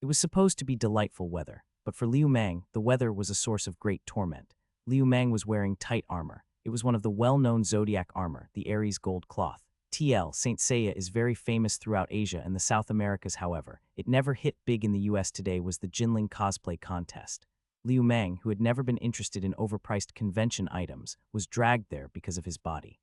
It was supposed to be delightful weather, but for Liu Mang, the weather was a source of great torment. Liu Mang was wearing tight armor. It was one of the well-known zodiac armor, the Aries gold cloth. TL, Saint Seiya is very famous throughout Asia and the South Americas. However, it never hit big in the US. Today was the Jinling cosplay contest. Liu Mang, who had never been interested in overpriced convention items, was dragged there because of his body.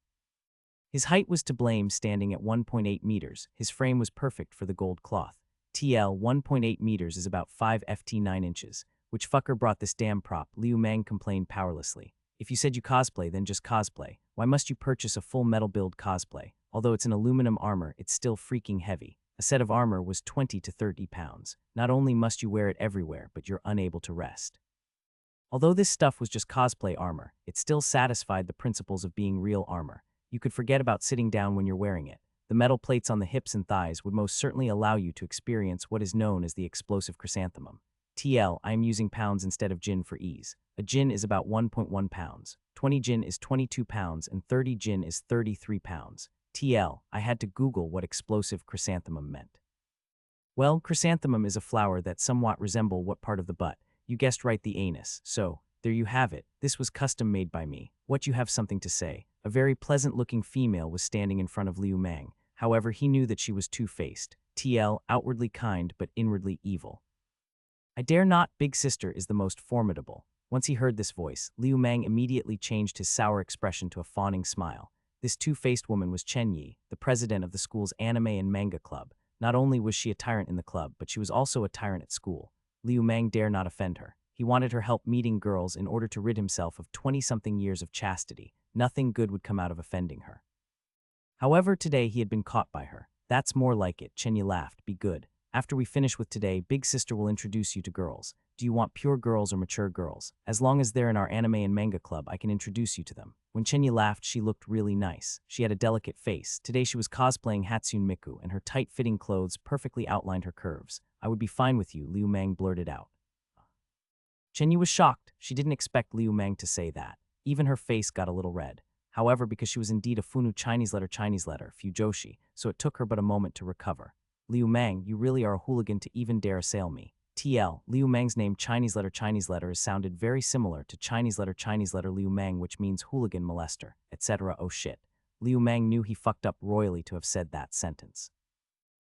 His height was to blame, standing at 1.8 meters. His frame was perfect for the gold cloth. TL 1.8 meters is about 5 ft 9 inches. Which fucker brought this damn prop? Liu Mang complained powerlessly. If you said you cosplay, then just cosplay. Why must you purchase a full metal build cosplay? Although it's an aluminum armor, it's still freaking heavy. A set of armor was 20 to 30 pounds. Not only must you wear it everywhere, but you're unable to rest. Although this stuff was just cosplay armor, it still satisfied the principles of being real armor. You could forget about sitting down when you're wearing it. The metal plates on the hips and thighs would most certainly allow you to experience what is known as the explosive chrysanthemum. TL, I am using pounds instead of jin for ease. A jin is about 1.1 pounds, 20 jin is 22 pounds, and 30 jin is 33 pounds. TL, I had to Google what explosive chrysanthemum meant. Well, chrysanthemum is a flower that somewhat resemble what part of the butt? You guessed right, the anus. So, there you have it. This was custom made by me. What, you have something to say? A very pleasant-looking female was standing in front of Liu Mang. However, he knew that she was two-faced. TL, outwardly kind but inwardly evil. I dare not, big sister is the most formidable. Once he heard this voice, Liu Mang immediately changed his sour expression to a fawning smile. This two-faced woman was Chen Yi, the president of the school's anime and manga club. Not only was she a tyrant in the club, but she was also a tyrant at school. Liu Mang dare not offend her. He wanted her help meeting girls in order to rid himself of 20-something years of chastity. Nothing good would come out of offending her. However, today he had been caught by her. That's more like it, Chen Yi laughed. Be good. After we finish with today, big sister will introduce you to girls. Do you want pure girls or mature girls? As long as they're in our anime and manga club, I can introduce you to them. When Chen Yi laughed, she looked really nice. She had a delicate face. Today she was cosplaying Hatsune Miku, and her tight-fitting clothes perfectly outlined her curves. I would be fine with you, Liu Mang blurted out. Chen Yi was shocked. She didn't expect Liu Mang to say that. Even her face got a little red. However, because she was indeed a Funu Chinese letter Fujoshi, so it took her but a moment to recover. Liu Mang, you really are a hooligan to even dare assail me. TL, Liu Mang's name Chinese letter is sounded very similar to Chinese letter Liu Mang, which means hooligan, molester, etc. Oh shit. Liu Mang knew he fucked up royally to have said that sentence.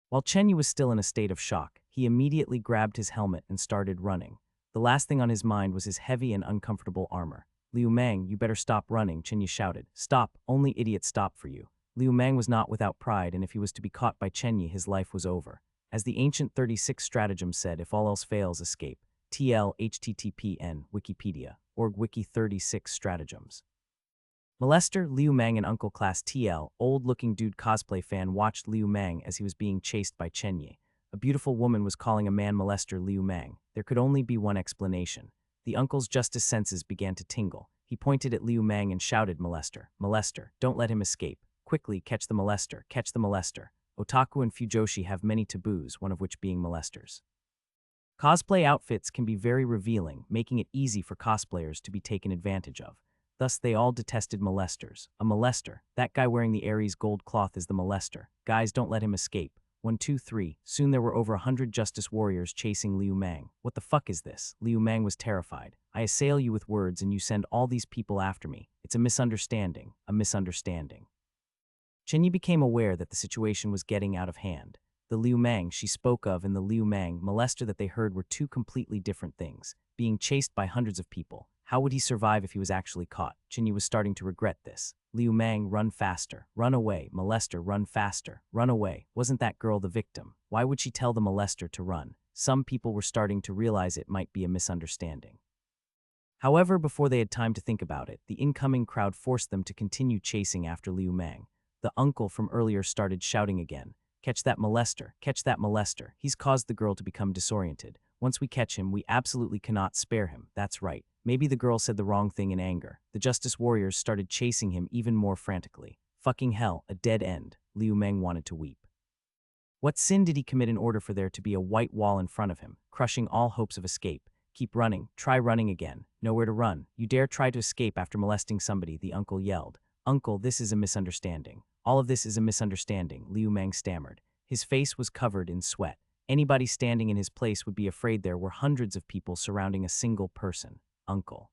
While Chen Yi was still in a state of shock, he immediately grabbed his helmet and started running. The last thing on his mind was his heavy and uncomfortable armor. Liu Mang, you better stop running, Chen Yi shouted. Stop, only idiots stop for you. Liu Mang was not without pride, and if he was to be caught by Chen Yi, his life was over. As the ancient 36 stratagem said, if all else fails, escape. TL httpn Wikipedia, org wiki 36 stratagems. Molester, Liu Mang and Uncle Class TL, old-looking dude cosplay fan, watched Liu Mang as he was being chased by Chen Yi. A beautiful woman was calling a man molester Liu Mang. There could only be one explanation. The uncle's justice senses began to tingle. He pointed at Liu Mang and shouted, Molester, molester, don't let him escape. Quickly, catch the molester, catch the molester. Otaku and Fujoshi have many taboos, one of which being molesters. Cosplay outfits can be very revealing, making it easy for cosplayers to be taken advantage of. Thus, they all detested molesters. A molester, that guy wearing the Aries gold cloth is the molester. Guys, don't let him escape. 1, 2, 3. Soon there were over 100 justice warriors chasing Liu Mang. What the fuck is this? Liu Mang was terrified. I assail you with words and you send all these people after me. It's a misunderstanding. A misunderstanding. Chen Yi became aware that the situation was getting out of hand. The Liu Mang she spoke of and the Liu Mang molester that they heard were two completely different things. Being chased by hundreds of people. How would he survive if he was actually caught? Chen Yi was starting to regret this. Liu Mang, run faster. Run away. Molester, run faster. Run away. Wasn't that girl the victim? Why would she tell the molester to run? Some people were starting to realize it might be a misunderstanding. However, before they had time to think about it, the incoming crowd forced them to continue chasing after Liu Mang. The uncle from earlier started shouting again. Catch that molester. Catch that molester. He's caused the girl to become disoriented. Once we catch him, we absolutely cannot spare him. That's right. Maybe the girl said the wrong thing in anger. The justice warriors started chasing him even more frantically. Fucking hell, a dead end. Liu Mang wanted to weep. What sin did he commit in order for there to be a white wall in front of him, crushing all hopes of escape? Keep running. Try running again. Nowhere to run. You dare try to escape after molesting somebody, the uncle yelled. Uncle, this is a misunderstanding. All of this is a misunderstanding, Liu Mang stammered. His face was covered in sweat. Anybody standing in his place would be afraid there were hundreds of people surrounding a single person, uncle.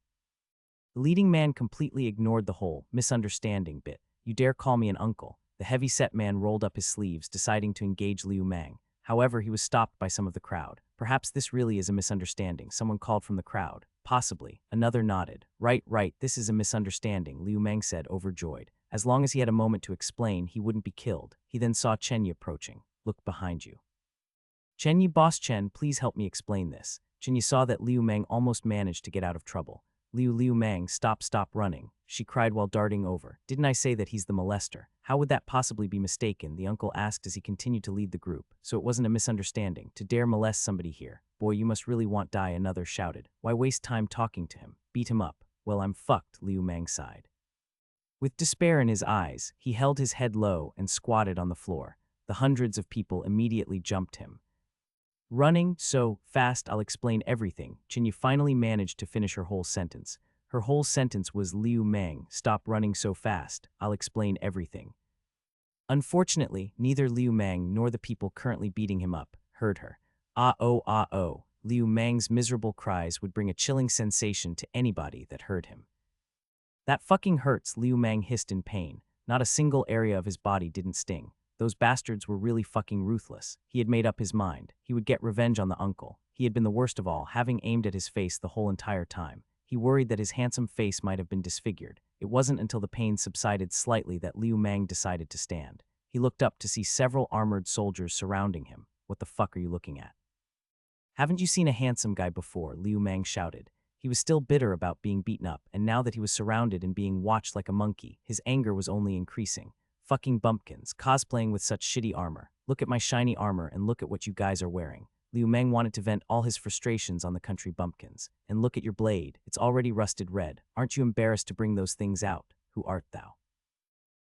The leading man completely ignored the whole misunderstanding bit. You dare call me an uncle? The heavy-set man rolled up his sleeves, deciding to engage Liu Mang. However, he was stopped by some of the crowd. Perhaps this really is a misunderstanding, someone called from the crowd. Possibly. Another nodded. Right, this is a misunderstanding, Liu Mang said, overjoyed. As long as he had a moment to explain, he wouldn't be killed. He then saw Chen Yi approaching. Look behind you. Chen Yi, boss Chen, please help me explain this. Chen Yi saw that Liu Mang almost managed to get out of trouble. Liu Mang, stop running, she cried while darting over. Didn't I say that he's the molester? How would that possibly be mistaken? The uncle asked as he continued to lead the group. So it wasn't a misunderstanding. To dare molest somebody here. Boy, you must really want die, another shouted. Why waste time talking to him? Beat him up. Well, I'm fucked, Liu Mang sighed. With despair in his eyes, he held his head low and squatted on the floor. The hundreds of people immediately jumped him. Running so fast, I'll explain everything. Chen Yi finally managed to finish her whole sentence. Her whole sentence was Liu Mang, stop running so fast, I'll explain everything. Unfortunately, neither Liu Mang nor the people currently beating him up heard her. Ah oh. Liu Mang's miserable cries would bring a chilling sensation to anybody that heard him. That fucking hurts, Liu Mang hissed in pain. Not a single area of his body didn't sting. Those bastards were really fucking ruthless. He had made up his mind. He would get revenge on the uncle. He had been the worst of all, having aimed at his face the whole entire time. He worried that his handsome face might have been disfigured. It wasn't until the pain subsided slightly that Liu Mang decided to stand. He looked up to see several armored soldiers surrounding him. What the fuck are you looking at? Haven't you seen a handsome guy before? Liu Mang shouted. He was still bitter about being beaten up, and now that he was surrounded and being watched like a monkey, his anger was only increasing. Fucking bumpkins, cosplaying with such shitty armor. Look at my shiny armor and look at what you guys are wearing. Liu Mang wanted to vent all his frustrations on the country bumpkins. And look at your blade, it's already rusted red. Aren't you embarrassed to bring those things out? Who art thou?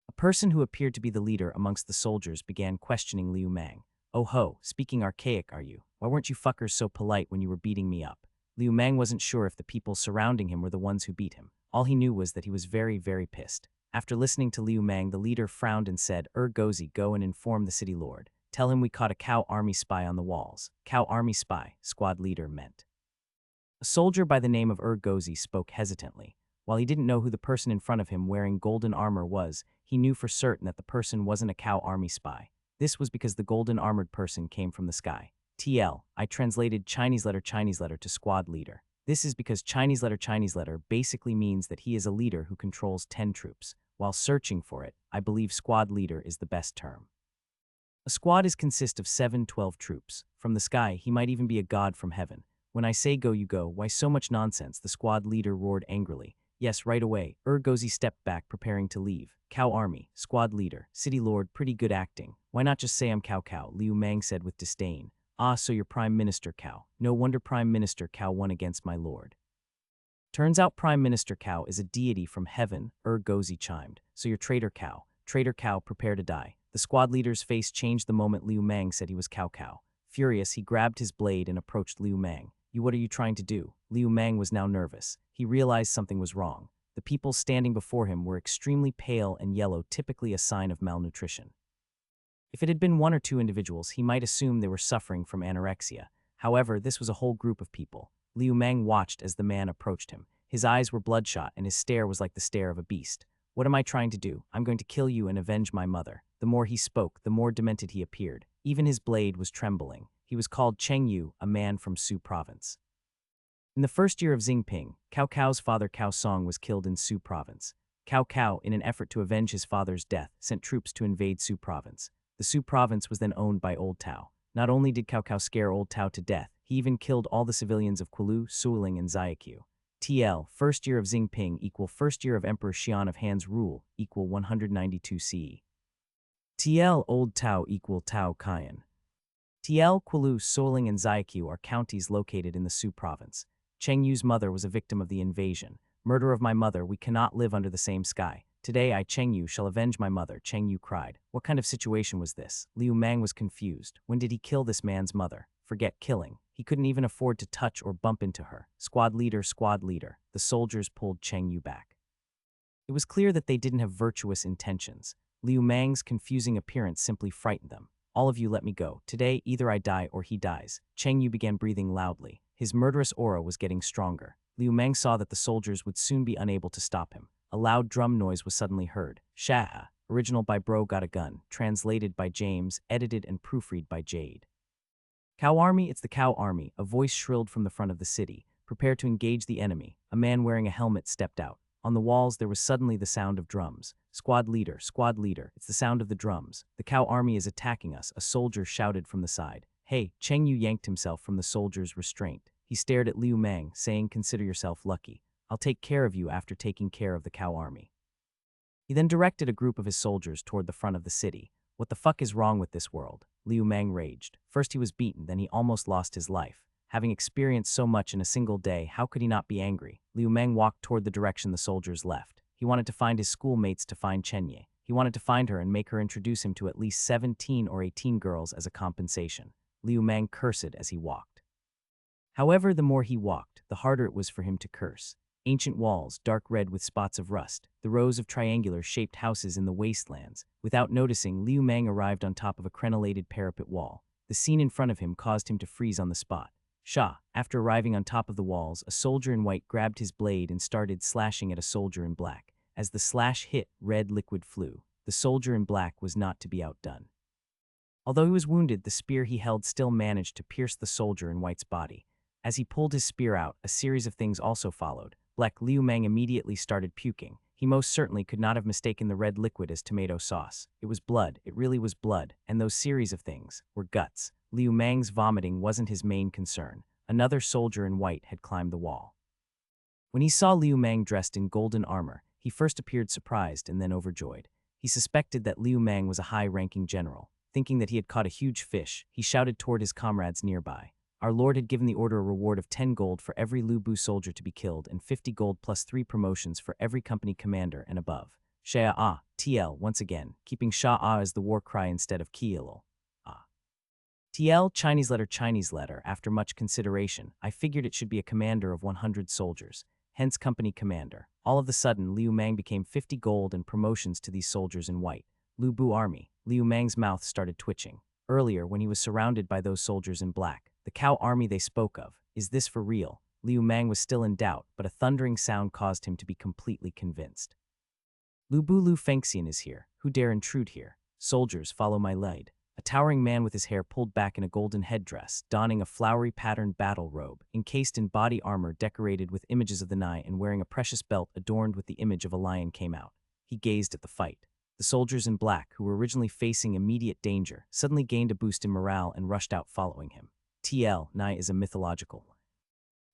A person who appeared to be the leader amongst the soldiers began questioning Liu Mang. Oh ho, speaking archaic are you? Why weren't you fuckers so polite when you were beating me up? Liu Mang wasn't sure if the people surrounding him were the ones who beat him. All he knew was that he was very pissed. After listening to Liu Mang, the leader frowned and said, Gozi, go and inform the city lord. Tell him we caught a cow army spy on the walls. Cow army spy, squad leader meant. A soldier by the name of Gozi spoke hesitantly. While he didn't know who the person in front of him wearing golden armor was, he knew for certain that the person wasn't a cow army spy. This was because the golden armored person came from the sky. I translated Chinese letter to squad leader. This is because Chinese letter basically means that he is a leader who controls 10 troops. While searching for it, I believe squad leader is the best term. A squad consists of 7-12 troops. From the sky, he might even be a god from heaven. When I say go, you go. Why so much nonsense? The squad leader roared angrily. Yes, right away. Gozi stepped back, preparing to leave. Cow army, squad leader, city lord, pretty good acting. Why not just say I'm Cow? Liu Mang said with disdain. Ah, so you're Prime Minister Cow. No wonder Prime Minister Cow won against my lord. Turns out Prime Minister Cow is a deity from heaven, Gozi chimed. So you're Traitor Cow. Traitor Cow, prepare to die. The squad leader's face changed the moment Liu Mang said he was Cow. Furious, he grabbed his blade and approached Liu Mang. What are you trying to do? Liu Mang was now nervous. He realized something was wrong. The people standing before him were extremely pale and yellow, typically a sign of malnutrition. If it had been one or two individuals, he might assume they were suffering from anorexia. However, this was a whole group of people. Liu Mang watched as the man approached him. His eyes were bloodshot and his stare was like the stare of a beast. What am I trying to do? I'm going to kill you and avenge my mother. The more he spoke, the more demented he appeared. Even his blade was trembling. He was called Cheng Yu, a man from Su province. In the first year of Xingping, Cao Cao's father Cao Song was killed in Su province. Cao Cao, in an effort to avenge his father's death, sent troops to invade Su province. The Su province was then owned by Old Tao. Not only did Cao Cao scare Old Tao to death, he even killed all the civilians of Qilu, Suiling, and Xiaqiu. First year of Xingping equal first year of Emperor Xian of Han's rule equal 192 CE. Old Tao equal Tao Qian. Qilu, Suiling, and Xiaqiu are counties located in the Su province. Cheng Yu's mother was a victim of the invasion. Murder of my mother, we cannot live under the same sky. Today I, Cheng Yu, shall avenge my mother, Cheng Yu cried. What kind of situation was this? Liu Mang was confused. When did he kill this man's mother? Forget killing. He couldn't even afford to touch or bump into her. Squad leader. The soldiers pulled Cheng Yu back. It was clear that they didn't have virtuous intentions. Liu Mang's confusing appearance simply frightened them. All of you let me go. Today, either I die or he dies. Cheng Yu began breathing loudly. His murderous aura was getting stronger. Liu Mang saw that the soldiers would soon be unable to stop him. A loud drum noise was suddenly heard. Sha, original by Bro Got a Gun, translated by James, edited and proofread by Jade. Cow Army, it's the Cow Army, a voice shrilled from the front of the city. Prepare to engage the enemy. A man wearing a helmet stepped out. On the walls, there was suddenly the sound of drums. Squad leader, it's the sound of the drums. The Cow Army is attacking us, a soldier shouted from the side. Hey, Cheng Yu yanked himself from the soldier's restraint. He stared at Liu Mang, saying, consider yourself lucky. I'll take care of you after taking care of the Cow Army. He then directed a group of his soldiers toward the front of the city. What the fuck is wrong with this world? Liu Mang raged. First he was beaten, then he almost lost his life. Having experienced so much in a single day, how could he not be angry? Liu Mang walked toward the direction the soldiers left. He wanted to find his schoolmates to find Chenye. He wanted to find her and make her introduce him to at least 17 or 18 girls as a compensation. Liu Mang cursed as he walked. However, the more he walked, the harder it was for him to curse. Ancient walls, dark red with spots of rust, the rows of triangular-shaped houses in the wastelands. Without noticing, Liu Mang arrived on top of a crenellated parapet wall. The scene in front of him caused him to freeze on the spot. After arriving on top of the walls, a soldier in white grabbed his blade and started slashing at a soldier in black. As the slash hit, red liquid flew. The soldier in black was not to be outdone. Although he was wounded, the spear he held still managed to pierce the soldier in white's body. As he pulled his spear out, a series of things also followed. Liu Mang immediately started puking. He most certainly could not have mistaken the red liquid as tomato sauce. It was blood, it really was blood, and those series of things were guts. Liu Mang's vomiting wasn't his main concern. Another soldier in white had climbed the wall. When he saw Liu Mang dressed in golden armor, he first appeared surprised and then overjoyed. He suspected that Liu Mang was a high-ranking general. Thinking that he had caught a huge fish, he shouted toward his comrades nearby. Our lord had given the order a reward of 10 gold for every Lu Bu soldier to be killed and 50 gold plus 3 promotions for every company commander and above. Sha'ah, TL, once again, keeping Sha'ah as the war cry instead of Kiilul. TL, Chinese letter. After much consideration, I figured it should be a commander of 100 soldiers, hence company commander. All of a sudden, Liu Mang became 50 gold and promotions to these soldiers in white. Lu Bu army. Liu Mang's mouth started twitching. Earlier, when he was surrounded by those soldiers in black, the Cow Army they spoke of, is this for real? Liu Mang was still in doubt, but a thundering sound caused him to be completely convinced. Lu Bu Lu Fengxian is here. Who dare intrude here? Soldiers, follow my lead. A towering man with his hair pulled back in a golden headdress, donning a flowery patterned battle robe, encased in body armor decorated with images of the Nai and wearing a precious belt adorned with the image of a lion came out. He gazed at the fight. The soldiers in black, who were originally facing immediate danger, suddenly gained a boost in morale and rushed out following him. TL, Nai is a mythological.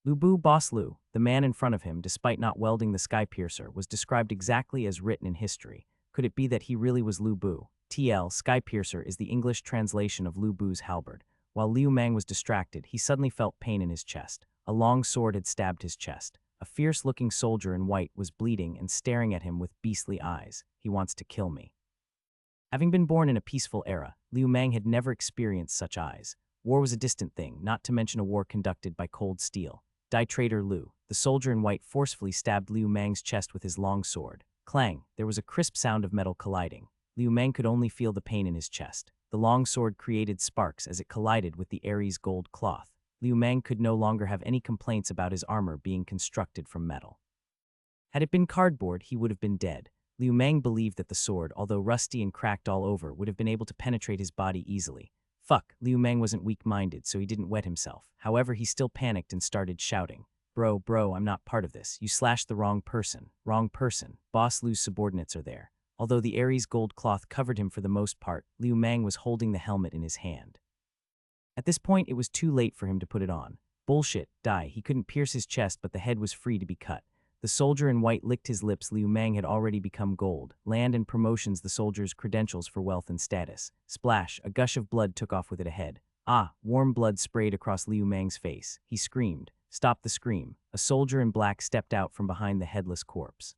Lu Bu Boss Lu, the man in front of him, despite not wielding the sky piercer, was described exactly as written in history. Could it be that he really was Lu Bu? TL, Sky Piercer, is the English translation of Lu Bu's halberd. While Liu Mang was distracted, he suddenly felt pain in his chest. A long sword had stabbed his chest. A fierce-looking soldier in white was bleeding and staring at him with beastly eyes. He wants to kill me. Having been born in a peaceful era, Liu Mang had never experienced such eyes. War was a distant thing, not to mention a war conducted by cold steel. Die traitor Liu. The soldier in white forcefully stabbed Liu Mang's chest with his long sword. Clang! There was a crisp sound of metal colliding. Liu Mang could only feel the pain in his chest. The long sword created sparks as it collided with the Aries gold cloth. Liu Mang could no longer have any complaints about his armor being constructed from metal. Had it been cardboard, he would have been dead. Liu Mang believed that the sword, although rusty and cracked all over, would have been able to penetrate his body easily. Fuck, Liu Mang wasn't weak-minded, so he didn't wet himself. However, he still panicked and started shouting. Bro, I'm not part of this. You slashed the wrong person. Wrong person. Boss Lu's subordinates are there. Although the Aries gold cloth covered him for the most part, Liu Mang was holding the helmet in his hand. At this point, it was too late for him to put it on. Bullshit, he couldn't pierce his chest, but the head was free to be cut. The soldier in white licked his lips. Liu Mang had already become gold. Land and promotions, the soldier's credentials for wealth and status. Splash, a gush of blood took off with it ahead. Warm blood sprayed across Liu Mang's face. He screamed. Stop the scream. A soldier in black stepped out from behind the headless corpse.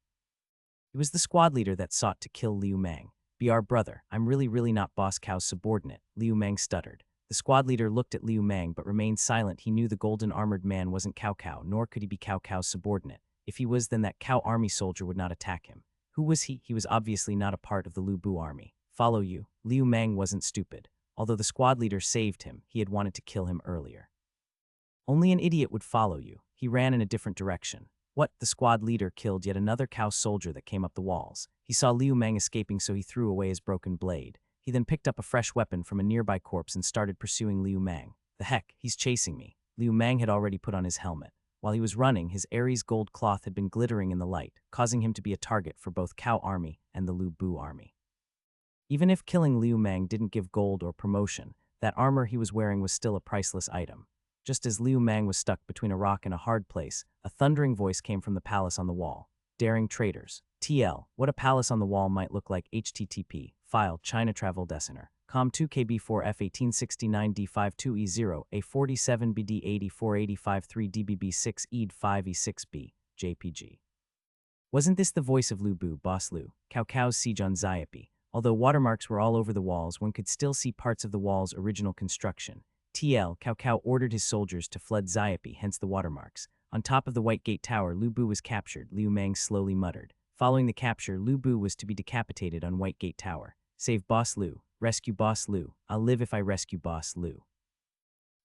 It was the squad leader that sought to kill Liu Mang. Be our brother. I'm really not Boss Cow's subordinate, Liu Mang stuttered. The squad leader looked at Liu Mang but remained silent. He knew the golden armored man wasn't Cao, nor could he be Cow's subordinate. If he was, then that Cow army soldier would not attack him. Who was he? He was obviously not a part of the Lu Bu army. Follow you. Liu Mang wasn't stupid. Although the squad leader saved him, he had wanted to kill him earlier. Only an idiot would follow you. He ran in a different direction. What? The squad leader killed yet another cow soldier that came up the walls. He saw Liu Meng escaping, so he threw away his broken blade. He then picked up a fresh weapon from a nearby corpse and started pursuing Liu Meng. The heck, he's chasing me. Liu Meng had already put on his helmet. While he was running, his Aries gold cloth had been glittering in the light, causing him to be a target for both Cow Army and the Lu Bu Army. Even if killing Liu Meng didn't give gold or promotion, that armor he was wearing was still a priceless item. Just as Liu Meng was stuck between a rock and a hard place, a thundering voice came from the palace on the wall. Daring traitors. TL, what a palace on the wall might look like. HTTP, file, China Travel Designer. COM2KB4F1869D52E0, A47BD84853DBB6 ED5E6B, JPG. Wasn't this the voice of Lu Bu, Boss Lu, Cao Cao's siege on Xiapi? Although watermarks were all over the walls, one could still see parts of the wall's original construction. TL, Cao Cao ordered his soldiers to flood Xiapi, hence the watermarks. On top of the White Gate Tower, Lu Bu was captured, Liu Meng slowly muttered. Following the capture, Lu Bu was to be decapitated on White Gate Tower. Save Boss Lu. Rescue Boss Lu. I'll live if I rescue Boss Lu.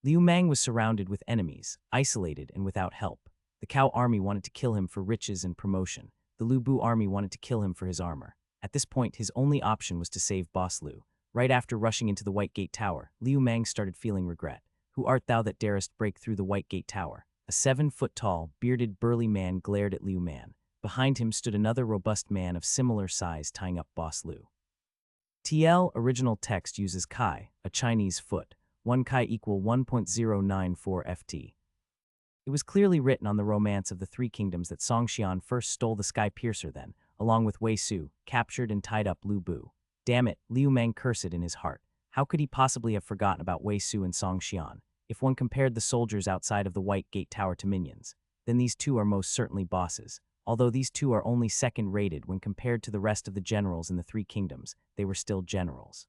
Liu Meng was surrounded with enemies, isolated and without help. The Cow Army wanted to kill him for riches and promotion. The Lu Bu Army wanted to kill him for his armor. At this point, his only option was to save Boss Lu. Right after rushing into the White Gate Tower, Liu Meng started feeling regret. Who art thou that darest break through the White Gate Tower? A 7-foot-tall, bearded, burly man glared at Liu Meng. Behind him stood another robust man of similar size tying up Boss Lu. TL original text uses kai, a Chinese foot. 1 kai equal 1.094 ft. It was clearly written on the romance of the Three Kingdoms that Song Xian first stole the Sky Piercer then, along with Wei Su, captured and tied up Lu Bu. Damn it, Liu Meng cursed in his heart. How could he possibly have forgotten about Wei Su and Song Xian? If one compared the soldiers outside of the White Gate Tower to minions, then these two are most certainly bosses. Although these two are only second-rated when compared to the rest of the generals in the Three Kingdoms, they were still generals.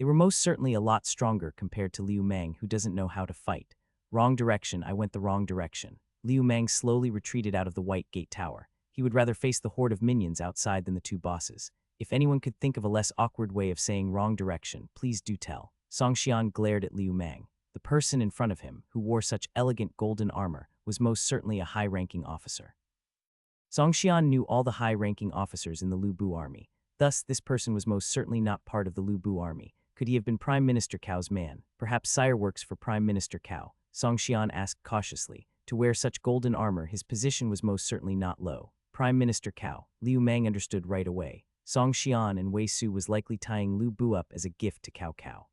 They were most certainly a lot stronger compared to Liu Meng, who doesn't know how to fight. Wrong direction, I went the wrong direction. Liu Meng slowly retreated out of the White Gate Tower. He would rather face the horde of minions outside than the two bosses. If anyone could think of a less awkward way of saying wrong direction, please do tell. Song Xian glared at Liu Meng. The person in front of him, who wore such elegant golden armor, was most certainly a high-ranking officer. Song Xian knew all the high-ranking officers in the Lu Bu army. Thus, this person was most certainly not part of the Lu Bu army. Could he have been Prime Minister Cao's man? Perhaps Sire works for Prime Minister Cao. Song Xian asked cautiously. To wear such golden armor, his position was most certainly not low. Prime Minister Cao. Liu Meng understood right away. Song Xian and Wei Su was likely tying Lu Bu up as a gift to Cao Cao.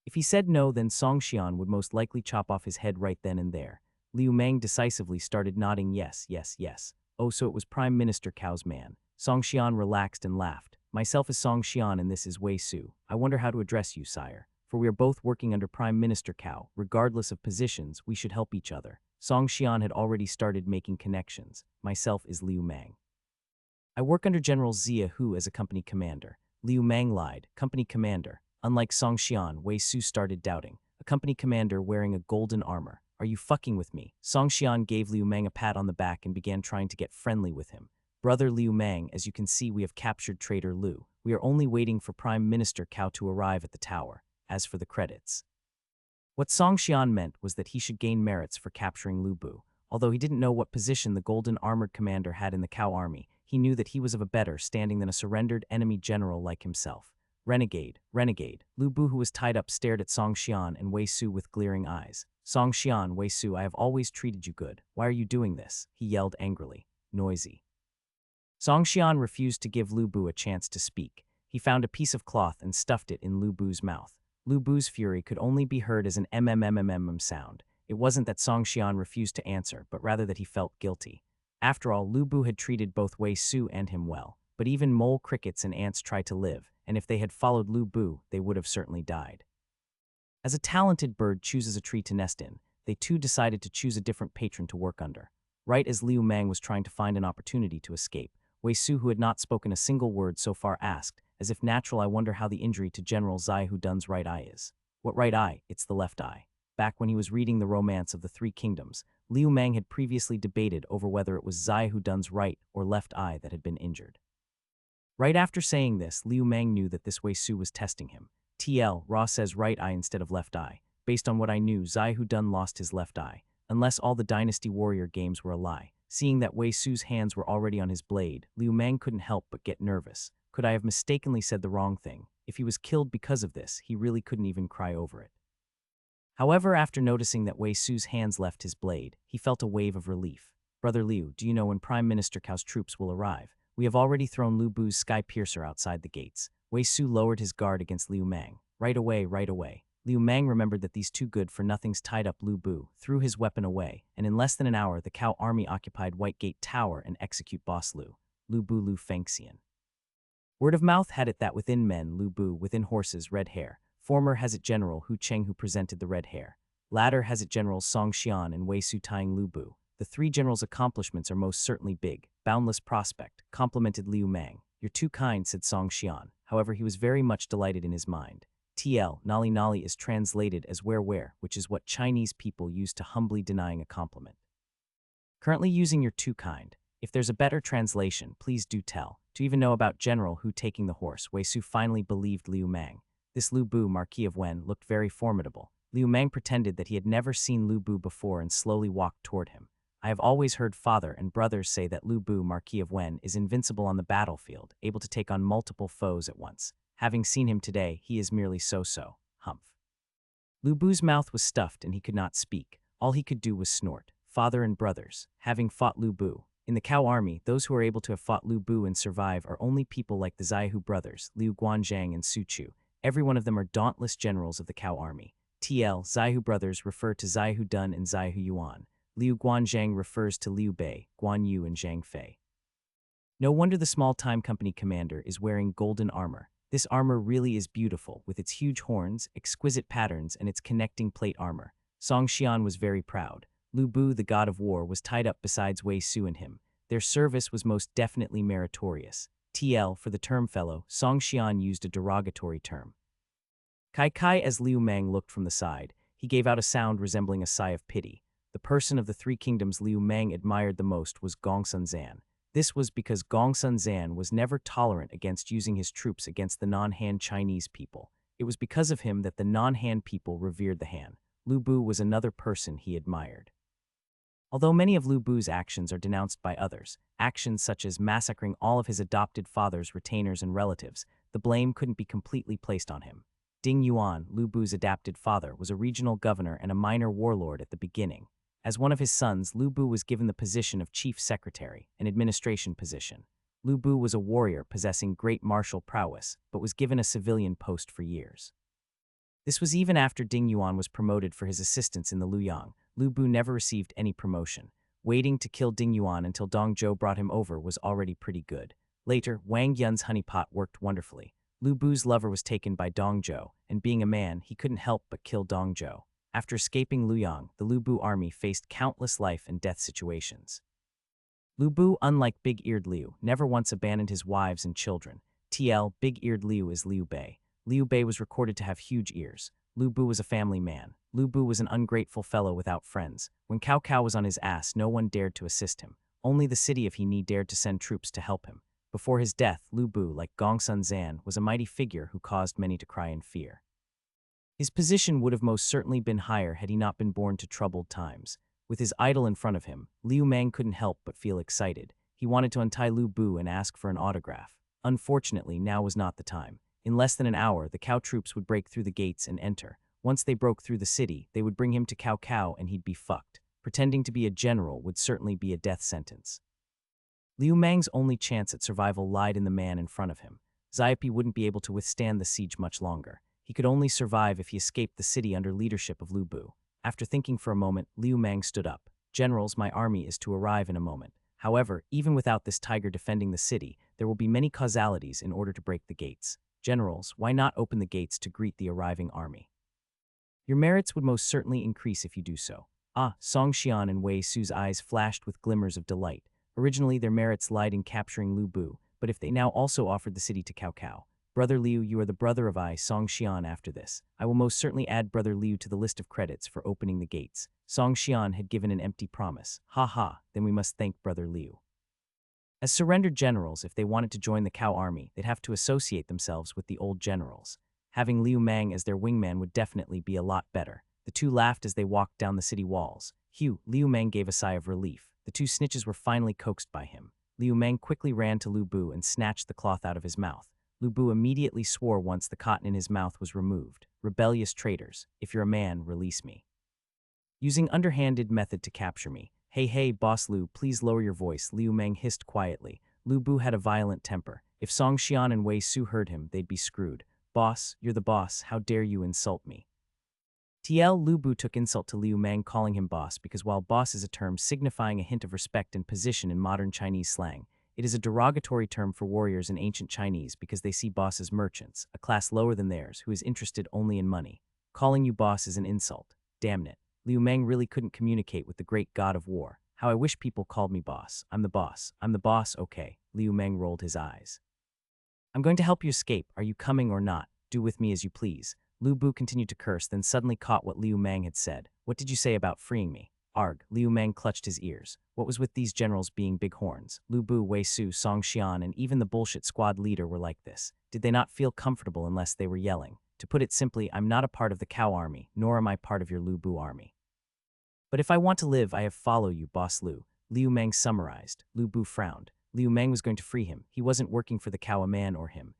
If he said no, then Song Xian would most likely chop off his head right then and there. Liu Meng decisively started nodding yes, yes, yes. Oh, so it was Prime Minister Cao's man. Song Xian relaxed and laughed. Myself is Song Xian and this is Wei Su. I wonder how to address you, sire. For we are both working under Prime Minister Cao. Regardless of positions, we should help each other. Song Xian had already started making connections. Myself is Liu Meng. I work under General Xia Hu as a company commander. Liu Meng lied. Company commander. Unlike Song Xian, Wei Su started doubting. A company commander wearing a golden armor. Are you fucking with me? Song Xian gave Liu Meng a pat on the back and began trying to get friendly with him. Brother Liu Meng, as you can see, we have captured traitor Lu. We are only waiting for Prime Minister Cao to arrive at the tower. As for the credits. What Song Xian meant was that he should gain merits for capturing Lu Bu. Although he didn't know what position the golden armored commander had in the Cao army, he knew that he was of a better standing than a surrendered enemy general like himself. Renegade, renegade. Lu Bu, who was tied up, stared at Song Xian and Wei Su with glaring eyes. Song Xian, Wei Su, I have always treated you good. Why are you doing this? He yelled angrily. Noisy. Song Xian refused to give Lu Bu a chance to speak. He found a piece of cloth and stuffed it in Lu Bu's mouth. Lu Bu's fury could only be heard as an mmmmmm sound. It wasn't that Song Xian refused to answer, but rather that he felt guilty. After all, Lu Bu had treated both Wei Su and him well. But even mole crickets and ants try to live, and if they had followed Lu Bu, they would have certainly died. As a talented bird chooses a tree to nest in, they too decided to choose a different patron to work under. Right as Liu Meng was trying to find an opportunity to escape, Wei Su, who had not spoken a single word so far, asked, as if natural, I wonder how the injury to General Zai Hu Dun's right eye is. What right eye? It's the left eye. Back when he was reading the romance of the Three Kingdoms, Liu Meng had previously debated over whether it was Zai Hu Dun's right or left eye that had been injured. Right after saying this, Liu Meng knew that this Wei Su was testing him. TL, Ra says right eye instead of left eye. Based on what I knew, Zai Hu Dun lost his left eye. Unless all the Dynasty Warrior games were a lie. Seeing that Wei Su's hands were already on his blade, Liu Mang couldn't help but get nervous. Could I have mistakenly said the wrong thing? If he was killed because of this, he really couldn't even cry over it. However, after noticing that Wei Su's hands left his blade, he felt a wave of relief. Brother Liu, do you know when Prime Minister Cao's troops will arrive? We have already thrown Lu Bu's Sky Piercer outside the gates. Wei Su lowered his guard against Liu Mang. Right away, right away. Liu Mang remembered that these two good-for-nothings tied up Lu Bu, threw his weapon away, and in less than an hour the Cao army occupied White Gate Tower and execute Boss Lu Bu Lu Fengxian. Word of mouth had it that within men, Lu Bu, within horses, red hair. Former has it General Hu Cheng who presented the red hair. Latter has it Generals Song Xian and Wei Su tying Lu Bu. The three generals' accomplishments are most certainly big. Boundless prospect, complimented Liu Mang. You're too kind, said Song Xian. However, he was very much delighted in his mind. TL, Nali Nali is translated as where, which is what Chinese people use to humbly denying a compliment. Currently using you're too kind. If there's a better translation, please do tell. To even know about General Hu taking the horse, Wei Su finally believed Liu Mang. This Lu Bu, Marquis of Wen, looked very formidable. Liu Mang pretended that he had never seen Lu Bu before and slowly walked toward him. I have always heard father and brothers say that Lu Bu, Marquis of Wen, is invincible on the battlefield, able to take on multiple foes at once. Having seen him today, he is merely so-so. Humph. Lu Bu's mouth was stuffed and he could not speak. All he could do was snort. Father and brothers, having fought Lu Bu. In the Cao army, those who are able to have fought Lu Bu and survive are only people like the Zaihu brothers, Liu Guanzhang and Su Chu. Every one of them are dauntless generals of the Cao army. TL, Zaihu brothers refer to Zaihu Dun and Zaihu Yuan. Liu Guanzhang refers to Liu Bei, Guan Yu and Zhang Fei. No wonder the small-time company commander is wearing golden armor. This armor really is beautiful, with its huge horns, exquisite patterns, and its connecting plate armor. Song Xian was very proud. Lu Bu, the god of war, was tied up besides Wei Su and him. Their service was most definitely meritorious. TL, for the term fellow, Song Xian used a derogatory term. Kai as Liu Mang looked from the side, he gave out a sound resembling a sigh of pity. The person of the three kingdoms Liu Mang admired the most was Gongsun Zan. This was because Gongsun Zan was never tolerant against using his troops against the non-Han Chinese people. It was because of him that the non-Han people revered the Han. Lu Bu was another person he admired. Although many of Lu Bu's actions are denounced by others, actions such as massacring all of his adopted father's retainers and relatives, the blame couldn't be completely placed on him. Ding Yuan, Lu Bu's adopted father, was a regional governor and a minor warlord at the beginning. As one of his sons, Lu Bu was given the position of chief secretary, an administration position. Lu Bu was a warrior possessing great martial prowess, but was given a civilian post for years. This was even after Ding Yuan was promoted for his assistance in the Luyang. Lu Bu never received any promotion. Waiting to kill Ding Yuan until Dong Zhou brought him over was already pretty good. Later, Wang Yun's honeypot worked wonderfully. Lu Bu's lover was taken by Dong Zhou, and being a man, he couldn't help but kill Dong Zhou. After escaping Luyang, the Lu Bu army faced countless life and death situations. Lu Bu, unlike Big-Eared Liu, never once abandoned his wives and children. TL, Big-Eared Liu is Liu Bei. Liu Bei was recorded to have huge ears. Lu Bu was a family man. Lu Bu was an ungrateful fellow without friends. When Cao was on his ass, no one dared to assist him. Only the city of He dared to send troops to help him. Before his death, Lu Bu, like Gongsun Zan, was a mighty figure who caused many to cry in fear. His position would have most certainly been higher had he not been born to troubled times. With his idol in front of him, Liu Mang couldn't help but feel excited. He wanted to untie Lu Bu and ask for an autograph. Unfortunately, now was not the time. In less than an hour, the Cao troops would break through the gates and enter. Once they broke through the city, they would bring him to Cao and he'd be fucked. Pretending to be a general would certainly be a death sentence. Liu Mang's only chance at survival lied in the man in front of him. Xiaopi wouldn't be able to withstand the siege much longer. He could only survive if he escaped the city under leadership of Lu Bu. After thinking for a moment, Liu Mang stood up. Generals, my army is to arrive in a moment. However, even without this tiger defending the city, there will be many causalities in order to break the gates. Generals, why not open the gates to greet the arriving army? Your merits would most certainly increase if you do so. Ah, Song Xian and Wei Su's eyes flashed with glimmers of delight. Originally, their merits lied in capturing Lu Bu, but if they now also offered the city to Cao, Brother Liu, you are the brother of Song Xian after this. I will most certainly add Brother Liu to the list of credits for opening the gates. Song Xian had given an empty promise. Ha ha, then we must thank Brother Liu. As surrendered generals, if they wanted to join the Cao army, they'd have to associate themselves with the old generals. Having Liu Mang as their wingman would definitely be a lot better. The two laughed as they walked down the city walls. Liu Mang gave a sigh of relief. The two snitches were finally coaxed by him. Liu Mang quickly ran to Lu Bu and snatched the cloth out of his mouth. Lu Bu immediately swore once the cotton in his mouth was removed. Rebellious traitors, if you're a man, release me. Using underhanded method to capture me. Hey, boss Lu, please lower your voice, Liu Mang hissed quietly. Lu Bu had a violent temper. If Song Xian and Wei Su heard him, they'd be screwed. Boss, you're the boss, how dare you insult me? Lu Bu took insult to Liu Mang, calling him boss because while boss is a term signifying a hint of respect and position in modern Chinese slang, it is a derogatory term for warriors in ancient Chinese because they see boss as merchants, a class lower than theirs who is interested only in money. Calling you boss is an insult. Damn it. Liu Mang really couldn't communicate with the great god of war. How I wish people called me boss. I'm the boss. I'm the boss, okay. Liu Mang rolled his eyes. I'm going to help you escape. Are you coming or not? Do with me as you please. Lu Bu continued to curse, then suddenly caught what Liu Mang had said. What did you say about freeing me? Arg. Liu Mang clutched his ears. What was with these generals being big horns? Lu Bu, Wei Su, Song Xian, and even the bullshit squad leader were like this. Did they not feel comfortable unless they were yelling? To put it simply, I'm not a part of the cow army, nor am I part of your Lu Bu army. But if I want to live, I have follow you, boss Lu. Liu Mang summarized. Lu Bu frowned. Liu Mang was going to free him. He wasn't working for the cow man or him.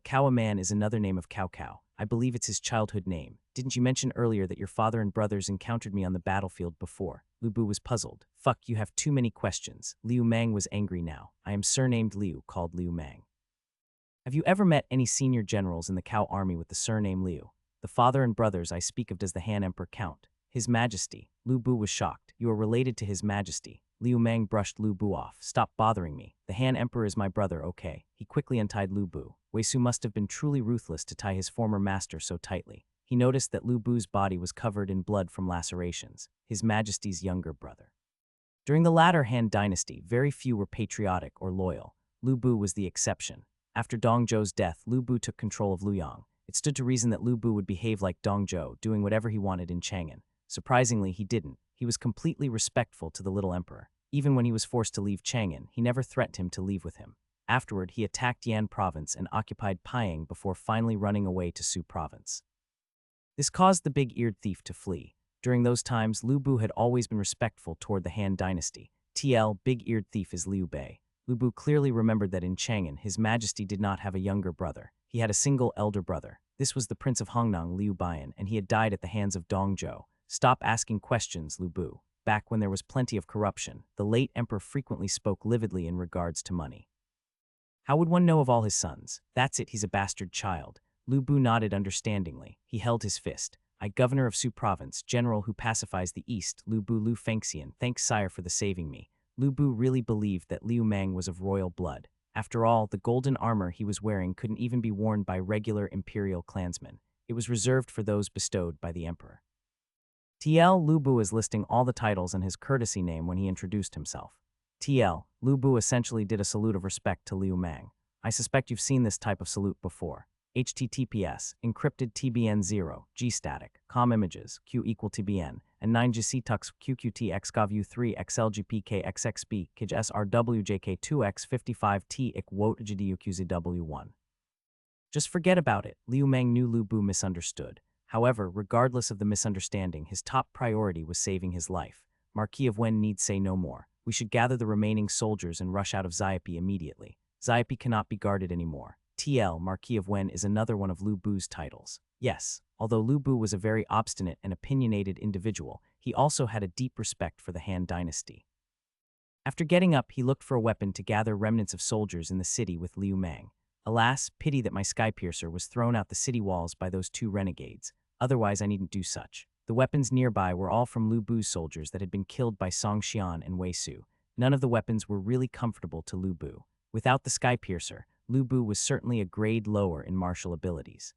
Cow man is another name of Cao Cao. I believe it's his childhood name. Didn't you mention earlier that your father and brothers encountered me on the battlefield before? Lu Bu was puzzled. Fuck, you have too many questions. Liu Mang was angry now. I am surnamed Liu, called Liu Mang. Have you ever met any senior generals in the Cow army with the surname Liu? The father and brothers I speak of, does the Han Emperor count? His Majesty. Lu Bu was shocked. You are related to His Majesty. Liu Mang brushed Lu Bu off. Stop bothering me. The Han Emperor is my brother, okay? He quickly untied Lu Bu. Wei Su must have been truly ruthless to tie his former master so tightly. He noticed that Lu Bu's body was covered in blood from lacerations. His Majesty's younger brother. During the latter Han dynasty, very few were patriotic or loyal. Lu Bu was the exception. After Dong Zhou's death, Lu Bu took control of Luoyang. It stood to reason that Lu Bu would behave like Dong Zhou, doing whatever he wanted in Chang'an. Surprisingly, he didn't. He was completely respectful to the little emperor. Even when he was forced to leave Chang'an, he never threatened him to leave with him. Afterward, he attacked Yan province and occupied Pyang before finally running away to Su province. This caused the big-eared thief to flee. During those times, Lu Bu had always been respectful toward the Han dynasty. Big-eared thief is Liu Bei. Lu Bu clearly remembered that in Chang'an, His Majesty did not have a younger brother. He had a single elder brother. This was the Prince of Hongnang, Liu Bian, and he had died at the hands of Dong Zhou. Stop asking questions, Lu Bu. Back when there was plenty of corruption, the late emperor frequently spoke lividly in regards to money. How would one know of all his sons? That's it, he's a bastard child. Lu Bu nodded understandingly. He held his fist. I, governor of Su province, general who pacifies the east, Lu Bu Lu Fengxian, thanks sire for the saving me. Lu Bu really believed that Liu Mang was of royal blood. After all, the golden armor he was wearing couldn't even be worn by regular imperial clansmen. It was reserved for those bestowed by the emperor. Lu Bu is listing all the titles and his courtesy name when he introduced himself. Lu Bu essentially did a salute of respect to Liu Mang. I suspect you've seen this type of salute before. HTTPS, encrypted TBN0, G-static, com images, Q equal TBN, and 9GC-tux QQT XGAVU 3 XLGPK XXB, KIJ SRWJK2 X55T IK WOT GDUQZW1. Just forget about it. Liu Mang knew Lu Bu misunderstood. However, regardless of the misunderstanding, his top priority was saving his life. Marquis of Wen need say no more. We should gather the remaining soldiers and rush out of Xiapi immediately. Xiapi cannot be guarded anymore. Marquis of Wen is another one of Lu Bu's titles. Yes, although Lu Bu was a very obstinate and opinionated individual, he also had a deep respect for the Han dynasty. After getting up, he looked for a weapon to gather remnants of soldiers in the city with Liu Mang. Alas, pity that my skypiercer was thrown out the city walls by those two renegades. Otherwise, I needn't do such. The weapons nearby were all from Lu Bu's soldiers that had been killed by Song Xian and Wei Su. None of the weapons were really comfortable to Lu Bu. Without the skypiercer, Lu Bu was certainly a grade lower in martial abilities.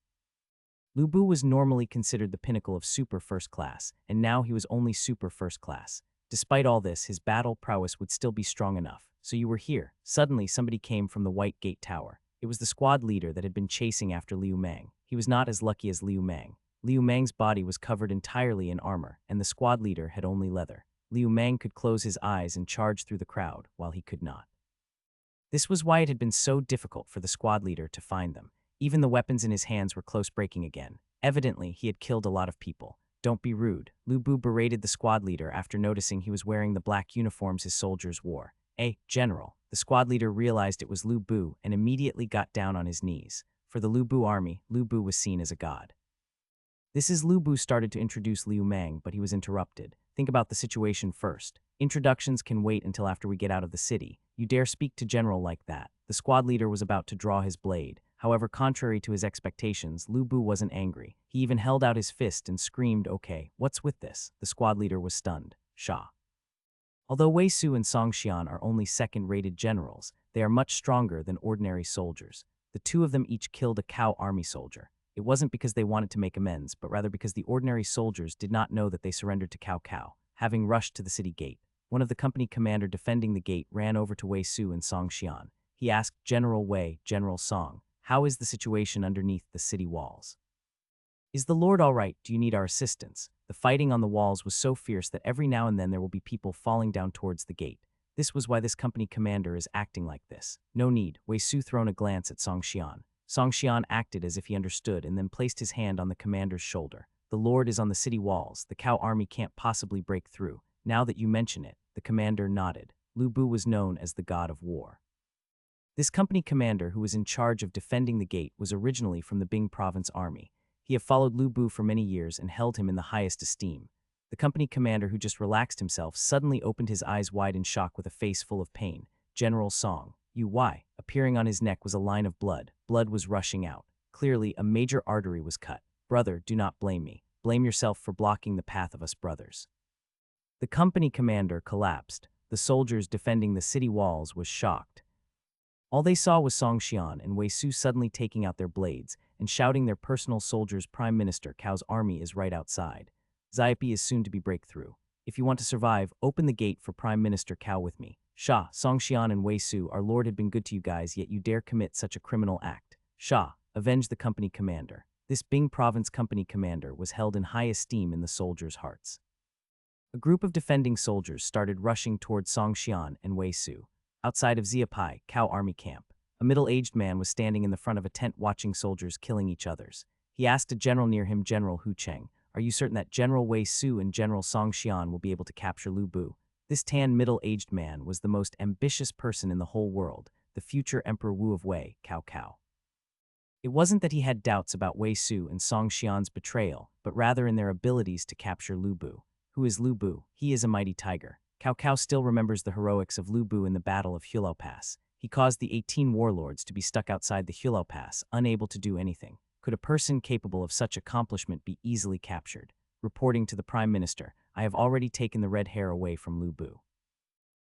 Lu Bu was normally considered the pinnacle of super first class, and now he was only super first class. Despite all this, his battle prowess would still be strong enough. So you were here. Suddenly, somebody came from the White Gate Tower. It was the squad leader that had been chasing after Liu Mang. He was not as lucky as Liu Mang. Liu Mang's body was covered entirely in armor, and the squad leader had only leather. Liu Mang could close his eyes and charge through the crowd, while he could not. This was why it had been so difficult for the squad leader to find them. Even the weapons in his hands were close breaking again. Evidently, he had killed a lot of people. Don't be rude. Lu Bu berated the squad leader after noticing he was wearing the black uniforms his soldiers wore. General. The squad leader realized it was Lu Bu and immediately got down on his knees. For the Lu Bu army, Lu Bu was seen as a god. This is Lu Bu started to introduce Liu Mang, but he was interrupted. Think about the situation first. Introductions can wait until after we get out of the city. You dare speak to General like that. The squad leader was about to draw his blade. However, contrary to his expectations, Lu Bu wasn't angry. He even held out his fist and screamed, "Okay, what's with this?" The squad leader was stunned. Sha. Although Wei Su and Song Xian are only second-rated generals, they are much stronger than ordinary soldiers. The two of them each killed a cow army soldier. It wasn't because they wanted to make amends, but rather because the ordinary soldiers did not know that they surrendered to Cao Cao, having rushed to the city gate. One of the company commander defending the gate ran over to Wei Su and Song Xian. He asked General Wei, "General Song, how is the situation underneath the city walls? Is the Lord all right? Do you need our assistance?" The fighting on the walls was so fierce that every now and then there will be people falling down towards the gate. This was why this company commander is acting like this. No need. Wei Su thrown a glance at Song Xian. Song Xian acted as if he understood and then placed his hand on the commander's shoulder. "The Lord is on the city walls. The cow army can't possibly break through. Now that you mention it," the commander nodded. Lu Bu was known as the god of war. This company commander who was in charge of defending the gate was originally from the Bing province army. He had followed Lu Bu for many years and held him in the highest esteem. The company commander who just relaxed himself suddenly opened his eyes wide in shock with a face full of pain. "General Song, you why?" Appearing on his neck was a line of blood. Blood was rushing out. Clearly, a major artery was cut. "Brother, do not blame me. Blame yourself for blocking the path of us brothers." The company commander collapsed. The soldiers defending the city walls was shocked. All they saw was Song Xian and Wei Su suddenly taking out their blades and shouting their personal soldiers, "Prime Minister Cao's army is right outside. Xiaopi is soon to be breakthrough. If you want to survive, open the gate for Prime Minister Cao with me." "Sha, Song Xian and Wei Su, our lord had been good to you guys, yet you dare commit such a criminal act. Sha, avenge the company commander." This Bing province company commander was held in high esteem in the soldiers' hearts. A group of defending soldiers started rushing towards Song Xian and Wei Su. Outside of Xiapai, Cow Army camp, a middle-aged man was standing in the front of a tent watching soldiers killing each others. He asked a general near him, "General Hu Cheng, are you certain that General Wei Su and General Song Xian will be able to capture Lu Bu?" This tan middle-aged man was the most ambitious person in the whole world, the future Emperor Wu of Wei, Cao Cao. It wasn't that he had doubts about Wei Su and Song Xian's betrayal, but rather in their abilities to capture Lu Bu. Who is Lu Bu? He is a mighty tiger. Cao Cao still remembers the heroics of Lu Bu in the Battle of Hulao Pass. He caused the 18 warlords to be stuck outside the Hulao Pass, unable to do anything. Could a person capable of such accomplishment be easily captured? Reporting to the Prime Minister, "I have already taken the red hair away from Lu Bu."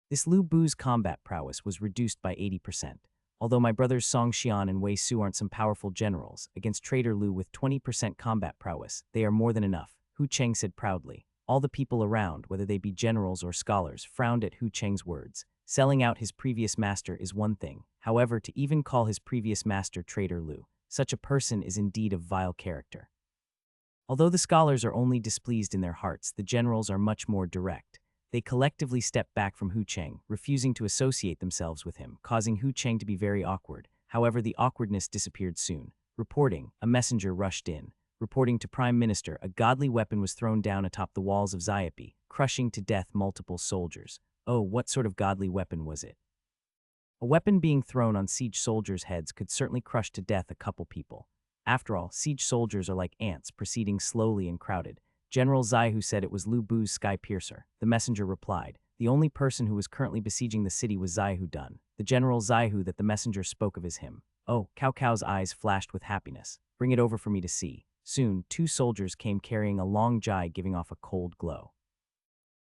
This Lu Bu's combat prowess was reduced by 80%. Although my brothers Song Xian and Wei Su aren't some powerful generals, against traitor Lu with 20% combat prowess, they are more than enough, Hu Cheng said proudly. All the people around, whether they be generals or scholars, frowned at Hu Cheng's words. Selling out his previous master is one thing. However, to even call his previous master traitor Lu, such a person is indeed of vile character. Although the scholars are only displeased in their hearts, the generals are much more direct. They collectively step back from Hu Cheng, refusing to associate themselves with him, causing Hu Cheng to be very awkward. However, the awkwardness disappeared soon. Reporting, a messenger rushed in. Reporting to Prime Minister, a godly weapon was thrown down atop the walls of Xiapi, crushing to death multiple soldiers. Oh, what sort of godly weapon was it? A weapon being thrown on siege soldiers' heads could certainly crush to death a couple people. After all, siege soldiers are like ants, proceeding slowly and crowded. General Zaihu said it was Lu Bu's Sky Piercer. The messenger replied, "The only person who was currently besieging the city was Zaihu Dun. The General Zaihu that the messenger spoke of is him." Oh, Cao Cao's eyes flashed with happiness. "Bring it over for me to see." Soon, 2 soldiers came carrying a long jai giving off a cold glow.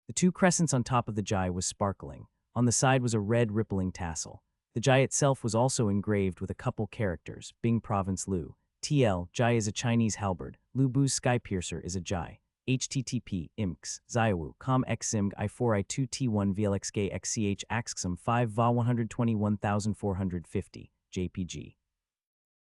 The 2 crescents on top of the jai was sparkling. On the side was a red rippling tassel. The jai itself was also engraved with a couple characters, Bing Province Lu. TL, jai is a Chinese halberd. Lu Bu's Sky Piercer is a jai. http imx xiawu com ximg i4i2t1 vlxk xch axxum 5 va 121450 jpg.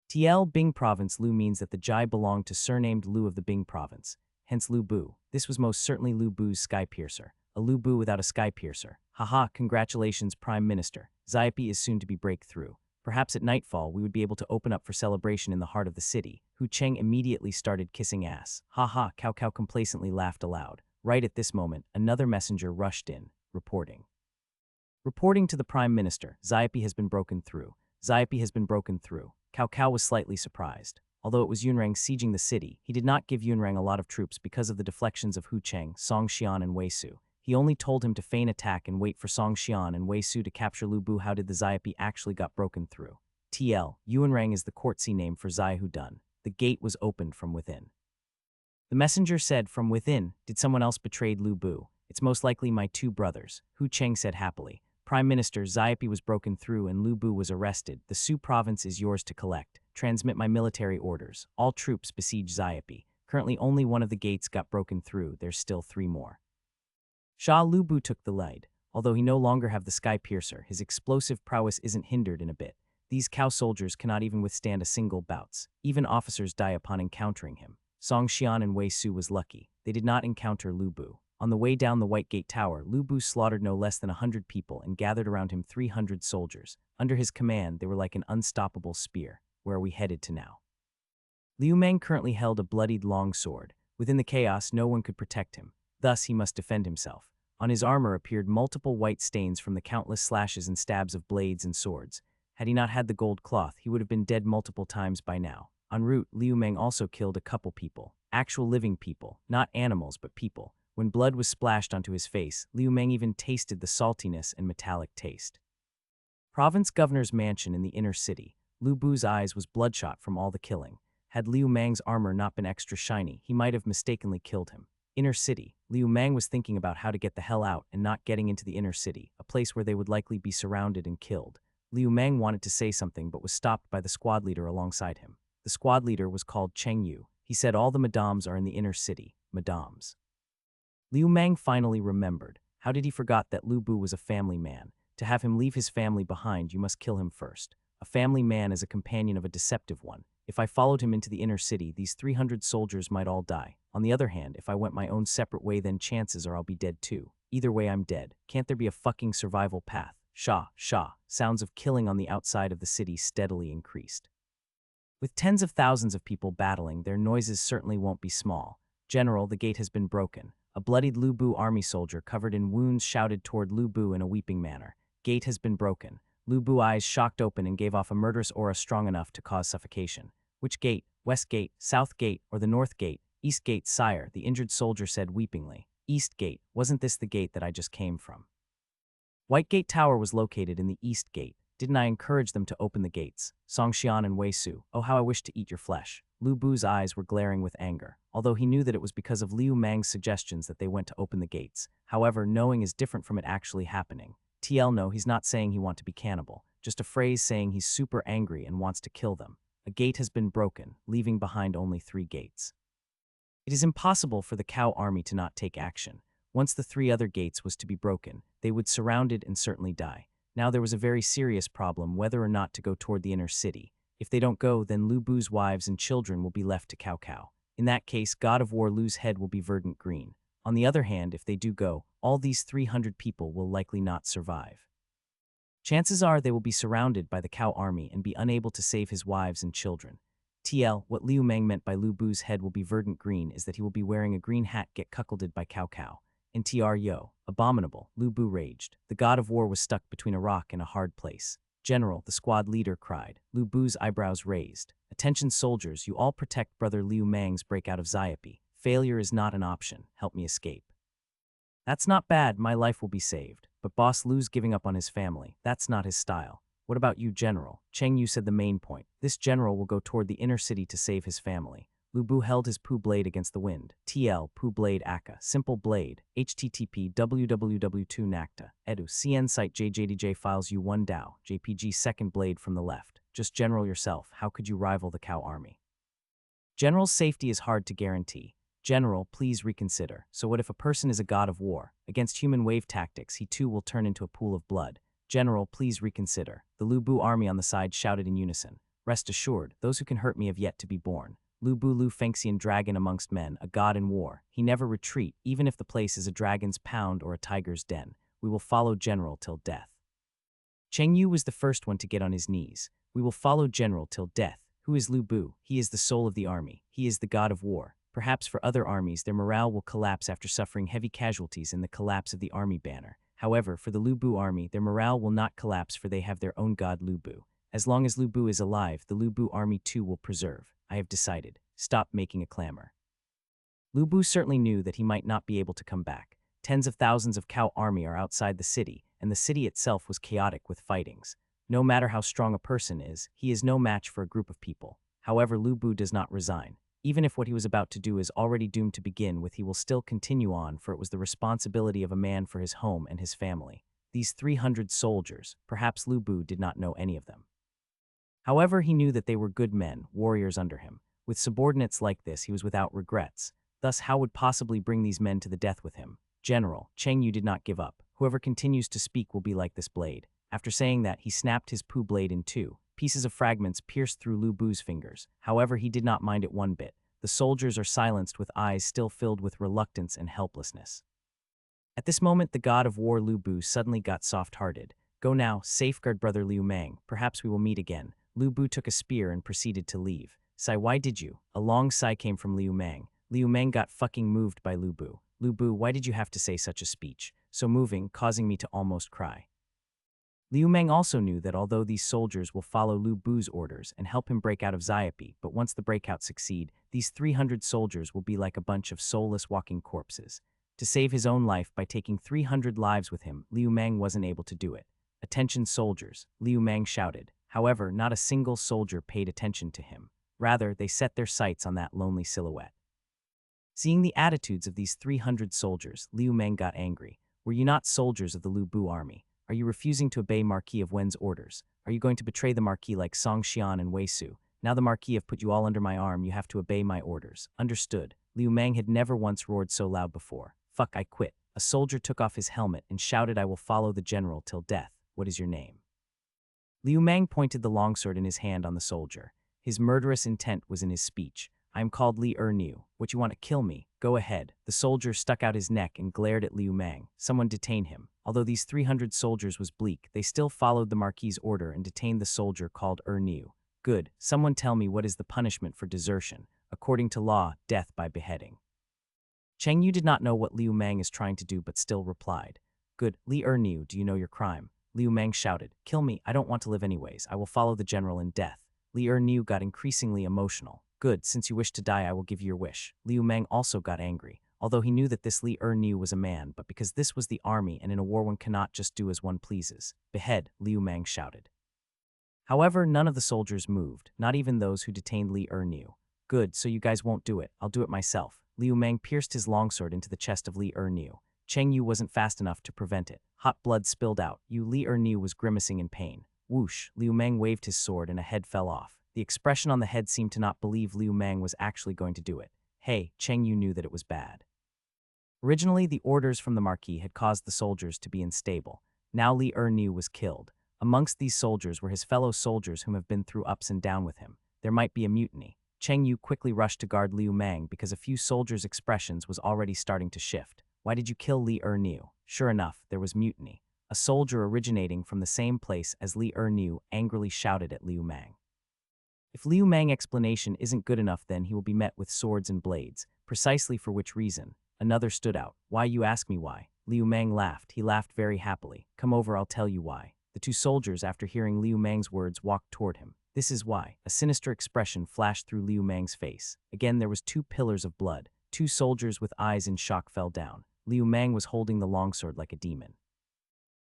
TL Bing Province Lu means that the jai belonged to surnamed Lu of the Bing Province, hence Lu Bu. This was most certainly Lu Bu's Sky Piercer. A Lu Bu without a Sky Piercer. Haha, congratulations, Prime Minister. Xiapi is soon to be breakthrough. Perhaps at nightfall we would be able to open up for celebration in the heart of the city. Hu Cheng immediately started kissing ass. Ha ha, Cao Cao complacently laughed aloud. Right at this moment, another messenger rushed in, reporting. Reporting to the Prime Minister, Xiaopi has been broken through. Xiaopi has been broken through. Cao Cao was slightly surprised. Although it was Yunrang sieging the city, he did not give Yunrang a lot of troops because of the deflections of Hu Cheng, Song Xian and Wei Su. He only told him to feign attack and wait for Song Xian and Wei Su to capture Lu Bu. How did the Xiaopi actually got broken through? TL, Yunrang is the courtesy name for Zai Hu Dun. The gate was opened from within. The messenger said, from within, did someone else betray Lu Bu? It's most likely my two brothers, Hu Cheng said happily. Prime Minister, Xiaopi was broken through and Lu Bu was arrested. The Su province is yours to collect. Transmit my military orders. All troops besiege Xiaopi. Currently only one of the gates got broken through. There's still 3 more. Shah Lu Bu took the lead. Although he no longer have the Sky Piercer, his explosive prowess isn't hindered in a bit. These cow soldiers cannot even withstand a single bouts. Even officers die upon encountering him. Song Xian and Wei Su was lucky. They did not encounter Lu Bu. On the way down the White Gate Tower, Lu Bu slaughtered no less than 100 people and gathered around him 300 soldiers. Under his command, they were like an unstoppable spear. Where are we headed to now? Liu Meng currently held a bloodied long sword. Within the chaos, no one could protect him. Thus, he must defend himself. On his armor appeared multiple white stains from the countless slashes and stabs of blades and swords. Had he not had the gold cloth, he would have been dead multiple times by now. En route, Liu Meng also killed a couple people. Actual living people, not animals but people. When blood was splashed onto his face, Liu Meng even tasted the saltiness and metallic taste. Province Governor's mansion in the inner city. Lu Bu's eyes was bloodshot from all the killing. Had Liu Meng's armor not been extra shiny, he might have mistakenly killed him. Inner city. Liu Meng was thinking about how to get the hell out and not getting into the inner city, a place where they would likely be surrounded and killed. Liu Meng wanted to say something but was stopped by the squad leader alongside him. The squad leader was called Cheng Yu. He said all the madams are in the inner city. Madams. Liu Meng finally remembered. How did he forget that Lu Bu was a family man? To have him leave his family behind, you must kill him first. A family man is a companion of a deceptive one. If I followed him into the inner city, these 300 soldiers might all die. On the other hand, if I went my own separate way, then chances are I'll be dead too. Either way, I'm dead. Can't there be a fucking survival path? Shah, shah. Sounds of killing on the outside of the city steadily increased. With tens of thousands of people battling, their noises certainly won't be small. General, the gate has been broken. A bloodied Lu Bu army soldier covered in wounds shouted toward Lu Bu in a weeping manner. Gate has been broken. Lu Bu eyes shocked open and gave off a murderous aura strong enough to cause suffocation. Which gate? West Gate, South Gate, or the North Gate? East Gate, sire, the injured soldier said weepingly. East Gate. Wasn't this the gate that I just came from? White Gate Tower was located in the East Gate. Didn't I encourage them to open the gates? Song Xian and Wei Su. Oh, how I wish to eat your flesh. Lu Bu's eyes were glaring with anger, although he knew that it was because of Liu Meng's suggestions that they went to open the gates. However, knowing is different from it actually happening. TL no, he's not saying he wants to be cannibal, just a phrase saying he's super angry and wants to kill them. A gate has been broken, leaving behind only 3 gates. It is impossible for the cow army to not take action. Once the 3 other gates was to be broken, they would surround it and certainly die. Now there was a very serious problem whether or not to go toward the inner city. If they don't go, then Lu Bu's wives and children will be left to Cao Cao. In that case, God of War Lu's head will be verdant green. On the other hand, if they do go, all these 300 people will likely not survive. Chances are they will be surrounded by the cow army and be unable to save his wives and children. TL, what Liu Meng meant by Lu Bu's head will be verdant green is that he will be wearing a green hat get cuckolded by Cao Cao. And TR yo, abominable, Lu Bu raged. The God of War was stuck between a rock and a hard place. General, the squad leader cried. Lu Bu's eyebrows raised. Attention soldiers, you all protect brother Liu Meng's breakout of Xiaopi. Failure is not an option. Help me escape. That's not bad, my life will be saved. But boss Lu's giving up on his family. That's not his style. What about you, General? Cheng Yu said the main point. This general will go toward the inner city to save his family. Lu Bu held his Poo blade against the wind. TL, Poo blade Aka, simple blade, http www.2nacta, edu, cn site jjdj files u1 DAO, jpg second blade from the left. Just general yourself, how could you rival the cow army? General's safety is hard to guarantee. General, please reconsider. So what if a person is a god of war? Against human wave tactics, he too will turn into a pool of blood. General, please reconsider. The Lu Bu army on the side shouted in unison. Rest assured, those who can hurt me have yet to be born. Lu Bu Lu Fengxian dragon amongst men, a god in war. He never retreat, even if the place is a dragon's pound or a tiger's den. We will follow General till death. Cheng Yu was the first one to get on his knees. We will follow General till death. Who is Lu Bu? He is the soul of the army. He is the god of war. Perhaps for other armies, their morale will collapse after suffering heavy casualties in the collapse of the army banner. However, for the Lu Bu army, their morale will not collapse, for they have their own god Lu Bu. As long as Lu Bu is alive, the Lu Bu army too will preserve. I have decided. Stop making a clamor. Lu Bu certainly knew that he might not be able to come back. Tens of thousands of cow army are outside the city, and the city itself was chaotic with fightings. No matter how strong a person is, he is no match for a group of people. However, Lu Bu does not resign. Even if what he was about to do is already doomed to begin with, he will still continue on, for it was the responsibility of a man for his home and his family. These 300 soldiers, perhaps Lu Bu did not know any of them. However, he knew that they were good men, warriors under him. With subordinates like this, he was without regrets. Thus, how would possibly bring these men to the death with him? General, Cheng Yu did not give up. Whoever continues to speak will be like this blade. After saying that, he snapped his poo blade in two. Pieces of fragments pierced through Lu Bu's fingers. However, he did not mind it one bit. The soldiers are silenced with eyes still filled with reluctance and helplessness. At this moment, the god of war Lu Bu suddenly got soft-hearted. Go now, safeguard brother Liu Mang. Perhaps we will meet again. Lu Bu took a spear and proceeded to leave. Sigh, why did you? A long sigh came from Liu Mang. Liu Mang got fucking moved by Lu Bu. Lu Bu, why did you have to say such a speech? So moving, causing me to almost cry. Liu Mang also knew that although these soldiers will follow Lu Bu's orders and help him break out of Xiapi, but once the breakout succeed, these 300 soldiers will be like a bunch of soulless walking corpses. To save his own life by taking 300 lives with him, Liu Mang wasn't able to do it. Attention soldiers, Liu Mang shouted. However, not a single soldier paid attention to him. Rather, they set their sights on that lonely silhouette. Seeing the attitudes of these 300 soldiers, Liu Mang got angry. Were you not soldiers of the Lu Bu army? Are you refusing to obey Marquis of Wen's orders? Are you going to betray the Marquis like Song Xian and Wei Su? Now the Marquis have put you all under my arm, you have to obey my orders. Understood. Liu Mang had never once roared so loud before. Fuck, I quit. A soldier took off his helmet and shouted, I will follow the general till death. What is your name? Liu Mang pointed the longsword in his hand on the soldier. His murderous intent was in his speech. I am called Li Niu. What, you want to kill me? Go ahead. The soldier stuck out his neck and glared at Liu Mang. Someone detain him. Although these 300 soldiers was bleak, they still followed the Marquis's order and detained the soldier called Niu. Good. Someone tell me what is the punishment for desertion. According to law, death by beheading. Cheng Yu did not know what Liu Mang is trying to do but still replied. Good. Li Niu, do you know your crime? Liu Mang shouted. Kill me. I don't want to live anyways. I will follow the general in death. Li Niu got increasingly emotional. Good, since you wish to die, I will give you your wish. Liu Mang also got angry, although he knew that this Li Niu was a man, but because this was the army and in a war one cannot just do as one pleases. Behead, Liu Mang shouted. However, none of the soldiers moved, not even those who detained Li Niu. Good, so you guys won't do it. I'll do it myself. Liu Mang pierced his longsword into the chest of Li Niu. Cheng Yu wasn't fast enough to prevent it. Hot blood spilled out. Li Niu was grimacing in pain. Whoosh, Liu Mang waved his sword and a head fell off. The expression on the head seemed to not believe Liu Mang was actually going to do it. Hey, Cheng Yu knew that it was bad. Originally, the orders from the Marquis had caused the soldiers to be unstable. Now Li Niu was killed. Amongst these soldiers were his fellow soldiers whom have been through ups and downs with him. There might be a mutiny. Cheng Yu quickly rushed to guard Liu Mang because a few soldiers' expressions was already starting to shift. Why did you kill Li Niu? Sure enough, there was mutiny. A soldier originating from the same place as Li Niu angrily shouted at Liu Mang. If Liu Mang's explanation isn't good enough, then he will be met with swords and blades, precisely for which reason. Another stood out. Why, you ask me why? Liu Mang laughed. He laughed very happily. Come over, I'll tell you why. The two soldiers, after hearing Liu Mang's words, walked toward him. This is why. A sinister expression flashed through Liu Mang's face. Again, there was 2 pillars of blood. 2 soldiers with eyes in shock fell down. Liu Mang was holding the longsword like a demon.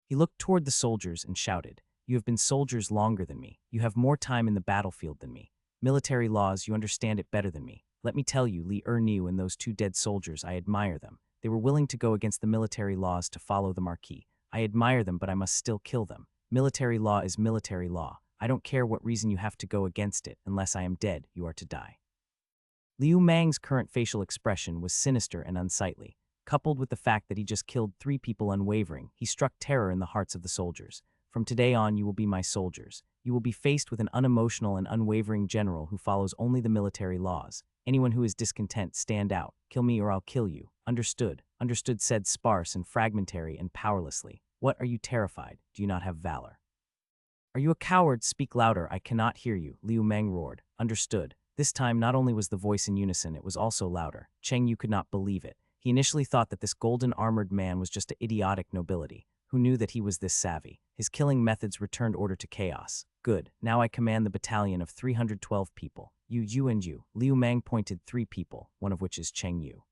He looked toward the soldiers and shouted, You have been soldiers longer than me. You have more time in the battlefield than me. Military laws, you understand it better than me. Let me tell you, Li Niu and those 2 dead soldiers, I admire them. They were willing to go against the military laws to follow the Marquis. I admire them, but I must still kill them. Military law is military law. I don't care what reason you have to go against it. Unless I am dead, you are to die. Liu Mang's current facial expression was sinister and unsightly. Coupled with the fact that he just killed 3 people unwavering, he struck terror in the hearts of the soldiers. From today on, you will be my soldiers. You will be faced with an unemotional and unwavering general who follows only the military laws. Anyone who is discontent, stand out. Kill me or I'll kill you. Understood. Understood, said sparse and fragmentary and powerlessly. What, are you terrified? Do you not have valor? Are you a coward? Speak louder, I cannot hear you, Liu Meng roared. Understood. This time not only was the voice in unison, it was also louder. Cheng Yu could not believe it. He initially thought that this golden-armored man was just an idiotic nobility. Who knew that he was this savvy? His killing methods returned order to chaos. Good, now I command the battalion of 312 people. You and you. Liu Meng pointed 3 people, one of which is Cheng Yu.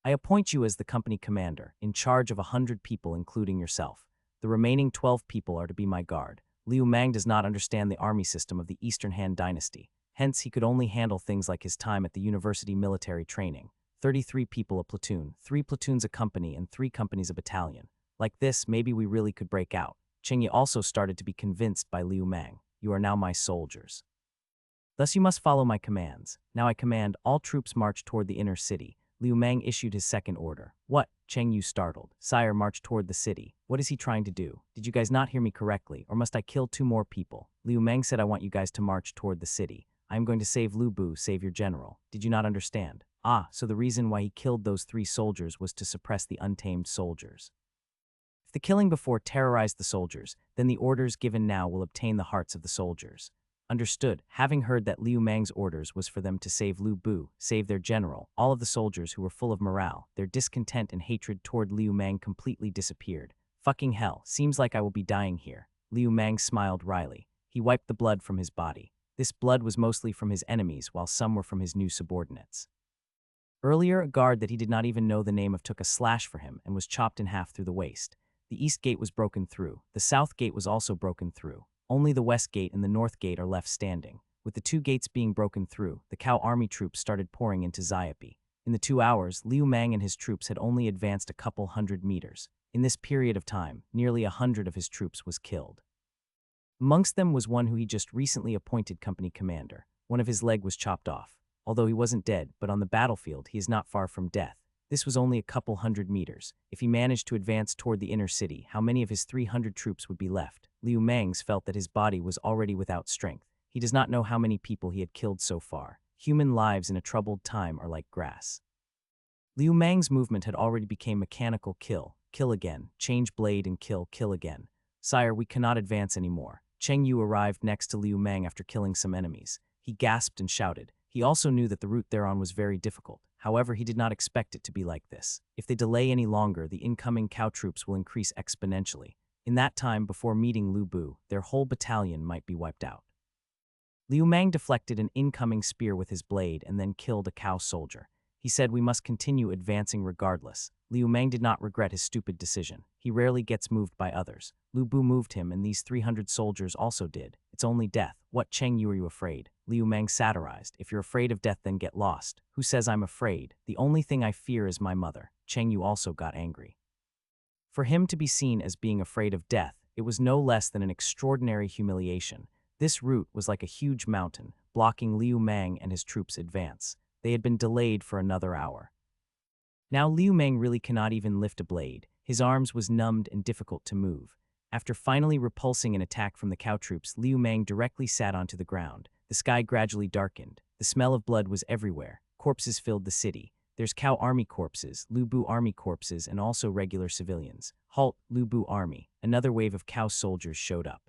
I appoint you as the company commander, in charge of 100 people including yourself. The remaining 12 people are to be my guard. Liu Meng does not understand the army system of the Eastern Han dynasty. Hence, he could only handle things like his time at the university military training. 33 people a platoon, 3 platoons a company, and 3 companies a battalion. Like this, maybe we really could break out. Cheng Yi also started to be convinced by Liu Meng. You are now my soldiers. Thus you must follow my commands. Now I command all troops march toward the inner city. Liu Meng issued his second order. What? Cheng Yu startled. Sire, march toward the city. What is he trying to do? Did you guys not hear me correctly, or must I kill 2 more people? Liu Meng said I want you guys to march toward the city. I am going to save Lu Bu, save your general. Did you not understand? Ah, so the reason why he killed those 3 soldiers was to suppress the untamed soldiers. If the killing before terrorized the soldiers, then the orders given now will obtain the hearts of the soldiers. Understood. Having heard that Liu Meng's orders was for them to save Lu Bu, save their general, all of the soldiers who were full of morale, their discontent and hatred toward Liu Meng completely disappeared. Fucking hell, seems like I will be dying here. Liu Meng smiled wryly. He wiped the blood from his body. This blood was mostly from his enemies, while some were from his new subordinates. Earlier, a guard that he did not even know the name of took a slash for him and was chopped in half through the waist. The east gate was broken through. The south gate was also broken through. Only the west gate and the north gate are left standing. With the 2 gates being broken through, the Cow army troops started pouring into Xiapi. In the 2 hours, Liu Meng and his troops had only advanced a couple hundred meters. In this period of time, nearly 100 of his troops was killed. Amongst them was one who he just recently appointed company commander. One of his leg was chopped off. Although he wasn't dead, but on the battlefield he is not far from death. This was only a couple hundred meters. If he managed to advance toward the inner city, how many of his 300 troops would be left? Liu Meng's felt that his body was already without strength. He does not know how many people he had killed so far. Human lives in a troubled time are like grass. Liu Meng's movement had already become mechanical: kill, kill again, change blade and kill, kill again. Sire, we cannot advance anymore. Cheng Yu arrived next to Liu Meng after killing some enemies. He gasped and shouted. He also knew that the route thereon was very difficult. However, he did not expect it to be like this. If they delay any longer, the incoming cow troops will increase exponentially. In that time, before meeting Lu Bu, their whole battalion might be wiped out. Liu Meng deflected an incoming spear with his blade and then killed a cow soldier. He said we must continue advancing regardless. Liu Meng did not regret his stupid decision. He rarely gets moved by others. Lu Bu moved him, and these 300 soldiers also did. It's only death. What, Cheng Yu, are you afraid? Liu Meng satirized. If you're afraid of death, then get lost. Who says I'm afraid? The only thing I fear is my mother. Cheng Yu also got angry. For him to be seen as being afraid of death, it was no less than an extraordinary humiliation. This route was like a huge mountain, blocking Liu Meng and his troops' advance. They had been delayed for another hour. Now Liu Meng really cannot even lift a blade. His arms was numbed and difficult to move. After finally repulsing an attack from the cow troops, Liu Meng directly sat onto the ground. The sky gradually darkened. The smell of blood was everywhere. Corpses filled the city. There's cow army corpses, Lu Bu army corpses, and also regular civilians. Halt, Lu Bu army. Another wave of cow soldiers showed up.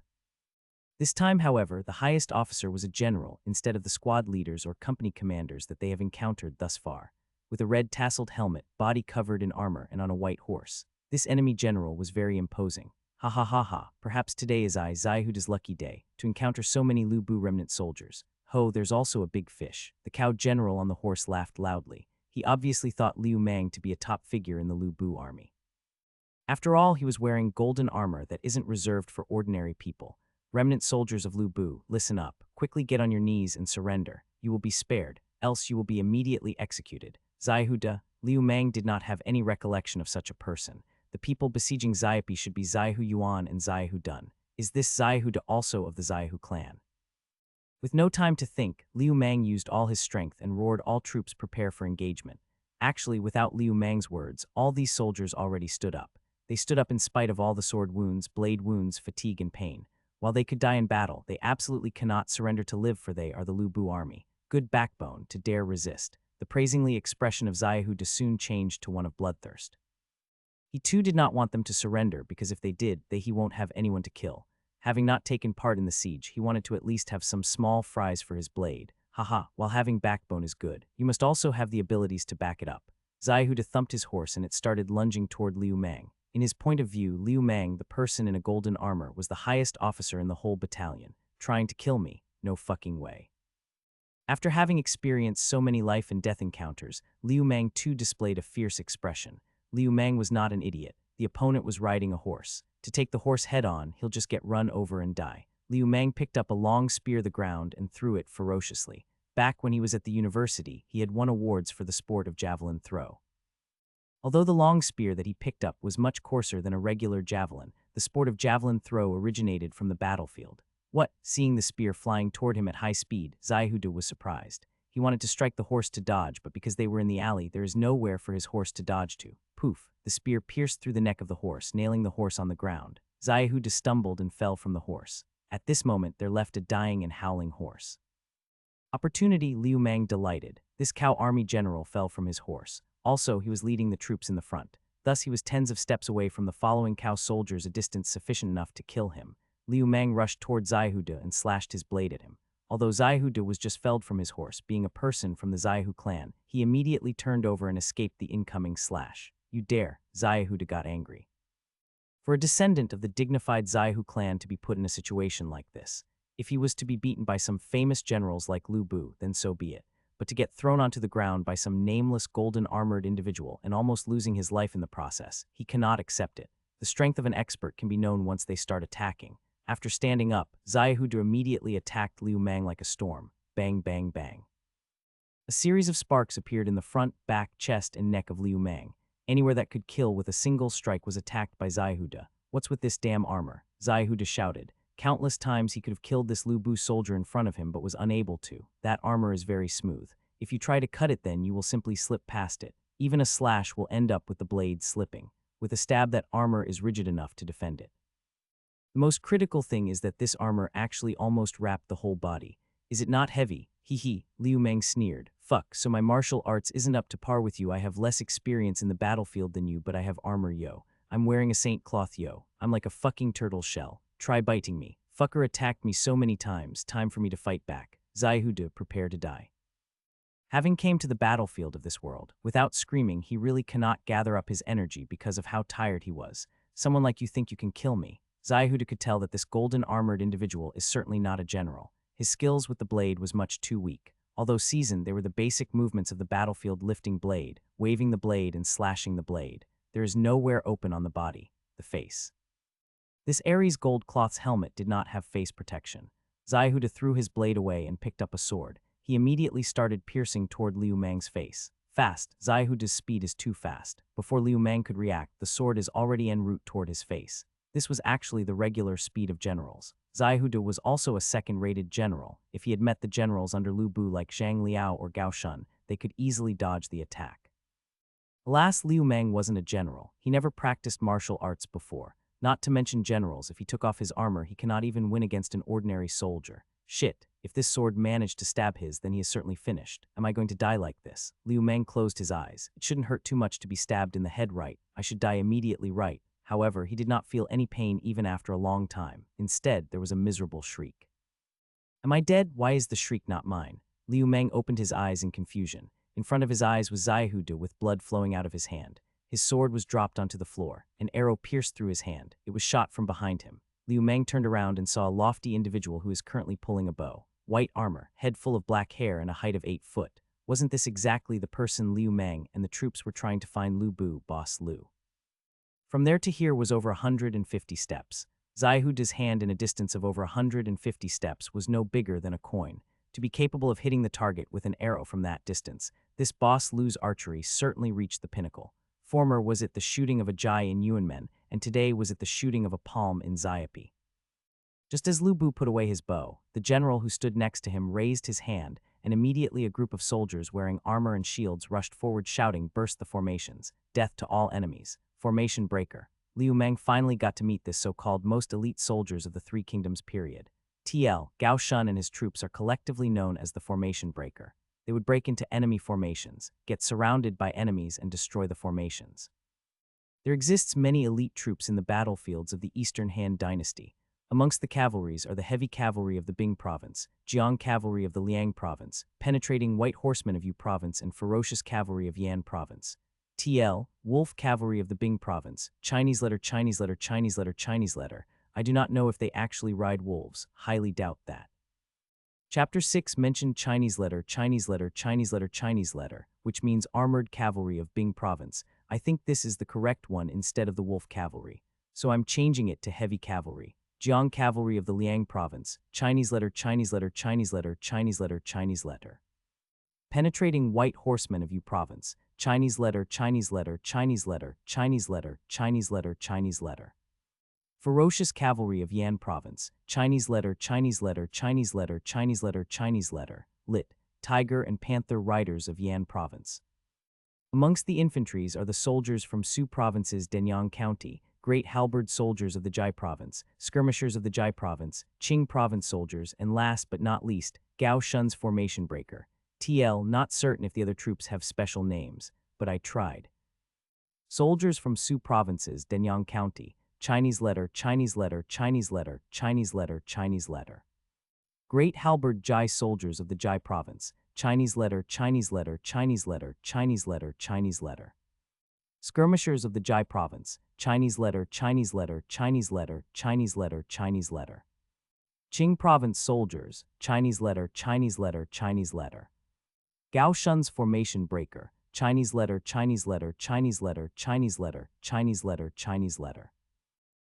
This time, however, the highest officer was a general instead of the squad leaders or company commanders that they have encountered thus far. With a red tasseled helmet, body covered in armor, and on a white horse. This enemy general was very imposing. Ha ha ha ha, perhaps today is Zaihuda's lucky day, to encounter so many Lu Bu remnant soldiers. Ho, there's also a big fish. The cow general on the horse laughed loudly. He obviously thought Liu Meng to be a top figure in the Lu Bu army. After all, he was wearing golden armor that isn't reserved for ordinary people. Remnant soldiers of Lu Bu, listen up. Quickly get on your knees and surrender. You will be spared, else you will be immediately executed. Zaihuda, Liu Meng did not have any recollection of such a person. The people besieging Xiapi should be Zaihu Yuan and Zaihu Dun. Is this Zaihuda also of the Zaihu clan? With no time to think, Liu Meng used all his strength and roared all troops prepare for engagement. Actually, without Liu Meng's words, all these soldiers already stood up. They stood up in spite of all the sword wounds, blade wounds, fatigue, and pain. While they could die in battle, they absolutely cannot surrender to live, for they are the Lu Bu army. Good backbone to dare resist. The praisingly expression of Zaihuda soon changed to one of bloodthirst. He too did not want them to surrender, because if they did, he won't have anyone to kill. Having not taken part in the siege, he wanted to at least have some small fries for his blade. Haha, while having backbone is good, you must also have the abilities to back it up. Zihuda thumped his horse and it started lunging toward Liu Mang. In his point of view, Liu Mang, the person in a golden armor, was the highest officer in the whole battalion. Trying to kill me? No fucking way. After having experienced so many life and death encounters, Liu Mang too displayed a fierce expression. Liu Mang was not an idiot. The opponent was riding a horse. To take the horse head-on, he'll just get run over and die. Liu Mang picked up a long spear the ground and threw it ferociously. Back when he was at the university, he had won awards for the sport of javelin throw. Although the long spear that he picked up was much coarser than a regular javelin, the sport of javelin throw originated from the battlefield. What? Seeing the spear flying toward him at high speed, Zihuda was surprised. He wanted to strike the horse to dodge, but because they were in the alley, there is nowhere for his horse to dodge to. Poof! The spear pierced through the neck of the horse, nailing the horse on the ground. Zihuda stumbled and fell from the horse. At this moment, there left a dying and howling horse. Opportunity, Liu Mang delighted. This cow army general fell from his horse. Also, he was leading the troops in the front. Thus, he was tens of steps away from the following cow soldiers, a distance sufficient enough to kill him. Liu Mang rushed toward Zihuda and slashed his blade at him. Although Zihuda was just felled from his horse, being a person from the Zihu clan, he immediately turned over and escaped the incoming slash. You dare, Zihuda got angry. For a descendant of the dignified Zihu clan to be put in a situation like this, if he was to be beaten by some famous generals like Lu Bu, then so be it. But to get thrown onto the ground by some nameless golden-armored individual and almost losing his life in the process, he cannot accept it. The strength of an expert can be known once they start attacking. After standing up, Zihuda immediately attacked Liu Mang like a storm. Bang, bang, bang. A series of sparks appeared in the front, back, chest, and neck of Liu Mang. Anywhere that could kill with a single strike was attacked by Zihuda. What's with this damn armor? Zihuda shouted. Countless times he could have killed this Lu Bu soldier in front of him but was unable to. That armor is very smooth. If you try to cut it then you will simply slip past it. Even a slash will end up with the blade slipping. With a stab that armor is rigid enough to defend it. The most critical thing is that this armor actually almost wrapped the whole body. Is it not heavy? Hee, Liu Mang sneered. Fuck, so my martial arts isn't up to par with you. I have less experience in the battlefield than you, but I have armor, yo. I'm wearing a saint cloth, yo. I'm like a fucking turtle shell. Try biting me. Fucker attacked me so many times. Time for me to fight back. Zihuda, prepare to die. Having came to the battlefield of this world, without screaming, he really cannot gather up his energy because of how tired he was. Someone like you think you can kill me. Zihuda could tell that this golden-armored individual is certainly not a general. His skills with the blade was much too weak. Although seasoned, they were the basic movements of the battlefield: lifting blade, waving the blade, and slashing the blade. There is nowhere open on the body, the face. This Aries gold cloth's helmet did not have face protection. Zihuda threw his blade away and picked up a sword. He immediately started piercing toward Liu Mang's face. Fast, Zihuda's speed is too fast. Before Liu Mang could react, the sword is already en route toward his face. This was actually the regular speed of generals. Zihuda was also a second-rated general. If he had met the generals under Lu Bu like Zhang Liao or Gao Shun, they could easily dodge the attack. Alas, Liu Mang wasn't a general. He never practiced martial arts before. Not to mention generals, if he took off his armor, he cannot even win against an ordinary soldier. Shit, if this sword managed to stab his, then he is certainly finished. Am I going to die like this? Liu Mang closed his eyes. It shouldn't hurt too much to be stabbed in the head, right? I should die immediately, right? However, he did not feel any pain even after a long time. Instead, there was a miserable shriek. Am I dead? Why is the shriek not mine? Liu Mang opened his eyes in confusion. In front of his eyes was Zihuda with blood flowing out of his hand. His sword was dropped onto the floor. An arrow pierced through his hand. It was shot from behind him. Liu Mang turned around and saw a lofty individual who is currently pulling a bow. White armor, head full of black hair, and a height of 8 foot. Wasn't this exactly the person Liu Mang and the troops were trying to find Lu Bu, Boss Lu? From there to here was over 150 steps. Zihuda's hand in a distance of over 150 steps was no bigger than a coin. To be capable of hitting the target with an arrow from that distance, this Boss Lu's archery certainly reached the pinnacle. Former was it the shooting of a Jai in Yuanmen, and today was it the shooting of a palm in Xiapi. Just as Lu Bu put away his bow, the general who stood next to him raised his hand, and immediately a group of soldiers wearing armor and shields rushed forward shouting, "Burst the formations! Death to all enemies! Formation breaker!" Liu Mang finally got to meet this so-called most elite soldiers of the Three Kingdoms period. TL, Gao Shun and his troops are collectively known as the formation breaker. They would break into enemy formations, get surrounded by enemies, and destroy the formations. There exists many elite troops in the battlefields of the Eastern Han dynasty. Amongst the cavalries are the heavy cavalry of the Bing province, Jiang cavalry of the Liang province, penetrating white horsemen of Yu province, and ferocious cavalry of Yan province. TL, wolf cavalry of the Bing province, Chinese letter, Chinese letter, Chinese letter, Chinese letter. I do not know if they actually ride wolves, highly doubt that. Chapter 6 mentioned Chinese letter, Chinese letter, Chinese letter, Chinese letter, which means armored cavalry of Bing province. I think this is the correct one instead of the wolf cavalry, so I'm changing it to heavy cavalry. Jiang cavalry of the Liang province, Chinese letter, Chinese letter, Chinese letter, Chinese letter, Chinese letter. Penetrating white horsemen of Yu province, Chinese letter, Chinese letter, Chinese letter, Chinese letter, Chinese letter, Chinese letter. Ferocious cavalry of Yan province, Chinese letter, Chinese letter, Chinese letter, Chinese letter, Chinese letter, lit, tiger and panther riders of Yan province. Amongst the infantries are the soldiers from Su province's Denyang County, great halberd soldiers of the Jai province, skirmishers of the Jai province, Qing province soldiers, and last but not least, Gao Shun's formation breaker. TL, not certain if the other troops have special names, but I tried. Soldiers from Su province's Denyang County, Chinese letter, Chinese letter, Chinese letter, Chinese letter, Chinese letter. Great halberd Jai soldiers of the Jai province, Chinese letter, Chinese letter, Chinese letter, Chinese letter, Chinese letter. Skirmishers of the Jai province, Chinese letter, Chinese letter, Chinese letter, Chinese letter, Chinese letter. Qing province soldiers, Chinese letter, Chinese letter, Chinese letter. Gao Shun's formation breaker, Chinese letter, Chinese letter, Chinese letter, Chinese letter, Chinese letter, Chinese letter.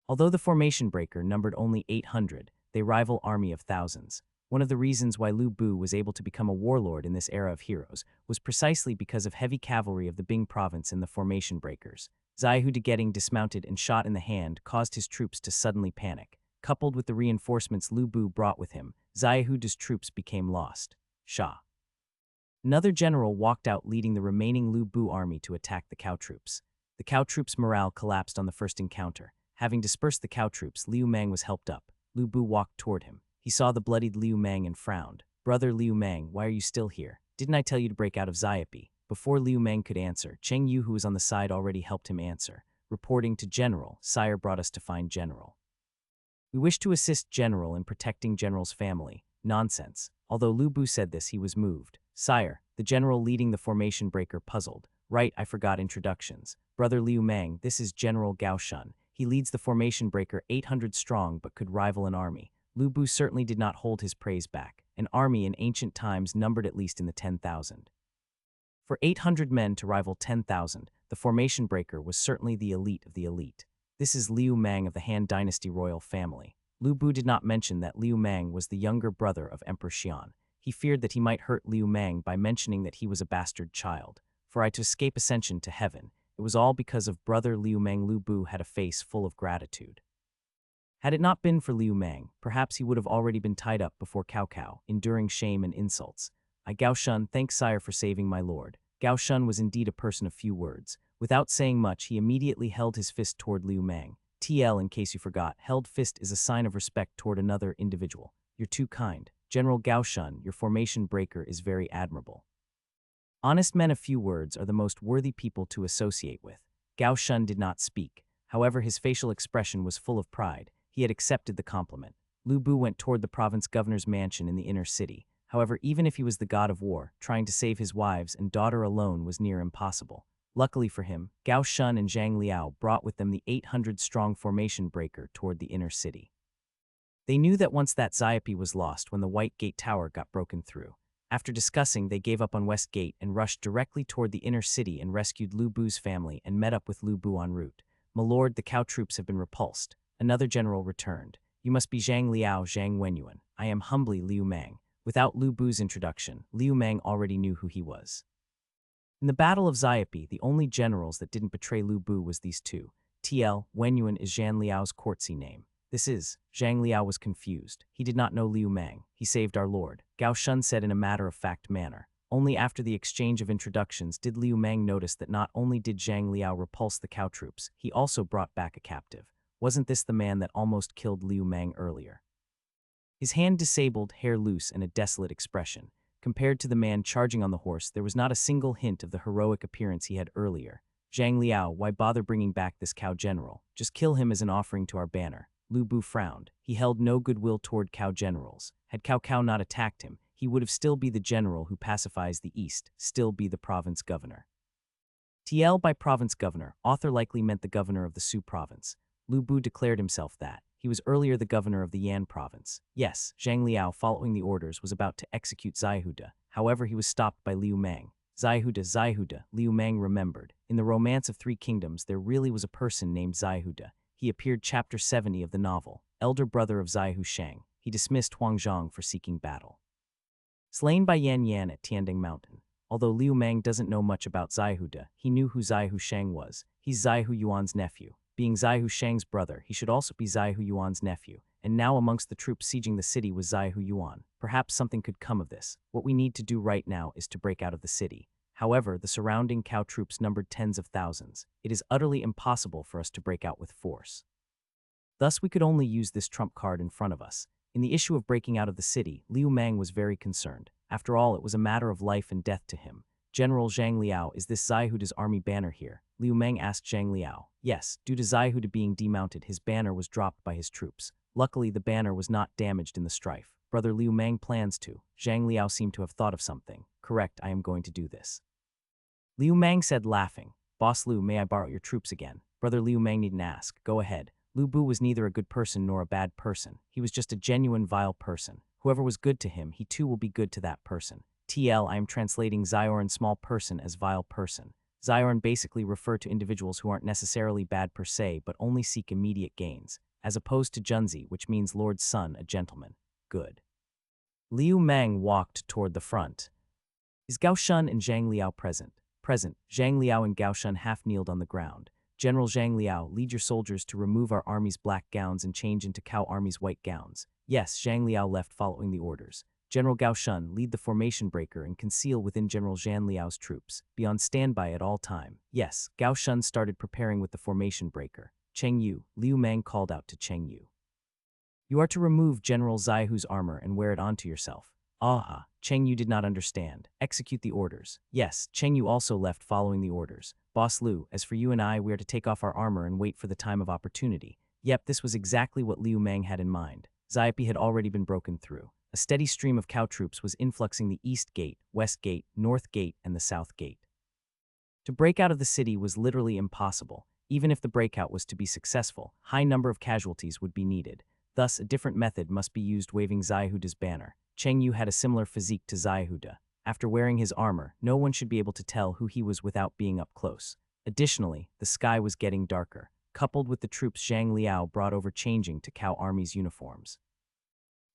Although the formation breaker numbered only 800, they rival army of thousands. One of the reasons why Lu Bu was able to become a warlord in this era of heroes was precisely because of heavy cavalry of the Bing province and the formation breakers. Zaihu de getting dismounted and shot in the hand caused his troops to suddenly panic. Coupled with the reinforcements Lu Bu brought with him, Zaihu's troops became lost. Sha. Another general walked out leading the remaining Lu Bu army to attack the cow troops. The cow troops' morale collapsed on the first encounter. Having dispersed the cow troops, Liu Mang was helped up. Lu Bu walked toward him. He saw the bloodied Liu Mang and frowned. "Brother Liu Mang, why are you still here? Didn't I tell you to break out of Xiapi?" Before Liu Mang could answer, Cheng Yu, who was on the side, already helped him answer. Reporting to General, "Sire brought us to find General. We wish to assist General in protecting General's family." Nonsense. Although Lu Bu said this, he was moved. "Sire," the general leading the formation breaker puzzled. "Right, I forgot introductions. Brother Liu Mang, this is General Gao Shun. He leads the formation breaker 800 strong but could rival an army." Lu Bu certainly did not hold his praise back. An army in ancient times numbered at least in the 10,000. For 800 men to rival 10,000, the formation breaker was certainly the elite of the elite. This is Liu Mang of the Han Dynasty royal family. Lu Bu did not mention that Liu Mang was the younger brother of Emperor Xian. He feared that he might hurt Liu Mang by mentioning that he was a bastard child. For I to escape ascension to heaven, it was all because of brother Liu Mang. Lu Bu had a face full of gratitude. Had it not been for Liu Mang, perhaps he would have already been tied up before Cao Cao, enduring shame and insults. "I, Gao Shun, thank sire for saving my lord." Gao Shun was indeed a person of few words. Without saying much, he immediately held his fist toward Liu Mang. TL, in case you forgot, held fist is a sign of respect toward another individual. "You're too kind. General Gao Shun, your formation breaker is very admirable." Honest men of few words are the most worthy people to associate with. Gao Shun did not speak. However, his facial expression was full of pride. He had accepted the compliment. Lu Bu went toward the province governor's mansion in the inner city. However, even if he was the god of war, trying to save his wives and daughter alone was near impossible. Luckily for him, Gao Shun and Zhang Liao brought with them the 800-strong formation breaker toward the inner city. They knew that once that Xiapi was lost when the White Gate Tower got broken through. After discussing, they gave up on West Gate and rushed directly toward the inner city and rescued Lu Bu's family and met up with Lu Bu en route. "My lord, the cow troops have been repulsed." Another general returned. "You must be Zhang Liao, Zhang Wenyuan. I am humbly Liu Mang." Without Lu Bu's introduction, Liu Mang already knew who he was. In the Battle of Xiapi, the only generals that didn't betray Lu Bu was these two. TL, Wenyuan is Zhang Liao's courtesy name. This is, Zhang Liao was confused. He did not know Liu Mang. "He saved our lord," Gao Shun said in a matter-of-fact manner. Only after the exchange of introductions did Liu Mang notice that not only did Zhang Liao repulse the cow troops, he also brought back a captive. Wasn't this the man that almost killed Liu Mang earlier? His hand disabled, hair loose, and a desolate expression. Compared to the man charging on the horse, there was not a single hint of the heroic appearance he had earlier. "Zhang Liao, why bother bringing back this cow general? Just kill him as an offering to our banner." Lu Bu frowned. He held no goodwill toward Cao generals. Had Cao Cao not attacked him, he would have still be the general who pacifies the East, still be the province governor. TL by province governor, author likely meant the governor of the Su province. Lu Bu declared himself that. He was earlier the governor of the Yan province. Yes, Zhang Liao, following the orders, was about to execute Zaihuda. However, he was stopped by Liu Mang. Zaihuda, Liu Mang remembered. In the Romance of Three Kingdoms, there really was a person named Zaihuda. He appeared chapter 70 of the novel, elder brother of Zaihu Shang. He dismissed Huangzhong for seeking battle. Slain by Yan Yan at Tianding Mountain. Although Liu Mang doesn't know much about Zaihuda, he knew who Zaihu Shang was. He's Zaihu Yuan's nephew. Being Zaihu Shang's brother, he should also be Zaihu Yuan's nephew. And now amongst the troops sieging the city was Zaihu Yuan. Perhaps something could come of this. What we need to do right now is to break out of the city. However, the surrounding Cao troops numbered tens of thousands. It is utterly impossible for us to break out with force. Thus, we could only use this trump card in front of us. In the issue of breaking out of the city, Liu Mang was very concerned. After all, it was a matter of life and death to him. General Zhang Liao, is this Zaihuda's army banner here? Liu Mang asked Zhang Liao. Yes, due to Zaihuda being demounted, his banner was dropped by his troops. Luckily, the banner was not damaged in the strife. Brother Liu Mang plans to. Zhang Liao seemed to have thought of something. Correct, I am going to do this. Liu Mang said, laughing. Boss Liu, may I borrow your troops again? Brother Liu Mang needn't ask. Go ahead. Lu Bu was neither a good person nor a bad person. He was just a genuine vile person. Whoever was good to him, he too will be good to that person. TL, I am translating Zioran small person as vile person. Zioran basically refer to individuals who aren't necessarily bad per se, but only seek immediate gains, as opposed to Junzi, which means Lord's son, a gentleman. Good. Liu Mang walked toward the front. Is Gao Shun and Zhang Liao present? Present. Zhang Liao and Gao Shun half kneeled on the ground. General Zhang Liao, lead your soldiers to remove our army's black gowns and change into Cao army's white gowns. Yes, Zhang Liao left following the orders. General Gao Shun, lead the formation breaker and conceal within General Zhang Liao's troops. Be on standby at all time. Yes, Gao Shun started preparing with the formation breaker. Cheng Yu, Liu Mang called out to Cheng Yu. You are to remove General Zaihu's armor and wear it onto yourself. Aha, Cheng Yu did not understand. Execute the orders. Yes, Cheng Yu also left following the orders. Boss Liu, as for you and I, we are to take off our armor and wait for the time of opportunity. Yep, this was exactly what Liu Mang had in mind. Zaipi had already been broken through. A steady stream of Cao troops was influxing the East Gate, West Gate, North Gate, and the South Gate. To break out of the city was literally impossible. Even if the breakout was to be successful, high number of casualties would be needed. Thus, a different method must be used waving Zaihuda's banner. Cheng Yu had a similar physique to Zaihuda. After wearing his armor, no one should be able to tell who he was without being up close. Additionally, the sky was getting darker, coupled with the troops Zhang Liao brought over changing to Cao Army's uniforms.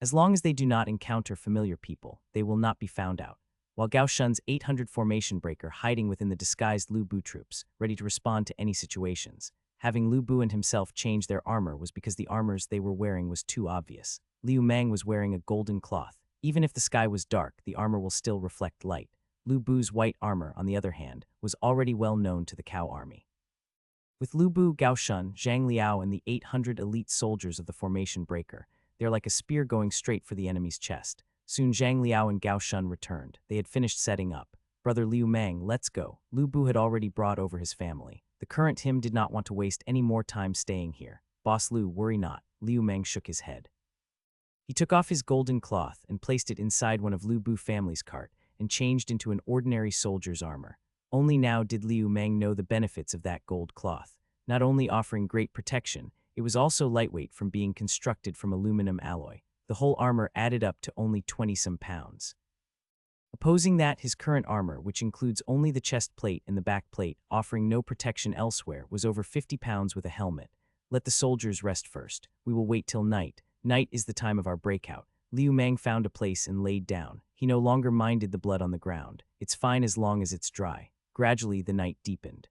As long as they do not encounter familiar people, they will not be found out. While Gao Shun's 800 formation breaker hiding within the disguised Lu Bu troops, ready to respond to any situations. Having Lu Bu and himself change their armor was because the armors they were wearing was too obvious. Liu Mang was wearing a golden cloth. Even if the sky was dark, the armor will still reflect light. Lu Bu's white armor, on the other hand, was already well known to the Cao army. With Lu Bu, Gao Shun, Zhang Liao, and the 800 elite soldiers of the formation breaker, they're like a spear going straight for the enemy's chest. Soon Zhang Liao and Gao Shun returned. They had finished setting up. Brother Liu Mang, let's go. Lu Bu had already brought over his family. The current him did not want to waste any more time staying here. Boss Liu, worry not. Liu Mang shook his head. He took off his golden cloth and placed it inside one of Lu Bu family's cart and changed into an ordinary soldier's armor. Only now did Liu Mang know the benefits of that gold cloth. Not only offering great protection, it was also lightweight from being constructed from aluminum alloy. The whole armor added up to only 20-some pounds. Opposing that, his current armor, which includes only the chest plate and the back plate, offering no protection elsewhere, was over 50 pounds with a helmet. Let the soldiers rest first. We will wait till night. Night is the time of our breakout. Liu Mang found a place and laid down. He no longer minded the blood on the ground. It's fine as long as it's dry. Gradually, the night deepened.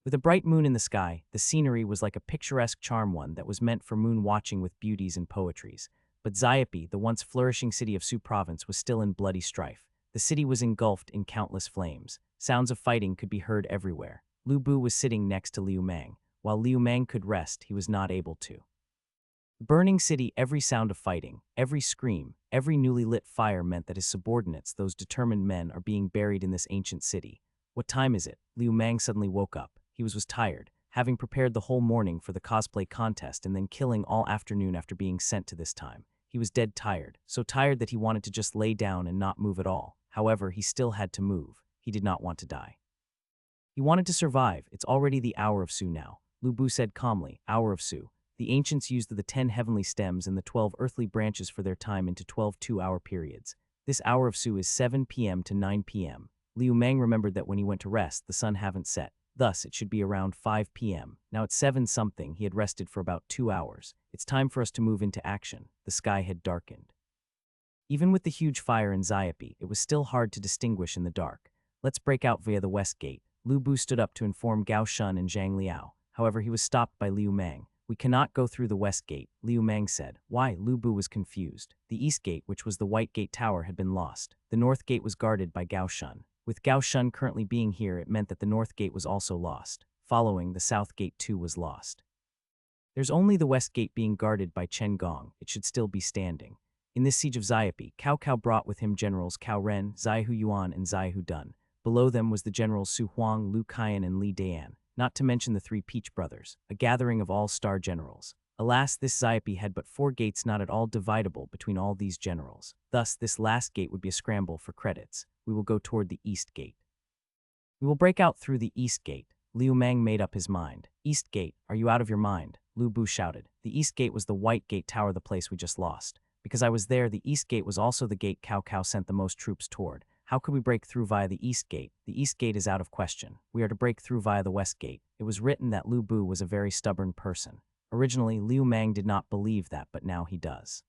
With a bright moon in the sky, the scenery was like a picturesque charm one that was meant for moon watching with beauties and poetries. But Zaipi, the once flourishing city of Su province, was still in bloody strife. The city was engulfed in countless flames. Sounds of fighting could be heard everywhere. Lu Bu was sitting next to Liu Mang. While Liu Mang could rest, he was not able to. Burning city, every sound of fighting, every scream, every newly lit fire meant that his subordinates, those determined men, are being buried in this ancient city. What time is it? Liu Mang suddenly woke up. He was tired. having prepared the whole morning for the cosplay contest and then killing all afternoon after being sent to this time. He was dead tired, so tired that he wanted to just lay down and not move at all. However, he still had to move. He did not want to die. He wanted to survive. It's already the hour of Su now. Lu Bu said calmly, hour of Su. The ancients used the 10 heavenly stems and the 12 earthly branches for their time into 12 two-hour periods. This hour of Su is 7 p.m. to 9 p.m. Liu Meng remembered that when he went to rest, the sun haven't set. Thus, it should be around 5 p.m. Now it's 7-something, he had rested for about 2 hours. It's time for us to move into action. The sky had darkened. Even with the huge fire in Xiapi, it was still hard to distinguish in the dark. Let's break out via the west gate. Lu Bu stood up to inform Gao Shun and Zhang Liao. However, he was stopped by Liu Meng. We cannot go through the west gate, Liu Meng said. Why? Lu Bu was confused. The east gate, which was the white gate tower, had been lost. The north gate was guarded by Gao Shun. With Gao Shun currently being here, it meant that the north gate was also lost. Following, the south gate too was lost. There's only the west gate being guarded by Chen Gong. It should still be standing. In this siege of Xiapi, Cao Cao brought with him generals Cao Ren, Zai Hu Yuan, and Zai Hu Dun. Below them was the generals Su Huang, Lu Kaiyan, and Li Dayan, not to mention the 3 Peach brothers, a gathering of all-star generals. Alas, this Xiapi had but 4 gates not at all dividable between all these generals. Thus, this last gate would be a scramble for credits. We will go toward the east gate. We will break out through the east gate. Liu Meng made up his mind. East gate, are you out of your mind? Lu Bu shouted. The east gate was the white gate tower, the place we just lost. Because I was there, the east gate was also the gate Cao Cao sent the most troops toward. How could we break through via the east gate? The east gate is out of question. We are to break through via the west gate. It was written that Lu Bu was a very stubborn person. Originally, Liu Meng did not believe that, but now he does.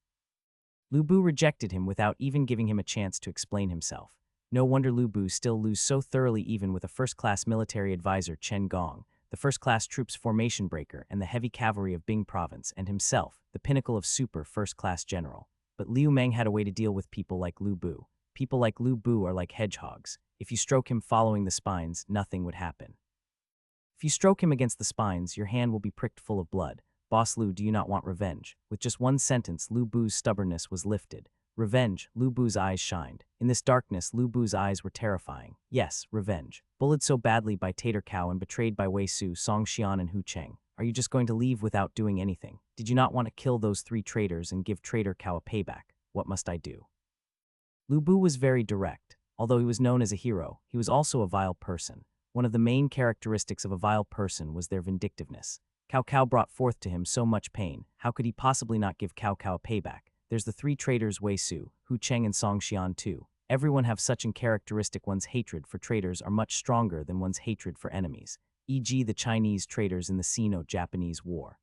Lu Bu rejected him without even giving him a chance to explain himself. No wonder Lu Bu still lose so thoroughly even with a first-class military advisor Chen Gong, the first-class troops formation breaker and the heavy cavalry of Bing province, and himself, the pinnacle of super first-class general. But Liu Meng had a way to deal with people like Lu Bu. People like Lu Bu are like hedgehogs. If you stroke him following the spines, nothing would happen. If you stroke him against the spines, your hand will be pricked full of blood. Boss Lu, do you not want revenge? With just one sentence, Lu Bu's stubbornness was lifted. Revenge, Lu Bu's eyes shined. In this darkness, Lu Bu's eyes were terrifying. Yes, revenge. Bullied so badly by Tater Cow and betrayed by Wei Su, Song Xian, and Hu Cheng. Are you just going to leave without doing anything? Did you not want to kill those 3 traitors and give Traitor Cow a payback? What must I do? Lu Bu was very direct. Although he was known as a hero, he was also a vile person. One of the main characteristics of a vile person was their vindictiveness. Cao Cao brought forth to him so much pain. How could he possibly not give Cao Cao a payback? There's the 3 traitors Wei Su, Hu Cheng, and Song Xian too. Everyone have such an characteristic. One's hatred for traitors are much stronger than one's hatred for enemies, e.g. the Chinese traitors in the Sino-Japanese War.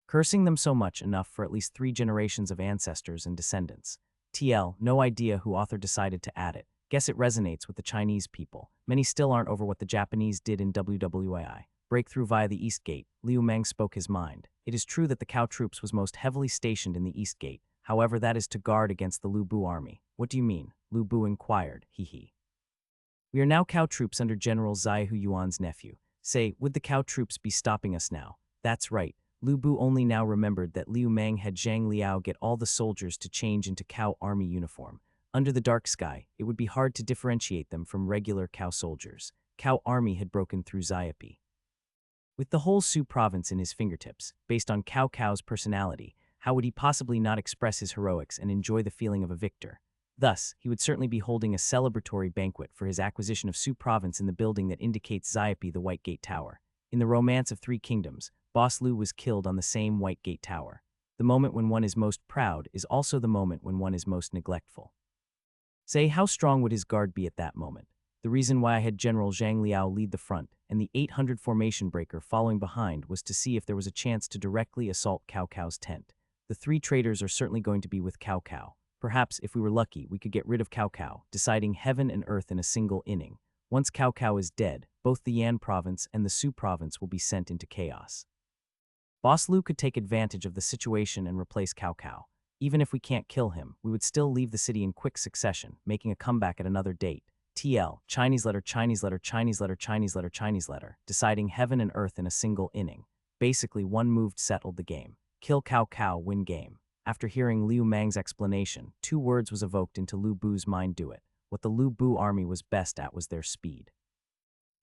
Cursing them so much enough for at least 3 generations of ancestors and descendants. TL, no idea who author decided to add it. Guess it resonates with the Chinese people. Many still aren't over what the Japanese did in WWAI. Breakthrough via the East Gate. Liu Meng spoke his mind. It is true that the Cao troops was most heavily stationed in the East Gate. However, that is to guard against the Lu Bu army. What do you mean? Lu Bu inquired. Hee. We are now Cao troops under General Zai Hu Yuan's nephew. Say, would the Cao troops be stopping us now? That's right. Lu Bu only now remembered that Liu Meng had Zhang Liao get all the soldiers to change into Cao army uniform. Under the dark sky, it would be hard to differentiate them from regular Cao soldiers. Cao army had broken through Xiapi. With the whole Su province in his fingertips, based on Cao Cao's personality, how would he possibly not express his heroics and enjoy the feeling of a victor? Thus, he would certainly be holding a celebratory banquet for his acquisition of Su province in the building that indicates Xiapi, the White Gate Tower. In the Romance of 3 Kingdoms, Boss Lu was killed on the same White Gate Tower. The moment when one is most proud is also the moment when one is most neglectful. Say, how strong would his guard be at that moment? The reason why I had General Zhang Liao lead the front and the 800 formation breaker following behind was to see if there was a chance to directly assault Cao Cao's tent. The 3 traitors are certainly going to be with Cao Cao. Perhaps, if we were lucky, we could get rid of Cao Cao, deciding heaven and earth in a single inning. Once Cao Cao is dead, both the Yan province and the Su province will be sent into chaos. Boss Lu could take advantage of the situation and replace Cao Cao. Even if we can't kill him, we would still leave the city in quick succession, making a comeback at another date. TL, Chinese letter, Chinese letter, Chinese letter, Chinese letter, Chinese letter, deciding heaven and earth in a single inning. Basically, one move settled the game. Kill Cao Cao, win game. After hearing Liu Meng's explanation, 2 words was evoked into Lu Bu's mind: do it. What the Lu Bu army was best at was their speed.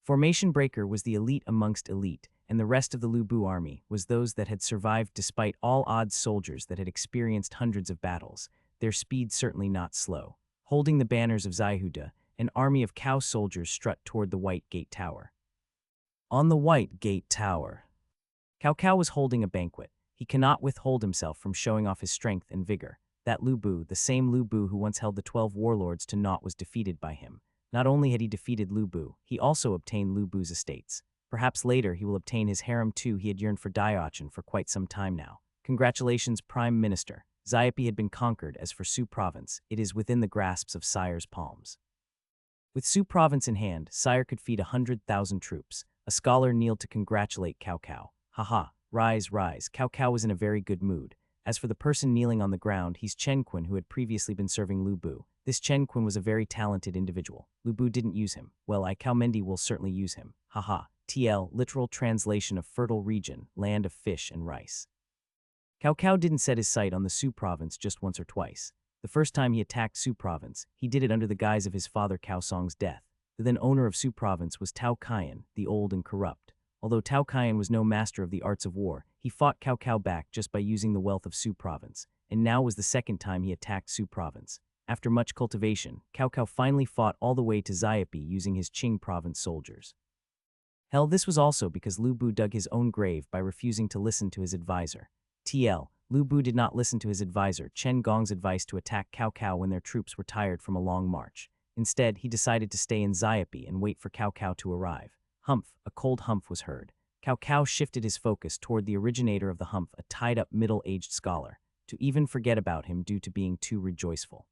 Formation breaker was the elite amongst elite. and the rest of the Lu Bu army was those that had survived despite all odds, soldiers that had experienced hundreds of battles, their speed certainly not slow. Holding the banners of Zaihuda, an army of cow soldiers strut toward the White Gate Tower. On the White Gate Tower, Cao Cao was holding a banquet. He cannot withhold himself from showing off his strength and vigor. That Lu Bu, the same Lu Bu who once held the 12 warlords to naught, was defeated by him. Not only had he defeated Lu Bu, he also obtained Lu Bu's estates. Perhaps later he will obtain his harem too. He had yearned for Daiochen for quite some time now. Congratulations, Prime Minister. Xiapi had been conquered. As for Su Province, it is within the grasps of Sire's palms. With Su Province in hand, Sire could feed 100,000 troops. A scholar kneeled to congratulate Cao Cao. Haha, rise, rise. Cao Cao was in a very good mood. As for the person kneeling on the ground, he's Chen Qun, who had previously been serving Lu Bu. This Chen Qun was a very talented individual. Lu Bu didn't use him. Well, Cao Mendi will certainly use him. Haha. TL, literal translation of fertile region, land of fish and rice. Cao Cao didn't set his sight on the Su Province just once or twice. The first time he attacked Su Province, he did it under the guise of his father Cao Song's death. The then owner of Su Province was Tao Qian, the old and corrupt. Although Tao Qian was no master of the arts of war, he fought Cao Cao back just by using the wealth of Su Province, and now was the second time he attacked Su Province. After much cultivation, Cao Cao finally fought all the way to Xiapi using his Qing Province soldiers. Hell, this was also because Lu Bu dug his own grave by refusing to listen to his advisor. TL, Lu Bu did not listen to his advisor Chen Gong's advice to attack Cao Cao when their troops were tired from a long march. Instead, he decided to stay in Xiapi and wait for Cao Cao to arrive. Humph, a cold humph was heard. Cao Cao shifted his focus toward the originator of the humph, a tied-up middle-aged scholar, to even forget about him due to being too rejoiceful.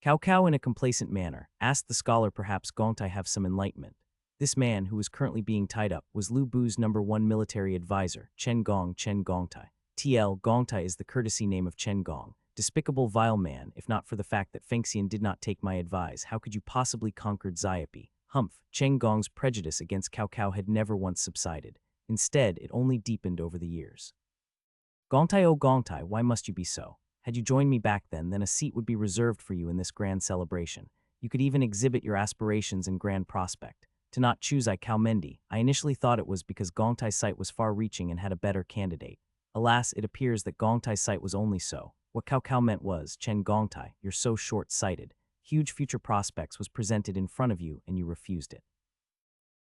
Cao Cao, in a complacent manner, asked the scholar, perhaps Gongtai have some enlightenment. This man, who was currently being tied up, was Lu Bu's #1 military advisor, Chen Gongtai. TL, Gongtai is the courtesy name of Chen Gong. Despicable, vile man. If not for the fact that Fengxian did not take my advice, how could you possibly conquer Xiapi? Humph, Chen Gong's prejudice against Cao Cao had never once subsided. Instead, it only deepened over the years. Gongtai, oh Gongtai, why must you be so? Had you joined me back then a seat would be reserved for you in this grand celebration. You could even exhibit your aspirations and grand prospect. To not choose Cao Mendi, I initially thought it was because Gongtai's sight was far-reaching and had a better candidate. Alas, it appears that Gongtai's sight was only so. What Cao Cao meant was, Chen Gongtai, you're so short-sighted. Huge future prospects was presented in front of you and you refused it.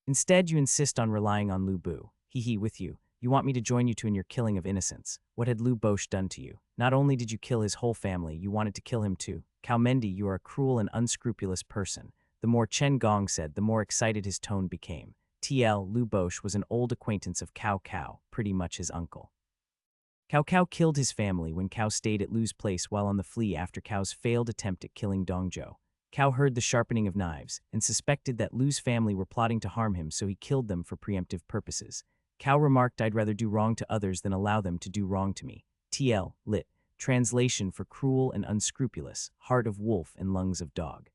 Instead, you insist on relying on Lu Bu. Hee with you. You want me to join you in your killing of innocents. What had Lu Bosch done to you? Not only did you kill his whole family, you wanted to kill him too. Cao Mendi, you are a cruel and unscrupulous person. The more Chen Gong said, the more excited his tone became. TL, Lu Bosch was an old acquaintance of Cao Cao, pretty much his uncle. Cao Cao killed his family when Cao stayed at Lu's place while on the flee after Cao's failed attempt at killing Dongzhou. Cao heard the sharpening of knives and suspected that Lu's family were plotting to harm him, so he killed them for preemptive purposes. Cao remarked, I'd rather do wrong to others than allow them to do wrong to me. TL, lit. Translation for cruel and unscrupulous, heart of wolf and lungs of dog.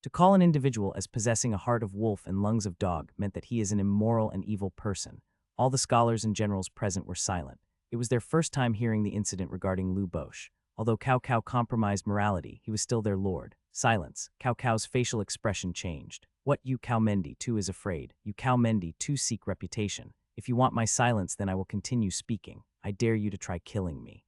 To call an individual as possessing a heart of wolf and lungs of dog meant that he is an immoral and evil person. All the scholars and generals present were silent. It was their first time hearing the incident regarding Lu Bosch. Although Cao Cao compromised morality, he was still their lord. Silence. Cao Cao's facial expression changed. What, you Cao Mendi too is afraid? You Cao Mendi too seek reputation? If you want my silence, then I will continue speaking. I dare you to try killing me.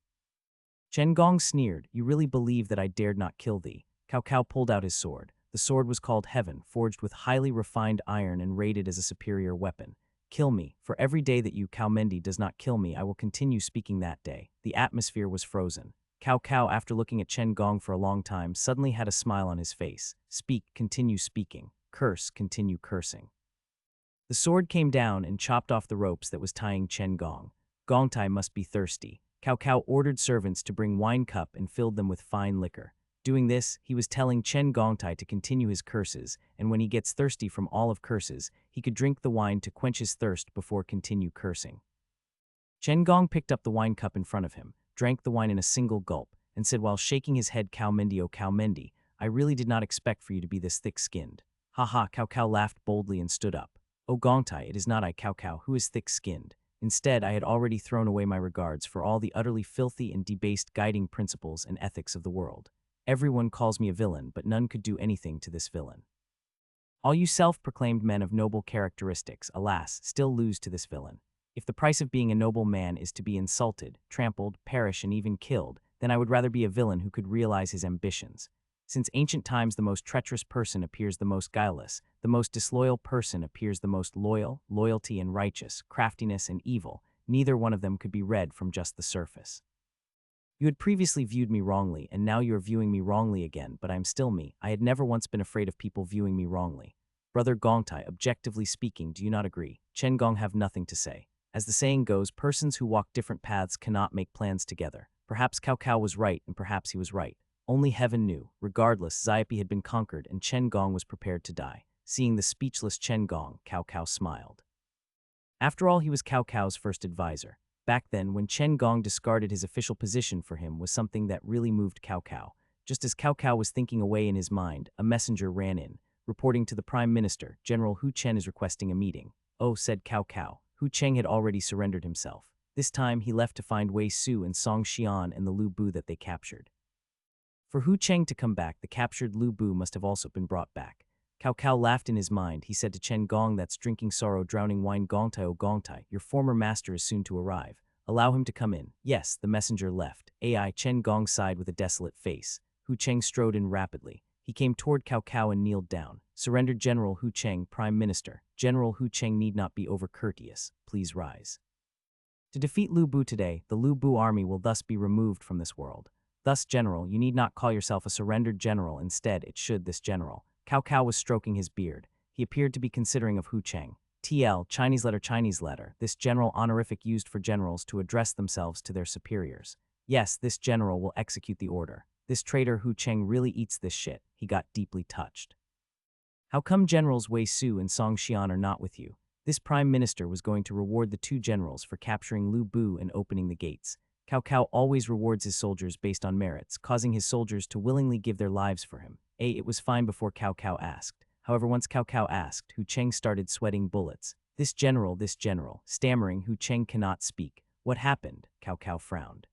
Chen Gong sneered. You really believe that I dared not kill thee? Cao Cao pulled out his sword. The sword was called Heaven, forged with highly refined iron and rated as a superior weapon. Kill me. For every day that you, Cao Mendi, does not kill me, I will continue speaking that day. The atmosphere was frozen. Cao Cao, after looking at Chen Gong for a long time, suddenly had a smile on his face. Speak, continue speaking. Curse, continue cursing. The sword came down and chopped off the ropes that was tying Chen Gong. Gongtai must be thirsty. Cao Cao ordered servants to bring wine cup and filled them with fine liquor. Doing this, he was telling Chen Gongtai to continue his curses, and when he gets thirsty from all of curses, he could drink the wine to quench his thirst before continue cursing. Chen Gong picked up the wine cup in front of him, drank the wine in a single gulp, and said while shaking his head, Cao Mendi, oh Cao Mendi, I really did not expect for you to be this thick-skinned. Ha. Cao Cao laughed boldly and stood up. Oh Gongtai, it is not I, Cao Cao, who is thick-skinned. Instead, I had already thrown away my regards for all the utterly filthy and debased guiding principles and ethics of the world. Everyone calls me a villain, but none could do anything to this villain. All you self-proclaimed men of noble characteristics, alas, still lose to this villain. If the price of being a noble man is to be insulted, trampled, perish, and even killed, then I would rather be a villain who could realize his ambitions. Since ancient times the most treacherous person appears the most guileless, the most disloyal person appears the most loyal, loyalty and righteous, craftiness and evil, neither one of them could be read from just the surface. You had previously viewed me wrongly, and now you are viewing me wrongly again, but I am still me. I had never once been afraid of people viewing me wrongly. Brother Gongtai, objectively speaking, do you not agree? Chen Gong have nothing to say. As the saying goes, persons who walk different paths cannot make plans together. Perhaps Cao Cao was right, and perhaps he was right. Only heaven knew. Regardless, Xiaopi had been conquered, and Chen Gong was prepared to die. Seeing the speechless Chen Gong, Cao Cao smiled. After all, he was Cao Cao's first advisor. Back then, when Chen Gong discarded his official position for him was something that really moved Cao Cao. Just as Cao Cao was thinking away in his mind, a messenger ran in, reporting to the Prime Minister, General Hu Chen is requesting a meeting. Oh, said Cao Cao. Hu Cheng had already surrendered himself. This time, he left to find Wei Su and Song Xian and the Lu Bu that they captured. For Hu Cheng to come back, the captured Lu Bu must have also been brought back. Cao Cao laughed in his mind. He said to Chen Gong, that's drinking sorrow, drowning wine, Gongtai, oh Gongtai, your former master is soon to arrive. Allow him to come in. Yes, the messenger left. AI Chen Gong sighed with a desolate face. Hu Cheng strode in rapidly. He came toward Cao Cao and kneeled down. Surrendered General Hu Cheng, Prime Minister. General Hu Cheng need not be over-courteous. Please rise. To defeat Lu Bu today, the Lu Bu army will thus be removed from this world. Thus, General, you need not call yourself a surrendered general. Instead, it should this general. Cao Cao was stroking his beard. He appeared to be considering of Hu Cheng. TL, Chinese letter, this general honorific used for generals to address themselves to their superiors. Yes, this general will execute the order. This traitor Hu Cheng really eats this shit. He got deeply touched. How come Generals Wei Su and Song Xian are not with you? This prime minister was going to reward the two generals for capturing Lu Bu and opening the gates. Cao Cao always rewards his soldiers based on merits, causing his soldiers to willingly give their lives for him. It was fine before Cao Cao asked. However, once Cao Cao asked, Hu Cheng started sweating bullets. This general, stammering, Hu Cheng cannot speak. What happened? Cao Cao frowned.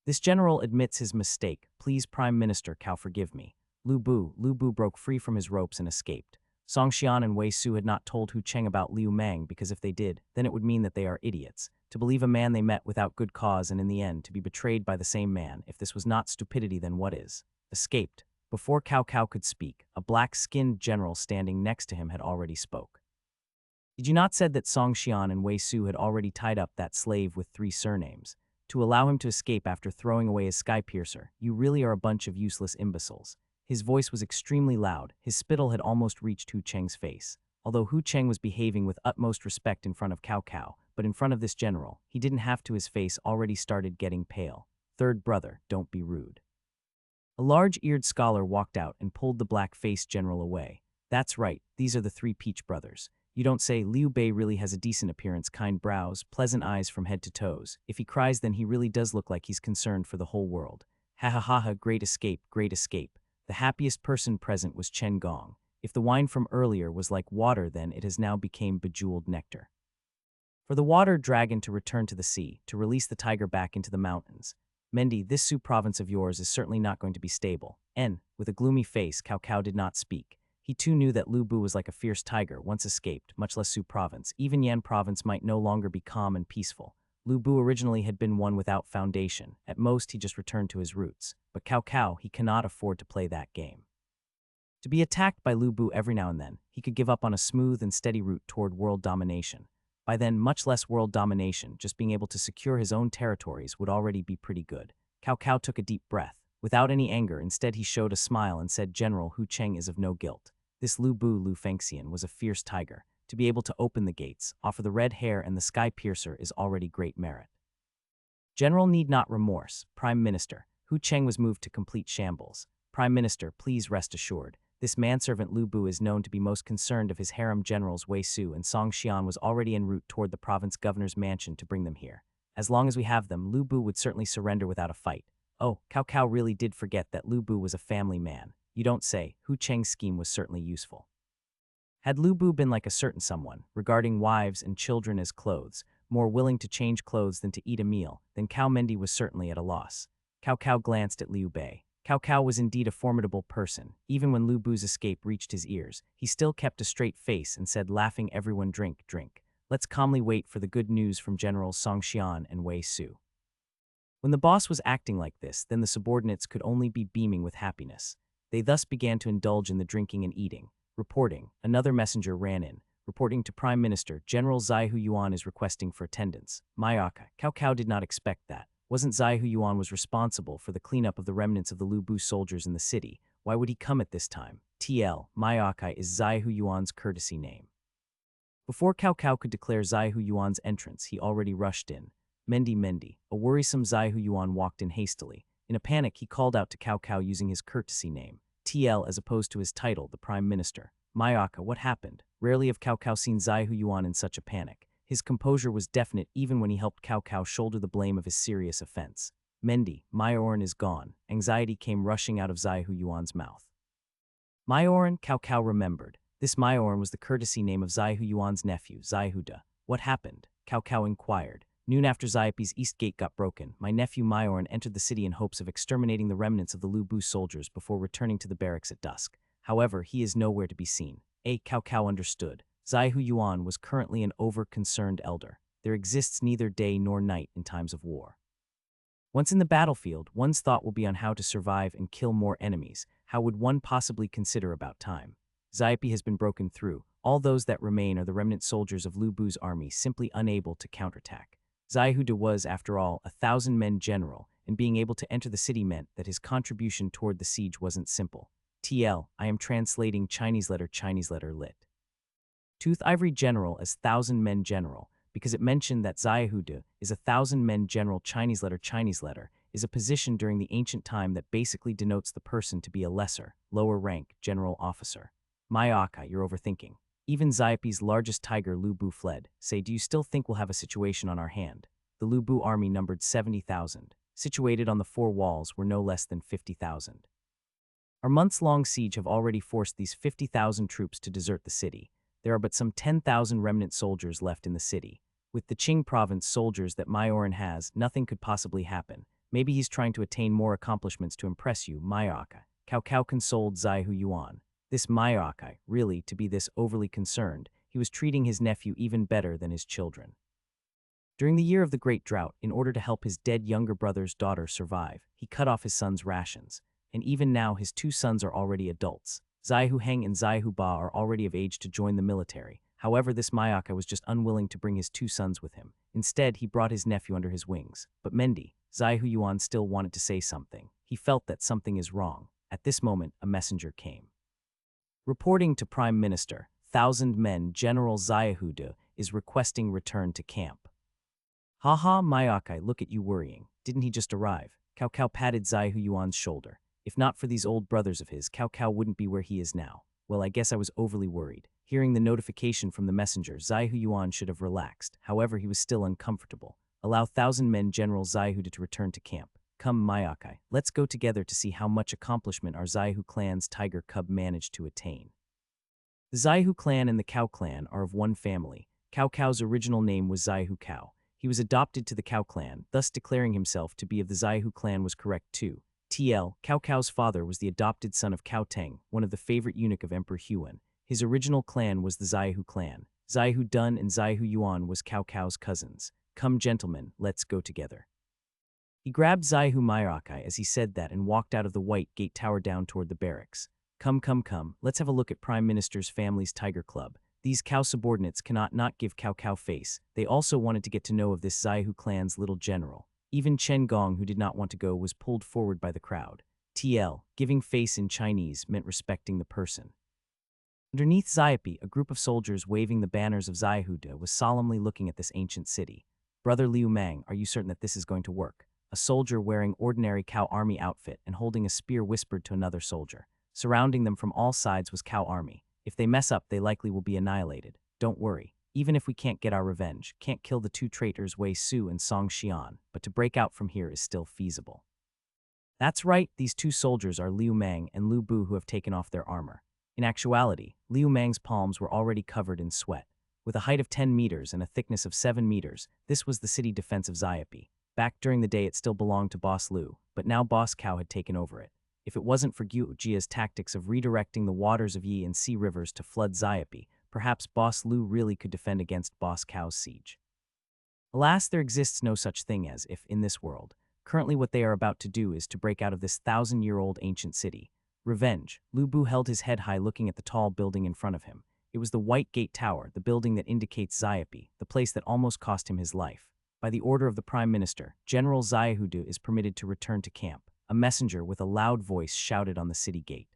This general admits his mistake. Please, Prime Minister Cao, forgive me. Lu Bu broke free from his ropes and escaped. Song Xian and Wei Su had not told Hu Cheng about Liu Mang because if they did, then it would mean that they are idiots. To believe a man they met without good cause and in the end to be betrayed by the same man, if this was not stupidity, then what is? Escaped. Before Cao Cao could speak, a black-skinned general standing next to him had already spoke. Did you not said that Song Xian and Wei Su had already tied up that slave with 3 surnames? To allow him to escape after throwing away his sky piercer, you really are a bunch of useless imbeciles. His voice was extremely loud. His spittle had almost reached Hu Cheng's face. Although Hu Cheng was behaving with utmost respect in front of Cao Cao, but in front of this general, he didn't have to. His face already started getting pale. Third brother, don't be rude. A large-eared scholar walked out and pulled the black-faced general away. That's right, these are the 3 Peach brothers. You don't say. Liu Bei really has a decent appearance, kind brows, pleasant eyes from head to toes. If he cries, then he really does look like he's concerned for the whole world. Ha ha ha ha, great escape, great escape. The happiest person present was Chen Gong. If the wine from earlier was like water, then it has now become bejeweled nectar. For the water dragon to return to the sea, to release the tiger back into the mountains. Mendi, this Su province of yours is certainly not going to be stable. With a gloomy face, Cao Cao did not speak. He too knew that Lu Bu was like a fierce tiger, once escaped, much less Su province. Even Yan province might no longer be calm and peaceful. Lu Bu originally had been one without foundation. At most, he just returned to his roots. But Cao Cao, he cannot afford to play that game. To be attacked by Lu Bu every now and then, he could give up on a smooth and steady route toward world domination. By then, much less world domination, just being able to secure his own territories would already be pretty good. Cao Cao took a deep breath. Without any anger, instead he showed a smile and said, General Hu Cheng is of no guilt. This Lu Bu Lu Fengxian was a fierce tiger. To be able to open the gates, offer the red hair and the sky piercer is already great merit. General need not remorse. Prime Minister. Hu Cheng was moved to complete shambles. Prime Minister, please rest assured. This manservant Lu Bu is known to be most concerned of his harem generals Wei Su and Song Xian was already en route toward the province governor's mansion to bring them here. As long as we have them, Lu Bu would certainly surrender without a fight. Oh, Cao Cao really did forget that Lu Bu was a family man. You don't say. Hu Cheng's scheme was certainly useful. Had Lu Bu been like a certain someone, regarding wives and children as clothes, more willing to change clothes than to eat a meal, then Cao Mendi was certainly at a loss. Cao Cao glanced at Liu Bei. Cao Cao was indeed a formidable person. Even when Lu Bu's escape reached his ears, he still kept a straight face and said, laughing, everyone drink, drink. Let's calmly wait for the good news from Generals Song Xian and Wei Su. When the boss was acting like this, then the subordinates could only be beaming with happiness. They thus began to indulge in the drinking and eating. Reporting, another messenger ran in, reporting to Prime Minister, General Zai Hu Yuan is requesting for attendance. Mayaka, Cao Cao did not expect that. Wasn't Zai Hu Yuan was responsible for the cleanup of the remnants of the Lu Bu soldiers in the city? Why would he come at this time? TL, Mayaka is Zai Hu Yuan's courtesy name. Before Cao Cao could declare Zai Hu Yuan's entrance, he already rushed in. Mendi, a worrisome Zai Hu Yuan walked in hastily. In a panic, he called out to Cao Cao using his courtesy name, TL, as opposed to his title, the Prime Minister. Mayaka, what happened? Rarely have Cao Cao seen Zai Hu Yuan in such a panic. His composure was definite even when he helped Cao Cao shoulder the blame of his serious offense. Mendi, Maioran is gone. Anxiety came rushing out of Zai Hu Yuan's mouth. Maioran, Cao Cao remembered. This Maioran was the courtesy name of Zai Hu Yuan's nephew, Zai Huda. What happened? Cao Cao inquired. Noon after Zaipi's east gate got broken, my nephew Maioran entered the city in hopes of exterminating the remnants of the Lu Bu soldiers before returning to the barracks at dusk. However, he is nowhere to be seen. Cao Cao understood. Zai Hu Yuan was currently an over-concerned elder. There exists neither day nor night in times of war. Once in the battlefield, one's thought will be on how to survive and kill more enemies. How would one possibly consider about time? Zaipi has been broken through. All those that remain are the remnant soldiers of Lu Bu's army, simply unable to counterattack. Zai Huda was, after all, 1,000-men general, and being able to enter the city meant that his contribution toward the siege wasn't simple. TL, I am translating Chinese letter lit. Tooth Ivory General as 1,000-men general, because it mentioned that Zai Huda is 1,000-men general. Chinese letter is a position during the ancient time that basically denotes the person to be a lesser, lower rank general officer. Mayaka, you're overthinking. Even Zaipi's largest tiger, Lu Bu, fled. Say, do you still think we'll have a situation on our hand? The Lu Bu army numbered 70,000. Situated on the four walls were no less than 50,000. Our months-long siege have already forced these 50,000 troops to desert the city. There are but some 10,000 remnant soldiers left in the city. With the Qing province soldiers that Maioran has, nothing could possibly happen. Maybe he's trying to attain more accomplishments to impress you, Mayaka. Cao Cao consoled Zai Hu Yuan. This Mayaka, really, to be this overly concerned, he was treating his nephew even better than his children. During the year of the Great Drought, in order to help his dead younger brother's daughter survive, he cut off his son's rations. And even now his two sons are already adults. Zai Hu Heng and Zai Hu Ba are already of age to join the military. However, this Mayaka was just unwilling to bring his two sons with him. Instead, he brought his nephew under his wings. But Mendi, Zai Hu Yuan still wanted to say something. He felt that something is wrong. At this moment, a messenger came. Reporting to Prime Minister, 1,000-men General Zai Huda is requesting return to camp. Haha, Mayaka, look at you worrying. Didn't he just arrive? Cao Cao patted Zai Hu Yuan's shoulder. If not for these old brothers of his, Cao Cao wouldn't be where he is now. Well, I guess I was overly worried. Hearing the notification from the messenger, Zai Hu Yuan should have relaxed. However, he was still uncomfortable. Allow 1,000-men General Zai Huda to return to camp. Come, Mayaka, let's go together to see how much accomplishment our Zai Hu clan's tiger cub managed to attain. The Zai Hu clan and the Cao clan are of one family. Cao Cao's original name was Zai Hu Cao. He was adopted to the Cao clan, thus declaring himself to be of the Zai Hu clan was correct too. TL, Cao Cao's father was the adopted son of Cao Teng, one of the favorite eunuch of Emperor Huan. His original clan was the Zai Hu clan. Zai Hu Dun and Zai Hu Yuan was Cao Cao's cousins. Come, gentlemen, let's go together. He grabbed Zai Hu Mayaka as he said that and walked out of the white gate tower down toward the barracks. Come, let's have a look at Prime Minister's family's tiger club. These Cao subordinates cannot not give Cao Cao face. They also wanted to get to know of this Zai Hu clan's little general. Even Chen Gong, who did not want to go, was pulled forward by the crowd. TL, giving face in Chinese, meant respecting the person. Underneath Zaipi, a group of soldiers waving the banners of Zai Huda was solemnly looking at this ancient city. Brother Liu Mang, are you certain that this is going to work? A soldier wearing ordinary Cao army outfit and holding a spear whispered to another soldier. Surrounding them from all sides was Cao army. If they mess up, they likely will be annihilated. Don't worry. Even if we can't get our revenge, can't kill the two traitors Wei Su and Song Xian, but to break out from here is still feasible. That's right, these two soldiers are Liu Mang and Lu Bu who have taken off their armor. In actuality, Liu Mang's palms were already covered in sweat. With a height of 10 meters and a thickness of 7 meters, this was the city defense of Zaipi. Back during the day it still belonged to Boss Liu, but now Boss Cao had taken over it. If it wasn't for Gyujia's tactics of redirecting the waters of Yi and Sea rivers to flood Xiapi, perhaps Boss Lu really could defend against Boss Cao's siege. Alas, there exists no such thing as if in this world. Currently what they are about to do is to break out of this 1,000-year-old ancient city. Revenge. Lu Bu held his head high looking at the tall building in front of him. It was the White Gate Tower, the building that indicates Xiapi, the place that almost cost him his life. By the order of the Prime Minister, General Xiahudu is permitted to return to camp. A messenger with a loud voice shouted on the city gate.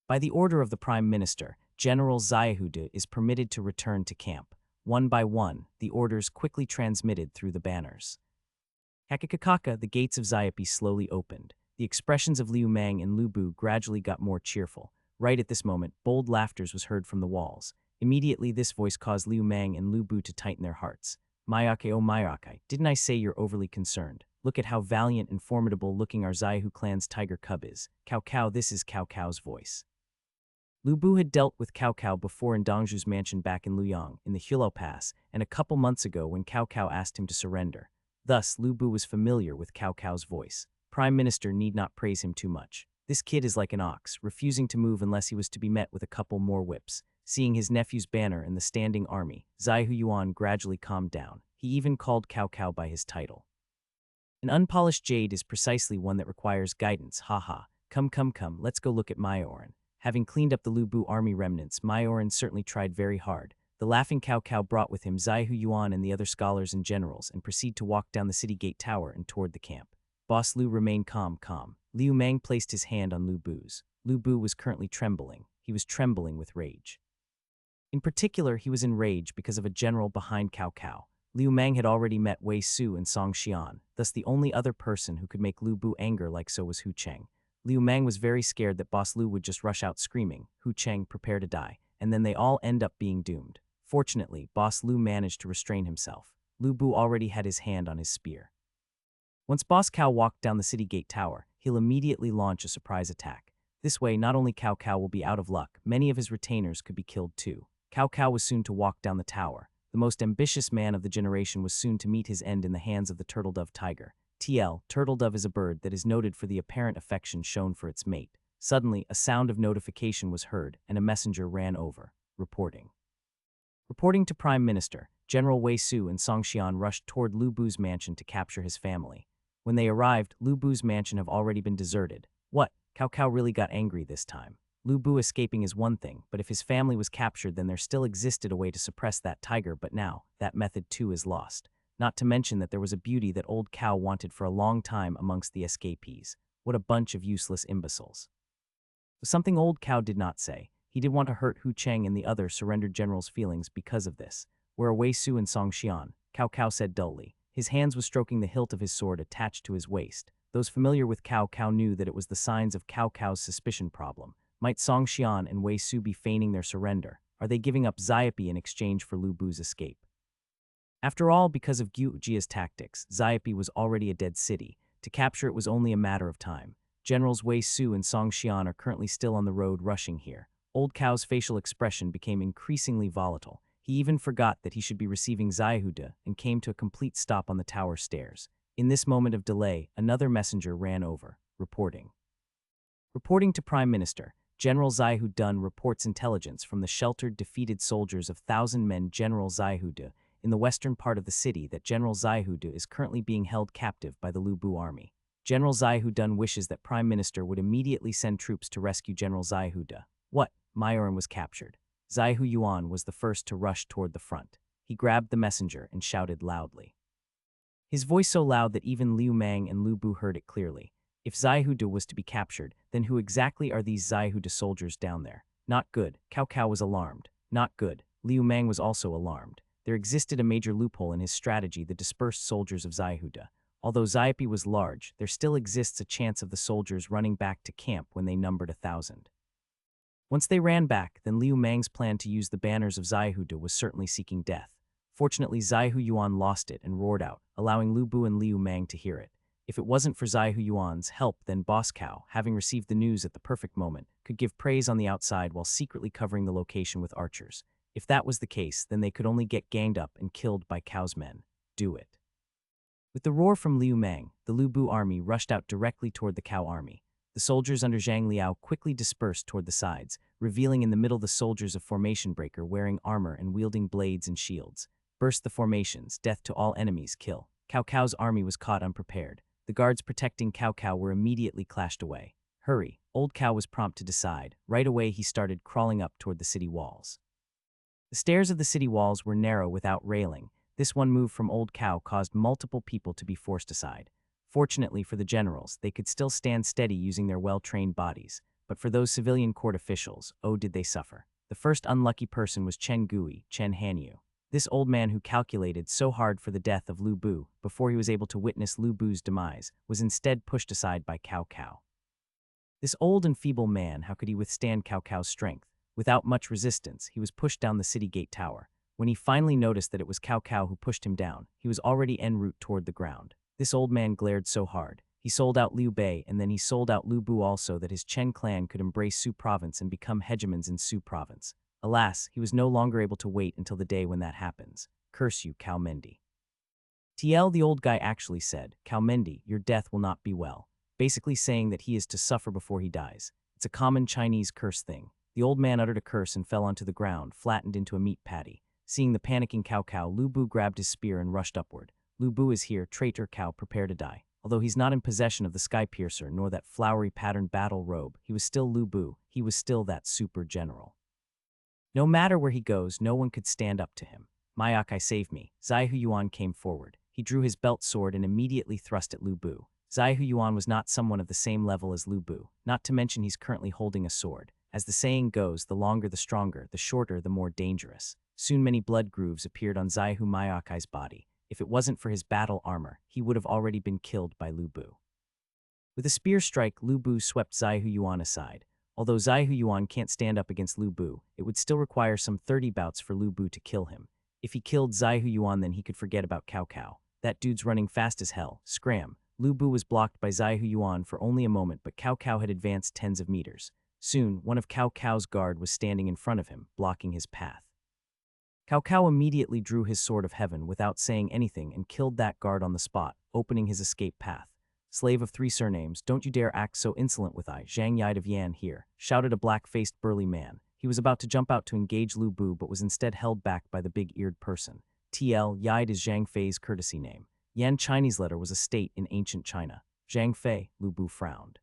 By the order of the Prime Minister, General Xiahudu is permitted to return to camp. One by one, the orders quickly transmitted through the banners. Kakakakaka, the gates of Xiapi slowly opened. The expressions of Liu Mang and Lu Bu gradually got more cheerful. Right at this moment, bold laughter was heard from the walls. Immediately, this voice caused Liu Mang and Lu Bu to tighten their hearts. Mayake, oh Mayake, didn't I say you're overly concerned? Look at how valiant and formidable looking our Xiahu clan's tiger cub is. Cao Cao, this is Cao Cao's voice. Lu Bu had dealt with Cao Cao before in Dongzhu's mansion back in Luyang, in the Hulo Pass, and a couple months ago when Cao Cao asked him to surrender. Thus, Lu Bu was familiar with Cao Cao's voice. Prime Minister need not praise him too much. This kid is like an ox, refusing to move unless he was to be met with a couple more whips. Seeing his nephew's banner and the standing army, Xiahu Yuan gradually calmed down. He even called Cao Cao by his title. An unpolished jade is precisely one that requires guidance, haha. Come, let's go look at Maioran. Having cleaned up the Lu Bu army remnants, Maioran certainly tried very hard. The laughing Cao Cao brought with him Xiahu Yuan and the other scholars and generals and proceed to walk down the city gate tower and toward the camp. Boss Lu remained calm. Liu Mang placed his hand on Lu Bu's. Lu Bu was currently trembling. He was trembling with rage. In particular, he was enraged because of a general behind Cao Cao. Liu Mang had already met Wei Su and Song Xian, thus the only other person who could make Lu Bu anger like so was Hu Cheng. Liu Mang was very scared that Boss Lu would just rush out screaming, Hu Cheng, prepare to die, and then they all end up being doomed. Fortunately, Boss Lu managed to restrain himself. Lu Bu already had his hand on his spear. Once Boss Cao walked down the city gate tower, he'll immediately launch a surprise attack. This way, not only Cao Cao will be out of luck, many of his retainers could be killed too. Cao Cao was soon to walk down the tower. The most ambitious man of the generation was soon to meet his end in the hands of the turtle-dove tiger. Turtle-dove is a bird that is noted for the apparent affection shown for its mate. Suddenly, a sound of notification was heard, and a messenger ran over, reporting. Reporting to Prime Minister, General Wei Su and Song Xian rushed toward Lu Bu's mansion to capture his family. When they arrived, Lu Bu's mansion had already been deserted. What? Cao Cao really got angry this time. Lu Bu escaping is one thing, but if his family was captured then there still existed a way to suppress that tiger, but now, that method too is lost. Not to mention that there was a beauty that old Cao wanted for a long time amongst the escapees. What a bunch of useless imbeciles. Something old Cao did not say. He did want to hurt Hu Cheng and the other surrendered generals' feelings because of this. Where Wei Su and Song Xian, Cao Cao said dully. His hands was stroking the hilt of his sword attached to his waist. Those familiar with Cao Cao knew that it was the signs of Cao Cao's suspicion problem. Might Song Xian and Wei Su be feigning their surrender? Are they giving up Xiapi in exchange for Lu Bu's escape? After all, because of Gyujia's tactics, Xiapi was already a dead city. To capture it was only a matter of time. Generals Wei Su and Song Xian are currently still on the road rushing here. Old Cao's facial expression became increasingly volatile. He even forgot that he should be receiving Xiahuda and came to a complete stop on the tower stairs. In this moment of delay, another messenger ran over, reporting. Reporting to Prime Minister, General Xiahudan reports intelligence from the sheltered, defeated soldiers of 1,000 men General Xiahuda in the western part of the city that General Xiahuda is currently being held captive by the Lu Bu army. General Xiahudan wishes that Prime Minister would immediately send troops to rescue General Xiahuda. What? Maioran was captured. Xiahu Yuan was the first to rush toward the front. He grabbed the messenger and shouted loudly. His voice so loud that even Liu Mang and Lu Bu heard it clearly. If Xiahuda was to be captured, then who exactly are these Xiahuda soldiers down there? Not good. Cao Cao was alarmed. Not good. Liu Mang was also alarmed. There existed a major loophole in his strategy, the dispersed soldiers of Xiahuda. Although Xiapi was large, there still exists a chance of the soldiers running back to camp when they numbered 1,000. Once they ran back, then Liu Mang's plan to use the banners of Xiahuda was certainly seeking death. Fortunately, Xiahu Yuan lost it and roared out, allowing Lu Bu and Liu Mang to hear it. If it wasn't for Xiahu Yuan's help, then Boss Cao, having received the news at the perfect moment, could give praise on the outside while secretly covering the location with archers. If that was the case, then they could only get ganged up and killed by Cao's men. Do it. With the roar from Liu Mang, the Lu Bu army rushed out directly toward the Cao army. The soldiers under Zhang Liao quickly dispersed toward the sides, revealing in the middle the soldiers of Formation Breaker wearing armor and wielding blades and shields. Burst the formations, death to all enemies, kill. Cao Cao's army was caught unprepared. The guards protecting Cao Cao were immediately clashed away. Hurry, old Cao was prompt to decide. Right away he started crawling up toward the city walls. The stairs of the city walls were narrow without railing. This one move from old Cao caused multiple people to be forced aside. Fortunately for the generals, they could still stand steady using their well-trained bodies. But for those civilian court officials, oh did they suffer. The first unlucky person was Chen Gui, Chen Hanyu. This old man who calculated so hard for the death of Lu Bu before he was able to witness Lu Bu's demise was instead pushed aside by Cao Cao. This old and feeble man, how could he withstand Cao Cao's strength? Without much resistance, he was pushed down the city gate tower. When he finally noticed that it was Cao Cao who pushed him down, he was already en route toward the ground. This old man glared so hard. He sold out Liu Bei and then he sold out Lu Bu also that his Chen clan could embrace Su province and become hegemons in Su province. Alas, he was no longer able to wait until the day when that happens. Curse you, Cao Mendi. TL, the old guy actually said, Cao Mendi, your death will not be well. Basically saying that he is to suffer before he dies. It's a common Chinese curse thing. The old man uttered a curse and fell onto the ground, flattened into a meat patty. Seeing the panicking Cao Cao, Lu Bu grabbed his spear and rushed upward. Lu Bu is here, traitor Cao, prepare to die. Although he's not in possession of the Sky Piercer nor that flowery patterned battle robe, he was still Lu Bu, he was still that super general. No matter where he goes, no one could stand up to him. Mayakai, save me. Zai Huyuan came forward. He drew his belt sword and immediately thrust at Lu Bu. Zai Huyuan was not someone of the same level as Lu Bu, not to mention he's currently holding a sword. As the saying goes, the longer the stronger, the shorter the more dangerous. Soon many blood grooves appeared on Zai Hu Mayakai's body. If it wasn't for his battle armor, he would have already been killed by Lu Bu. With a spear strike, Lu Bu swept Zai Huyuan aside. Although Zai Huyuan can't stand up against Lu Bu, it would still require some 30 bouts for Lu Bu to kill him. If he killed Zai Huyuan, then he could forget about Cao Cao. That dude's running fast as hell. Scram. Lu Bu was blocked by Zai Huyuan for only a moment, but Cao Cao had advanced tens of meters. Soon, one of Cao Cao's guard was standing in front of him, blocking his path. Cao Cao immediately drew his sword of heaven without saying anything and killed that guard on the spot, opening his escape path. Slave of 3 surnames, don't you dare act so insolent with I, Zhang Yide of Yan here, shouted a black-faced burly man. He was about to jump out to engage Lu Bu but was instead held back by the big-eared person. TL, Yide is Zhang Fei's courtesy name. Yan Chinese letter was a state in ancient China. Zhang Fei, Lu Bu frowned.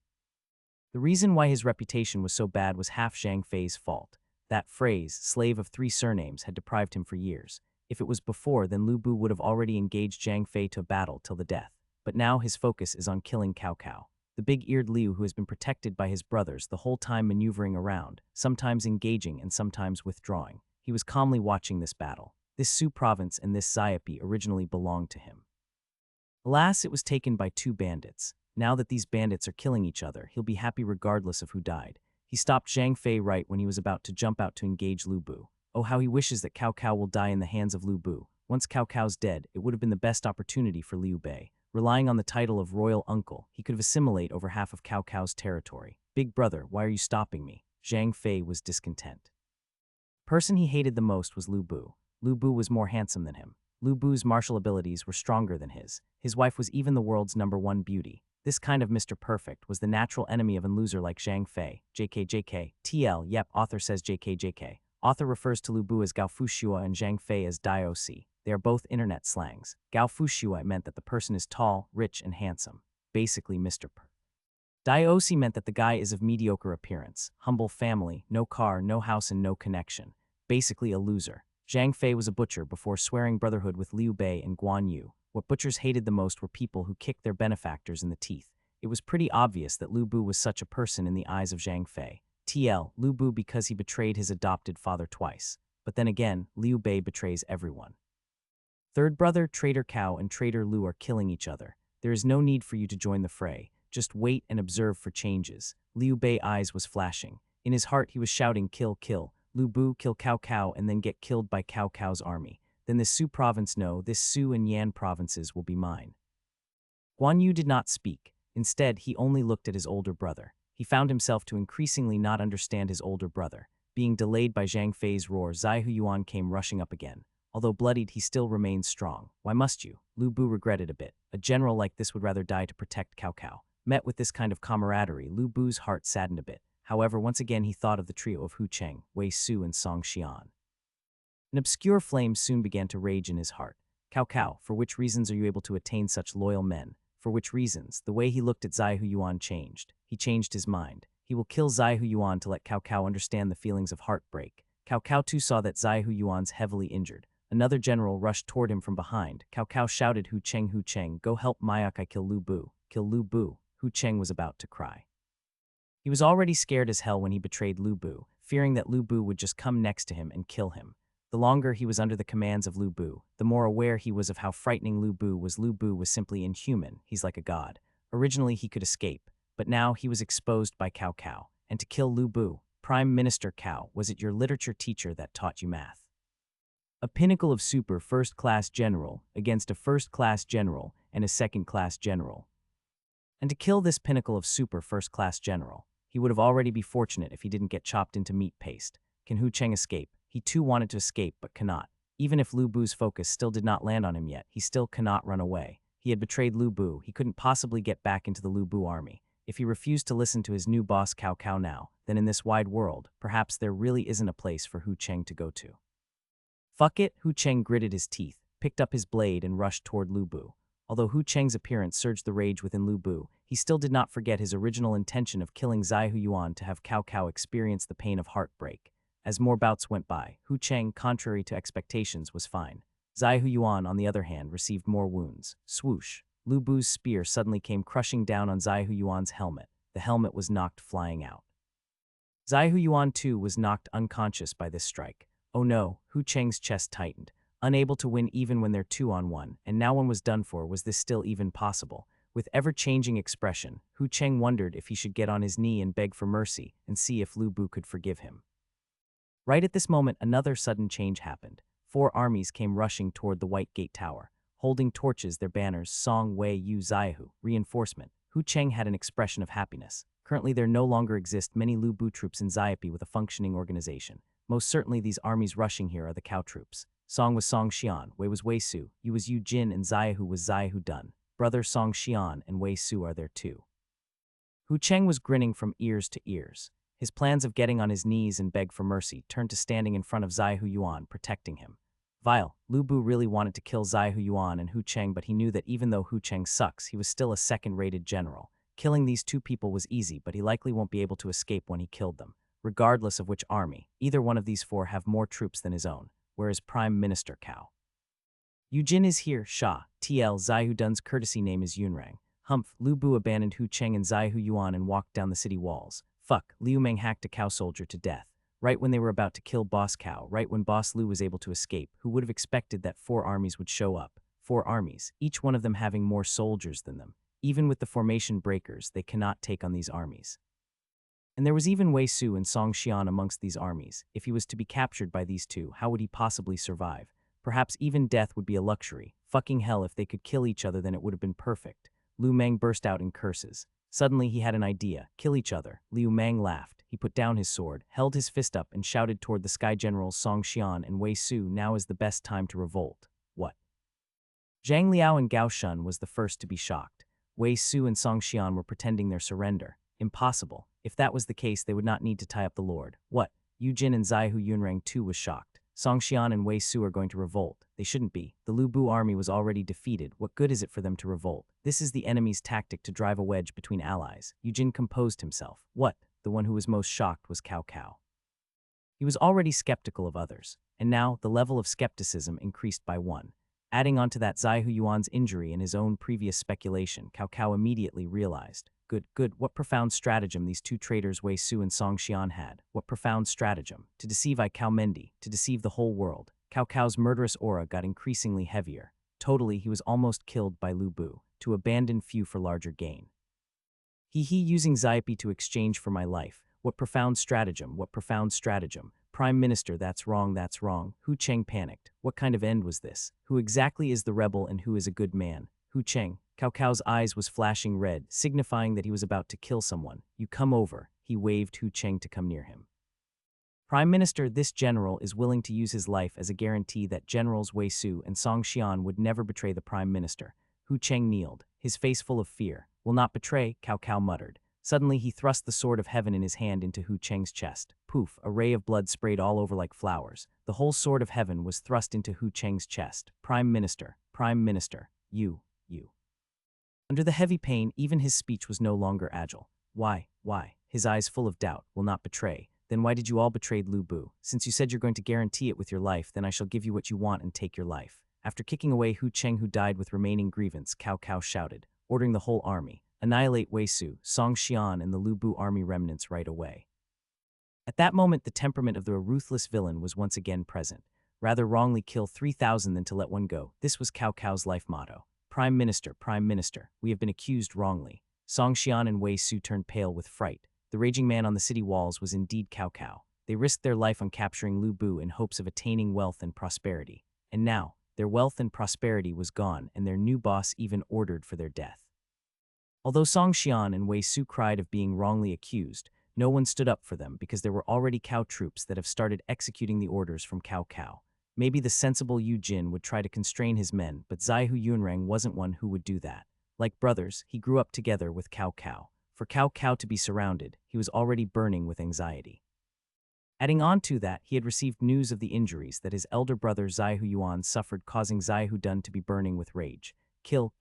The reason why his reputation was so bad was half Zhang Fei's fault. That phrase, slave of 3 surnames, had deprived him for years. If it was before, then Lu Bu would have already engaged Zhang Fei to battle till the death. But now his focus is on killing Cao Cao. The big-eared Liu who has been protected by his brothers the whole time maneuvering around, sometimes engaging and sometimes withdrawing. He was calmly watching this battle. This Su province and this Xiapi originally belonged to him. Alas, it was taken by 2 bandits. Now that these bandits are killing each other, he'll be happy regardless of who died. He stopped Zhang Fei right when he was about to jump out to engage Lu Bu. Oh, how he wishes that Cao Cao will die in the hands of Lu Bu. Once Cao Cao's dead, it would have been the best opportunity for Liu Bei. Relying on the title of royal uncle, he could have assimilated over half of Cao Cao's territory. Big brother, why are you stopping me? Zhang Fei was discontent. The person he hated the most was Lu Bu. Lu Bu was more handsome than him. Lu Bu's martial abilities were stronger than his. His wife was even the world's #1 beauty. This kind of Mr. Perfect was the natural enemy of a loser like Zhang Fei. JK. TL, yep, author says JK. Author refers to Lu Bu as Gao Fushua and Zhang Fei as Diosi. They are both internet slangs. Gao Fushua meant that the person is tall, rich, and handsome. Basically Mr. Diosi meant that the guy is of mediocre appearance, humble family, no car, no house, and no connection. Basically a loser. Zhang Fei was a butcher before swearing brotherhood with Liu Bei and Guan Yu. What butchers hated the most were people who kicked their benefactors in the teeth. It was pretty obvious that Lu Bu was such a person in the eyes of Zhang Fei. TL, Lu Bu because he betrayed his adopted father twice. But then again, Liu Bei betrays everyone. Third brother, Traitor Cao and Traitor Lu are killing each other. There is no need for you to join the fray. Just wait and observe for changes. Liu Bei's eyes was flashing. In his heart he was shouting, kill, kill. Lu Bu, kill Cao Cao and then get killed by Cao Cao's army. Then this Su province, no, this Su and Yan provinces will be mine. Guan Yu did not speak. Instead, he only looked at his older brother. He found himself to increasingly not understand his older brother. Being delayed by Zhang Fei's roar, Zai Huyuan came rushing up again. Although bloodied, he still remained strong. Why must you? Lu Bu regretted a bit. A general like this would rather die to protect Cao Cao. Met with this kind of camaraderie, Lu Bu's heart saddened a bit. However, once again he thought of the trio of Hu Cheng, Wei Su, and Song Xian. An obscure flame soon began to rage in his heart. Cao Cao, for which reasons are you able to attain such loyal men? For which reasons? The way he looked at Zai Hu Yuan changed. He changed his mind. He will kill Zai Hu Yuan to let Cao Cao understand the feelings of heartbreak. Cao Cao too saw that Zai Hu Yuan's heavily injured. Another general rushed toward him from behind. Cao Cao shouted, Hu Cheng, go help Mayakai kill Lu Bu. Kill Lu Bu. Hu Cheng was about to cry. He was already scared as hell when he betrayed Lu Bu, fearing that Lu Bu would just come next to him and kill him. The longer he was under the commands of Lu Bu, the more aware he was of how frightening Lu Bu was. Lu Bu was simply inhuman. He's like a god. Originally he could escape, but now he was exposed by Cao Cao. And to kill Lu Bu, Prime Minister Cao, was it your literature teacher that taught you math? A pinnacle of super first-class general against a first-class general and a second-class general. And to kill this pinnacle of super first-class general, he would have already been fortunate if he didn't get chopped into meat paste. Can Hu Cheng escape? He too wanted to escape but cannot. Even if Lu Bu's focus still did not land on him yet, he still cannot run away. He had betrayed Lu Bu. He couldn't possibly get back into the Lu Bu army. If he refused to listen to his new boss Cao Cao now, then in this wide world, perhaps there really isn't a place for Hu Cheng to go to. Fuck it, Hu Cheng gritted his teeth, picked up his blade and rushed toward Lu Bu. Although Hu Cheng's appearance surged the rage within Lu Bu, he still did not forget his original intention of killing Zai Hu Yuan to have Cao Cao experience the pain of heartbreak. As more bouts went by, Hu Cheng, contrary to expectations, was fine. Zai Hu Yuan, on the other hand, received more wounds. Swoosh! Lu Bu's spear suddenly came crushing down on Zai Hu Yuan's helmet. The helmet was knocked flying out. Zai Hu Yuan too was knocked unconscious by this strike. Oh no, Hu Cheng's chest tightened. Unable to win even when they're 2-on-1, and now one was done for. Was this still even possible? With ever-changing expression, Hu Cheng wondered if he should get on his knee and beg for mercy and see if Lu Bu could forgive him. Right at this moment, another sudden change happened. 4 armies came rushing toward the White Gate Tower, holding torches, their banners, Song Wei Yu Zaihu, reinforcement. Hu Cheng had an expression of happiness. Currently there no longer exist many Lu Bu troops in Zaipi with a functioning organization. Most certainly these armies rushing here are the Cao troops. Song was Song Xian, Wei was Wei Su, Yu was Yu Jin, and Zaihu was Zaihu Dun. Brother Song Xian and Wei Su are there too. Hu Cheng was grinning from ears to ears. His plans of getting on his knees and beg for mercy turned to standing in front of Zai Hu Yuan, protecting him. Vile, Lu Bu really wanted to kill Zai Hu Yuan and Hu Cheng, but he knew that even though Hu Cheng sucks, he was still a second-rated general. Killing these 2 people was easy, but he likely won't be able to escape when he killed them. Regardless of which army, either one of these 4 have more troops than his own, whereas Prime Minister Cao. Yu Jin is here, Sha, TL, Zaihu Dun's courtesy name is Yunrang. Humph, Lu Bu abandoned Hu Cheng and Zai Hu Yuan and walked down the city walls. Fuck, Liu Meng hacked a Cao soldier to death. Right when they were about to kill Boss Cao, right when Boss Lu was able to escape, who would have expected that 4 armies would show up? 4 armies, each one of them having more soldiers than them. Even with the formation breakers, they cannot take on these armies. And there was even Wei Su and Song Xian amongst these armies. If he was to be captured by these 2, how would he possibly survive? Perhaps even death would be a luxury. Fucking hell, if they could kill each other then it would have been perfect. Liu Meng burst out in curses. Suddenly he had an idea. Kill each other. Liu Meng laughed. He put down his sword, held his fist up, and shouted toward the sky generals Song Xian and Wei Su, now is the best time to revolt. What? Zhang Liao and Gao Shun was the first to be shocked. Wei Su and Song Xian were pretending their surrender. Impossible. If that was the case, they would not need to tie up the Lord. What? Yu Jin and Zaihu Yunrang too was shocked. Song Xian and Wei Su are going to revolt. They shouldn't be. The Lu Bu army was already defeated. What good is it for them to revolt? This is the enemy's tactic to drive a wedge between allies. Yu Jin composed himself. What? The one who was most shocked was Cao Cao. He was already skeptical of others, and now the level of skepticism increased by 1. Adding on to that Zaihu Yuan's injury and his own previous speculation, Cao Cao immediately realized. Good, what profound stratagem these 2 traitors Wei Su and Song Xian had. What profound stratagem. To deceive Cao Mendi, to deceive the whole world. Cao Cao's murderous aura got increasingly heavier. Totally, he was almost killed by Lu Bu, to abandon few for larger gain. He using Zaipi to exchange for my life. What profound stratagem, what profound stratagem. Prime Minister, that's wrong, that's wrong. Hu Cheng panicked. What kind of end was this? Who exactly is the rebel and who is a good man? Hu Cheng. Cao Cao's eyes was flashing red, signifying that he was about to kill someone. You come over. He waved Hu Cheng to come near him. Prime Minister, this general is willing to use his life as a guarantee that generals Wei Su and Song Xian would never betray the Prime Minister. Hu Cheng kneeled, his face full of fear. will not betray, Cao Cao muttered. Suddenly he thrust the sword of heaven in his hand into Hu Cheng's chest. Poof, a ray of blood sprayed all over like flowers. The whole sword of heaven was thrust into Hu Cheng's chest. Prime Minister, you. Under the heavy pain, even his speech was no longer agile. Why? His eyes full of doubt, will not betray. Then why did you all betray Lu Bu? Since you said you're going to guarantee it with your life, then I shall give you what you want and take your life. After kicking away Hu Cheng, who died with remaining grievance, Cao Cao shouted, ordering the whole army, annihilate Wei Su, Song Xian and the Lu Bu army remnants right away. At that moment, the temperament of the ruthless villain was once again present. Rather wrongly kill 3,000 than to let one go. This was Cao Cao's life motto. Prime Minister, we have been accused wrongly. Song Xian and Wei Su turned pale with fright. The raging man on the city walls was indeed Cao Cao. They risked their life on capturing Lu Bu in hopes of attaining wealth and prosperity. And now, their wealth and prosperity was gone, and their new boss even ordered for their death. Although Song Xian and Wei Su cried of being wrongly accused, no one stood up for them because there were already Cao troops that have started executing the orders from Cao Cao. Maybe the sensible Yu Jin would try to constrain his men, but Zaihu Yunrang wasn't one who would do that. Like brothers, he grew up together with Cao Cao. For Cao Cao to be surrounded, he was already burning with anxiety. Adding on to that, he had received news of the injuries that his elder brother Zaihu Yuan suffered, causing Zaihu Dun to be burning with rage. Kill.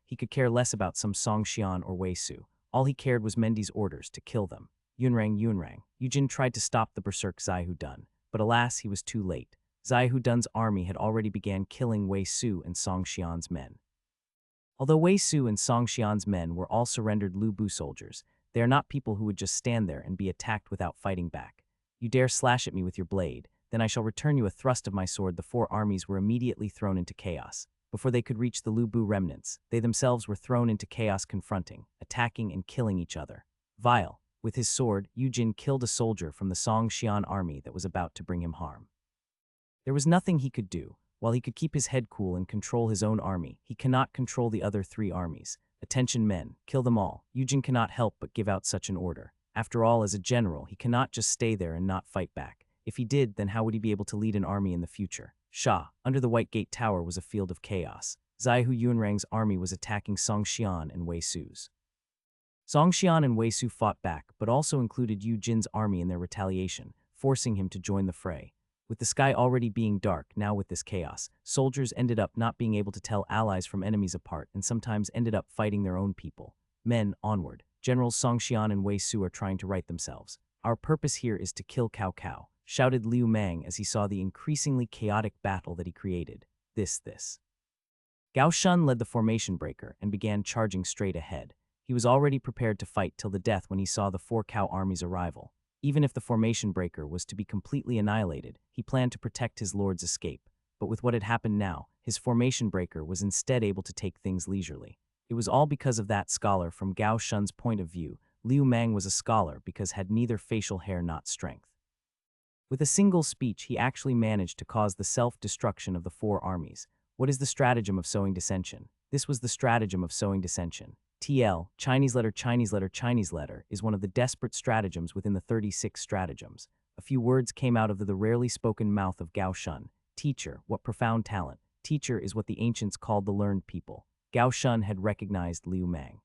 He could care less about some Song Xian or Wei Su. All he cared was Mendy's orders to kill them. Yunrang. Yujin tried to stop the berserk Zaihu Dun, but alas, he was too late. Zaihu Dun's army had already began killing Wei Su and Song Xian's men. Although Wei Su and Song Xian's men were all surrendered Lu Bu soldiers, they are not people who would just stand there and be attacked without fighting back. You dare slash at me with your blade, then I shall return you a thrust of my sword. The four armies were immediately thrown into chaos. Before they could reach the Lu Bu remnants, they themselves were thrown into chaos, confronting, attacking, and killing each other. Vile. With his sword, Yujin killed a soldier from the Song Xian army that was about to bring him harm. There was nothing he could do. While he could keep his head cool and control his own army, he cannot control the other three armies. Attention men, kill them all. Yujin cannot help but give out such an order. After all, as a general, he cannot just stay there and not fight back. If he did, then how would he be able to lead an army in the future? Shah, under the White Gate Tower was a field of chaos. Zaihu Yunrang's army was attacking Song Xian and Wei Su's. Song Xian and Wei Su fought back, but also included Yu Jin's army in their retaliation, forcing him to join the fray. With the sky already being dark, now with this chaos, soldiers ended up not being able to tell allies from enemies apart and sometimes ended up fighting their own people. Men, onward. Generals Song Xian and Wei Su are trying to right themselves. Our purpose here is to kill Cao Cao, shouted Liu Mang as he saw the increasingly chaotic battle that he created. This. Gao Shun led the formation breaker and began charging straight ahead. He was already prepared to fight till the death when he saw the four Cao armies' arrival. Even if the formation breaker was to be completely annihilated, he planned to protect his lord's escape. But with what had happened now, his formation breaker was instead able to take things leisurely. It was all because of that scholar. From Gao Shun's point of view, Liu Mang was a scholar because had neither facial hair nor strength. With a single speech, he actually managed to cause the self-destruction of the four armies. What is the stratagem of sowing dissension? This was the stratagem of sowing dissension. TL, Chinese letter, is one of the desperate stratagems within the 36 stratagems. A few words came out of the rarely spoken mouth of Gao Shun. Teacher, what profound talent. Teacher is what the ancients called the learned people. Gao Shun had recognized Liu Mang.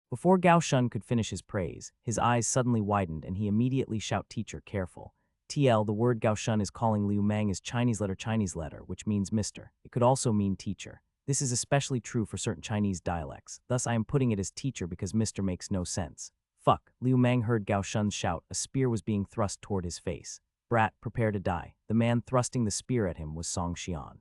Before Gao Shun could finish his praise, his eyes suddenly widened and he immediately shouted, Teacher, careful. TL, the word Gao Shun is calling Liu Mang is Chinese letter, which means Mr. It could also mean teacher. This is especially true for certain Chinese dialects, thus I am putting it as teacher because Mr. makes no sense. Fuck, Liu Mang heard Gao Shun's shout. A spear was being thrust toward his face. Brat, prepare to die. The man thrusting the spear at him was Song Xian.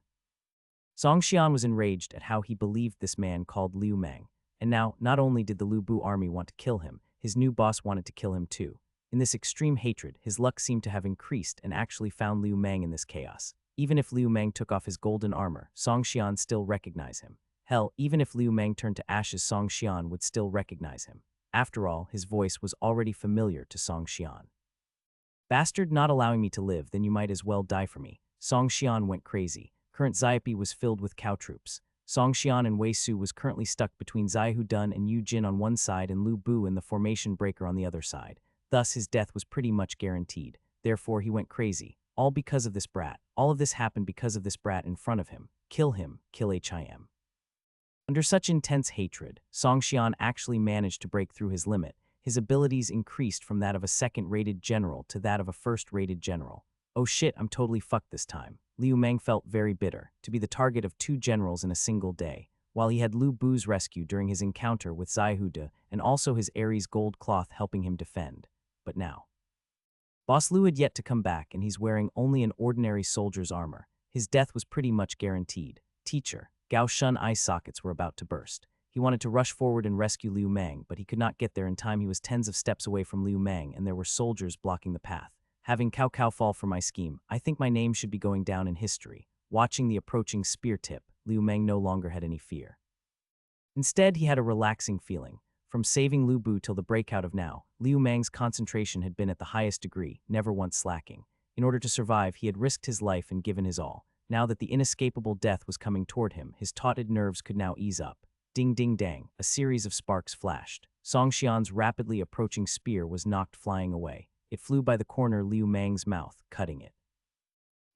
Song Xian was enraged at how he believed this man called Liu Mang. And now, not only did the Lu Bu army want to kill him, his new boss wanted to kill him too. In this extreme hatred, his luck seemed to have increased and actually found Liu Mang in this chaos. Even if Liu Mang took off his golden armor, Song Xian still recognized him. Hell, even if Liu Mang turned to ashes, Song Xian would still recognize him. After all, his voice was already familiar to Song Xian. Bastard, not allowing me to live, then you might as well die for me. Song Xian went crazy. Current Zaipi was filled with Cao troops. Song Xian and Wei Su was currently stuck between Zaihu Dun and Yu Jin on one side and Lu Bu and the formation breaker on the other side. Thus, his death was pretty much guaranteed. Therefore, he went crazy. All because of this brat. All of this happened because of this brat in front of him. Kill him, kill him. Under such intense hatred, Songxian actually managed to break through his limit. His abilities increased from that of a second-rated general to that of a first-rated general. Oh shit, I'm totally fucked this time. Liu Meng felt very bitter, to be the target of 2 generals in a single day, while he had Lu Bu's rescue during his encounter with Zaihude and also his Aries gold cloth helping him defend. But now, Boss Lu had yet to come back and he's wearing only an ordinary soldier's armor. His death was pretty much guaranteed. Teacher, Gao Shun eye sockets were about to burst. He wanted to rush forward and rescue Liu Meng, but he could not get there in time. He was tens of steps away from Liu Meng and there were soldiers blocking the path. Having Cao Cao fall for my scheme, I think my name should be going down in history. Watching the approaching spear tip, Liu Meng no longer had any fear. Instead, he had a relaxing feeling. From saving Lu Bu till the breakout of now, Liu Meng's concentration had been at the highest degree, never once slacking. In order to survive, he had risked his life and given his all. Now that the inescapable death was coming toward him, his tautened nerves could now ease up. Ding ding dang, a series of sparks flashed. Songxian's rapidly approaching spear was knocked flying away. It flew by the corner Liu Meng's mouth, cutting it.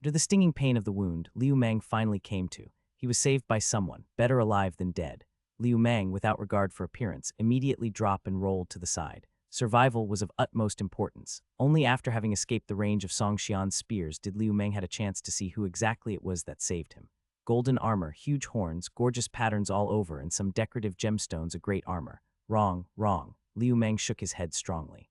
After the stinging pain of the wound, Liu Meng finally came to. He was saved by someone, better alive than dead. Liu Meng, without regard for appearance, immediately dropped and rolled to the side. Survival was of utmost importance. Only after having escaped the range of Songxian's spears did Liu Meng had a chance to see who exactly it was that saved him. Golden armor, huge horns, gorgeous patterns all over, and some decorative gemstones, a great armor. Wrong, wrong. Liu Meng shook his head strongly.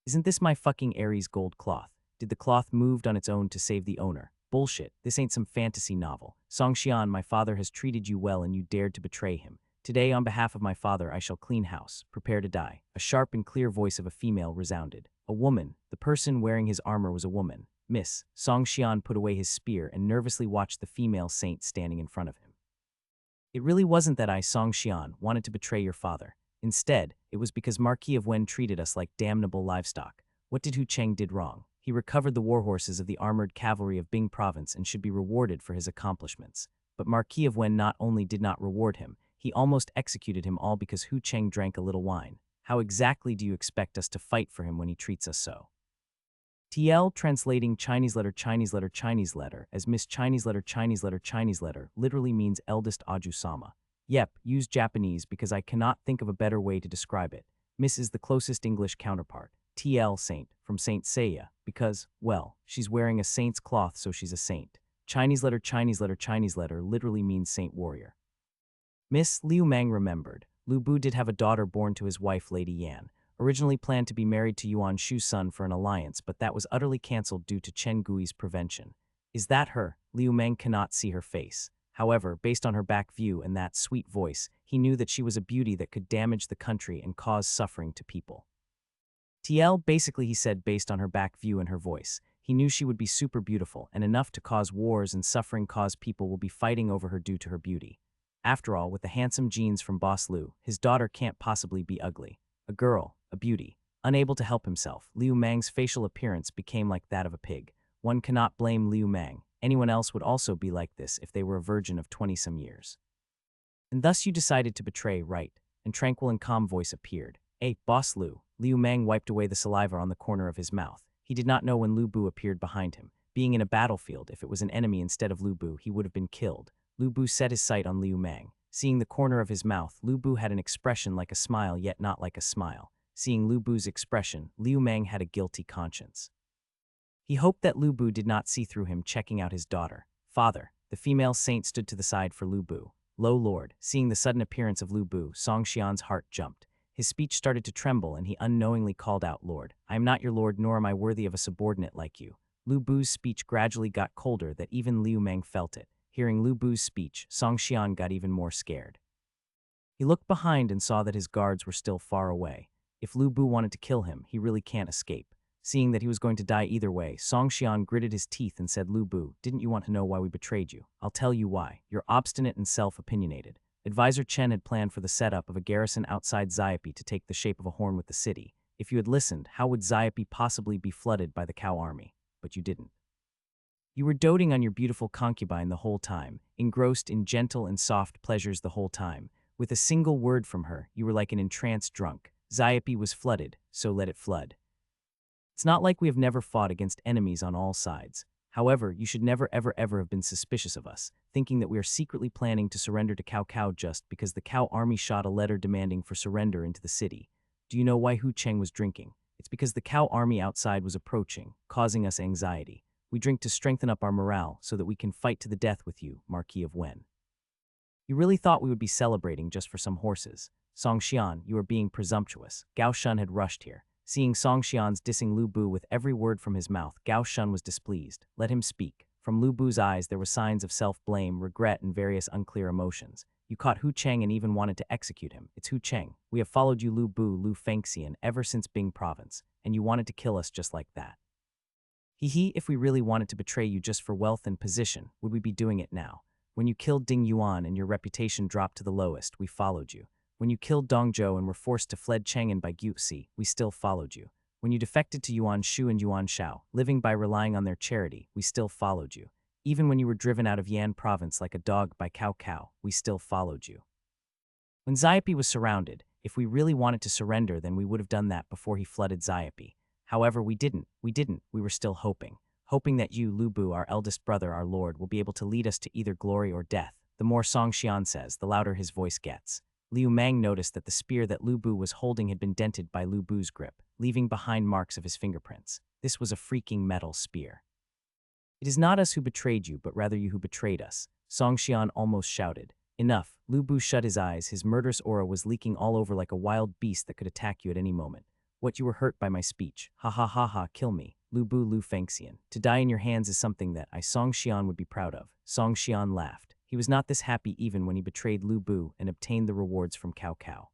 Isn't this my fucking Aries gold cloth? Did the cloth moved on its own to save the owner? Bullshit, this ain't some fantasy novel. Songxian, my father has treated you well and you dared to betray him. Today, on behalf of my father, I shall clean house. Prepare to die. A sharp and clear voice of a female resounded. A woman. The person wearing his armor was a woman. Miss. Songxian put away his spear and nervously watched the female saint standing in front of him. It really wasn't that I, Songxian, wanted to betray your father. Instead, it was because Marquis of Wen treated us like damnable livestock. What did Hu Cheng did wrong? He recovered the warhorses of the armored cavalry of Bing province and should be rewarded for his accomplishments. But Marquis of Wen not only did not reward him, he almost executed him all because Hu Cheng drank a little wine. How exactly do you expect us to fight for him when he treats us so? TL translating Chinese letter as Miss Chinese letter literally means eldest Aju-sama. Yep, use Japanese because I cannot think of a better way to describe it. Miss is the closest English counterpart. TL Saint, from Saint Seiya, because, well, she's wearing a saint's cloth so she's a saint. Chinese letter literally means saint warrior. Miss Liu Meng remembered. Lu Bu did have a daughter born to his wife Lady Yan, originally planned to be married to Yuan Shu's son for an alliance, but that was utterly cancelled due to Chen Gui's prevention. Is that her? Liu Meng cannot see her face. However, based on her back view and that sweet voice, he knew that she was a beauty that could damage the country and cause suffering to people. TL basically he said based on her back view and her voice. He knew she would be super beautiful and enough to cause wars and suffering cause people will be fighting over her due to her beauty. After all, with the handsome genes from Boss Lu, his daughter can't possibly be ugly. A girl, a beauty. Unable to help himself, Liu Meng's facial appearance became like that of a pig. One cannot blame Liu Meng. Anyone else would also be like this if they were a virgin of 20-some years. And thus you decided to betray, right? And tranquil and calm voice appeared. Boss Lu. Liu Meng wiped away the saliva on the corner of his mouth. He did not know when Lu Bu appeared behind him. Being in a battlefield, if it was an enemy instead of Lu Bu, he would have been killed. Lu Bu set his sight on Liu Meng. Seeing the corner of his mouth, Lu Bu had an expression like a smile yet not like a smile. Seeing Lu Bu's expression, Liu Meng had a guilty conscience. He hoped that Lu Bu did not see through him checking out his daughter. Father, the female saint stood to the side for Lu Bu. Lo Lord, seeing the sudden appearance of Lu Bu, Songxian's heart jumped. His speech started to tremble and he unknowingly called out, Lord, I am not your lord nor am I worthy of a subordinate like you. Lu Bu's speech gradually got colder that even Liu Meng felt it. Hearing Lu Bu's speech, Songxian got even more scared. He looked behind and saw that his guards were still far away. If Lu Bu wanted to kill him, he really can't escape. Seeing that he was going to die either way, Songxian gritted his teeth and said, Lu Bu, didn't you want to know why we betrayed you? I'll tell you why. You're obstinate and self-opinionated. Advisor Chen had planned for the setup of a garrison outside Zaipi to take the shape of a horn with the city. If you had listened, how would Zaipi possibly be flooded by the cow army? But you didn't. You were doting on your beautiful concubine the whole time, engrossed in gentle and soft pleasures the whole time. With a single word from her, you were like an entranced drunk. Zaipi was flooded, so let it flood. It's not like we have never fought against enemies on all sides. However, you should never ever have been suspicious of us, thinking that we are secretly planning to surrender to Cao Cao just because the Cao army shot a letter demanding for surrender into the city. Do you know why Hu Cheng was drinking? It's because the Cao army outside was approaching, causing us anxiety. We drink to strengthen up our morale so that we can fight to the death with you, Marquis of Wen. You really thought we would be celebrating just for some horses. Song Xian, you are being presumptuous. Gao Shun had rushed here. Seeing Song Xian's dissing Lu Bu with every word from his mouth, Gao Shun was displeased. Let him speak. From Lu Bu's eyes there were signs of self-blame, regret, and various unclear emotions. You caught Hu Cheng and even wanted to execute him. It's Hu Cheng. We have followed you Lu Bu, Lu Fengxian, ever since Bing province, and you wanted to kill us just like that. If we really wanted to betray you just for wealth and position, would we be doing it now? When you killed Ding Yuan and your reputation dropped to the lowest, we followed you. When you killed Dong Zhou and were forced to fled Chang'an by Guxi, we still followed you. When you defected to Yuan Shu and Yuan Shao, living by relying on their charity, we still followed you. Even when you were driven out of Yan province like a dog by Cao Cao, we still followed you. When Xiapi was surrounded, if we really wanted to surrender, then we would have done that before he flooded Xiapi. However, we didn't. We were still hoping that you, Lu Bu, our eldest brother, our lord, will be able to lead us to either glory or death. The more Song Xian says, the louder his voice gets. Liu Mang noticed that the spear that Lu Bu was holding had been dented by Lu Bu's grip, leaving behind marks of his fingerprints. This was a freaking metal spear. It is not us who betrayed you, but rather you who betrayed us, Song Xian almost shouted. Enough. Lu Bu shut his eyes. His murderous aura was leaking all over like a wild beast that could attack you at any moment. What, you were hurt by my speech? Ha ha ha ha, kill me. Lu Bu, Lu Fengxian. To die in your hands is something that I, Song Xian, would be proud of. Song Xian laughed. He was not this happy even when he betrayed Lu Bu and obtained the rewards from Cao Cao.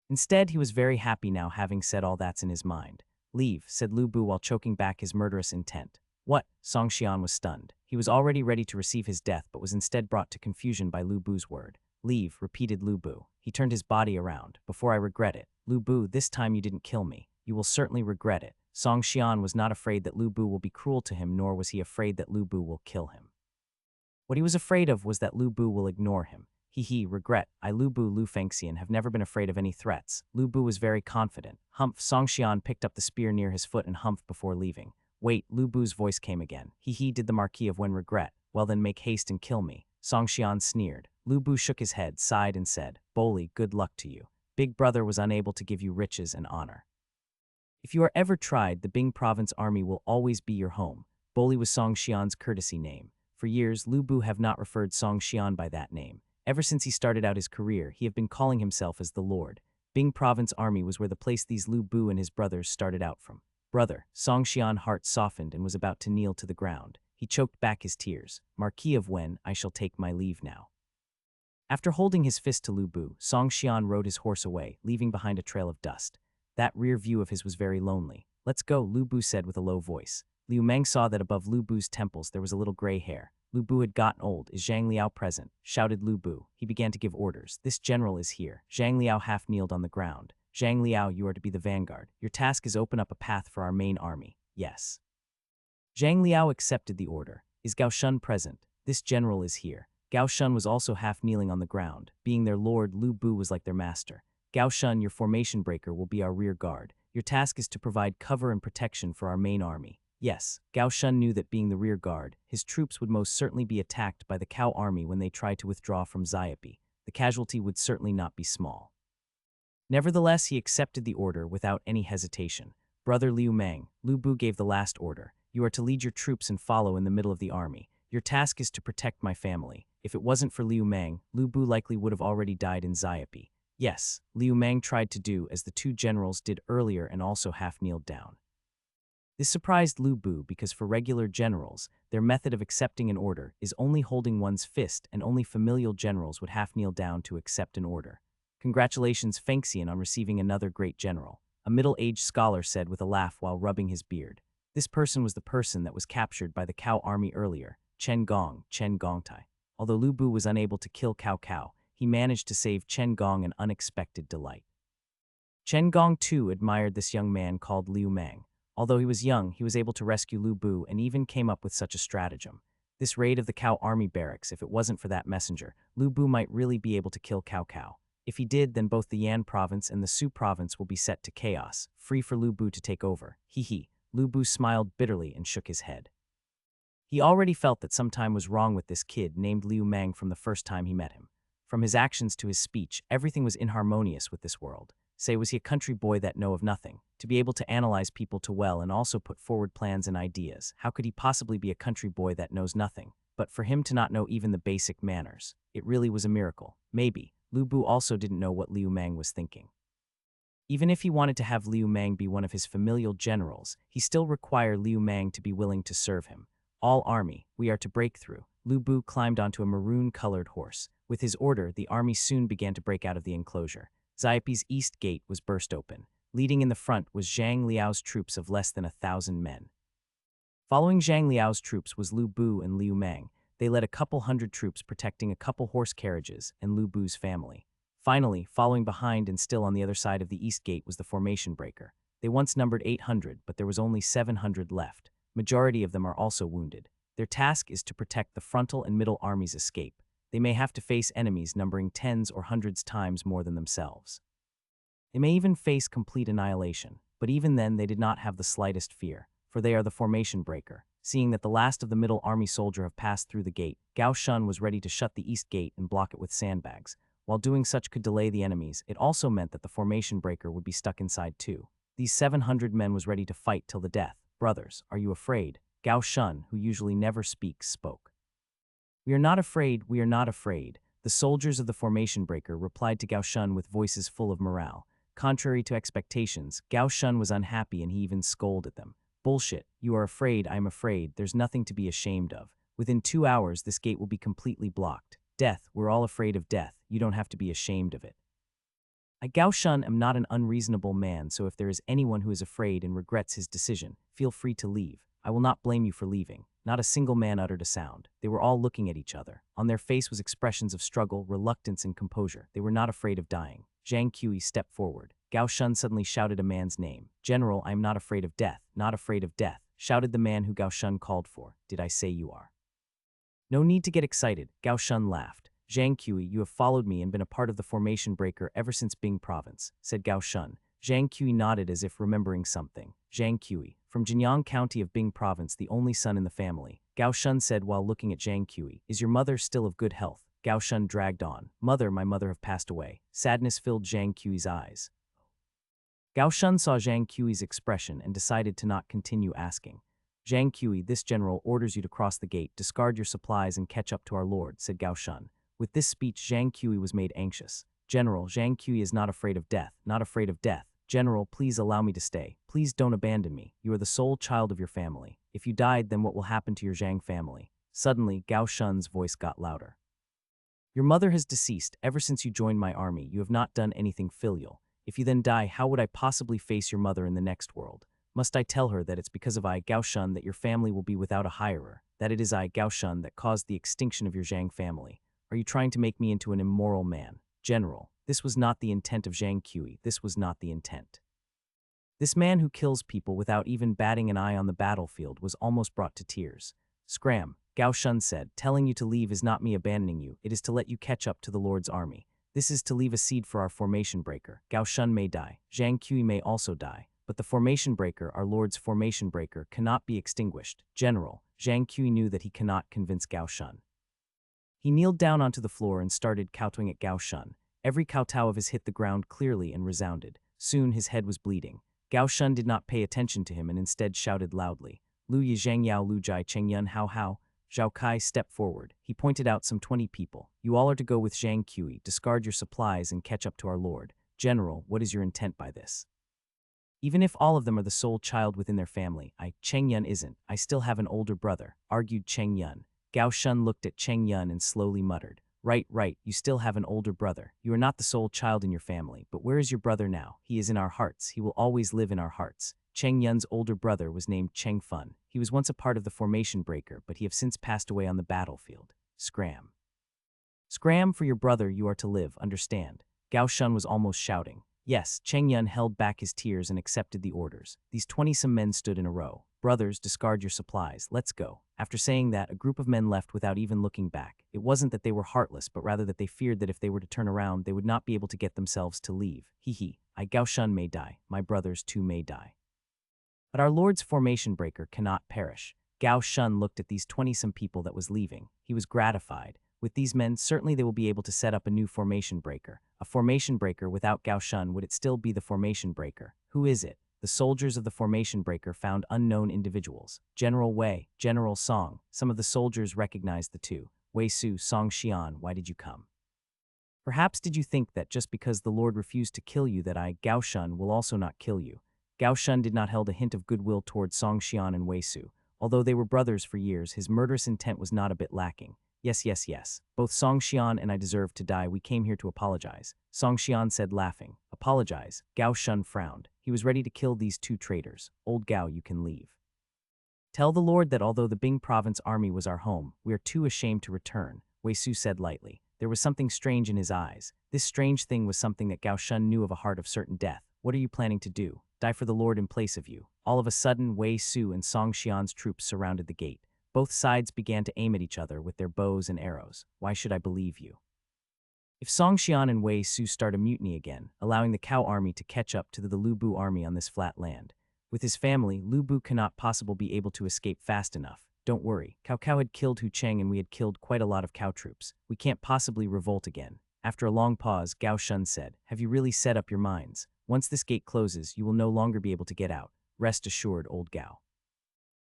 Instead, he was very happy now, having said all that's in his mind. Leave, said Lu Bu while choking back his murderous intent. What? Song Xian was stunned. He was already ready to receive his death, but was instead brought to confusion by Lu Bu's word. Leave, repeated Lu Bu. He turned his body around. Before I regret it. Lu Bu, this time you didn't kill me. You will certainly regret it. Song Xian was not afraid that Lu Bu will be cruel to him, nor was he afraid that Lu Bu will kill him. What he was afraid of was that Lu Bu will ignore him. Regret. I, Lu Bu, Lu Fengxian, have never been afraid of any threats. Lu Bu was very confident. Humph. Song Xian picked up the spear near his foot and humphed before leaving. Wait, Lu Bu's voice came again. Did the Marquis of Wen regret? Well then make haste and kill me. Song Xian sneered. Lu Bu shook his head, sighed and said, Boli, good luck to you. Big brother was unable to give you riches and honor. If you are ever tried, the Bing province army will always be your home. Boli was Song Xian's courtesy name. For years, Lu Bu have not referred Song Xian by that name. Ever since he started out his career, he have been calling himself as the Lord. Bing province army was where the place these Lu Bu and his brothers started out from. Brother, Song Xian heart softened and was about to kneel to the ground. He choked back his tears. Marquis of Wen, I shall take my leave now. After holding his fist to Lu Bu, Song Xian rode his horse away, leaving behind a trail of dust. That rear view of his was very lonely. Let's go, Lu Bu said with a low voice. Liu Meng saw that above Lu Bu's temples there was a little gray hair. Lu Bu had gotten old. Is Zhang Liao present? Shouted Lu Bu. He began to give orders. This general is here. Zhang Liao half kneeled on the ground. Zhang Liao, you are to be the vanguard. Your task is open up a path for our main army. Yes. Zhang Liao accepted the order. Is Gao Shun present? This general is here. Gao Shun was also half kneeling on the ground. Being their lord, Lu Bu was like their master. Gao Shun, your formation breaker, will be our rear guard. Your task is to provide cover and protection for our main army. Yes, Gao Shun knew that being the rear guard, his troops would most certainly be attacked by the Cao army when they tried to withdraw from Xiapi. The casualty would certainly not be small. Nevertheless, he accepted the order without any hesitation. Brother Liu Meng, Lu Bu gave the last order. You are to lead your troops and follow in the middle of the army. Your task is to protect my family. If it wasn't for Liu Meng, Lu Bu likely would have already died in Xiapi. Yes, Liu Meng tried to do as the two generals did earlier and also half kneeled down. This surprised Lu Bu because for regular generals, their method of accepting an order is only holding one's fist, and only familial generals would half kneel down to accept an order. Congratulations, Fengxian, on receiving another great general, a middle-aged scholar said with a laugh while rubbing his beard. This person was the person that was captured by the Cao army earlier, Chen Gongtai. Although Lu Bu was unable to kill Cao Cao, he managed to save Chen Gong an unexpected delight. Chen Gong too admired this young man called Liu Meng. Although he was young, he was able to rescue Lu Bu and even came up with such a stratagem. This raid of the Cao army barracks, if it wasn't for that messenger, Lu Bu might really be able to kill Cao Cao. If he did, then both the Yan province and the Su province will be set to chaos, free for Lu Bu to take over. Lu Bu smiled bitterly and shook his head. He already felt that something was wrong with this kid named Liu Mang from the first time he met him. From his actions to his speech, everything was inharmonious with this world. Say, was he a country boy that know of nothing? To be able to analyze people too well and also put forward plans and ideas, how could he possibly be a country boy that knows nothing? But for him to not know even the basic manners, it really was a miracle. Maybe, Lu Bu also didn't know what Liu Mang was thinking. Even if he wanted to have Liu Mang be one of his familial generals, he still required Liu Mang to be willing to serve him. All army, we are to break through. Lu Bu climbed onto a maroon-colored horse. With his order, the army soon began to break out of the enclosure. Xiapi's east gate was burst open. Leading in the front was Zhang Liao's troops of less than 1,000 men. Following Zhang Liao's troops was Lu Bu and Liu Mang. They led a couple hundred troops protecting a couple horse carriages and Lu Bu's family. Finally, following behind and still on the other side of the east gate was the formation breaker. They once numbered 800, but there was only 700 left. Majority of them are also wounded. Their task is to protect the frontal and middle armies' escape. They may have to face enemies numbering tens or hundreds times more than themselves. They may even face complete annihilation, but even then they did not have the slightest fear, for they are the formation breaker. Seeing that the last of the middle army soldier have passed through the gate, Gao Shun was ready to shut the east gate and block it with sandbags. While doing such could delay the enemies, it also meant that the formation breaker would be stuck inside too. These 700 men was ready to fight till the death. Brothers, are you afraid? Gao Shun, who usually never speaks, spoke. We are not afraid, we are not afraid. The soldiers of the formation breaker replied to Gao Shun with voices full of morale. Contrary to expectations, Gao Shun was unhappy and he even scolded them. Bullshit, you are afraid, I am afraid, there's nothing to be ashamed of. Within 2 hours, this gate will be completely blocked. Death, we're all afraid of death, you don't have to be ashamed of it. I, Gao Shun, am not an unreasonable man, so if there is anyone who is afraid and regrets his decision, feel free to leave. I will not blame you for leaving. Not a single man uttered a sound. They were all looking at each other. On their face was expressions of struggle, reluctance, and composure. They were not afraid of dying. Zhang Qi stepped forward. Gao Shun suddenly shouted a man's name. General, I am not afraid of death, not afraid of death, shouted the man who Gao Shun called for. Did I say you are? No need to get excited, Gao Shun laughed. Zhang Qi, you have followed me and been a part of the formation breaker ever since Bing province, said Gao Shun. Zhang Qi nodded as if remembering something. Zhang Qi, from Jinyang County of Bing province, the only son in the family. Gao Shun said while looking at Zhang Qi, is your mother still of good health? Gao Shun dragged on. Mother, my mother have passed away. Sadness filled Zhang Qi's eyes. Gao Shun saw Zhang Qi's expression and decided to not continue asking. Zhang Qi, this general orders you to cross the gate, discard your supplies and catch up to our lord, said Gao Shun. With this speech, Zhang Qi was made anxious. General, Zhang Qi is not afraid of death, not afraid of death. General, please allow me to stay. Please don't abandon me. You are the sole child of your family. If you died, then what will happen to your Zhang family? Suddenly, Gao Shun's voice got louder. Your mother has deceased. Ever since you joined my army, you have not done anything filial. If you then die, how would I possibly face your mother in the next world? Must I tell her that it's because of I, Gao Shun, that your family will be without a hirer, that it is I, Gao Shun, that caused the extinction of your Zhang family? Are you trying to make me into an immoral man? General, this was not the intent of Zhang Qi, this was not the intent. This man who kills people without even batting an eye on the battlefield was almost brought to tears. Scram, Gao Shun said, telling you to leave is not me abandoning you, it is to let you catch up to the Lord's army. This is to leave a seed for our formation breaker. Gao Shun may die, Zhang Qi may also die, but the formation breaker, our Lord's formation breaker, cannot be extinguished. General, Zhang Qi knew that he cannot convince Gao Shun. He kneeled down onto the floor and started kowtowing at Gao Shun. Every kowtow of his hit the ground clearly and resounded. Soon his head was bleeding. Gao Shun did not pay attention to him and instead shouted loudly, Lu Yi Zhang Yao Lu Jai Cheng Yun Hao Hao. Zhao Kai stepped forward. He pointed out some 20 people. You all are to go with Zhang Qi, discard your supplies and catch up to our lord. General, what is your intent by this? Even if all of them are the sole child within their family, Cheng Yun isn't. I still have an older brother, argued Cheng Yun. Gao Shun looked at Cheng Yun and slowly muttered, Right, you still have an older brother. You are not the sole child in your family, but where is your brother now? He is in our hearts. He will always live in our hearts. Cheng Yun's older brother was named Cheng Fun. He was once a part of the formation breaker, but he have since passed away on the battlefield. Scram. Scram for your brother, you are to live, understand? Gao Shun was almost shouting. Yes, Cheng Yun held back his tears and accepted the orders. These 20-some men stood in a row. Brothers, discard your supplies. Let's go. After saying that, a group of men left without even looking back. It wasn't that they were heartless, but rather that they feared that if they were to turn around, they would not be able to get themselves to leave. I, Gao Shun, may die. My brothers too may die. But our Lord's formation breaker cannot perish. Gao Shun looked at these 20-some people that was leaving. He was gratified. With these men, certainly they will be able to set up a new formation breaker. A formation breaker without Gao Shun, would it still be the formation breaker? Who is it? The soldiers of the formation breaker found unknown individuals. General Wei, General Song. Some of the soldiers recognized the two. Wei Su, Song Xian, why did you come? Perhaps did you think that just because the Lord refused to kill you that I, Gao Shun, will also not kill you? Gao Shun did not held a hint of goodwill towards Song Xian and Wei Su. Although they were brothers for years, his murderous intent was not a bit lacking. Yes, yes, yes. Both Song Xian and I deserve to die. We came here to apologize. Song Xian said, laughing. Apologize? Gao Shun frowned. He was ready to kill these two traitors. Old Gao, you can leave. Tell the Lord that although the Bing province army was our home, we are too ashamed to return, Wei Su said lightly. There was something strange in his eyes. This strange thing was something that Gao Shun knew of, a heart of certain death. What are you planning to do? Die for the Lord in place of you? All of a sudden, Wei Su and Song Xian's troops surrounded the gate. Both sides began to aim at each other with their bows and arrows. Why should I believe you? If Song Xian and Wei Su start a mutiny again, allowing the Cow army to catch up to the Lu Bu army on this flat land. With his family, Lu Bu cannot possibly be able to escape fast enough. Don't worry, Cao had killed Hu Cheng and we had killed quite a lot of Cow troops. We can't possibly revolt again. After a long pause, Gao Shun said, have you really set up your minds? Once this gate closes, you will no longer be able to get out. Rest assured, old Gao.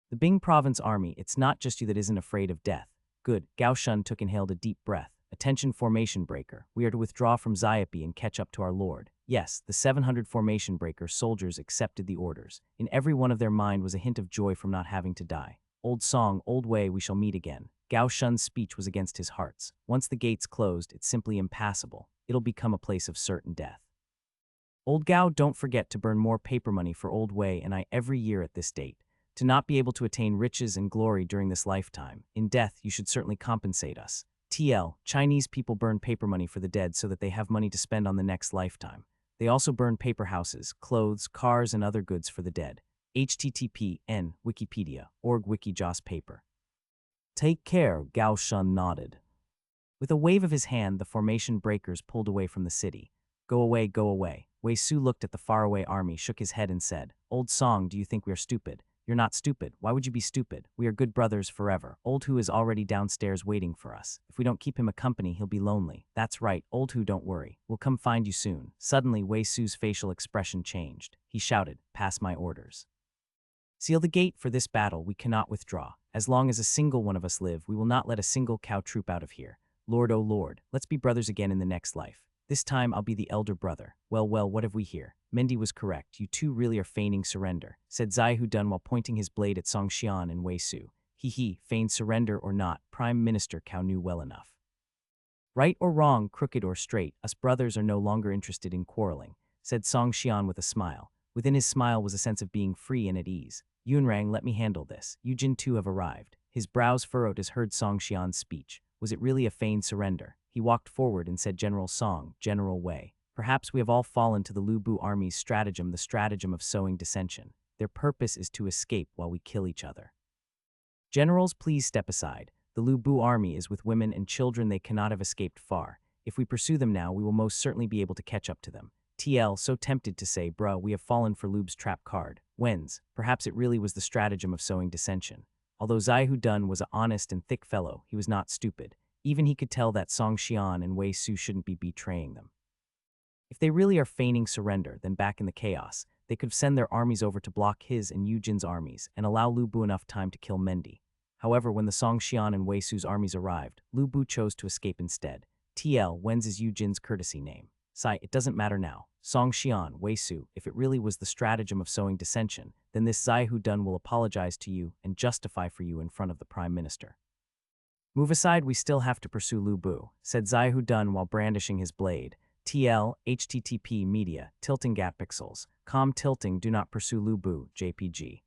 The Bing province army, it's not just you that isn't afraid of death. Good, Gao Shun inhaled a deep breath. Attention formation breaker, we are to withdraw from Xiapi and catch up to our lord. Yes, the 700 formation breaker soldiers accepted the orders. In every one of their mind was a hint of joy from not having to die. Old song, old way, we shall meet again. Gao Shun's speech was against his hearts. Once the gates closed, it's simply impassable. It'll become a place of certain death. Old Gao, don't forget to burn more paper money for Old Wei and I every year at this date. To not be able to attain riches and glory during this lifetime. In death, you should certainly compensate us. TL, Chinese people burn paper money for the dead so that they have money to spend on the next lifetime. They also burn paper houses, clothes, cars, and other goods for the dead. http://n Wikipedia, org Wikijoss paper. Take care, Gao Shun nodded. With a wave of his hand, the formation breakers pulled away from the city. Go away, go away. Wei Su looked at the faraway army, shook his head and said, Old Song, do you think we are stupid? You're not stupid. Why would you be stupid? We are good brothers forever. Old Hu is already downstairs waiting for us. If we don't keep him a company, he'll be lonely. That's right, Old Hu, don't worry. We'll come find you soon. Suddenly, Wei Su's facial expression changed. He shouted, pass my orders. Seal the gate for this battle. We cannot withdraw. As long as a single one of us live, we will not let a single Cow troop out of here. Lord, oh Lord, let's be brothers again in the next life. This time I'll be the elder brother. Well, what have we here? Mendy was correct. You two really are feigning surrender, said Zai Hudun while pointing his blade at Song Xian and Wei Su. Feign surrender or not, Prime Minister Cao knew well enough. Right or wrong, crooked or straight, us brothers are no longer interested in quarreling, said Song Xian with a smile. Within his smile was a sense of being free and at ease. Yunrang, let me handle this. Yujin too have arrived. His brows furrowed as heard Song Xian's speech. Was it really a feigned surrender? He walked forward and said, General Song, General Wei. Perhaps we have all fallen to the Lu Bu army's stratagem, the stratagem of sowing dissension. Their purpose is to escape while we kill each other. Generals, please step aside. The Lu Bu army is with women and children. They cannot have escaped far. If we pursue them now, we will most certainly be able to catch up to them. TL, so tempted to say, bruh, we have fallen for Lube's trap card. When's? Perhaps it really was the stratagem of sowing dissension. Although Zai Hudun was an honest and thick fellow, he was not stupid. Even he could tell that Song Xian and Wei Su shouldn't be betraying them. If they really are feigning surrender, then back in the chaos, they could send their armies over to block his and Yujin's armies and allow Lu Bu enough time to kill Mendy. However, when the Song Xian and Wei Su's armies arrived, Lu Bu chose to escape instead. TL, when's is Yujin's courtesy name? Sai, it doesn't matter now. Song Xian, Wei Su, if it really was the stratagem of sowing dissension, then this Zai Hudun will apologize to you and justify for you in front of the Prime Minister. Move aside, we still have to pursue Lu Bu, said Zai Hudun while brandishing his blade. TL, http media, tilting gap pixels, tilting, do not pursue Lu Bu, JPG.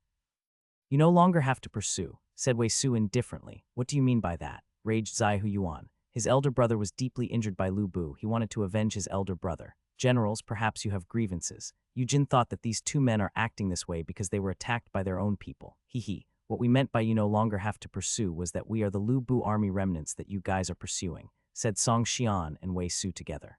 You no longer have to pursue, said Wei Su indifferently. What do you mean by that? Raged Zai Huyuan. His elder brother was deeply injured by Lu Bu. He wanted to avenge his elder brother. Generals, perhaps you have grievances. Yujin thought that these two men are acting this way because they were attacked by their own people. What we meant by you no longer have to pursue was that we are the Lu Bu army remnants that you guys are pursuing, said Song Xian and Wei Su together.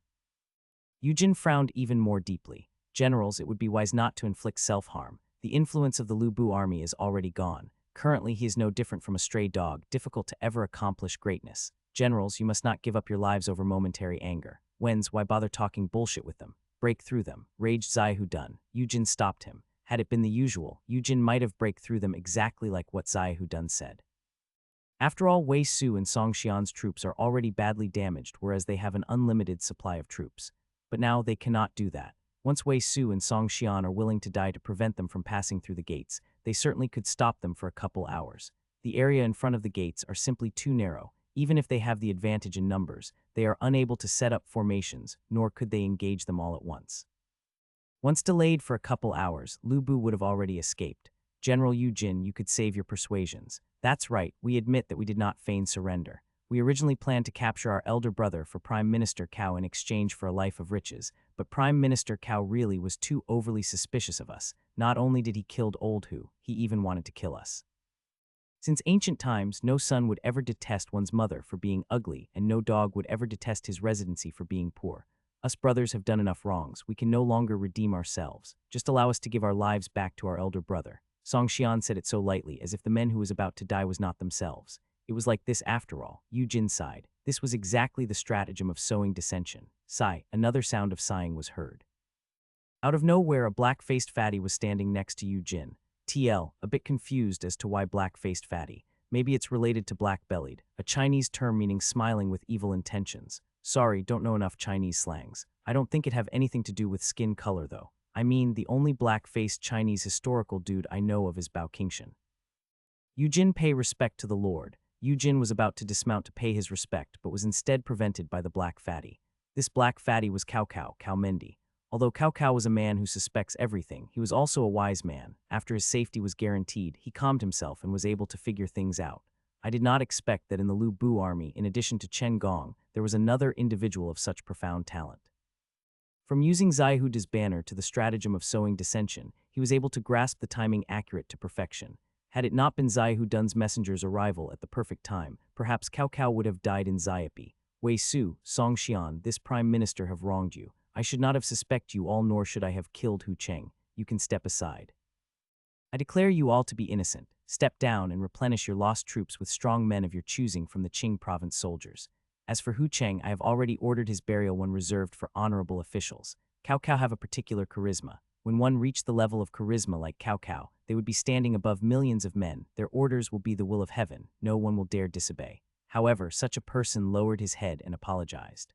Yujin frowned even more deeply. Generals, it would be wise not to inflict self-harm. The influence of the Lu Bu army is already gone. Currently, he is no different from a stray dog, difficult to ever accomplish greatness. Generals, you must not give up your lives over momentary anger. Whens, why bother talking bullshit with them? Break through them, raged Zaihu Dun. Yujin stopped him. Had it been the usual, Yujin might have break through them exactly like what Zaihu Dun said. After all, Wei Su and Song Xian's troops are already badly damaged, whereas they have an unlimited supply of troops. But now they cannot do that. Once Wei Su and Song Xian are willing to die to prevent them from passing through the gates, they certainly could stop them for a couple hours. The area in front of the gates are simply too narrow. Even if they have the advantage in numbers, they are unable to set up formations, nor could they engage them all at once. Once delayed for a couple hours, Lu Bu would have already escaped. General Yu Jin, you could save your persuasions. That's right, we admit that we did not feign surrender. We originally planned to capture our elder brother for Prime Minister Cao in exchange for a life of riches, but Prime Minister Cao really was too overly suspicious of us. Not only did he kill old Hu, he even wanted to kill us. Since ancient times, no son would ever detest one's mother for being ugly, and no dog would ever detest his residency for being poor. Us brothers have done enough wrongs. We can no longer redeem ourselves. Just allow us to give our lives back to our elder brother. Song Xian said it so lightly, as if the men who was about to die was not themselves. It was like this after all. Yu Jin sighed. This was exactly the stratagem of sowing dissension. Sigh, another sound of sighing was heard. Out of nowhere, a black-faced fatty was standing next to Yu Jin. TL, a bit confused as to why black-faced fatty. Maybe it's related to black-bellied, a Chinese term meaning smiling with evil intentions. Sorry, don't know enough Chinese slangs. I don't think it have anything to do with skin color though. I mean, the only black-faced Chinese historical dude I know of is Bao Qingshan. Yu Jin, pay respect to the Lord. Yu Jin was about to dismount to pay his respect, but was instead prevented by the black fatty. This black fatty was Cao Mendi. Although Cao Cao was a man who suspects everything, he was also a wise man. After his safety was guaranteed, he calmed himself and was able to figure things out. I did not expect that in the Lu Bu army, in addition to Chen Gong, there was another individual of such profound talent. From using Zaihu Da's banner to the stratagem of sowing dissension, he was able to grasp the timing accurate to perfection. Had it not been Zaihu Dun's messenger's arrival at the perfect time, perhaps Cao Cao would have died in Xiapi. Wei Su, Song Xian, this prime minister have wronged you. I should not have suspected you all, nor should I have killed Hu Cheng. You can step aside. I declare you all to be innocent. Step down and replenish your lost troops with strong men of your choosing from the Qing province soldiers. As for Hu Cheng, I have already ordered his burial, one reserved for honorable officials. Cao Cao have a particular charisma. When one reached the level of charisma like Cao Cao, they would be standing above millions of men. Their orders will be the will of heaven. No one will dare disobey. However, such a person lowered his head and apologized.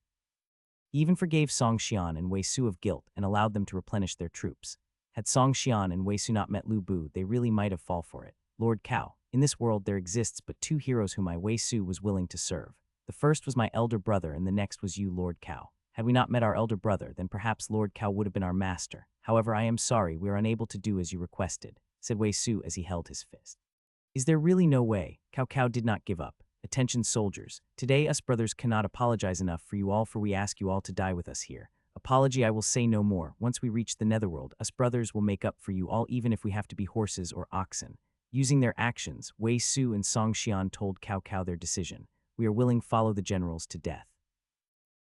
He even forgave Song Xian and Wei Su of guilt and allowed them to replenish their troops. Had Song Xian and Wei Su not met Lu Bu, they really might have fallen for it. Lord Cao, in this world there exists but two heroes whom Wei Su was willing to serve. The first was my elder brother and the next was you, Lord Cao. Had we not met our elder brother, then perhaps Lord Cao would have been our master. However, I am sorry, we are unable to do as you requested, said Wei Su as he held his fist. Is there really no way? Cao Cao did not give up. Attention soldiers, today us brothers cannot apologize enough for you all, for we ask you all to die with us here. Apology I will say no more. Once we reach the netherworld, us brothers will make up for you all, even if we have to be horses or oxen. Using their actions, Wei Su and Song Xian told Cao Cao their decision. We are willing to follow the generals to death.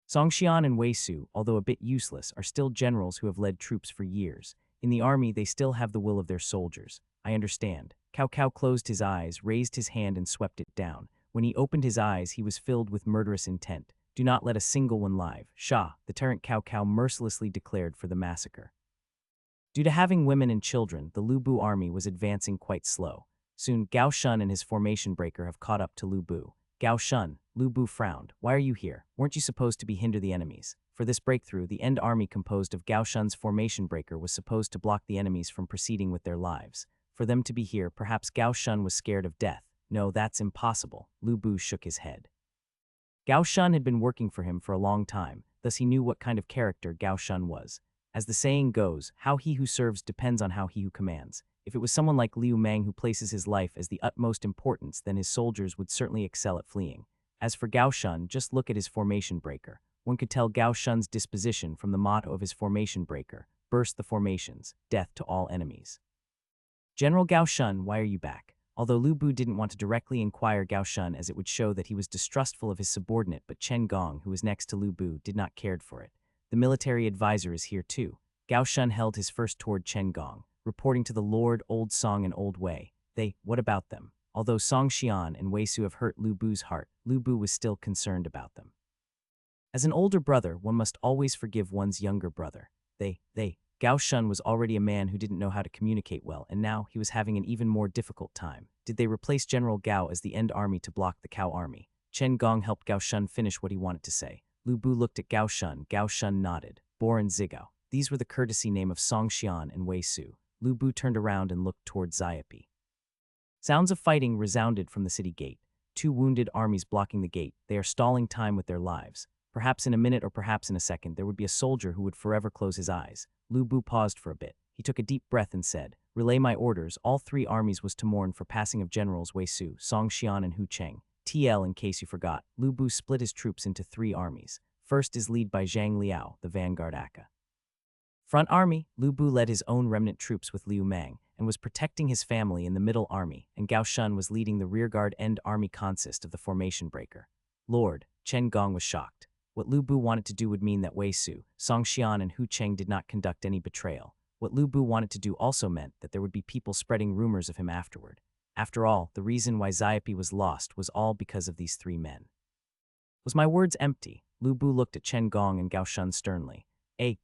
Song Xian and Wei Su, although a bit useless, are still generals who have led troops for years. In the army, they still have the will of their soldiers. I understand. Cao Cao closed his eyes, raised his hand and swept it down. When he opened his eyes, he was filled with murderous intent. Do not let a single one live. Shah, the tyrant Cao Cao mercilessly declared for the massacre. Due to having women and children, the Lu Bu army was advancing quite slow. Soon, Gao Shun and his formation breaker have caught up to Lu Bu. Gao Shun, Lu Bu frowned. Why are you here? Weren't you supposed to be hinder the enemies? For this breakthrough, the end army composed of Gao Shun's formation breaker was supposed to block the enemies from proceeding with their lives. For them to be here, perhaps Gao Shun was scared of death. No, that's impossible. Lu Bu shook his head. Gao Shun had been working for him for a long time, thus he knew what kind of character Gao Shun was. As the saying goes, how he who serves depends on how he who commands. If it was someone like Liu Mang who places his life as the utmost importance, then his soldiers would certainly excel at fleeing. As for Gao Shun, just look at his formation breaker. One could tell Gao Shun's disposition from the motto of his formation breaker: burst the formations, death to all enemies. General Gao Shun, why are you back? Although Lu Bu didn't want to directly inquire Gao Shun, as it would show that he was distrustful of his subordinate, but Chen Gong, who was next to Lu Bu, did not care for it. The military advisor is here too. Gao Shun held his first toward Chen Gong, reporting to the Lord, Old Song and Old Wei. What about them? Although Song Xian and Wei Su have hurt Lu Bu's heart, Lu Bu was still concerned about them. As an older brother, one must always forgive one's younger brother. Gao Shun was already a man who didn't know how to communicate well, and now he was having an even more difficult time. Did they replace General Gao as the End Army to block the Cow Army? Chen Gong helped Gao Shun finish what he wanted to say. Lu Bu looked at Gao Shun nodded. Bor and Zigao. These were the courtesy name of Song Xian and Wei Su. Lu Bu turned around and looked toward Xiapi. Sounds of fighting resounded from the city gate. 2 wounded armies blocking the gate. They are stalling time with their lives. Perhaps in a minute or perhaps in a second, there would be a soldier who would forever close his eyes. Lu Bu paused for a bit. He took a deep breath and said, "Relay my orders. All 3 armies was to mourn for passing of Generals Wei Su, Song Xian and Hu Cheng. TL, in case you forgot, Lu Bu split his troops into 3 armies. First is led by Zhang Liao, the vanguard Aka. Front army, Lu Bu led his own remnant troops with Liu Mang and was protecting his family in the middle army, and Gao Shun was leading the rearguard End army consist of the formation breaker. Lord, Chen Gong was shocked. What Lu Bu wanted to do would mean that Wei Su, Song Xian and Hu Cheng did not conduct any betrayal. What Lu Bu wanted to do also meant that there would be people spreading rumors of him afterward. After all, the reason why Xiapi was lost was all because of these 3 men. Was my words empty? Lu Bu looked at Chen Gong and Gao Shun sternly.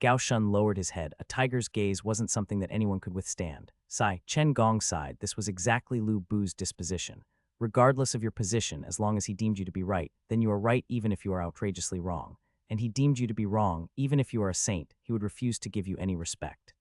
Gao Shun lowered his head. A tiger's gaze wasn't something that anyone could withstand. Chen Gong sighed. This was exactly Lu Bu's disposition. Regardless of your position, as long as he deemed you to be right, then you are right even if you are outrageously wrong. And he deemed you to be wrong, even if you are a saint, he would refuse to give you any respect.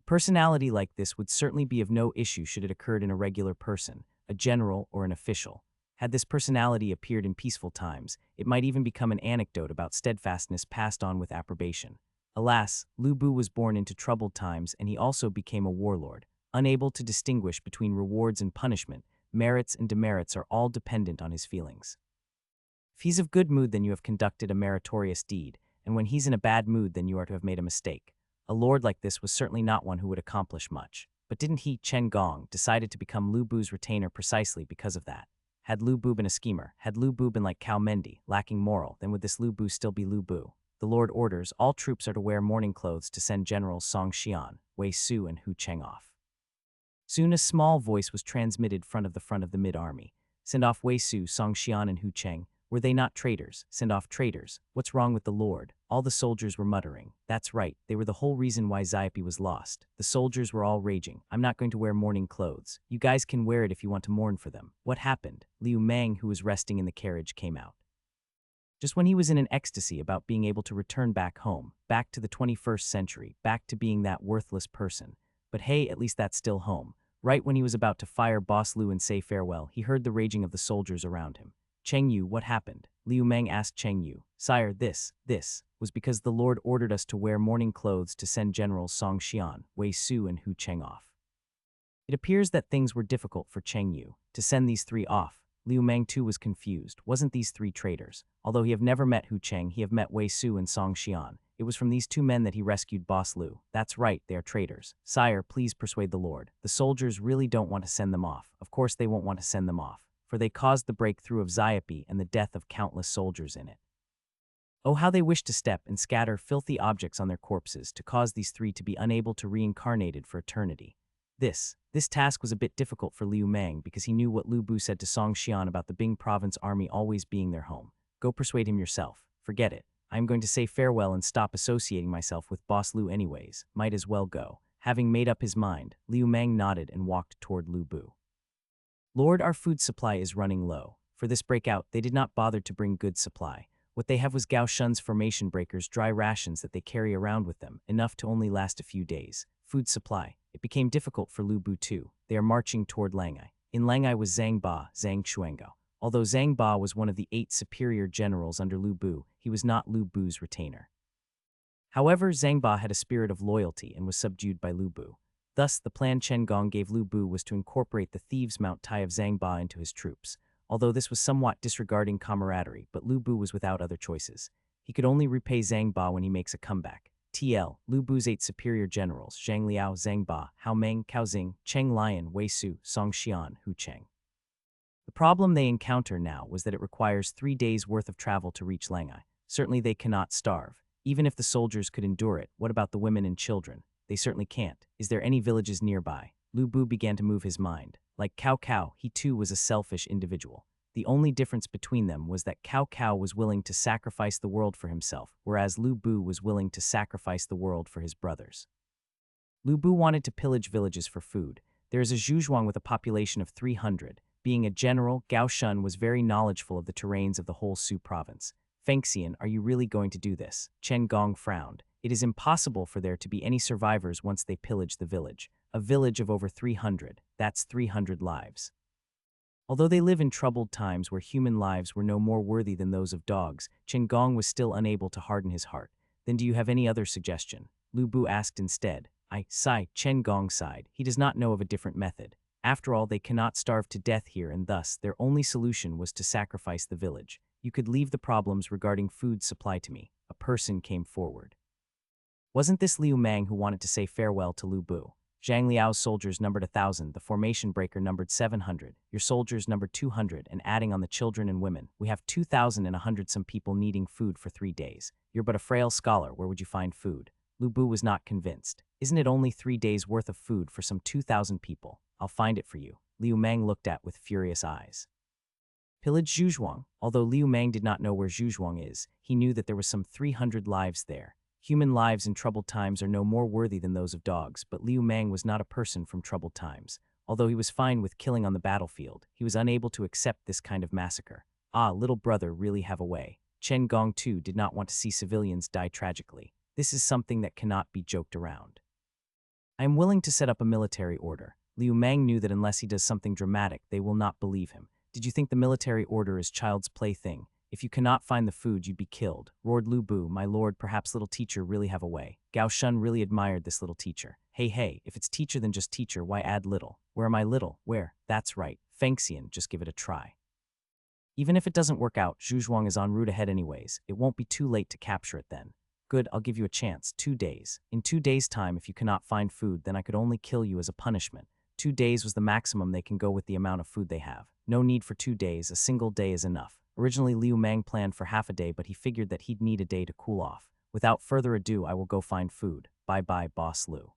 Personality like this would certainly be of no issue should it occurred in a regular person, a general or an official. Had this personality appeared in peaceful times, it might even become an anecdote about steadfastness passed on with approbation. Alas, Lu Bu was born into troubled times and he also became a warlord, unable to distinguish between rewards and punishment. Merits and demerits are all dependent on his feelings. If he's of good mood, then you have conducted a meritorious deed, and when he's in a bad mood, then you are to have made a mistake. A lord like this was certainly not one who would accomplish much. But didn't he, Chen Gong, decided to become Lu Bu's retainer precisely because of that? Had Lu Bu been a schemer, had Lu Bu been like Cao Mendi, lacking moral, then would this Lu Bu still be Lu Bu? The Lord orders all troops are to wear mourning clothes to send Generals Song Xian, Wei Su and Hu Cheng off. Soon a small voice was transmitted front of the mid-army. Send off Wei Su, Song Xian and Hu Cheng. Were they not traitors? Send off traitors. What's wrong with the Lord? All the soldiers were muttering. That's right, they were the whole reason why Xiapi was lost. The soldiers were all raging. I'm not going to wear mourning clothes. You guys can wear it if you want to mourn for them. What happened? Liu Mang, who was resting in the carriage, came out. Just when he was in an ecstasy about being able to return back home, back to the 21st century, back to being that worthless person. But hey, at least that's still home. Right when he was about to fire Boss Lu and say farewell, he heard the raging of the soldiers around him. Cheng Yu, what happened? Liu Mang asked Cheng Yu. Sire, this was because the Lord ordered us to wear mourning clothes to send Generals Song Xian, Wei Su and Hu Cheng off. It appears that things were difficult for Cheng Yu to send these 3 off. Liu Mang too was confused. Wasn't these 3 traitors? Although he have never met Hu Cheng, he have met Wei Su and Song Xian. It was from these 2 men that he rescued Boss Lu. That's right, they are traitors. Sire, please persuade the Lord. The soldiers really don't want to send them off. Of course they won't want to send them off, for they caused the breakthrough of Xiapi and the death of countless soldiers in it. Oh, how they wish to step and scatter filthy objects on their corpses to cause these 3 to be unable to reincarnated for eternity. This task was a bit difficult for Liu Mang because he knew what Lu Bu said to Song Xian about the Bing province army always being their home. Go persuade him yourself. Forget it. I am going to say farewell and stop associating myself with Boss Lu anyways. Might as well go. Having made up his mind, Liu Mang nodded and walked toward Lu Bu. Lord, our food supply is running low. For this breakout, they did not bother to bring good supply. What they have was Gao Shun's formation breakers, dry rations that they carry around with them, enough to only last a few days. Food supply. It became difficult for Lu Bu too. They are marching toward Langai. In Langai was Zhang Ba, Zhang Xuango. Although Zhang Ba was one of the 8 superior generals under Lu Bu, he was not Lu Bu's retainer. However, Zhang Ba had a spirit of loyalty and was subdued by Lu Bu. Thus, the plan Chen Gong gave Lu Bu was to incorporate the thieves' Mount Tai of Zhang Ba into his troops. Although this was somewhat disregarding camaraderie, but Lu Bu was without other choices. He could only repay Zhang Ba when he makes a comeback. TL, Lu Bu's 8 superior generals, Zhang Liao, Zhang Ba, Hao Meng, Cao Xing, Cheng Lion, Wei Su, Song Xian, Hu Cheng. The problem they encounter now was that it requires 3 days' worth of travel to reach Langai. Certainly they cannot starve. Even if the soldiers could endure it, what about the women and children? They certainly can't. Is there any villages nearby? Lu Bu began to move his mind. Like Cao Cao, he too was a selfish individual. The only difference between them was that Cao Cao was willing to sacrifice the world for himself, whereas Lu Bu was willing to sacrifice the world for his brothers. Lu Bu wanted to pillage villages for food. There is a zhuzhuang with a population of 300. Being a general, Gao Shun was very knowledgeable of the terrains of the whole Su province. Fengxian, are you really going to do this? Chen Gong frowned. It is impossible for there to be any survivors once they pillage the village. A village of over 300, that's 300 lives. Although they live in troubled times where human lives were no more worthy than those of dogs, Chen Gong was still unable to harden his heart. Then do you have any other suggestion? Lu Bu asked instead. I sigh. Chen Gong sighed. He does not know of a different method. After all, they cannot starve to death here, and thus their only solution was to sacrifice the village. You could leave the problems regarding food supply to me. A person came forward. Wasn't this Liu Mang who wanted to say farewell to Lu Bu? Zhang Liao's soldiers numbered 1,000, the formation breaker numbered 700, your soldiers numbered 200, and adding on the children and women, we have 2,100 some people needing food for 3 days. You're but a frail scholar, where would you find food? Lu Bu was not convinced. Isn't it only 3 days' worth of food for some 2,000 people? I'll find it for you. Liu Mang looked at with furious eyes. Pillage Zhuzhuang. Although Liu Mang did not know where Zhuzhuang is, he knew that there was some 300 lives there. Human lives in troubled times are no more worthy than those of dogs, but Liu Mang was not a person from troubled times. Although he was fine with killing on the battlefield, he was unable to accept this kind of massacre. Ah, little brother really have a way. Chen Gong too did not want to see civilians die tragically. This is something that cannot be joked around. I am willing to set up a military order. Liu Mang knew that unless he does something dramatic, they will not believe him. Did you think the military order is child's plaything? If you cannot find the food, you'd be killed, roared Lu Bu. My lord, perhaps little teacher really have a way. Gao Shun really admired this little teacher. Hey, if it's teacher then just teacher, why add little? Where am I little? Where? That's right, Fengxian, just give it a try. Even if it doesn't work out, Zhuzhuang is en route ahead anyways. It won't be too late to capture it then. Good, I'll give you a chance. 2 days. In 2 days' time, if you cannot find food, then I could only kill you as a punishment. 2 days was the maximum they can go with the amount of food they have. No need for 2 days, a single day is enough. Originally, Liu Mang planned for half a day, but he figured that he'd need a day to cool off. Without further ado, I will go find food. Bye-bye, Boss Lu.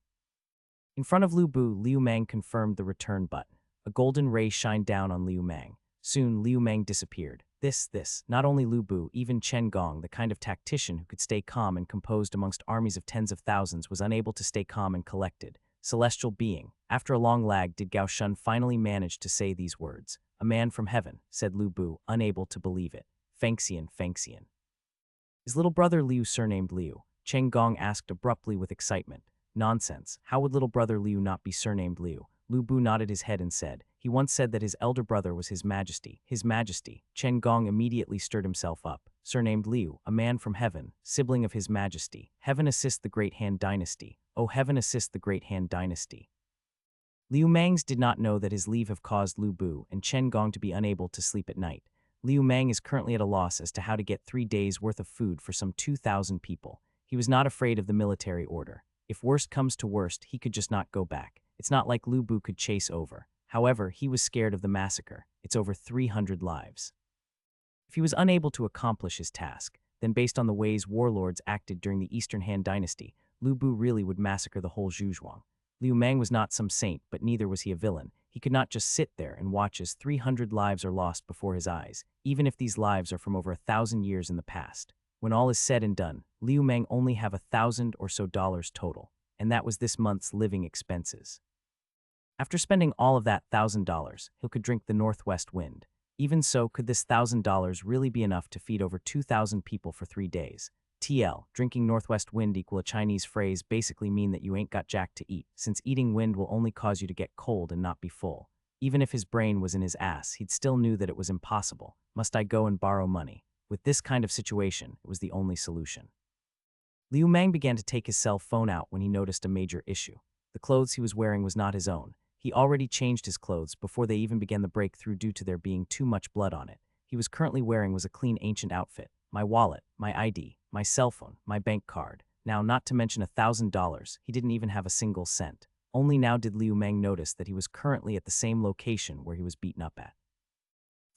In front of Lu Bu, Liu Mang confirmed the return button. A golden ray shined down on Liu Mang. Soon, Liu Mang disappeared. Not only Lu Bu, even Chen Gong, the kind of tactician who could stay calm and composed amongst armies of tens of thousands, was unable to stay calm and collected. Celestial being. After a long lag, did Gao Shun finally manage to say these words. A man from heaven, said Lu Bu, unable to believe it. Fengxian. His little brother Liu surnamed Liu? Chen Gong asked abruptly with excitement. Nonsense. How would little brother Liu not be surnamed Liu? Lu Bu nodded his head and said, he once said that his elder brother was His Majesty. His Majesty. Chen Gong immediately stirred himself up. Surnamed Liu, a man from heaven, sibling of His Majesty. Heaven assist the Great Han Dynasty. Oh, heaven assist the Great Han Dynasty. Liu Mangs did not know that his leave have caused Lu Bu and Chen Gong to be unable to sleep at night. Liu Mang is currently at a loss as to how to get 3 days' worth of food for some 2,000 people. He was not afraid of the military order. If worst comes to worst, he could just not go back. It's not like Lu Bu could chase over. However, he was scared of the massacre. It's over 300 lives. If he was unable to accomplish his task, then based on the ways warlords acted during the Eastern Han Dynasty, Lu Bu really would massacre the whole Zhuzhuang. Liu Mang was not some saint, but neither was he a villain. He could not just sit there and watch as 300 lives are lost before his eyes, even if these lives are from over 1,000 years in the past. When all is said and done, Liu Mang only have $1,000 or so total, and that was this month's living expenses. After spending all of that $1,000, he could drink the northwest wind. Even so, could this $1,000 really be enough to feed over 2,000 people for 3 days? TL, drinking northwest wind equal a Chinese phrase basically mean that you ain't got jack to eat, since eating wind will only cause you to get cold and not be full. Even if his brain was in his ass, he'd still knew that it was impossible. Must I go and borrow money? With this kind of situation, it was the only solution. Liu Mang began to take his cell phone out when he noticed a major issue. The clothes he was wearing was not his own. He already changed his clothes before they even began the breakthrough due to there being too much blood on it. He was currently wearing was a clean ancient outfit. My wallet, my ID, my cell phone, my bank card. Now, not to mention $1,000, he didn't even have a single cent. Only now did Liu Mang notice that he was currently at the same location where he was beaten up at.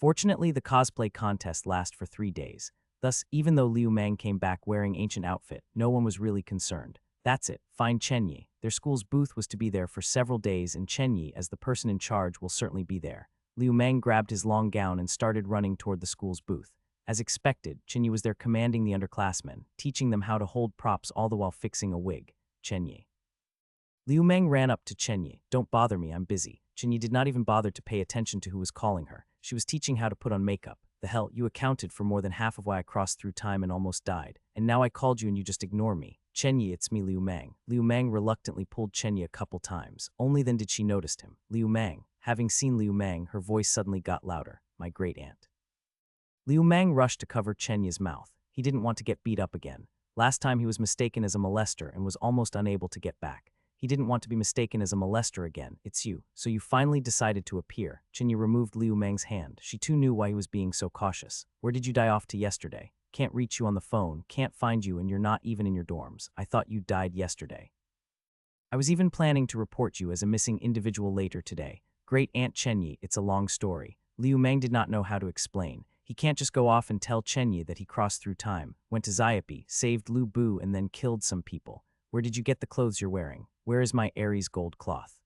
Fortunately, the cosplay contest lasted for 3 days. Thus, even though Liu Mang came back wearing ancient outfit, no one was really concerned. That's it, find Chen Yi. Their school's booth was to be there for several days, and Chen Yi, as the person in charge, will certainly be there. Liu Mang grabbed his long gown and started running toward the school's booth. As expected, Chen Yi was there commanding the underclassmen, teaching them how to hold props all the while fixing a wig. Chen Yi. Liu Mang ran up to Chen Yi. "Don't bother me, I'm busy." Chen Yi did not even bother to pay attention to who was calling her. She was teaching how to put on makeup. "The hell, you accounted for more than half of why I crossed through time and almost died. And now I called you and you just ignore me." "Chen Yi, it's me, Liu Mang." Liu Mang reluctantly pulled Chen Yi a couple times. Only then did she notice him. "Liu Mang." Having seen Liu Mang, her voice suddenly got louder. "My great aunt." Liu Mang rushed to cover Chen Yi's mouth. He didn't want to get beat up again. Last time he was mistaken as a molester and was almost unable to get back. He didn't want to be mistaken as a molester again. "It's you. So you finally decided to appear." Chen Yi removed Liu Mang's hand. She too knew why he was being so cautious. "Where did you die off to yesterday? Can't reach you on the phone, can't find you, and you're not even in your dorms. I thought you died yesterday. I was even planning to report you as a missing individual later today." "Great Aunt Chen Yi, it's a long story." Liu Mang did not know how to explain. He can't just go off and tell Chen Yi that he crossed through time, went to Xiapi, saved Lu Bu, and then killed some people. "Where did you get the clothes you're wearing? Where is my Aries gold cloth?"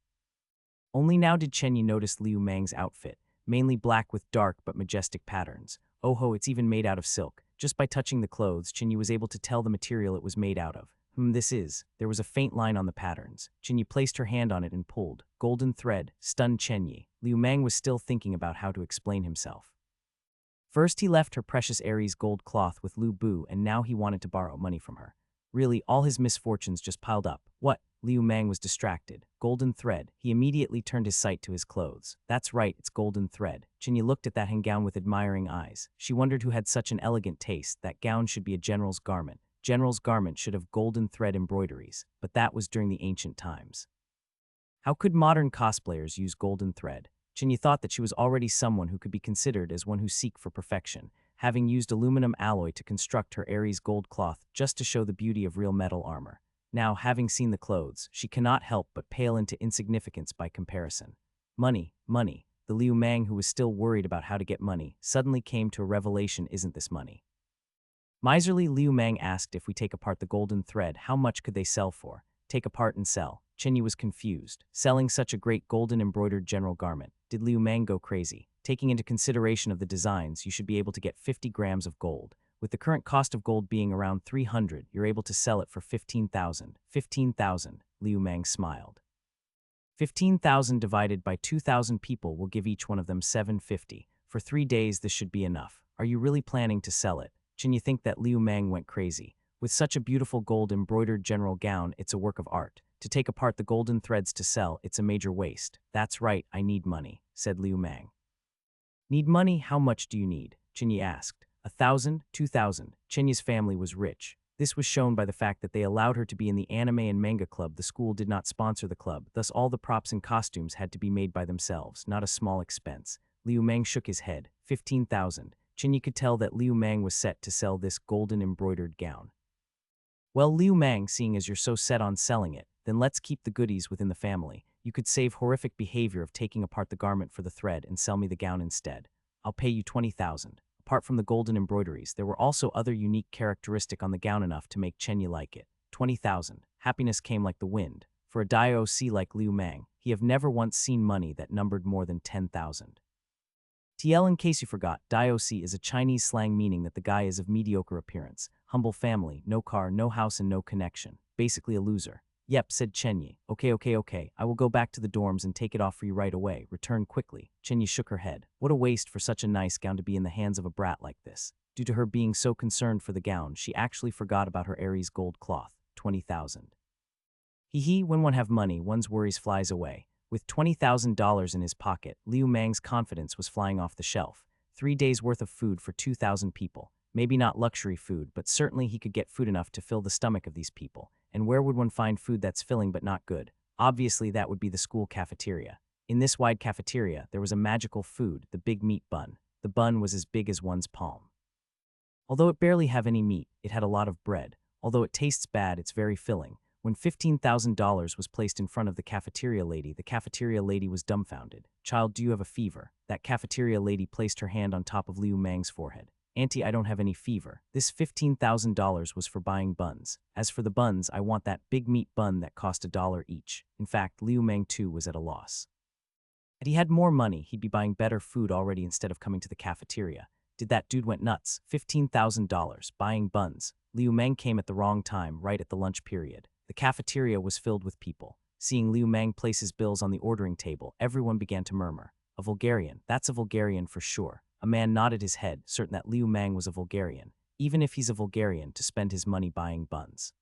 Only now did Chen Yi notice Liu Mang's outfit, mainly black with dark but majestic patterns. "Oh ho, it's even made out of silk." Just by touching the clothes, Chen Yi was able to tell the material it was made out of. This is." There was a faint line on the patterns. Chen Yi placed her hand on it and pulled. "Golden thread," stunned Chen Yi. Liu Mang was still thinking about how to explain himself. First, he left her precious Aries gold cloth with Lu Bu, and now he wanted to borrow money from her. Really, all his misfortunes just piled up. "What?" Liu Mang was distracted. "Golden thread." He immediately turned his sight to his clothes. "That's right, it's golden thread." Chen Yi looked at that gown with admiring eyes. She wondered who had such an elegant taste. That gown should be a general's garment. General's garment should have golden thread embroideries, but that was during the ancient times. How could modern cosplayers use golden thread? Chen Yi thought that she was already someone who could be considered as one who seek for perfection, having used aluminum alloy to construct her Aries gold cloth just to show the beauty of real metal armor. Now, having seen the clothes, she cannot help but pale into insignificance by comparison. Money, money. The Liu Mang, who was still worried about how to get money, suddenly came to a revelation: isn't this money? Miserly Liu Mang asked, "If we take apart the golden thread, how much could they sell for?" "Take apart and sell." Chen Yi was confused. Selling such a great golden embroidered general garment. Did Liu Mang go crazy? Taking into consideration of the designs, you should be able to get 50 grams of gold. With the current cost of gold being around 300, you're able to sell it for 15,000. 15,000, Liu Mang smiled. 15,000 divided by 2,000 people will give each one of them 750. For 3 days, this should be enough. Are you really planning to sell it? Chen Yi think that Liu Mang went crazy. With such a beautiful gold-embroidered general gown, it's a work of art. To take apart the golden threads to sell, it's a major waste. "That's right, I need money," said Liu Mang. "Need money? How much do you need?" Chen Yi asked. 1,000, 2,000. Chen Yi's family was rich. This was shown by the fact that they allowed her to be in the anime and manga club. The school did not sponsor the club, thus all the props and costumes had to be made by themselves, not a small expense. Liu Mang shook his head. 15,000. Chen Yi could tell that Liu Mang was set to sell this golden embroidered gown. "Well, Liu Mang, seeing as you're so set on selling it, then let's keep the goodies within the family. You could save horrific behavior of taking apart the garment for the thread and sell me the gown instead. I'll pay you 20,000. Apart from the golden embroideries, there were also other unique characteristic on the gown enough to make Chen Yi like it. 20,000. Happiness came like the wind. For a DIOC like Liu Mang, he have never once seen money that numbered more than 10,000. TL, in case you forgot, DIOC is a Chinese slang meaning that the guy is of mediocre appearance, humble family, no car, no house, and no connection. Basically a loser. "Yep," said Chen Yi. Okay. I will go back to the dorms and take it off for you right away. Return quickly." Chen Yi shook her head. What a waste for such a nice gown to be in the hands of a brat like this. Due to her being so concerned for the gown, she actually forgot about her Aries gold cloth. 20,000. When one have money, one's worries flies away. With $20,000 in his pocket, Liu Mang's confidence was flying off the shelf. 3 days worth of food for 2,000 people. Maybe not luxury food, but certainly he could get food enough to fill the stomach of these people. And where would one find food that's filling but not good? Obviously, that would be the school cafeteria. In this wide cafeteria, there was a magical food, the big meat bun. The bun was as big as one's palm. Although it barely have any meat, it had a lot of bread. Although it tastes bad, it's very filling. When $15,000 was placed in front of the cafeteria lady was dumbfounded. "Child, do you have a fever?" That cafeteria lady placed her hand on top of Liu Mang's forehead. Auntie, I don't have any fever. This $15,000 was for buying buns. As for the buns, I want that big meat bun that cost $1 each. In fact, Liu Meng too was at a loss. Had he had more money, he'd be buying better food already instead of coming to the cafeteria. Did that dude went nuts? $15,000, buying buns. Liu Meng came at the wrong time, right at the lunch period. The cafeteria was filled with people. Seeing Liu Meng place his bills on the ordering table, everyone began to murmur. A Vulgarian, that's a Vulgarian for sure. A man nodded his head, certain that Liu Meng was a Vulgarian, even if he's a Vulgarian, to spend his money buying buns.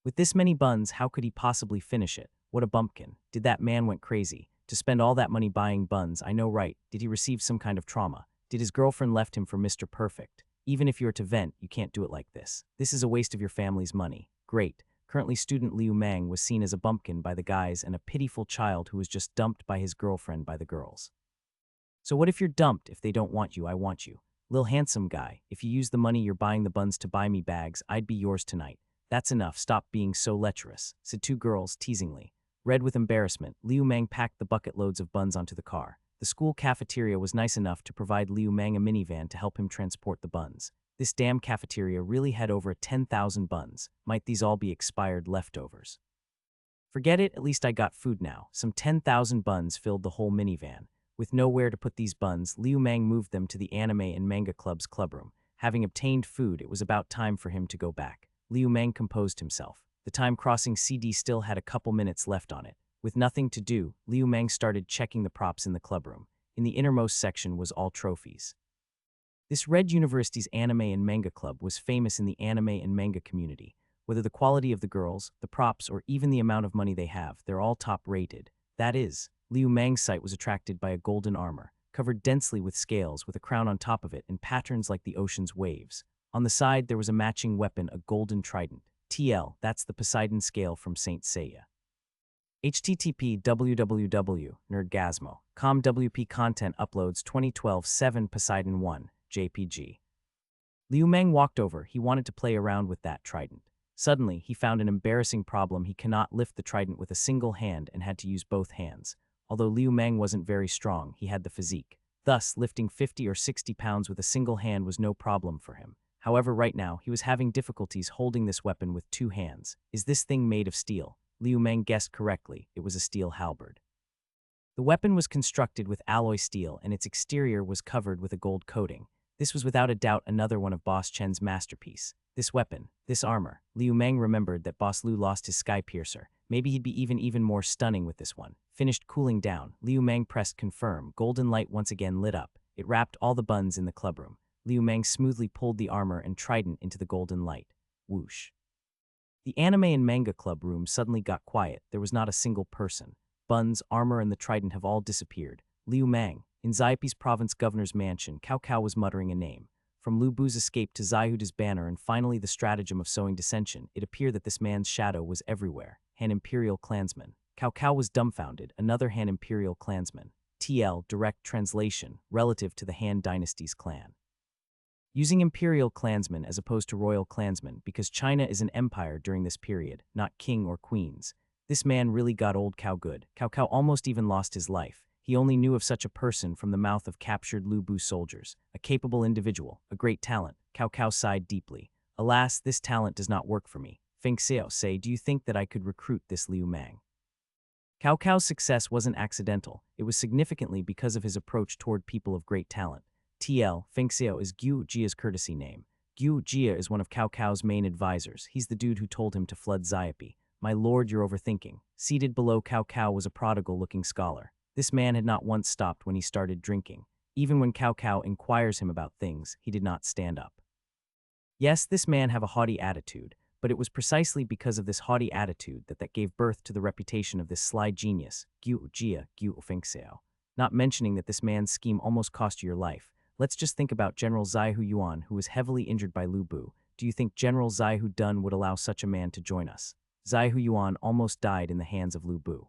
With this many buns, how could he possibly finish it? What a bumpkin. Did that man went crazy? To spend all that money buying buns, I know right. Did he receive some kind of trauma? Did his girlfriend left him for Mr. Perfect? Even if you're to vent, you can't do it like this. This is a waste of your family's money. Great. Currently student Liu Meng was seen as a bumpkin by the guys and a pitiful child who was just dumped by his girlfriend by the girls. So what if you're dumped? If they don't want you, I want you. Lil handsome guy, if you use the money you're buying the buns to buy me bags, I'd be yours tonight. That's enough, stop being so lecherous, said two girls teasingly. Red with embarrassment, Liu Meng packed the bucket loads of buns onto the car. The school cafeteria was nice enough to provide Liu Meng a minivan to help him transport the buns. This damn cafeteria really had over 10,000 buns. Might these all be expired leftovers? Forget it, at least I got food now. Some 10,000 buns filled the whole minivan. With nowhere to put these buns, Liu Meng moved them to the Anime and Manga Club's clubroom. Having obtained food, it was about time for him to go back. Liu Meng composed himself. The time-crossing CD still had a couple minutes left on it. With nothing to do, Liu Meng started checking the props in the clubroom. In the innermost section was all trophies. This Red University's Anime and Manga Club was famous in the anime and manga community. Whether the quality of the girls, the props, or even the amount of money they have, they're all top-rated. That is, Liu Meng's sight was attracted by a golden armor, covered densely with scales with a crown on top of it and patterns like the ocean's waves. On the side, there was a matching weapon, a golden trident. TL, that's the Poseidon scale from Saint Seiya. http www.nerdgasmo.com WP content uploads 2012 7 Poseidon 1, JPG. Liu Meng walked over. He wanted to play around with that trident. Suddenly, he found an embarrassing problem. He cannot lift the trident with a single hand and had to use both hands. Although Liu Meng wasn't very strong, he had the physique. Thus, lifting 50 or 60 pounds with a single hand was no problem for him. However, right now, he was having difficulties holding this weapon with two hands. Is this thing made of steel? Liu Meng guessed correctly. It was a steel halberd. The weapon was constructed with alloy steel and its exterior was covered with a gold coating. This was without a doubt another one of Boss Chen's masterpiece. This weapon, this armor. Liu Meng remembered that Boss Lu lost his sky piercer. Maybe he'd be even more stunning with this one. Finished cooling down, Liu Meng pressed confirm. Golden light once again lit up. It wrapped all the buns in the clubroom. Liu Meng smoothly pulled the armor and trident into the golden light. Whoosh. The anime and manga club room suddenly got quiet. There was not a single person. Buns, armor, and the trident have all disappeared. Liu Meng. In Xiapi's province governor's mansion, Cao Cao was muttering a name. From Lu Bu's escape to Xiahuda's banner and finally the stratagem of sowing dissension, it appeared that this man's shadow was everywhere. Han Imperial clansman. Cao Cao was dumbfounded. Another Han Imperial clansman. TL, direct translation, relative to the Han dynasty's clan. Using imperial clansmen as opposed to royal clansmen because China is an empire during this period, not king or queens. This man really got old Cao good. Cao Cao almost even lost his life. He only knew of such a person from the mouth of captured Lu Bu soldiers. A capable individual, a great talent. Cao Cao sighed deeply. Alas, this talent does not work for me. Feng Xiao say, do you think that I could recruit this Liu Meng? Cao Cao's success wasn't accidental. It was significantly because of his approach toward people of great talent. TL, Feng Xiao is Gu Jia's courtesy name. Gu Jia is one of Cao Cao's main advisors. He's the dude who told him to flood Xiapi. My lord, you're overthinking. Seated below Cao Cao was a prodigal-looking scholar. This man had not once stopped when he started drinking. Even when Cao Cao inquires him about things, he did not stand up. Yes, this man have a haughty attitude, but it was precisely because of this haughty attitude that gave birth to the reputation of this sly genius, Gu Jia, Gu Feng Xiao. Not mentioning that this man's scheme almost cost you your life. Let's just think about General Xiahu Yuan, who was heavily injured by Lu Bu. Do you think General Xiahu Dun would allow such a man to join us? Xiahu Yuan almost died in the hands of Lu Bu.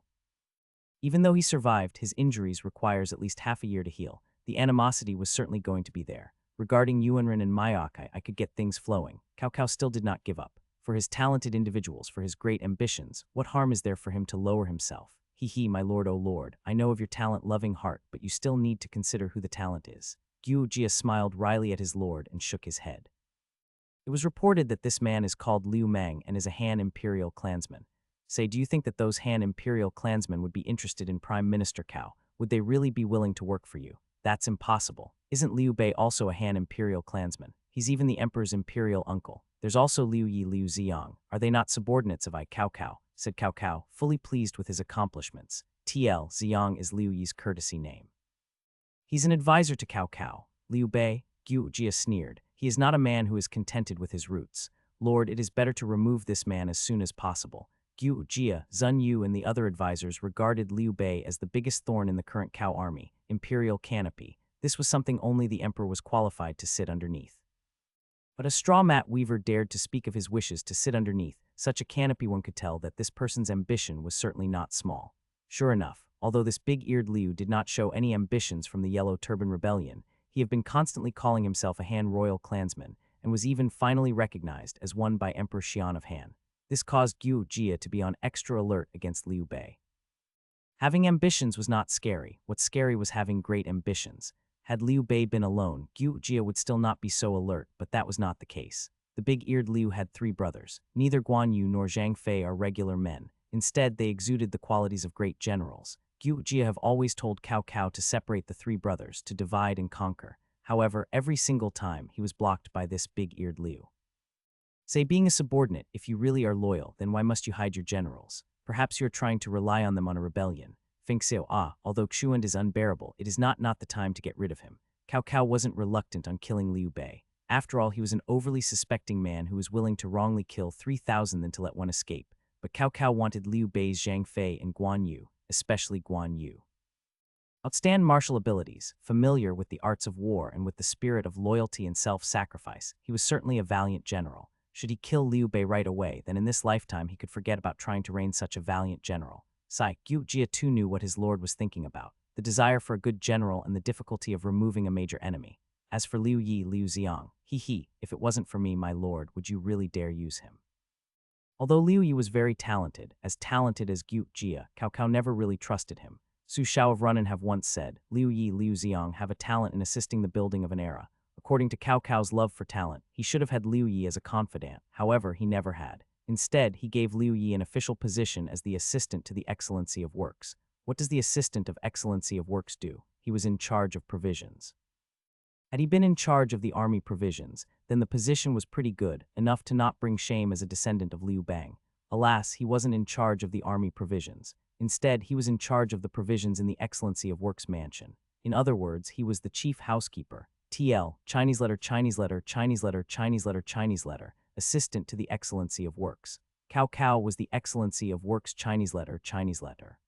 Even though he survived, his injuries requires at least half a year to heal. The animosity was certainly going to be there. Regarding Yuanren and Mayakai, I could get things flowing. Cao Cao still did not give up. For his talented individuals, for his great ambitions, what harm is there for him to lower himself? He, my lord, oh lord, I know of your talent-loving heart, but you still need to consider who the talent is. Gu Jia smiled wryly at his lord and shook his head. It was reported that this man is called Liu Mang and is a Han Imperial clansman. Say, do you think that those Han Imperial clansmen would be interested in Prime Minister Cao? Would they really be willing to work for you? That's impossible. Isn't Liu Bei also a Han Imperial clansman? He's even the Emperor's Imperial uncle. There's also Liu Yi Liu Ziyang. Are they not subordinates of I Cao Cao? Said Cao Cao, fully pleased with his accomplishments. TL Ziyang is Liu Yi's courtesy name. He's an advisor to Cao Cao. Liu Bei, Gu Jia sneered. He is not a man who is contented with his roots. Lord, it is better to remove this man as soon as possible. Gu Jia, Zun Yu and the other advisors regarded Liu Bei as the biggest thorn in the current Cao army, imperial canopy. This was something only the emperor was qualified to sit underneath. But a straw mat weaver dared to speak of his wishes to sit underneath such a canopy. One could tell that this person's ambition was certainly not small. Sure enough, although this big-eared Liu did not show any ambitions from the Yellow Turban Rebellion, he had been constantly calling himself a Han royal clansman, and was even finally recognized as one by Emperor Xian of Han. This caused Gu Jia to be on extra alert against Liu Bei. Having ambitions was not scary. What's scary was having great ambitions. Had Liu Bei been alone, Gu Jia would still not be so alert, but that was not the case. The big-eared Liu had 3 brothers. Neither Guan Yu nor Zhang Fei are regular men. Instead, they exuded the qualities of great generals. Gu Jia have always told Cao Cao to separate the 3 brothers, to divide and conquer. However, every single time, he was blocked by this big-eared Liu. Say, being a subordinate, if you really are loyal, then why must you hide your generals? Perhaps you are trying to rely on them on a rebellion. Feng Xiao, although Xuan is unbearable, it is not the time to get rid of him. Cao Cao wasn't reluctant on killing Liu Bei. After all, he was an overly suspecting man who was willing to wrongly kill 3,000 than to let one escape. But Cao Cao wanted Liu Bei's Zhang Fei and Guan Yu, especially Guan Yu. Outstanding martial abilities, familiar with the arts of war and with the spirit of loyalty and self-sacrifice, he was certainly a valiant general. Should he kill Liu Bei right away, then in this lifetime he could forget about trying to reign such a valiant general. Gu Jia too knew what his lord was thinking about, the desire for a good general and the difficulty of removing a major enemy. As for Liu Yi Liu Ziyang, if it wasn't for me, my lord, would you really dare use him? Although Liu Yi was very talented as Gu Jia, Cao Cao never really trusted him. Su Shao of Runan have once said, Liu Yi Liu Ziyang have a talent in assisting the building of an era. According to Cao Cao's love for talent, he should have had Liu Yi as a confidant. However, he never had. Instead, he gave Liu Yi an official position as the assistant to the Excellency of Works. What does the assistant of Excellency of Works do? He was in charge of provisions. Had he been in charge of the army provisions, then the position was pretty good, enough to not bring shame as a descendant of Liu Bang. Alas, he wasn't in charge of the army provisions. Instead, he was in charge of the provisions in the Excellency of Works mansion. In other words, he was the chief housekeeper. TL, Chinese letter, Chinese letter, Chinese letter, Chinese letter, Chinese letter, assistant to the Excellency of Works. Cao Cao was the Excellency of Works Chinese letter, Chinese letter.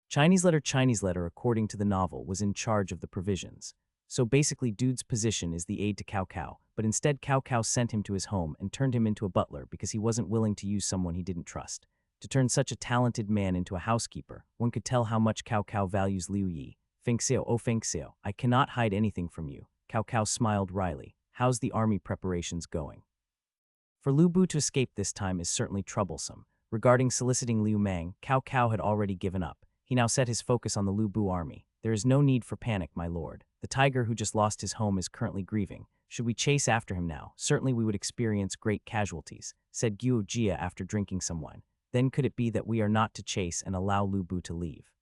Chinese letter, Chinese letter, according to the novel, was in charge of the provisions. So basically, dude's position is the aide to Cao Cao, but instead Cao Cao sent him to his home and turned him into a butler because he wasn't willing to use someone he didn't trust. To turn such a talented man into a housekeeper, one could tell how much Cao Cao values Liu Yi. Feng Xiao, oh Feng Xiao, I cannot hide anything from you. Cao Cao smiled wryly. How's the army preparations going? For Lu Bu to escape this time is certainly troublesome. Regarding soliciting Liu Mang, Cao Cao had already given up. He now set his focus on the Lu Bu army. There is no need for panic, my lord. The tiger who just lost his home is currently grieving. Should we chase after him now, certainly we would experience great casualties, said Gu Jia after drinking some wine. Then could it be that we are not to chase and allow Lu Bu to leave?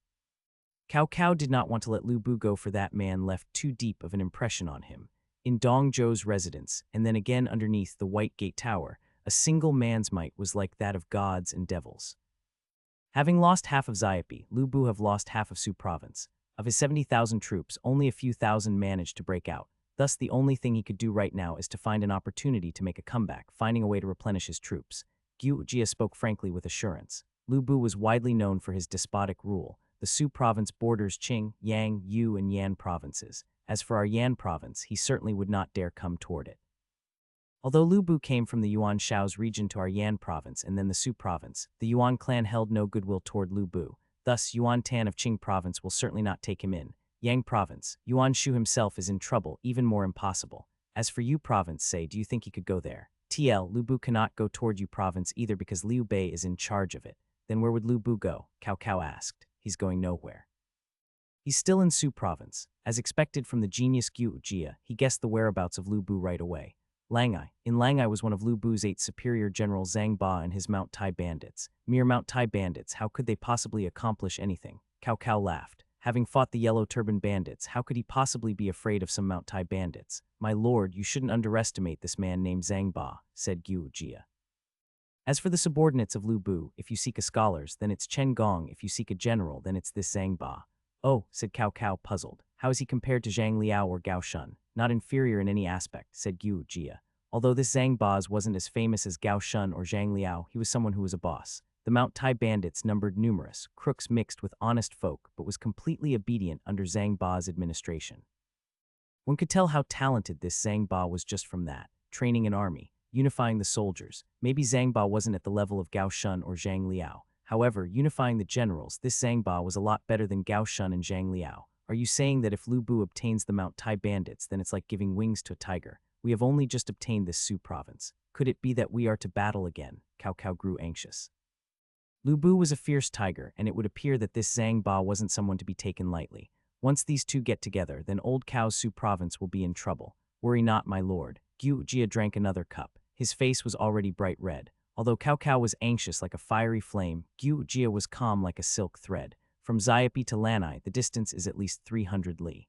Cao Cao did not want to let Lu Bu go, for that man left too deep of an impression on him. In Dong Zhou's residence, and then again underneath the White Gate Tower, a single man's might was like that of gods and devils. Having lost half of Xiapi, Lu Bu have lost half of Su province. Of his 70,000 troops, only a few thousand managed to break out. Thus, the only thing he could do right now is to find an opportunity to make a comeback, finding a way to replenish his troops. Gu Jia spoke frankly with assurance. Lu Bu was widely known for his despotic rule. The Su province borders Qing, Yang, Yu, and Yan provinces. As for our Yan province, he certainly would not dare come toward it. Although Lu Bu came from the Yuan Shao's region to our Yan province and then the Su province, the Yuan clan held no goodwill toward Lu Bu. Thus, Yuan Tan of Qing province will certainly not take him in. Yang province, Yuan Shu himself is in trouble, even more impossible. As for Yu province, say, do you think he could go there? TL, Lu Bu cannot go toward Yu province either because Liu Bei is in charge of it. Then where would Lu Bu go? Cao Cao asked. He's going nowhere. He's still in Su province. As expected from the genius Gu Jia, he guessed the whereabouts of Lu Bu right away. Langai. In Langai was one of Lu Bu's 8 superior General Zhang Ba and his Mount Tai bandits. Mere Mount Tai bandits, how could they possibly accomplish anything? Cao Cao laughed. Having fought the Yellow Turban bandits, how could he possibly be afraid of some Mount Tai bandits? My lord, you shouldn't underestimate this man named Zhang Ba, said Gu Jia. As for the subordinates of Lu Bu, if you seek a scholars, then it's Chen Gong, if you seek a general, then it's this Zhang Ba. Oh, said Cao Cao, puzzled. How is he compared to Zhang Liao or Gao Shun? Not inferior in any aspect, said Gu Jia. Although this Zhang Ba wasn't as famous as Gao Shun or Zhang Liao, he was someone who was a boss. The Mount Tai bandits numbered numerous, crooks mixed with honest folk, but was completely obedient under Zhang Ba's administration. One could tell how talented this Zhang Ba was just from that. Training an army, unifying the soldiers. Maybe Zhang Ba wasn't at the level of Gao Shun or Zhang Liao. However, unifying the generals, this Zhang Ba was a lot better than Gao Shun and Zhang Liao. Are you saying that if Lu Bu obtains the Mount Tai bandits, then it's like giving wings to a tiger? We have only just obtained this Su province. Could it be that we are to battle again? Cao Cao grew anxious. Lu Bu was a fierce tiger, and it would appear that this Zhang Ba wasn't someone to be taken lightly. Once these two get together, then old Cao's Su province will be in trouble. Worry not, my lord. Gu Jia drank another cup. His face was already bright red. Although Cao Cao was anxious like a fiery flame, Gu Jia was calm like a silk thread. From Xiapi to Lanai, the distance is at least 300 li.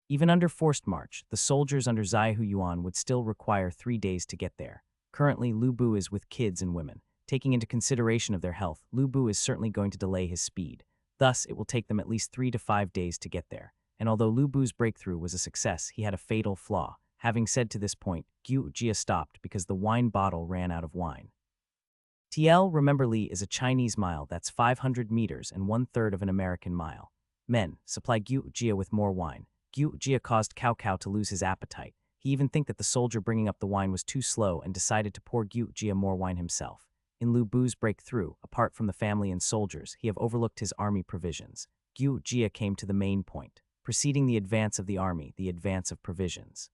Even under forced march, the soldiers under Zaihu Yuan would still require 3 days to get there. Currently, Lu Bu is with kids and women. Taking into consideration of their health, Lu Bu is certainly going to delay his speed. Thus, it will take them at least 3 to 5 days to get there. And although Lu Bu's breakthrough was a success, he had a fatal flaw. Having said to this point, Gu Jia stopped because the wine bottle ran out of wine. TL, remember Li, is a Chinese mile that's 500 meters and 1/3 of an American mile. Men, supply Gu Jia with more wine. Gu Jia caused Cao Cao to lose his appetite. He even think that the soldier bringing up the wine was too slow and decided to pour Gu Jia more wine himself. In Lu Bu's breakthrough, apart from the family and soldiers, he have overlooked his army provisions. Gu Jia came to the main point, preceding the advance of the army, the advance of provisions.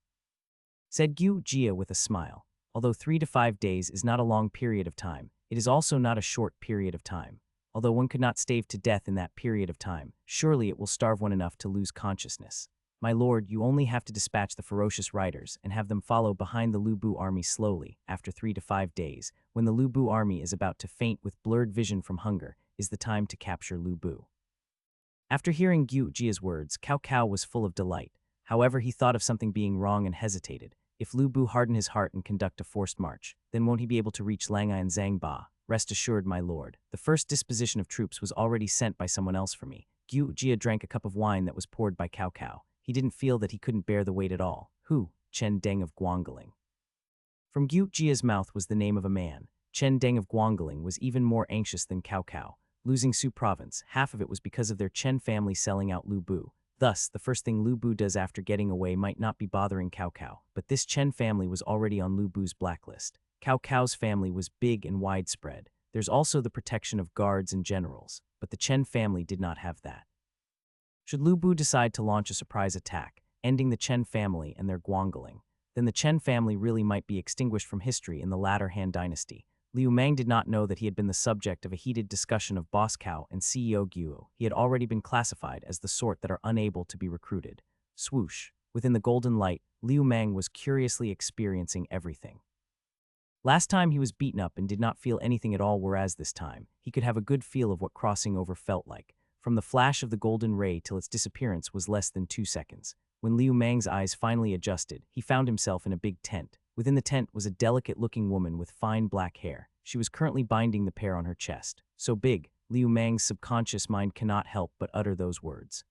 Said Gu Jia with a smile. Although 3 to 5 days is not a long period of time, it is also not a short period of time. Although one could not starve to death in that period of time, surely it will starve one enough to lose consciousness. My lord, you only have to dispatch the ferocious riders and have them follow behind the Lu Bu army slowly. After 3 to 5 days, when the Lu Bu army is about to faint with blurred vision from hunger, is the time to capture Lu Bu. After hearing Gu Jia's words, Cao Cao was full of delight. However, he thought of something being wrong and hesitated. If Lu Bu harden his heart and conduct a forced march, then won't he be able to reach Langai and Zhang Ba? Rest assured, my lord, the first disposition of troops was already sent by someone else for me. Gu Jia drank a cup of wine that was poured by Cao Cao. He didn't feel that he couldn't bear the weight at all. Who? Chen Deng of Guangling. From Gu Jia's mouth was the name of a man. Chen Deng of Guangling was even more anxious than Cao Cao. Losing Su province, half of it was because of their Chen family selling out Lu Bu. Thus, the first thing Lu Bu does after getting away might not be bothering Cao Cao, but this Chen family was already on Lu Bu's blacklist. Cao Cao's family was big and widespread. There's also the protection of guards and generals, but the Chen family did not have that. Should Lu Bu decide to launch a surprise attack, ending the Chen family and their Guangling, then the Chen family really might be extinguished from history in the latter Han Dynasty. Liu Mang did not know that he had been the subject of a heated discussion of Boss Cao and CEO Guo. He had already been classified as the sort that are unable to be recruited. Swoosh. Within the golden light, Liu Mang was curiously experiencing everything. Last time he was beaten up and did not feel anything at all, whereas this time, he could have a good feel of what crossing over felt like. From the flash of the golden ray till its disappearance was less than 2 seconds. When Liu Mang's eyes finally adjusted, he found himself in a big tent. Within the tent was a delicate-looking woman with fine black hair. She was currently binding the pair on her chest. So big, Liu Mang's subconscious mind cannot help but utter those words.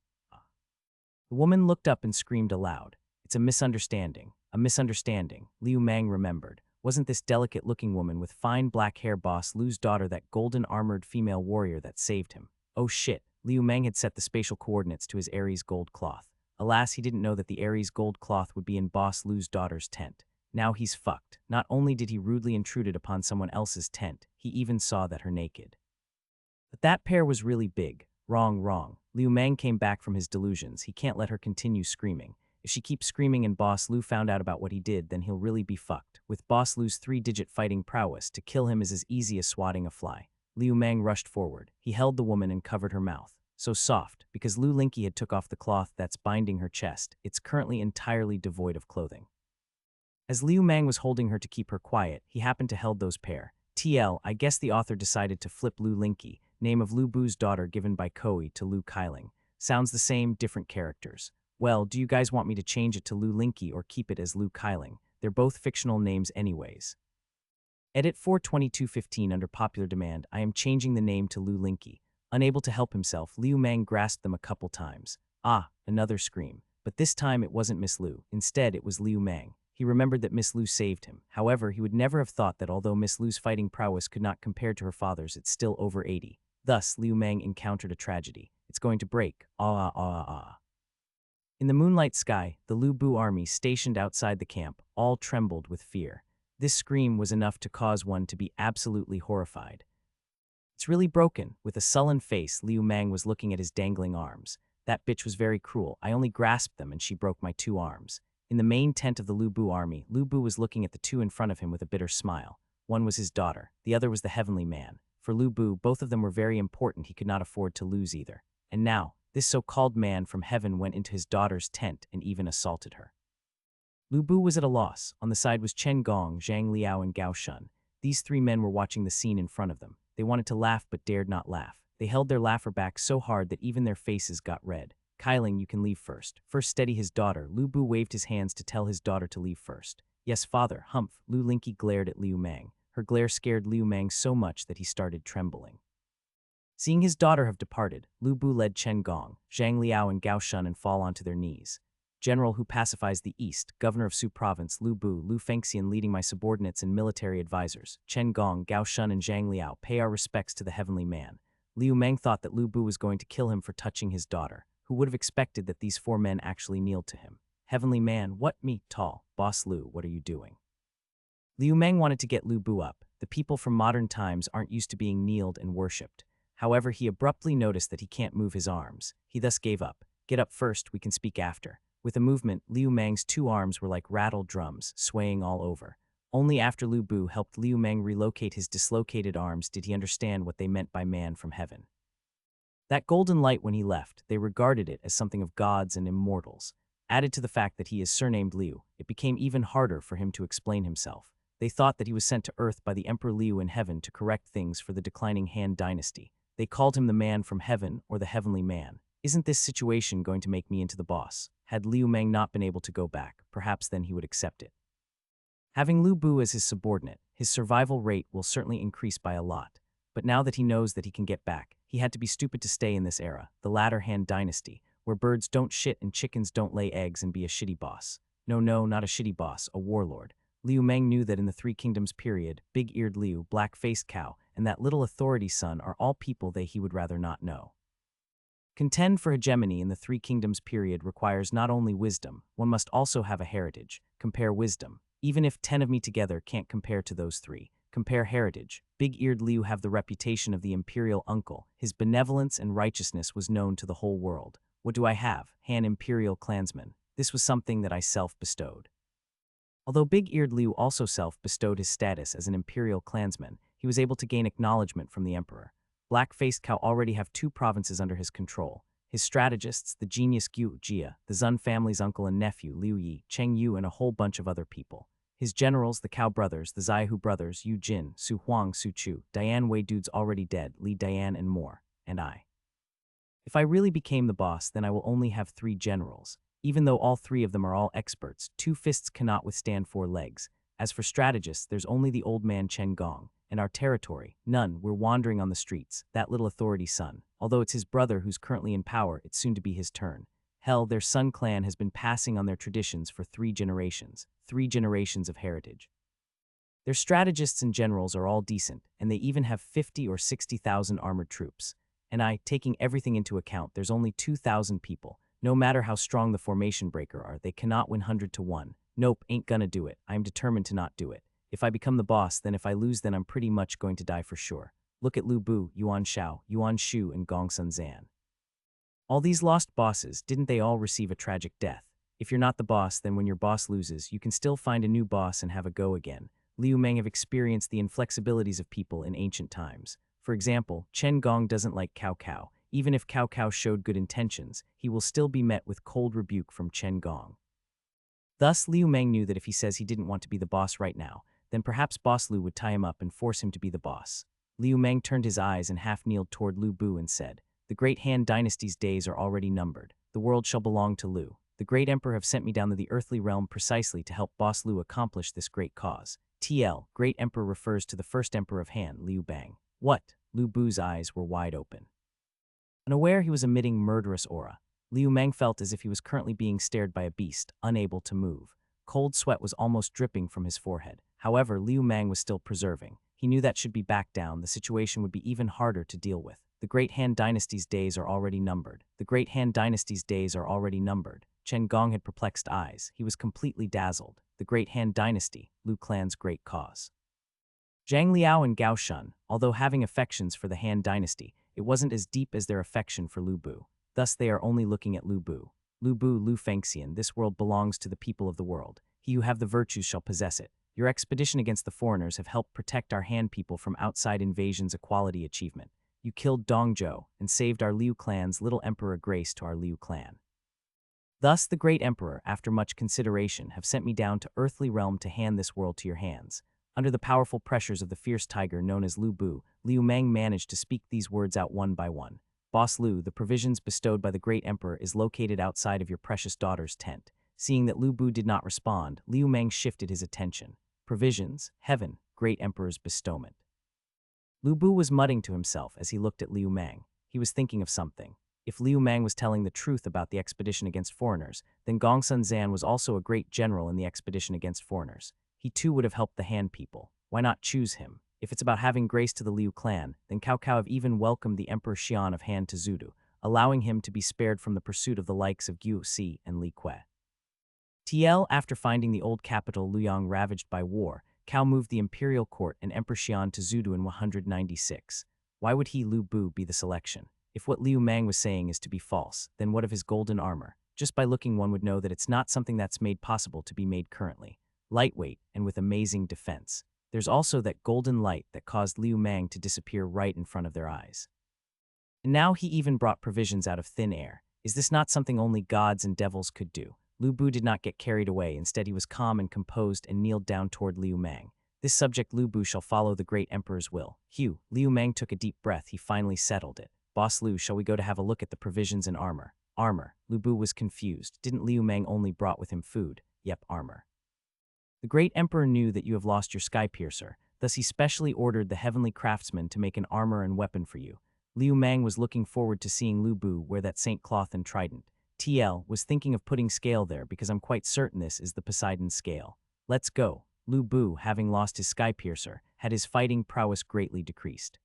The woman looked up and screamed aloud. It's a misunderstanding. A misunderstanding, Liu Mang remembered. Wasn't this delicate-looking woman with fine black hair Boss Lu's daughter that golden-armored female warrior that saved him? Oh shit. Liu Mang had set the spatial coordinates to his Aries gold cloth. Alas, he didn't know that the Aries gold cloth would be in Boss Lu's daughter's tent. Now he's fucked. Not only did he rudely intruded upon someone else's tent, he even saw that her naked. But that pair was really big. Wrong. Liu Mang came back from his delusions. He can't let her continue screaming. If she keeps screaming and Boss Lu found out about what he did, then he'll really be fucked. With Boss Lu's 3-digit fighting prowess, to kill him is as easy as swatting a fly. Liu Mang rushed forward. He held the woman and covered her mouth. So soft, because Lu Linky had took off the cloth that's binding her chest. It's currently entirely devoid of clothing. As Liu Mang was holding her to keep her quiet, he happened to held those pair. I guess the author decided to flip Lu Linky, name of Lu Bu's daughter given by Koei, to Lu Kailing. Sounds the same, different characters. Well, do you guys want me to change it to Lu Linky or keep it as Lu Kailing? They're both fictional names anyways. Edit 42215 under popular demand. I am changing the name to Lu Linky. Unable to help himself, Liu Mang grasped them a couple times. Ah, another scream. But this time it wasn't Miss Lu. Instead, it was Liu Mang. He remembered that Miss Lu saved him. However, he would never have thought that although Miss Lu's fighting prowess could not compare to her father's, it's still over 80. Thus, Liu Mang encountered a tragedy. It's going to break. Ah, ah, ah, ah. In the moonlight sky, the Lu Bu army stationed outside the camp all trembled with fear. This scream was enough to cause one to be absolutely horrified. It's really broken. With a sullen face, Liu Mang was looking at his dangling arms. That bitch was very cruel. I only grasped them and she broke my 2 arms. In the main tent of the Lu Bu army, Lu Bu was looking at the 2 in front of him with a bitter smile. One was his daughter, the other was the heavenly man. For Lu Bu, both of them were very important. He could not afford to lose either. And now, this so-called man from heaven went into his daughter's tent and even assaulted her. Lu Bu was at a loss. On the side was Chen Gong, Zhang Liao, and Gao Shun. These 3 men were watching the scene in front of them. They wanted to laugh but dared not laugh. They held their laugher back so hard that even their faces got red. Kailing, you can leave first. First steady his daughter. Lu Bu waved his hands to tell his daughter to leave first. Yes, father, humph. Lu Linky glared at Liu Mang. Her glare scared Liu Mang so much that he started trembling. Seeing his daughter have departed, Lu Bu led Chen Gong, Zhang Liao, and Gao Shun and fall onto their knees. General who pacifies the East, Governor of Su Province, Lu Bu, Lu Fengxian leading my subordinates and military advisors, Chen Gong, Gao Shun, and Zhang Liao, pay our respects to the heavenly man. Liu Mang thought that Lu Bu was going to kill him for touching his daughter. Who would have expected that these 4 men actually kneeled to him? Heavenly man, what? Me, tall. Boss Lu, what are you doing? Liu Mang wanted to get Lu Bu up. The people from modern times aren't used to being kneeled and worshipped. However, he abruptly noticed that he can't move his arms. He thus gave up. Get up first, we can speak after. With a movement, Liu Mang's 2 arms were like rattled drums, swaying all over. Only after Lu Bu helped Liu Mang relocate his dislocated arms did he understand what they meant by man from heaven. That golden light when he left, they regarded it as something of gods and immortals. Added to the fact that he is surnamed Liu, it became even harder for him to explain himself. They thought that he was sent to Earth by the Emperor Liu in heaven to correct things for the declining Han dynasty. They called him the man from heaven or the heavenly man. Isn't this situation going to make me into the boss? Had Liu Mang not been able to go back, perhaps then he would accept it. Having Lu Bu as his subordinate, his survival rate will certainly increase by a lot. But now that he knows that he can get back, he had to be stupid to stay in this era, the latter Han dynasty, where birds don't shit and chickens don't lay eggs, and be a shitty boss. No, not a shitty boss, a warlord. Liu Mang knew that in the 3 Kingdoms period, Big-Eared Liu, Black-Faced Cow, and that little authority son are all people he would rather not know. Contend for hegemony in the 3 Kingdoms period requires not only wisdom, one must also have a heritage. Compare wisdom. Even if 10 of me together can't compare to those 3. Compare heritage. Big-Eared Liu have the reputation of the imperial uncle. His benevolence and righteousness was known to the whole world. What do I have? Han imperial clansman. This was something that I self-bestowed. Although Big-Eared Liu also self-bestowed his status as an imperial clansman, he was able to gain acknowledgement from the emperor. Black-Faced Cow already have 2 provinces under his control. His strategists, the genius Gu Jia, the Zun family's uncle and nephew Liu Yi, Cheng Yu, and a whole bunch of other people. His generals, the Cow brothers, the Zaihu brothers, Yu Jin, Su Huang, Su Chu, Diane Wei dudes already dead, Li Diane and more, and I. If I really became the boss, then I will only have 3 generals. Even though all 3 of them are all experts, 2 fists cannot withstand 4 legs. As for strategists, there's only the old man Chen Gong. And our territory, none. We're wandering on the streets, that little authority son. Although it's his brother who's currently in power, it's soon to be his turn. Hell, their Sun clan has been passing on their traditions for 3 generations. 3 generations of heritage. Their strategists and generals are all decent, and they even have 50 or 60,000 armored troops. And taking everything into account, there's only 2,000 people. No matter how strong the formation breaker are, they cannot win 100 to 1. Nope, ain't gonna do it. I am determined to not do it. If I become the boss, then if I lose, then I'm pretty much going to die for sure. Look at Lu Bu, Yuan Shao, Yuan Shu, and Gong Sun Zan. All these lost bosses, didn't they all receive a tragic death? If you're not the boss, then when your boss loses, you can still find a new boss and have a go again. Liu Mang have experienced the inflexibilities of people in ancient times. For example, Chen Gong doesn't like Cao Cao. Even if Cao Cao showed good intentions, he will still be met with cold rebuke from Chen Gong. Thus, Liu Meng knew that if he says he didn't want to be the boss right now, then perhaps Boss Lu would tie him up and force him to be the boss. Liu Meng turned his eyes and half-kneeled toward Lu Bu and said, "The great Han Dynasty's days are already numbered. The world shall belong to Lu. The great emperor have sent me down to the earthly realm precisely to help Boss Lu accomplish this great cause." TL, great emperor refers to the first emperor of Han, Liu Bang. What? Lu Bu's eyes were wide open. Unaware he was emitting murderous aura, Liu Meng felt as if he was currently being stared by a beast, unable to move. Cold sweat was almost dripping from his forehead. However, Liu Meng was still persevering. He knew that should be backed down, the situation would be even harder to deal with. The great Han Dynasty's days are already numbered. The great Han Dynasty's days are already numbered. Chen Gong had perplexed eyes. He was completely dazzled. The great Han Dynasty, Lu clan's great cause. Zhang Liao and Gao Shun, although having affections for the Han Dynasty, it wasn't as deep as their affection for Lu Bu. Thus they are only looking at Lu Bu. Lu Bu, Lu Fengxian, this world belongs to the people of the world. He who have the virtues shall possess it. Your expedition against the foreigners have helped protect our Han people from outside invasions, equality achievement. You killed Dongzhou and saved our Liu clan's little emperor grace to our Liu clan. Thus the great emperor, after much consideration, have sent me down to earthly realm to hand this world to your hands. Under the powerful pressures of the fierce tiger known as Lu Bu, Liu Meng managed to speak these words out one by one. Boss Lu, the provisions bestowed by the great emperor is located outside of your precious daughter's tent. Seeing that Lu Bu did not respond, Liu Meng shifted his attention. Provisions, heaven, great emperor's bestowment. Lu Bu was muttering to himself as he looked at Liu Meng. He was thinking of something. If Liu Meng was telling the truth about the expedition against foreigners, then Gongsun Zan was also a great general in the expedition against foreigners. He too would have helped the Han people. Why not choose him? If it's about having grace to the Liu clan, then Cao Cao have even welcomed the Emperor Xian of Han to Zudu, allowing him to be spared from the pursuit of the likes of Gu Si and Li Kuei. TL, after finding the old capital Luoyang ravaged by war, Cao moved the imperial court and Emperor Xian to Zudu in 196. Why would he, Lu Bu, be the selection? If what Liu Meng was saying is to be false, then what of his golden armor? Just by looking one would know that it's not something that's made possible to be made currently. Lightweight and with amazing defense. There's also that golden light that caused Liu Meng to disappear right in front of their eyes. And now he even brought provisions out of thin air. Is this not something only gods and devils could do? Lu Bu did not get carried away. Instead, he was calm and composed and kneeled down toward Liu Meng. This subject Lu Bu shall follow the great emperor's will. Hugh, Liu Meng took a deep breath. He finally settled it. Boss Lu, shall we go to have a look at the provisions and armor? Armor. Lu Bu was confused. Didn't Liu Meng only brought with him food? Yep, armor. The great emperor knew that you have lost your sky piercer, thus he specially ordered the heavenly craftsman to make an armor and weapon for you. Liu Meng was looking forward to seeing Lu Bu wear that saint cloth and trident. TL was thinking of putting scale there because I'm quite certain this is the Poseidon scale. Let's go. Lu Bu, having lost his sky piercer, had his fighting prowess greatly decreased.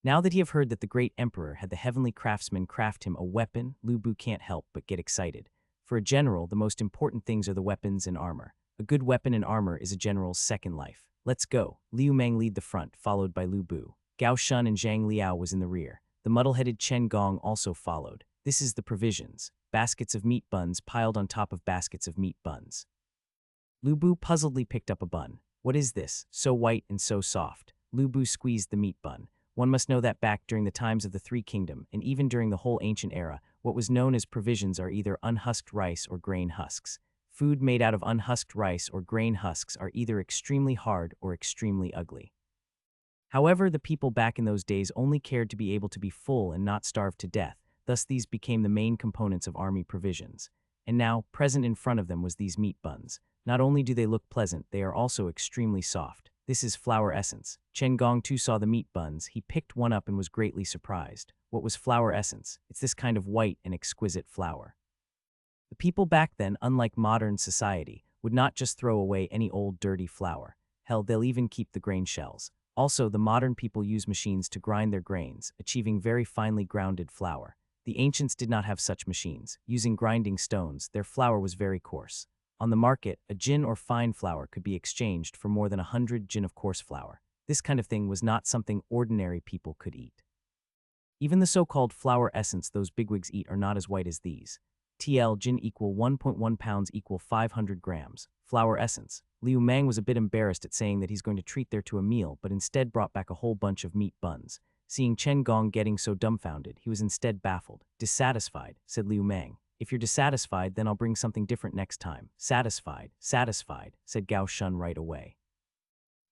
Now that he have heard that the great emperor had the heavenly craftsman craft him a weapon, Lu Bu can't help but get excited. For a general, the most important things are the weapons and armor. A good weapon and armor is a general's second life. Let's go. Liu Meng lead the front, followed by Lu Bu. Gao Shun and Zhang Liao was in the rear. The muddle-headed Chen Gong also followed. This is the provisions. Baskets of meat buns piled on top of baskets of meat buns. Lu Bu puzzledly picked up a bun. What is this? So white and so soft. Lu Bu squeezed the meat bun. One must know that back during the times of the Three Kingdom, and even during the whole ancient era, what was known as provisions are either unhusked rice or grain husks. Food made out of unhusked rice or grain husks are either extremely hard or extremely ugly. However, the people back in those days only cared to be able to be full and not starve to death, thus these became the main components of army provisions. And now, present in front of them was these meat buns. Not only do they look pleasant, they are also extremely soft. This is flour essence. Chen Gong too saw the meat buns. He picked one up and was greatly surprised. What was flour essence? It's this kind of white and exquisite flour. The people back then, unlike modern society, would not just throw away any old dirty flour. Hell, they'll even keep the grain shells. Also, the modern people use machines to grind their grains, achieving very finely grounded flour. The ancients did not have such machines. Using grinding stones, their flour was very coarse. On the market, a jin or fine flour could be exchanged for more than 100 jin of coarse flour. This kind of thing was not something ordinary people could eat. Even the so-called flour essence those bigwigs eat are not as white as these. TL jin equal 1.1 pounds equal 500 grams. Flour essence. Liu Meng was a bit embarrassed at saying that he's going to treat there to a meal, but instead brought back a whole bunch of meat buns. Seeing Chen Gong getting so dumbfounded, he was instead baffled. Dissatisfied, said Liu Mang. If you're dissatisfied, then I'll bring something different next time. Satisfied, said Gao Shun right away.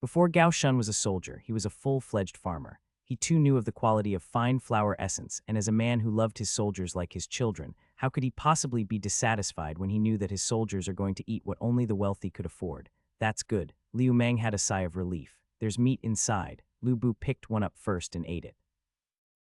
Before Gao Shun was a soldier, he was a full-fledged farmer. He too knew of the quality of fine flower essence, and as a man who loved his soldiers like his children, how could he possibly be dissatisfied when he knew that his soldiers are going to eat what only the wealthy could afford? That's good. Liu Mang had a sigh of relief. There's meat inside. Lu Bu picked one up first and ate it.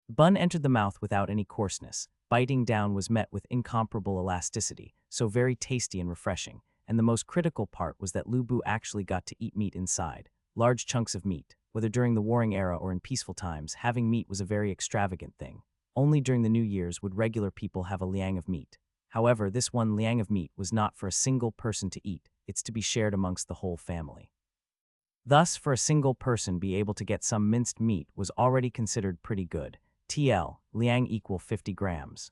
The bun entered the mouth without any coarseness. Biting down was met with incomparable elasticity, so very tasty and refreshing, and the most critical part was that Lu Bu actually got to eat meat inside. Large chunks of meat. Whether during the warring era or in peaceful times, having meat was a very extravagant thing. Only during the New Year's would regular people have a liang of meat. However, this one liang of meat was not for a single person to eat, it's to be shared amongst the whole family. Thus, for a single person be able to get some minced meat was already considered pretty good. TL, liang equal 50 grams.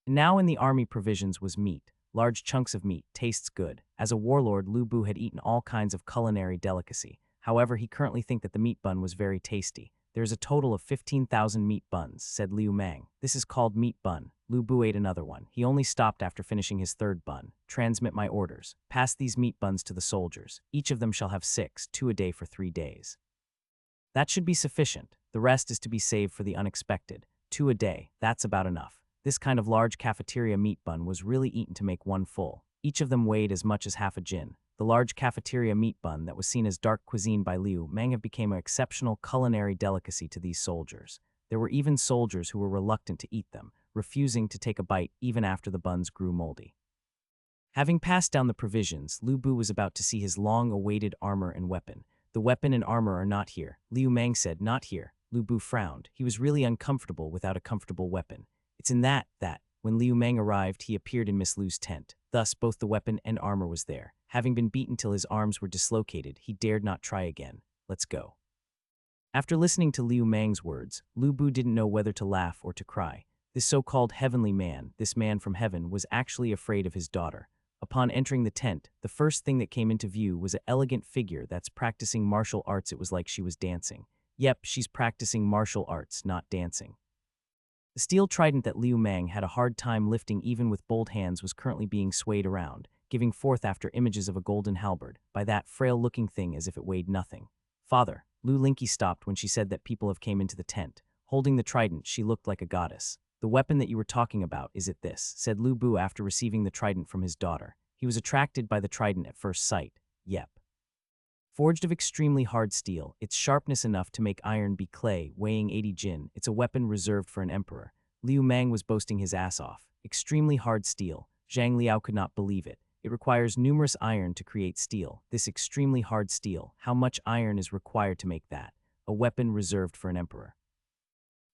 Now in the army provisions was meat. Large chunks of meat, tastes good. As a warlord, Lu Bu had eaten all kinds of culinary delicacy. However, he currently think that the meat bun was very tasty. There's a total of 15,000 meat buns, said Liu Mang. This is called meat bun. Lu Bu ate another one. He only stopped after finishing his third bun. Transmit my orders. Pass these meat buns to the soldiers. Each of them shall have 6, 2 a day for 3 days. That should be sufficient. The rest is to be saved for the unexpected. 2 a day, that's about enough. This kind of large cafeteria meat bun was really eaten to make one full. Each of them weighed as much as half a jin. The large cafeteria meat bun that was seen as dark cuisine by Liu Mang have become an exceptional culinary delicacy to these soldiers. There were even soldiers who were reluctant to eat them, refusing to take a bite even after the buns grew moldy. Having passed down the provisions, Lu Bu was about to see his long-awaited armor and weapon. The weapon and armor are not here. Liu Mang said, not here. Lu Bu frowned. He was really uncomfortable without a comfortable weapon. It's in that, when Liu Mang arrived, he appeared in Miss Lu's tent. Thus, both the weapon and armor was there. Having been beaten till his arms were dislocated, he dared not try again. Let's go. After listening to Liu Mang's words, Lu Bu didn't know whether to laugh or to cry. This so-called heavenly man, this man from heaven, was actually afraid of his daughter. Upon entering the tent, the first thing that came into view was an elegant figure that's practicing martial arts. It was like she was dancing. Yep, she's practicing martial arts, not dancing. The steel trident that Liu Mang had a hard time lifting even with bold hands was currently being swayed around, giving forth after images of a golden halberd, by that frail-looking thing as if it weighed nothing. Father, Lu Linky stopped when she said that people have came into the tent. Holding the trident, she looked like a goddess. The weapon that you were talking about, is it this? Said Lu Bu after receiving the trident from his daughter. He was attracted by the trident at first sight. Yep. Forged of extremely hard steel, its sharpness enough to make iron be clay, weighing 80 jin, it's a weapon reserved for an emperor. Liu Mang was boasting his ass off. Extremely hard steel. Zhang Liao could not believe it. It requires numerous iron to create steel. This extremely hard steel, how much iron is required to make that? A weapon reserved for an emperor.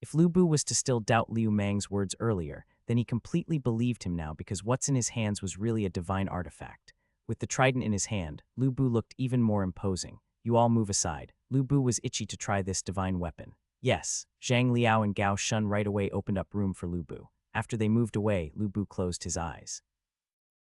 If Lu Bu was to still doubt Liu Mang's words earlier, then he completely believed him now because what's in his hands was really a divine artifact. With the trident in his hand, Lu Bu looked even more imposing. You all move aside. Lu Bu was itchy to try this divine weapon. Yes, Zhang Liao and Gao Shun right away opened up room for Lu Bu. After they moved away, Lu Bu closed his eyes.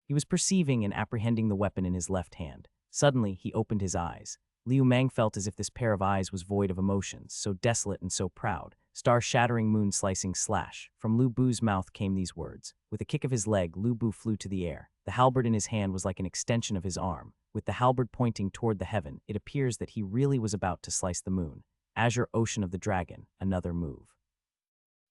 He was perceiving and apprehending the weapon in his left hand. Suddenly, he opened his eyes. Liu Mang felt as if this pair of eyes was void of emotions, so desolate and so proud. Star-shattering, moon-slicing slash. From Lu Bu's mouth came these words. With a kick of his leg, Lu Bu flew to the air. The halberd in his hand was like an extension of his arm. With the halberd pointing toward the heaven, it appears that he really was about to slice the moon. Azure Ocean of the Dragon, another move.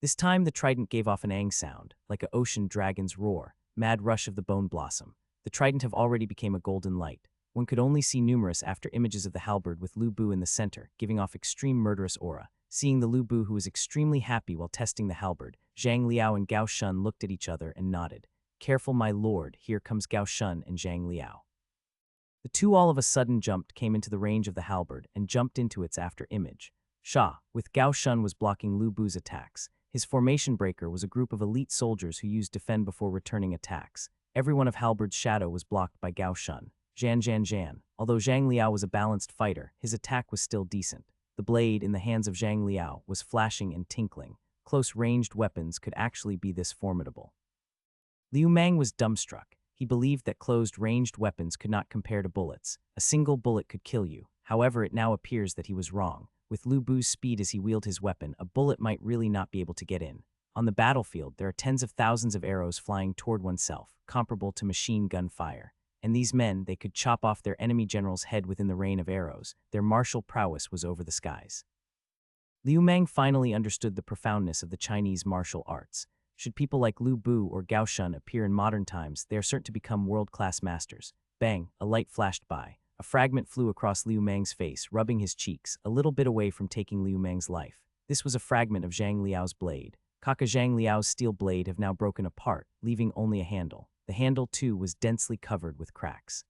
This time the trident gave off an ang sound, like a ocean dragon's roar. Mad rush of the bone blossom. The trident have already became a golden light. One could only see numerous after images of the halberd with Lu Bu in the center, giving off extreme murderous aura. Seeing the Lu Bu who was extremely happy while testing the halberd, Zhang Liao and Gao Shun looked at each other and nodded. Careful, my lord, here comes Gao Shun and Zhang Liao. The two all of a sudden came into the range of the halberd and jumped into its after image. Shah, with Gao Shun was blocking Lu Bu's attacks. His formation breaker was a group of elite soldiers who used defend before returning attacks. Every one of halberd's shadow was blocked by Gao Shun. Jan. Although Zhang Liao was a balanced fighter, his attack was still decent. The blade in the hands of Zhang Liao was flashing and tinkling. Close-ranged weapons could actually be this formidable. Liu Mang was dumbstruck. He believed that closed-ranged weapons could not compare to bullets. A single bullet could kill you. However, it now appears that he was wrong. With Lu Bu's speed as he wielded his weapon, a bullet might really not be able to get in. On the battlefield, there are tens of thousands of arrows flying toward oneself, comparable to machine gun fire. And these men, they could chop off their enemy general's head within the rain of arrows. Their martial prowess was over the skies. Liu Mang finally understood the profoundness of the Chinese martial arts. Should people like Lu Bu or Gao Shun appear in modern times, they are certain to become world-class masters. Bang, a light flashed by. A fragment flew across Liu Mang's face, rubbing his cheeks, a little bit away from taking Liu Mang's life. This was a fragment of Zhang Liao's blade. Kaka Zhang Liao's steel blade have now broken apart, leaving only a handle. The handle, too, was densely covered with cracks.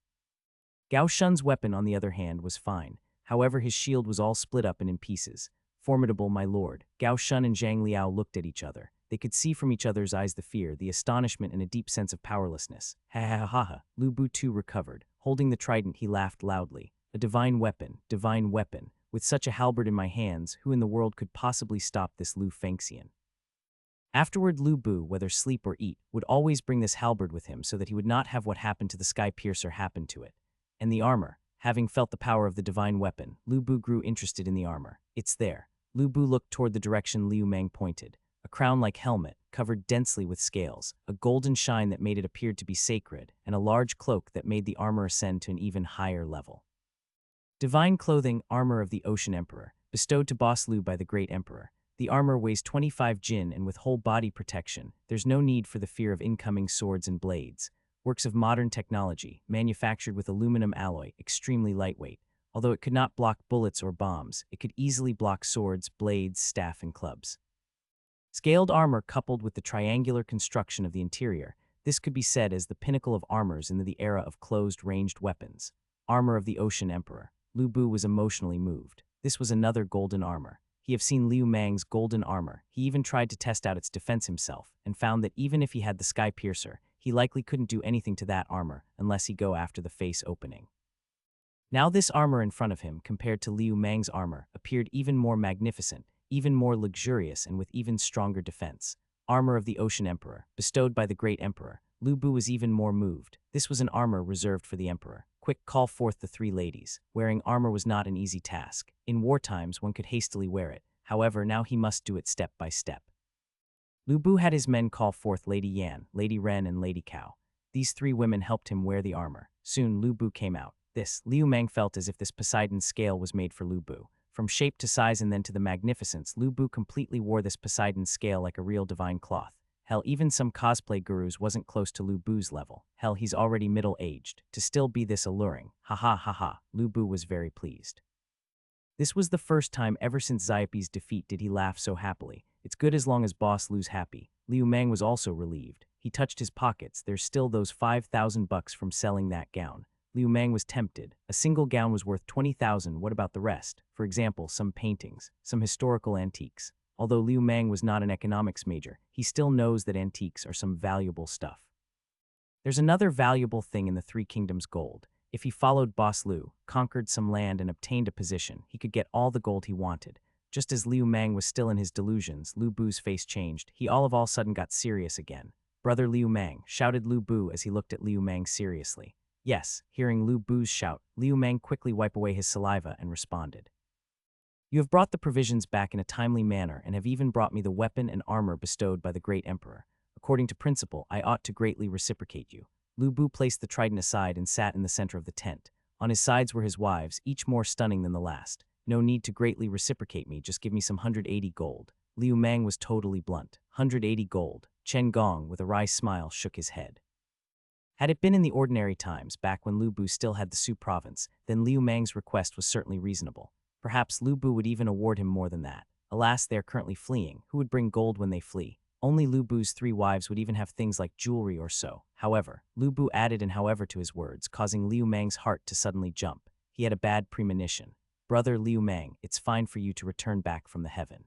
Gao Shun's weapon, on the other hand, was fine. However, his shield was all split up and in pieces. Formidable, my lord. Gao Shun and Zhang Liao looked at each other. They could see from each other's eyes the fear, the astonishment, and a deep sense of powerlessness. Ha ha ha ha ha. Lu Bu too recovered. Holding the trident, he laughed loudly. A divine weapon, divine weapon. With such a halberd in my hands, who in the world could possibly stop this Lu Fengxian? Afterward, Lu Bu, whether sleep or eat, would always bring this halberd with him so that he would not have what happened to the Sky Piercer happen to it. And the armor. Having felt the power of the divine weapon, Lu Bu grew interested in the armor. It's there. Lu Bu looked toward the direction Liu Mang pointed. A crown-like helmet, covered densely with scales, a golden shine that made it appear to be sacred, and a large cloak that made the armor ascend to an even higher level. Divine clothing, armor of the Ocean Emperor, bestowed to Boss Lu by the Great Emperor. The armor weighs 25 jin, and with whole body protection, there's no need for the fear of incoming swords and blades. Works of modern technology, manufactured with aluminum alloy, extremely lightweight. Although it could not block bullets or bombs, it could easily block swords, blades, staff, and clubs. Scaled armor coupled with the triangular construction of the interior, this could be said as the pinnacle of armors in the era of closed-ranged weapons. Armor of the Ocean Emperor. Lu Bu was emotionally moved. This was another golden armor. He had seen Liu Mang's golden armor. He even tried to test out its defense himself, and found that even if he had the Sky Piercer, he likely couldn't do anything to that armor unless he go after the face opening. Now this armor in front of him, compared to Liu Mang's armor, appeared even more magnificent, even more luxurious, and with even stronger defense. Armor of the Ocean Emperor, bestowed by the Great Emperor. Lu Bu was even more moved. This was an armor reserved for the Emperor. Quick, call forth the three ladies. Wearing armor was not an easy task. In war times, one could hastily wear it. However, now he must do it step by step. Lu Bu had his men call forth Lady Yan, Lady Ren, and Lady Cao. These three women helped him wear the armor. Soon, Lu Bu came out. Liu Mang felt as if this Poseidon's scale was made for Lu Bu. From shape to size and then to the magnificence, Lu Bu completely wore this Poseidon scale like a real divine cloth. Hell, even some cosplay gurus wasn't close to Lu Bu's level. Hell, he's already middle-aged. To still be this alluring. Ha ha ha ha. Lu Bu was very pleased. This was the first time ever since Xiaopi's defeat did he laugh so happily. It's good as long as Boss Lu's happy. Liu Mang was also relieved. He touched his pockets. There's still those 5,000 bucks from selling that gown. Liu Mang was tempted. A single gown was worth 20,000. What about the rest? For example, some paintings, some historical antiques. Although Liu Mang was not an economics major, he still knows that antiques are some valuable stuff. There's another valuable thing in the Three Kingdoms gold. If he followed Boss Lu, conquered some land, and obtained a position, he could get all the gold he wanted. Just as Liu Mang was still in his delusions, Lu Bu's face changed. He all of a sudden got serious again. Brother Liu Mang, shouted Lu Bu as he looked at Liu Mang seriously. Yes, hearing Lu Bu's shout, Liu Mang quickly wiped away his saliva and responded. You have brought the provisions back in a timely manner and have even brought me the weapon and armor bestowed by the Great Emperor. According to principle, I ought to greatly reciprocate you. Lu Bu placed the trident aside and sat in the center of the tent. On his sides were his wives, each more stunning than the last. No need to greatly reciprocate me, just give me some 180 gold. Liu Mang was totally blunt. 180 gold. Chen Gong, with a wry smile, shook his head. Had it been in the ordinary times, back when Lu Bu still had the Su province, then Liu Mang's request was certainly reasonable. Perhaps Lu Bu would even award him more than that. Alas, they are currently fleeing. Who would bring gold when they flee? Only Lu Bu's three wives would even have things like jewelry or so. However, Lu Bu added an however to his words, causing Liu Mang's heart to suddenly jump. He had a bad premonition. Brother Liu Mang, it's fine for you to return back from the heaven.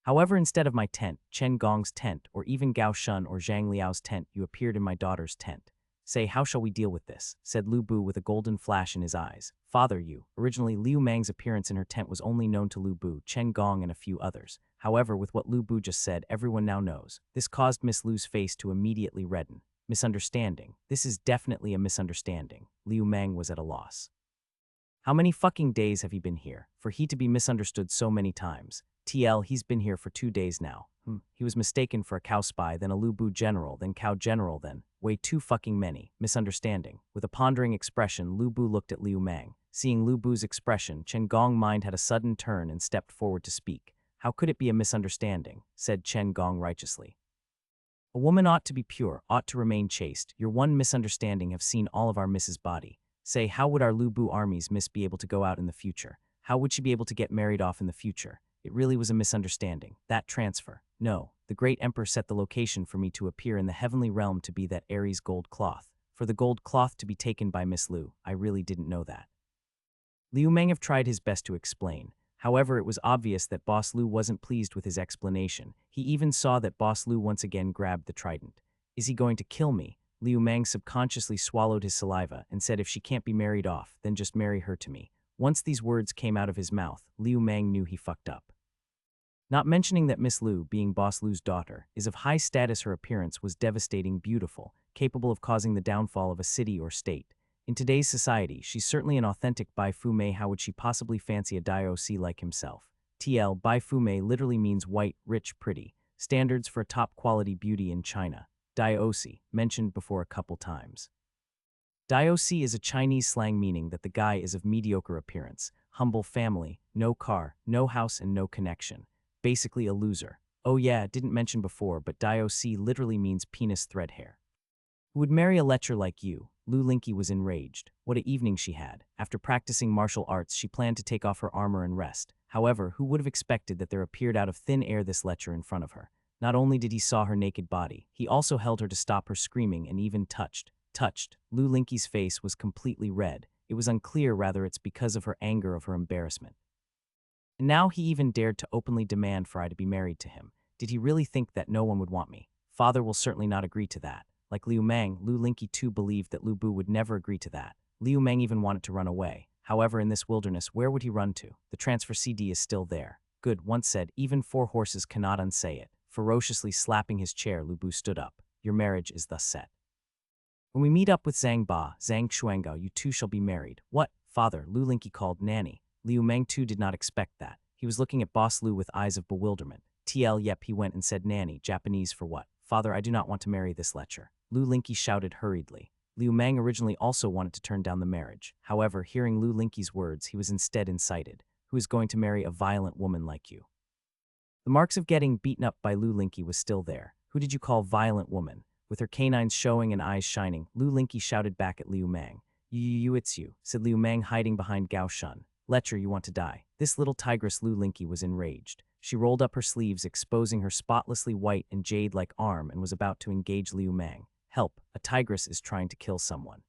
However, instead of my tent, Chen Gong's tent, or even Gao Shun or Zhang Liao's tent, you appeared in my daughter's tent. Say, how shall we deal with this? Said Lu Bu with a golden flash in his eyes. Father, you. Originally, Liu Mang's appearance in her tent was only known to Lu Bu, Chen Gong, and a few others. However, with what Lu Bu just said, everyone now knows. This caused Miss Lu's face to immediately redden. Misunderstanding. This is definitely a misunderstanding. Liu Mang was at a loss. How many fucking days have he been here, for he to be misunderstood so many times? TL, he's been here for 2 days now. He was mistaken for a cow spy, then a Lubu general, then cow general, then. Way too fucking many. Misunderstanding. With a pondering expression, Lubu looked at Liu Mang. Seeing Lubu's expression, Chen Gong's mind had a sudden turn and stepped forward to speak. How could it be a misunderstanding? Said Chen Gong righteously. A woman ought to be pure, ought to remain chaste. Your one misunderstanding have seen all of our Mrs. Body. Say, how would our Lubu army's miss be able to go out in the future? How would she be able to get married off in the future? It really was a misunderstanding. That transfer. No, the great emperor set the location for me to appear in the heavenly realm to be that Aries gold cloth. For the gold cloth to be taken by Miss Liu, I really didn't know that. Liu Meng have tried his best to explain. However, it was obvious that Boss Liu wasn't pleased with his explanation. He even saw that Boss Liu once again grabbed the trident. Is he going to kill me? Liu Mang subconsciously swallowed his saliva and said if she can't be married off, then just marry her to me. Once these words came out of his mouth, Liu Mang knew he fucked up. Not mentioning that Miss Liu, being Boss Liu's daughter, is of high status, her appearance was devastating, beautiful, capable of causing the downfall of a city or state. In today's society, she's certainly an authentic Bai Fu Mei. How would she possibly fancy a Dioc like himself? TL, Bai Fu Mei literally means white, rich, pretty. Standards for a top-quality beauty in China. Dioc, mentioned before a couple times. Dioc is a Chinese slang meaning that the guy is of mediocre appearance, humble family, no car, no house, and no connection. Basically a loser. Oh yeah, didn't mention before, but Dioc literally means penis thread hair. Who would marry a lecher like you? Lu Linky was enraged. What a evening she had. After practicing martial arts, she planned to take off her armor and rest. However, who would have expected that there appeared out of thin air this lecher in front of her? Not only did he saw her naked body, he also held her to stop her screaming and even touched. Lu Linky's face was completely red. It was unclear whether it's because of her anger or her embarrassment. And now he even dared to openly demand for I to be married to him. Did he really think that no one would want me? Father will certainly not agree to that. Like Liu Mang, Lu Linky too believed that Lu Bu would never agree to that. Liu Mang even wanted to run away. However, in this wilderness, where would he run to? The transfer CD is still there. Good, once said, even 4 horses cannot unsay it. Ferociously slapping his chair, Lu Bu stood up. Your marriage is thus set. When we meet up with Zhang Ba, Zhang Xuanggao, you two shall be married. What? Father, Lu Linky called Nanny. Liu Mang too did not expect that. He was looking at Boss Liu with eyes of bewilderment. TL, yep, he went and said Nanny, Japanese for what? Father, I do not want to marry this lecher. Lu Linky shouted hurriedly. Liu Mang originally also wanted to turn down the marriage. However, hearing Lu Linky's words, he was instead incited. Who is going to marry a violent woman like you? The marks of getting beaten up by Lu Linky was still there. Who did you call violent woman? With her canines showing and eyes shining, Lu Linky shouted back at Liu Mang. You, it's you, said Liu Mang hiding behind Gao Shun. Lecher, you want to die. This little tigress Lu Linky was enraged. She rolled up her sleeves, exposing her spotlessly white and jade-like arm, and was about to engage Liu Mang. Help, a tigress is trying to kill someone.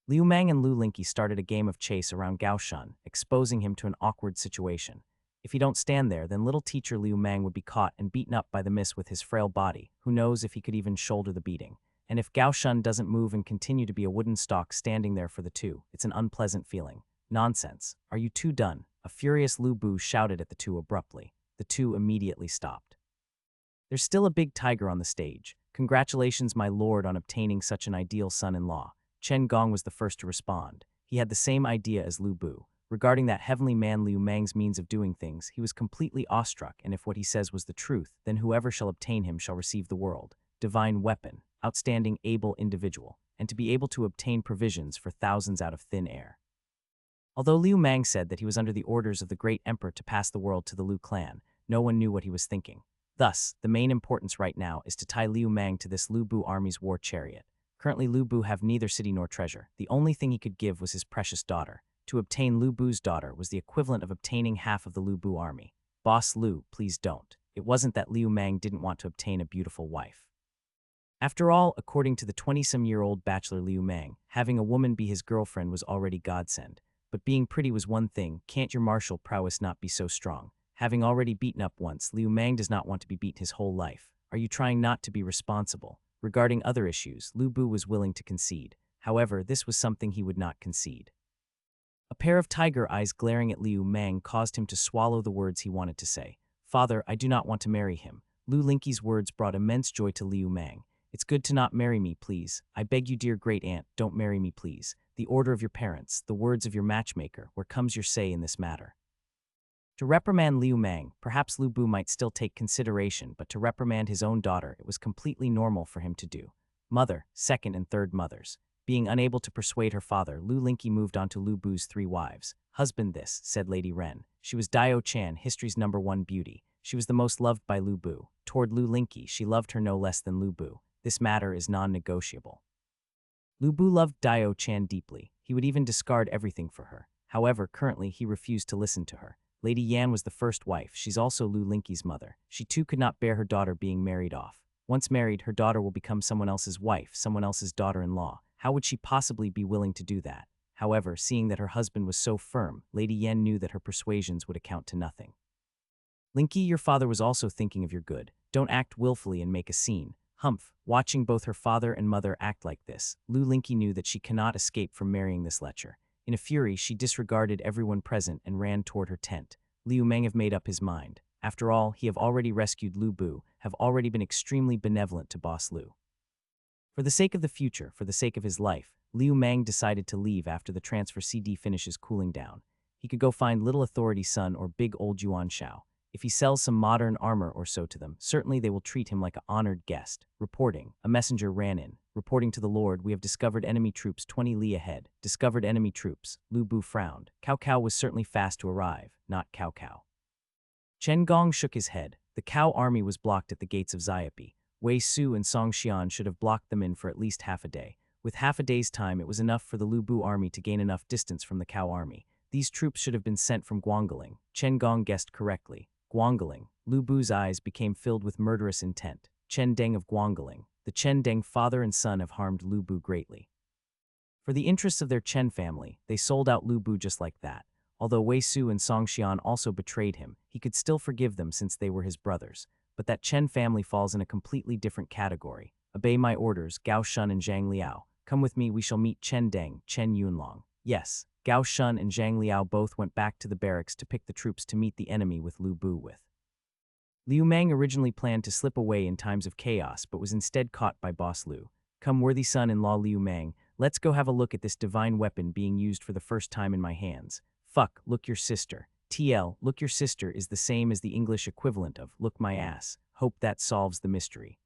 Liu Mang and Lu Linky started a game of chase around Gao Shun, exposing him to an awkward situation. If he don't stand there, then little teacher Liu Mang would be caught and beaten up by the miss with his frail body. Who knows if he could even shoulder the beating. And if Gao Shun doesn't move and continue to be a wooden stock standing there for the two, it's an unpleasant feeling. Nonsense. Are you two done? A furious Lu Bu shouted at the two abruptly. The two immediately stopped. There's still a big tiger on the stage. Congratulations, my lord, on obtaining such an ideal son-in-law. Chen Gong was the first to respond. He had the same idea as Lu Bu. Regarding that heavenly man Liu Mang's means of doing things, he was completely awestruck, and if what he says was the truth, then whoever shall obtain him shall receive the world. Divine weapon, outstanding able individual, and to be able to obtain provisions for thousands out of thin air. Although Liu Mang said that he was under the orders of the great emperor to pass the world to the Liu clan, no one knew what he was thinking. Thus, the main importance right now is to tie Liu Mang to this Lu Bu army's war chariot. Currently, Lu Bu have neither city nor treasure. The only thing he could give was his precious daughter. To obtain Lu Bu's daughter was the equivalent of obtaining half of the Lu Bu army. Boss Liu, please don't. It wasn't that Liu Mang didn't want to obtain a beautiful wife. After all, according to the 20-some-year-old bachelor Liu Mang, having a woman be his girlfriend was already godsend. But being pretty was one thing. Can't your martial prowess not be so strong? Having already beaten up once, Liu Mang does not want to be beaten his whole life. Are you trying not to be responsible? Regarding other issues, Lu Bu was willing to concede. However, this was something he would not concede. A pair of tiger eyes glaring at Liu Mang caused him to swallow the words he wanted to say. Father, I do not want to marry him. Lu Linky's words brought immense joy to Liu Mang. It's good to not marry me, please. I beg you, dear great aunt, don't marry me, please. the order of your parents, the words of your matchmaker, where comes your say in this matter? To reprimand Liu Mang, perhaps Lu Bu might still take consideration, but to reprimand his own daughter, it was completely normal for him to do. Mother, second and third mothers. Being unable to persuade her father, Lu Linky moved on to Lu Bu's 3 wives. Husband this, said Lady Ren. She was Dio Chan, history's #1 beauty. She was the most loved by Lu Bu. Toward Lu Linky, she loved her no less than Lu Bu. This matter is non-negotiable. Lu Bu loved Dio Chan deeply. He would even discard everything for her. However, currently, he refused to listen to her. Lady Yan was the first wife. She's also Lu Linky's mother. She too could not bear her daughter being married off. Once married, her daughter will become someone else's wife, someone else's daughter-in-law. How would she possibly be willing to do that? However, seeing that her husband was so firm, Lady Yan knew that her persuasions would account to nothing. Linky, your father was also thinking of your good. Don't act willfully and make a scene. Humph, watching both her father and mother act like this, Lu Linky knew that she cannot escape from marrying this lecher. In a fury, she disregarded everyone present and ran toward her tent. Liu Mang have made up his mind. After all, he have already rescued Lu Bu, have already been extremely benevolent to Boss Lu. For the sake of the future, for the sake of his life, Liu Mang decided to leave after the transfer CD finishes cooling down. He could go find Little Authority Sun or Big Old Yuan Shao. If he sells some modern armor or so to them, certainly they will treat him like an honored guest. Reporting, a messenger ran in. Reporting to the Lord, we have discovered enemy troops 20 li ahead. Discovered enemy troops. Lu Bu frowned. Cao Cao was certainly fast to arrive, not Cao Cao. Chen Gong shook his head. The Cao army was blocked at the gates of Xiapi. Wei Su and Song Xian should have blocked them in for at least half a day. With half a day's time, it was enough for the Lu Bu army to gain enough distance from the Cao army. These troops should have been sent from Guangling. Chen Gong guessed correctly. Guangling. Lu Bu's eyes became filled with murderous intent. Chen Deng of Guangling. The Chen Deng father and son have harmed Lu Bu greatly. For the interests of their Chen family, they sold out Lu Bu just like that. Although Wei Su and Song Xian also betrayed him, he could still forgive them since they were his brothers. But that Chen family falls in a completely different category. Obey my orders, Gao Shun and Zhang Liao. Come with me, we shall meet Chen Deng, Chen Yunlong. Yes, Gao Shun and Zhang Liao both went back to the barracks to pick the troops to meet the enemy with Lu Bu with. Liu Mang originally planned to slip away in times of chaos, but was instead caught by Boss Lu. Come, worthy son-in-law Liu Mang, let's go have a look at this divine weapon being used for the first time in my hands. Fuck, look your sister. TL, look your sister is the same as the English equivalent of look my ass. Hope that solves the mystery.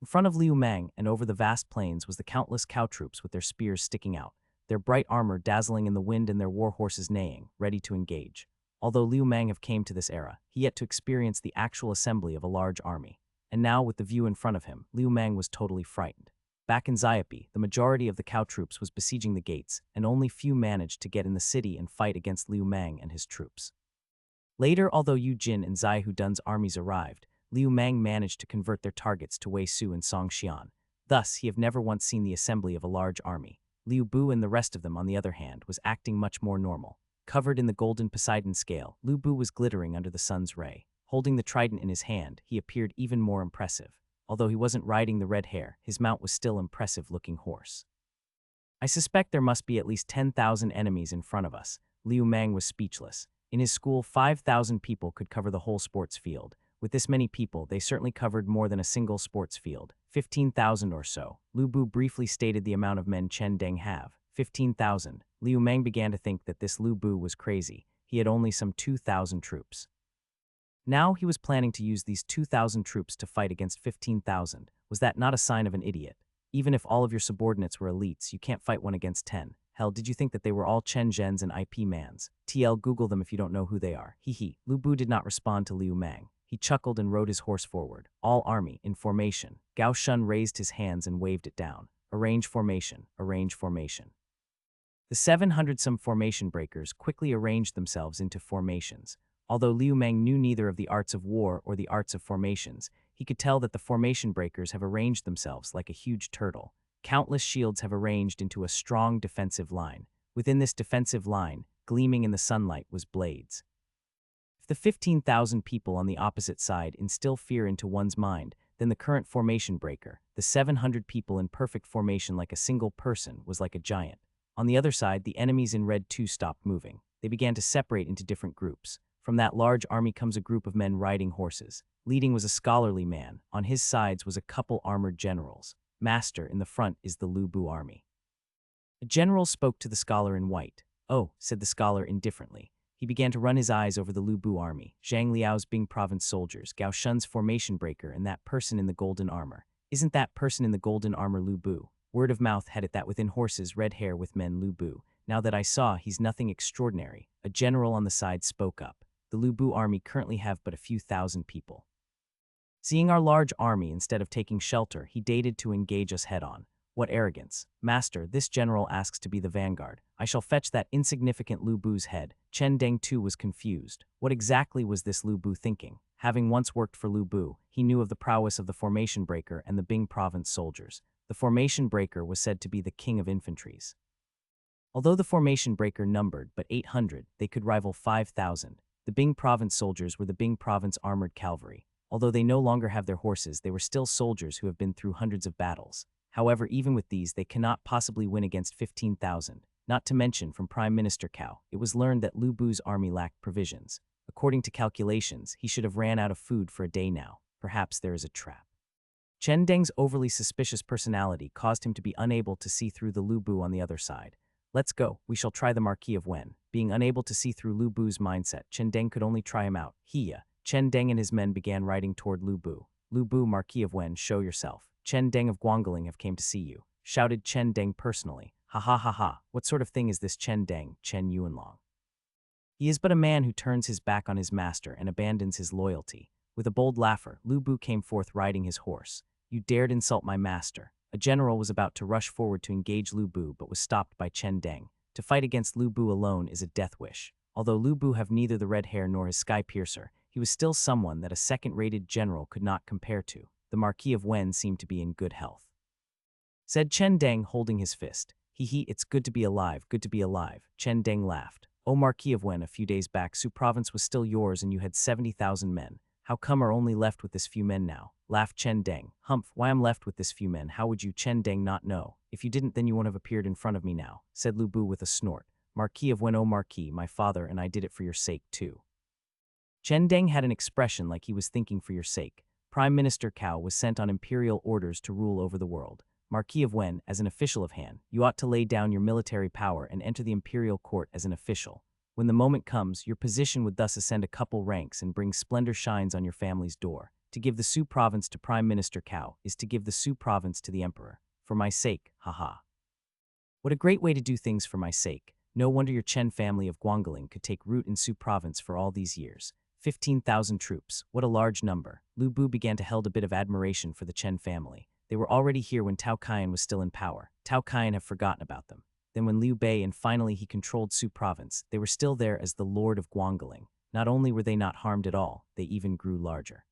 In front of Liu Mang and over the vast plains was the countless cow troops with their spears sticking out, their bright armor dazzling in the wind and their war horses neighing, ready to engage. Although Liu Mang have came to this era, he yet to experience the actual assembly of a large army. And now, with the view in front of him, Liu Mang was totally frightened. Back in Xiapi, the majority of the cow troops was besieging the gates, and only few managed to get in the city and fight against Liu Mang and his troops. Later, although Yu Jin and Zai Hudun's armies arrived, Liu Mang managed to convert their targets to Wei Su and Song Xian. Thus, he have never once seen the assembly of a large army. Liu Bu and the rest of them, on the other hand, was acting much more normal. Covered in the golden Poseidon scale, Lu Bu was glittering under the sun's ray. Holding the trident in his hand, he appeared even more impressive. Although he wasn't riding the red hare, his mount was still impressive-looking horse. I suspect there must be at least 10,000 enemies in front of us. Liu Mang was speechless. In his school, 5,000 people could cover the whole sports field. With this many people, they certainly covered more than a single sports field. 15,000 or so. Lu Bu briefly stated the amount of men Chen Deng have. 15,000. Liu Mang began to think that this Lu Bu was crazy. He had only some 2,000 troops. Now he was planning to use these 2,000 troops to fight against 15,000. Was that not a sign of an idiot? Even if all of your subordinates were elites, you can't fight 1 against 10. Hell, did you think that they were all Chen Zhens and IP mans? TL, Google them if you don't know who they are. Hee. Lu Bu did not respond to Liu Mang. He chuckled and rode his horse forward. All army, in formation. Gao Shun raised his hands and waved it down. Arrange formation, arrange formation. The 700-some formation breakers quickly arranged themselves into formations. Although Liu Mang knew neither of the arts of war or the arts of formations, he could tell that the formation breakers have arranged themselves like a huge turtle. Countless shields have arranged into a strong defensive line. Within this defensive line, gleaming in the sunlight, was blades. If the 15,000 people on the opposite side instill fear into one's mind, then the current formation breaker, the 700 people in perfect formation like a single person, was like a giant. On the other side, the enemies in red too stopped moving. They began to separate into different groups. From that large army comes a group of men riding horses. Leading was a scholarly man. On his sides was a couple armored generals. Master, in the front, is the Lu Bu army. A general spoke to the scholar in white. "Oh," said the scholar indifferently. He began to run his eyes over the Lu Bu army, Zhang Liao's Bing province soldiers, Gao Shun's formation breaker, and that person in the golden armor. "Isn't that person in the golden armor Lu Bu?" Word of mouth had it that within horses, red hair with men Lu Bu. "Now that I saw, he's nothing extraordinary." A general on the side spoke up. "The Lu Bu army currently have but a few thousand people. Seeing our large army instead of taking shelter, he dated to engage us head-on. What arrogance. Master, this general asks to be the vanguard. I shall fetch that insignificant Lu Bu's head." Chen Deng too was confused. What exactly was this Lu Bu thinking? Having once worked for Lu Bu, he knew of the prowess of the formation breaker and the Bing province soldiers. The formation breaker was said to be the king of infantries. Although the formation breaker numbered but 800, they could rival 5,000. The Bing province soldiers were the Bing province armored cavalry. Although they no longer have their horses, they were still soldiers who have been through hundreds of battles. However, even with these, they cannot possibly win against 15,000. Not to mention, from Prime Minister Cao, it was learned that Lu Bu's army lacked provisions. According to calculations, he should have ran out of food for a day now. Perhaps there is a trap. Chen Deng's overly suspicious personality caused him to be unable to see through the Lu Bu on the other side. "Let's go, we shall try the Marquis of Wen." Being unable to see through Lu Bu's mindset, Chen Deng could only try him out. Chen Deng and his men began riding toward Lu Bu. "Lu Bu, Marquis of Wen, show yourself. Chen Deng of Guangling have came to see you," shouted Chen Deng personally. "Ha ha ha ha, what sort of thing is this Chen Deng, Chen Yuanlong? He is but a man who turns his back on his master and abandons his loyalty." With a bold laugher, Lu Bu came forth riding his horse. "You dared insult my master." A general was about to rush forward to engage Lu Bu but was stopped by Chen Deng. To fight against Lu Bu alone is a death wish. Although Lu Bu have neither the red hair nor his sky piercer, he was still someone that a second-rated general could not compare to. The Marquis of Wen seemed to be in good health. Said Chen Deng, holding his fist. It's good to be alive, good to be alive." Chen Deng laughed. "Oh Marquis of Wen, a few days back Su province was still yours and you had 70,000 men. How come are only left with this few men now?" Laughed Chen Deng. "Humph, why I'm left with this few men, how would you Chen Deng not know? If you didn't then you won't have appeared in front of me now," said Lu Bu with a snort. "Marquis of Wen, oh Marquis, my father and I did it for your sake too." Chen Deng had an expression like he was thinking for your sake. Prime Minister Cao was sent on imperial orders to rule over the world. "Marquis of Wen, as an official of Han, you ought to lay down your military power and enter the imperial court as an official. When the moment comes, your position would thus ascend a couple ranks and bring splendor shines on your family's door. To give the Su province to Prime Minister Cao is to give the Su province to the emperor. For my sake, haha. What a great way to do things for my sake. No wonder your Chen family of Guangling could take root in Su province for all these years. 15,000 troops, what a large number." Lu Bu began to held a bit of admiration for the Chen family. They were already here when Tao Qian was still in power. Tao Qian have forgotten about them. Then when Liu Bei and finally he controlled Su province, they were still there as the Lord of Guangling. Not only were they not harmed at all, they even grew larger.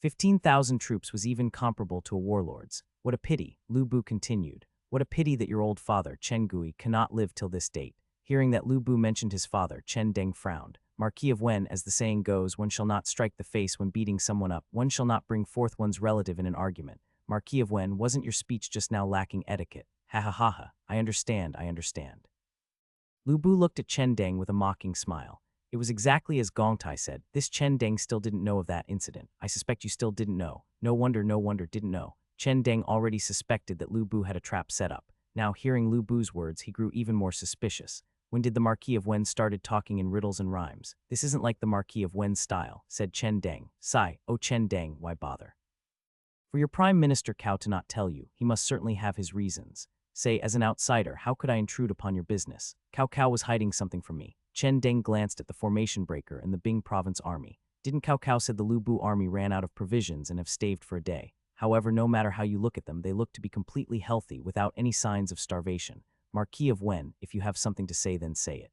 15,000 troops was even comparable to a warlord's. "What a pity," Lu Bu continued. "What a pity that your old father, Chen Gui, cannot live till this date." Hearing that Lu Bu mentioned his father, Chen Deng frowned. "Marquis of Wen, as the saying goes, one shall not strike the face when beating someone up, one shall not bring forth one's relative in an argument. Marquis of Wen, wasn't your speech just now lacking etiquette? Ha ha ha ha, I understand, I understand." Lu Bu looked at Chen Deng with a mocking smile. It was exactly as Gong Tai said. This Chen Deng still didn't know of that incident. "I suspect you still didn't know." No wonder, didn't know. Chen Deng already suspected that Lu Bu had a trap set up. Now, hearing Lu Bu's words, he grew even more suspicious. "When did the Marquis of Wen started talking in riddles and rhymes? This isn't like the Marquis of Wen's style," said Chen Deng. "Sigh, oh Chen Deng, why bother? For your Prime Minister Cao to not tell you, he must certainly have his reasons. Say, as an outsider, how could I intrude upon your business? Cao was hiding something from me." Chen Deng glanced at the formation breaker and the Bing province army. "Didn't Cao said the Lu Bu army ran out of provisions and have staved for a day? However, no matter how you look at them, they look to be completely healthy without any signs of starvation. Marquis of Wen, if you have something to say, then say it."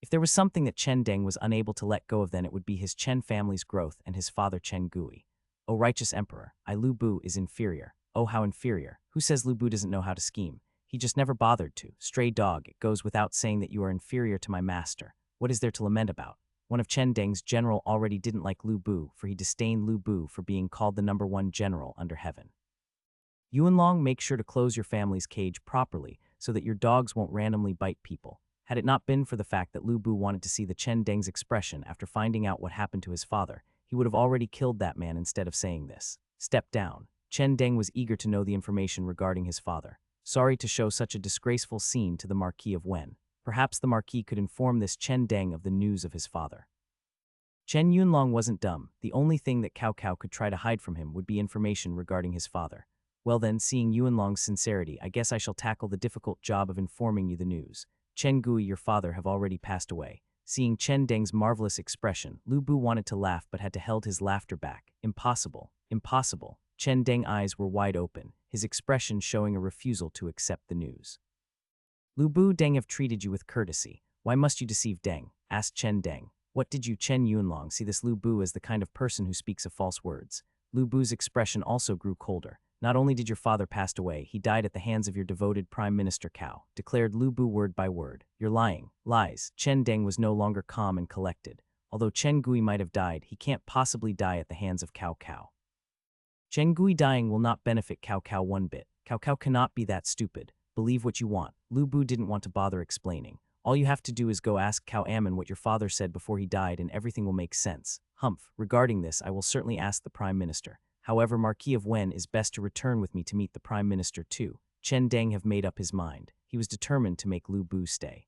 If there was something that Chen Deng was unable to let go of, then it would be his Chen family's growth and his father Chen Gui. "O righteous emperor, Lu Bu is inferior." "Oh, how inferior? Who says Lu Bu doesn't know how to scheme? He just never bothered to. Stray dog, it goes without saying that you are inferior to my master. What is there to lament about?" One of Chen Deng's general already didn't like Lu Bu, for he disdained Lu Bu for being called the #1 general under heaven. "Yuanlong, make sure to close your family's cage properly so that your dogs won't randomly bite people." Had it not been for the fact that Lu Bu wanted to see the Chen Deng's expression after finding out what happened to his father, he would have already killed that man instead of saying this. "Step down." Chen Deng was eager to know the information regarding his father. sorry to show such a disgraceful scene to the Marquis of Wen. Perhaps the Marquis could inform this Chen Deng of the news of his father. Chen Yunlong wasn't dumb. The only thing that Cao Cao could try to hide from him would be information regarding his father. Well then, seeing Yunlong's sincerity, I guess I shall tackle the difficult job of informing you the news. Chen Gui, your father, have already passed away. Seeing Chen Deng's marvelous expression, Lu Bu wanted to laugh but had to held his laughter back. Impossible. Impossible. Chen Deng's eyes were wide open, his expression showing a refusal to accept the news. Lu Bu, Deng have treated you with courtesy. Why must you deceive Deng? Asked Chen Deng. What did you, Chen Yunlong, see this Lu Bu as the kind of person who speaks of false words? Lu Bu's expression also grew colder. Not only did your father pass away, he died at the hands of your devoted Prime Minister Cao, declared Lu Bu word by word. You're lying. Lies. Chen Deng was no longer calm and collected. Although Chen Gui might have died, he can't possibly die at the hands of Cao Cao. Chen Gui dying will not benefit Cao Cao one bit. Cao Cao cannot be that stupid. Believe what you want. Lu Bu didn't want to bother explaining. All you have to do is go ask Cao Ammon what your father said before he died and everything will make sense. Humph, regarding this I will certainly ask the Prime Minister. However, Marquis of Wen is best to return with me to meet the Prime Minister too. Chen Deng have made up his mind. He was determined to make Lu Bu stay.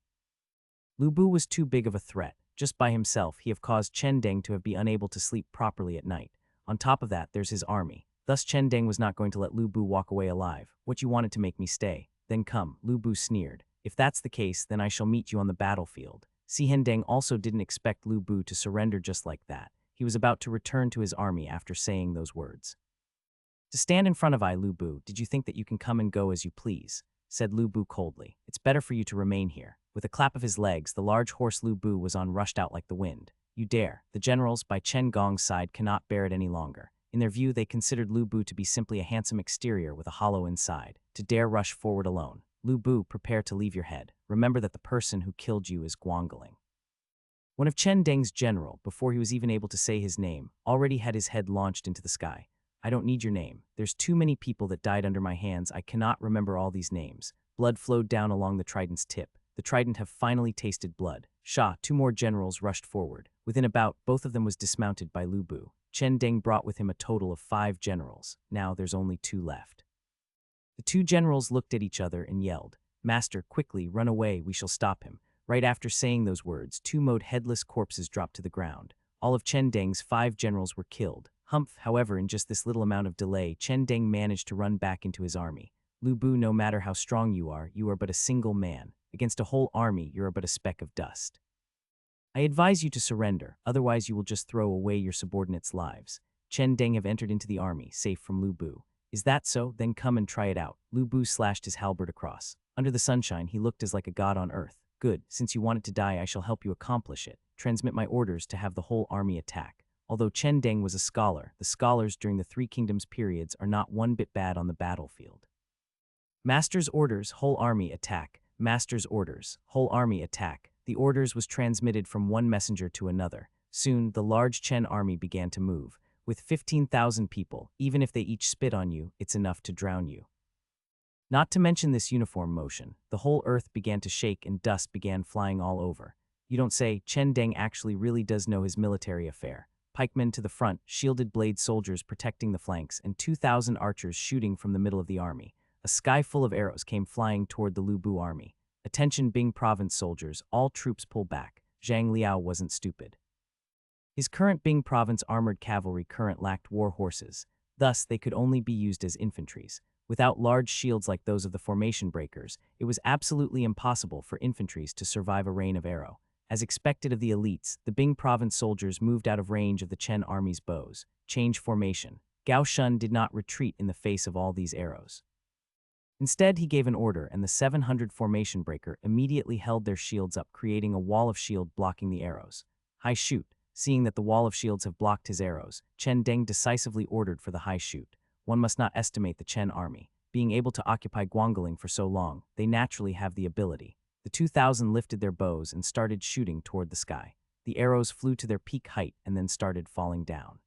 Lu Bu was too big of a threat. Just by himself, he have caused Chen Deng to be unable to sleep properly at night. On top of that, there's his army. Thus Chen Deng was not going to let Lu Bu walk away alive. What, you wanted to make me stay? Then come, Lu Bu sneered. If that's the case, then I shall meet you on the battlefield. Si Deng also didn't expect Lu Bu to surrender just like that. He was about to return to his army after saying those words. To stand in front of Lu Bu, did you think that you can come and go as you please? Said Lu Bu coldly. It's better for you to remain here. With a clap of his legs, the large horse Lu Bu was on rushed out like the wind. You dare. The generals, by Chen Gong's side, cannot bear it any longer. In their view, they considered Lu Bu to be simply a handsome exterior with a hollow inside. To dare rush forward alone. Lu Bu, prepare to leave your head. Remember that the person who killed you is Guangling. One of Chen Deng's general, before he was even able to say his name, already had his head launched into the sky. I don't need your name. There's too many people that died under my hands. I cannot remember all these names. Blood flowed down along the trident's tip. The trident have finally tasted blood. Sha, two more generals rushed forward. Within a bout, both of them was dismounted by Lu Bu. Chen Deng brought with him a total of 5 generals. Now there's only 2 left. The 2 generals looked at each other and yelled, Master, quickly, run away, we shall stop him. Right after saying those words, 2 mowed headless corpses dropped to the ground. All of Chen Deng's 5 generals were killed. Humph, however, in just this little amount of delay, Chen Deng managed to run back into his army. Lu Bu, no matter how strong you are but a single man. Against a whole army, you're but a speck of dust. I advise you to surrender, otherwise you will just throw away your subordinates' lives. Chen Deng have entered into the army, safe from Lu Bu. Is that so? Then come and try it out. Lu Bu slashed his halberd across. Under the sunshine, he looked as like a god on earth. Good, since you wanted to die, I shall help you accomplish it. Transmit my orders to have the whole army attack. Although Chen Deng was a scholar, the scholars during the 3 Kingdoms periods are not one bit bad on the battlefield. Master's orders, whole army attack. Master's orders, whole army attack. The orders was transmitted from one messenger to another. Soon, the large Chen army began to move. With 15,000 people, even if they each spit on you, it's enough to drown you. Not to mention this uniform motion, the whole earth began to shake and dust began flying all over. You don't say, Chen Deng actually really does know his military affair. Pikemen to the front, shielded blade soldiers protecting the flanks, and 2,000 archers shooting from the middle of the army. A sky full of arrows came flying toward the Lu Bu army. Attention Bing province soldiers, all troops pull back. Zhang Liao wasn't stupid. His current Bing province armored cavalry current lacked war horses. Thus, they could only be used as infantries. Without large shields like those of the formation breakers, it was absolutely impossible for infantries to survive a rain of arrow. As expected of the elites, the Bing province soldiers moved out of range of the Chen army's bows. Change formation. Gao Shun did not retreat in the face of all these arrows. Instead, he gave an order, and the 700 formation breaker immediately held their shields up, creating a wall of shield blocking the arrows. High shoot. Seeing that the wall of shields have blocked his arrows, Chen Deng decisively ordered for the high shoot. One must not estimate the Chen army. Being able to occupy Guangling for so long, they naturally have the ability. The 2,000 lifted their bows and started shooting toward the sky. The arrows flew to their peak height and then started falling down.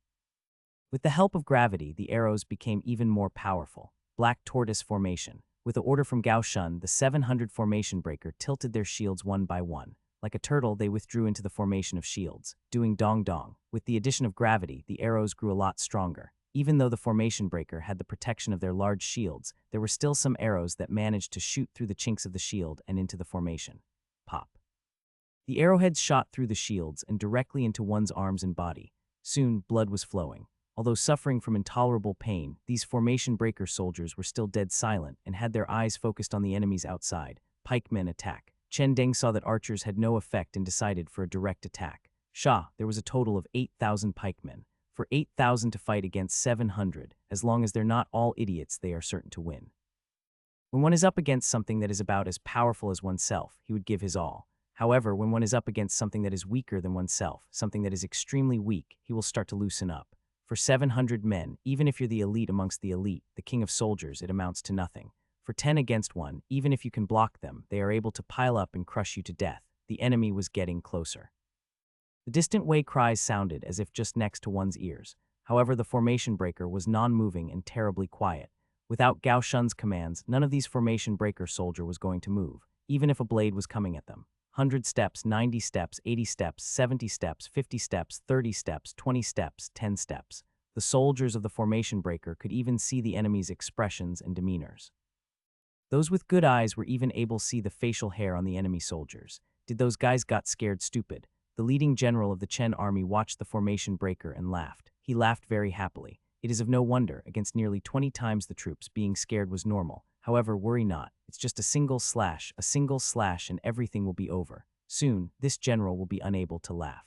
With the help of gravity, the arrows became even more powerful. Black tortoise formation. With the order from Gao Shun, the 700 formation breaker tilted their shields one by one. Like a turtle, they withdrew into the formation of shields, doing dong dong. With the addition of gravity, the arrows grew a lot stronger. Even though the formation breaker had the protection of their large shields, there were still some arrows that managed to shoot through the chinks of the shield and into the formation. Pop. The arrowheads shot through the shields and directly into one's arms and body. Soon, blood was flowing. Although suffering from intolerable pain, these formation breaker soldiers were still dead silent and had their eyes focused on the enemies outside. Pikemen attack. Chen Deng saw that archers had no effect and decided for a direct attack. There was a total of 8,000 pikemen. For 8,000 to fight against 700, as long as they're not all idiots, they are certain to win. When one is up against something that is about as powerful as oneself, he would give his all. However, when one is up against something that is weaker than oneself, something that is extremely weak, he will start to loosen up. For 700 men, even if you're the elite amongst the elite, the king of soldiers, it amounts to nothing. For 10 against 1, even if you can block them, they are able to pile up and crush you to death. The enemy was getting closer. The distant Wei cries sounded as if just next to one's ears. However, the formation breaker was non-moving and terribly quiet. Without Gao Shun's commands, none of these formation breaker soldier was going to move, even if a blade was coming at them. 100 steps, 90 steps, 80 steps, 70 steps, 50 steps, 30 steps, 20 steps, 10 steps. The soldiers of the formation breaker could even see the enemy's expressions and demeanors. Those with good eyes were even able to see the facial hair on the enemy soldiers. Did those guys got scared stupid? The leading general of the Chen army watched the formation breaker and laughed. He laughed very happily. It is of no wonder, against nearly 20 times the troops, being scared was normal. However, worry not. It's just a single slash, and everything will be over. Soon, this general will be unable to laugh.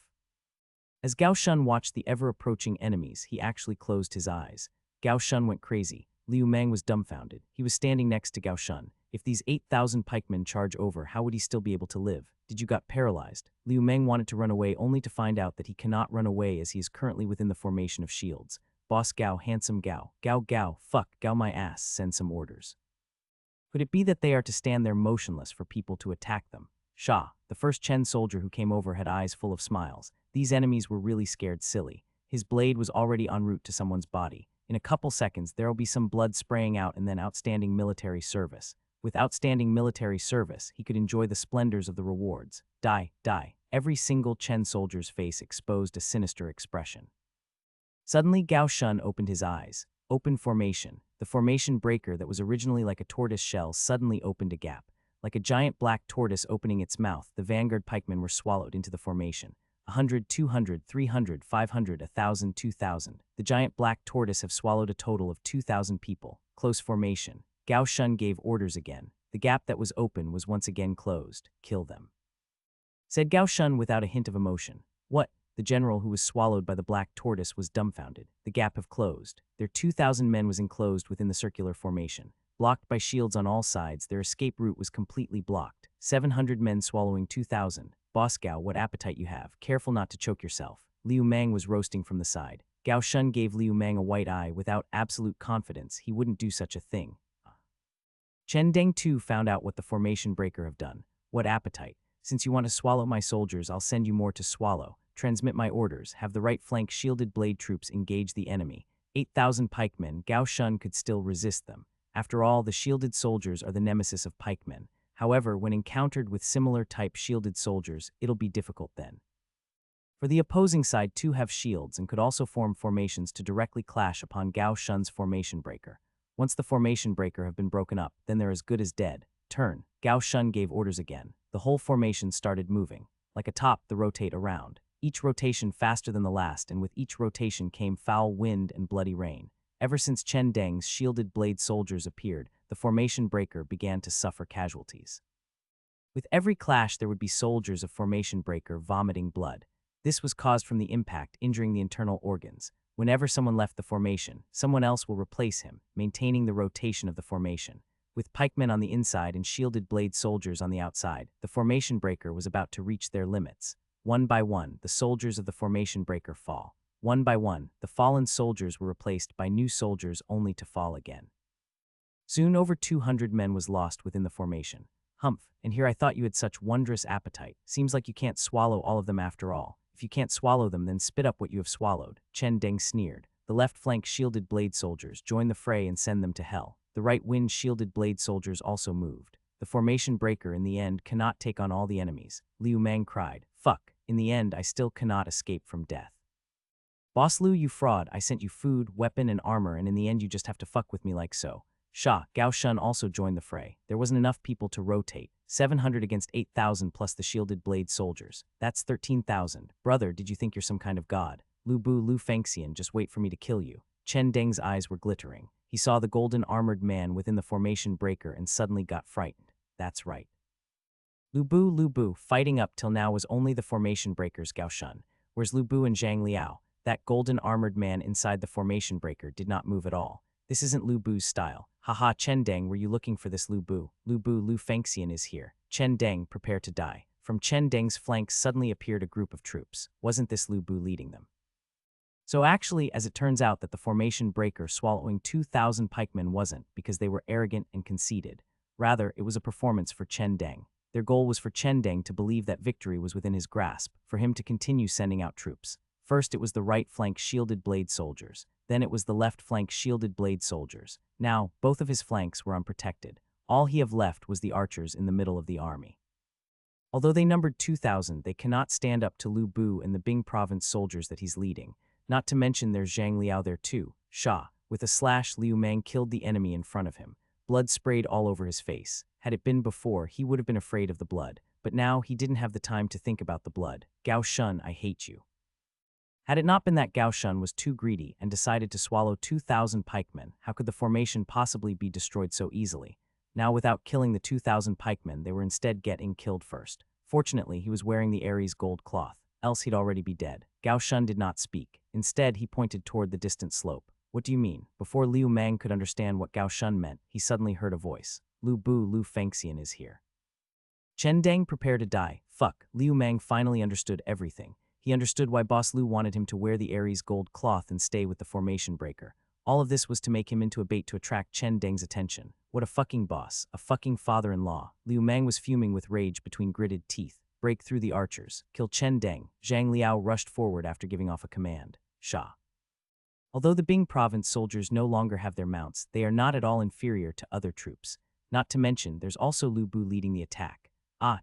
As Gao Shun watched the ever-approaching enemies, he actually closed his eyes. Gao Shun went crazy. Liu Mang was dumbfounded. He was standing next to Gao Shun. If these 8,000 pikemen charge over, how would he still be able to live? Did you got paralyzed? Liu Mang wanted to run away only to find out that he cannot run away as he is currently within the formation of shields. Boss Gao, handsome Gao. Gao, fuck, Gao my ass, send some orders. Could it be that they are to stand there motionless for people to attack them? The first Chen soldier who came over had eyes full of smiles. These enemies were really scared silly. His blade was already en route to someone's body. In a couple seconds, there will be some blood spraying out and then outstanding military service. With outstanding military service, he could enjoy the splendors of the rewards. Die. Every single Chen soldier's face exposed a sinister expression. Suddenly, Gao Shun opened his eyes. Open formation. The formation breaker that was originally like a tortoise shell suddenly opened a gap. Like a giant black tortoise opening its mouth, the vanguard pikemen were swallowed into the formation. 100, 200, 300, 500, 1,000, 2,000. The giant black tortoise have swallowed a total of 2,000 people. Close formation. Gao Shun gave orders again. The gap that was open was once again closed. Kill them, said Gao Shun without a hint of emotion. What? The general who was swallowed by the black tortoise was dumbfounded. The gap have closed. Their 2,000 men was enclosed within the circular formation. Blocked by shields on all sides, their escape route was completely blocked. 700 men swallowing 2,000. Boss Gao, what appetite you have. Careful not to choke yourself. Liu Mang was roasting from the side. Gao Shun gave Liu Mang a white eye. Without absolute confidence, he wouldn't do such a thing. Chen Deng too found out what the formation breaker have done. What appetite. Since you want to swallow my soldiers, I'll send you more to swallow. Transmit my orders. Have the right flank shielded blade troops engage the enemy. 8,000 pikemen. Gao Shun could still resist them. After all, the shielded soldiers are the nemesis of pikemen. However, when encountered with similar type shielded soldiers, it'll be difficult then. For the opposing side too have shields and could also form formations to directly clash upon Gao Shun's formation breaker. Once the formation breaker have been broken up, then they're as good as dead. Turn. Gao Shun gave orders again. The whole formation started moving. Like a top, the rotate around. Each rotation faster than the last, and with each rotation came foul wind and bloody rain. Ever since Chen Deng's shielded blade soldiers appeared, the formation breaker began to suffer casualties. With every clash, there would be soldiers of formation breaker vomiting blood. This was caused from the impact, injuring the internal organs. Whenever someone left the formation, someone else will replace him, maintaining the rotation of the formation. With pikemen on the inside and shielded blade soldiers on the outside, the formation breaker was about to reach their limits. One by one, the soldiers of the formation breaker fall. One by one, the fallen soldiers were replaced by new soldiers only to fall again. Soon over 200 men was lost within the formation. Humph, and here I thought you had such wondrous appetite. Seems like you can't swallow all of them after all. If you can't swallow them, then spit up what you have swallowed. Chen Deng sneered. The left flank shielded blade soldiers join the fray and send them to hell. The right wind shielded blade soldiers also moved. The formation breaker in the end cannot take on all the enemies. Liu Mang cried. Fuck, in the end I still cannot escape from death. Boss Lu, you fraud, I sent you food, weapon, and armor, and in the end you just have to fuck with me like so. Sha, Gao Shun also joined the fray. There wasn't enough people to rotate. 700 against 8,000 plus the shielded blade soldiers. That's 13,000. Brother, did you think you're some kind of god? Lu Bu Lu Fengxian, just wait for me to kill you. Chen Deng's eyes were glittering. He saw the golden armored man within the formation breaker and suddenly got frightened. That's right. Lu Bu, fighting up till now was only the formation breaker's Gao Shun, whereas Lu Bu and Zhang Liao, that golden armored man inside the formation breaker, did not move at all. This isn't Lu Bu's style. Haha, Chen Deng, were you looking for this Lu Bu? Lu Bu Lu Fengxian is here. Chen Deng, prepare to die. From Chen Deng's flanks suddenly appeared a group of troops. Wasn't this Lu Bu leading them? So actually, as it turns out that the formation breaker swallowing 2,000 pikemen wasn't because they were arrogant and conceited. Rather, it was a performance for Chen Deng. Their goal was for Chen Deng to believe that victory was within his grasp, for him to continue sending out troops. First it was the right flank shielded blade soldiers, then it was the left flank shielded blade soldiers. Now, both of his flanks were unprotected. All he have left was the archers in the middle of the army. Although they numbered 2,000, they cannot stand up to Lu Bu and the Bing province soldiers that he's leading. Not to mention there's Zhang Liao there too. Sha, with a slash, Liu Mang killed the enemy in front of him. Blood sprayed all over his face. Had it been before, he would have been afraid of the blood. But now he didn't have the time to think about the blood. Gao Shun, I hate you. Had it not been that Gao Shun was too greedy and decided to swallow 2,000 pikemen, how could the formation possibly be destroyed so easily? Now without killing the 2,000 pikemen, they were instead getting killed first. Fortunately, he was wearing the Aries gold cloth, else he'd already be dead. Gao Shun did not speak. Instead, he pointed toward the distant slope. What do you mean? Before Liu Mang could understand what Gao Shun meant, he suddenly heard a voice. Lu Bu Lu Fengxian is here. Chen Deng, prepare to die. Fuck. Liu Mang finally understood everything. He understood why Boss Lu wanted him to wear the Aries gold cloth and stay with the formation breaker. All of this was to make him into a bait to attract Chen Deng's attention. What a fucking boss, a fucking father-in-law. Liu Mang was fuming with rage between gritted teeth. Break through the archers. Kill Chen Deng. Zhang Liao rushed forward after giving off a command. Sha. Although the Bing province soldiers no longer have their mounts, they are not at all inferior to other troops. Not to mention, there's also Lu Bu leading the attack.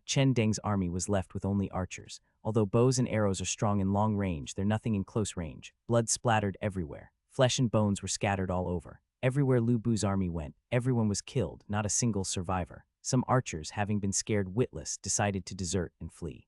Chen Deng's army was left with only archers. Although bows and arrows are strong in long range, they're nothing in close range. Blood splattered everywhere. Flesh and bones were scattered all over. Everywhere Lu Bu's army went, everyone was killed, not a single survivor. Some archers, having been scared witless, decided to desert and flee.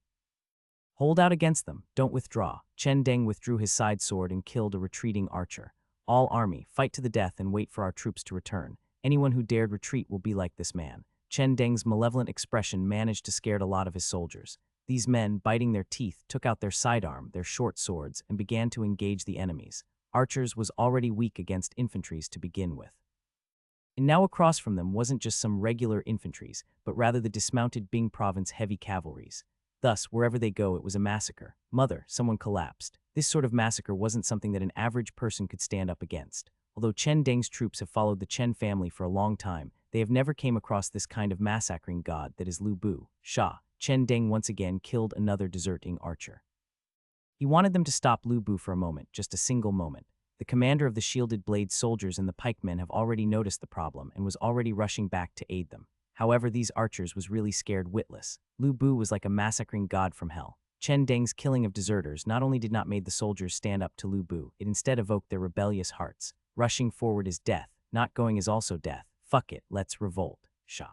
Hold out against them, don't withdraw. Chen Deng withdrew his side sword and killed a retreating archer. All army, fight to the death and wait for our troops to return. Anyone who dared retreat will be like this man. Chen Deng's malevolent expression managed to scare a lot of his soldiers. These men, biting their teeth, took out their sidearm, their short swords, and began to engage the enemies. Archers was already weak against infantries to begin with. And now across from them wasn't just some regular infantries, but rather the dismounted Bing province heavy cavalries. Thus, wherever they go, it was a massacre. Mother, someone collapsed. This sort of massacre wasn't something that an average person could stand up against. Although Chen Deng's troops have followed the Chen family for a long time, they have never came across this kind of massacring god that is Lu Bu. Sha. Chen Deng once again killed another deserting archer. He wanted them to stop Lu Bu for a moment, just a single moment. The commander of the shielded blade soldiers and the pikemen have already noticed the problem and was already rushing back to aid them. However, these archers was really scared witless. Lu Bu was like a massacring god from hell. Chen Deng's killing of deserters not only did not make the soldiers stand up to Lu Bu, it instead evoked their rebellious hearts. Rushing forward is death, not going is also death. Fuck it, let's revolt. Sha.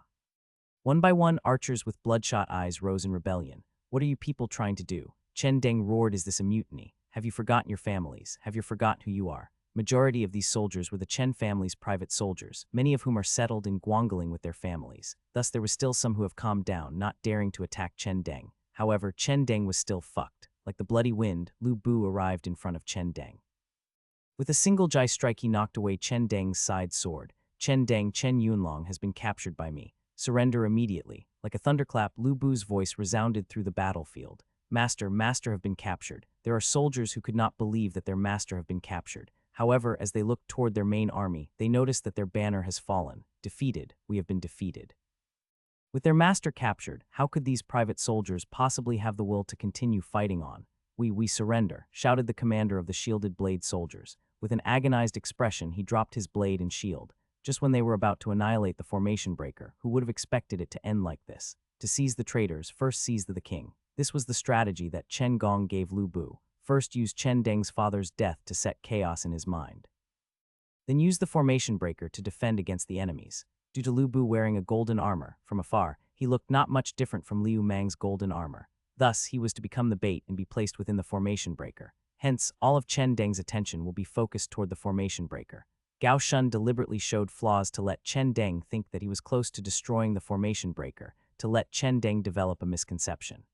One by one, archers with bloodshot eyes rose in rebellion. What are you people trying to do? Chen Deng roared, is this a mutiny? Have you forgotten your families? Have you forgotten who you are? Majority of these soldiers were the Chen family's private soldiers, many of whom are settled in Guangling with their families. Thus there was still some who have calmed down, not daring to attack Chen Deng. However, Chen Deng was still fucked. Like the bloody wind, Lu Bu arrived in front of Chen Deng. With a single jai strike he knocked away Chen Deng's side sword. Chen Deng, Chen Yunlong has been captured by me. Surrender immediately. Like a thunderclap, Lu Bu's voice resounded through the battlefield. Master have been captured. There are soldiers who could not believe that their master have been captured. However, as they looked toward their main army, they noticed that their banner has fallen. Defeated, we have been defeated. With their master captured, how could these private soldiers possibly have the will to continue fighting on? We surrender, shouted the commander of the shielded blade soldiers. With an agonized expression, he dropped his blade and shield. Just when they were about to annihilate the formation breaker, who would have expected it to end like this? To seize the traitors, first seize the king. This was the strategy that Chen Gong gave Lu Bu. First, use Chen Deng's father's death to set chaos in his mind. Then use the formation breaker to defend against the enemies. Due to Lu Bu wearing a golden armor, from afar, he looked not much different from Liu Mang's golden armor. Thus, he was to become the bait and be placed within the formation breaker. Hence, all of Chen Deng's attention will be focused toward the formation breaker. Gao Shun deliberately showed flaws to let Chen Deng think that he was close to destroying the formation breaker, to let Chen Deng develop a misconception.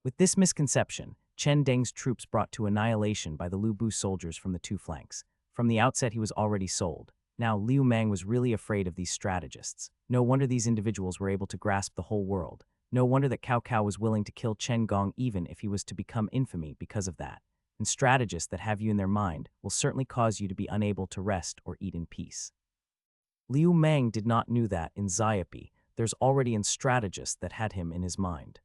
With this misconception, Chen Deng's troops brought to annihilation by the Lu Bu soldiers from the two flanks. From the outset, he was already sold. Now, Liu Mang was really afraid of these strategists. No wonder these individuals were able to grasp the whole world. No wonder that Cao Cao was willing to kill Chen Gong even if he was to become infamy because of that. And strategists that have you in their mind will certainly cause you to be unable to rest or eat in peace. Liu Mang did not know that in Xiaopi, there's already a strategist that had him in his mind.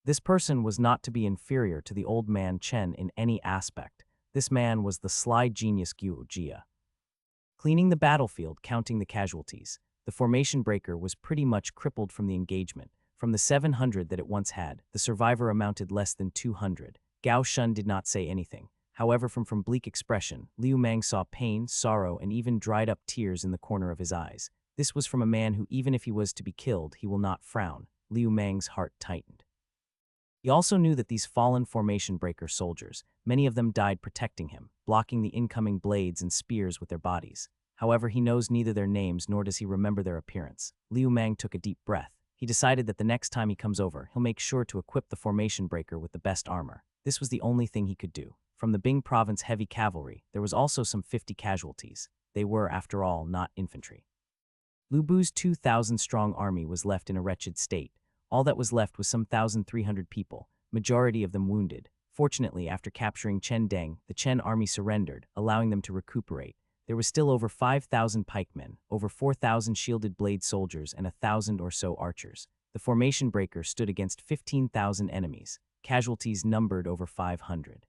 This person was not to be inferior to the old man Chen in any aspect. This man was the sly genius Guo Jia. Cleaning the battlefield, counting the casualties, the formation breaker was pretty much crippled from the engagement. From the 700 that it once had, the survivor amounted less than 200. Gao Shun did not say anything. However, from bleak expression, Liu Mang saw pain, sorrow, and even dried-up tears in the corner of his eyes. This was from a man who, even if he was to be killed, he will not frown. Liu Mang's heart tightened. He also knew that these fallen formation breaker soldiers, many of them died protecting him, blocking the incoming blades and spears with their bodies. However, he knows neither their names nor does he remember their appearance. Liu Mang took a deep breath. He decided that the next time he comes over, he'll make sure to equip the formation breaker with the best armor. This was the only thing he could do. From the Bing province heavy cavalry, there was also some 50 casualties. They were, after all, not infantry. Lu Bu's 2,000-strong army was left in a wretched state. All that was left was some 1,300 people, majority of them wounded. Fortunately, after capturing Chen Deng, the Chen army surrendered, allowing them to recuperate. There was still over 5,000 pikemen, over 4,000 shielded blade soldiers, and 1,000 or so archers. The formation breaker stood against 15,000 enemies. Casualties numbered over 500.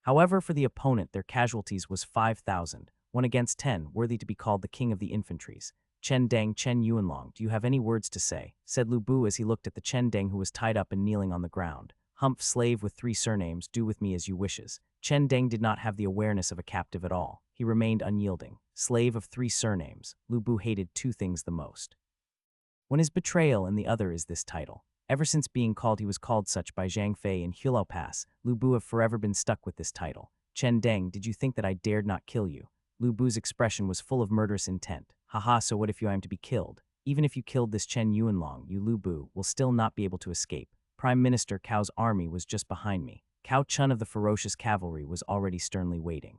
However, for the opponent, their casualties was 5,000, 1 against 10, worthy to be called the king of the infantries. Chen Deng, Chen Yuanlong, do you have any words to say? Said Lu Bu as he looked at the Chen Deng who was tied up and kneeling on the ground. Humph, slave with 3 surnames, do with me as you wishes. Chen Deng did not have the awareness of a captive at all. He remained unyielding. Slave of 3 surnames. Lu Bu hated 2 things the most. One is betrayal and the other is this title. Ever since being called he was called such by Zhang Fei in Hulao Pass, Lu Bu have forever been stuck with this title. Chen Deng, did you think that I dared not kill you? Lu Bu's expression was full of murderous intent. Haha, so what if I am to be killed? Even if you killed this Chen Yuanlong, you Lu Bu will still not be able to escape. Prime Minister Cao's army was just behind me. Cao Chun of the ferocious cavalry was already sternly waiting.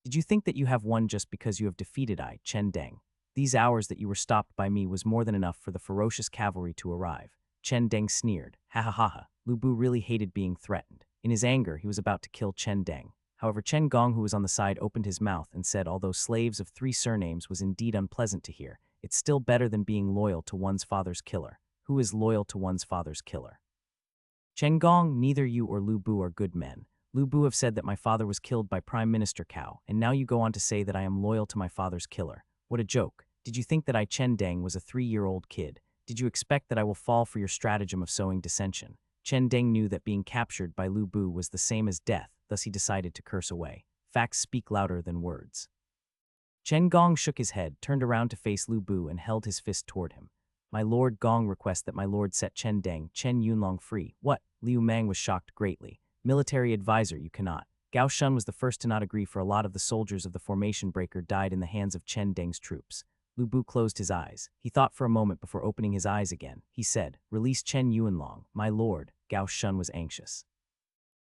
Did you think that you have won just because you have defeated I, Chen Deng? These hours that you were stopped by me was more than enough for the ferocious cavalry to arrive. Chen Deng sneered. Ha ha ha ha. Lu Bu really hated being threatened. In his anger, he was about to kill Chen Deng. However, Chen Gong, who was on the side, opened his mouth and said, although slaves of 3 surnames was indeed unpleasant to hear, it's still better than being loyal to one's father's killer. Who is loyal to one's father's killer? Chen Gong, neither you or Lu Bu are good men. Lu Bu have said that my father was killed by Prime Minister Cao, and now you go on to say that I am loyal to my father's killer. What a joke. Did you think that I, Chen Deng, was a 3-year-old kid? Did you expect that I will fall for your stratagem of sowing dissension? Chen Deng knew that being captured by Lu Bu was the same as death, thus he decided to curse away. Facts speak louder than words. Chen Gong shook his head, turned around to face Lu Bu and held his fist toward him. My lord Gong requests that my lord set Chen Deng, Chen Yunlong free. What? Liu Mang was shocked greatly. Military advisor, you cannot. Gao Shun was the first to not agree, for a lot of the soldiers of the formation breaker died in the hands of Chen Deng's troops. Lu Bu closed his eyes. He thought for a moment before opening his eyes again. He said, release Chen Yuanlong, my lord. Gao Shun was anxious.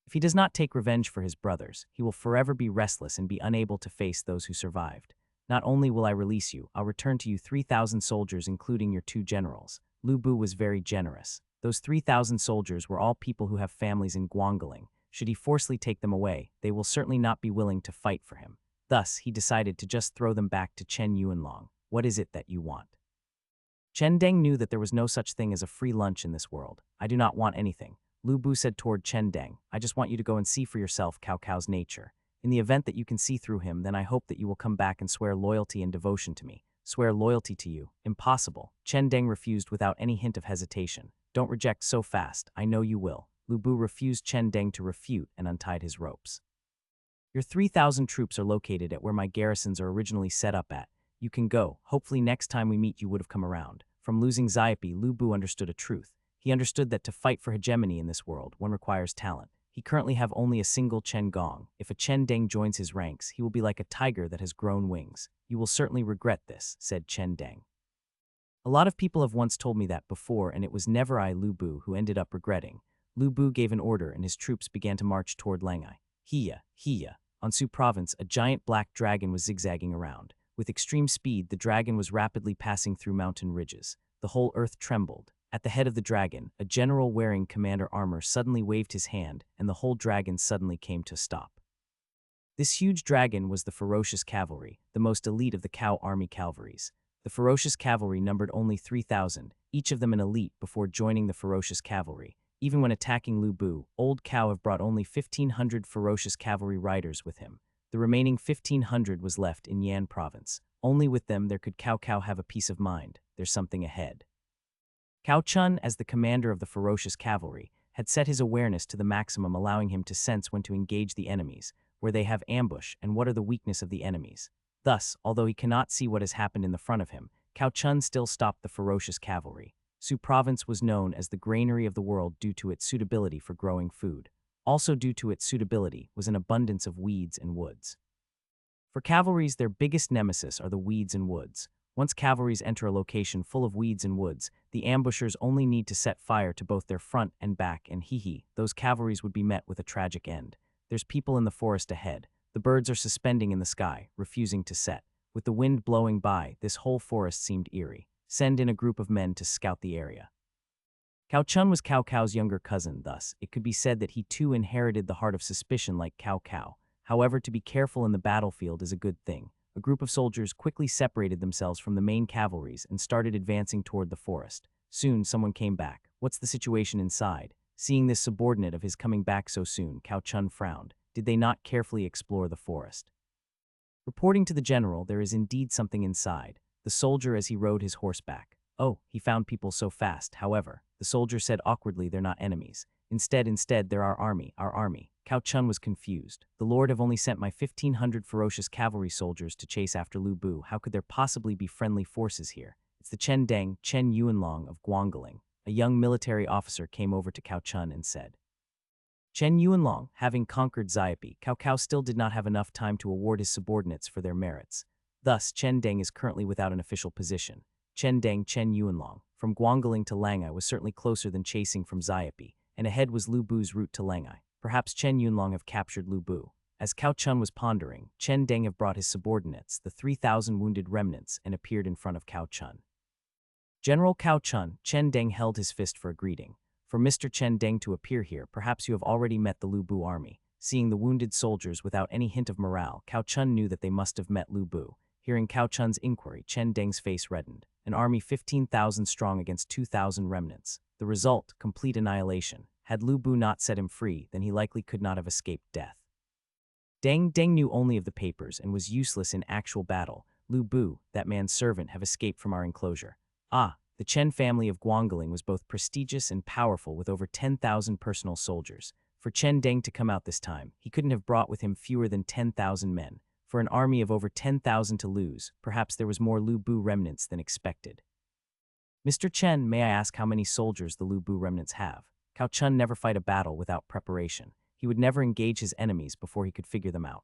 If he does not take revenge for his brothers, he will forever be restless and be unable to face those who survived. Not only will I release you, I'll return to you 3,000 soldiers including your 2 generals. Lu Bu was very generous. Those 3,000 soldiers were all people who have families in Guangling. Should he forcibly take them away, they will certainly not be willing to fight for him. Thus, he decided to just throw them back to Chen Yuanlong. What is it that you want? Chen Deng knew that there was no such thing as a free lunch in this world. I do not want anything. Lu Bu said toward Chen Deng, I just want you to go and see for yourself Cao Cao's nature. In the event that you can see through him, then I hope that you will come back and swear loyalty and devotion to me. Swear loyalty to you? Impossible. Chen Deng refused without any hint of hesitation. Don't reject so fast. I know you will. Lu Bu refused Chen Deng to refute and untied his ropes. Your 3,000 troops are located at where my garrisons are originally set up at. You can go. Hopefully next time we meet you would have come around. From losing Xiaopi, Lu Bu understood a truth. He understood that to fight for hegemony in this world, one requires talent. He currently have only a single Chen Gong. If a Chen Deng joins his ranks, he will be like a tiger that has grown wings. You will certainly regret this, said Chen Deng. A lot of people have once told me that before, and it was never I, Lu Bu, who ended up regretting. Lu Bu gave an order and his troops began to march toward Langai. Hiya. On Su province, a giant black dragon was zigzagging around. With extreme speed, the dragon was rapidly passing through mountain ridges. The whole earth trembled. At the head of the dragon, a general wearing commander armor suddenly waved his hand, and the whole dragon suddenly came to a stop. This huge dragon was the ferocious cavalry, the most elite of the Cow army cavalries. The ferocious cavalry numbered only 3,000, each of them an elite before joining the ferocious cavalry. Even when attacking Lu Bu, Old Cow have brought only 1,500 ferocious cavalry riders with him. The remaining 1,500 was left in Yan province. Only with them there could Cao Cao have a peace of mind. There's something ahead. Cao Chun, as the commander of the ferocious cavalry, had set his awareness to the maximum, allowing him to sense when to engage the enemies, where they have ambush, and what are the weakness of the enemies. Thus, although he cannot see what has happened in the front of him, Cao Chun still stopped the ferocious cavalry. Su province was known as the granary of the world due to its suitability for growing food. Also due to its suitability was an abundance of weeds and woods. For cavalries, their biggest nemesis are the weeds and woods. Once cavalries enter a location full of weeds and woods, the ambushers only need to set fire to both their front and back, and those cavalries would be met with a tragic end. There's people in the forest ahead. The birds are suspending in the sky, refusing to set. With the wind blowing by, this whole forest seemed eerie. Send in a group of men to scout the area. Cao Chun was Cao Cao's younger cousin, thus it could be said that he too inherited the heart of suspicion like Cao Cao. However, to be careful in the battlefield is a good thing. A group of soldiers quickly separated themselves from the main cavalries and started advancing toward the forest. Soon, someone came back. What's the situation inside? Seeing this subordinate of his coming back so soon, Cao Chun frowned. Did they not carefully explore the forest? Reporting to the general, there is indeed something inside. The soldier as he rode his horseback. Oh, he found people so fast. However, the soldier said awkwardly, they're not enemies. Instead, they're our army. Cao Chun was confused. The Lord have only sent my 1,500 ferocious cavalry soldiers to chase after Lu Bu. How could there possibly be friendly forces here? It's the Chen Yuanlong of Guangling. A young military officer came over to Cao Chun and said, Chen Yuanlong, having conquered Xiaopi, Cao Cao still did not have enough time to award his subordinates for their merits. Thus, Chen Deng is currently without an official position. Chen Yuanlong, from Guangling to Langai was certainly closer than chasing from Xiaopi, and ahead was Lu Bu's route to Langai. Perhaps Chen Yuanlong have captured Lu Bu. As Cao Chun was pondering, Chen Deng have brought his subordinates, the 3,000 wounded remnants, and appeared in front of Cao Chun. General Cao Chun, Chen Deng held his fist for a greeting. For Mr. Chen Deng to appear here, perhaps you have already met the Lu Bu army. Seeing the wounded soldiers without any hint of morale, Cao Chun knew that they must have met Lu Bu. Hearing Cao Chun's inquiry, Chen Deng's face reddened. An army 15,000 strong against 2,000 remnants. The result, complete annihilation. Had Lu Bu not set him free, then he likely could not have escaped death. Deng knew only of the papers and was useless in actual battle. Lu Bu, that man's servant, have escaped from our enclosure. The Chen family of Guangling was both prestigious and powerful with over 10,000 personal soldiers. For Chen Deng to come out this time, he couldn't have brought with him fewer than 10,000 men. For an army of over 10,000 to lose, perhaps there was more Lu Bu remnants than expected. Mr. Chen, may I ask how many soldiers the Lu Bu remnants have? Cao Chun never fight a battle without preparation. He would never engage his enemies before he could figure them out.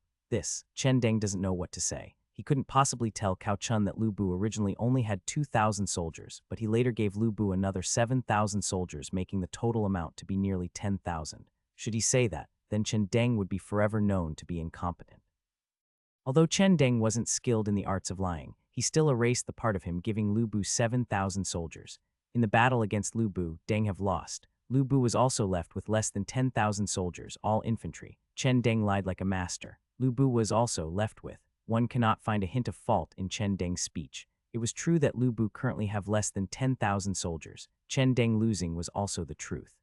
Chen Deng doesn't know what to say. He couldn't possibly tell Cao Chun that Lu Bu originally only had 2,000 soldiers, but he later gave Lu Bu another 7,000 soldiers, making the total amount to be nearly 10,000. Should he say that, then Chen Deng would be forever known to be incompetent. Although Chen Deng wasn't skilled in the arts of lying, he still erased the part of him giving Lu Bu 7,000 soldiers. In the battle against Lu Bu, Deng have lost. Lu Bu was also left with less than 10,000 soldiers, all infantry. Chen Deng lied like a master. Lu Bu was also left with. One cannot find a hint of fault in Chen Deng's speech. It was true that Lu Bu currently have less than 10,000 soldiers. Chen Deng losing was also the truth.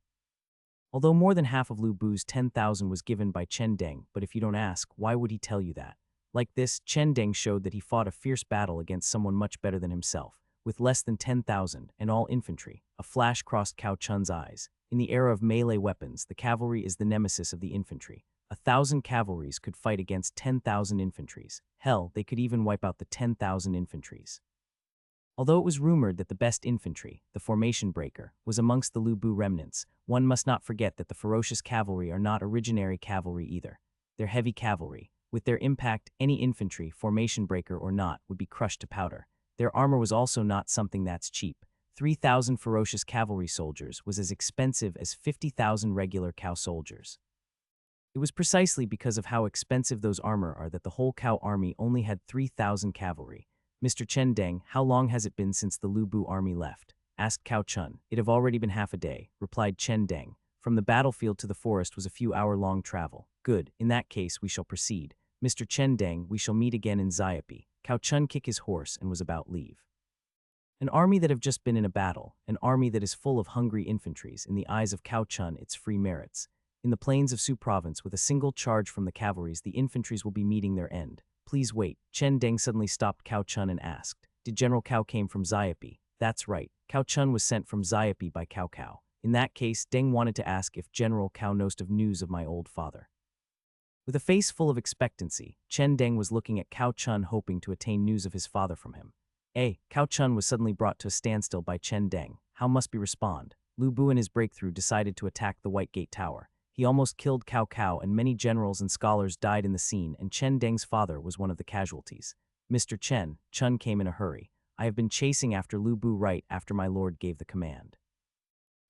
Although more than half of Lu Bu's 10,000 was given by Chen Deng, but if you don't ask, why would he tell you that? Like this, Chen Deng showed that he fought a fierce battle against someone much better than himself. with less than 10,000, and all infantry. A flash crossed Cao Chun's eyes. In the era of melee weapons, the cavalry is the nemesis of the infantry. 1,000 cavalries could fight against 10,000 infantries. Hell, they could even wipe out the 10,000 infantries. Although it was rumored that the best infantry, the formation breaker, was amongst the Lu Bu remnants, one must not forget that the ferocious cavalry are not originary cavalry either. They're heavy cavalry. With their impact, any infantry, formation breaker or not, would be crushed to powder. Their armor was also not something that's cheap. 3,000 ferocious cavalry soldiers was as expensive as 50,000 regular cow soldiers. It was precisely because of how expensive those armor are that the whole cow army only had 3,000 cavalry. Mr. Chen Deng, how long has it been since the Lu Bu army left? Asked Cao Chun. It have already been half a day, replied Chen Deng. From the battlefield to the forest was a few hour-long travel. Good, in that case we shall proceed. Mr. Chen Deng, we shall meet again in Xiapi. Cao Chun kicked his horse and was about leave. An army that have just been in a battle, an army that is full of hungry infantries, in the eyes of Cao Chun its free merits. In the plains of Su province, with a single charge from the cavalries, the infantries will be meeting their end. Please wait. Chen Deng suddenly stopped Cao Chun and asked, Did General Cao came from Xiapi? That's right. Cao Chun was sent from Xiapi by Cao Cao. In that case, Deng wanted to ask if General Cao knows of news of my old father. With a face full of expectancy, Chen Deng was looking at Cao Chun, hoping to attain news of his father from him. Cao Chun was suddenly brought to a standstill by Chen Deng. How must we respond? Lu Bu in his breakthrough decided to attack the White Gate Tower. He almost killed Cao Cao, and many generals and scholars died in the scene, and Chen Deng's father was one of the casualties. Mr. Chun came in a hurry. I have been chasing after Lu Bu right after my lord gave the command.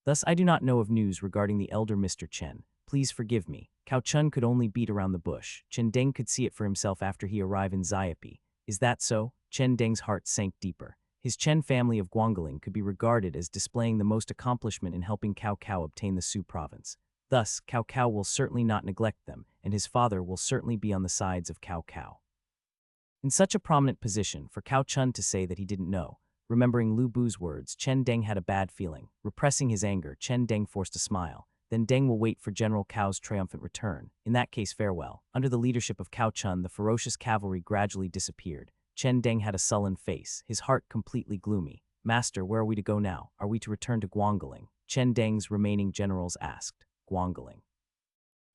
Thus I do not know of news regarding the elder Mr. Chen. Please forgive me. Cao Chun could only beat around the bush. Chen Deng could see it for himself after he arrived in Xiapi. Is that so? Chen Deng's heart sank deeper. His Chen family of Guangling could be regarded as displaying the most accomplishment in helping Cao Cao obtain the Su province. Thus, Cao Cao will certainly not neglect them, and his father will certainly be on the sides of Cao Cao. In such a prominent position, for Cao Chun to say that he didn't know, remembering Lu Bu's words, Chen Deng had a bad feeling. Repressing his anger, Chen Deng forced a smile. Then Deng will wait for General Cao's triumphant return. In that case, farewell. Under the leadership of Cao Chun, the ferocious cavalry gradually disappeared. Chen Deng had a sullen face, his heart completely gloomy. Master, where are we to go now? Are we to return to Guangling? Chen Deng's remaining generals asked. Guangling.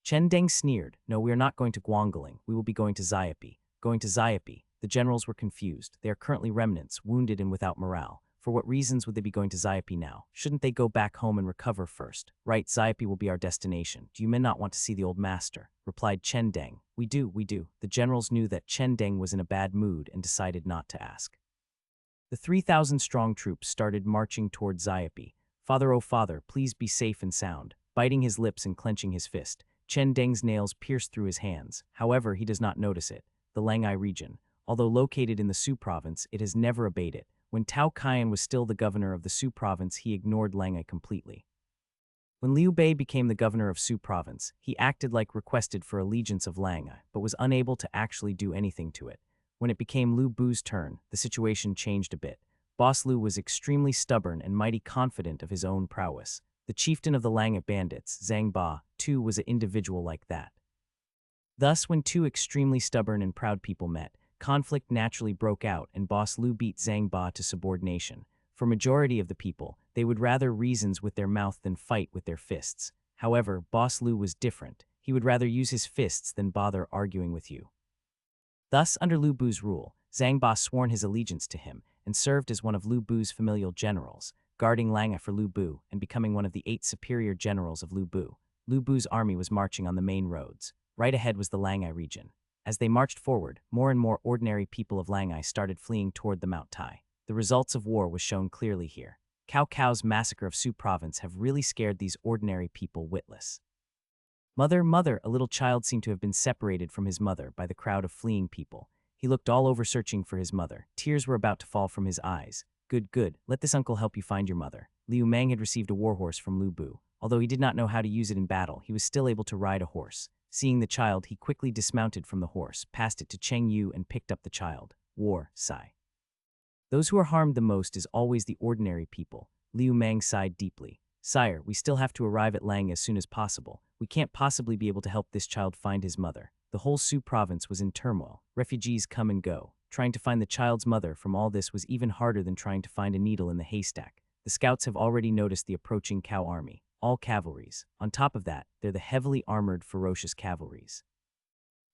Chen Deng sneered. No, we are not going to Guangling. We will be going to Xiapi. Going to Xiapi. The generals were confused. They are currently remnants, wounded and without morale. For what reasons would they be going to Xiapi now? Shouldn't they go back home and recover first? Right, Xiapi will be our destination. Do you men not want to see the old master? Replied Chen Deng. We do. The generals knew that Chen Deng was in a bad mood and decided not to ask. The 3,000-strong troops started marching toward Xiapi. Father, oh father, please be safe and sound. Biting his lips and clenching his fist, Chen Deng's nails pierced through his hands. However, he does not notice it. The Langai region. Although located in the Su province, it has never abated. When Tao Qian was still the governor of the Su province, he ignored Langai completely. When Liu Bei became the governor of Su province, he acted like requested for allegiance of Langai, but was unable to actually do anything to it. When it became Lu Bu's turn, the situation changed a bit. Boss Lu was extremely stubborn and mighty confident of his own prowess. The chieftain of the Langai bandits, Zhang Ba, too, was an individual like that. Thus, when two extremely stubborn and proud people met, conflict naturally broke out and Boss Lu beat Zhang Ba to subordination. For majority of the people, they would rather reasons with their mouth than fight with their fists. However, Boss Lu was different. He would rather use his fists than bother arguing with you. Thus, under Lu Bu's rule, Zhang Ba sworn his allegiance to him and served as one of Lu Bu's familial generals, guarding Langai for Lu Bu and becoming one of the 8 superior generals of Lu Bu. Lu Bu's army was marching on the main roads. Right ahead was the Langai region. As they marched forward, more and more ordinary people of Langai started fleeing toward the Mount Tai. The results of war was shown clearly here. Cao Cao's massacre of Su province have really scared these ordinary people witless. Mother, a little child seemed to have been separated from his mother by the crowd of fleeing people. He looked all over searching for his mother. Tears were about to fall from his eyes. Good. Let this uncle help you find your mother. Liu Mang had received a warhorse from Lu Bu. Although he did not know how to use it in battle, he was still able to ride a horse. Seeing the child, he quickly dismounted from the horse, passed it to Cheng Yu and picked up the child. Sigh. Those who are harmed the most is always the ordinary people. Liu Mang sighed deeply. Sire, we still have to arrive at Lang as soon as possible. We can't possibly be able to help this child find his mother. The whole Su province was in turmoil. Refugees come and go. Trying to find the child's mother from all this was even harder than trying to find a needle in the haystack. The scouts have already noticed the approaching cow army, all cavalries. On top of that, they're the heavily armored, ferocious cavalries.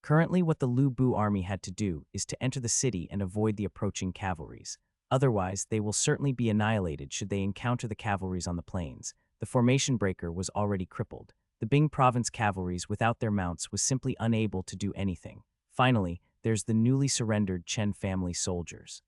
Currently, what the Lu Bu army had to do is to enter the city and avoid the approaching cavalries. Otherwise, they will certainly be annihilated should they encounter the cavalries on the plains. The formation breaker was already crippled. The Bing province cavalries without their mounts was simply unable to do anything. Finally, there's the newly surrendered Chen family soldiers.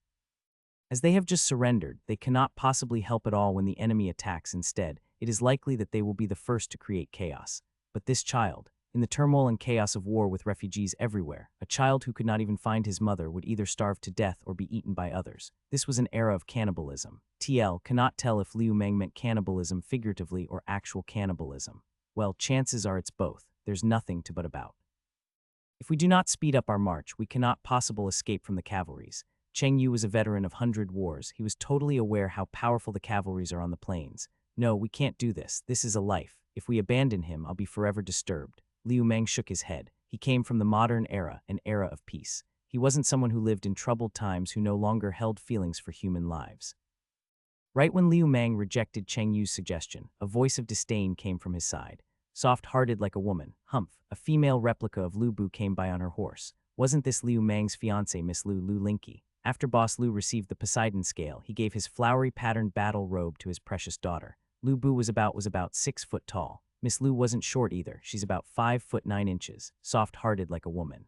As they have just surrendered, they cannot possibly help at all when the enemy attacks. Instead, it is likely that they will be the first to create chaos. But this child, in the turmoil and chaos of war with refugees everywhere, a child who could not even find his mother would either starve to death or be eaten by others. This was an era of cannibalism. TL cannot tell if Liu Meng meant cannibalism figuratively or actual cannibalism. Well, chances are it's both. There's nothing to but about. If we do not speed up our march, we cannot possibly escape from the cavalries. Cheng Yu was a veteran of 100 wars. He was totally aware how powerful the cavalries are on the plains. No, we can't do this. This is a life. If we abandon him, I'll be forever disturbed. Liu Meng shook his head. He came from the modern era, an era of peace. He wasn't someone who lived in troubled times, who no longer held feelings for human lives. Right when Liu Meng rejected Cheng Yu's suggestion, a voice of disdain came from his side. Soft-hearted like a woman, Humph, a female replica of Lu Bu, came by on her horse. Wasn't this Liu Meng's fiancée, Miss Lu Linky? After Boss Lu received the Poseidon scale, he gave his flowery patterned battle robe to his precious daughter. Lu Bu was about 6 foot tall. Miss Lu wasn't short either. She's about 5 foot 9 inches, soft-hearted like a woman.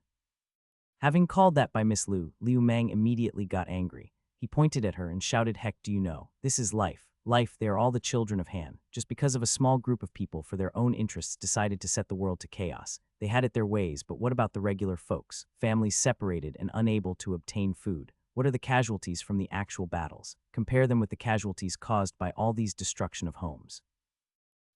Having called that by Miss Lu, Liu Meng immediately got angry. He pointed at her and shouted, "Heck, do you know? This is life. Life, they are all the children of Han. Just because of a small group of people for their own interests decided to set the world to chaos. They had it their ways, but what about the regular folks? Families separated and unable to obtain food. What are the casualties from the actual battles? Compare them with the casualties caused by all these destruction of homes.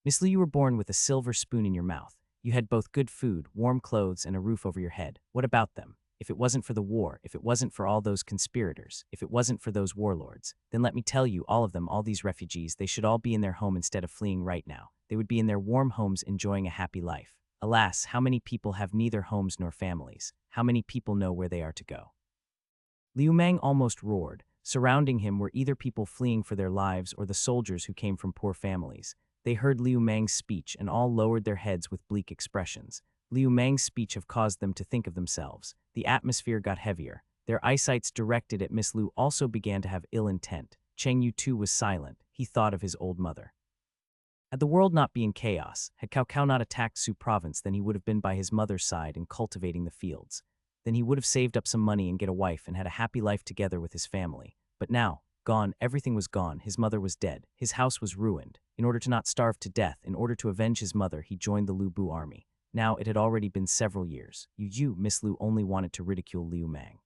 Miss Lu, you were born with a silver spoon in your mouth. You had both good food, warm clothes, and a roof over your head. What about them? If it wasn't for the war, if it wasn't for all those conspirators, if it wasn't for those warlords, then let me tell you, all of them, all these refugees, they should all be in their home instead of fleeing right now. They would be in their warm homes enjoying a happy life. Alas, how many people have neither homes nor families? How many people know where they are to go?" Liu Meng almost roared. Surrounding him were either people fleeing for their lives or the soldiers who came from poor families. They heard Liu Meng's speech and all lowered their heads with bleak expressions. Liu Meng's speech have caused them to think of themselves. The atmosphere got heavier. Their eyesights directed at Miss Lu also began to have ill intent. Cheng Yu too was silent. He thought of his old mother. Had the world not been chaos, had Cao Cao not attacked Su province, then he would have been by his mother's side and cultivating the fields. Then he would have saved up some money and get a wife and had a happy life together with his family. But now, gone, everything was gone. His mother was dead. His house was ruined. In order to not starve to death, in order to avenge his mother, he joined the Lu Bu army. Now, it had already been several years. Miss Lu only wanted to ridicule Liu Meng.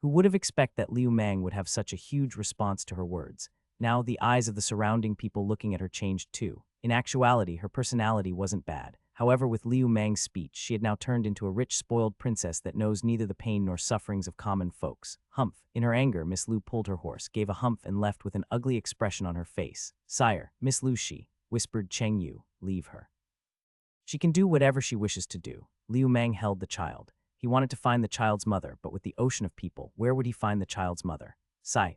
Who would have expected that Liu Meng would have such a huge response to her words? Now, the eyes of the surrounding people looking at her changed too. In actuality, her personality wasn't bad. However, with Liu Meng's speech, she had now turned into a rich, spoiled princess that knows neither the pain nor sufferings of common folks. Humph. In her anger, Miss Lu pulled her horse, gave a humph, and left with an ugly expression on her face. "Sire, Miss Lu," whispered Cheng Yu, "leave her. She can do whatever she wishes to do." Liu Meng held the child. He wanted to find the child's mother, but with the ocean of people, where would he find the child's mother?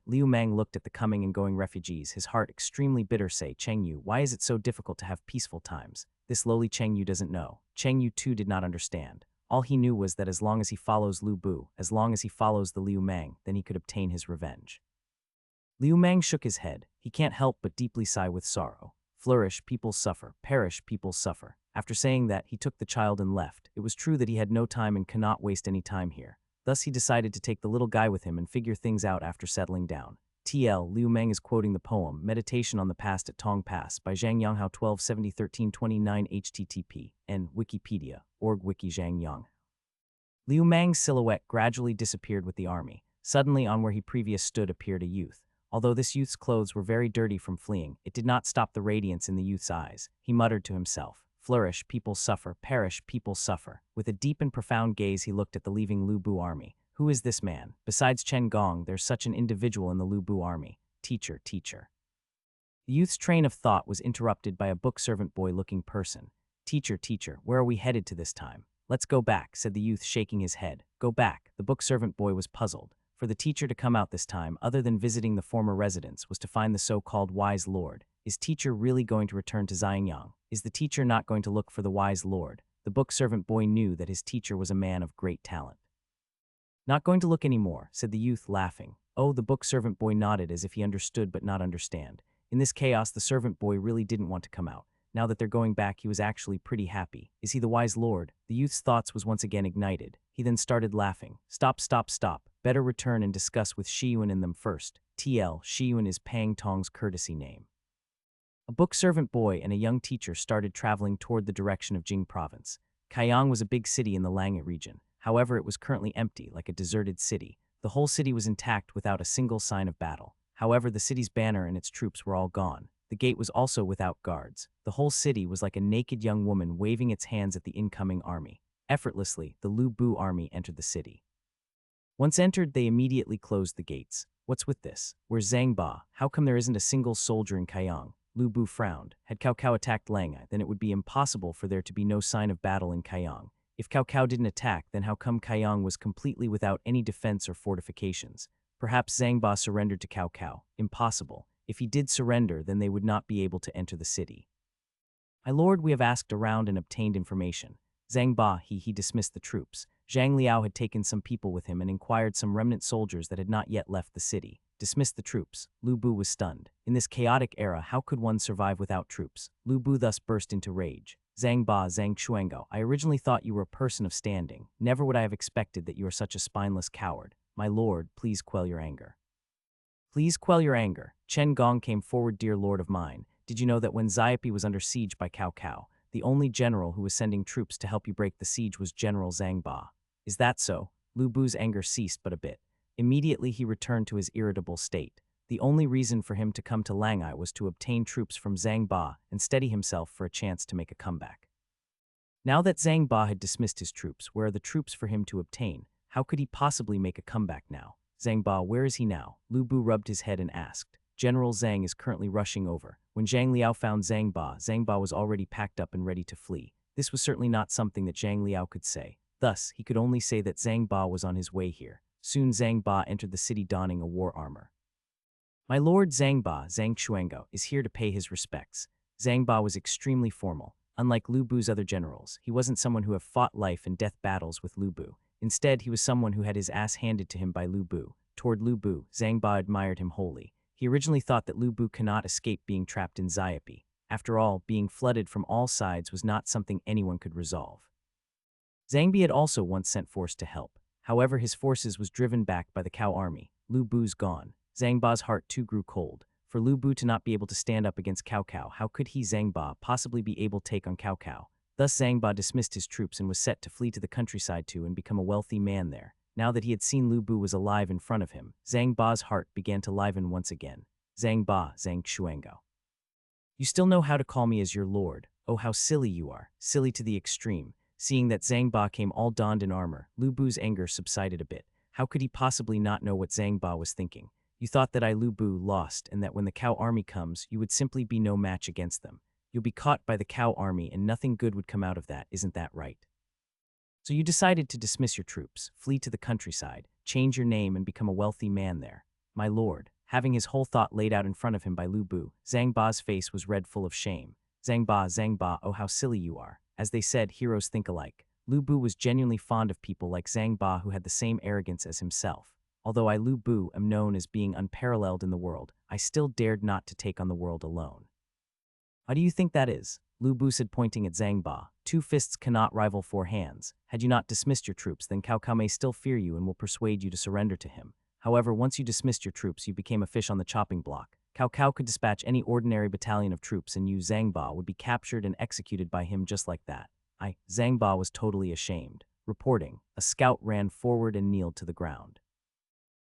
Liu Meng looked at the coming and going refugees, his heart extremely bitter. Cheng Yu, why is it so difficult to have peaceful times? This lowly Cheng Yu doesn't know. Cheng Yu too did not understand. All he knew was that as long as he follows Lu Bu, as long as he follows the Liu Meng, then he could obtain his revenge. Liu Meng shook his head. He can't help but deeply sigh with sorrow. Flourish, people suffer. Perish, people suffer. After saying that, he took the child and left. It was true that he had no time and cannot waste any time here. Thus, he decided to take the little guy with him and figure things out after settling down. Liu Meng is quoting the poem Meditation on the Past at Tong Pass by Zhang Yanghao 1270-1329 http n Wikipedia, org wiki Zhang Yang. Liu Meng's silhouette gradually disappeared with the army. Suddenly, on where he previously stood appeared a youth. Although this youth's clothes were very dirty from fleeing, it did not stop the radiance in the youth's eyes. He muttered to himself, "Flourish, people suffer. Perish, people suffer." With a deep and profound gaze, he looked at the leaving Lu Bu army. Who is this man? Besides Chen Gong, there's such an individual in the Lu Bu army. Teacher, teacher. The youth's train of thought was interrupted by a book servant boy-looking person. Teacher, teacher, where are we headed to this time? Let's go back, said the youth, shaking his head. Go back. The book servant boy was puzzled. For the teacher to come out this time, other than visiting the former residence, was to find the so-called wise lord. Is teacher really going to return to Xianyang? Is the teacher not going to look for the wise lord? The book servant boy knew that his teacher was a man of great talent. Not going to look any more, said the youth, laughing. Oh, the book servant boy nodded as if he understood but not understand. In this chaos, the servant boy really didn't want to come out. Now that they're going back, he was actually pretty happy. Is he the wise lord? The youth's thoughts was once again ignited. He then started laughing. Stop, stop, stop. Better return and discuss with Shiyuan and them first. TL, Shiyuan is Pang Tong's courtesy name. A book servant boy and a young teacher started traveling toward the direction of Jing province. Kaiyang was a big city in the Lange region. However, it was currently empty, like a deserted city. The whole city was intact without a single sign of battle. However, the city's banner and its troops were all gone. The gate was also without guards. The whole city was like a naked young woman waving its hands at the incoming army. Effortlessly, the Lu Bu army entered the city. Once entered, they immediately closed the gates. What's with this? Where's Zhang Ba? How come there isn't a single soldier in Kaiyang? Lu Bu frowned. Had Cao Cao attacked Lange, then it would be impossible for there to be no sign of battle in Kaiyang. If Cao Cao didn't attack, then how come Kaiyang was completely without any defense or fortifications? Perhaps Zhang Ba surrendered to Cao Cao. Impossible. If he did surrender, then they would not be able to enter the city. My lord, we have asked around and obtained information. Zhang Ba, he dismissed the troops. Zhang Liao had taken some people with him and inquired some remnant soldiers that had not yet left the city. Dismissed the troops. Lu Bu was stunned. In this chaotic era, how could one survive without troops? Lu Bu thus burst into rage. Zhang Ba, Zhang Xuango, I originally thought you were a person of standing. Never would I have expected that you are such a spineless coward. My lord, please quell your anger. Please quell your anger. Chen Gong came forward. Dear lord of mine, did you know that when Xiapi was under siege by Cao Cao, the only general who was sending troops to help you break the siege was General Zhang Ba? Is that so? Lu Bu's anger ceased but a bit. Immediately he returned to his irritable state. The only reason for him to come to Langai was to obtain troops from Zhang Ba and steady himself for a chance to make a comeback. Now that Zhang Ba had dismissed his troops, where are the troops for him to obtain? How could he possibly make a comeback now? Zhang Ba, where is he now? Lu Bu rubbed his head and asked. General Zhang is currently rushing over. When Zhang Liao found Zhang Ba was already packed up and ready to flee. This was certainly not something that Zhang Liao could say. Thus, he could only say that Zhang Ba was on his way here. Soon Zhang Ba entered the city donning a war armor. My lord Zhang Ba, Zhang Xuango, is here to pay his respects. Zhang Ba was extremely formal. Unlike Lu Bu's other generals, he wasn't someone who have fought life and death battles with Lu Bu. Instead, he was someone who had his ass handed to him by Lu Bu. Toward Lu Bu, Zhang Ba admired him wholly. He originally thought that Lu Bu cannot escape being trapped in Xiapi. After all, being flooded from all sides was not something anyone could resolve. Zhang Bi had also once sent force to help. However, his forces was driven back by the Cao army. Lu Bu's gone. Zhang Ba's heart too grew cold. For Lu Bu to not be able to stand up against Cao Cao, how could he, Zhang Ba, possibly be able to take on Cao Cao? Thus Zhang Ba dismissed his troops and was set to flee to the countryside too and become a wealthy man there. Now that he had seen Lu Bu was alive in front of him, Zhang Ba's heart began to liven once again. Zhang Ba, Zhang Xuango. You still know how to call me as your lord. Oh, how silly you are. Silly to the extreme. Seeing that Zhang Ba came all donned in armor, Lu Bu's anger subsided a bit. How could he possibly not know what Zhang Ba was thinking? You thought that I, Lu Bu, lost and that when the Cao army comes, you would simply be no match against them. You'll be caught by the Cao army and nothing good would come out of that, isn't that right? So you decided to dismiss your troops, flee to the countryside, change your name and become a wealthy man there. My lord, having his whole thought laid out in front of him by Lu Bu, Zhang Ba's face was red full of shame. Zhang Ba, oh how silly you are. As they said, heroes think alike. Lu Bu was genuinely fond of people like Zhang Ba who had the same arrogance as himself. Although I, Lu Bu, am known as being unparalleled in the world, I still dared not to take on the world alone. How do you think that is? Lu Bu said, pointing at Zhang Ba. 2 fists cannot rival 4 hands. Had you not dismissed your troops, then Cao Cao may still fear you and will persuade you to surrender to him. However, once you dismissed your troops, you became a fish on the chopping block. Cao Cao could dispatch any ordinary battalion of troops and you, Zhang Ba, would be captured and executed by him just like that. Zhang Ba was totally ashamed. Reporting, a scout ran forward and kneeled to the ground.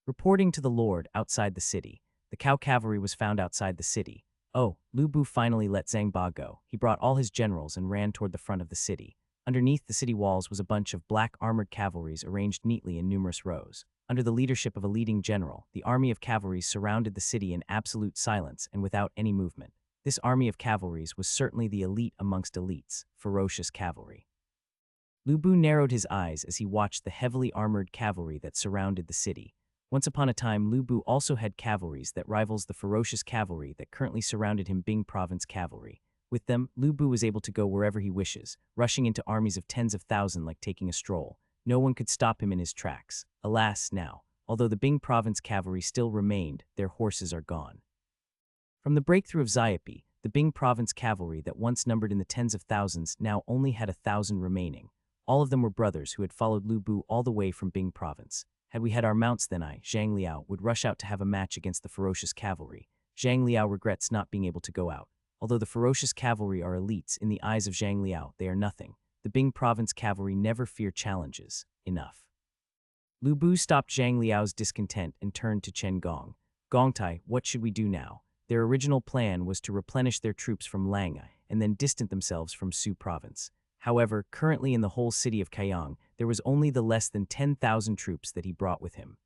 Reporting to the lord, outside the city. The Cao cavalry was found outside the city. Oh, Lu Bu finally let Zhang Ba go. He brought all his generals and ran toward the front of the city. Underneath the city walls was a bunch of black armored cavalries arranged neatly in numerous rows. Under the leadership of a leading general, the army of cavalries surrounded the city in absolute silence and without any movement. This army of cavalries was certainly the elite amongst elites, ferocious cavalry. Lu Bu narrowed his eyes as he watched the heavily armored cavalry that surrounded the city. Once upon a time, Lu Bu also had cavalries that rivals the ferocious cavalry that currently surrounded him, Bing Province cavalry. With them, Lu Bu was able to go wherever he wishes, rushing into armies of tens of thousands like taking a stroll. No one could stop him in his tracks. Alas, now, although the Bing Province cavalry still remained, their horses are gone. From the breakthrough of Xiapi, the Bing Province cavalry that once numbered in the tens of thousands now only had 1,000 remaining. All of them were brothers who had followed Lu Bu all the way from Bing Province. Had we had our mounts, then I, Zhang Liao, would rush out to have a match against the ferocious cavalry. Zhang Liao regrets not being able to go out. Although the ferocious cavalry are elites, in the eyes of Zhang Liao, they are nothing. The Bing Province cavalry never fear challenges. Enough. Lu Bu stopped Zhang Liao's discontent and turned to Chen Gong. Gongtai, what should we do now? Their original plan was to replenish their troops from Langai and then distant themselves from Su Province. However, currently in the whole city of Kayang, there was only the less than 10,000 troops that he brought with him.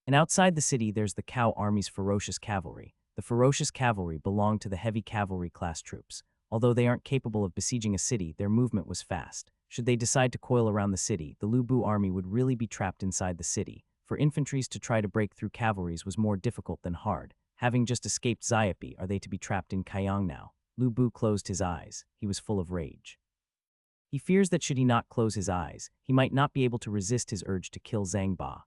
And outside the city, there's the Cao Army's ferocious cavalry. The ferocious cavalry belong to the heavy cavalry class troops. Although they aren't capable of besieging a city, their movement was fast. Should they decide to coil around the city, the Lu Bu army would really be trapped inside the city. For infantries to try to break through cavalries was more difficult than hard. Having just escaped Xiapi, are they to be trapped in Kayang now? Lu Bu closed his eyes. He was full of rage. He fears that should he not close his eyes, he might not be able to resist his urge to kill Zhang Ba.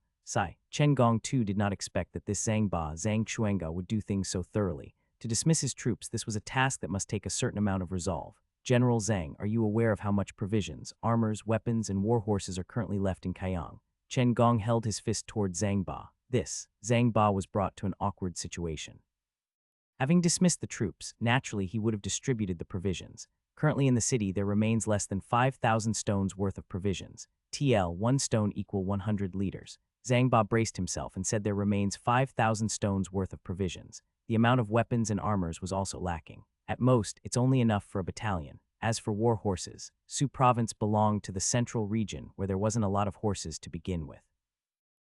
Chen Gong too did not expect that this Zhang Ba, Zhang Xuanga, would do things so thoroughly. To dismiss his troops, this was a task that must take a certain amount of resolve. General Zhang, are you aware of how much provisions, armors, weapons, and war horses are currently left in Kayang? Chen Gong held his fist toward Zhang Ba. Zhang Ba was brought to an awkward situation. Having dismissed the troops, naturally he would have distributed the provisions. Currently in the city, there remains less than 5,000 stones worth of provisions. TL, 1 stone equal 100 liters. Zhang Ba braced himself and said there remains 5,000 stones worth of provisions. The amount of weapons and armors was also lacking. At most, it's only enough for a battalion. As for war horses, Su Province belonged to the central region where there wasn't a lot of horses to begin with.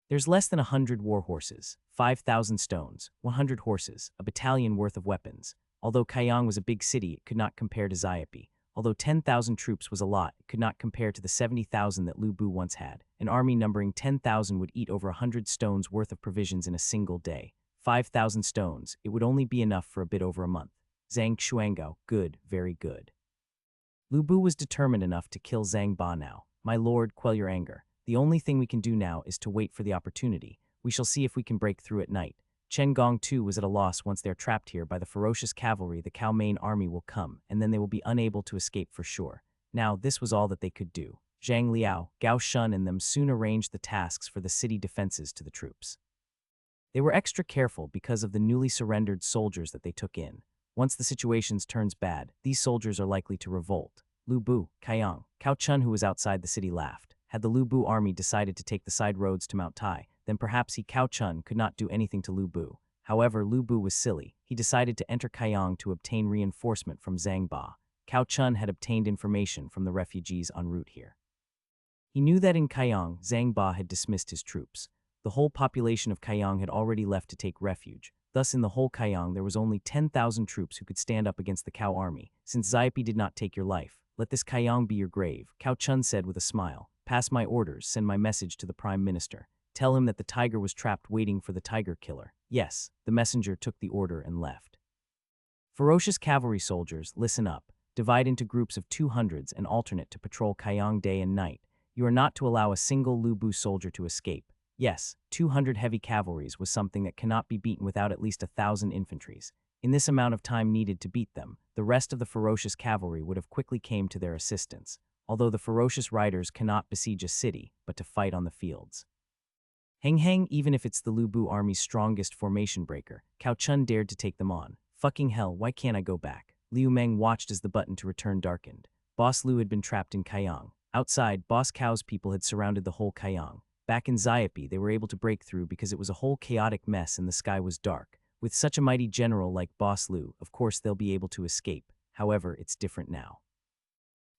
There's less than 100 war horses, 5,000 stones, 100 horses, a battalion worth of weapons. Although Kayang was a big city, it could not compare to Xiapi. Although 10,000 troops was a lot, it could not compare to the 70,000 that Lu Bu once had. An army numbering 10,000 would eat over 100 stones worth of provisions in a single day. 5,000 stones, it would only be enough for a bit over a month. Zhang Xuangao, good, very good. Lu Bu was determined enough to kill Zhang Ba now. My lord, quell your anger. The only thing we can do now is to wait for the opportunity. We shall see if we can break through at night. Chen Gong too was at a loss. Once they're trapped here by the ferocious cavalry, the Cao main army will come, and then they will be unable to escape for sure. Now, this was all that they could do. Zhang Liao, Gao Shun and them soon arranged the tasks for the city defenses to the troops. They were extra careful because of the newly surrendered soldiers that they took in. Once the situation turns bad, these soldiers are likely to revolt. Lu Bu, Kayang, Cao Chun, who was outside the city, laughed. Had the Lu Bu army decided to take the side roads to Mount Tai, then perhaps Cao Chun could not do anything to Lu Bu. However, Lu Bu was silly. He decided to enter Kayang to obtain reinforcement from Zhang Ba. Cao Chun had obtained information from the refugees en route here. He knew that in Kayang, Zhang Ba had dismissed his troops. The whole population of Kayang had already left to take refuge. Thus, in the whole Kayang, there was only 10,000 troops who could stand up against the Cao army. Since Xiapi did not take your life, let this Kayang be your grave, Cao Chun said with a smile. Pass my orders, send my message to the Prime Minister. Tell him that the tiger was trapped waiting for the tiger killer. Yes, the messenger took the order and left. Ferocious cavalry soldiers, listen up. Divide into groups of 200s and alternate to patrol Kayang day and night. You are not to allow a single Lu Bu soldier to escape. Yes, 200 heavy cavalries was something that cannot be beaten without at least 1,000 infantries. In this amount of time needed to beat them, the rest of the ferocious cavalry would have quickly came to their assistance. Although the ferocious riders cannot besiege a city, but to fight on the fields. Hang, even if it's the Lu Bu army's strongest formation breaker, Cao Chun dared to take them on. Fucking hell, why can't I go back? Liu Meng watched as the button to return darkened. Boss Lu had been trapped in Kayang. Outside, Boss Cao's people had surrounded the whole Kayang. Back in Xiapi, they were able to break through because it was a whole chaotic mess and the sky was dark. With such a mighty general like Boss Lu, of course they'll be able to escape. However, it's different now.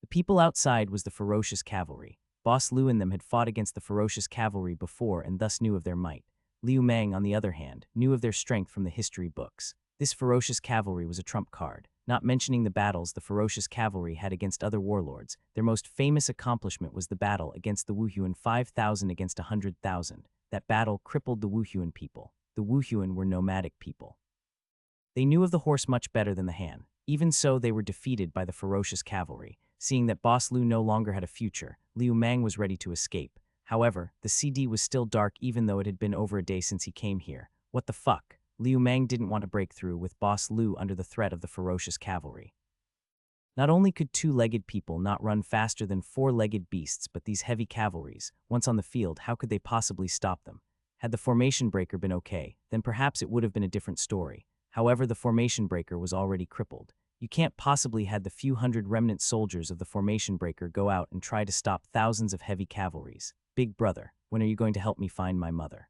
The people outside was the ferocious cavalry. Boss Lu and them had fought against the ferocious cavalry before and thus knew of their might. Liu Meng, on the other hand, knew of their strength from the history books. This ferocious cavalry was a trump card. not mentioning the battles the ferocious cavalry had against other warlords. Their most famous accomplishment was the battle against the Wuhuan 5,000 against 100,000. That battle crippled the Wuhuan people. The Wuhuan were nomadic people. They knew of the horse much better than the Han. Even so, they were defeated by the ferocious cavalry. Seeing that Boss Lu no longer had a future, Liu Mang was ready to escape. However, the CD was still dark even though it had been over a day since he came here. What the fuck? Liu Mang didn't want to break through with Boss Lu under the threat of the ferocious cavalry. Not only could two-legged people not run faster than four-legged beasts, but these heavy cavalries, once on the field, how could they possibly stop them? Had the formation breaker been okay, then perhaps it would have been a different story. However, the formation breaker was already crippled. You can't possibly had the few hundred remnant soldiers of the formation breaker go out and try to stop thousands of heavy cavalries. Big brother, when are you going to help me find my mother?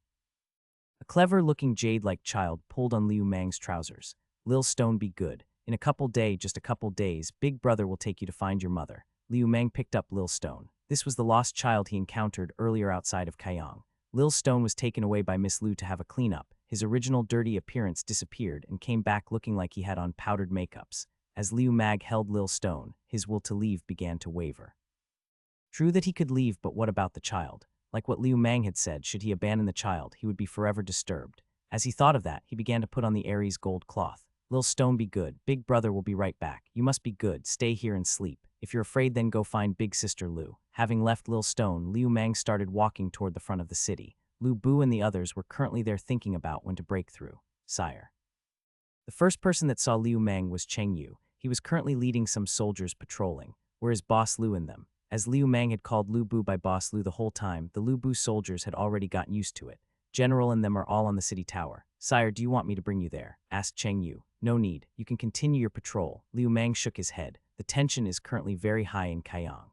A clever-looking jade-like child pulled on Liu Mang's trousers. Lil Stone, be good. In a couple just a couple days, Big Brother will take you to find your mother. Liu Mang picked up Lil Stone. This was the lost child he encountered earlier outside of Kaiyang. Lil Stone was taken away by Miss Lu to have a cleanup. His original dirty appearance disappeared and came back looking like he had on powdered makeups. As Liu Mag held Lil Stone, his will to leave began to waver. True that he could leave, but what about the child? Like what Liu Mang had said, should he abandon the child, he would be forever disturbed. As he thought of that, he began to put on the Aries gold cloth. Lil Stone, be good. Big brother will be right back. You must be good. Stay here and sleep. If you're afraid, then go find big sister Lu. Having left Lil Stone, Liu Mang started walking toward the front of the city. Lu Bu and the others were currently there thinking about when to break through. Sire. The first person that saw Liu Mang was Cheng Yu. He was currently leading some soldiers patrolling, whereas Boss Lu and them. As Liu Mang had called Lu Bu by Boss Lu the whole time, the Lu Bu soldiers had already gotten used to it. General and them are all on the city tower. Sire, do you want me to bring you there? Asked Cheng Yu. No need. You can continue your patrol. Liu Mang shook his head. The tension is currently very high in Kaiyang.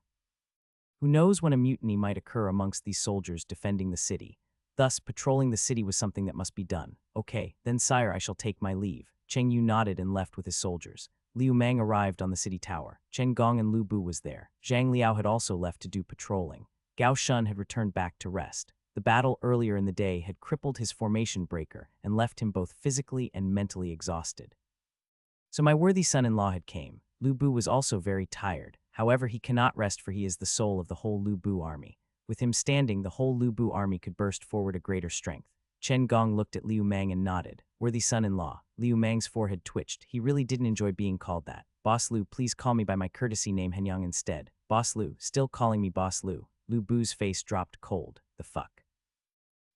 Who knows when a mutiny might occur amongst these soldiers defending the city. Thus, patrolling the city was something that must be done. Okay, then sire, I shall take my leave. Cheng Yu nodded and left with his soldiers. Liu Mang arrived on the city tower. Chen Gong and Lu Bu was there. Zhang Liao had also left to do patrolling. Gao Shun had returned back to rest. The battle earlier in the day had crippled his formation breaker and left him both physically and mentally exhausted. So my worthy son-in-law had came. Lu Bu was also very tired. However, he cannot rest, for he is the soul of the whole Lu Bu army. With him standing, the whole Lu Bu army could burst forward a greater strength. Chen Gong looked at Liu Mang and nodded. Worthy son-in-law. Liu Mang's forehead twitched. He really didn't enjoy being called that. Boss Lu, please call me by my courtesy name Henyang instead. Boss Lu, still calling me Boss Lu. Lu Bu's face dropped cold. The fuck?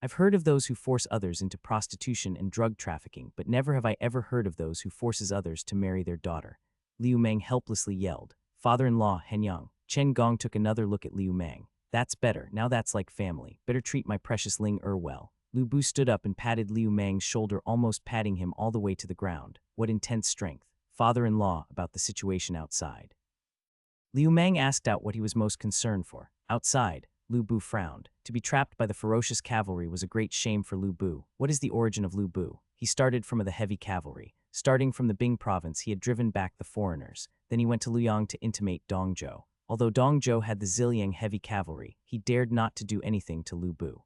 I've heard of those who force others into prostitution and drug trafficking, but never have I ever heard of those who forces others to marry their daughter. Liu Mang helplessly yelled. Father-in-law, Henyang. Chen Gong took another look at Liu Mang. That's better. Now that's like family. Better treat my precious Ling well. Lu Bu stood up and patted Liu Mang's shoulder, almost patting him all the way to the ground. What intense strength. Father-in-law, about the situation outside. Liu Mang asked out what he was most concerned for. Outside, Lu Bu frowned. To be trapped by the ferocious cavalry was a great shame for Lu Bu. What is the origin of Lu Bu? He started from the heavy cavalry. Starting from the Bing province, he had driven back the foreigners. Then he went to Luoyang to intimate Dongzhou. Although Dongzhou had the Ziliang heavy cavalry, he dared not to do anything to Lu Bu.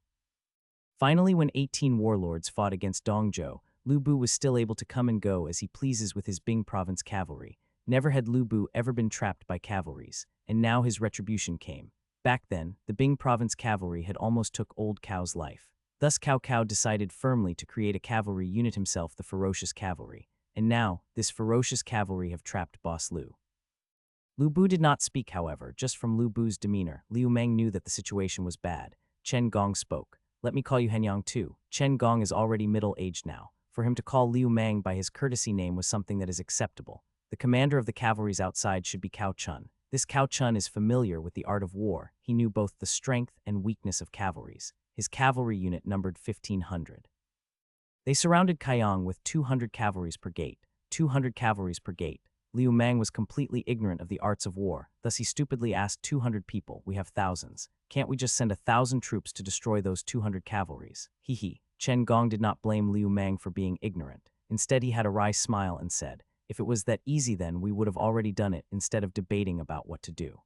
Finally, when 18 warlords fought against Dongzhou, Lu Bu was still able to come and go as he pleases with his Bing province cavalry. Never had Lu Bu ever been trapped by cavalries, and now his retribution came. Back then, the Bing province cavalry had almost took Old Cao's life. Thus Cao Cao decided firmly to create a cavalry unit himself, the ferocious cavalry. And now, this ferocious cavalry have trapped Boss Lu. Lu Bu did not speak, however. Just from Lu Bu's demeanor, Liu Mang knew that the situation was bad. Chen Gong spoke. Let me call you Henyang too. Chen Gong is already middle-aged now. For him to call Liu Mang by his courtesy name was something that is acceptable. The commander of the cavalries outside should be Cao Chun. This Cao Chun is familiar with the art of war. He knew both the strength and weakness of cavalries. His cavalry unit numbered 1,500. They surrounded Kaiyang with 200 cavalries per gate. 200 cavalries per gate. Liu Mang was completely ignorant of the arts of war, thus he stupidly asked 200 people, we have thousands. Can't we just send 1,000 troops to destroy those 200 cavalries? Hee. Chen Gong did not blame Liu Mang for being ignorant. Instead, he had a wry smile and said, if it was that easy, then we would have already done it instead of debating about what to do.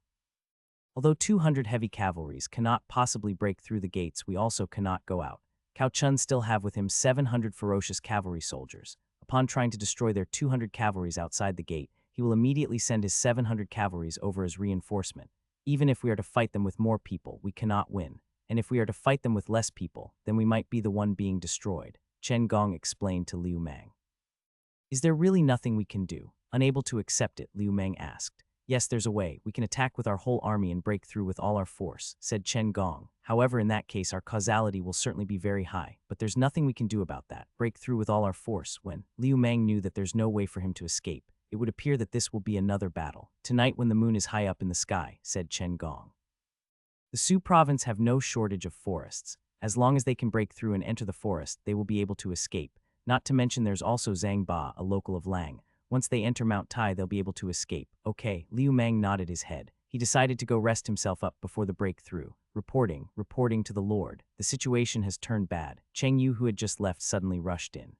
Although 200 heavy cavalries cannot possibly break through the gates, we also cannot go out. Cao Chun still have with him 700 ferocious cavalry soldiers. Upon trying to destroy their 200 cavalries outside the gate, he will immediately send his 700 cavalries over as reinforcement. Even if we are to fight them with more people, we cannot win. And if we are to fight them with less people, then we might be the one being destroyed, Chen Gong explained to Liu Mang. Is there really nothing we can do? Unable to accept it, Liu Mang asked. Yes, there's a way. We can attack with our whole army and break through with all our force, said Chen Gong. However, in that case, our causality will certainly be very high, but there's nothing we can do about that. Break through with all our force when Liu Mang knew that there's no way for him to escape. It would appear that this will be another battle. Tonight when the moon is high up in the sky, said Chen Gong. The Su province have no shortage of forests. As long as they can break through and enter the forest, they will be able to escape. Not to mention there's also Zhang Ba, a local of Lang. Once they enter Mount Tai, they'll be able to escape. Okay, Liu Mang nodded his head. He decided to go rest himself up before the breakthrough. Reporting to the Lord. The situation has turned bad. Cheng Yu, who had just left, suddenly rushed in.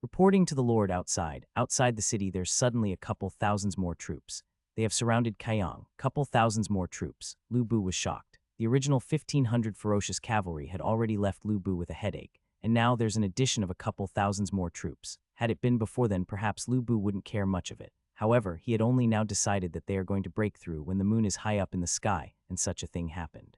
Reporting to the Lord outside the city, there's suddenly a couple thousands more troops. They have surrounded Kaiyang, couple thousands more troops. Lu Bu was shocked. The original 1,500 ferocious cavalry had already left Lu Bu with a headache, and now there's an addition of a couple thousands more troops. Had it been before then, perhaps Lu Bu wouldn't care much of it. However, he had only now decided that they are going to break through when the moon is high up in the sky, and such a thing happened.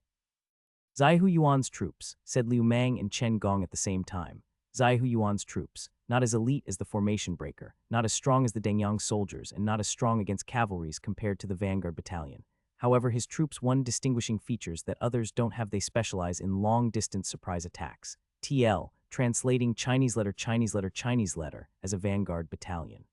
Zaihu Yuan's troops, said Liu Mang and Chen Gong at the same time. Zaihu Yuan's troops, not as elite as the formation breaker, not as strong as the Dangyang soldiers, and not as strong against cavalries compared to the vanguard battalion. However, his troops' one distinguishing features that others don't have: they specialize in long-distance surprise attacks. TL, translating Chinese letter as a vanguard battalion.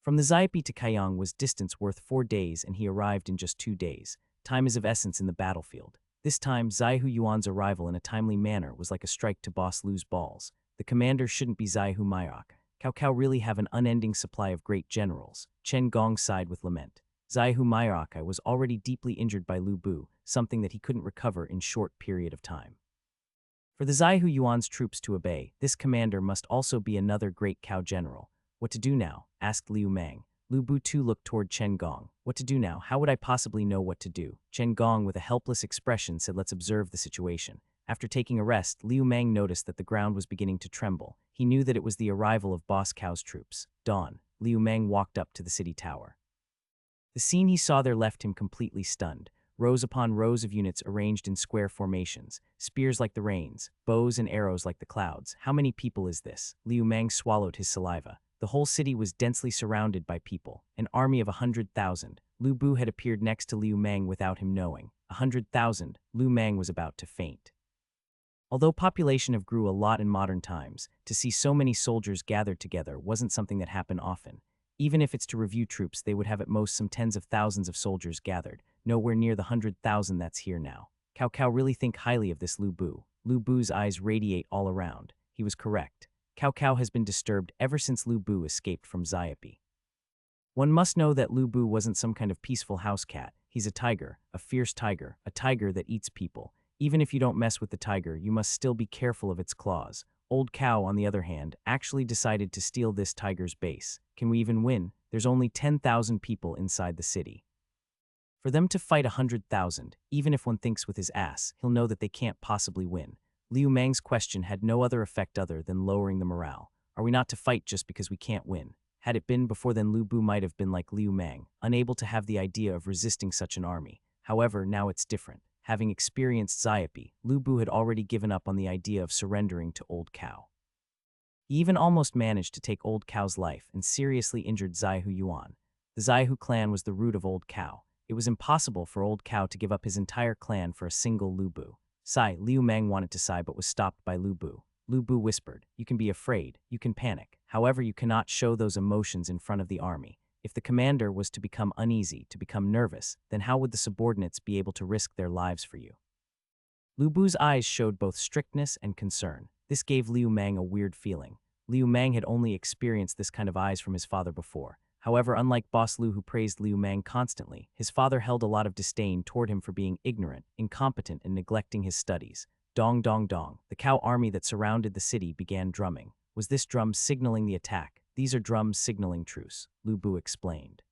From the Zaipi to Kaiyang was distance worth 4 days, and he arrived in just 2 days. Time is of essence in the battlefield. This time, Zaihu Yuan's arrival in a timely manner was like a strike to Boss Lu's balls. The commander shouldn't be Zaihu Maiok. Cao really have an unending supply of great generals. Chen Gong sighed with lament. Zaihu Maiok was already deeply injured by Lu Bu, something that he couldn't recover in short period of time. For the Zaihu Yuan's troops to obey, this commander must also be another great Cao general. What to do now? Asked Liu Mang. Lu Bu too looked toward Chen Gong. What to do now? How would I possibly know what to do? Chen Gong, with a helpless expression, said, let's observe the situation. After taking a rest, Liu Mang noticed that the ground was beginning to tremble. He knew that it was the arrival of Boss Cao's troops. Dawn. Liu Mang walked up to the city tower. The scene he saw there left him completely stunned. Rows upon rows of units arranged in square formations, spears like the rains, bows and arrows like the clouds. How many people is this? Liu Mang swallowed his saliva. The whole city was densely surrounded by people, an army of 100,000. Lu Bu had appeared next to Liu Mang without him knowing. 100,000. Liu Mang was about to faint. Although population have grew a lot in modern times, to see so many soldiers gathered together wasn't something that happened often. Even if it's to review troops, they would have at most some tens of thousands of soldiers gathered, nowhere near the 100,000 that's here now. Cao really think highly of this Lu Bu. Lu Bu's eyes radiate all around. He was correct. Cao has been disturbed ever since Lu Bu escaped from Zaipi. One must know that Lu Bu wasn't some kind of peaceful house cat. He's a tiger, a fierce tiger, a tiger that eats people. Even if you don't mess with the tiger, you must still be careful of its claws. Old Cow, on the other hand, actually decided to steal this tiger's base. Can we even win? There's only 10,000 people inside the city. For them to fight 100,000, even if one thinks with his ass, he'll know that they can't possibly win. Liu Mang's question had no other effect other than lowering the morale. Are we not to fight just because we can't win? Had it been before, then Lu Bu might have been like Liu Mang, unable to have the idea of resisting such an army. However, now it's different. Having experienced Zaipi, Lu Bu had already given up on the idea of surrendering to Old Cow. He even almost managed to take Old Cow's life and seriously injured Zaihu Yuan. The Zaihu clan was the root of Old Cow. It was impossible for Old Cow to give up his entire clan for a single Lu Bu. Sigh. Liu Mang wanted to sigh but was stopped by Lu Bu. Lu Bu whispered, you can be afraid, you can panic. However, you cannot show those emotions in front of the army. If the commander was to become uneasy, to become nervous, then how would the subordinates be able to risk their lives for you? Lu Bu's eyes showed both strictness and concern. This gave Liu Mang a weird feeling. Liu Mang had only experienced this kind of eyes from his father before. However, unlike Boss Lu, who praised Liu Mang constantly, his father held a lot of disdain toward him for being ignorant, incompetent, and neglecting his studies. Dong dong dong. The cow army that surrounded the city began drumming. Was this drum signaling the attack? These are drums signaling truce, Lu Bu explained.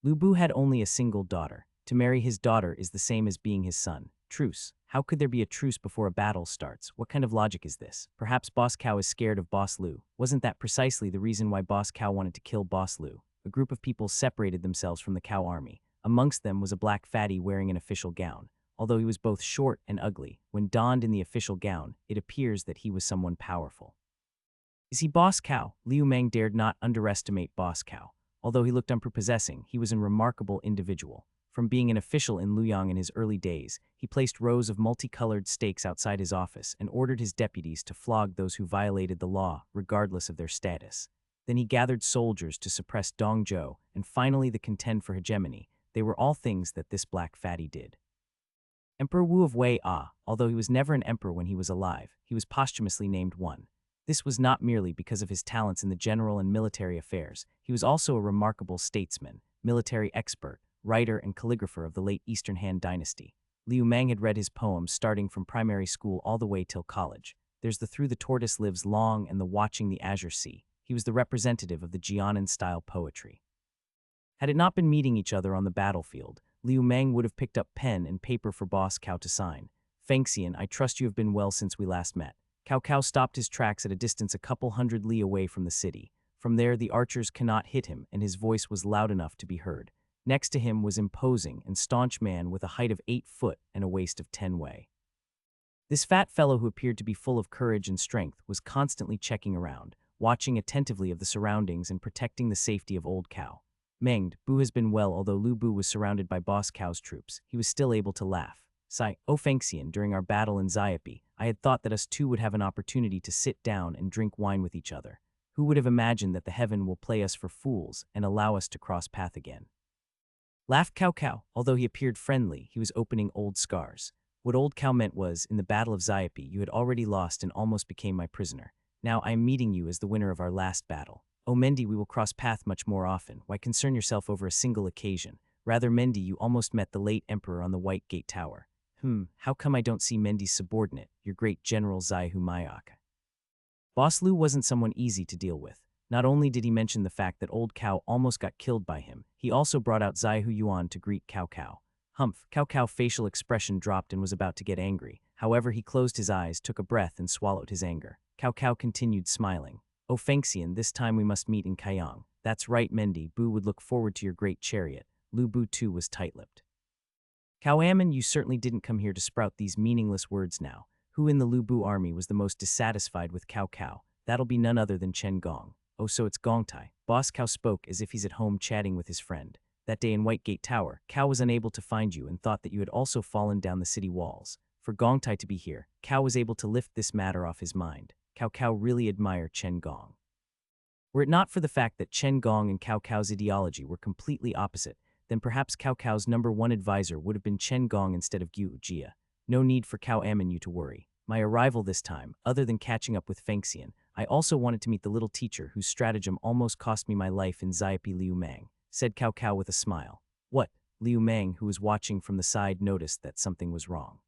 Lu Bu had only a single daughter. To marry his daughter is the same as being his son. Truce. How could there be a truce before a battle starts? What kind of logic is this? Perhaps Boss Cow is scared of Boss Lu. Wasn't that precisely the reason why Boss Cow wanted to kill Boss Lu? a group of people separated themselves from the cow army. Amongst them was a black fatty wearing an official gown. Although he was both short and ugly, when donned in the official gown, it appears that he was someone powerful. Is he Boss Cow? Liu Meng dared not underestimate Boss Cow. Although he looked unprepossessing, he was a remarkable individual. From being an official in Luoyang in his early days, he placed rows of multicolored stakes outside his office and ordered his deputies to flog those who violated the law, regardless of their status. Then he gathered soldiers to suppress Dongzhou, and finally the contend for hegemony. They were all things that this black fatty did. Emperor Wu of Wei, although he was never an emperor when he was alive, he was posthumously named one. This was not merely because of his talents in the general and military affairs. He was also a remarkable statesman, military expert, writer and calligrapher of the late Eastern Han dynasty. Liu Meng had read his poems starting from primary school all the way till college. There's the Through the Tortoise Lives Long and the Watching the Azure Sea. He was the representative of the Jianan-style poetry. Had it not been meeting each other on the battlefield, Liu Meng would have picked up pen and paper for Boss Cow to sign. Fengxian, I trust you have been well since we last met. Cao Cao stopped his tracks at a distance a couple hundred li away from the city. From there, the archers cannot hit him, and his voice was loud enough to be heard. Next to him was imposing and staunch man with a height of 8 foot and a waist of 10 wei. This fat fellow, who appeared to be full of courage and strength, was constantly checking around, watching attentively of the surroundings and protecting the safety of Old Cow. Menged, Bu has been well. Although Lu Bu was surrounded by Boss Cow's troops, he was still able to laugh. Sigh, O Fengxian, during our battle in Xiapi, I had thought that us two would have an opportunity to sit down and drink wine with each other. Who would have imagined that the heaven will play us for fools and allow us to cross path again? Laughed Cao Cao. Although he appeared friendly, he was opening old scars. What Old Cow meant was, in the battle of Xiapi, you had already lost and almost became my prisoner. Now I am meeting you as the winner of our last battle. O Mendi, we will cross path much more often. Why concern yourself over a single occasion? Rather, Mendi, you almost met the late emperor on the White Gate Tower. How come I don't see Mendi's subordinate, your great general Zaihu Mayaka? Boss Lu wasn't someone easy to deal with. Not only did he mention the fact that Old Cow almost got killed by him, he also brought out Zaihu Yuan to greet Cao Cao. Cao Cao facial expression dropped and was about to get angry. However, he closed his eyes, took a breath, and swallowed his anger. Cao Cao continued smiling. O Fengxian, this time we must meet in Kaiyang. That's right, Mendi. Bu would look forward to your great chariot. Lu Bu too was tight-lipped. Cao Ammon, you certainly didn't come here to sprout these meaningless words now. Who in the Lu Bu army was the most dissatisfied with Cao Cao? That'll be none other than Chen Gong. Oh, so it's Gong Tai. Boss Cao spoke as if he's at home chatting with his friend. That day in White Gate Tower, Cao was unable to find you and thought that you had also fallen down the city walls. For Gong Tai to be here, Cao was able to lift this matter off his mind. Cao Cao really admired Chen Gong. Were it not for the fact that Chen Gong and Cao Cao's ideology were completely opposite, then perhaps Cao Cao's #1 advisor would have been Chen Gong instead of Gu Jia. No need for Cao Ammon you to worry. My arrival this time, other than catching up with Fengxian, I also wanted to meet the little teacher whose stratagem almost cost me my life in Xiapi. Liu Meng, said Cao Cao with a smile. What? Liu Meng, who was watching from the side, noticed that something was wrong.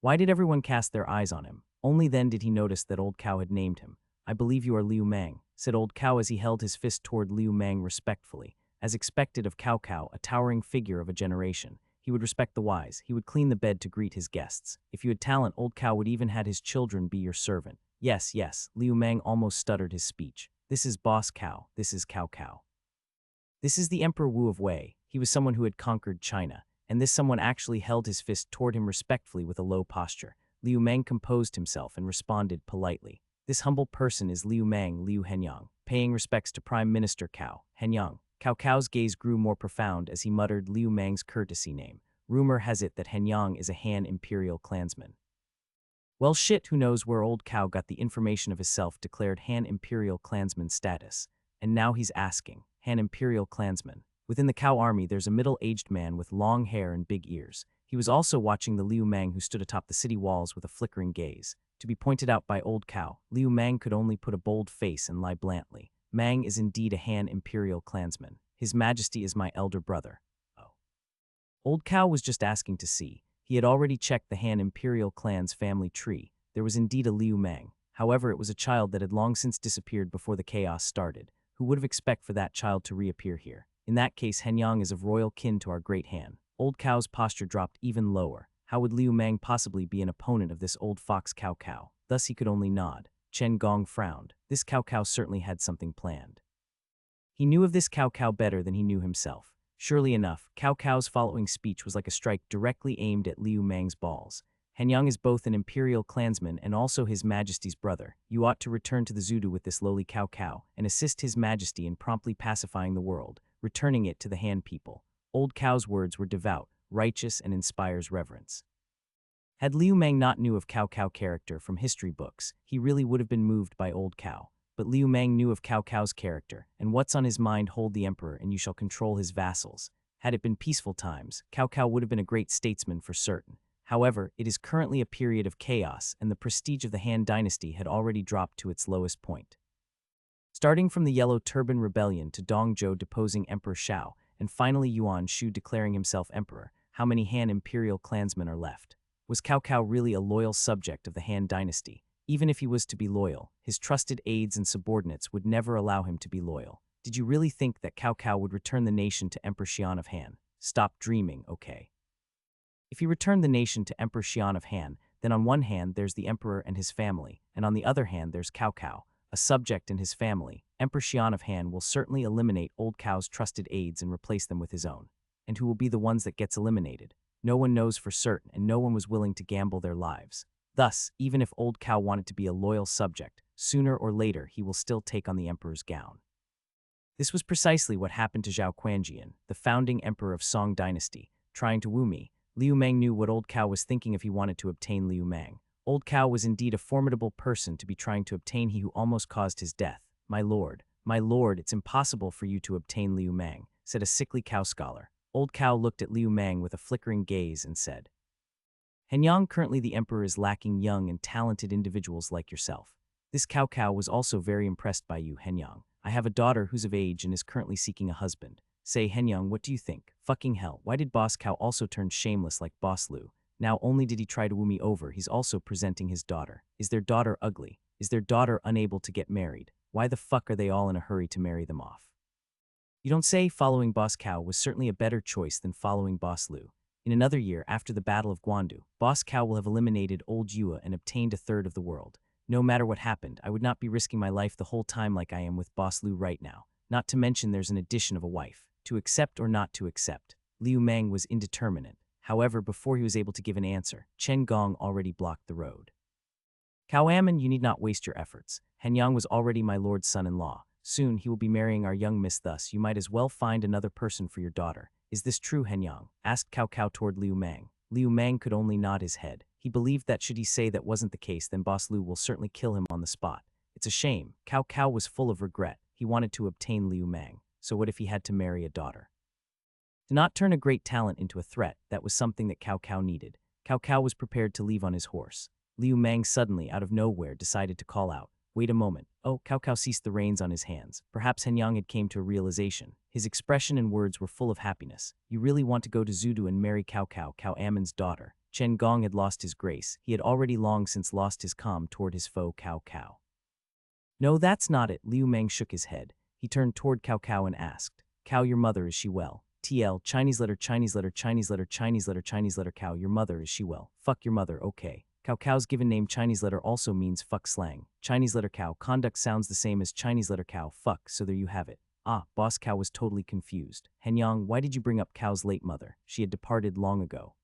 Why did everyone cast their eyes on him? Only then did he notice that Old Cow had named him. I believe you are Liu Meng, said Old Cow as he held his fist toward Liu Meng respectfully. As expected of Cao Cao, a towering figure of a generation, he would respect the wise, he would clean the bed to greet his guests. If you had talent, Old Cow would even had his children be your servant. Yes, Liu Meng almost stuttered his speech. This is Boss Cow, this is Cao Cao. This is the Emperor Wu of Wei. He was someone who had conquered China, and this someone actually held his fist toward him respectfully with a low posture. Liu Meng composed himself and responded politely. This humble person is Liu Meng, Liu Henyang, paying respects to Prime Minister Cao Henyang. Cao Cao's gaze grew more profound as he muttered Liu Meng's courtesy name. Rumor has it that Henyang is a Han imperial clansman. Well, shit, who knows where Old Cow got the information of his self-declared Han imperial clansman status. And now he's asking, Han imperial clansman. Within the Cow army, there's a middle-aged man with long hair and big ears. He was also watching the Liu Meng, who stood atop the city walls with a flickering gaze. To be pointed out by Old Cow, Liu Meng could only put a bold face and lie blandly. Mang is indeed a Han imperial clansman. His Majesty is my elder brother. Oh. Old Cow was just asking to see. He had already checked the Han imperial clan's family tree. There was indeed a Liu Meng. However, it was a child that had long since disappeared before the chaos started. Who would have expected for that child to reappear here? In that case, Henyang is of royal kin to our great Han. Old Cow's posture dropped even lower. How would Liu Meng possibly be an opponent of this old fox Cao Cao? Thus he could only nod. Chen Gong frowned. This Cao Cao certainly had something planned. He knew of this Cao Cao better than he knew himself. Surely enough, Cao Cao's following speech was like a strike directly aimed at Liu Mang's balls. Hanyang is both an imperial clansman and also His Majesty's brother. You ought to return to the Zudu with this lowly Cao Cao and assist His Majesty in promptly pacifying the world, returning it to the Han people. Old Cao's words were devout, righteous, and inspires reverence. Had Liu Mang not knew of Cao Cao character from history books, he really would have been moved by Old Cao. But Liu Mang knew of Cao Cao's character, and what's on his mind hold the emperor and you shall control his vassals. Had it been peaceful times, Cao Cao would have been a great statesman for certain. However, it is currently a period of chaos, and the prestige of the Han dynasty had already dropped to its lowest point. Starting from the Yellow Turban Rebellion to Dong Zhou deposing Emperor Shao, and finally Yuan Shu declaring himself emperor, how many Han imperial clansmen are left? Was Cao Cao really a loyal subject of the Han dynasty? Even if he was to be loyal, his trusted aides and subordinates would never allow him to be loyal. Did you really think that Cao Cao would return the nation to Emperor Xian of Han? Stop dreaming, okay? If he returned the nation to Emperor Xian of Han, then on one hand there's the emperor and his family, and on the other hand there's Cao Cao, a subject and his family. Emperor Xian of Han will certainly eliminate Old Cao's trusted aides and replace them with his own. And who will be the ones that gets eliminated? No one knows for certain, and no one was willing to gamble their lives. Thus, even if Old Cao wanted to be a loyal subject, sooner or later he will still take on the emperor's gown. This was precisely what happened to Zhao Quanjian, the founding emperor of Song dynasty, trying to woo me. Liu Mang knew what Old Cao was thinking if he wanted to obtain Liu Mang. Old Cao was indeed a formidable person to be trying to obtain, he who almost caused his death. My lord, it's impossible for you to obtain Liu Mang, said a sickly Cao scholar. Old Cao looked at Liu Mang with a flickering gaze and said, Hanyang, currently the emperor is lacking young and talented individuals like yourself. This Cao Cao was also very impressed by you, Hanyang. I have a daughter who's of age and is currently seeking a husband. Say, Hanyang, what do you think? Fucking hell, why did Boss Cao also turn shameless like Boss Liu? Not only did he try to woo me over, he's also presenting his daughter. Is their daughter ugly? Is their daughter unable to get married? Why the fuck are they all in a hurry to marry them off? You don't say. Following Boss Cao was certainly a better choice than following Boss Liu. In another year, after the Battle of Guandu, Boss Cao will have eliminated Old Yua and obtained a third of the world. No matter what happened, I would not be risking my life the whole time like I am with Boss Liu right now. Not to mention there's an addition of a wife. To accept or not to accept. Liu Mang was indeterminate. However, before he was able to give an answer, Chen Gong already blocked the road. Cao Ammon, you need not waste your efforts. Hanyang was already my lord's son-in-law. Soon he will be marrying our young miss, thus you might as well find another person for your daughter. Is this true, Hanyang? Asked Cao Cao toward Liu Mang. Liu Mang could only nod his head. He believed that should he say that wasn't the case, then Boss Liu will certainly kill him on the spot. It's a shame. Cao Cao was full of regret. He wanted to obtain Liu Mang. So what if he had to marry a daughter? To not turn a great talent into a threat, that was something that Cao Cao needed. Cao Cao was prepared to leave on his horse. Liu Mang suddenly, out of nowhere, decided to call out, "Wait a moment." Oh, Cao Cao ceased the reins on his hands. Perhaps Hanyang had came to a realization. His expression and words were full of happiness. You really want to go to Zudu and marry Cao Cao, Cao Ammon's daughter? Chen Gong had lost his grace. He had already long since lost his calm toward his foe Cao Cao. No, that's not it. Liu Mang shook his head. He turned toward Cao Cao and asked, Cao, your mother, is she well? TL, Chinese letter, Chinese letter, Chinese letter, Chinese letter, Chinese letter, Cao, your mother, is she well? Fuck your mother, okay. Cao Cao's given name Chinese letter also means fuck slang. Chinese letter Cao conduct sounds the same as Chinese letter Cao fuck, so there you have it. Ah, Boss Cao was totally confused. Hanyang, why did you bring up Cao's late mother? She had departed long ago.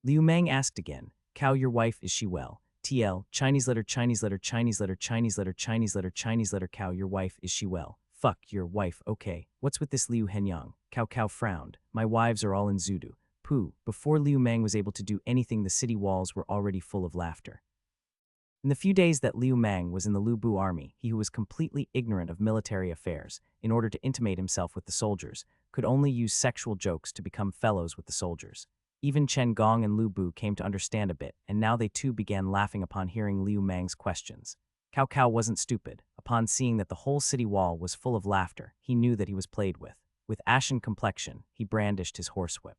Liu Mang asked again, Cao, your wife, is she well? TL, Chinese letter, Chinese letter, Chinese letter, Chinese letter, Chinese letter, Chinese letter, Cao, your wife, is she well? Fuck, your wife, okay. What's with this Liu Hanyang? Cao Cao frowned. My wives are all in Zudu. Pooh, before Liu Mang was able to do anything, the city walls were already full of laughter. In the few days that Liu Mang was in the Lu Bu army, he who was completely ignorant of military affairs, in order to intimate himself with the soldiers, could only use sexual jokes to become fellows with the soldiers. Even Chen Gong and Lu Bu came to understand a bit, and now they too began laughing upon hearing Liu Mang's questions. Cao Cao wasn't stupid. Upon seeing that the whole city wall was full of laughter, he knew that he was played with. With ashen complexion, he brandished his horsewhip.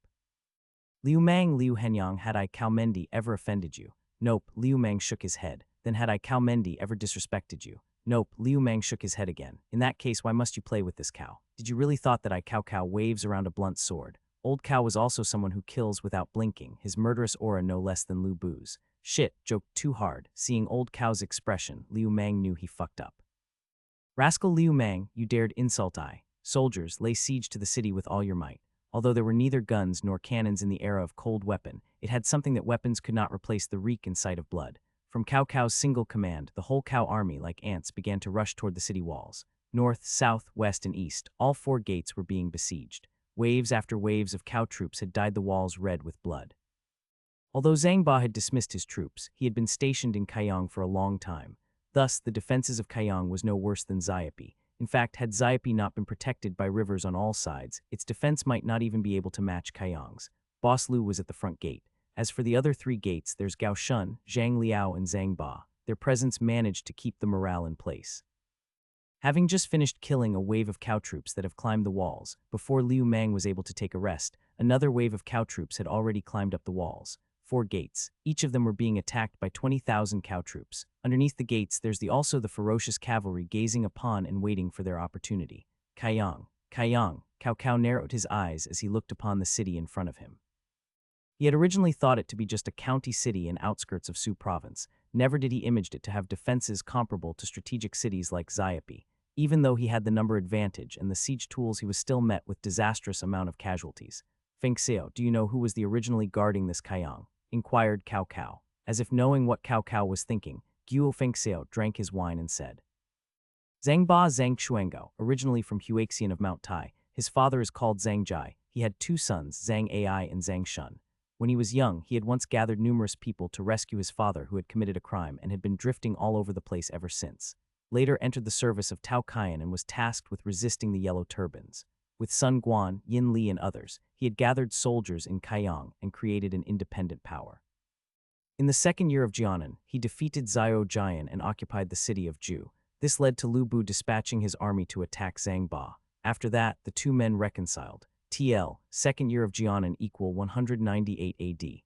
Liu Mang, Liu Hanyang, had I, Cao Mendi, ever offended you? Nope, Liu Mang shook his head. Then had I, Cao Mendi, ever disrespected you? Nope, Liu Mang shook his head again. In that case, why must you play with this Cao? Did you really thought that I, Cao Cao, waves around a blunt sword? Old Cao was also someone who kills without blinking, his murderous aura no less than Lu Bu's. Shit, joked too hard. Seeing Old Cao's expression, Liu Mang knew he fucked up. Rascal Liu Mang, you dared insult I. Soldiers, lay siege to the city with all your might. Although there were neither guns nor cannons in the era of cold weapon, it had something that weapons could not replace: the reek and sight of blood. From Cao Cao's single command, the whole Cao army, like ants, began to rush toward the city walls. North, south, west, and east, all 4 gates were being besieged. Waves after waves of Cao troops had dyed the walls red with blood. Although Zhang Ba had dismissed his troops, he had been stationed in Kaiyang for a long time. Thus, the defenses of Kaiyang was no worse than Xiapi. In fact, had Xiapi not been protected by rivers on all sides, its defense might not even be able to match Kaiyang's. Boss Lu was at the front gate. As for the other 3 gates, there's Gao Shun, Zhang Liao, and Zhang Ba. Their presence managed to keep the morale in place. Having just finished killing a wave of Cao troops that have climbed the walls, before Liu Mang was able to take a rest, another wave of Cao troops had already climbed up the walls. 4 gates. Each of them were being attacked by 20,000 Cao troops. Underneath the gates, there's also the ferocious cavalry gazing upon and waiting for their opportunity. Kaiyang, Kaiyang. Cao Cao narrowed his eyes as he looked upon the city in front of him. He had originally thought it to be just a county city in outskirts of Su province. Never did he imagine it to have defenses comparable to strategic cities like Xiapi. Even though he had the number advantage and the siege tools, he was still met with disastrous amount of casualties. Feng Xiao, do you know who was the originally guarding this Kaiyang? Inquired Cao Cao. As if knowing what Cao Cao was thinking, Guo Feng Xiao drank his wine and said, Zhang Ba Zhang Xuanggao, originally from Huaxian of Mount Tai. His father is called Zhang Jai. He had 2 sons, Zhang Ai and Zhang Shun. When he was young, he had once gathered numerous people to rescue his father, who had committed a crime and had been drifting all over the place ever since. Later entered the service of Tao Kaiyan and was tasked with resisting the Yellow Turbans. With Sun Guan, Yin Li, and others, he had gathered soldiers in Kaiyang and created an independent power. In the 2nd year of Jianan, he defeated Xiao Jian and occupied the city of Ju. This led to Lu Bu dispatching his army to attack Zhang Ba. After that, the 2 men reconciled. TL, 2nd year of Jianan equal 198 AD.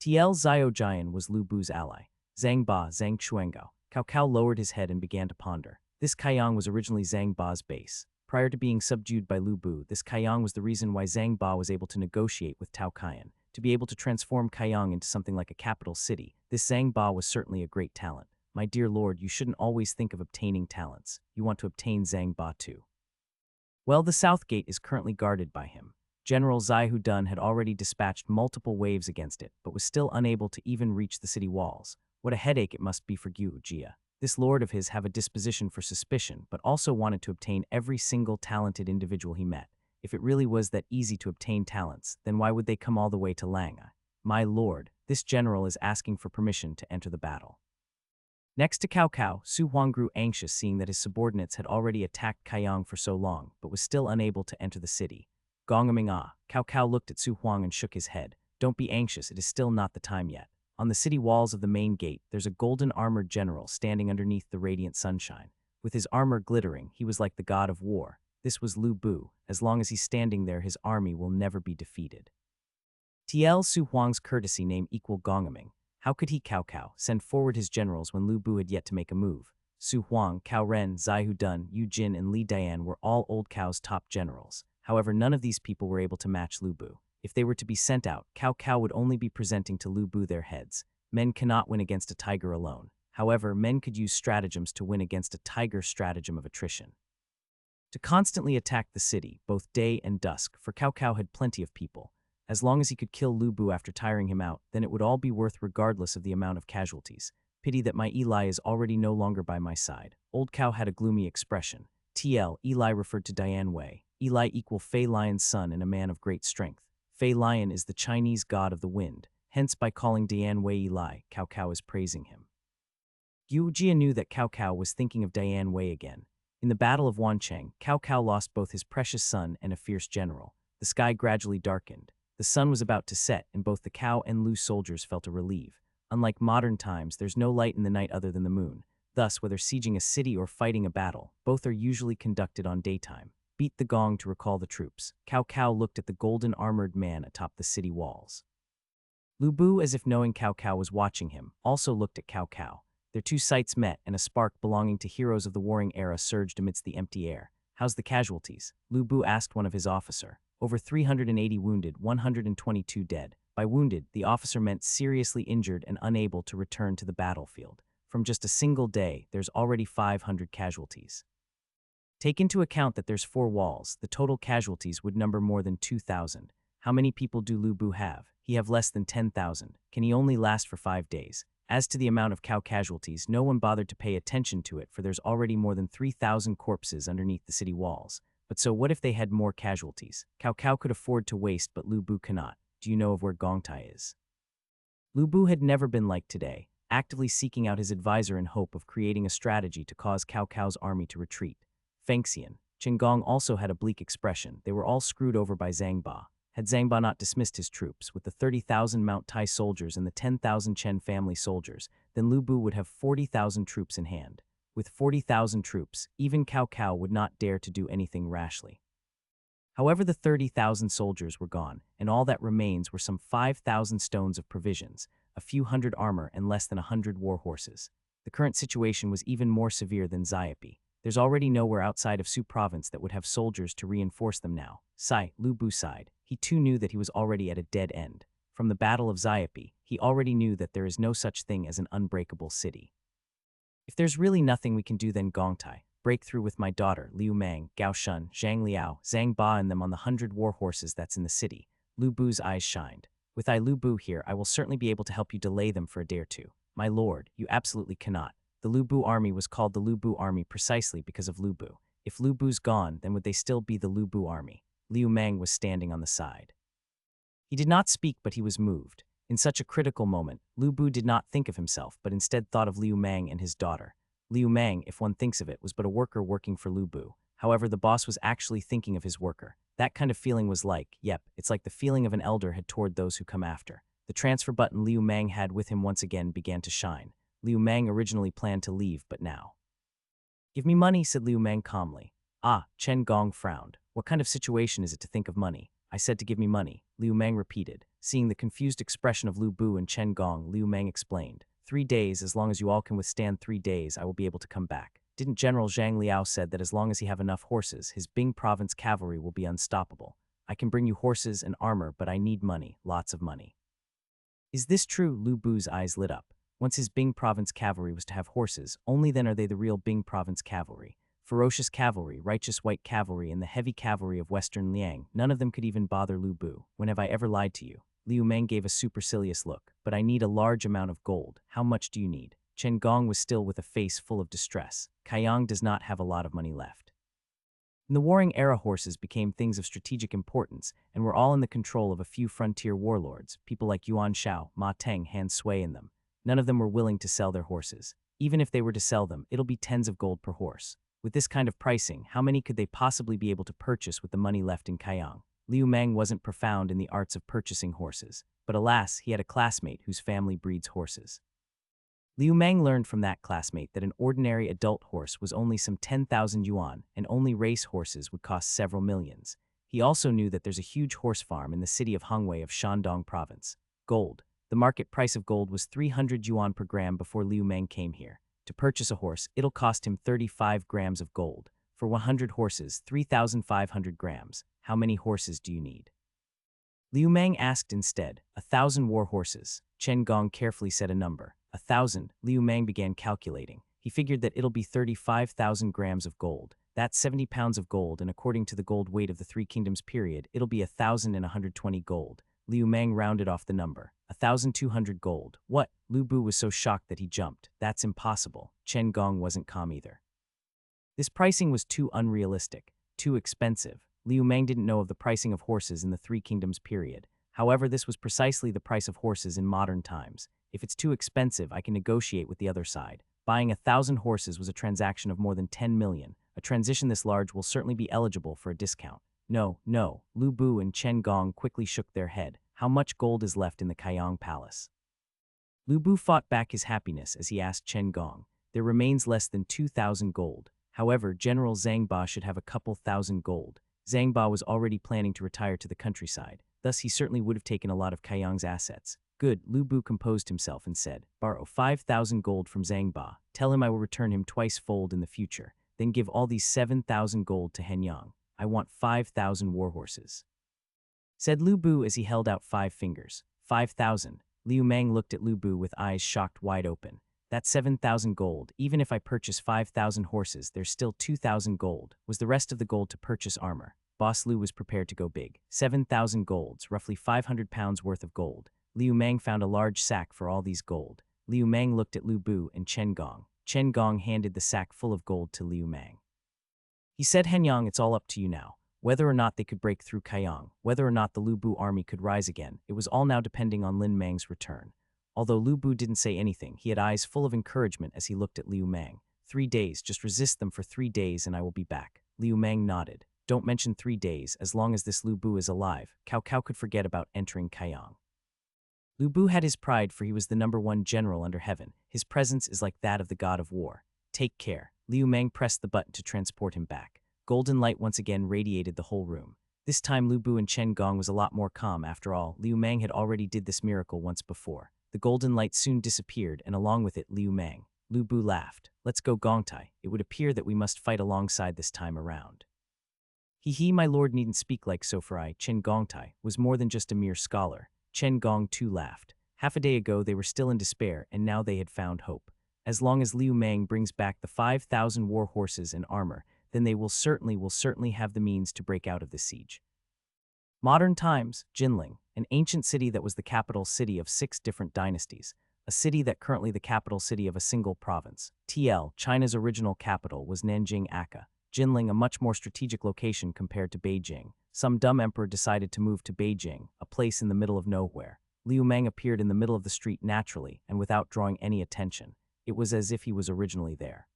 TL Xiao Jian was Lu Bu's ally. Zhang Ba Zhang Xuanggao. Cao Cao lowered his head and began to ponder. This Kaiyang was originally Zhang Ba's base. Prior to being subdued by Lu Bu, this Kaiyang was the reason why Zhang Ba was able to negotiate with Tao Kaiyan. To be able to transform Kaiyang into something like a capital city, this Zhang Ba was certainly a great talent. My dear lord, you shouldn't always think of obtaining talents. You want to obtain Zhang Ba too. Well, the south gate is currently guarded by him. General Zai Hudun had already dispatched multiple waves against it, but was still unable to even reach the city walls. What a headache it must be for Gu Jia. This lord of his have a disposition for suspicion, but also wanted to obtain every single talented individual he met. If it really was that easy to obtain talents, then why would they come all the way to Langa? My lord, this general is asking for permission to enter the battle. Next to Cao Cao, Su Huang grew anxious seeing that his subordinates had already attacked Kaiyang for so long, but was still unable to enter the city. Gongming ah, Cao Cao looked at Su Huang and shook his head. Don't be anxious, it is still not the time yet. On the city walls of the main gate, there's a golden armored general standing underneath the radiant sunshine. With his armor glittering, he was like the god of war. This was Lu Bu. As long as he's standing there, his army will never be defeated. TL Su Huang's courtesy name equal Gongming. How could he, Cao Cao, send forward his generals when Lu Bu had yet to make a move? Su Huang, Cao Ren, Zai Hudun, Yu Jin, and Li Dian were all old Cao's top generals. However, none of these people were able to match Lu Bu. If they were to be sent out, Cao Cao would only be presenting to Lu Bu their heads. Men cannot win against a tiger alone. However, men could use stratagems to win against a tiger's stratagem of attrition. To constantly attack the city, both day and dusk, for Cao Cao had plenty of people. As long as he could kill Lu Bu after tiring him out, then it would all be worth regardless of the amount of casualties. Pity that my Eli is already no longer by my side. Old Cao had a gloomy expression. TL, Eli referred to Dian Wei. Eli equal Fei Lion's son and a man of great strength. Fei Lion is the Chinese god of the wind. Hence, by calling Dian Wei Eli, Cao Cao is praising him. Yu Jia knew that Cao Cao was thinking of Dian Wei again. In the Battle of Wancheng, Cao Cao lost both his precious son and a fierce general. The sky gradually darkened. The sun was about to set, and both the Cao and Lu soldiers felt a relief. Unlike modern times, there's no light in the night other than the moon. Thus, whether sieging a city or fighting a battle, both are usually conducted on daytime. Beat the gong to recall the troops. Cao Cao looked at the golden armored man atop the city walls. Lu Bu, as if knowing Cao Cao was watching him, also looked at Cao Cao. Their 2 sights met, and a spark belonging to heroes of the warring era surged amidst the empty air. How's the casualties? Lu Bu asked one of his officer. Over 380 wounded, 122 dead. By wounded, the officer meant seriously injured and unable to return to the battlefield. From just a single day, there's already 500 casualties. Take into account that there's 4 walls, the total casualties would number more than 2,000. How many people do Lu Bu have? He have less than 10,000. Can he only last for 5 days? As to the amount of cow casualties, no one bothered to pay attention to it, for there's already more than 3,000 corpses underneath the city walls. But so what if they had more casualties? Cow could afford to waste, but Lu Bu cannot. Do you know of where Gongtai is? Lu Bu had never been like today, actively seeking out his advisor in hope of creating a strategy to cause Cao's army to retreat. Fengxian, Qinggong also had a bleak expression. They were all screwed over by Zhang Ba. Had Zhang Ba not dismissed his troops, with the 30,000 Mount Tai soldiers and the 10,000 Chen family soldiers, then Lu Bu would have 40,000 troops in hand. With 40,000 troops, even Cao would not dare to do anything rashly. However, the 30,000 soldiers were gone, and all that remains were some 5,000 stones of provisions, a few hundred armor, and less than 100 war horses. The current situation was even more severe than Xiapi. There's already nowhere outside of Su province that would have soldiers to reinforce them now. Lu Bu sighed. He too knew that he was already at a dead end. From the Battle of Xiapi, he already knew that there is no such thing as an unbreakable city. If there's really nothing we can do, then Gongtai, break through with my daughter, Liu Mang, Gao Shun, Zhang Liao, Zhang Ba and them on the 100 war horses that's in the city. Lu Bu's eyes shined. With Lu Bu here, I will certainly be able to help you delay them for a day or two. My lord, you absolutely cannot. The Lu Bu army was called the Lu Bu army precisely because of Lu Bu. If Lu Bu's gone, then would they still be the Lu Bu army? Liu Mang was standing on the side. He did not speak, but he was moved. In such a critical moment, Lu Bu did not think of himself, but instead thought of Liu Mang and his daughter. Liu Mang, if one thinks of it, was but a worker working for Lu Bu. However, the boss was actually thinking of his worker. That kind of feeling was like, it's like the feeling of an elder had toward those who come after. The transfer button Liu Mang had with him once again began to shine. Liu Mang originally planned to leave, but now. Give me money, said Liu Mang calmly. Chen Gong frowned. What kind of situation is it to think of money? I said to give me money, Liu Mang repeated. Seeing the confused expression of Lu Bu and Chen Gong, Liu Mang explained. 3 days, as long as you all can withstand 3 days, I will be able to come back. Didn't General Zhang Liao said that as long as he have enough horses, his Bing province cavalry will be unstoppable. I can bring you horses and armor, but I need money, lots of money. Is this true? Lu Bu's eyes lit up. Once his Bing province cavalry was to have horses, only then are they the real Bing province cavalry. Ferocious cavalry, righteous white cavalry, and the heavy cavalry of Western Liang, none of them could even bother Lu Bu. When have I ever lied to you? Liu Mang gave a supercilious look. But I need a large amount of gold. How much do you need? Chen Gong was still with a face full of distress. Kaiyang does not have a lot of money left. In the Warring Era, horses became things of strategic importance and were all in the control of a few frontier warlords, people like Yuan Shao, Ma Teng, Han Sui in them. None of them were willing to sell their horses. Even if they were to sell them, it'll be tens of gold per horse. With this kind of pricing, how many could they possibly be able to purchase with the money left in Kaiyang? Liu Mang wasn't profound in the arts of purchasing horses, but alas, he had a classmate whose family breeds horses. Liu Mang learned from that classmate that an ordinary adult horse was only some 10,000 yuan, and only race horses would cost several millions. He also knew that there's a huge horse farm in the city of Hongwei of Shandong province. Gold. The market price of gold was 300 yuan per gram before Liu Mang came here. To purchase a horse, it'll cost him 35 grams of gold. For 100 horses, 3,500 grams. How many horses do you need? Liu Mang asked instead. 1,000 war horses. Chen Gong carefully said a number. 1,000. Liu Mang began calculating. He figured that it'll be 35,000 grams of gold. That's 70 pounds of gold, and according to the gold weight of the Three Kingdoms period, it'll be 1,120 gold. Liu Mang rounded off the number. 1,200 gold. What? Lu Bu was so shocked that he jumped. That's impossible. Chen Gong wasn't calm either. This pricing was too unrealistic, too expensive. Liu Mang didn't know of the pricing of horses in the Three Kingdoms period. However, this was precisely the price of horses in modern times. If it's too expensive, I can negotiate with the other side. Buying 1,000 horses was a transaction of more than 10 million. A transition this large will certainly be eligible for a discount. No. Lu Bu and Chen Gong quickly shook their head. How much gold is left in the Kaiyang Palace? Lu Bu fought back his happiness as he asked Chen Gong. There remains less than 2,000 gold. However, General Zhang Ba should have a couple thousand gold. Zhang Ba was already planning to retire to the countryside. Thus, he certainly would have taken a lot of Kaiyang's assets. Good, Lu Bu composed himself and said, borrow 5,000 gold from Zhang Ba. Tell him I will return him twice-fold in the future. Then give all these 7,000 gold to Henyang. I want 5,000 war horses. Said Lu Bu as he held out 5 fingers. 5,000. Liu Mang looked at Lu Bu with eyes shocked wide open. That's 7,000 gold. Even if I purchase 5,000 horses, there's still 2,000 gold. Was the rest of the gold to purchase armor? Boss Liu was prepared to go big. 7,000 golds, roughly 500 pounds worth of gold. Liu Mang found a large sack for all these gold. Liu Mang looked at Lu Bu and Chen Gong. Chen Gong handed the sack full of gold to Liu Mang. He said, Henyang, it's all up to you now. Whether or not they could break through Kaiyang, whether or not the Lu Bu army could rise again, it was all now depending on Lin Mang's return. Although Lu Bu didn't say anything, he had eyes full of encouragement as he looked at Liu Mang. 3 days, just resist them for 3 days and I will be back. Liu Mang nodded. Don't mention 3 days, as long as this Lu Bu is alive, Cao Cao could forget about entering Kaiyang. Lu Bu had his pride, for he was the #1 general under heaven. His presence is like that of the god of war. Take care. Liu Mang pressed the button to transport him back. Golden light once again radiated the whole room. This time Lu Bu and Chen Gong was a lot more calm. After all, Liu Mang had already did this miracle once before. The golden light soon disappeared, and along with it Liu Mang. Lu Bu laughed. Let's go, Gongtai. It would appear that we must fight alongside this time around. He, my lord, needn't speak like so, for I, Chen Gongtai, was more than just a mere scholar. Chen Gong too laughed. Half a day ago they were still in despair, and now they had found hope. As long as Liu Mang brings back the 5,000 war horses and armor, then they will certainly have the means to break out of this siege. Modern times, Jinling, an ancient city that was the capital city of 6 different dynasties, a city that currently the capital city of a single province. China's original capital was Nanjing Aka. Jinling, a much more strategic location compared to Beijing. Some dumb emperor decided to move to Beijing, a place in the middle of nowhere. Liu Mang appeared in the middle of the street naturally and without drawing any attention. It was as if he was originally there.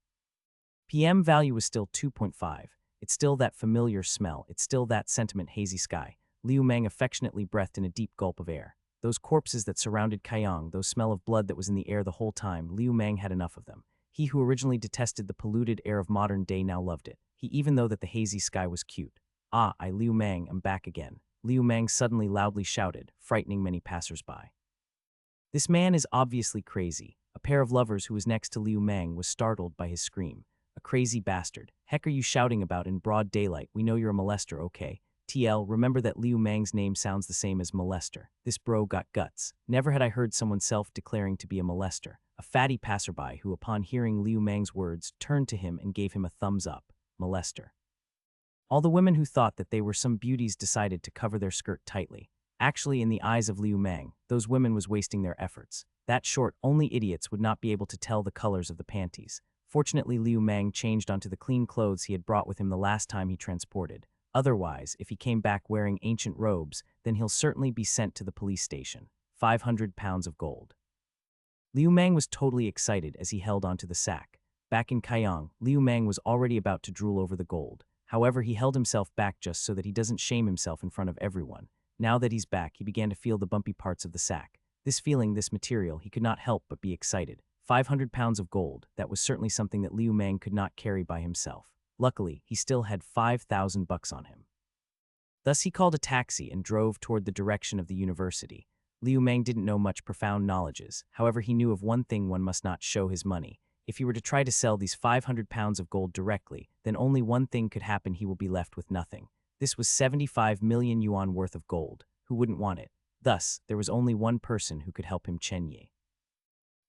PM value was still 2.5. It's still that familiar smell. It's still that sentiment hazy sky. Liu Mang affectionately breathed in a deep gulp of air. Those corpses that surrounded Kaiyang, those smell of blood that was in the air the whole time, Liu Mang had enough of them. He who originally detested the polluted air of modern day now loved it. He even though that the hazy sky was cute. Ah, I, Liu Mang, am back again. Liu Mang suddenly loudly shouted, frightening many passers-by. This man is obviously crazy. A pair of lovers who was next to Liu Mang was startled by his scream. A crazy bastard. Heck are you shouting about in broad daylight? We know you're a molester, okay? Remember that Liu Mang's name sounds the same as molester. This bro got guts. Never had I heard someone self-declaring to be a molester. A fatty passerby who, upon hearing Liu Mang's words, turned to him and gave him a thumbs up. Molester. All the women who thought that they were some beauties decided to cover their skirt tightly. Actually, in the eyes of Liu Mang, those women was wasting their efforts. That short, only idiots would not be able to tell the colors of the panties. Fortunately, Liu Mang changed onto the clean clothes he had brought with him the last time he transported. Otherwise, if he came back wearing ancient robes, then he'll certainly be sent to the police station. 500 pounds of gold. Liu Mang was totally excited as he held onto the sack. Back in Kaiyang, Liu Mang was already about to drool over the gold. However, he held himself back just so that he doesn't shame himself in front of everyone. Now that he's back, he began to feel the bumpy parts of the sack. This feeling, this material, he could not help but be excited. 500 pounds of gold, that was certainly something that Liu Mang could not carry by himself. Luckily, he still had 5,000 bucks on him. Thus he called a taxi and drove toward the direction of the university. Liu Mang didn't know much profound knowledges, however he knew of one thing: one must not show his money. If he were to try to sell these 500 pounds of gold directly, then only one thing could happen: he will be left with nothing. This was 75 million yuan worth of gold. Who wouldn't want it? Thus, there was only one person who could help him: Chen Yi.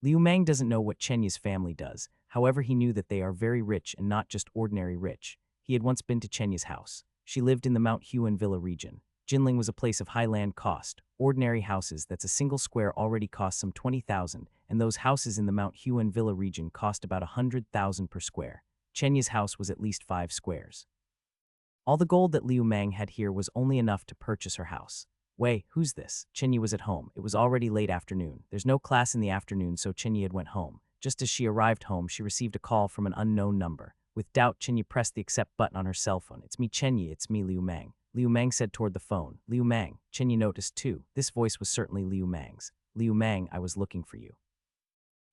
Liu Mang doesn't know what Chen Yi's family does, however he knew that they are very rich and not just ordinary rich. He had once been to Chen Yi's house. She lived in the Mount Huan Villa region. Jinling was a place of high land cost. Ordinary houses that's a single square already cost some 20,000, and those houses in the Mount Huan Villa region cost about 100,000 per square. Chen Yi's house was at least 5 squares. All the gold that Liu Mang had here was only enough to purchase her house. Wei, who's this? Chen Yi was at home. It was already late afternoon. There's no class in the afternoon, so Chen Yi had went home. Just as she arrived home, she received a call from an unknown number. With doubt, Chen Yi pressed the accept button on her cell phone. It's me, Chen Yi. It's me, Liu Mang. Liu Mang said toward the phone. Liu Mang. Chen Yi noticed too. This voice was certainly Liu Mang's. Liu Mang, I was looking for you.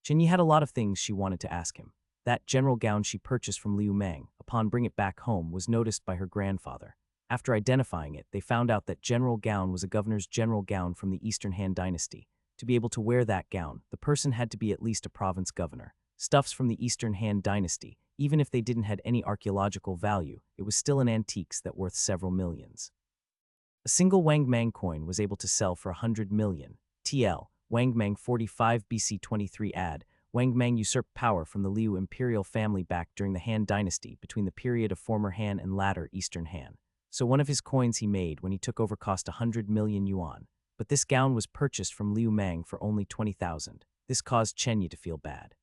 Chen Yi had a lot of things she wanted to ask him. That general gown she purchased from Liu Mang, upon bringing it back home, was noticed by her grandfather. After identifying it, they found out that general gown was a governor's general gown from the Eastern Han dynasty. To be able to wear that gown, the person had to be at least a province governor. Stuffs from the Eastern Han dynasty, even if they didn't have any archaeological value, it was still an antiques that worth several millions. A single Wang Mang coin was able to sell for 100 million. TL, Wang Mang 45 BC 23 ad, Wang Mang usurped power from the Liu imperial family back during the Han dynasty between the period of former Han and latter Eastern Han. So one of his coins he made when he took over cost 100 million yuan. But this gown was purchased from Liu Mang for only 20,000. This caused Chen Yi to feel bad.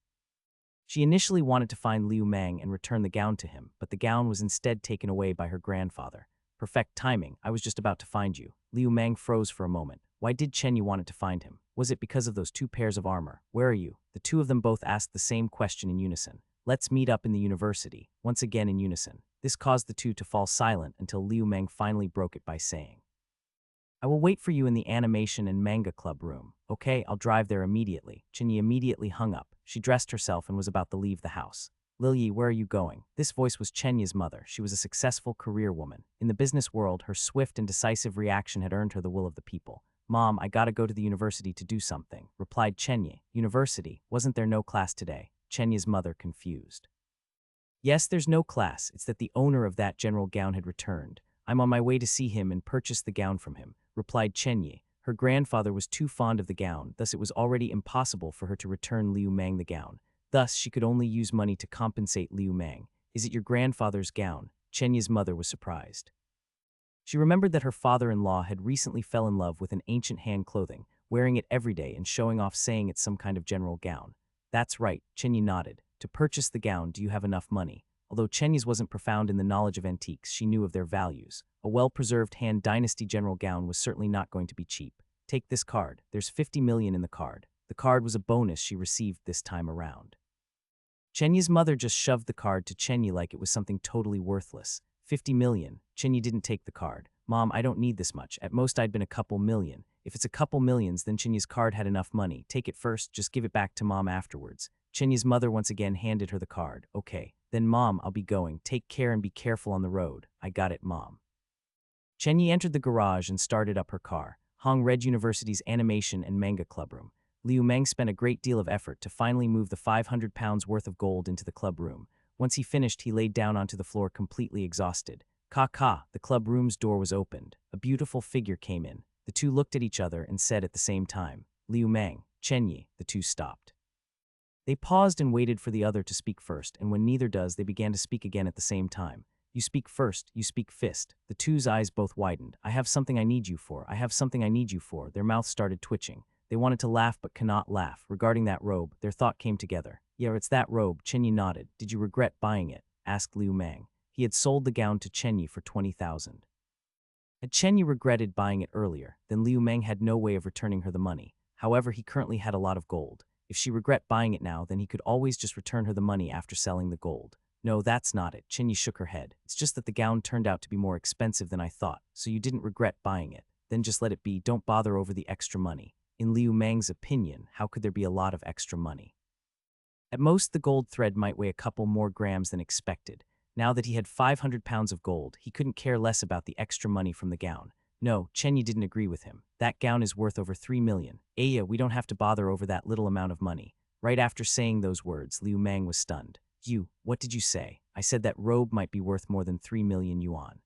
She initially wanted to find Liu Mang and return the gown to him, but the gown was instead taken away by her grandfather. Perfect timing, I was just about to find you. Liu Mang froze for a moment. Why did Chen Yi want to find him? Was it because of those 2 pairs of armor? Where are you? The 2 of them both asked the same question in unison. Let's meet up in the university, once again in unison. This caused the 2 to fall silent until Liu Mang finally broke it by saying, I will wait for you in the animation and manga club room. Okay, I'll drive there immediately. Chen Yi immediately hung up. She dressed herself and was about to leave the house. Lil Yi, where are you going? This voice was Chen Yi's mother. She was a successful career woman. In the business world, her swift and decisive reaction had earned her the will of the people. Mom, I gotta go to the university to do something, replied Chen Yi. University? Wasn't there no class today? Chen Yi's mother confused. Yes, there's no class. It's that the owner of that general gown had returned. I'm on my way to see him and purchase the gown from him, replied Chen Yi. Her grandfather was too fond of the gown, thus it was already impossible for her to return Liu Mang the gown. Thus, she could only use money to compensate Liu Mang. Is it your grandfather's gown? Chen Yi's mother was surprised. She remembered that her father-in-law had recently fell in love with an ancient Han clothing, wearing it every day and showing off saying it's some kind of general gown. That's right, Chen Yi nodded. To purchase the gown, do you have enough money? Although Chen Yi's wasn't profound in the knowledge of antiques, she knew of their values. A well-preserved Han Dynasty general gown was certainly not going to be cheap. Take this card. There's 50 million in the card. The card was a bonus she received this time around. Chen Yi's mother just shoved the card to Chen Yi like it was something totally worthless. 50 million. Chen Yi didn't take the card. Mom, I don't need this much. At most I'd been a couple million. If it's a couple millions, then Chen Yi's card had enough money. Take it first, just give it back to Mom afterwards. Chen Yi's mother once again handed her the card. Okay. Then Mom, I'll be going. Take care and be careful on the road. I got it, Mom. Chen Yi entered the garage and started up her car. Hong Red University's animation and manga club room. Liu Mang spent a great deal of effort to finally move the 500 pounds worth of gold into the club room. Once he finished, he laid down onto the floor completely exhausted. Ka, the club room's door was opened. A beautiful figure came in. The 2 looked at each other and said at the same time, Liu Mang, Chen Yi. The 2 stopped. They paused and waited for the other to speak first, and when neither does, they began to speak again at the same time. You speak first, you speak fist. The 2's eyes both widened. I have something I need you for. I have something I need you for. Their mouths started twitching. They wanted to laugh but cannot laugh. Regarding that robe, their thought came together. Yeah, it's that robe. Chen Yi nodded. Did you regret buying it? Asked Liu Mang. He had sold the gown to Chen Yi for 20,000. Had Chen Yi regretted buying it earlier, then Liu Mang had no way of returning her the money. However, he currently had a lot of gold. If she regret buying it now, then he could always just return her the money after selling the gold. No, that's not it. Chen Yi shook her head. It's just that the gown turned out to be more expensive than I thought, so you didn't regret buying it. Then just let it be. Don't bother over the extra money. In Liu Mang's opinion, how could there be a lot of extra money? At most, the gold thread might weigh a couple more grams than expected. Now that he had 500 pounds of gold, he couldn't care less about the extra money from the gown. No, Chen Yi didn't agree with him. That gown is worth over 3 million. Aya, we don't have to bother over that little amount of money. Right after saying those words, Liu Mang was stunned. What did you say? I said that robe might be worth more than 3 million yuan.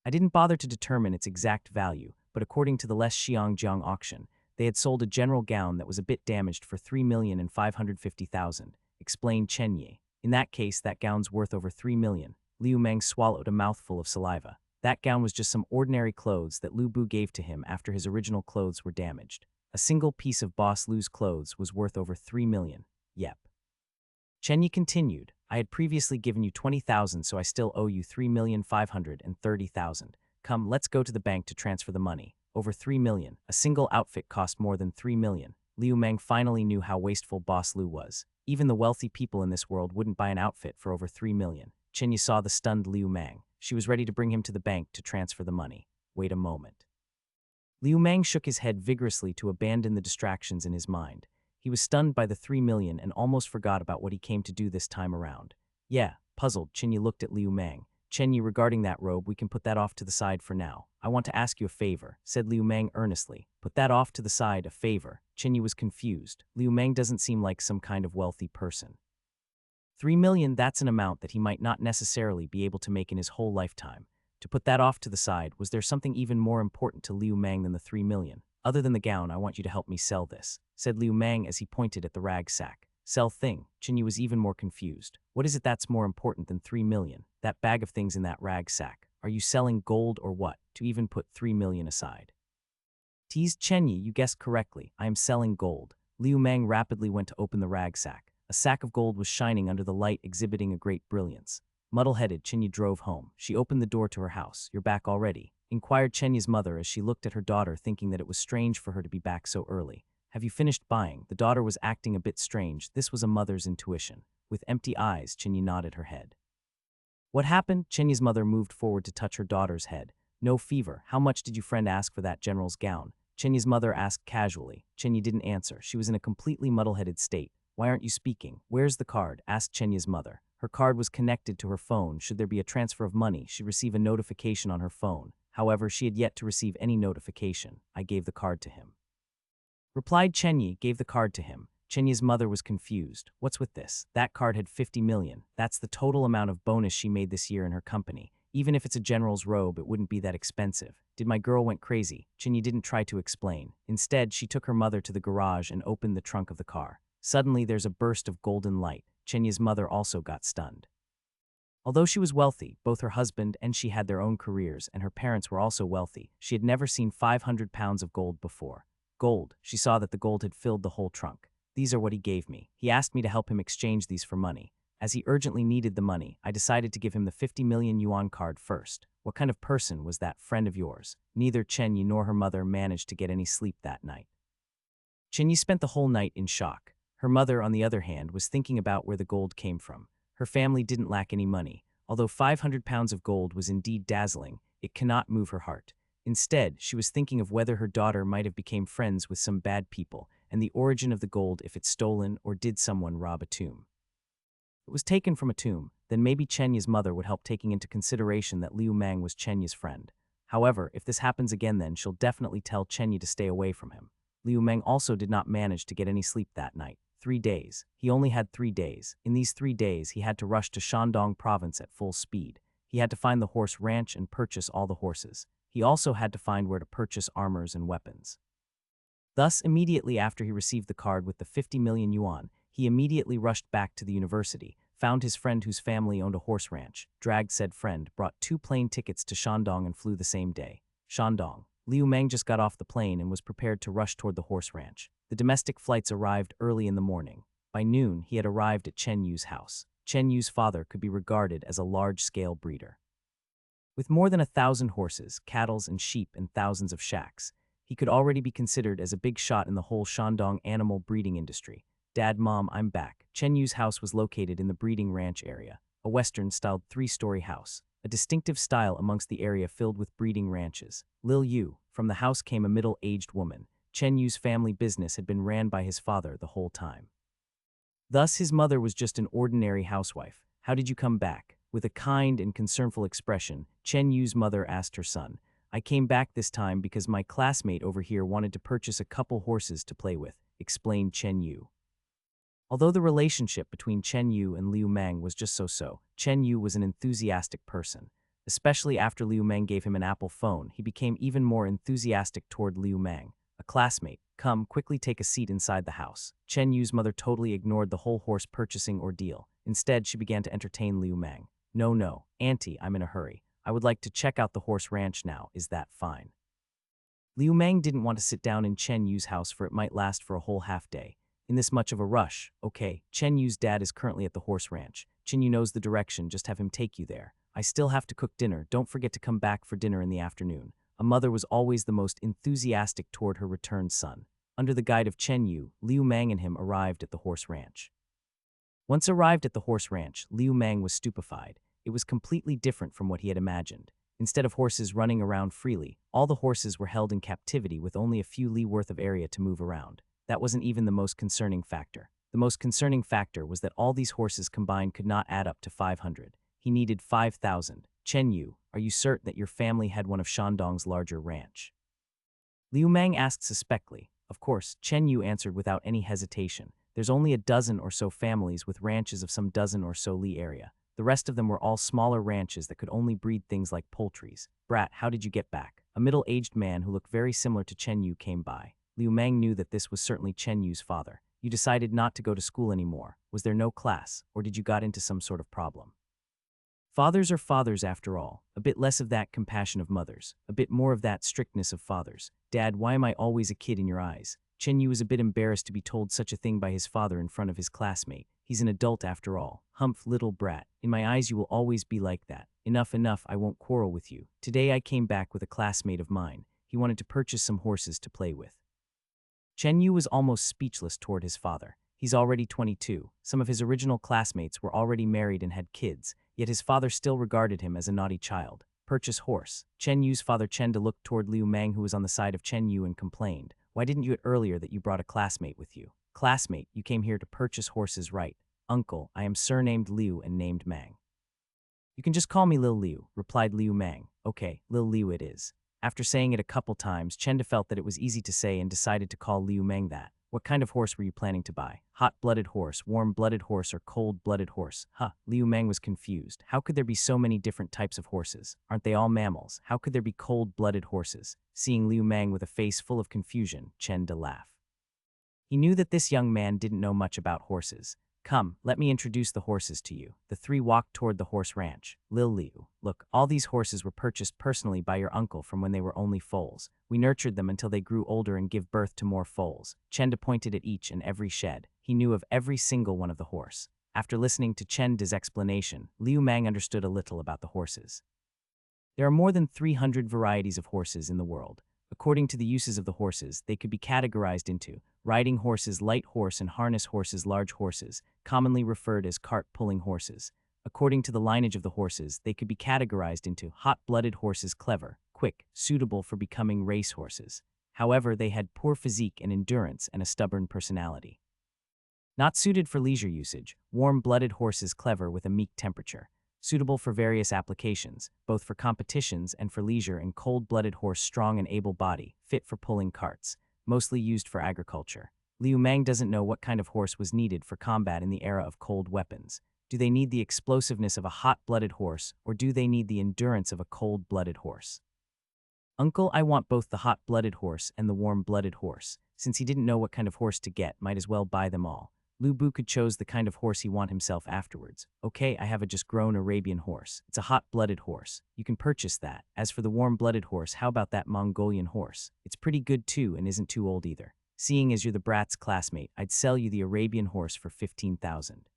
I didn't bother to determine its exact value, but according to the Les Xiangjiang auction, they had sold a general gown that was a bit damaged for 3,550,000, explained Chen Yi. In that case, that gown's worth over 3 million. Liu Mang swallowed a mouthful of saliva. That gown was just some ordinary clothes that Lu Bu gave to him after his original clothes were damaged. A single piece of Boss Lu's clothes was worth over 3 million. Yep. Chen Yi continued, I had previously given you 20,000, so I still owe you 3,530,000. Come, let's go to the bank to transfer the money. Over 3 million. A single outfit cost more than 3 million. Liu Mang finally knew how wasteful Boss Lu was. Even the wealthy people in this world wouldn't buy an outfit for over 3 million. Chen Yi saw the stunned Liu Mang. She was ready to bring him to the bank to transfer the money. Wait a moment. Liu Mang shook his head vigorously to abandon the distractions in his mind. He was stunned by the 3 million and almost forgot about what he came to do this time around. Yeah, puzzled, Chen Yi looked at Liu Mang. Chen Yi, regarding that robe, we can put that off to the side for now. I want to ask you a favor, said Liu Mang earnestly. Put that off to the side, a favor. Chen Yi was confused. Liu Mang doesn't seem like some kind of wealthy person. 3 million, that's an amount that he might not necessarily be able to make in his whole lifetime. To put that off to the side, was there something even more important to Liu Mang than the 3 million? Other than the gown, I want you to help me sell this, said Liu Mang as he pointed at the rag sack. Sell thing. Chen Yu was even more confused. What is it that's more important than 3 million? That bag of things in that rag sack. Are you selling gold or what, to even put 3 million aside? Teased Chen Yi, you guessed correctly. I am selling gold. Liu Mang rapidly went to open the rag sack. A sack of gold was shining under the light, exhibiting a great brilliance. Muddle-headed, Chen Yi drove home. She opened the door to her house. You're back already? Inquired Chen Yi's mother as she looked at her daughter, thinking that it was strange for her to be back so early. Have you finished buying? The daughter was acting a bit strange. This was a mother's intuition. With empty eyes, Chen Yi nodded her head. What happened? Chen Yi's mother moved forward to touch her daughter's head. No fever. How much did your friend ask for that general's gown? Chen Yi's mother asked casually. Chen Yi didn't answer. She was in a completely muddle-headed state. Why aren't you speaking? Where's the card? Asked Chen Yi's mother. Her card was connected to her phone. Should there be a transfer of money, she'd receive a notification on her phone. However, she had yet to receive any notification. I gave the card to him. Replied Chen Yi, gave the card to him. Chen Yi's mother was confused. What's with this? That card had 50 million. That's the total amount of bonus she made this year in her company. Even if it's a general's robe, it wouldn't be that expensive. Did my girl went crazy? Chen Yi didn't try to explain. Instead, she took her mother to the garage and opened the trunk of the car. Suddenly, there's a burst of golden light. Chen Yi's mother also got stunned. Although she was wealthy, both her husband and she had their own careers, and her parents were also wealthy, she had never seen 500 pounds of gold before. Gold. She saw that the gold had filled the whole trunk. These are what he gave me. He asked me to help him exchange these for money. As he urgently needed the money, I decided to give him the 50 million yuan card first. What kind of person was that friend of yours? Neither Chen Yi nor her mother managed to get any sleep that night. Chen Yi spent the whole night in shock. Her mother, on the other hand, was thinking about where the gold came from. Her family didn't lack any money. Although 500 pounds of gold was indeed dazzling, it cannot move her heart. Instead, she was thinking of whether her daughter might have become friends with some bad people, and the origin of the gold, if it's stolen or did someone rob a tomb. If it was taken from a tomb, then maybe Chen Yi's mother would help, taking into consideration that Liu Mang was Chen Yi's friend. However, if this happens again, then she'll definitely tell Chen Yi to stay away from him. Liu Mang also did not manage to get any sleep that night. 3 days. He only had 3 days. In these 3 days, he had to rush to Shandong province at full speed. He had to find the horse ranch and purchase all the horses. He also had to find where to purchase armors and weapons. Thus, immediately after he received the card with the 50 million yuan, he immediately rushed back to the university, found his friend whose family owned a horse ranch, dragged said friend, brought 2 plane tickets to Shandong and flew the same day. Shandong. Liu Mang just got off the plane and was prepared to rush toward the horse ranch. The domestic flights arrived early in the morning. By noon, he had arrived at Chen Yu's house. Chen Yu's father could be regarded as a large-scale breeder. With more than 1,000 horses, cattle, and sheep and thousands of shacks, he could already be considered as a big shot in the whole Shandong animal breeding industry. Dad, Mom, I'm back. Chen Yu's house was located in the breeding ranch area, a Western-styled 3-story house, a distinctive style amongst the area filled with breeding ranches. Lil Yu. From the house came a middle-aged woman. Chen Yu's family business had been ran by his father the whole time. Thus, his mother was just an ordinary housewife. How did you come back? With a kind and concernful expression, Chen Yu's mother asked her son. I came back this time because my classmate over here wanted to purchase a couple horses to play with, explained Chen Yu. Although the relationship between Chen Yu and Liu Mang was just so-so, Chen Yu was an enthusiastic person. Especially after Liu Mang gave him an Apple phone, he became even more enthusiastic toward Liu Mang. A classmate, come, quickly take a seat inside the house. Chen Yu's mother totally ignored the whole horse purchasing ordeal. Instead, she began to entertain Liu Mang. No, Auntie, I'm in a hurry. I would like to check out the horse ranch now, is that fine? Liu Mang didn't want to sit down in Chen Yu's house, for it might last for a whole half day. In this much of a rush, okay, Chen Yu's dad is currently at the horse ranch. Chen Yu knows the direction, just have him take you there. I still have to cook dinner, don't forget to come back for dinner in the afternoon. A mother was always the most enthusiastic toward her returned son. Under the guide of Chen Yu, Liu Mang and him arrived at the horse ranch. Once arrived at the horse ranch, Liu Mang was stupefied. It was completely different from what he had imagined. Instead of horses running around freely, all the horses were held in captivity with only a few li worth of area to move around. That wasn't even the most concerning factor. The most concerning factor was that all these horses combined could not add up to 500. He needed 5,000. Chen Yu, are you certain that your family had one of Shandong's larger ranch? Liu Mang asked suspectfully. Of course, Chen Yu answered without any hesitation. There's only a dozen or so families with ranches of some dozen or so li area. The rest of them were all smaller ranches that could only breed things like poultries. Brat, how did you get back? A middle-aged man who looked very similar to Chen Yu came by. Liu Mang knew that this was certainly Chen Yu's father. You decided not to go to school anymore. Was there no class, or did you got into some sort of problem? Fathers are fathers after all. A bit less of that compassion of mothers. A bit more of that strictness of fathers. Dad, why am I always a kid in your eyes? Chen Yu was a bit embarrassed to be told such a thing by his father in front of his classmate. He's an adult after all. Humph, little brat. In my eyes you will always be like that. Enough, enough, I won't quarrel with you. Today I came back with a classmate of mine. He wanted to purchase some horses to play with. Chen Yu was almost speechless toward his father. He's already 22. Some of his original classmates were already married and had kids, yet his father still regarded him as a naughty child. Purchase horse. Chen Yu's father Chen De looked toward Liu Mang, who was on the side of Chen Yu, and complained, "Why didn't you earlier that you brought a classmate with you? Classmate, you came here to purchase horses, right? Uncle, I am surnamed Liu and named Mang." "You can just call me Lil Liu," replied Liu Mang. "Okay, Lil Liu it is." After saying it a couple times, Chen De felt that it was easy to say and decided to call Liu Mang that. "What kind of horse were you planning to buy? Hot-blooded horse, warm-blooded horse, or cold-blooded horse?" Liu Mang was confused. How could there be so many different types of horses? Aren't they all mammals? How could there be cold-blooded horses? Seeing Liu Mang with a face full of confusion, Chen De laughed. He knew that this young man didn't know much about horses. "Come, let me introduce the horses to you." The three walked toward the horse ranch. "Lil Liu, look, all these horses were purchased personally by your uncle from when they were only foals. We nurtured them until they grew older and give birth to more foals." Chen De pointed at each and every shed. He knew of every single one of the horse. After listening to Chen De's explanation, Liu Mang understood a little about the horses. There are more than 300 varieties of horses in the world. According to the uses of the horses, they could be categorized into riding horses, light horse, and harness horses, large horses, commonly referred as cart-pulling horses. According to the lineage of the horses, they could be categorized into hot-blooded horses, clever, quick, suitable for becoming race horses. However, they had poor physique and endurance and a stubborn personality. Not suited for leisure usage, warm-blooded horses, clever with a meek temperature. Suitable for various applications, both for competitions and for leisure, and cold-blooded horse, strong and able body, fit for pulling carts, mostly used for agriculture. Liu Mang doesn't know what kind of horse was needed for combat in the era of cold weapons. Do they need the explosiveness of a hot-blooded horse, or do they need the endurance of a cold-blooded horse? "Uncle, I want both the hot-blooded horse and the warm-blooded horse." Since he didn't know what kind of horse to get, might as well buy them all. Lu Bu could chose the kind of horse he want himself afterwards. "Okay, I have a just-grown Arabian horse. It's a hot-blooded horse. You can purchase that. As for the warm-blooded horse, how about that Mongolian horse? It's pretty good too and isn't too old either. Seeing as you're the brat's classmate, I'd sell you the Arabian horse for 15,000.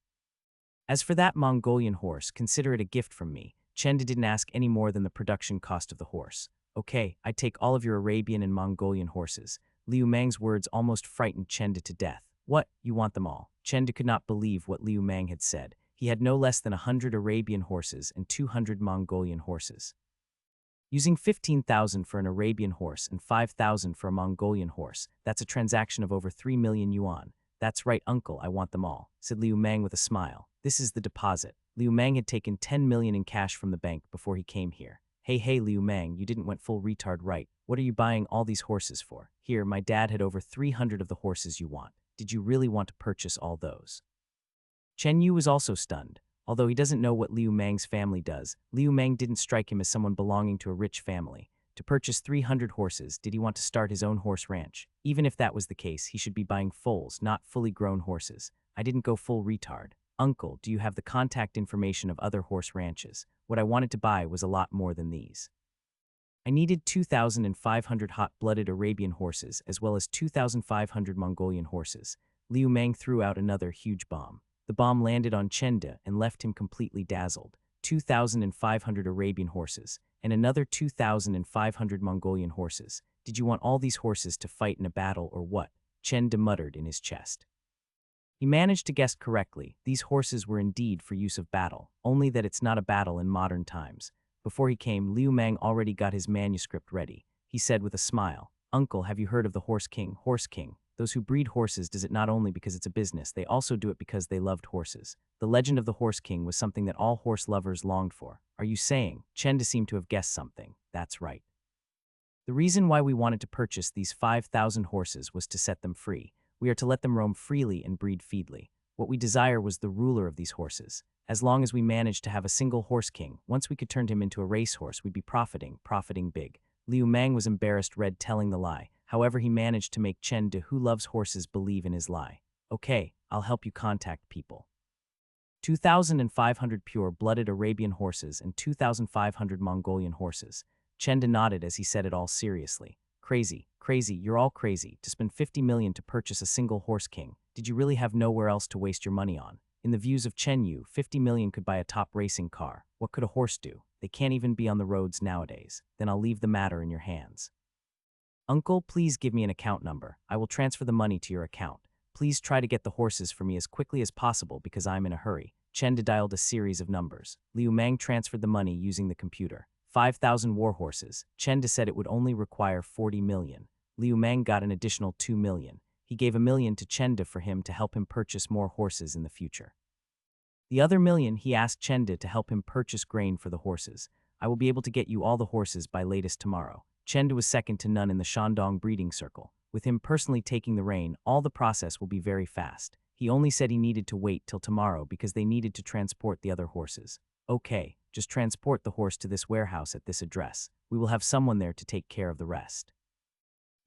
As for that Mongolian horse, consider it a gift from me." Chen De didn't ask any more than the production cost of the horse. "Okay, I'd take all of your Arabian and Mongolian horses." Liu Mang's words almost frightened Chen De to death. "What? You want them all?" Chen De could not believe what Liu Mang had said. He had no less than 100 Arabian horses and 200 Mongolian horses. Using 15,000 for an Arabian horse and 5,000 for a Mongolian horse, that's a transaction of over 3 million yuan. "That's right, uncle, I want them all," said Liu Mang with a smile. "This is the deposit." Liu Mang had taken 10 million in cash from the bank before he came here. Hey, Liu Mang, you didn't went full retard, right? What are you buying all these horses for?" "Here, my dad had over 300 of the horses you want. Did you really want to purchase all those?" Chen Yu was also stunned. Although he doesn't know what Liu Mang's family does, Liu Mang didn't strike him as someone belonging to a rich family. To purchase 300 horses, did he want to start his own horse ranch? Even if that was the case, he should be buying foals, not fully grown horses. "I didn't go full retard. Uncle, do you have the contact information of other horse ranches? What I wanted to buy was a lot more than these. I needed 2,500 hot-blooded Arabian horses, as well as 2,500 Mongolian horses." Liu Mang threw out another huge bomb. The bomb landed on Chen De and left him completely dazzled. 2,500 Arabian horses, and another 2,500 Mongolian horses. "Did you want all these horses to fight in a battle or what?" Chen De muttered in his chest. He managed to guess correctly. These horses were indeed for use of battle, only that it's not a battle in modern times. Before he came, Liu Mang already got his manuscript ready. He said with a smile, "Uncle, have you heard of the Horse King?" "Horse King? Those who breed horses does it not only because it's a business, they also do it because they loved horses. The legend of the Horse King was something that all horse lovers longed for." "Are you saying?" Chen De seemed to have guessed something. "That's right. The reason why we wanted to purchase these 5,000 horses was to set them free. We are to let them roam freely and breed feedly. What we desire was the ruler of these horses. As long as we managed to have a single horse king, once we could turn him into a racehorse, we'd be profiting big." Liu Mang was embarrassed, telling the lie. However, he managed to make Chen De, who loves horses, believe in his lie. Okay, I'll help you contact people. 2,500 pure-blooded Arabian horses and 2,500 Mongolian horses. Chenda nodded as he said it all seriously. Crazy, crazy, you're all crazy. To spend 50 million to purchase a single horse king. Did you really have nowhere else to waste your money on? In the views of Chen Yu, 50 million could buy a top racing car. What could a horse do? They can't even be on the roads nowadays. Then I'll leave the matter in your hands. Uncle, please give me an account number. I will transfer the money to your account. Please try to get the horses for me as quickly as possible because I'm in a hurry. Chenda dialed a series of numbers. Liu Meng transferred the money using the computer. 5,000 war horses. Chenda said it would only require 40 million. Liu Meng got an additional 2 million. He gave 1 million to Chenda for him to help him purchase more horses in the future. The other 1 million he asked Chenda to help him purchase grain for the horses. I will be able to get you all the horses by latest tomorrow. Chenda was second to none in the Shandong breeding circle. With him personally taking the reign, all the process will be very fast. He only said he needed to wait till tomorrow because they needed to transport the other horses. Okay, just transport the horse to this warehouse at this address. We will have someone there to take care of the rest.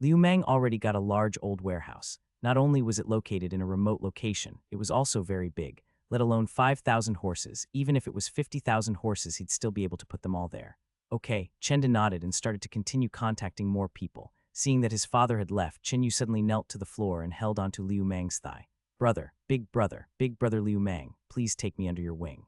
Liu Meng already got a large old warehouse. Not only was it located in a remote location, it was also very big, let alone 5,000 horses. Even if it was 50,000 horses, he'd still be able to put them all there. Okay, Chenda nodded and started to continue contacting more people. Seeing that his father had left, Chen Yu suddenly knelt to the floor and held onto Liu Meng's thigh. Brother Big Brother Liu Meng, please take me under your wing.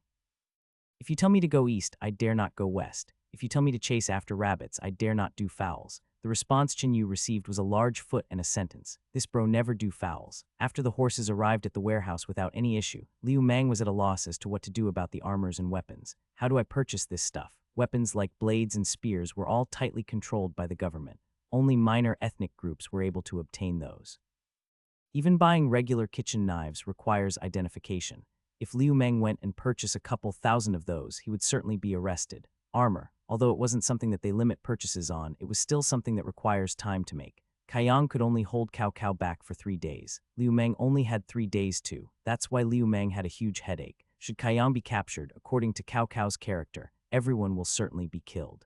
If you tell me to go east, I dare not go west. If you tell me to chase after rabbits, I dare not do fowls. The response Chen Yu received was a large foot and a sentence. This bro never do fowls. After the horses arrived at the warehouse without any issue, Liu Meng was at a loss as to what to do about the armors and weapons. How do I purchase this stuff? Weapons like blades and spears were all tightly controlled by the government. Only minor ethnic groups were able to obtain those. Even buying regular kitchen knives requires identification. If Liu Meng went and purchased a couple thousand of those, he would certainly be arrested. Armor, although it wasn't something that they limit purchases on, it was still something that requires time to make. Kaiyang could only hold Cao Cao back for 3 days. Liu Meng only had 3 days too. That's why Liu Meng had a huge headache. Should Kaiyang be captured, according to Cao Cao's character, everyone will certainly be killed.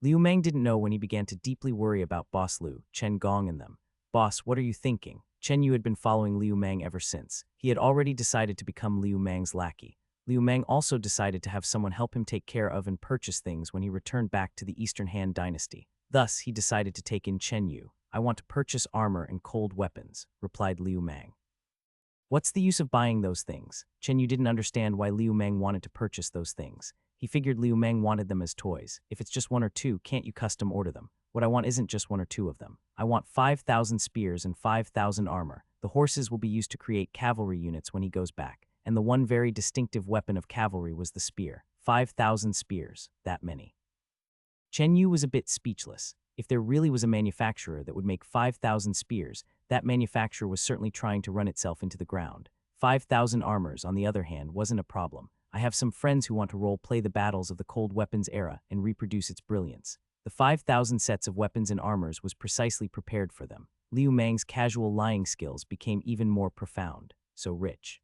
Liu Meng didn't know when he began to deeply worry about Boss Liu, Chen Gong and them. Boss, what are you thinking? Chen Yu had been following Liu Meng ever since. He had already decided to become Liu Meng's lackey. Liu Meng also decided to have someone help him take care of and purchase things when he returned back to the Eastern Han dynasty. Thus, he decided to take in Chen Yu. I want to purchase armor and cold weapons, replied Liu Meng. What's the use of buying those things? Chen Yu didn't understand why Liu Meng wanted to purchase those things. He figured Liu Meng wanted them as toys. If it's just 1 or 2, can't you custom order them? What I want isn't just 1 or 2 of them. I want 5,000 spears and 5,000 armor. The horses will be used to create cavalry units when he goes back. And the one very distinctive weapon of cavalry was the spear. 5,000 spears, that many. Chen Yu was a bit speechless. If there really was a manufacturer that would make 5,000 spears, that manufacturer was certainly trying to run itself into the ground. 5,000 armors, on the other hand, wasn't a problem. I have some friends who want to role-play the battles of the cold weapons era and reproduce its brilliance. The 5,000 sets of weapons and armors was precisely prepared for them. Liu Meng's casual lying skills became even more profound, so rich.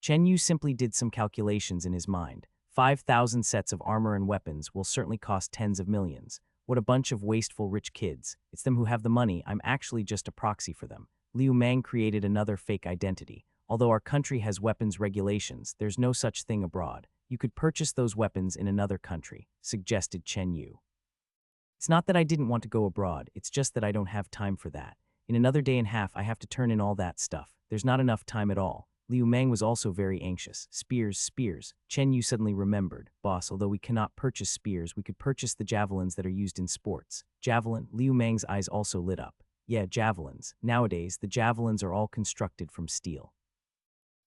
Chen Yu simply did some calculations in his mind. 5,000 sets of armor and weapons will certainly cost tens of millions. What a bunch of wasteful rich kids. It's them who have the money, I'm actually just a proxy for them. Liu Meng created another fake identity. Although our country has weapons regulations, there's no such thing abroad. You could purchase those weapons in another country, suggested Chen Yu. It's not that I didn't want to go abroad, it's just that I don't have time for that. In another day and a half I have to turn in all that stuff. There's not enough time at all. Liu Meng was also very anxious. Spears. Chen Yu suddenly remembered. Boss, although we cannot purchase spears, we could purchase the javelins that are used in sports. Javelin? Liu Meng's eyes also lit up. Yeah, javelins. Nowadays, the javelins are all constructed from steel.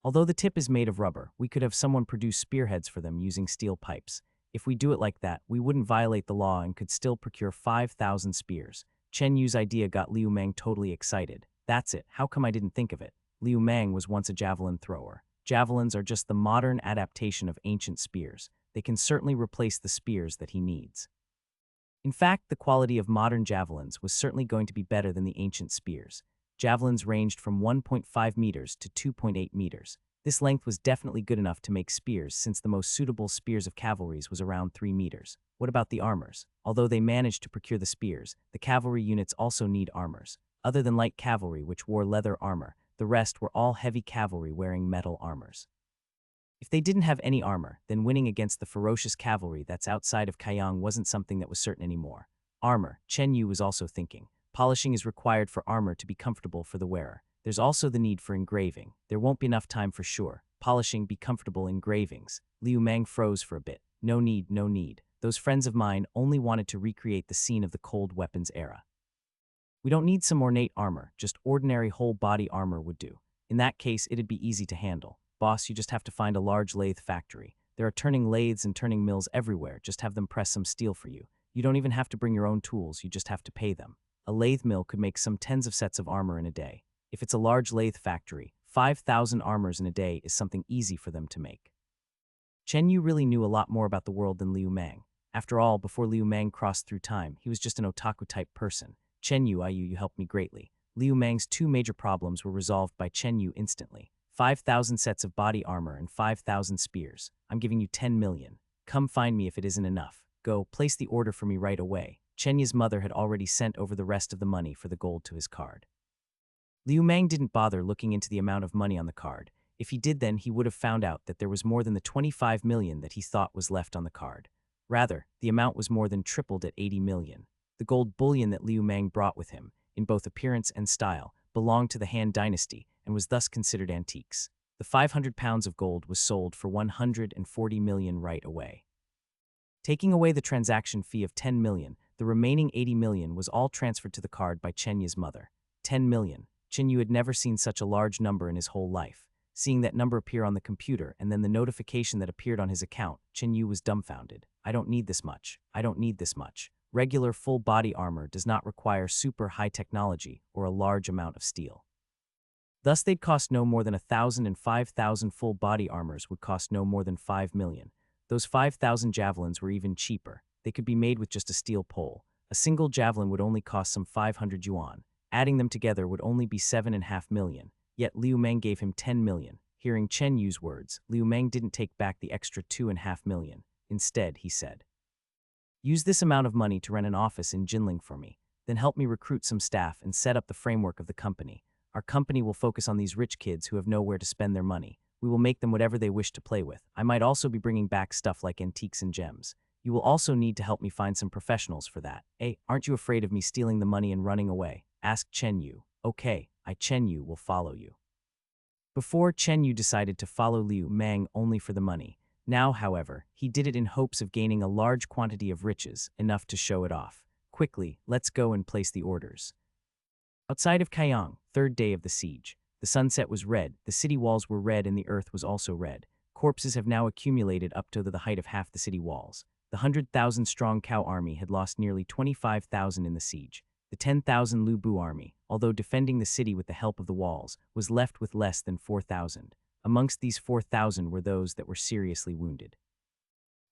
Although the tip is made of rubber, we could have someone produce spearheads for them using steel pipes. If we do it like that, we wouldn't violate the law and could still procure 5,000 spears. Chen Yu's idea got Liu Meng totally excited. That's it, how come I didn't think of it? Liu Meng was once a javelin thrower. Javelins are just the modern adaptation of ancient spears. They can certainly replace the spears that he needs. In fact, the quality of modern javelins was certainly going to be better than the ancient spears. Javelins ranged from 1.5 meters to 2.8 meters. This length was definitely good enough to make spears, since the most suitable spears of cavalries was around 3 meters. What about the armors? Although they managed to procure the spears, the cavalry units also need armors. Other than light cavalry, which wore leather armor, The rest were all heavy cavalry wearing metal armors. If they didn't have any armor, then winning against the ferocious cavalry that's outside of Kaiyang wasn't something that was certain anymore. Armor, Chen Yu was also thinking. Polishing is required for armor to be comfortable for the wearer. There's also the need for engraving. There won't be enough time for sure. Polishing, be comfortable engravings. Liu Mang froze for a bit. No need, no need. Those friends of mine only wanted to recreate the scene of the cold weapons era. We don't need some ornate armor, just ordinary whole-body armor would do. In that case, it'd be easy to handle. Boss, you just have to find a large lathe factory. There are turning lathes and turning mills everywhere, just have them press some steel for you. You don't even have to bring your own tools, you just have to pay them. A lathe mill could make some tens of sets of armor in a day. If it's a large lathe factory, 5,000 armors in a day is something easy for them to make. Chen Yu really knew a lot more about the world than Liu Mang. After all, before Liu Mang crossed through time, he was just an otaku-type person. Chen Yu, you helped me greatly. Liu Mang's two major problems were resolved by Chen Yu instantly. 5,000 sets of body armor and 5,000 spears. I'm giving you 10 million. Come find me if it isn't enough. Go, place the order for me right away. Chen Yu's mother had already sent over the rest of the money for the gold to his card. Liu Mang didn't bother looking into the amount of money on the card. If he did, then he would have found out that there was more than the 25 million that he thought was left on the card. Rather, the amount was more than tripled at 80 million. The gold bullion that Liu Mang brought with him, in both appearance and style, belonged to the Han Dynasty and was thus considered antiques. The 500 pounds of gold was sold for 140 million right away. Taking away the transaction fee of 10 million, the remaining 80 million was all transferred to the card by Chen Yu's mother. 10 million. Chen Yu had never seen such a large number in his whole life. Seeing that number appear on the computer and then the notification that appeared on his account, Chen Yu was dumbfounded. I don't need this much. I don't need this much. Regular full-body armor does not require super high technology or a large amount of steel. Thus they'd cost no more than 1,000 and 5,000 full-body armors would cost no more than 5 million. Those 5,000 javelins were even cheaper. They could be made with just a steel pole. A single javelin would only cost some 500 yuan. Adding them together would only be 7.5 million. Yet Liu Mang gave him 10 million. Hearing Chen Yu's words, Liu Mang didn't take back the extra 2.5 million. Instead, he said, use this amount of money to rent an office in Jinling for me, then help me recruit some staff and set up the framework of the company. Our company will focus on these rich kids who have nowhere to spend their money. We will make them whatever they wish to play with. I might also be bringing back stuff like antiques and gems. You will also need to help me find some professionals for that. Hey, aren't you afraid of me stealing the money and running away? Asked Chen Yu. Okay, Chen Yu will follow you. Before, Chen Yu decided to follow Liu Mang only for the money. Now, however, he did it in hopes of gaining a large quantity of riches, enough to show it off. Quickly, let's go and place the orders. Outside of Kaiyang, third day of the siege. The sunset was red, the city walls were red, and the earth was also red. Corpses have now accumulated up to the height of half the city walls. The 100,000-strong Cao army had lost nearly 25,000 in the siege. The 10,000 Lu Bu army, although defending the city with the help of the walls, was left with less than 4,000. Amongst these 4,000 were those that were seriously wounded.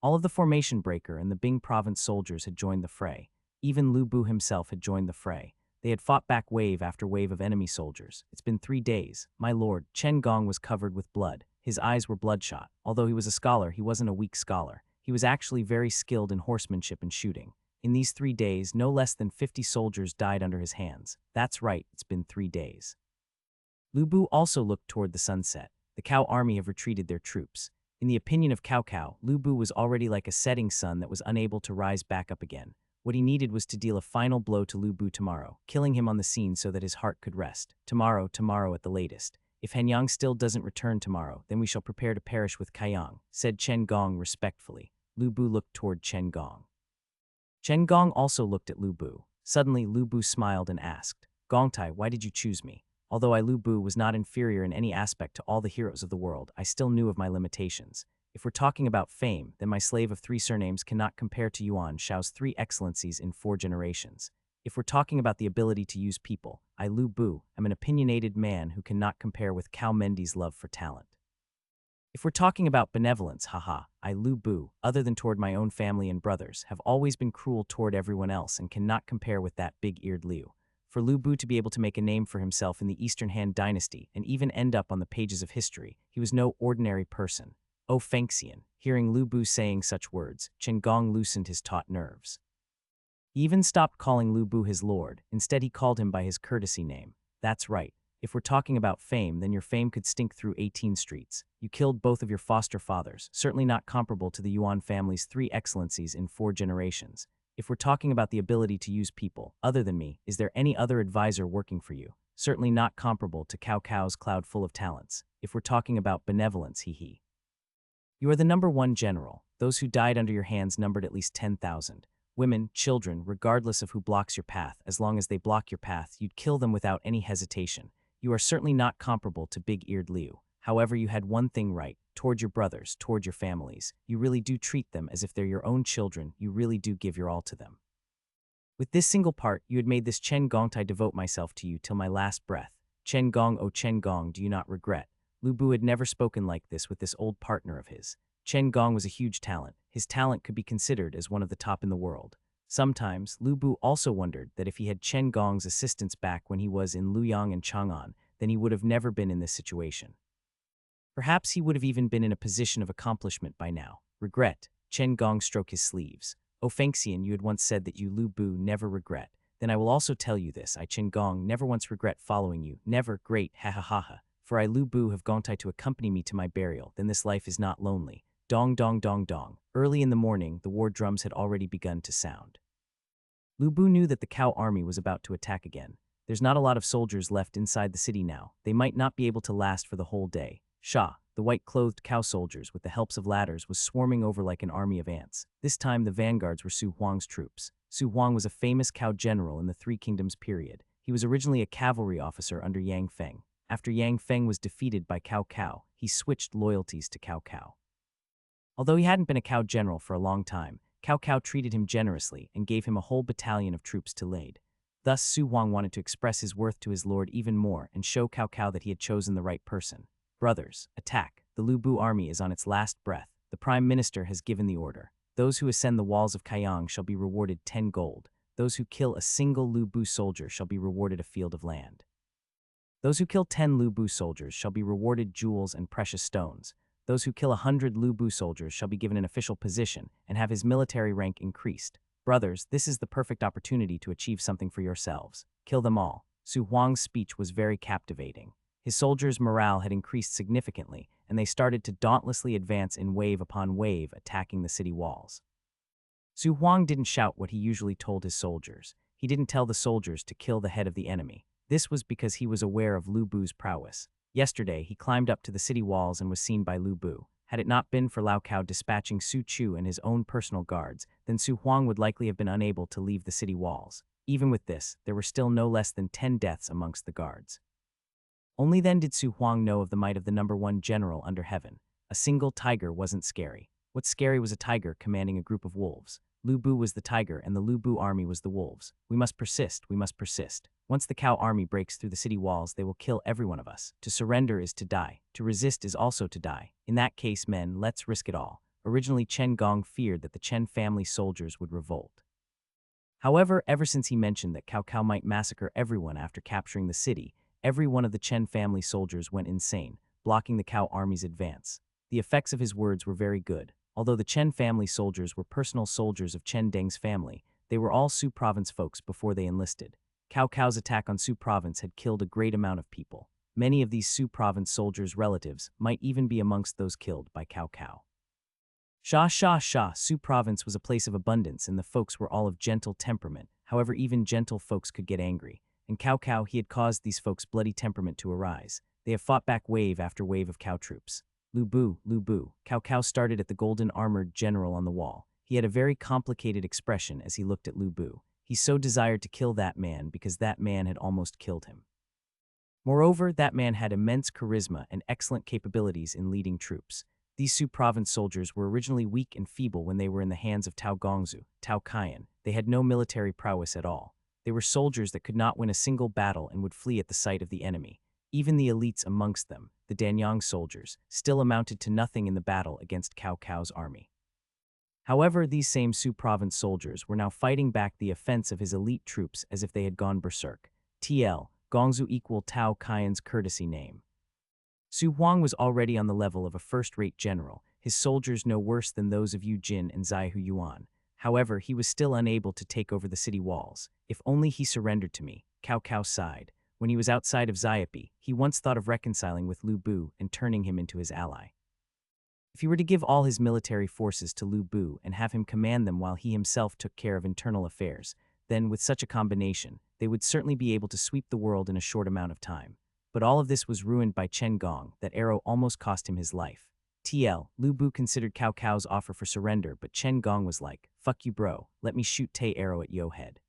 All of the formation breaker and the Bing province soldiers had joined the fray. Even Lu Bu himself had joined the fray. They had fought back wave after wave of enemy soldiers. It's been 3 days. My lord, Chen Gong was covered with blood. His eyes were bloodshot. Although he was a scholar, he wasn't a weak scholar. He was actually very skilled in horsemanship and shooting. In these 3 days, no less than 50 soldiers died under his hands. That's right, it's been 3 days. Lu Bu also looked toward the sunset. The Cao army have retreated their troops. In the opinion of Cao Cao, Lu Bu was already like a setting sun that was unable to rise back up again. What he needed was to deal a final blow to Lu Bu tomorrow, killing him on the scene so that his heart could rest. Tomorrow at the latest. If Hanyang still doesn't return tomorrow, then we shall prepare to perish with Kaiyang, said Chen Gong respectfully. Lu Bu looked toward Chen Gong. Chen Gong also looked at Lu Bu. Suddenly, Lu Bu smiled and asked, Gongtai, why did you choose me? Although Lu Bu was not inferior in any aspect to all the heroes of the world, I still knew of my limitations. If we're talking about fame, then my slave of 3 surnames cannot compare to Yuan Shao's 3 excellencies in 4 generations. If we're talking about the ability to use people, I, Lu Bu, am an opinionated man who cannot compare with Cao Mendy's love for talent. If we're talking about benevolence, haha, I, Lu Bu, other than toward my own family and brothers, have always been cruel toward everyone else and cannot compare with that big-eared Liu. For Lu Bu to be able to make a name for himself in the Eastern Han Dynasty and even end up on the pages of history, he was no ordinary person. Oh Fengxian, hearing Lu Bu saying such words, Chen Gong loosened his taut nerves. He even stopped calling Lu Bu his lord, instead he called him by his courtesy name. That's right, If we're talking about fame, then your fame could stink through 18 streets. You killed both of your foster fathers, certainly not comparable to the Yuan family's 3 excellencies in 4 generations. If we're talking about the ability to use people, other than me, is there any other advisor working for you? Certainly not comparable to Cao Cao's cloud full of talents. If we're talking about benevolence, hee. You are the #1 general. Those who died under your hands numbered at least 10,000. Women, children, regardless of who blocks your path, as long as they block your path, you'd kill them without any hesitation. You are certainly not comparable to big-eared Liu. However, you had one thing right. Toward your brothers, toward your families, you really do treat them as if they're your own children. You really do give your all to them. With this single part, you had made this Chen Gong I devote myself to you till my last breath. Chen Gong, oh Chen Gong, do you not regret? Lu Bu had never spoken like this with this old partner of his. Chen Gong was a huge talent. His talent could be considered as one of the top in the world. Sometimes, Lu Bu also wondered that if he had Chen Gong's assistance back when he was in Luoyang and Chang'an, then he would have never been in this situation. Perhaps he would have even been in a position of accomplishment by now. Regret. Chen Gong stroked his sleeves. Oh Fengxian, you had once said that you Lu Bu never regret. Then I will also tell you this, I Chen Gong never once regret following you. Never, great, ha ha ha ha. For I Lu Bu have gone to accompany me to my burial, then this life is not lonely. Dong dong dong dong. Early in the morning, the war drums had already begun to sound. Lu Bu knew that the Cao army was about to attack again. There's not a lot of soldiers left inside the city now. They might not be able to last for the whole day. Sha, the white-clothed Cao soldiers with the helps of ladders was swarming over like an army of ants. This time the vanguards were Su Huang's troops. Su Huang was a famous Cao general in the Three Kingdoms period. He was originally a cavalry officer under Yang Feng. After Yang Feng was defeated by Cao Cao, he switched loyalties to Cao Cao. Although he hadn't been a Cao general for a long time, Cao Cao treated him generously and gave him a whole battalion of troops to lead. Thus, Su Huang wanted to express his worth to his lord even more and show Cao Cao that he had chosen the right person. Brothers, attack. The Lu Bu army is on its last breath. The Prime Minister has given the order. Those who ascend the walls of Kaiyang shall be rewarded 10 gold. Those who kill a single Lu Bu soldier shall be rewarded a field of land. Those who kill 10 Lu Bu soldiers shall be rewarded jewels and precious stones. Those who kill 100 Lu Bu soldiers shall be given an official position and have his military rank increased. Brothers, this is the perfect opportunity to achieve something for yourselves. Kill them all. Su Huang's speech was very captivating. His soldiers' morale had increased significantly, and they started to dauntlessly advance in wave upon wave, attacking the city walls. Su Huang didn't shout what he usually told his soldiers. He didn't tell the soldiers to kill the head of the enemy. This was because he was aware of Lu Bu's prowess. Yesterday, he climbed up to the city walls and was seen by Lu Bu. Had it not been for Lao Cao dispatching Su Chu and his own personal guards, then Su Huang would likely have been unable to leave the city walls. Even with this, there were still no less than 10 deaths amongst the guards. Only then did Su Huang know of the might of the #1 general under heaven. A single tiger wasn't scary. What's scary was a tiger commanding a group of wolves. Lu Bu was the tiger and the Lu Bu army was the wolves. We must persist, we must persist. Once the Cao army breaks through the city walls, they will kill every one of us. To surrender is to die. To resist is also to die. In that case, men, let's risk it all. Originally, Chen Gong feared that the Chen family soldiers would revolt. However, ever since he mentioned that Cao Cao might massacre everyone after capturing the city, every one of the Chen family soldiers went insane, blocking the Cao army's advance. The effects of his words were very good. Although the Chen family soldiers were personal soldiers of Chen Deng's family, they were all Su province folks before they enlisted. Cao Cao's attack on Su province had killed a great amount of people. Many of these Su province soldiers' relatives might even be amongst those killed by Cao Cao. Su province was a place of abundance and the folks were all of gentle temperament. However, even gentle folks could get angry. And Cao Cao, he had caused these folks' bloody temperament to arise. They have fought back wave after wave of Cao troops. Lu Bu. Cao Cao started at the golden armored general on the wall. He had a very complicated expression as he looked at Lu Bu. He so desired to kill that man because that man had almost killed him. Moreover, that man had immense charisma and excellent capabilities in leading troops. These Su province soldiers were originally weak and feeble when they were in the hands of Tao Gongzu, Tao Kaiyan. They had no military prowess at all. They were soldiers that could not win a single battle and would flee at the sight of the enemy. Even the elites amongst them, the Danyang soldiers, still amounted to nothing in the battle against Cao Cao's army. However, these same Su province soldiers were now fighting back the offense of his elite troops as if they had gone berserk. TL, Gongzu equal Tao Kaiyan's courtesy name. Su Huang was already on the level of a first-rate general, his soldiers no worse than those of Yu Jin and Zai Hu Yuan. However, he was still unable to take over the city walls. If only he surrendered to me, Cao Cao sighed. When he was outside of Xiapi, he once thought of reconciling with Lu Bu and turning him into his ally. If he were to give all his military forces to Lu Bu and have him command them while he himself took care of internal affairs, then with such a combination, they would certainly be able to sweep the world in a short amount of time. But all of this was ruined by Chen Gong. That arrow almost cost him his life. Lu Bu considered Cao Cao's offer for surrender, but Chen Gong was like, "Fuck you bro, let me shoot Tay arrow at yo head."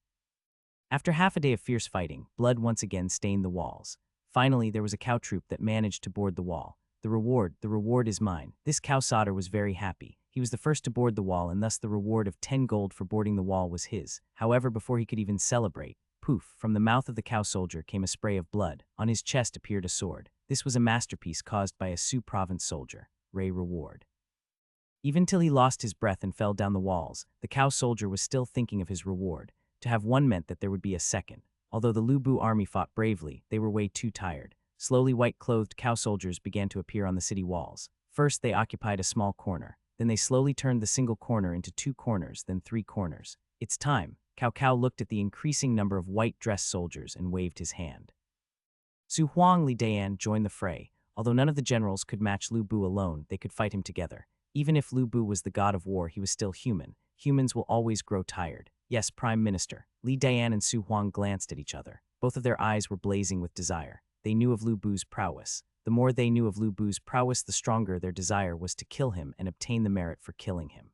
After half a day of fierce fighting, blood once again stained the walls. Finally, there was a cow troop that managed to board the wall. The reward is mine. This cow soldier was very happy. He was the first to board the wall, and thus the reward of 10 gold for boarding the wall was his. However, before he could even celebrate, poof, from the mouth of the cow soldier came a spray of blood. On his chest appeared a sword. This was a masterpiece caused by a Sioux province soldier. Ray reward. Even till he lost his breath and fell down the walls, the cow soldier was still thinking of his reward. To have one meant that there would be a second. Although the Lu Bu army fought bravely, they were way too tired. Slowly, white-clothed cow soldiers began to appear on the city walls. First, they occupied a small corner. Then they slowly turned the single corner into 2 corners, then 3 corners. "It's time." Cao Cao looked at the increasing number of white-dressed soldiers and waved his hand. Su Huang Li Dayan joined the fray. Although none of the generals could match Lu Bu alone, they could fight him together. Even if Lu Bu was the god of war, he was still human. Humans will always grow tired. Yes, Prime Minister. Li Dayan and Su Huang glanced at each other. Both of their eyes were blazing with desire. They knew of Lu Bu's prowess. The more they knew of Lu Bu's prowess, the stronger their desire was to kill him and obtain the merit for killing him.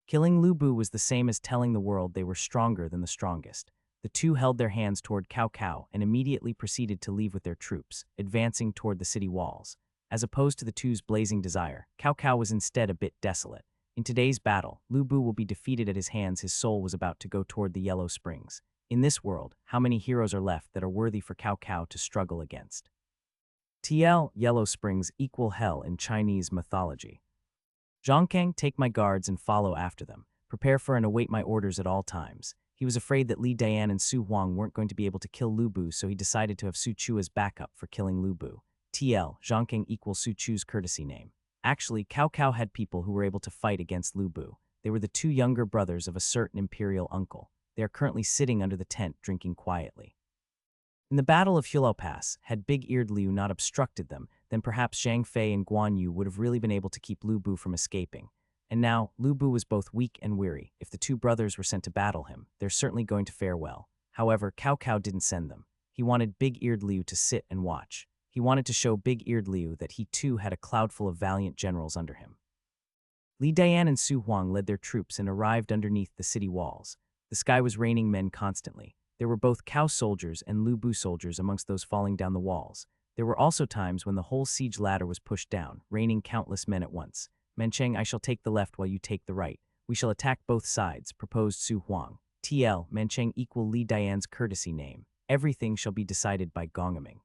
Killing Lu Bu was the same as telling the world they were stronger than the strongest. The two held their hands toward Cao Cao and immediately proceeded to leave with their troops, advancing toward the city walls. As opposed to the two's blazing desire, Cao Cao was instead a bit desolate. In today's battle, Lu Bu will be defeated at his hands. His soul was about to go toward the Yellow Springs. In this world, how many heroes are left that are worthy for Cao Cao to struggle against? Yellow Springs equal hell in Chinese mythology. Zhongkang, take my guards and follow after them. Prepare for and await my orders at all times. He was afraid that Li Dayan and Su Huang weren't going to be able to kill Lu Bu, so he decided to have Su Chu as backup for killing Lu Bu. Zhongkang equals Su Chu's courtesy name. Actually, Cao Cao had people who were able to fight against Lu Bu. They were the 2 younger brothers of a certain imperial uncle. They are currently sitting under the tent drinking quietly. In the Battle of Hulao Pass, had Big-Eared Liu not obstructed them, then perhaps Zhang Fei and Guan Yu would have really been able to keep Lu Bu from escaping. And now, Lu Bu was both weak and weary. If the 2 brothers were sent to battle him, they're certainly going to fare well. However, Cao Cao didn't send them. He wanted Big-Eared Liu to sit and watch. He wanted to show Big-Eared Liu that he too had a cloud full of valiant generals under him. Li Dayan and Su Huang led their troops and arrived underneath the city walls. The sky was raining men constantly. There were both cow soldiers and Lu Bu soldiers amongst those falling down the walls. There were also times when the whole siege ladder was pushed down, raining countless men at once. "Mencheng, I shall take the left while you take the right. We shall attack both sides," proposed Su Huang. Mencheng equal Li Dayan's courtesy name. Everything shall be decided by Gongming.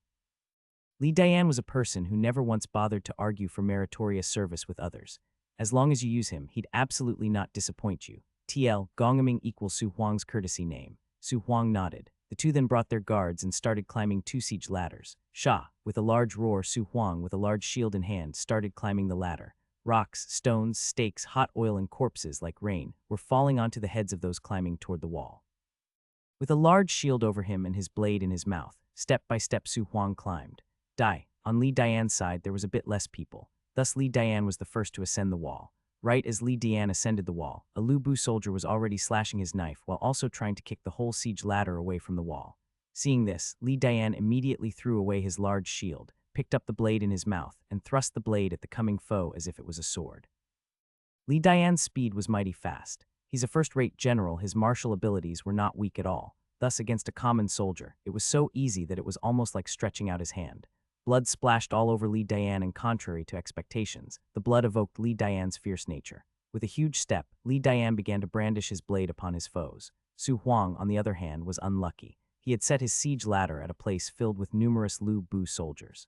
Li Dayan was a person who never once bothered to argue for meritorious service with others. As long as you use him, he'd absolutely not disappoint you. Gongming equals Su Huang's courtesy name. Su Huang nodded. The 2 then brought their guards and started climbing 2 siege ladders. Sha, with a large roar, Su Huang, with a large shield in hand, started climbing the ladder. Rocks, stones, stakes, hot oil, and corpses, like rain, were falling onto the heads of those climbing toward the wall. With a large shield over him and his blade in his mouth, step by step Su Huang climbed. On Li Dayan's side, there was a bit less people. Thus Li Dayan was the first to ascend the wall. Right as Li Dayan ascended the wall, a Lu Bu soldier was already slashing his knife while also trying to kick the whole siege ladder away from the wall. Seeing this, Li Dayan immediately threw away his large shield, picked up the blade in his mouth, and thrust the blade at the coming foe as if it was a sword. Li Dayan's speed was mighty fast. He's a first-rate general. His martial abilities were not weak at all. Thus, against a common soldier, it was so easy that it was almost like stretching out his hand. Blood splashed all over Li Dayan, and contrary to expectations, the blood evoked Li Dayan's fierce nature. With a huge step, Li Dayan began to brandish his blade upon his foes. Su Huang, on the other hand, was unlucky. He had set his siege ladder at a place filled with numerous Lu Bu soldiers.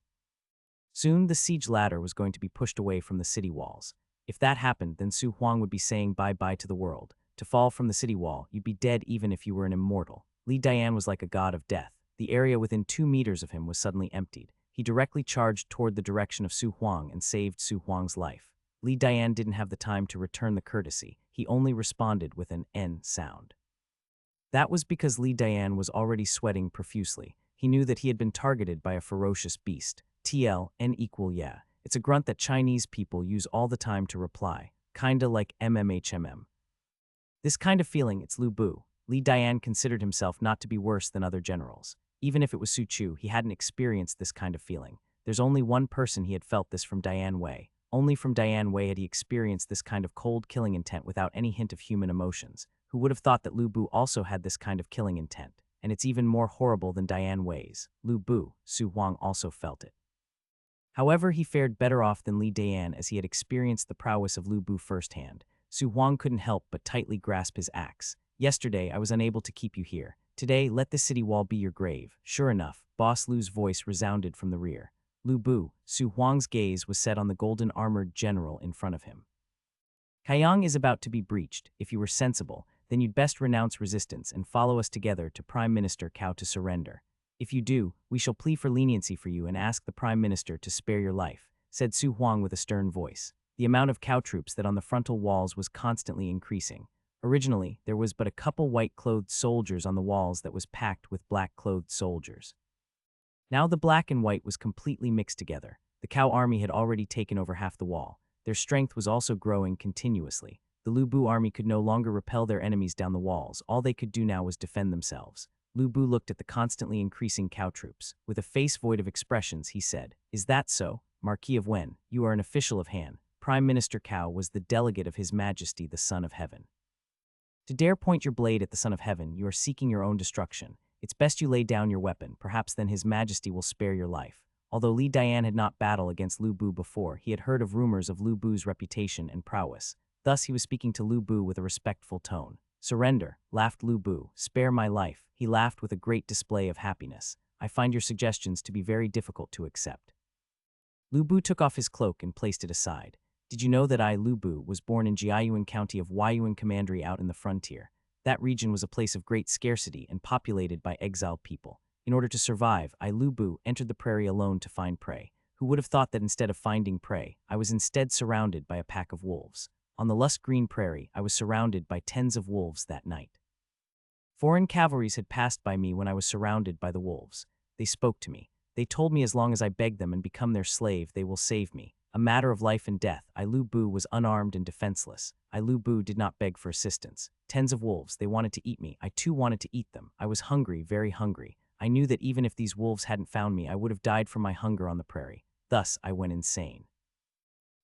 Soon, the siege ladder was going to be pushed away from the city walls. If that happened, then Su Huang would be saying bye-bye to the world. To fall from the city wall, you'd be dead even if you were an immortal. Li Dayan was like a god of death. The area within 2 meters of him was suddenly emptied. He directly charged toward the direction of Su Huang and saved Su Huang's life. Li Dayan didn't have the time to return the courtesy. He only responded with an N sound. That was because Li Dayan was already sweating profusely. He knew that he had been targeted by a ferocious beast. TL, N equal yeah. It's a grunt that Chinese people use all the time to reply, kinda like MMHMM. This kind of feeling, it's Lu Bu. Li Dian considered himself not to be worse than other generals. Even if it was Su Chu, he hadn't experienced this kind of feeling. There's only one person he had felt this from Diane Wei. Only from Diane Wei had he experienced this kind of cold killing intent without any hint of human emotions. Who would have thought that Lu Bu also had this kind of killing intent? And it's even more horrible than Diane Wei's. Lu Bu, Su Huang also felt it. However, he fared better off than Li Dian as he had experienced the prowess of Lu Bu firsthand. Su Huang couldn't help but tightly grasp his axe. Yesterday, I was unable to keep you here. Today, let the city wall be your grave. Sure enough, Boss Lu's voice resounded from the rear. Lu Bu, Su Huang's gaze was set on the golden-armored general in front of him. Kaiyang is about to be breached. If you were sensible, then you'd best renounce resistance and follow us together to Prime Minister Cao to surrender. If you do, we shall plead for leniency for you and ask the Prime Minister to spare your life, said Su Huang with a stern voice. The amount of cow troops that on the frontal walls was constantly increasing. Originally, there was but a couple white-clothed soldiers on the walls that was packed with black-clothed soldiers. Now the black and white was completely mixed together. The cow army had already taken over half the wall. Their strength was also growing continuously. The Lu Bu army could no longer repel their enemies down the walls. All they could do now was defend themselves. Lu Bu looked at the constantly increasing cow troops. With a face void of expressions, he said, "Is that so, Marquis of Wen? You are an official of Han." Prime Minister Cao was the delegate of His Majesty, the Son of Heaven. To dare point your blade at the Son of Heaven, you are seeking your own destruction. It's best you lay down your weapon. Perhaps then His Majesty will spare your life. Although Li Dian had not battled against Lu Bu before, he had heard of rumors of Lu Bu's reputation and prowess. Thus he was speaking to Lu Bu with a respectful tone. "Surrender," laughed Lu Bu. "Spare my life." He laughed with a great display of happiness. "I find your suggestions to be very difficult to accept." Lu Bu took off his cloak and placed it aside. "Did you know that I, Lu Bu, was born in Jiayuan County of Huayuan Commandery out in the frontier? That region was a place of great scarcity and populated by exiled people. In order to survive, I, Lu Bu, entered the prairie alone to find prey. Who would have thought that instead of finding prey, I was instead surrounded by a pack of wolves? On the lush green prairie, I was surrounded by tens of wolves that night. Foreign cavalries had passed by me when I was surrounded by the wolves. They spoke to me. They told me as long as I beg them and become their slave, they will save me. A matter of life and death. I, Lu Bu, was unarmed and defenseless. I, Lu Bu, did not beg for assistance. Tens of wolves, they wanted to eat me. I too wanted to eat them. I was hungry, very hungry. I knew that even if these wolves hadn't found me, I would have died from my hunger on the prairie. Thus, I went insane.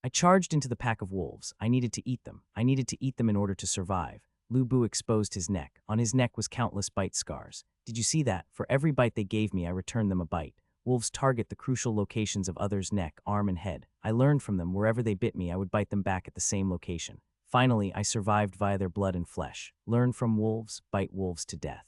I charged into the pack of wolves. I needed to eat them. I needed to eat them in order to survive." Lu Bu exposed his neck. On his neck was countless bite scars. "Did you see that? For every bite they gave me, I returned them a bite. Wolves target the crucial locations of others' neck, arm, and head. I learned from them wherever they bit me, I would bite them back at the same location. Finally, I survived via their blood and flesh. Learn from wolves, bite wolves to death.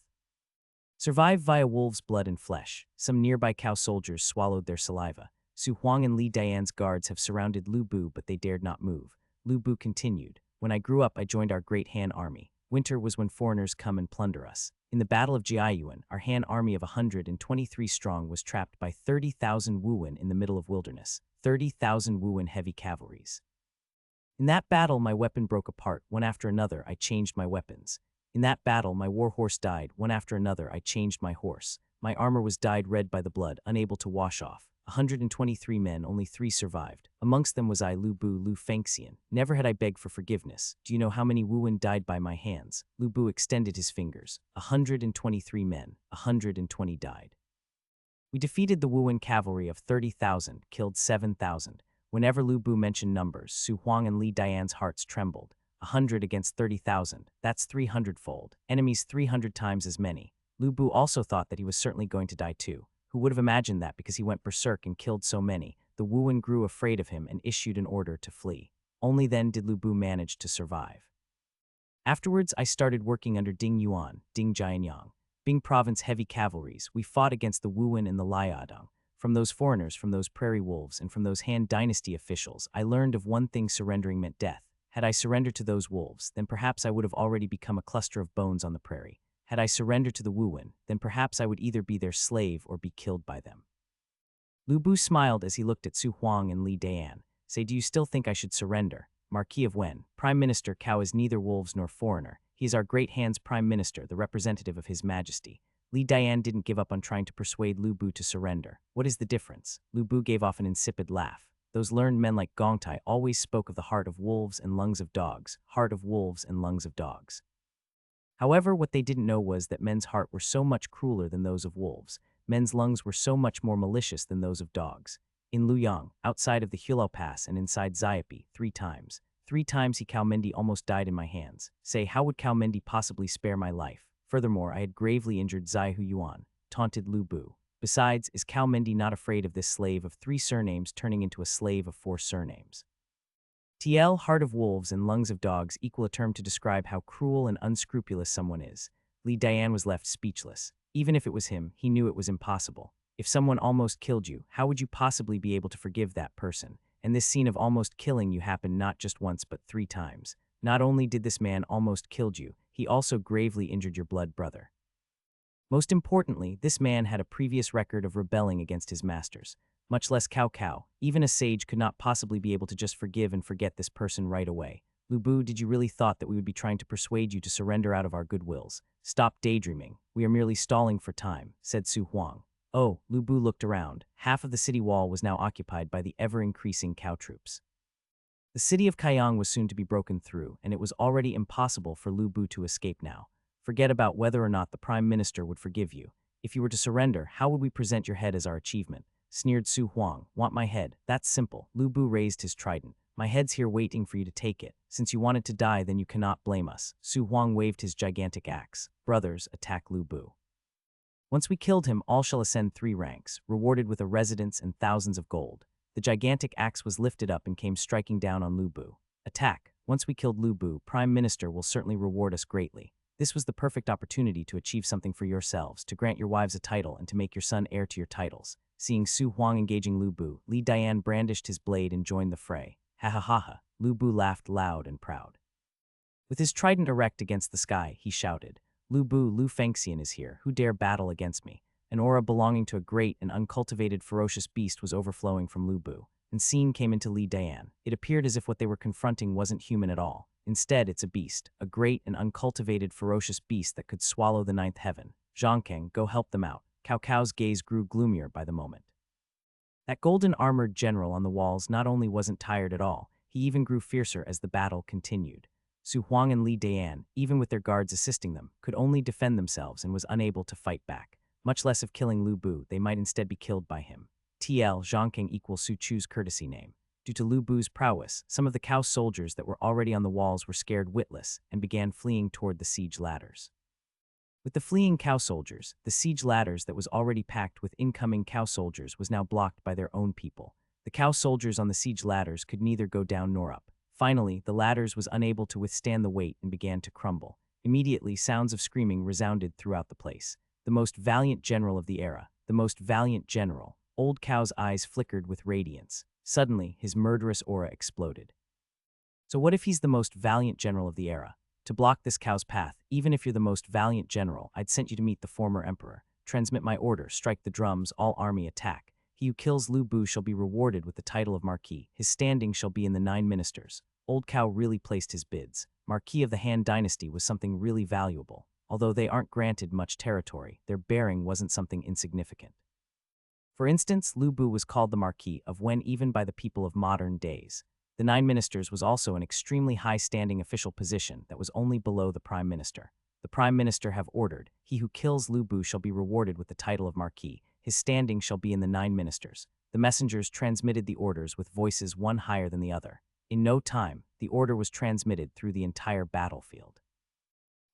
Survive via wolves' blood and flesh." Some nearby cow soldiers swallowed their saliva. Su Huang and Li Dian's guards have surrounded Lu Bu, but they dared not move. Lu Bu continued, "When I grew up, I joined our great Han army. Winter was when foreigners come and plunder us. In the Battle of Jiayuan, our Han army of 123 strong was trapped by 30,000 Wuwen in the middle of wilderness, 30,000 Wuwen heavy cavalries. In that battle, my weapon broke apart. One after another, I changed my weapons. In that battle, my war horse died. One after another, I changed my horse. My armor was dyed red by the blood, unable to wash off. 123 men, only 3 survived. Amongst them was I, Lu Bu, Lu Fengxian. Never had I begged for forgiveness. Do you know how many Wuwen died by my hands?" Lu Bu extended his fingers. 123 men, 120 died. "We defeated the Wuwen cavalry of 30,000, killed 7,000. Whenever Lu Bu mentioned numbers, Su Huang and Li Dian's hearts trembled. 100 against 30,000, that's 300-fold. Enemies 300 times as many. Lu Bu also thought that he was certainly going to die too. Who would have imagined that because he went berserk and killed so many? The Wuwen grew afraid of him and issued an order to flee. Only then did Lu Bu manage to survive. Afterwards, I started working under Ding Yuan, Ding Jianyang, Bing Province heavy cavalries. We fought against the Wuwen and the Liaodong. From those foreigners, from those prairie wolves, and from those Han Dynasty officials, I learned of one thing: surrendering meant death. Had I surrendered to those wolves, then perhaps I would have already become a cluster of bones on the prairie. Had I surrendered to the Wuwen, then perhaps I would either be their slave or be killed by them." Lu Bu smiled as he looked at Su Huang and Li Dian. "Say, do you still think I should surrender? Marquis of Wen, Prime Minister Cao is neither wolves nor foreigner. He is our great Han's Prime Minister, the representative of His Majesty. Li Dian didn't give up on trying to persuade Lu Bu to surrender. What is the difference? Lu Bu gave off an insipid laugh. Those learned men like Gong Tai always spoke of the heart of wolves and lungs of dogs, heart of wolves and lungs of dogs. However, what they didn't know was that men's heart were so much crueler than those of wolves. Men's lungs were so much more malicious than those of dogs. In Luyang, outside of the Hulao Pass and inside Xiapi, 3 times. 3 times Cao Mendi almost died in my hands. Say, how would Cao Mendi possibly spare my life? Furthermore, I had gravely injured Zai Hu Yuan, taunted Lu Bu. Besides, is Cao Mendi not afraid of this slave of 3 surnames turning into a slave of 4 surnames? TL, heart of wolves and lungs of dogs equal a term to describe how cruel and unscrupulous someone is. Li Dian was left speechless. Even if it was him, he knew it was impossible. If someone almost killed you, how would you possibly be able to forgive that person? And this scene of almost killing you happened not just once but 3 times. Not only did this man almost killed you, he also gravely injured your blood brother. Most importantly, this man had a previous record of rebelling against his masters. Much less Cao Cao. Even a sage could not possibly be able to just forgive and forget this person right away. Lu Bu, did you really thought that we would be trying to persuade you to surrender out of our goodwills? Stop daydreaming. We are merely stalling for time, said Su Huang. Oh, Lu Bu looked around. Half of the city wall was now occupied by the ever-increasing cow troops. The city of Kaiyang was soon to be broken through, and it was already impossible for Lu Bu to escape now. Forget about whether or not the Prime Minister would forgive you. If you were to surrender, how would we present your head as our achievement? Sneered Su Huang. Want my head? That's simple. Lu Bu raised his trident. My head's here waiting for you to take it. Since you wanted to die, then you cannot blame us. Su Huang waved his gigantic axe. Brothers, attack Lu Bu. Once we killed him, all shall ascend 3 ranks, rewarded with a residence and thousands of gold. The gigantic axe was lifted up and came striking down on Lu Bu. Attack. Once we killed Lu Bu, Prime Minister will certainly reward us greatly. This was the perfect opportunity to achieve something for yourselves, to grant your wives a title and to make your son heir to your titles. Seeing Su Huang engaging Lu Bu, Li Dian brandished his blade and joined the fray. Ha ha ha ha. Lu Bu laughed loud and proud. With his trident erect against the sky, he shouted, Lu Bu, Lu Fengxian is here. Who dare battle against me? An aura belonging to a great and uncultivated ferocious beast was overflowing from Lu Bu, and Scene came into Li Dian. It appeared as if what they were confronting wasn't human at all. Instead, it's a beast, a great and uncultivated ferocious beast that could swallow the 9th heaven. Zhangkeng, go help them out. Cao Cao's gaze grew gloomier by the moment. That golden armored general on the walls not only wasn't tired at all, he even grew fiercer as the battle continued. Su Huang and Li Dian, even with their guards assisting them, could only defend themselves and was unable to fight back. Much less of killing Lu Bu, they might instead be killed by him. TL Zhangkeng equals Su Chu's courtesy name. Due to Lu Bu's prowess, some of the cow soldiers that were already on the walls were scared witless and began fleeing toward the siege ladders. With the fleeing cow soldiers, the siege ladders that was already packed with incoming cow soldiers was now blocked by their own people. The cow soldiers on the siege ladders could neither go down nor up. Finally, the ladders was unable to withstand the weight and began to crumble. Immediately, sounds of screaming resounded throughout the place. The most valiant general of the era, the most valiant general. Old Cow's eyes flickered with radiance. Suddenly, his murderous aura exploded. So what if he's the most valiant general of the era? To block this cow's path, even if you're the most valiant general, I'd sent you to meet the former emperor. Transmit my order, strike the drums, all army attack. He who kills Lu Bu shall be rewarded with the title of Marquis. His standing shall be in the 9 ministers. Old Cow really placed his bids. Marquis of the Han dynasty was something really valuable. Although they aren't granted much territory, their bearing wasn't something insignificant. For instance, Lu Bu was called the Marquis of Wen even by the people of modern days. The 9 ministers was also an extremely high-standing official position that was only below the Prime Minister. The Prime Minister have ordered, he who kills Lu Bu shall be rewarded with the title of Marquis. His standing shall be in the 9 ministers. The messengers transmitted the orders with voices one higher than the other. In no time, the order was transmitted through the entire battlefield.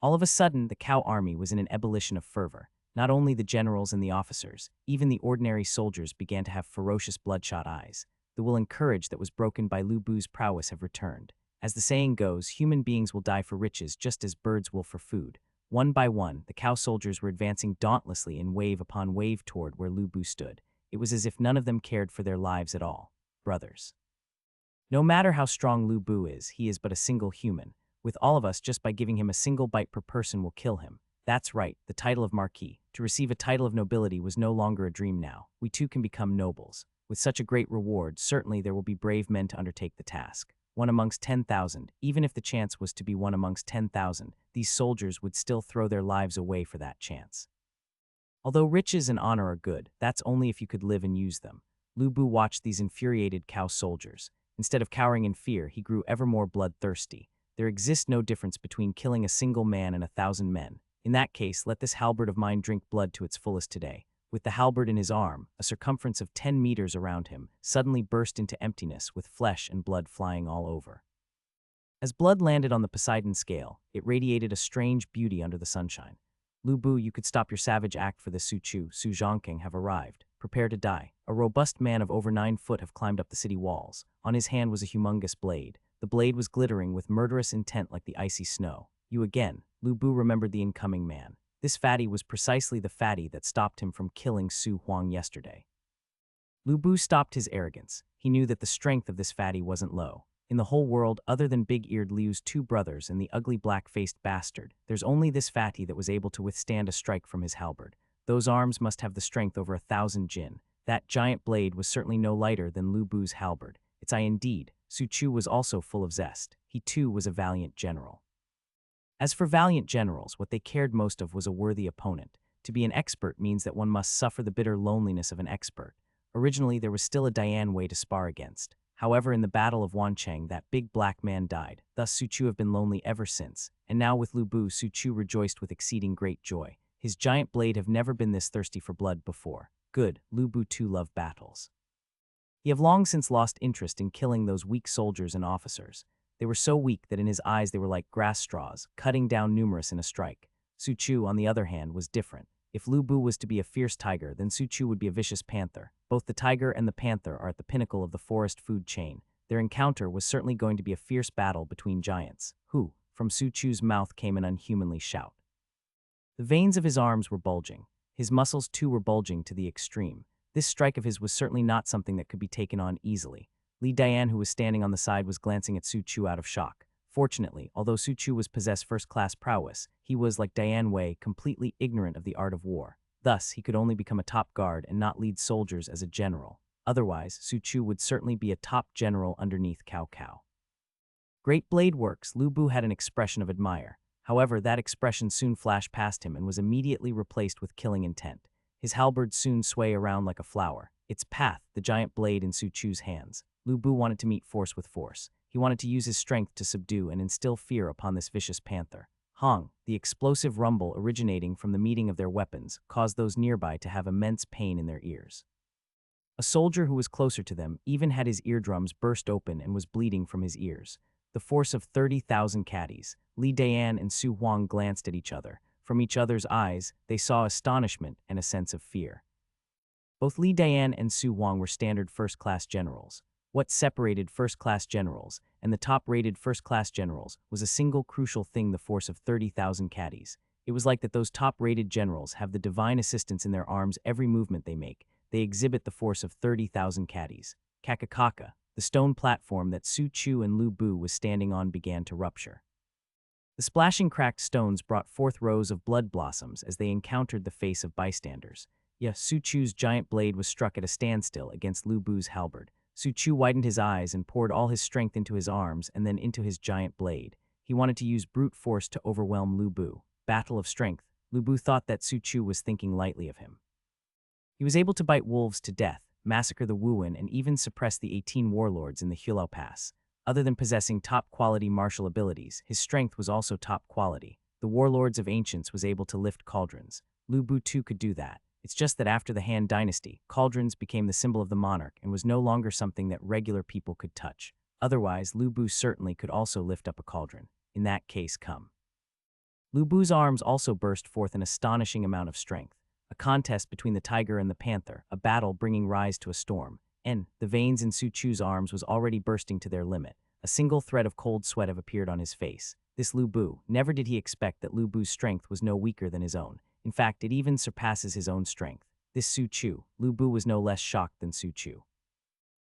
All of a sudden, the cow army was in an ebullition of fervor. Not only the generals and the officers, even the ordinary soldiers began to have ferocious bloodshot eyes. The will and courage that was broken by Lu Bu's prowess have returned. As the saying goes, human beings will die for riches just as birds will for food. One by one, the cow soldiers were advancing dauntlessly in wave upon wave toward where Lu Bu stood. It was as if none of them cared for their lives at all. Brothers. No matter how strong Lu Bu is, he is but a single human. With all of us, just by giving him a single bite per person will kill him. That's right, the title of Marquis. To receive a title of nobility was no longer a dream now. We too can become nobles. With such a great reward, certainly there will be brave men to undertake the task. One amongst 10,000, even if the chance was to be one amongst 10,000, these soldiers would still throw their lives away for that chance. Although riches and honor are good, that's only if you could live and use them. Lu Bu watched these infuriated cow soldiers. Instead of cowering in fear, he grew ever more bloodthirsty. There exists no difference between killing a single man and 1,000 men. In that case, let this halberd of mine drink blood to its fullest today. With the halberd in his arm, a circumference of 10 meters around him suddenly burst into emptiness with flesh and blood flying all over. As blood landed on the Poseidon scale, it radiated a strange beauty under the sunshine. Lu Bu, you could stop your savage act for the Su Chu, Su Zhongking have arrived. Prepare to die. A robust man of over 9 foot have climbed up the city walls. On his hand was a humongous blade. The blade was glittering with murderous intent like the icy snow. You again. Lu Bu remembered the incoming man. This fatty was precisely the fatty that stopped him from killing Su Huang yesterday. Lu Bu stopped his arrogance. He knew that the strength of this fatty wasn't low. In the whole world, other than big-eared Liu's 2 brothers and the ugly black-faced bastard, there's only this fatty that was able to withstand a strike from his halberd. Those arms must have the strength over 1,000 jin. That giant blade was certainly no lighter than Lu Bu's halberd. Its eye indeed. Su Chu was also full of zest. He too was a valiant general. As for valiant generals, what they cared most of was a worthy opponent. To be an expert means that one must suffer the bitter loneliness of an expert. Originally, there was still a Dian Wei to spar against. However, in the Battle of Wancheng, that big black man died. Thus, Su Chu have been lonely ever since. And now with Lu Bu, Su Chu rejoiced with exceeding great joy. His giant blade have never been this thirsty for blood before. Good, Lu Bu too loved battles. He have long since lost interest in killing those weak soldiers and officers. They were so weak that in his eyes they were like grass straws, cutting down numerous in a strike. Su Chu, on the other hand, was different. If Lu Bu was to be a fierce tiger, then Su Chu would be a vicious panther. Both the tiger and the panther are at the pinnacle of the forest food chain. Their encounter was certainly going to be a fierce battle between giants, who, from Su Chu's mouth came an unhumanly shout. The veins of his arms were bulging. His muscles too were bulging to the extreme. This strike of his was certainly not something that could be taken on easily. Li Dian, who was standing on the side, was glancing at Su Chu out of shock. Fortunately, although Su Chu was possessed first-class prowess, he was, like Dian Wei, completely ignorant of the art of war. Thus, he could only become a top guard and not lead soldiers as a general. Otherwise, Su Chu would certainly be a top general underneath Cao Cao. Great blade works, Lu Bu had an expression of admire. However, that expression soon flashed past him and was immediately replaced with killing intent. His halberd soon sway around like a flower. Its path, the giant blade in Su Chu's hands. Lu Bu wanted to meet force with force. He wanted to use his strength to subdue and instill fear upon this vicious panther. Hong, the explosive rumble originating from the meeting of their weapons, caused those nearby to have immense pain in their ears. A soldier who was closer to them even had his eardrums burst open and was bleeding from his ears. The force of 30,000 caddies. Li Dian and Su Huang glanced at each other. From each other's eyes, they saw astonishment and a sense of fear. Both Li Dian and Su Huang were standard first-class generals. What separated first-class generals and the top-rated first-class generals was a single crucial thing: the force of 30,000 caddies. It was like that those top-rated generals have the divine assistance in their arms every movement they make. They exhibit the force of 30,000 caddies. Kakakaka, the stone platform that Su Chu and Lu Bu was standing on, began to rupture. The splashing cracked stones brought forth rows of blood blossoms as they encountered the face of bystanders. Su Chu's giant blade was struck at a standstill against Lu Bu's halberd. Su Chu widened his eyes and poured all his strength into his arms and then into his giant blade. He wanted to use brute force to overwhelm Lu Bu. Battle of strength. Lu Bu thought that Su Chu was thinking lightly of him. He was able to bite wolves to death, massacre the Wuan, and even suppress the 18 warlords in the Hulao Pass. Other than possessing top-quality martial abilities, his strength was also top quality. The warlords of ancients was able to lift cauldrons. Lu Bu too could do that. It's just that after the Han Dynasty, cauldrons became the symbol of the monarch and was no longer something that regular people could touch. Otherwise, Lu Bu certainly could also lift up a cauldron. In that case, come. Lu Bu's arms also burst forth an astonishing amount of strength. A contest between the tiger and the panther, a battle bringing rise to a storm. And the veins in Su Chu's arms was already bursting to their limit. A single thread of cold sweat have appeared on his face. This Lu Bu, never did he expect that Lu Bu's strength was no weaker than his own. In fact, it even surpasses his own strength. This Su Chu, Lu Bu was no less shocked than Su Chu.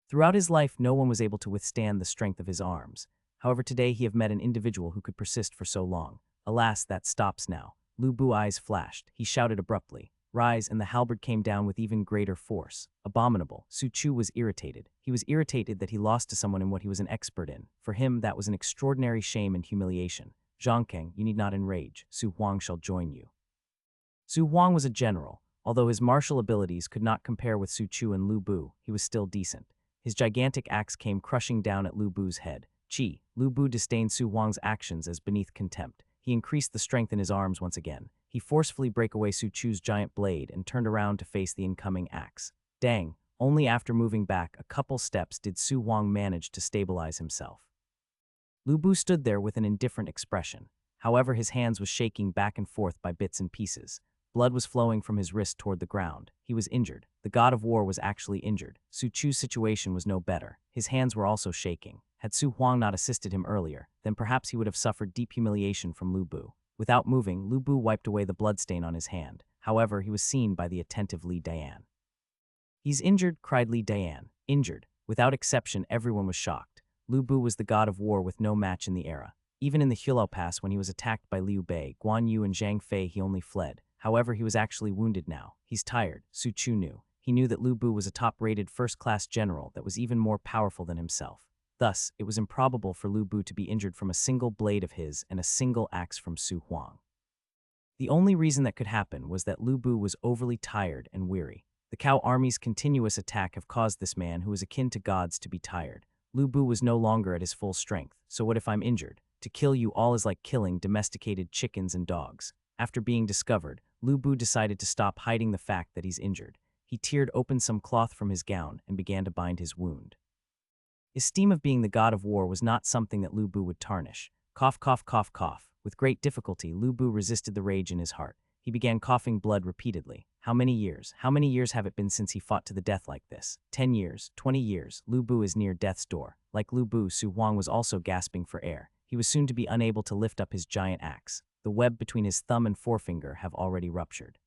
Throughout his life, no one was able to withstand the strength of his arms. However, today he have met an individual who could persist for so long. Alas, that stops now. Lu Bu's eyes flashed. He shouted abruptly, "Rise," and the halberd came down with even greater force. Abominable. Su Chu was irritated. He was irritated that he lost to someone in what he was an expert in. For him, that was an extraordinary shame and humiliation. "Zhongkeng, you need not enrage. Su Huang shall join you." Su Huang was a general. Although his martial abilities could not compare with Su Chu and Lu Bu, he was still decent. His gigantic axe came crushing down at Lu Bu's head. Lu Bu disdained Su Huang's actions as beneath contempt. He increased the strength in his arms once again. He forcefully break away Su Chu's giant blade and turned around to face the incoming axe. Dang, only after moving back a couple steps did Su Huang manage to stabilize himself. Lu Bu stood there with an indifferent expression. However, his hands was shaking back and forth by bits and pieces. Blood was flowing from his wrist toward the ground. He was injured. The god of war was actually injured. Su Chu's situation was no better. His hands were also shaking. Had Su Huang not assisted him earlier, then perhaps he would have suffered deep humiliation from Lu Bu. Without moving, Lu Bu wiped away the bloodstain on his hand. However, he was seen by the attentive Li Dian. "He's injured," cried Li Dian. Injured. Without exception, everyone was shocked. Lu Bu was the god of war with no match in the era. Even in the Hulao Pass when he was attacked by Liu Bei, Guan Yu and Zhang Fei, he only fled. However, he was actually wounded now. He's tired, Su Chu knew. He knew that Lu Bu was a top-rated first-class general that was even more powerful than himself. Thus, it was improbable for Lu Bu to be injured from a single blade of his and a single axe from Su Huang. The only reason that could happen was that Lu Bu was overly tired and weary. The Cow Army's continuous attack have caused this man, who is akin to gods, to be tired. Lu Bu was no longer at his full strength. So what if I'm injured? To kill you all is like killing domesticated chickens and dogs. After being discovered, Lu Bu decided to stop hiding the fact that he's injured. He teared open some cloth from his gown and began to bind his wound. His esteem of being the god of war was not something that Lu Bu would tarnish. Cough, cough, cough, cough. With great difficulty, Lu Bu resisted the rage in his heart. He began coughing blood repeatedly. How many years have it been since he fought to the death like this? 10 years, 20 years, Lu Bu is near death's door. Like Lu Bu, Su Huang was also gasping for air. He was soon to be unable to lift up his giant axe. The web between his thumb and forefinger have already ruptured.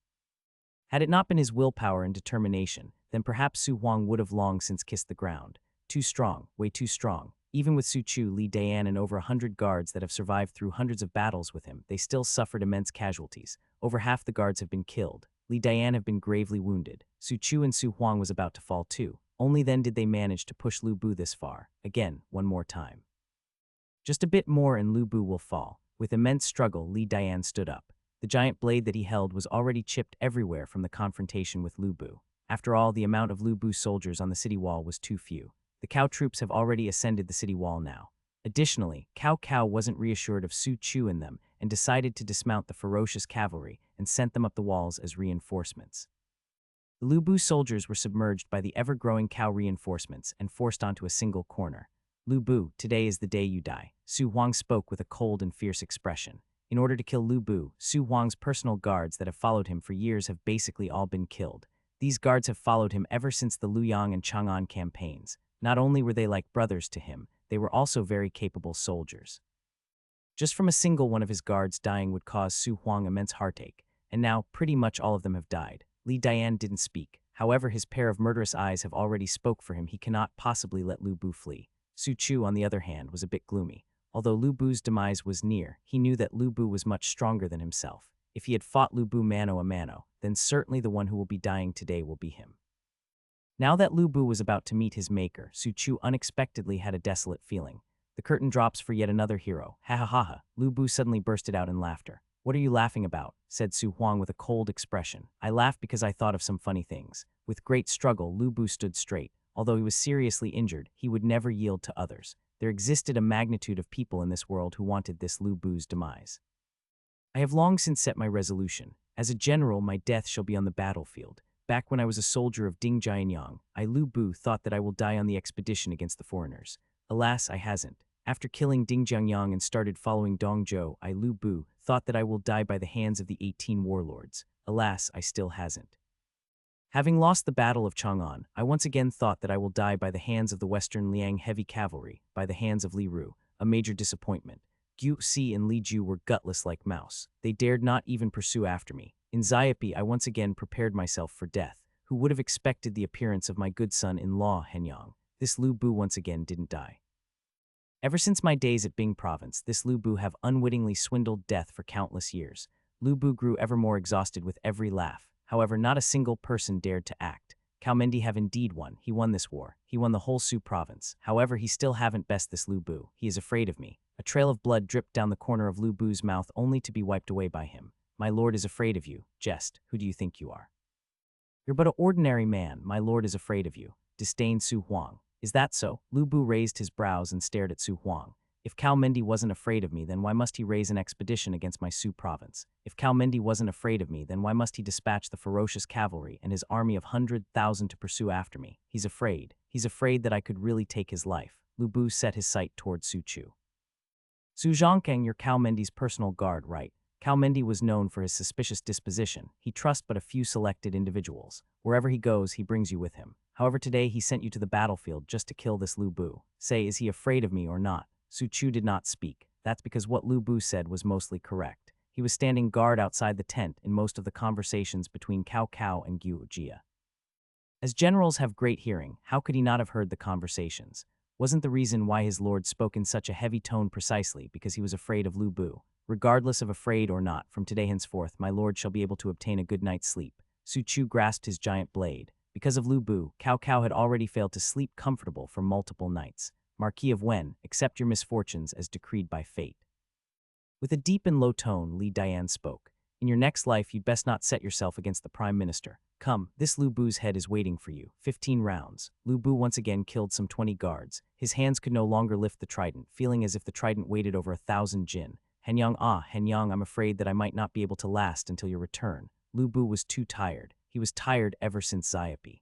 Had it not been his willpower and determination, then perhaps Su Huang would have long since kissed the ground. Too strong, way too strong. Even with Su Chu, Li Dian, and over 100 guards that have survived through hundreds of battles with him, they still suffered immense casualties. Over half the guards have been killed. Li Dian have been gravely wounded. Su Chu and Su Huang was about to fall too. Only then did they manage to push Lu Bu this far. Again, one more time. Just a bit more and Lu Bu will fall. With immense struggle, Li Dian stood up. The giant blade that he held was already chipped everywhere from the confrontation with Lu Bu. After all, the amount of Lu Bu soldiers on the city wall was too few. The Cow troops have already ascended the city wall now. Additionally, Cao wasn't reassured of Su Chu in them and decided to dismount the ferocious cavalry and sent them up the walls as reinforcements. The Lu Bu soldiers were submerged by the ever-growing Cow reinforcements and forced onto a single corner. Lu Bu, today is the day you die. Su Huang spoke with a cold and fierce expression. In order to kill Lu Bu, Su Huang's personal guards that have followed him for years have basically all been killed. These guards have followed him ever since the Luoyang and Chang'an campaigns. Not only were they like brothers to him, they were also very capable soldiers. Just from a single one of his guards dying would cause Su Huang immense heartache, and now pretty much all of them have died. Li Dian didn't speak. However, his pair of murderous eyes have already spoke for him. He cannot possibly let Lu Bu flee. Su Chu, on the other hand, was a bit gloomy. Although Lu Bu's demise was near, he knew that Lu Bu was much stronger than himself. If he had fought Lu Bu mano a mano, then certainly the one who will be dying today will be him. Now that Lu Bu was about to meet his maker, Su Chu unexpectedly had a desolate feeling. The curtain drops for yet another hero. Ha ha ha ha. Lu Bu suddenly bursted out in laughter. "What are you laughing about?" said Su Huang with a cold expression. "I laugh because I thought of some funny things." With great struggle, Lu Bu stood straight. Although he was seriously injured, he would never yield to others. There existed a magnitude of people in this world who wanted this Lu Bu's demise. "I have long since set my resolution. As a general, my death shall be on the battlefield. Back when I was a soldier of Ding Jianyang, I, Lu Bu, thought that I will die on the expedition against the foreigners. Alas, I hasn't. After killing Ding Jianyang and started following Dong Zhou, I, Lu Bu, thought that I will die by the hands of the 18 warlords. Alas, I still hasn't. Having lost the Battle of Chang'an, I once again thought that I will die by the hands of the Western Liang heavy cavalry, by the hands of Li Ru, a major disappointment. Gu Si and Li Ju were gutless like mouse. They dared not even pursue after me. In Xiapi, I once again prepared myself for death. Who would have expected the appearance of my good son-in-law, Henyang? This Lu Bu once again didn't die. Ever since my days at Bing Province, this Lu Bu have unwittingly swindled death for countless years. Lu Bu grew ever more exhausted with every laugh. However, not a single person dared to act. Cao Mendi have indeed won. He won this war. He won the whole Su province. However, he still haven't best this Lu Bu. He is afraid of me. A trail of blood dripped down the corner of Lu Bu's mouth only to be wiped away by him. My lord is afraid of you. Jest, who do you think you are? You're but an ordinary man, my lord is afraid of you, disdained Su Huang. Is that so? Lu Bu raised his brows and stared at Su Huang. If Cao Mendi wasn't afraid of me, then why must he raise an expedition against my Su province? If Cao Mendi wasn't afraid of me, then why must he dispatch the ferocious cavalry and his army of 100,000 to pursue after me? He's afraid. He's afraid that I could really take his life. Lu Bu set his sight toward Su Chu. Su Zhongkang, you're Cao Mendi's personal guard, right? Cao Mendi was known for his suspicious disposition. He trusts but a few selected individuals. Wherever he goes, he brings you with him. However, today he sent you to the battlefield just to kill this Lu Bu. Say, is he afraid of me or not? Su Chu did not speak. That's because what Lu Bu said was mostly correct. He was standing guard outside the tent in most of the conversations between Cao Cao and Gu Jia. As generals have great hearing, how could he not have heard the conversations? Wasn't the reason why his lord spoke in such a heavy tone precisely because he was afraid of Lu Bu? Regardless of afraid or not, from today henceforth my lord shall be able to obtain a good night's sleep. Su Chu grasped his giant blade. Because of Lu Bu, Cao Cao had already failed to sleep comfortable for multiple nights. Marquis of Wen, accept your misfortunes as decreed by fate. With a deep and low tone, Li Dian spoke. In your next life, you'd best not set yourself against the Prime Minister. Come, this Lu Bu's head is waiting for you. 15 rounds. Lu Bu once again killed some 20 guards. His hands could no longer lift the trident, feeling as if the trident weighted over 1,000 jin. Henyang, I'm afraid that I might not be able to last until your return. Lu Bu was too tired. He was tired ever since Xiapi.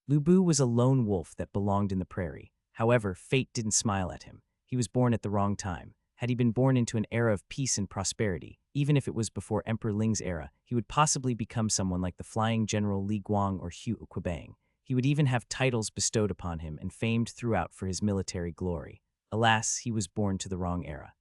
Lu Bu was a lone wolf that belonged in the prairie. However, fate didn't smile at him. He was born at the wrong time. Had he been born into an era of peace and prosperity, even if it was before Emperor Ling's era, he would possibly become someone like the flying general Li Guang or Hu Quibang. He would even have titles bestowed upon him and famed throughout for his military glory. Alas, he was born to the wrong era.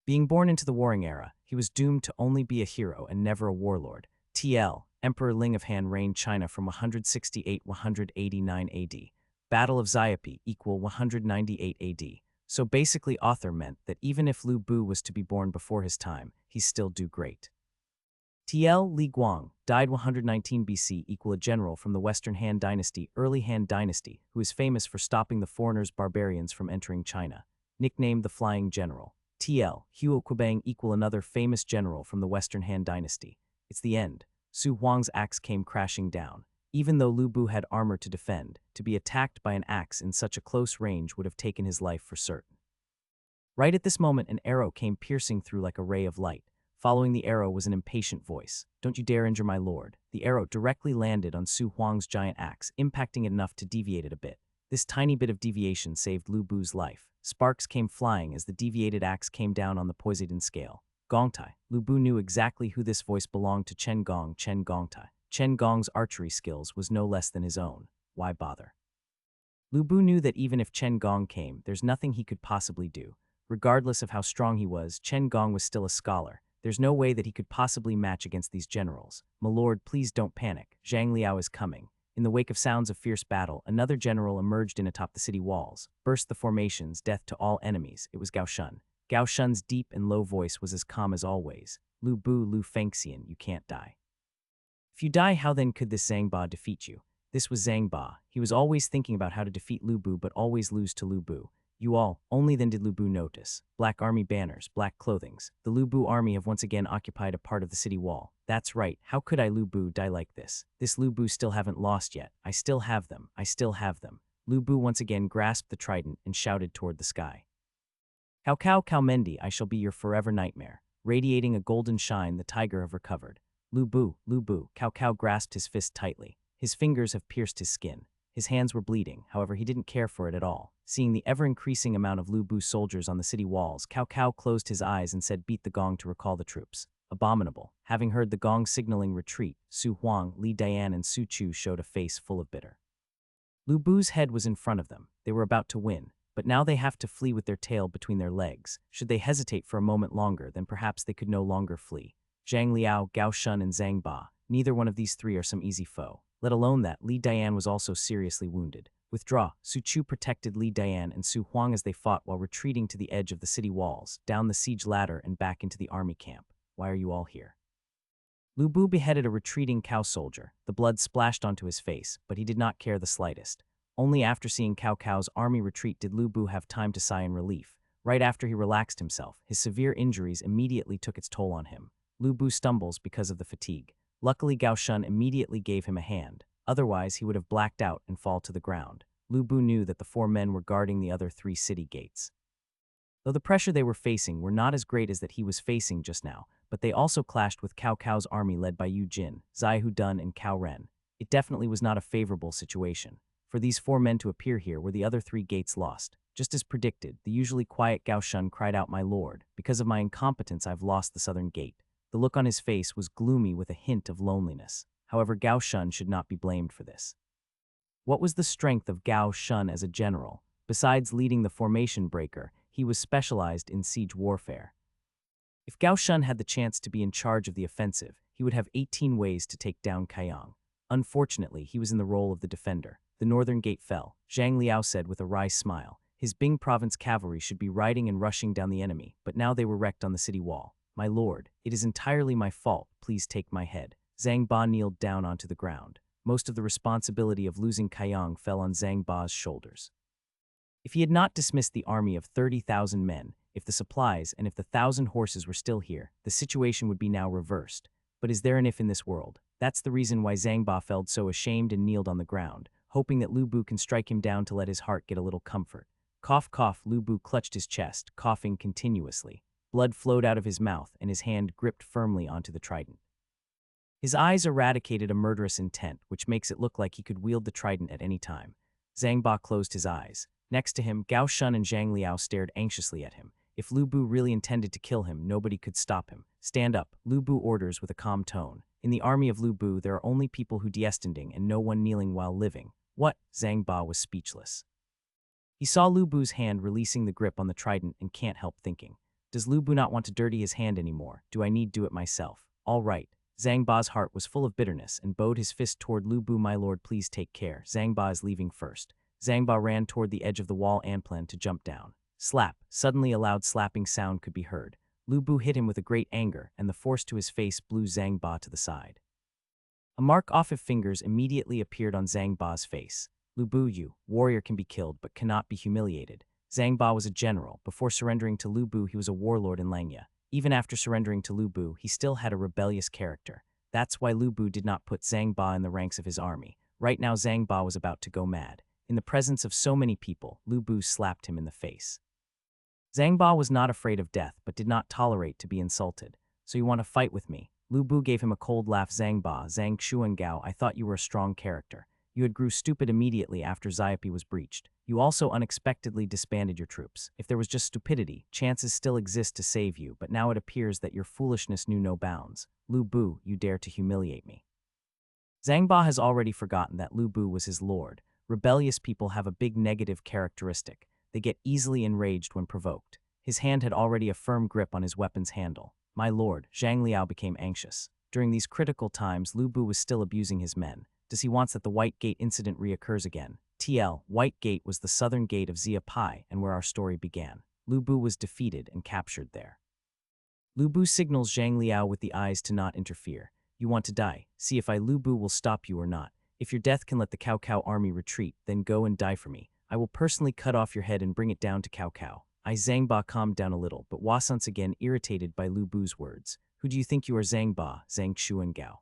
Being born into the warring era, he was doomed to only be a hero and never a warlord. TL, Emperor Ling of Han reigned China from 168–189 AD. Battle of Xiapi equal 198 AD. So basically author meant that even if Lu Bu was to be born before his time, he's still do great. TL Li Guang died 119 BC equal a general from the Western Han Dynasty, early Han Dynasty, who is famous for stopping the foreigners barbarians from entering China. Nicknamed the Flying General. TL Huo Quibang equal another famous general from the Western Han Dynasty. It's the end. Su Huang's axe came crashing down. Even though Lu Bu had armor to defend, to be attacked by an axe in such a close range would have taken his life for certain. Right at this moment, an arrow came piercing through like a ray of light. Following the arrow was an impatient voice. Don't you dare injure my lord. The arrow directly landed on Su Huang's giant axe, impacting it enough to deviate it a bit. This tiny bit of deviation saved Lu Bu's life. Sparks came flying as the deviated axe came down on the Poseidon scale. Gongtai. Lu Bu knew exactly who this voice belonged to. Chen Gongtai. Chen Gong's archery skills was no less than his own. Why bother? Lu Bu knew that even if Chen Gong came, there's nothing he could possibly do. Regardless of how strong he was, Chen Gong was still a scholar. There's no way that he could possibly match against these generals. My lord, please don't panic. Zhang Liao is coming. In the wake of sounds of fierce battle, another general emerged in atop the city walls. Burst the formations, death to all enemies. It was Gao Shun. Gao Shun's deep and low voice was as calm as always. Lu Bu, Lu Fengxian, you can't die. If you die, how then could this Zhang Ba defeat you? This was Zhang Ba. He was always thinking about how to defeat Lu Bu but always lose to Lu Bu. You all, only then did Lu Bu notice. Black army banners, black clothings. The Lu Bu army have once again occupied a part of the city wall. That's right, how could I Lu Bu die like this? This Lu Bu still haven't lost yet. I still have them, I still have them. Lu Bu once again grasped the trident and shouted toward the sky. Cao Mendi, I shall be your forever nightmare. Radiating a golden shine, the tiger have recovered. Lu Bu, Cao grasped his fist tightly. His fingers have pierced his skin. His hands were bleeding, however he didn't care for it at all. Seeing the ever-increasing amount of Lu Bu soldiers on the city walls, Cao closed his eyes and said beat the gong to recall the troops. Abominable. Having heard the gong signaling retreat, Su Huang, Li Dian and Su Chu showed a face full of bitter. Lu Bu's head was in front of them. They were about to win, but now they have to flee with their tail between their legs. Should they hesitate for a moment longer, then perhaps they could no longer flee. Zhang Liao, Gao Shun and Zhang Ba, neither one of these three are some easy foe. Let alone that, Li Dian was also seriously wounded. Withdraw. Su Chu protected Li Dian and Su Huang as they fought while retreating to the edge of the city walls, down the siege ladder and back into the army camp. Why are you all here? Lu Bu beheaded a retreating Cao soldier. The blood splashed onto his face, but he did not care the slightest. Only after seeing Cao's army retreat did Lu Bu have time to sigh in relief. Right after he relaxed himself, his severe injuries immediately took its toll on him. Lu Bu stumbles because of the fatigue. Luckily Gao Shun immediately gave him a hand, otherwise he would have blacked out and fall to the ground. Lu Bu knew that the 4 men were guarding the other 3 city gates. Though the pressure they were facing were not as great as that he was facing just now, but they also clashed with Cao Cao's army led by Yu Jin, Zai Hu Dun, and Cao Ren. It definitely was not a favorable situation. For these 4 men to appear here were the other 3 gates lost. Just as predicted, the usually quiet Gao Shun cried out, "My lord, because of my incompetence I've lost the southern gate." The look on his face was gloomy with a hint of loneliness. However, Gao Shun should not be blamed for this. What was the strength of Gao Shun as a general? Besides leading the formation breaker, he was specialized in siege warfare. If Gao Shun had the chance to be in charge of the offensive, he would have 18 ways to take down Kaiyang. Unfortunately, he was in the role of the defender. The northern gate fell, Zhang Liao said with a wry smile. His Bing province cavalry should be riding and rushing down the enemy, but now they were wrecked on the city wall. "My lord, it is entirely my fault, please take my head." Zhang Ba kneeled down onto the ground. Most of the responsibility of losing Kaiyang fell on Zhang Ba's shoulders. If he had not dismissed the army of 30,000 men, if the supplies and if the 1,000 horses were still here, the situation would be now reversed. But is there an if in this world? That's the reason why Zhang Ba felt so ashamed and kneeled on the ground, hoping that Lu Bu can strike him down to let his heart get a little comfort. Cough, cough, Lu Bu clutched his chest, coughing continuously. Blood flowed out of his mouth and his hand gripped firmly onto the trident. His eyes eradicated a murderous intent, which makes it look like he could wield the trident at any time. Zhang Ba closed his eyes. Next to him, Gao Shun and Zhang Liao stared anxiously at him. If Lu Bu really intended to kill him, nobody could stop him. "Stand up," Lu Bu orders with a calm tone. In the army of Lu Bu, there are only people who descending and no one kneeling while living. What? Zhang Ba was speechless. He saw Lu Bu's hand releasing the grip on the trident and can't help thinking. Does Lu Bu not want to dirty his hand anymore? Do I need do it myself? All right. Zhang Ba's heart was full of bitterness and bowed his fist toward Lu Bu. "My lord, please take care. Zhang Ba is leaving first." Zhang Ba ran toward the edge of the wall and planned to jump down. Slap. Suddenly a loud slapping sound could be heard. Lu Bu hit him with a great anger, and the force to his face blew Zhang Ba to the side. A mark off of fingers immediately appeared on Zhang Ba's face. "Lu Bu, you warrior can be killed but cannot be humiliated." Zhang Ba was a general. Before surrendering to Lu Bu, he was a warlord in Langya. Even after surrendering to Lu Bu, he still had a rebellious character. That's why Lu Bu did not put Zhang Ba in the ranks of his army. Right now Zhang Ba was about to go mad. In the presence of so many people, Lu Bu slapped him in the face. Zhang Ba was not afraid of death but did not tolerate to be insulted. "So you want to fight with me?" Lu Bu gave him a cold laugh. "Zhang Ba, Zhang Xuangao, I thought you were a strong character. You had grew stupid immediately after Xiaopi was breached. You also unexpectedly disbanded your troops. If there was just stupidity, chances still exist to save you, but now it appears that your foolishness knew no bounds. Lu Bu, you dare to humiliate me." Zhang Ba has already forgotten that Lu Bu was his lord. Rebellious people have a big negative characteristic. They get easily enraged when provoked. His hand had already a firm grip on his weapon's handle. "My lord," Zhang Liao became anxious. During these critical times, Lu Bu was still abusing his men. Does he want that the White Gate incident reoccurs again? TL, White Gate was the southern gate of Xia Pai and where our story began. Lu Bu was defeated and captured there. Lu Bu signals Zhang Liao with the eyes to not interfere. "You want to die? See if I Lu Bu will stop you or not. If your death can let the Cao Cao army retreat, then go and die for me. I will personally cut off your head and bring it down to Cao Cao." Zhang Ba calmed down a little, but was once again irritated by Lu Bu's words. "Who do you think you are, Zhang Ba, Zhang Xuangao?"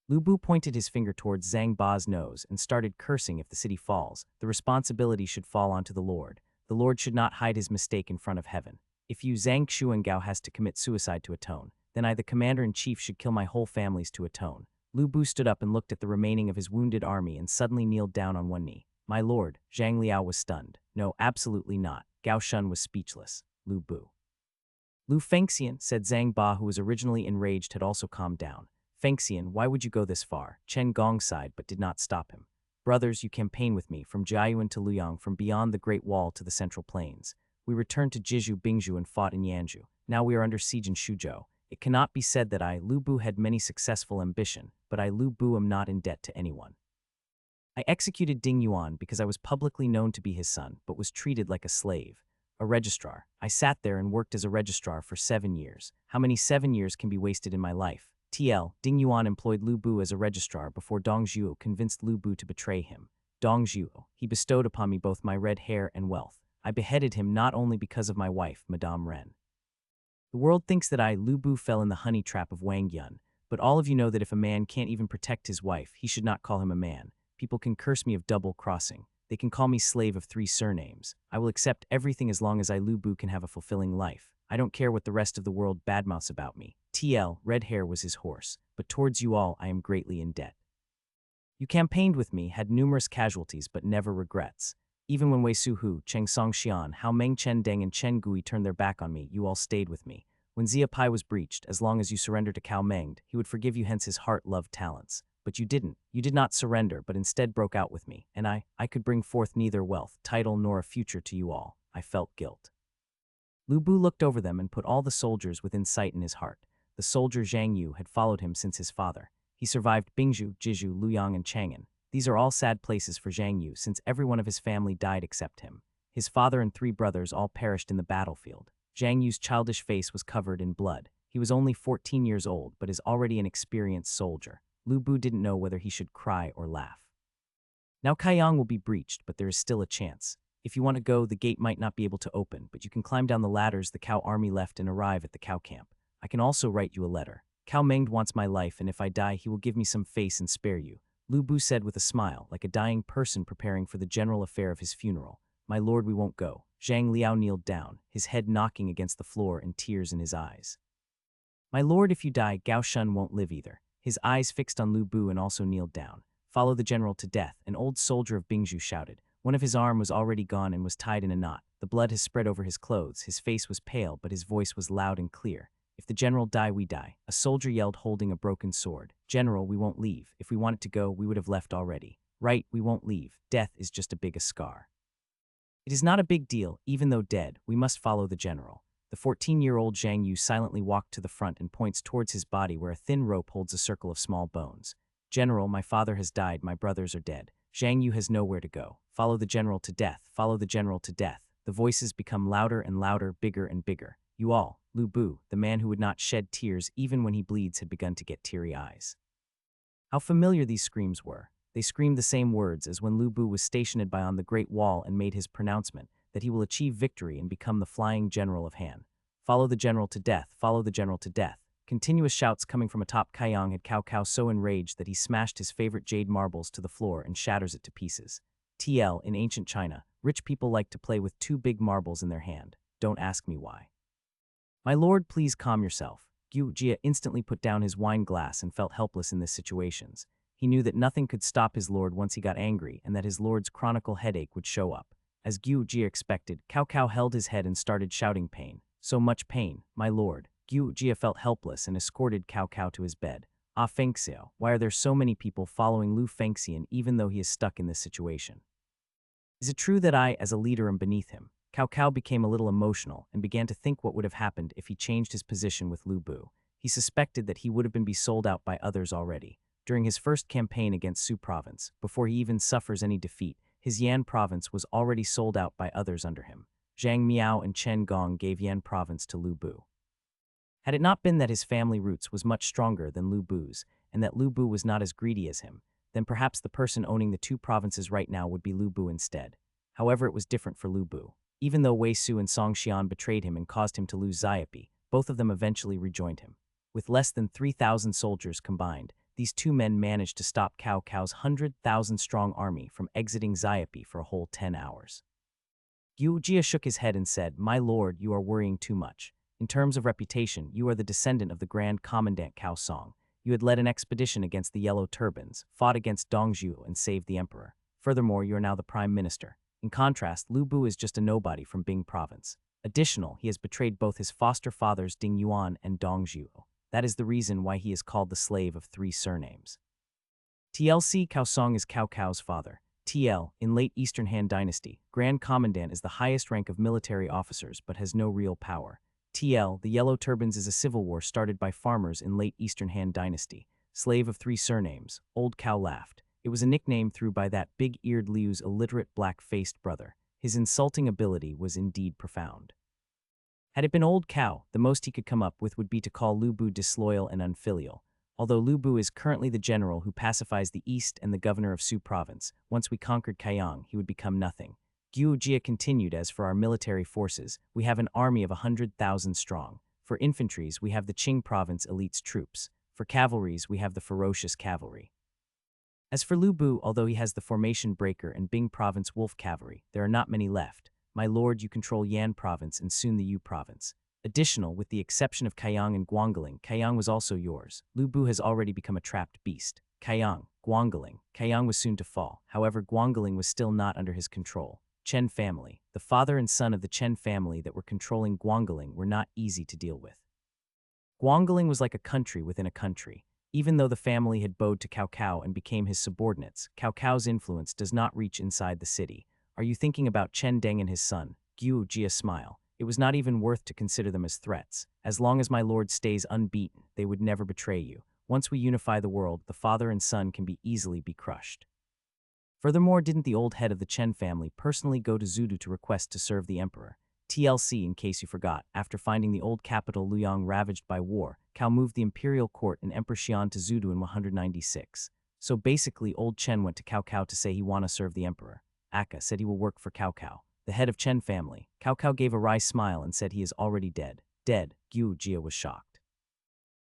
Lu Bu pointed his finger towards Zhang Ba's nose and started cursing. "If the city falls, the responsibility should fall onto the Lord. The Lord should not hide his mistake in front of heaven. If you, Zhang Xuangao, has to commit suicide to atone, then I, the commander-in-chief, should kill my whole families to atone." Lu Bu stood up and looked at the remaining of his wounded army and suddenly kneeled down on one knee. "My lord," Zhang Liao was stunned. "No, absolutely not." Gao Shun was speechless. "Lu Bu." "Lu Fengxian," said Zhang Ba, who was originally enraged, had also calmed down. "Fengxian, why would you go this far?" Chen Gong sighed but did not stop him. "Brothers, you campaign with me, from Jiayuan to Luyang, from beyond the Great Wall to the Central Plains. We returned to Jizhu, Bingzhou, and fought in Yanzhou. Now we are under siege in Shuzhou. It cannot be said that I, Lu Bu, had many successful ambition, but I, Lu Bu, am not in debt to anyone. I executed Ding Yuan because I was publicly known to be his son, but was treated like a slave. A registrar. I sat there and worked as a registrar for 7 years. How many 7 years can be wasted in my life?" TL, Ding Yuan employed Lu Bu as a registrar before Dong Zhuo convinced Lu Bu to betray him. "Dong Zhuo, he bestowed upon me both my red hair and wealth. I beheaded him not only because of my wife, Madame Ren. The world thinks that I, Lu Bu, fell in the honey trap of Wang Yun, But all of you know that if a man can't even protect his wife, he should not call him a man. People can curse me of double crossing. They can call me slave of 3 surnames. I will accept everything as long as I Lu Bu can have a fulfilling life. I don't care what the rest of the world badmouths about me. TL, red hair was his horse, but towards you all I am greatly in debt. You campaigned with me, had numerous casualties, but never regrets. Even when Wei Su Hu, Cheng Song Xian, Hao Meng Chen Deng and Chen Gui turned their back on me, you all stayed with me. When Xia Pai was breached, as long as you surrendered to Cao Mengd, he would forgive you, hence his heart loved talents. But you didn't. You did not surrender, but instead broke out with me, and I could bring forth neither wealth, title, nor a future to you all. I felt guilt. Lu Bu looked over them and put all the soldiers within sight in his heart. The soldier Zhang Yu had followed him since his father. He survived Bingzhu, Jizhu, Luyang, and Chang'an. These are all sad places for Zhang Yu, since every one of his family died except him. His father and 3 brothers all perished in the battlefield. Zhang Yu's childish face was covered in blood. He was only 14 years old, but is already an experienced soldier. Lu Bu didn't know whether he should cry or laugh. Now Kaiyang will be breached, but there is still a chance. If you want to go, the gate might not be able to open, but you can climb down the ladders the Cao army left and arrive at the Cao camp. I can also write you a letter. Cao Mengd wants my life, and if I die, he will give me some face and spare you. Lu Bu said with a smile, like a dying person preparing for the general affair of his funeral. My lord, we won't go. Zhang Liao kneeled down, his head knocking against the floor and tears in his eyes. My lord, if you die, Gao Shun won't live either. His eyes fixed on Lu Bu and also kneeled down. Follow the general to death, an old soldier of Bingzhu shouted. One of his arms was already gone and was tied in a knot. The blood has spread over his clothes. His face was pale, but his voice was loud and clear. If the general die, we die. A soldier yelled, holding a broken sword. General, we won't leave. If we wanted to go, we would have left already. Right, we won't leave. Death is just a big scar. It is not a big deal. Even though dead, we must follow the general. The 14-year-old Zhang Yu silently walked to the front and points towards his body where a thin rope holds a circle of small bones. General, my father has died, my brothers are dead. Zhang Yu has nowhere to go. Follow the general to death. Follow the general to death. The voices become louder and louder, bigger and bigger. You all, Lu Bu, the man who would not shed tears even when he bleeds, had begun to get teary eyes. How familiar these screams were. They screamed the same words as when Lu Bu was stationed by on the Great Wall and made his pronouncement that he will achieve victory and become the flying general of Han. Follow the general to death. Follow the general to death. Continuous shouts coming from atop Kaiyang had Cao Cao so enraged that he smashed his favorite jade marbles to the floor and shatters it to pieces. TL, in ancient China, rich people like to play with 2 big marbles in their hand. Don't ask me why. My lord, please calm yourself. Gu Jia instantly put down his wine glass and felt helpless in this situations. He knew that nothing could stop his lord once he got angry and that his lord's chronicle headache would show up. As Gu Jia expected, Cao Cao held his head and started shouting pain. So much pain, my lord. Gu Jia felt helpless and escorted Cao Cao to his bed. Ah Fengxiao, why are there so many people following Lu Fengxian even though he is stuck in this situation? Is it true that I, as a leader, am beneath him? Cao Cao became a little emotional and began to think what would have happened if he changed his position with Lu Bu. He suspected that he would have been sold out by others already. During his first campaign against Su province, before he even suffers any defeat, his Yan province was already sold out by others under him. Zhang Miao and Chen Gong gave Yan province to Lu Bu. Had it not been that his family roots was much stronger than Lu Bu's, and that Lu Bu was not as greedy as him, then perhaps the person owning the 2 provinces right now would be Lu Bu instead. However, it was different for Lu Bu. Even though Wei Su and Song Xian betrayed him and caused him to lose Xiapi, both of them eventually rejoined him. With less than 3,000 soldiers combined, these 2 men managed to stop Cao Cao's 100,000-strong army from exiting Xiapi for a whole 10 hours. Yu Jia shook his head and said, My lord, you are worrying too much. In terms of reputation, you are the descendant of the Grand Commandant Cao Song. You had led an expedition against the Yellow Turbans, fought against Dongzhu and saved the emperor. Furthermore, you are now the prime minister. In contrast, Lu Bu is just a nobody from Bing province. Additional, he has betrayed both his foster fathers Ding Yuan and Dongzhu. That is the reason why he is called the slave of 3 surnames. TLC Cao Song is Cao Cao's father. TL, in late Eastern Han Dynasty, Grand Commandant is the highest rank of military officers but has no real power. TL, the Yellow Turbans is a civil war started by farmers in late Eastern Han Dynasty. Slave of 3 surnames, Old Cao laughed. It was a nickname through by that big-eared Liu's illiterate black-faced brother. His insulting ability was indeed profound. Had it been Old Cao, the most he could come up with would be to call Lu Bu disloyal and unfilial. Although Lu Bu is currently the general who pacifies the East and the governor of Su province, once we conquered Kaiyang, he would become nothing. Gu Jia continued, as for our military forces, we have an army of 100,000 strong. For infantries, we have the Qing province elite's troops. For cavalries, we have the ferocious cavalry. As for Lu Bu, although he has the Formation Breaker and Bing Province Wolf Cavalry, there are not many left. My lord, you control Yan Province and soon the Yu Province. Additional, with the exception of Kayang and Guangling, Kayang was also yours. Lu Bu has already become a trapped beast. Kayang, Guangling. Kayang was soon to fall. However, Guangling was still not under his control. Chen family. The father and son of the Chen family that were controlling Guangling were not easy to deal with. Guangling was like a country within a country. Even though the family had bowed to Cao Cao and became his subordinates, Cao Cao's influence does not reach inside the city. Are you thinking about Chen Deng and his son? Guo Jia smile. It was not even worth to consider them as threats. As long as my lord stays unbeaten, they would never betray you. Once we unify the world, the father and son can easily be crushed. Furthermore, didn't the old head of the Chen family personally go to Zudu to request to serve the emperor? TLC, in case you forgot, after finding the old capital Luoyang ravaged by war, Cao moved the imperial court and Emperor Xian to Zudu in 196. So basically, old Chen went to Cao Cao to say he wanna serve the emperor. Aka said he will work for Cao Cao, the head of Chen family. Cao Cao gave a wry smile and said he is already dead. Dead, Guo Jia was shocked.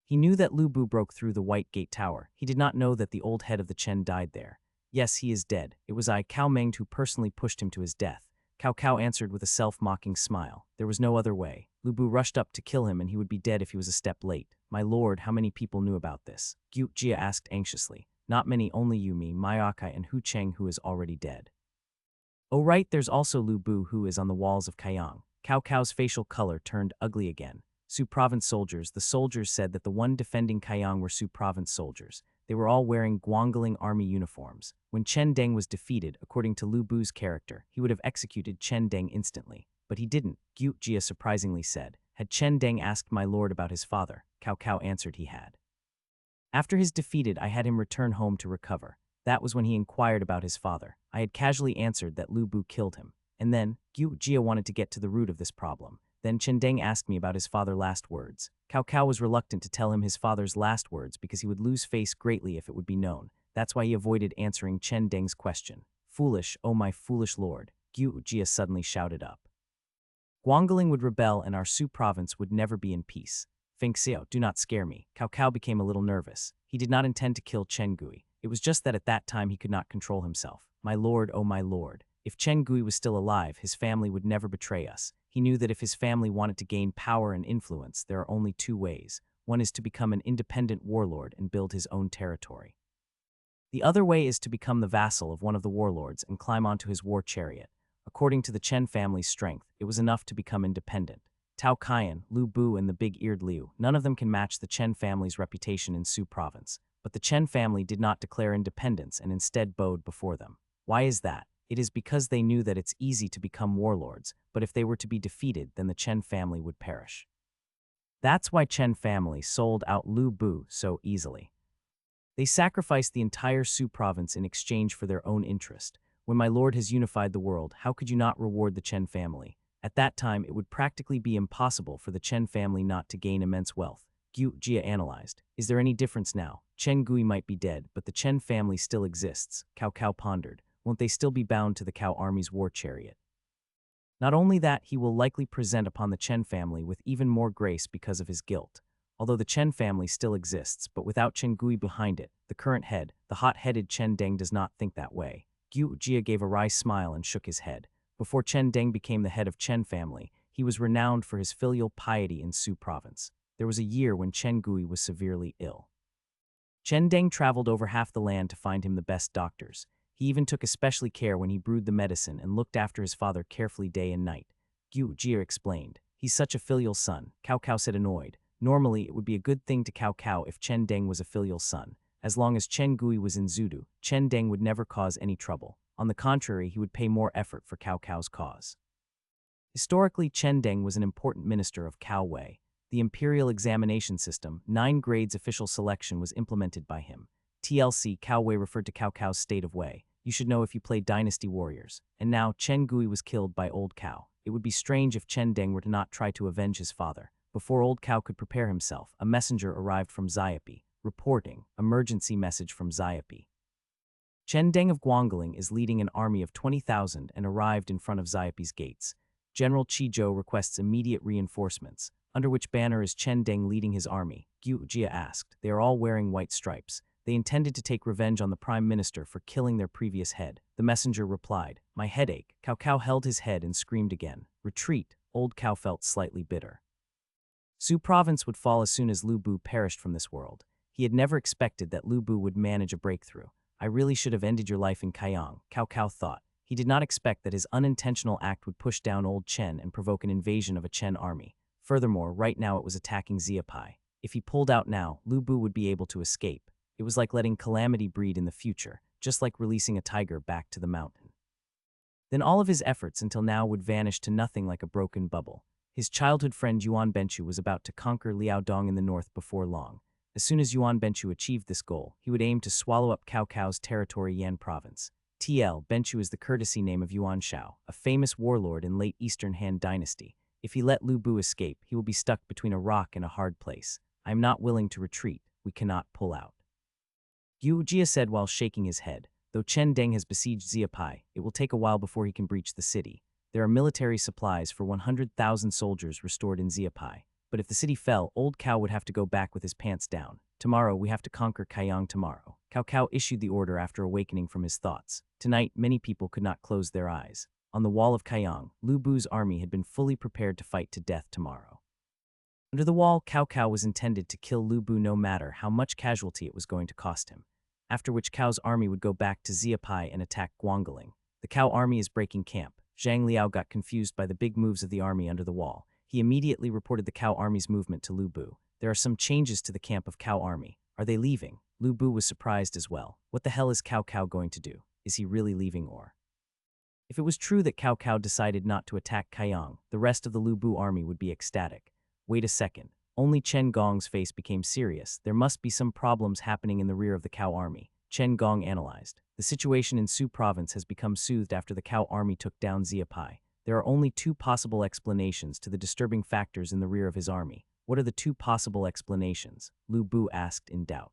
He knew that Lu Bu broke through the White Gate Tower. He did not know that the old head of the Chen died there. Yes, he is dead. It was I, Cao Meng, who personally pushed him to his death. Cao Cao answered with a self-mocking smile. There was no other way. Lu Bu rushed up to kill him and he would be dead if he was a step late. My lord, how many people knew about this? Guo Jia asked anxiously. Not many, only Yumi, Maiakai, and Hu Cheng, who is already dead. Oh right, there's also Lu Bu, who is on the walls of Kayang. Cao Cao's facial color turned ugly again. Su Province soldiers. The soldiers said that the one defending Kayang were Su Province soldiers. They were all wearing Guangling army uniforms. When Chen Deng was defeated, according to Lu Bu's character, he would have executed Chen Deng instantly. But he didn't, Guo Jia surprisingly said. Had Chen Deng asked my lord about his father? Cao Cao answered he had. After his defeated, I had him return home to recover. That was when he inquired about his father. I had casually answered that Lu Bu killed him. And then, Guo Jia wanted to get to the root of this problem. Then Chen Deng asked me about his father's last words. Cao Cao was reluctant to tell him his father's last words because he would lose face greatly if it would be known. That's why he avoided answering Chen Deng's question. Foolish, oh my foolish lord, Guo Jia suddenly shouted up. Guangling would rebel and our Su province would never be in peace. Feng Xiao, do not scare me. Cao Cao became a little nervous. He did not intend to kill Chen Gui. It was just that at that time he could not control himself. My lord, oh my lord. If Chen Gui was still alive, his family would never betray us. He knew that if his family wanted to gain power and influence, there are only two ways. One is to become an independent warlord and build his own territory. The other way is to become the vassal of one of the warlords and climb onto his war chariot. According to the Chen family's strength, it was enough to become independent. Tao Kaiyan, Lu Bu, and the big-eared Liu, none of them can match the Chen family's reputation in Su province. But the Chen family did not declare independence and instead bowed before them. Why is that? It is because they knew that it's easy to become warlords, but if they were to be defeated, then the Chen family would perish. That's why Chen family sold out Lu Bu so easily. They sacrificed the entire Su province in exchange for their own interest. When my lord has unified the world, how could you not reward the Chen family? At that time, it would practically be impossible for the Chen family not to gain immense wealth. Guo Jia analyzed. Is there any difference now? Chen Gui might be dead, but the Chen family still exists. Cao Cao pondered. Won't they still be bound to the Cao army's war chariot? Not only that, he will likely present upon the Chen family with even more grace because of his guilt. Although the Chen family still exists, but without Chen Gui behind it, the current head, the hot-headed Chen Deng, does not think that way. Guo Jia gave a wry smile and shook his head. Before Chen Deng became the head of Chen family, he was renowned for his filial piety in Su province. There was a year when Chen Gui was severely ill. Chen Deng traveled over half the land to find him the best doctors. He even took especially care when he brewed the medicine and looked after his father carefully day and night. Guo Jia explained. He's such a filial son, Cao Cao said annoyed. Normally, it would be a good thing to Cao Cao if Chen Deng was a filial son. As long as Chen Gui was in Zudu, Chen Deng would never cause any trouble. On the contrary, he would pay more effort for Cao Cao's cause. Historically, Chen Deng was an important minister of Cao Wei. The imperial examination system, 9 grades official selection, was implemented by him. TLC, Cao Wei referred to Cao Cao's state of Wei. You should know if you play Dynasty Warriors. And now, Chen Gui was killed by Old Cao. It would be strange if Chen Deng were to not try to avenge his father. Before Old Cao could prepare himself, a messenger arrived from Xiapi, reporting, emergency message from Xiapi. Chen Deng of Guangling is leading an army of 20,000 and arrived in front of Xiapi's gates. General Qizhou requests immediate reinforcements. Under which banner is Chen Deng leading his army? Gu Jia asked. They are all wearing white stripes. They intended to take revenge on the prime minister for killing their previous head. The messenger replied, "My headache." Cao Cao held his head and screamed again. Retreat. Old Cao felt slightly bitter. Su province would fall as soon as Lu Bu perished from this world. He had never expected that Lu Bu would manage a breakthrough. I really should have ended your life in Kaiyang, Cao Cao thought. He did not expect that his unintentional act would push down old Chen and provoke an invasion of a Chen army. Furthermore, right now it was attacking Xiapai. If he pulled out now, Lu Bu would be able to escape. It was like letting calamity breed in the future, just like releasing a tiger back to the mountain. Then all of his efforts until now would vanish to nothing like a broken bubble. His childhood friend Yuan Benchu was about to conquer Liaodong in the north before long. As soon as Yuan Benchu achieved this goal, he would aim to swallow up Cao Cao's territory Yan province. Benchu is the courtesy name of Yuan Shao, a famous warlord in late Eastern Han dynasty. If he let Lu Bu escape, he will be stuck between a rock and a hard place. I am not willing to retreat. We cannot pull out. Yu Jia said while shaking his head. Though Chen Deng has besieged Xiapai, it will take a while before he can breach the city. There are military supplies for 100,000 soldiers restored in Xiapai. But if the city fell, old Cao would have to go back with his pants down. Tomorrow, we have to conquer Kaiyang tomorrow. Cao Cao issued the order after awakening from his thoughts. Tonight, many people could not close their eyes. On the wall of Kaiyang, Lu Bu's army had been fully prepared to fight to death tomorrow. Under the wall, Cao Cao was intended to kill Lu Bu no matter how much casualty it was going to cost him. After which Cao's army would go back to Xiapai and attack Guangling. The Cao army is breaking camp. Zhang Liao got confused by the big moves of the army under the wall. He immediately reported the Cao army's movement to Lu Bu. There are some changes to the camp of Cao army. Are they leaving? Lu Bu was surprised as well. What the hell is Cao Cao going to do? Is he really leaving or? If it was true that Cao Cao decided not to attack Kaiyang, the rest of the Lu Bu army would be ecstatic. Wait a second. Only Chen Gong's face became serious. There must be some problems happening in the rear of the Cao army. Chen Gong analyzed. The situation in Su province has become soothed after the Cao army took down Xiapai. There are only two possible explanations to the disturbing factors in the rear of his army. What are the two possible explanations? Lu Bu asked in doubt.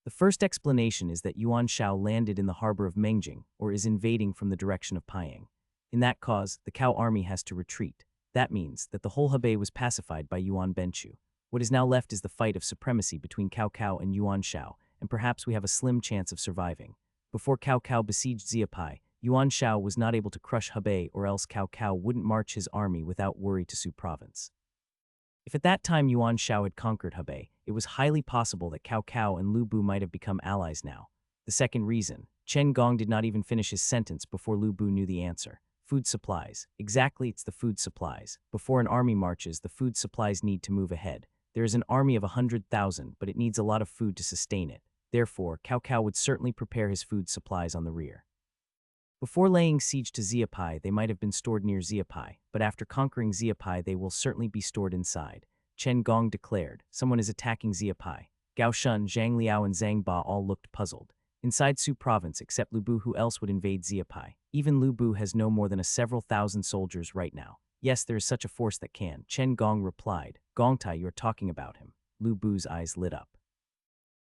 The first explanation is that Yuan Shao landed in the harbor of Mengjing, or is invading from the direction of Paiyang. In that cause, the Cao army has to retreat. That means that the whole Hebei was pacified by Yuan Benchu. What is now left is the fight of supremacy between Cao Cao and Yuan Shao, and perhaps we have a slim chance of surviving. Before Cao Cao besieged Xiapai, Yuan Shao was not able to crush Hebei, or else Cao Cao wouldn't march his army without worry to Su province. If at that time Yuan Shao had conquered Hebei, it was highly possible that Cao Cao and Lu Bu might have become allies now. The second reason, Chen Gong did not even finish his sentence before Lu Bu knew the answer. Food supplies. Exactly, it's the food supplies. Before an army marches, the food supplies need to move ahead. There is an army of 100,000, but it needs a lot of food to sustain it. Therefore, Cao Cao would certainly prepare his food supplies on the rear. Before laying siege to Xiapai, they might have been stored near Xiapai, but after conquering Xiapai, they will certainly be stored inside. Chen Gong declared, someone is attacking Xiapai. Gao Shun, Zhang Liao, and Zhang Ba all looked puzzled. Inside Su province, except Lu Bu, who else would invade Xiapai? Even Lu Bu has no more than several thousand soldiers right now. Yes, there is such a force that can. Chen Gong replied. Gongtai, you're talking about him. Lu Bu's eyes lit up.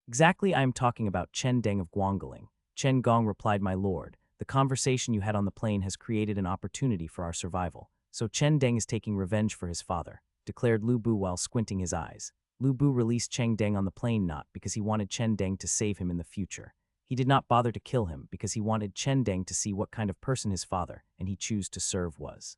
Exactly, I am talking about Chen Deng of Guangling. Chen Gong replied, my lord, the conversation you had on the plane has created an opportunity for our survival. So Chen Deng is taking revenge for his father, declared Lu Bu while squinting his eyes. Lu Bu released Chen Deng on the plane not because he wanted Chen Deng to save him in the future. He did not bother to kill him because he wanted Chen Deng to see what kind of person his father, and he chose to serve, was.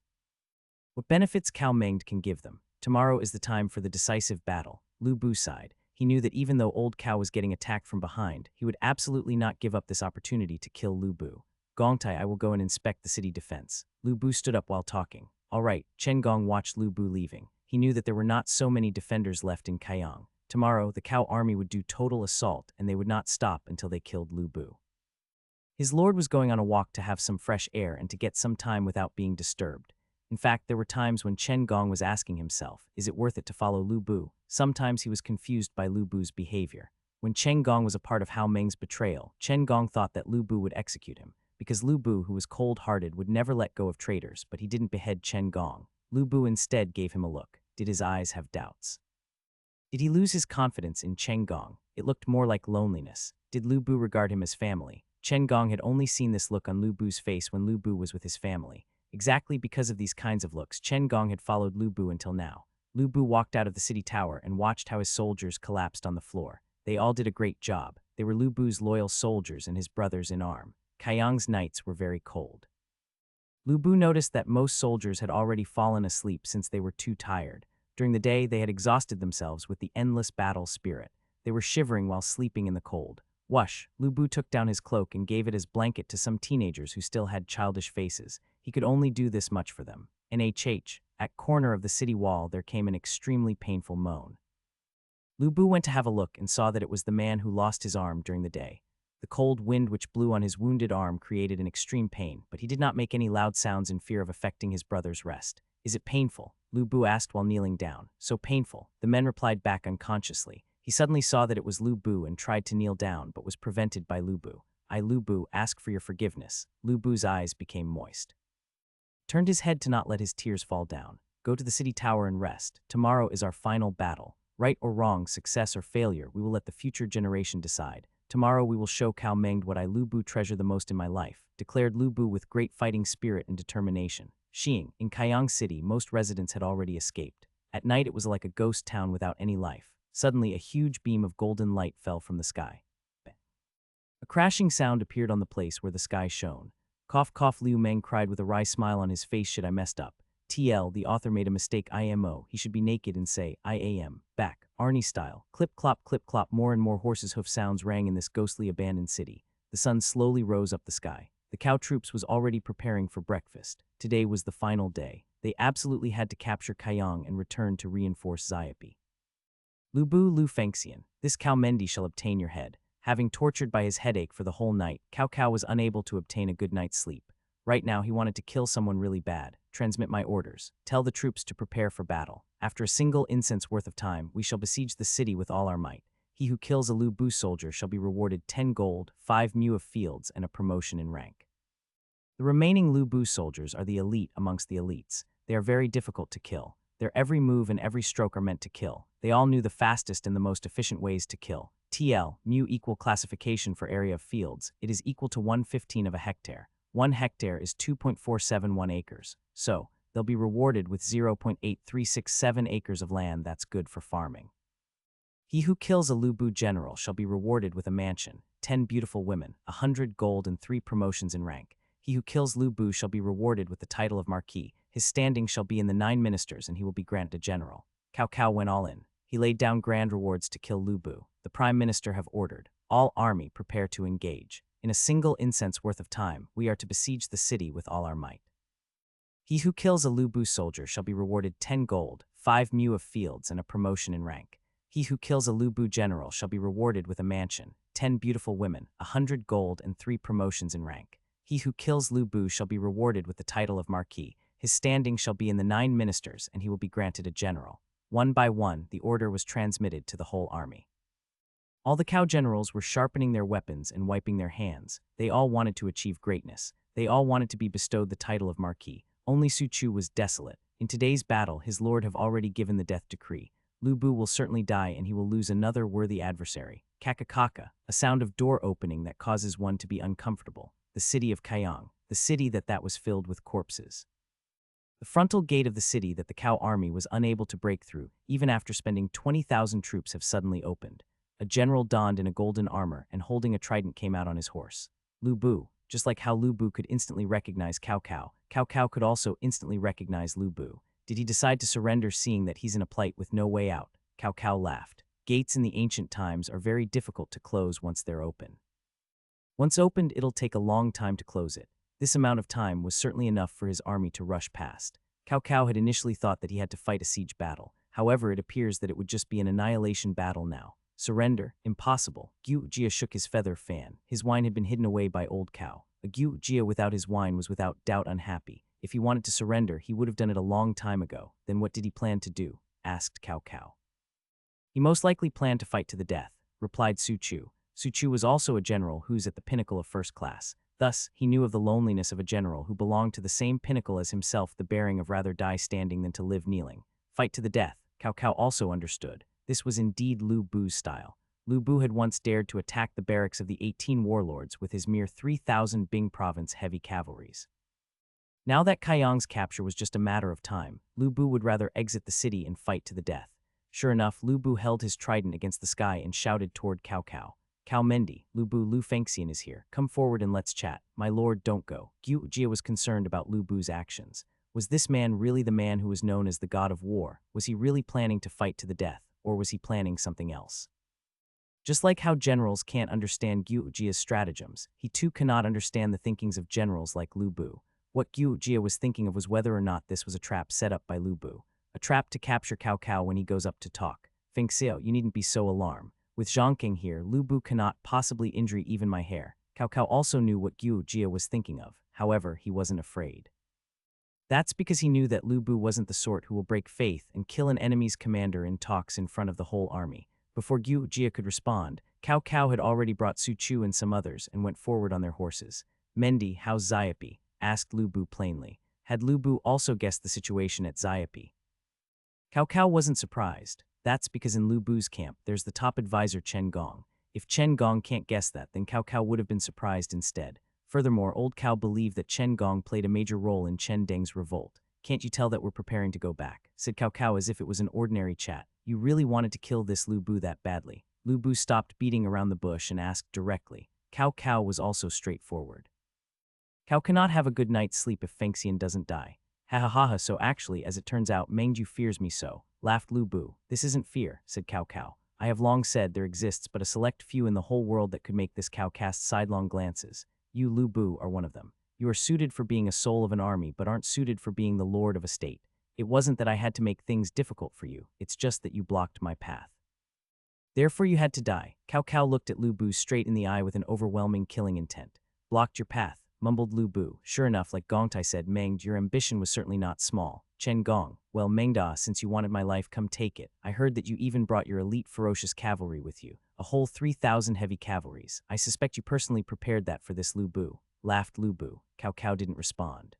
What benefits Cao Mengde can give them. Tomorrow is the time for the decisive battle. Lu Bu sighed. He knew that even though old Cao was getting attacked from behind, he would absolutely not give up this opportunity to kill Lu Bu. Gongtai, I will go and inspect the city defense. Lu Bu stood up while talking. All right, Chen Gong watched Lu Bu leaving. He knew that there were not so many defenders left in Kaiyang. Tomorrow, the Cao army would do total assault, and they would not stop until they killed Lu Bu. His lord was going on a walk to have some fresh air and to get some time without being disturbed. In fact, there were times when Chen Gong was asking himself, is it worth it to follow Lu Bu? Sometimes he was confused by Lu Bu's behavior. When Chen Gong was a part of Hao Meng's betrayal, Chen Gong thought that Lu Bu would execute him. Because Lu Bu, who was cold-hearted, would never let go of traitors, but he didn't behead Chen Gong. Lu Bu instead gave him a look. Did his eyes have doubts? Did he lose his confidence in Chen Gong? It looked more like loneliness. Did Lu Bu regard him as family? Chen Gong had only seen this look on Lu Bu's face when Lu Bu was with his family. Exactly because of these kinds of looks, Chen Gong had followed Lu Bu until now. Lu Bu walked out of the city tower and watched how his soldiers collapsed on the floor. They all did a great job. They were Lu Bu's loyal soldiers and his brothers in arms. Kayang's nights were very cold. Lu Bu noticed that most soldiers had already fallen asleep since they were too tired. During the day, they had exhausted themselves with the endless battle spirit. They were shivering while sleeping in the cold. Whoosh! Lu Bu took down his cloak and gave it as blanket to some teenagers who still had childish faces. He could only do this much for them. At corner of the city wall, there came an extremely painful moan. Lu Bu went to have a look and saw that it was the man who lost his arm during the day. The cold wind which blew on his wounded arm created an extreme pain, but he did not make any loud sounds in fear of affecting his brother's rest. Is it painful? Lu Bu asked while kneeling down. So painful. The men replied back unconsciously. He suddenly saw that it was Lu Bu and tried to kneel down, but was prevented by Lu Bu. Lu Bu, ask for your forgiveness. Lu Bu's eyes became moist. Turned his head to not let his tears fall down. Go to the city tower and rest. Tomorrow is our final battle. Right or wrong, success or failure, we will let the future generation decide. Tomorrow we will show Cao Menged what I Lu Bu treasure the most in my life, declared Lu Bu with great fighting spirit and determination. Xing, in Kayang City, most residents had already escaped. At night it was like a ghost town without any life. Suddenly a huge beam of golden light fell from the sky. A crashing sound appeared on the place where the sky shone. Cough cough, Liu Meng cried with a wry smile on his face. Shit, I messed up. The author made a mistake. IMO, he should be naked and say, I am, back, Arnie style. Clip clop, more and more horses' hoof sounds rang in this ghostly abandoned city. The sun slowly rose up the sky. The cow troops was already preparing for breakfast. Today was the final day. They absolutely had to capture Kayang and return to reinforce Xiaopi. Lu Bu Lu Fengxian, this Cao Mendi shall obtain your head. Having tortured by his headache for the whole night, Cao Cao was unable to obtain a good night's sleep. Right now he wanted to kill someone really bad. Transmit my orders. Tell the troops to prepare for battle. After a single incense worth of time, we shall besiege the city with all our might. He who kills a Lu Bu soldier shall be rewarded 10 gold, 5 mu of fields, and a promotion in rank. The remaining Lu Bu soldiers are the elite amongst the elites. They are very difficult to kill. Their every move and every stroke are meant to kill. They all knew the fastest and the most efficient ways to kill. Mu equal classification for area of fields. It is equal to 1/15 of a hectare. 1 hectare is 2.471 acres. So, they'll be rewarded with 0.8367 acres of land that's good for farming. He who kills a Lu Bu general shall be rewarded with a mansion, 10 beautiful women, 100 gold, and 3 promotions in rank. He who kills Lu Bu shall be rewarded with the title of Marquis. His standing shall be in the 9 ministers, and he will be granted a general. Cao Cao went all in. He laid down grand rewards to kill Lu Bu. The Prime Minister have ordered. All army prepare to engage. In a single incense worth of time, we are to besiege the city with all our might. He who kills a Lu Bu soldier shall be rewarded 10 gold, 5 mu of fields, and a promotion in rank. He who kills a Lu Bu general shall be rewarded with a mansion, 10 beautiful women, 100 gold, and 3 promotions in rank. He who kills Lu Bu shall be rewarded with the title of Marquis. His standing shall be in the 9 ministers, and he will be granted a general. One by one, the order was transmitted to the whole army. All the cow generals were sharpening their weapons and wiping their hands. They all wanted to achieve greatness. They all wanted to be bestowed the title of Marquis. Only Su Chu was desolate. In today's battle, his lord have already given the death decree. Lu Bu will certainly die, and he will lose another worthy adversary. Kakakaka, a sound of door opening that causes one to be uncomfortable. The city of Kayang, the city that was filled with corpses. The frontal gate of the city that the cow army was unable to break through, even after spending 20,000 troops, have suddenly opened. A general donned in a golden armor and holding a trident came out on his horse. Lu Bu, just like how Lu Bu could instantly recognize Cao Cao, Cao Cao could also instantly recognize Lu Bu. Did he decide to surrender seeing that he's in a plight with no way out? Cao Cao laughed. Gates in the ancient times are very difficult to close once they're open. Once opened, it'll take a long time to close it. This amount of time was certainly enough for his army to rush past. Cao Cao had initially thought that he had to fight a siege battle. However, it appears that it would just be an annihilation battle now. Surrender? Impossible. Gu Jia shook his feather fan. His wine had been hidden away by Old Cow. A Gu Jia without his wine was without doubt unhappy. If he wanted to surrender, he would have done it a long time ago. Then what did he plan to do? Asked Cao Cao. He most likely planned to fight to the death, replied Su Chu. Su Chu was also a general who's at the pinnacle of first class. Thus, he knew of the loneliness of a general who belonged to the same pinnacle as himself, the bearing of rather die standing than to live kneeling. Fight to the death. Cao Cao also understood. This was indeed Lu Bu's style. Lu Bu had once dared to attack the barracks of the 18 warlords with his mere 3,000 Bing province heavy cavalries. Now that Kaiyang's capture was just a matter of time, Lu Bu would rather exit the city and fight to the death. Sure enough, Lu Bu held his trident against the sky and shouted toward Cao Cao. Cao Mendi, Lu Bu Lu Fengxian is here. Come forward and let's chat. My lord, don't go. Gu Jia was concerned about Lu Bu's actions. Was this man really the man who was known as the god of war? Was he really planning to fight to the death, or was he planning something else? Just like how generals can't understand Gu Jia's stratagems, he too cannot understand the thinkings of generals like Lu Bu. What Gu Jia was thinking of was whether or not this was a trap set up by Lu Bu. A trap to capture Cao Cao when he goes up to talk. Feng Xiao, you needn't be so alarmed. With Zhongking here, Lu Bu cannot possibly injure even my hair. Cao Cao also knew what Gu Jia was thinking of. However, he wasn't afraid. That's because he knew that Lu Bu wasn't the sort who will break faith and kill an enemy's commander in talks in front of the whole army. Before Gu Jia could respond, Cao Cao had already brought Su Chu and some others and went forward on their horses. Mendi, how's Xiapi? Asked Lu Bu plainly. Had Lu Bu also guessed the situation at Xiapi? Cao Cao wasn't surprised. That's because in Lu Bu's camp, there's the top advisor Chen Gong. If Chen Gong can't guess that, then Cao Cao would have been surprised instead. Furthermore, old Cao believed that Chen Gong played a major role in Chen Deng's revolt. Can't you tell that we're preparing to go back? Said Cao Cao as if it was an ordinary chat. You really wanted to kill this Lu Bu that badly. Lu Bu stopped beating around the bush and asked directly. Cao Cao was also straightforward. Cao cannot have a good night's sleep if Fengxian doesn't die. Ha ha ha ha, so actually, as it turns out, Mengju fears me so, laughed Lu Bu. This isn't fear, said Cao Cao. I have long said there exists but a select few in the whole world that could make this Cao cast sidelong glances. You, Lu Bu, are one of them. You are suited for being a soul of an army but aren't suited for being the lord of a state. It wasn't that I had to make things difficult for you, it's just that you blocked my path. Therefore you had to die. Cao Cao looked at Lu Bu straight in the eye with an overwhelming killing intent. Blocked your path, mumbled Lu Bu. Sure enough, like Gongtai said, Mengd, your ambition was certainly not small. Chen Gong, well Mengda, since you wanted my life, come take it. I heard that you even brought your elite ferocious cavalry with you. A whole 3,000 heavy cavalries. I suspect you personally prepared that for this Lu Bu. Laughed Lu Bu. Cao Cao didn't respond.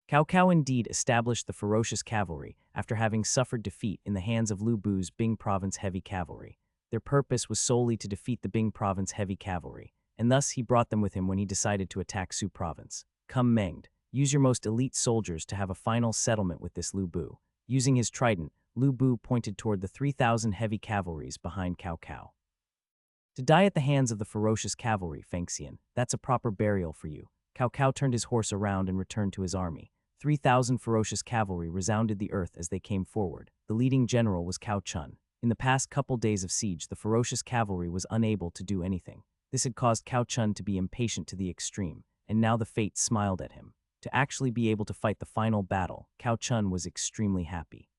Cao Cao indeed established the ferocious cavalry after having suffered defeat in the hands of Lu Bu's Bing Province heavy cavalry. Their purpose was solely to defeat the Bing Province heavy cavalry, and thus he brought them with him when he decided to attack Su Province. Come Mengd, use your most elite soldiers to have a final settlement with this Lu Bu. Using his trident, Lu Bu pointed toward the 3,000 heavy cavalries behind Cao Cao. To die at the hands of the ferocious cavalry, Fengxian, that's a proper burial for you. Cao Cao turned his horse around and returned to his army. 3,000 ferocious cavalry resounded the earth as they came forward. The leading general was Cao Chun. In the past couple days of siege, the ferocious cavalry was unable to do anything. This had caused Cao Chun to be impatient to the extreme, and now the fate smiled at him. To actually be able to fight the final battle, Cao Chun was extremely happy.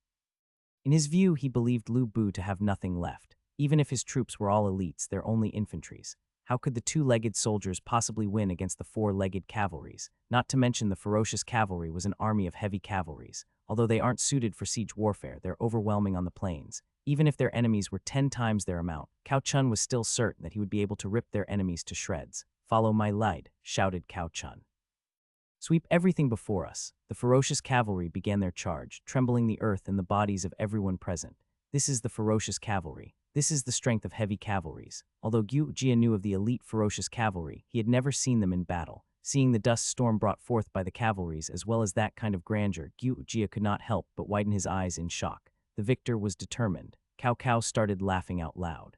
In his view, he believed Lu Bu to have nothing left. Even if his troops were all elites, they're only infantries. How could the two-legged soldiers possibly win against the four-legged cavalries? Not to mention the ferocious cavalry was an army of heavy cavalries. Although they aren't suited for siege warfare, they're overwhelming on the plains. Even if their enemies were 10 times their amount, Cao Chun was still certain that he would be able to rip their enemies to shreds. Follow my light, shouted Cao Chun. Sweep everything before us. The ferocious cavalry began their charge, trembling the earth and the bodies of everyone present. This is the ferocious cavalry. This is the strength of heavy cavalries. Although Gu Jia knew of the elite ferocious cavalry, he had never seen them in battle. Seeing the dust storm brought forth by the cavalries as well as that kind of grandeur, Gu Jia could not help but widen his eyes in shock. The victor was determined. Cao Cao started laughing out loud.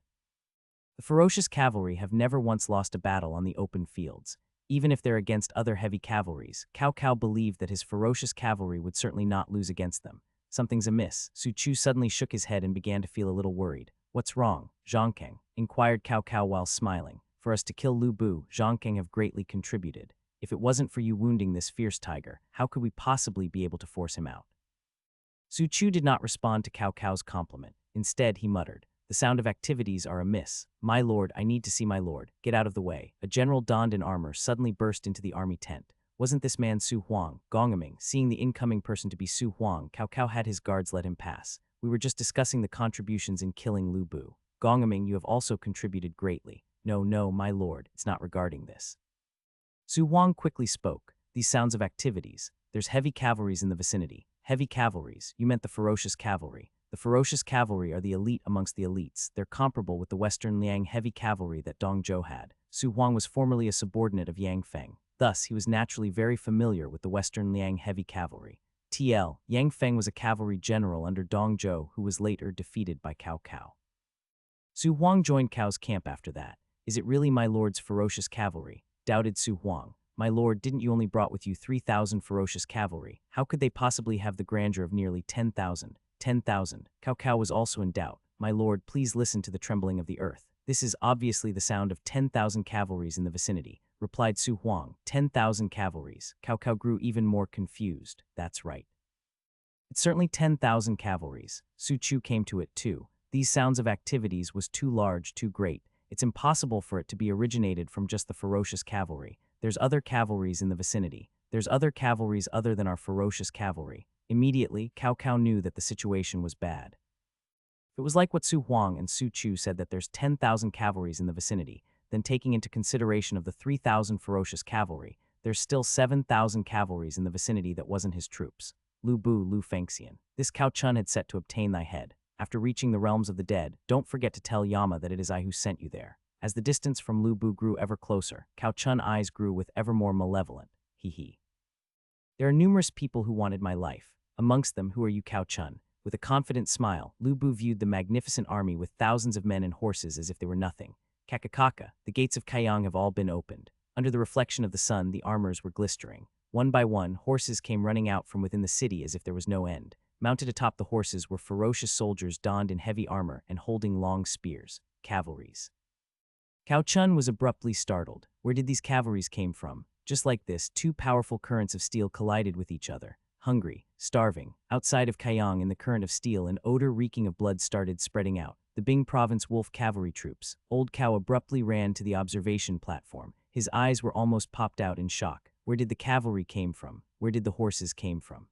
The ferocious cavalry have never once lost a battle on the open fields. Even if they're against other heavy cavalries, Cao Cao believed that his ferocious cavalry would certainly not lose against them. Something's amiss. Su Chu suddenly shook his head and began to feel a little worried. What's wrong, Zhongkeng? Inquired Cao Cao while smiling. For us to kill Lu Bu, Zhongkeng have greatly contributed. If it wasn't for you wounding this fierce tiger, how could we possibly be able to force him out? Su Chu did not respond to Cao Cao's compliment. Instead, he muttered, the sound of activities are amiss. My lord, I need to see my lord. Get out of the way. A general donned in armor suddenly burst into the army tent. Wasn't this man Su Huang? Gongming, seeing the incoming person to be Su Huang, Cao Cao had his guards let him pass. We were just discussing the contributions in killing Lu Bu. Gongming, you have also contributed greatly. No, my lord, it's not regarding this. Su Huang quickly spoke. These sounds of activities. There's heavy cavalries in the vicinity. Heavy cavalries, you meant the ferocious cavalry. The ferocious cavalry are the elite amongst the elites. They're comparable with the Western Liang heavy cavalry that Dong Zhou had. Su Huang was formerly a subordinate of Yang Feng. Thus, he was naturally very familiar with the Western Liang heavy cavalry. TL, Yang Feng was a cavalry general under Dong Zhou who was later defeated by Cao Cao. Su Huang joined Cao's camp after that. Is it really my lord's ferocious cavalry? Doubted Su Huang. My lord, didn't you only brought with you 3,000 ferocious cavalry? How could they possibly have the grandeur of nearly 10,000? 10,000. Cao Cao was also in doubt. My lord, please listen to the trembling of the earth. This is obviously the sound of 10,000 cavalries in the vicinity, replied Su Huang. 10,000 cavalries. Cao Cao grew even more confused. That's right. It's certainly 10,000 cavalries. Su Chu came to it too. These sounds of activities was too large, too great. It's impossible for it to be originated from just the ferocious cavalry. There's other cavalries in the vicinity. There's other cavalries other than our ferocious cavalry. Immediately, Cao Cao knew that the situation was bad. It was like what Su Huang and Su Chu said, that there's 10,000 cavalries in the vicinity, then taking into consideration of the 3,000 ferocious cavalry, there's still 7,000 cavalries in the vicinity that wasn't his troops. Lu Bu, Lu Fengxian. This Cao Chun had set to obtain thy head. After reaching the realms of the dead, don't forget to tell Yama that it is I who sent you there. As the distance from Lu Bu grew ever closer, Cao Chun's eyes grew with ever more malevolent. He. There are numerous people who wanted my life. Amongst them, who are you, Cao Chun? With a confident smile, Lu Bu viewed the magnificent army with thousands of men and horses as if they were nothing. Kakakaka, the gates of Kaiyang have all been opened. Under the reflection of the sun, the armors were glistering. One by one, horses came running out from within the city as if there was no end. Mounted atop the horses were ferocious soldiers donned in heavy armor and holding long spears, cavalries. Cao Chun was abruptly startled. Where did these cavalries came from? Just like this, two powerful currents of steel collided with each other. Hungry, starving, outside of Kaiyang in the current of steel, an odor reeking of blood started spreading out. The Bing Province Wolf cavalry troops. Old Cao abruptly ran to the observation platform. His eyes were almost popped out in shock. Where did the cavalry came from? Where did the horses came from?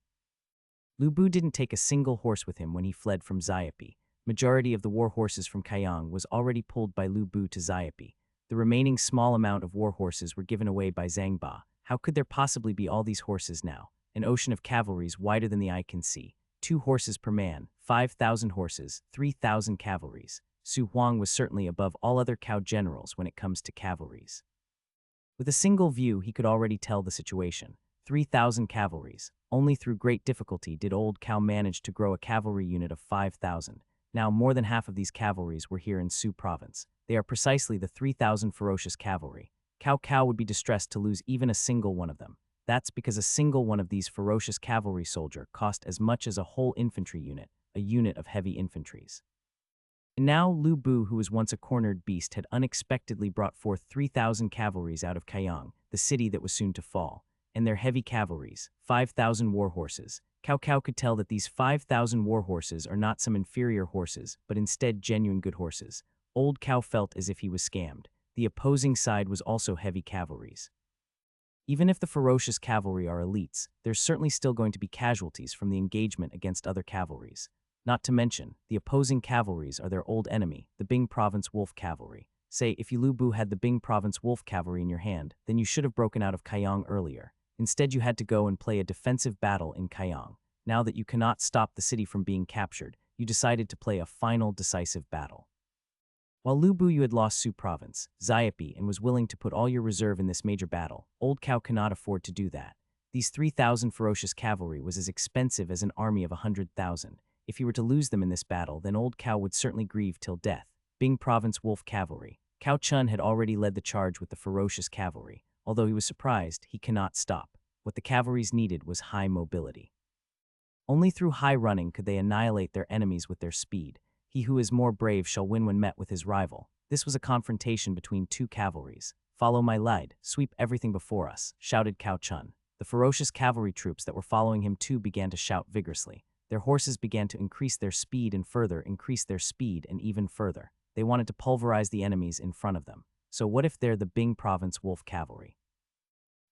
Lu Bu didn't take a single horse with him when he fled from Xiapi. Majority of the war horses from Kaiyang was already pulled by Lu Bu to Xiapi. The remaining small amount of war horses were given away by Zhang Ba. How could there possibly be all these horses now? An ocean of cavalries wider than the eye can see. 2 horses per man, 5,000 horses, 3,000 cavalries. Su Huang was certainly above all other Cao generals when it comes to cavalries. With a single view, he could already tell the situation. 3,000 cavalries. Only through great difficulty did old Cao manage to grow a cavalry unit of 5,000. Now, more than half of these cavalries were here in Su province. They are precisely the 3,000 ferocious cavalry. Cao Cao would be distressed to lose even a single one of them. That's because a single one of these ferocious cavalry soldier cost as much as a whole infantry unit, a unit of heavy infantries. And now Lu Bu, who was once a cornered beast, had unexpectedly brought forth 3,000 cavalries out of Kaiyang, the city that was soon to fall. And their heavy cavalries, 5,000 war horses. Cao Cao could tell that these 5,000 war horses are not some inferior horses, but instead genuine good horses. Old Cao felt as if he was scammed. The opposing side was also heavy cavalries. Even if the ferocious cavalry are elites, there's certainly still going to be casualties from the engagement against other cavalries. Not to mention, the opposing cavalries are their old enemy, the Bing Province Wolf Cavalry. Say, if you Lu Bu had the Bing Province Wolf Cavalry in your hand, then you should have broken out of Kaiyang earlier. Instead, you had to go and play a defensive battle in Kaiyang. Now that you cannot stop the city from being captured, you decided to play a final decisive battle. While Lu Bu had lost Su province, Xiapi, and was willing to put all your reserve in this major battle, old Cao cannot afford to do that. These 3,000 ferocious cavalry was as expensive as an army of 100,000. If he were to lose them in this battle, then old Cao would certainly grieve till death. Bing Province Wolf Cavalry. Cao Chun had already led the charge with the ferocious cavalry. Although he was surprised, he cannot stop. What the cavalries needed was high mobility. Only through high running could they annihilate their enemies with their speed. He who is more brave shall win when met with his rival. This was a confrontation between two cavalries. Follow my lead, sweep everything before us, shouted Cao Chun. The ferocious cavalry troops that were following him too began to shout vigorously. Their horses began to increase their speed and further increase their speed and even further. They wanted to pulverize the enemies in front of them. So what if they're the Bing Province Wolf Cavalry?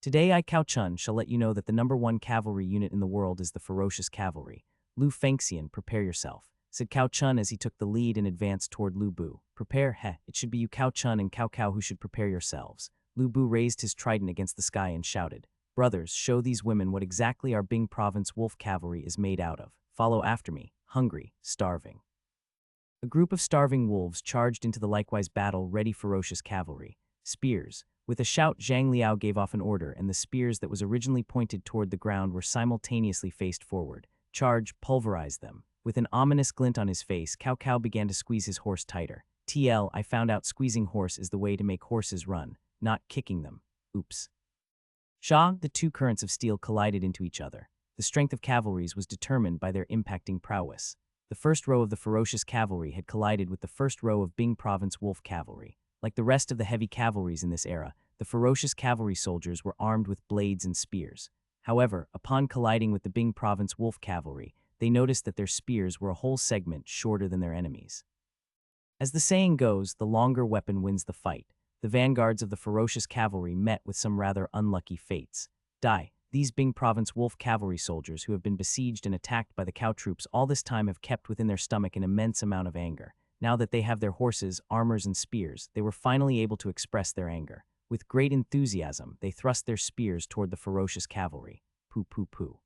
Today I, Cao Chun, shall let you know that the #1 cavalry unit in the world is the ferocious cavalry. Lu Fengxian, prepare yourself, said Cao Chun as he took the lead and advanced toward Lu Bu. Prepare, it should be you Cao Chun and Cao Cao who should prepare yourselves. Lu Bu raised his trident against the sky and shouted, brothers, show these women what exactly our Bing Province Wolf Cavalry is made out of. Follow after me, hungry, starving. A group of starving wolves charged into the likewise battle-ready ferocious cavalry. Spears. With a shout, Zhang Liao gave off an order, and the spears that was originally pointed toward the ground were simultaneously faced forward. Charge, pulverize them. With an ominous glint on his face, Cao Cao began to squeeze his horse tighter. TL, I found out squeezing horse is the way to make horses run, not kicking them. Oops. Shah, the two currents of steel collided into each other. The strength of cavalries was determined by their impacting prowess. The first row of the ferocious cavalry had collided with the first row of Bing Province wolf cavalry. Like the rest of the heavy cavalries in this era, the ferocious cavalry soldiers were armed with blades and spears. However, upon colliding with the Bing Province wolf cavalry, they noticed that their spears were a whole segment shorter than their enemies. As the saying goes, the longer weapon wins the fight. The vanguards of the ferocious cavalry met with some rather unlucky fates. These Bing Province wolf cavalry soldiers who have been besieged and attacked by the cow troops all this time have kept within their stomach an immense amount of anger. Now that they have their horses, armors, and spears, they were finally able to express their anger. With great enthusiasm, they thrust their spears toward the ferocious cavalry. Poo poo poo.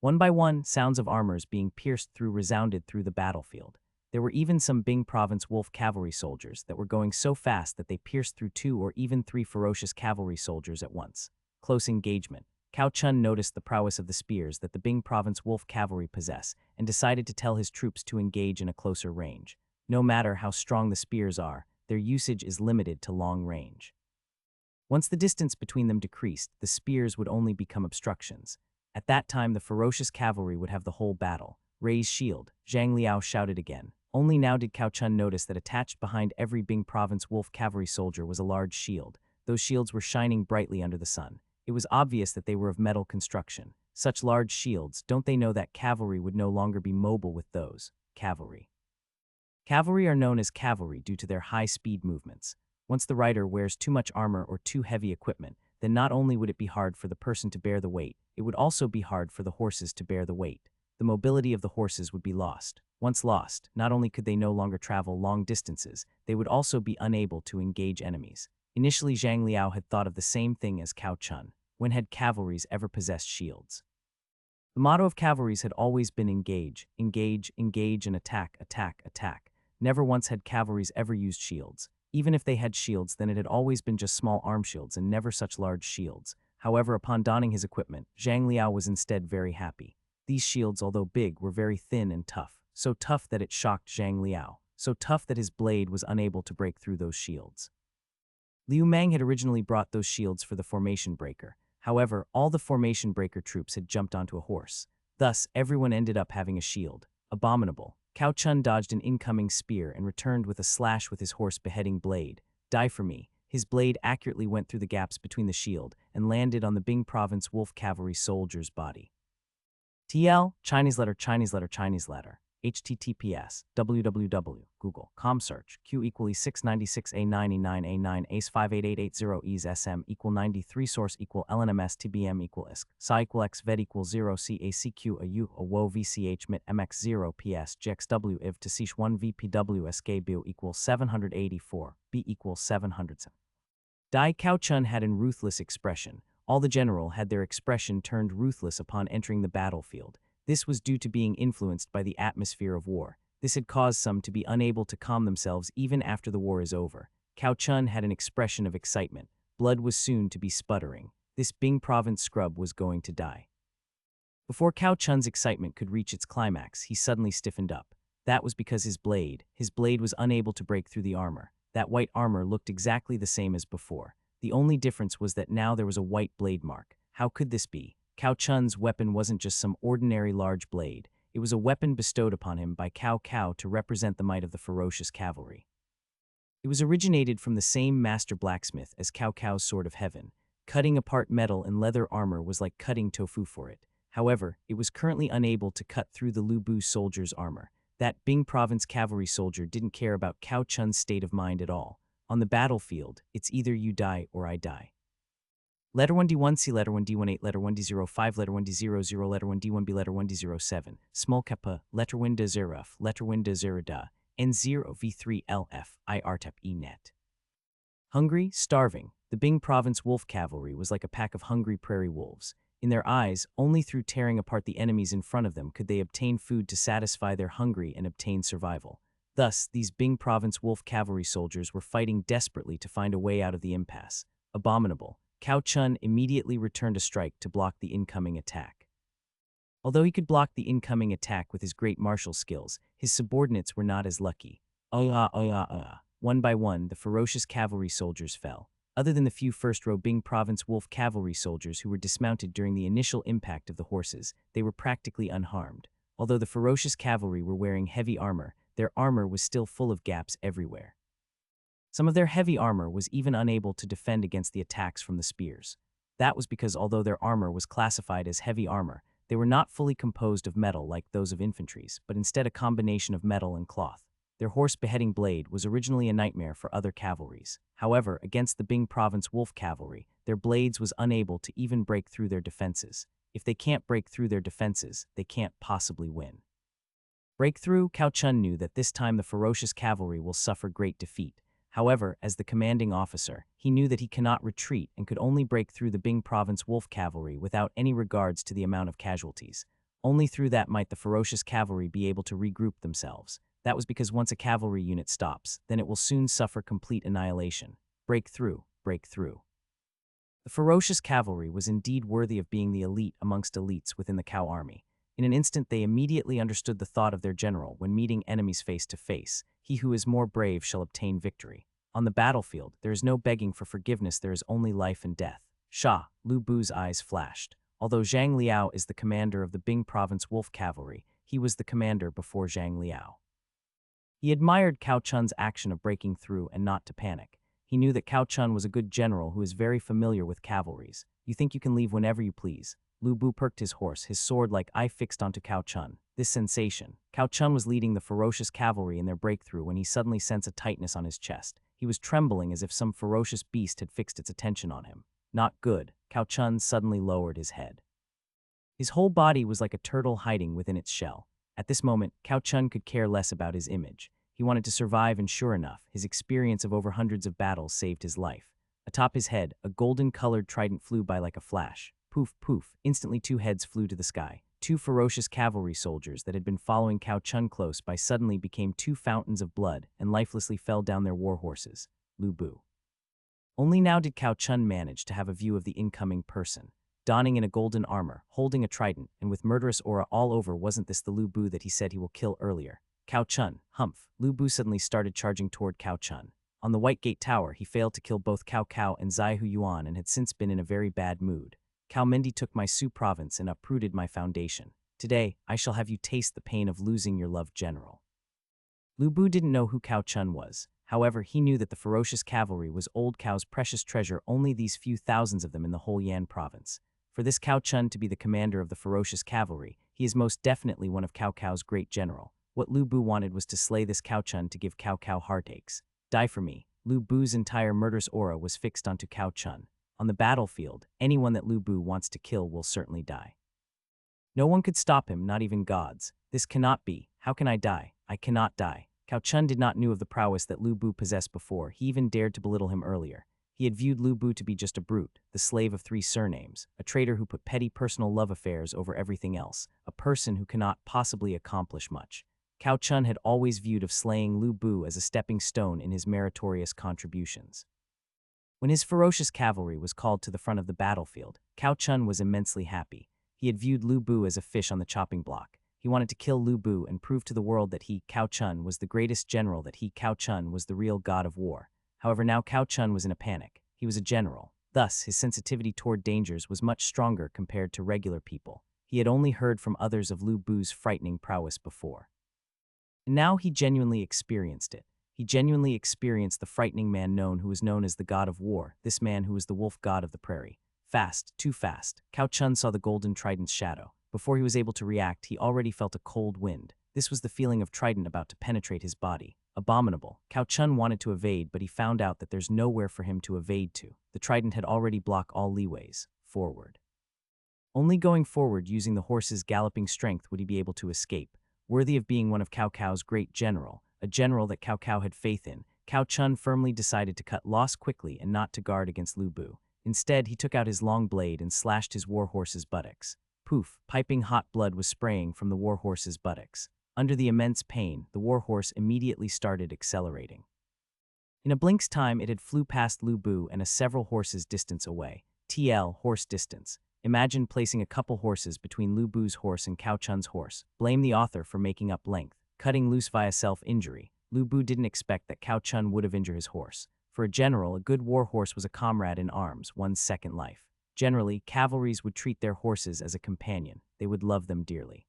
One by one, sounds of armors being pierced through resounded through the battlefield. There were even some Bing Province wolf cavalry soldiers that were going so fast that they pierced through 2 or even 3 ferocious cavalry soldiers at once. Close engagement. Cao Chun noticed the prowess of the spears that the Bing Province wolf cavalry possess and decided to tell his troops to engage in a closer range. No matter how strong the spears are, their usage is limited to long range. Once the distance between them decreased, the spears would only become obstructions. At that time, the ferocious cavalry would have the whole battle. Raise shield, Zhang Liao shouted again. Only now did Cao Chun notice that attached behind every Bing Province wolf cavalry soldier was a large shield. Those shields were shining brightly under the sun. It was obvious that they were of metal construction. Such large shields, don't they know that cavalry would no longer be mobile with those? Cavalry. Cavalry are known as cavalry due to their high-speed movements. Once the rider wears too much armor or too heavy equipment, then not only would it be hard for the person to bear the weight, it would also be hard for the horses to bear the weight. The mobility of the horses would be lost. Once lost, not only could they no longer travel long distances, they would also be unable to engage enemies. Initially, Zhang Liao had thought of the same thing as Cao Chun. When had cavalries ever possessed shields? The motto of cavalries had always been engage, engage, engage, and attack, attack, attack. Never once had cavalries ever used shields. Even if they had shields, then it had always been just small arm shields and never such large shields. However, upon donning his equipment, Zhang Liao was instead very happy. These shields, although big, were very thin and tough. So tough that it shocked Zhang Liao. So tough that his blade was unable to break through those shields. Liu Mang had originally brought those shields for the formation breaker. However, all the formation breaker troops had jumped onto a horse. Thus, everyone ended up having a shield. Abominable. Cao Chun dodged an incoming spear and returned with a slash with his horse beheading blade. Die for me. His blade accurately went through the gaps between the shield and landed on the Bing Province wolf cavalry soldier's body. TL, Chinese letter, Chinese letter, Chinese letter. HTTPS, www, Google, search, Q equally 696A99A9 ACE 58880 EAS SM equal 93 source equal LNMS TBM equal ISK, PSI equal X VED equal 0 CACQ AU AWO VCH MIT MX 0 PS GXW IV to SISH 1 VPW SKBU equals 784, B equals 700. Dai Cao Chun had an ruthless expression. All the general had their expression turned ruthless upon entering the battlefield. This was due to being influenced by the atmosphere of war. This had caused some to be unable to calm themselves even after the war is over. Cao Chun had an expression of excitement. Blood was soon to be sputtering. This Bing Province scrub was going to die. Before Cao Chun's excitement could reach its climax, he suddenly stiffened up. That was because his blade was unable to break through the armor. That white armor looked exactly the same as before. The only difference was that now there was a white blade mark. How could this be? Cao Chun's weapon wasn't just some ordinary large blade. It was a weapon bestowed upon him by Cao Cao to represent the might of the ferocious cavalry. It was originated from the same master blacksmith as Cao Cao's sword of heaven. Cutting apart metal and leather armor was like cutting tofu for it. However, it was currently unable to cut through the Lu Bu soldier's armor. That Bing Province cavalry soldier didn't care about Cao Chun's state of mind at all. On the battlefield, it's either you die or I die. Letter 1D1 C, letter 1D18, letter 1D05, letter 1D00, letter 1D1B, letter 1D07, small kappa, letter 1D0F, letter 1D0Da, N0V3LF, IRTEP ENET. Hungry, starving, the Bing Province wolf cavalry was like a pack of hungry prairie wolves. In their eyes, only through tearing apart the enemies in front of them could they obtain food to satisfy their hungry and obtain survival. Thus, these Bing province wolf cavalry soldiers were fighting desperately to find a way out of the impasse. Abominable. Cao Chun immediately returned a strike to block the incoming attack. Although he could block the incoming attack with his great martial skills, his subordinates were not as lucky. One by one, the ferocious cavalry soldiers fell. Other than the few first-row Bing province wolf cavalry soldiers who were dismounted during the initial impact of the horses, they were practically unharmed. Although the ferocious cavalry were wearing heavy armor, their armor was still full of gaps everywhere. Some of their heavy armor was even unable to defend against the attacks from the spears. That was because although their armor was classified as heavy armor, they were not fully composed of metal like those of infantry's, but instead a combination of metal and cloth. Their horse-beheading blade was originally a nightmare for other cavalries. However, against the Bing province wolf cavalry, their blades was unable to even break through their defenses. If they can't break through their defenses, they can't possibly win. Breakthrough, Cao Chun knew that this time the ferocious cavalry will suffer great defeat. However, as the commanding officer, he knew that he cannot retreat and could only break through the Bing province wolf cavalry without any regards to the amount of casualties. Only through that might the ferocious cavalry be able to regroup themselves. That was because once a cavalry unit stops, then it will soon suffer complete annihilation. Breakthrough, breakthrough. The ferocious cavalry was indeed worthy of being the elite amongst elites within the Cao army. In an instant they immediately understood the thought of their general when meeting enemies face to face. He who is more brave shall obtain victory. On the battlefield, there is no begging for forgiveness, there is only life and death. Sha, Lu Bu's eyes flashed. Although Zhang Liao is the commander of the Bing province wolf cavalry, he was the commander before Zhang Liao. He admired Cao Chun's action of breaking through and not to panic. He knew that Cao Chun was a good general who is very familiar with cavalries. You think you can leave whenever you please. Lu Bu perked his horse, his sword-like eye fixed onto Cao Chun. This sensation. Cao Chun was leading the ferocious cavalry in their breakthrough when he suddenly sensed a tightness on his chest. He was trembling as if some ferocious beast had fixed its attention on him. Not good. Cao Chun suddenly lowered his head. His whole body was like a turtle hiding within its shell. At this moment, Cao Chun could care less about his image. He wanted to survive, and sure enough, his experience of over hundreds of battles saved his life. Atop his head, a golden-colored trident flew by like a flash. Poof, poof, instantly two heads flew to the sky. Two ferocious cavalry soldiers that had been following Cao Chun close by suddenly became two fountains of blood and lifelessly fell down their war horses. Lu Bu. Only now did Cao Chun manage to have a view of the incoming person. Donning in a golden armor, holding a trident, and with murderous aura all over, wasn't this the Lu Bu that he said he will kill earlier? Cao Chun, humph. Lu Bu suddenly started charging toward Cao Chun. On the White Gate Tower, he failed to kill both Cao Cao and Zai Hu Yuan and had since been in a very bad mood. Cao Mendi took my Su province and uprooted my foundation. Today, I shall have you taste the pain of losing your loved general. Lu Bu didn't know who Cao Chun was. However, he knew that the ferocious cavalry was old Cao's precious treasure, only these few thousands of them in the whole Yan province. For this Cao Chun to be the commander of the ferocious cavalry, he is most definitely one of Cao Cao's great general. What Lu Bu wanted was to slay this Cao Chun to give Cao Cao heartaches. Die for me. Lu Bu's entire murderous aura was fixed onto Cao Chun. On the battlefield, anyone that Lu Bu wants to kill will certainly die. No one could stop him, not even gods. This cannot be. How can I die? I cannot die. Cao Chun did not know of the prowess that Lu Bu possessed before. He even dared to belittle him earlier. He had viewed Lu Bu to be just a brute, the slave of 3 surnames, a traitor who put petty personal love affairs over everything else, a person who cannot possibly accomplish much. Cao Chun had always viewed of slaying Lu Bu as a stepping stone in his meritorious contributions. When his ferocious cavalry was called to the front of the battlefield, Cao Chun was immensely happy. He had viewed Lu Bu as a fish on the chopping block. He wanted to kill Lu Bu and prove to the world that he, Cao Chun, was the greatest general, that he, Cao Chun, was the real god of war. However, now Cao Chun was in a panic. He was a general. Thus, his sensitivity toward dangers was much stronger compared to regular people. He had only heard from others of Lu Bu's frightening prowess before. And now he genuinely experienced it. He genuinely experienced the frightening man who was known as the god of war, this man who was the wolf god of the prairie. Fast, too fast, Cao Chun saw the golden trident's shadow. Before he was able to react, he already felt a cold wind. This was the feeling of trident about to penetrate his body. Abominable. Cao Chun wanted to evade, but he found out that there's nowhere for him to evade to. The trident had already blocked all leeways. Forward. Only going forward using the horse's galloping strength would he be able to escape. Worthy of being one of Cao Cao's great general, a general that Cao Cao had faith in, Cao Chun firmly decided to cut loss quickly and not to guard against Lu Bu. Instead, he took out his long blade and slashed his war horse's buttocks. Poof, piping hot blood was spraying from the war horse's buttocks. Under the immense pain, the warhorse immediately started accelerating. In a blink's time, it had flew past Lu Bu and a several horses' distance away. TL, horse distance. Imagine placing a couple horses between Lu Bu's horse and Cao Chun's horse. Blame the author for making up length. Cutting loose via self-injury. Lu Bu didn't expect that Cao Chun would have injured his horse. For a general, a good war horse was a comrade in arms, one's second life. Generally, cavalries would treat their horses as a companion. They would love them dearly.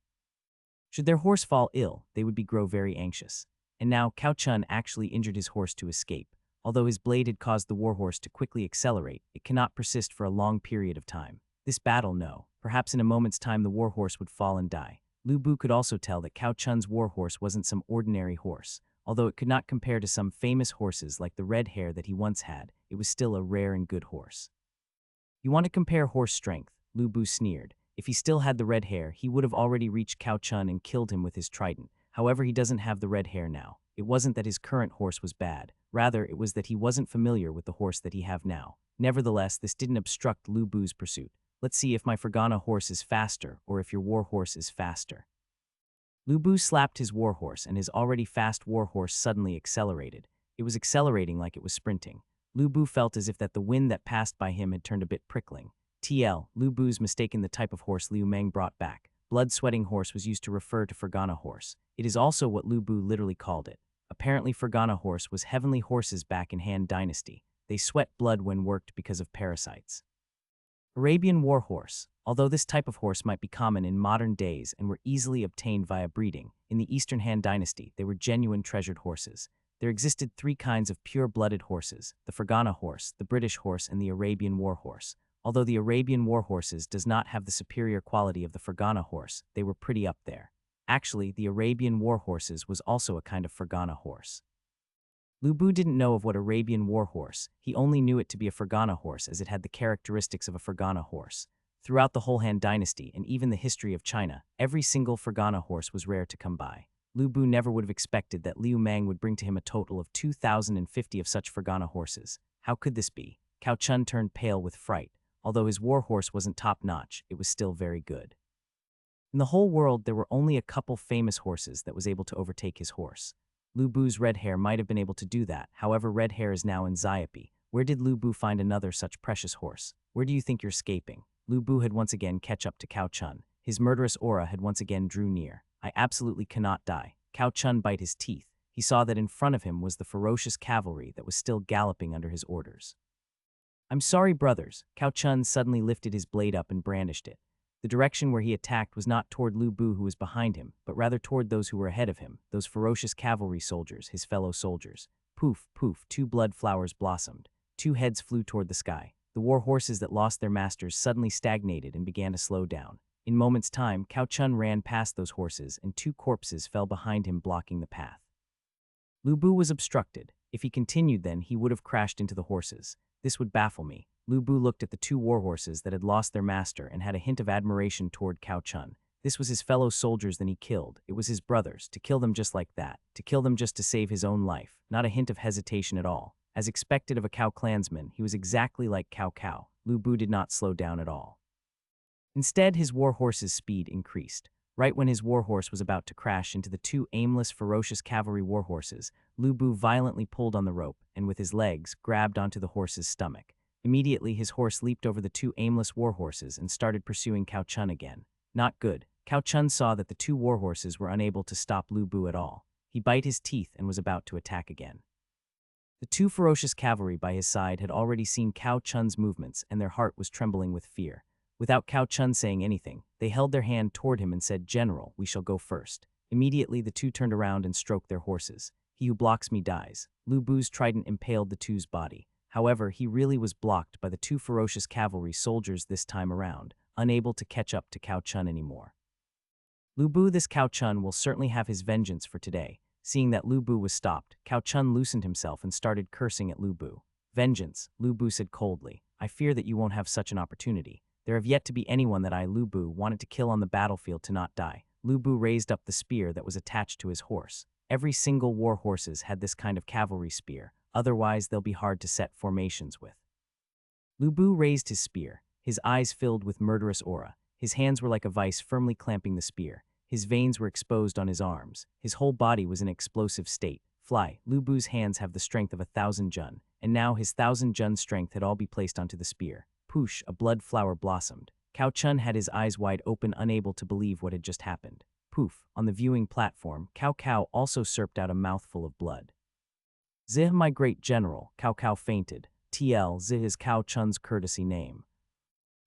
Should their horse fall ill, they would grow very anxious. And now Cao Chun actually injured his horse to escape. Although his blade had caused the warhorse to quickly accelerate, it cannot persist for a long period of time. This battle, no. Perhaps in a moment's time the warhorse would fall and die. Lu Bu could also tell that Cao Chun's warhorse wasn't some ordinary horse. Although it could not compare to some famous horses like the red hare that he once had, it was still a rare and good horse. You want to compare horse strength? Lu Bu sneered. If he still had the red hair, he would have already reached Cao Chun and killed him with his trident. However, he doesn't have the red hair now. It wasn't that his current horse was bad. Rather, it was that he wasn't familiar with the horse that he have now. Nevertheless, this didn't obstruct Lu Bu's pursuit. Let's see if my Fergana horse is faster, or if your war horse is faster. Lu Bu slapped his warhorse, and his already fast warhorse suddenly accelerated. It was accelerating like it was sprinting. Lu Bu felt as if that the wind that passed by him had turned a bit prickling. TL, Lu Bu's mistaken the type of horse Liu Meng brought back. Blood-sweating horse was used to refer to Fergana horse. It is also what Lu Bu literally called it. Apparently Fergana horse was heavenly horses back in Han Dynasty. They sweat blood when worked because of parasites. Arabian war horse. Although this type of horse might be common in modern days and were easily obtained via breeding, in the Eastern Han Dynasty they were genuine treasured horses. There existed three kinds of pure-blooded horses: the Fergana horse, the British horse, and the Arabian war horse. Although the Arabian war horses does not have the superior quality of the Fergana horse, they were pretty up there. Actually, the Arabian war horses was also a kind of Fergana horse. Lu Bu didn't know of what Arabian war horse, he only knew it to be a Fergana horse as it had the characteristics of a Fergana horse. Throughout the whole Han Dynasty and even the history of China, every single Fergana horse was rare to come by. Lu Bu never would have expected that Liu Meng would bring to him a total of 2,050 of such Fergana horses. How could this be? Cao Chun turned pale with fright. Although his war horse wasn't top-notch, it was still very good. In the whole world, there were only a couple famous horses that was able to overtake his horse. Lu Bu's red hair might have been able to do that, however red hair is now in Xiapi. Where did Lu Bu find another such precious horse? Where do you think you're escaping? Lu Bu had once again catch up to Cao Chun. His murderous aura had once again drew near. I absolutely cannot die. Cao Chun bit his teeth. He saw that in front of him was the ferocious cavalry that was still galloping under his orders. I'm sorry, brothers. Cao Chun suddenly lifted his blade up and brandished it. The direction where he attacked was not toward Lu Bu who was behind him, but rather toward those who were ahead of him, those ferocious cavalry soldiers, his fellow soldiers. Poof, poof, two blood flowers blossomed. Two heads flew toward the sky. The war horses that lost their masters suddenly stagnated and began to slow down. In moments' time, Cao Chun ran past those horses and two corpses fell behind him blocking the path. Lu Bu was obstructed. If he continued then, he would have crashed into the horses. This would baffle me. Lu Bu looked at the two warhorses that had lost their master and had a hint of admiration toward Cao Chun. This was his fellow soldiers that he killed. It was his brothers, to kill them just like that, to kill them just to save his own life, not a hint of hesitation at all. As expected of a Cao clansman, he was exactly like Cao Cao. Lu Bu did not slow down at all. Instead, his warhorse's speed increased. Right when his warhorse was about to crash into the two aimless, ferocious cavalry warhorses, Lu Bu violently pulled on the rope and with his legs grabbed onto the horse's stomach. Immediately, his horse leaped over the two aimless warhorses and started pursuing Cao Chun again. Not good. Cao Chun saw that the two warhorses were unable to stop Lu Bu at all. He bit his teeth and was about to attack again. The two ferocious cavalry by his side had already seen Cao Chun's movements and their heart was trembling with fear. Without Cao Chun saying anything, they held their hand toward him and said, "General, we shall go first." Immediately, the two turned around and stroked their horses. He who blocks me dies. Lu Bu's trident impaled the two's body. However, he really was blocked by the two ferocious cavalry soldiers this time around, unable to catch up to Cao Chun anymore. Lu Bu, this Cao Chun will certainly have his vengeance for today. Seeing that Lu Bu was stopped, Cao Chun loosened himself and started cursing at Lu Bu. "Vengeance," Lu Bu said coldly. "I fear that you won't have such an opportunity. There have yet to be anyone that I, Lu Bu, wanted to kill on the battlefield to not die." Lu Bu raised up the spear that was attached to his horse. Every single war horses had this kind of cavalry spear, otherwise they'll be hard to set formations with. Lu Bu raised his spear, his eyes filled with murderous aura. His hands were like a vice firmly clamping the spear. His veins were exposed on his arms. His whole body was in explosive state. Fly, Lu Bu's hands have the strength of 1,000 jun, and now his 1,000 jun strength had all be placed onto the spear. Poosh, a blood flower blossomed. Cao Chun had his eyes wide open, unable to believe what had just happened. Poof, on the viewing platform, Cao Cao also slurped out a mouthful of blood. Zih, my great general, Cao Cao fainted. Zih is Cao Chun's courtesy name.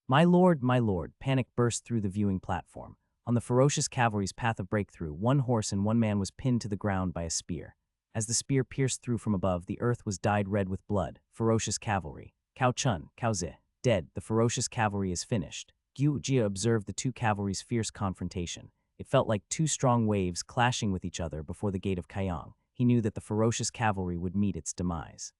My lord, panic burst through the viewing platform. On the ferocious cavalry's path of breakthrough, one horse and one man was pinned to the ground by a spear. As the spear pierced through from above, the earth was dyed red with blood. Ferocious cavalry. Cao Chun, Cao Zih, dead. The ferocious cavalry is finished. Gu Jia observed the two cavalry's fierce confrontation. It felt like two strong waves clashing with each other before the gate of Kaiyang. He knew that the ferocious cavalry would meet its demise.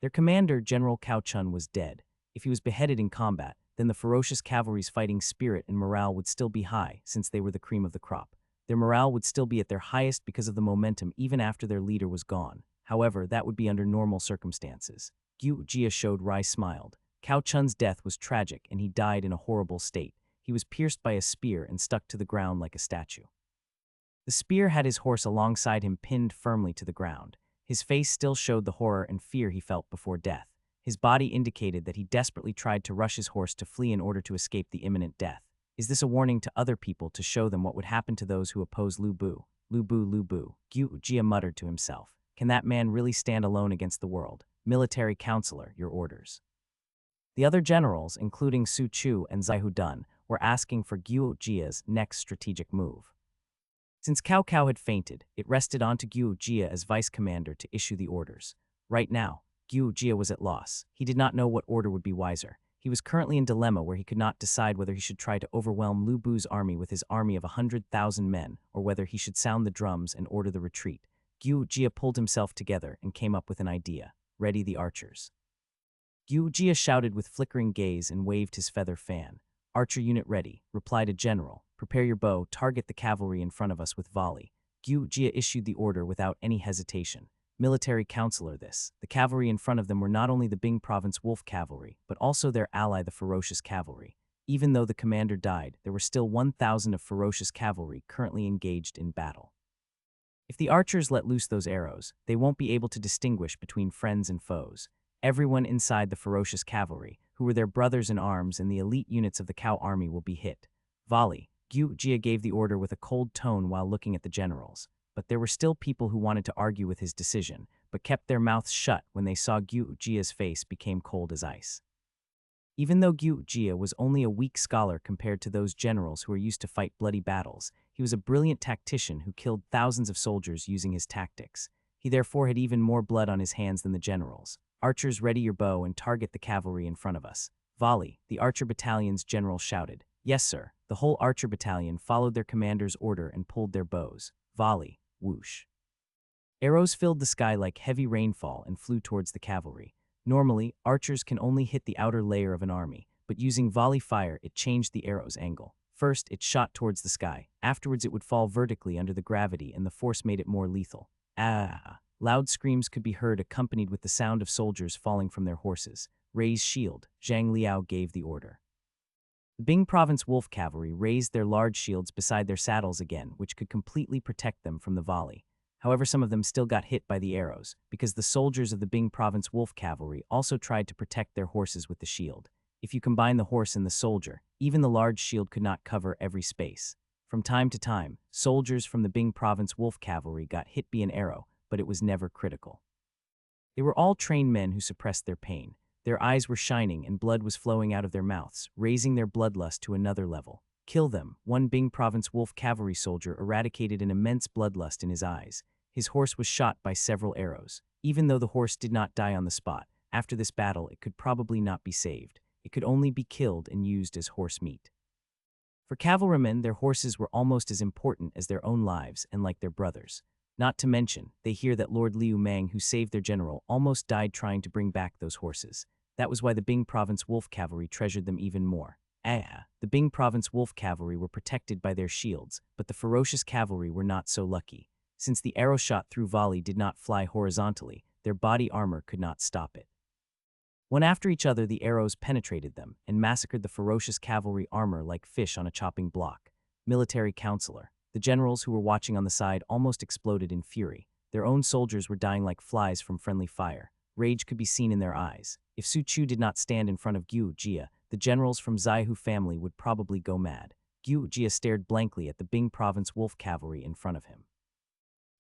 Their commander, General Cao Chun, was dead. If he was beheaded in combat, then the ferocious cavalry's fighting spirit and morale would still be high, since they were the cream of the crop. Their morale would still be at their highest because of the momentum even after their leader was gone. However, that would be under normal circumstances. Gu Jia showed Rai smiled. Cao Chun's death was tragic, and he died in a horrible state. He was pierced by a spear and stuck to the ground like a statue. The spear had his horse alongside him pinned firmly to the ground. His face still showed the horror and fear he felt before death. His body indicated that he desperately tried to rush his horse to flee in order to escape the imminent death. Is this a warning to other people to show them what would happen to those who oppose Lu Bu? Lu Bu, Gu Jia muttered to himself. Can that man really stand alone against the world? Military counselor, your orders. The other generals, including Su Chu and Zaihu Dun, were asking for Gu Jia's next strategic move. Since Cao Cao had fainted, it rested onto Gu Jia as vice commander to issue the orders. Right now, Gu Jia was at loss. He did not know what order would be wiser. He was currently in dilemma where he could not decide whether he should try to overwhelm Lu Bu's army with his army of 100,000 men, or whether he should sound the drums and order the retreat. Gu Jia pulled himself together and came up with an idea. Ready the archers. Gu Jia shouted with flickering gaze and waved his feather fan. Archer unit ready, replied a general. Prepare your bow, target the cavalry in front of us with volley. Gu Jia issued the order without any hesitation. Military counselor this. The cavalry in front of them were not only the Bing province wolf cavalry, but also their ally the ferocious cavalry. Even though the commander died, there were still 1,000 of ferocious cavalry currently engaged in battle. If the archers let loose those arrows, they won't be able to distinguish between friends and foes. Everyone inside the ferocious cavalry, who were their brothers in arms and the elite units of the Cao army, will be hit. Volley. Gu Jia gave the order with a cold tone while looking at the generals. But there were still people who wanted to argue with his decision, but kept their mouths shut when they saw Gu Jia's face became cold as ice. Even though Gu Jia was only a weak scholar compared to those generals who were used to fight bloody battles, he was a brilliant tactician who killed thousands of soldiers using his tactics. He therefore had even more blood on his hands than the generals. Archers, ready your bow and target the cavalry in front of us. Volley, the archer battalion's general shouted. Yes, sir. The whole archer battalion followed their commander's order and pulled their bows. Volley, whoosh. Arrows filled the sky like heavy rainfall and flew towards the cavalry. Normally, archers can only hit the outer layer of an army, but using volley fire, it changed the arrow's angle. First, it shot towards the sky. Afterwards, it would fall vertically under the gravity, and the force made it more lethal. Ah! Loud screams could be heard, accompanied with the sound of soldiers falling from their horses. Raise shield, Zhang Liao gave the order. The Bing province wolf cavalry raised their large shields beside their saddles again, which could completely protect them from the volley. However, some of them still got hit by the arrows, because the soldiers of the Bing province wolf cavalry also tried to protect their horses with the shield. If you combine the horse and the soldier, even the large shield could not cover every space. From time to time, soldiers from the Bing province wolf cavalry got hit by an arrow, but it was never critical. They were all trained men who suppressed their pain. Their eyes were shining and blood was flowing out of their mouths, raising their bloodlust to another level. Kill them. One Bing province wolf cavalry soldier eradicated an immense bloodlust in his eyes. His horse was shot by several arrows. Even though the horse did not die on the spot, after this battle it could probably not be saved. It could only be killed and used as horse meat. For cavalrymen, their horses were almost as important as their own lives and like their brothers. Not to mention, they hear that Lord Liu Mang, who saved their general, almost died trying to bring back those horses. That was why the Bing province wolf cavalry treasured them even more. The Bing province wolf cavalry were protected by their shields, but the ferocious cavalry were not so lucky. Since the arrow shot through volley did not fly horizontally, their body armor could not stop it. One after each other, the arrows penetrated them and massacred the ferocious cavalry armor like fish on a chopping block. military counselor. The generals who were watching on the side almost exploded in fury. Their own soldiers were dying like flies from friendly fire. Rage could be seen in their eyes. If Su Chu did not stand in front of Gyu Jia, the generals from Zaihu family would probably go mad. Gyu Jia stared blankly at the Bing province wolf cavalry in front of him.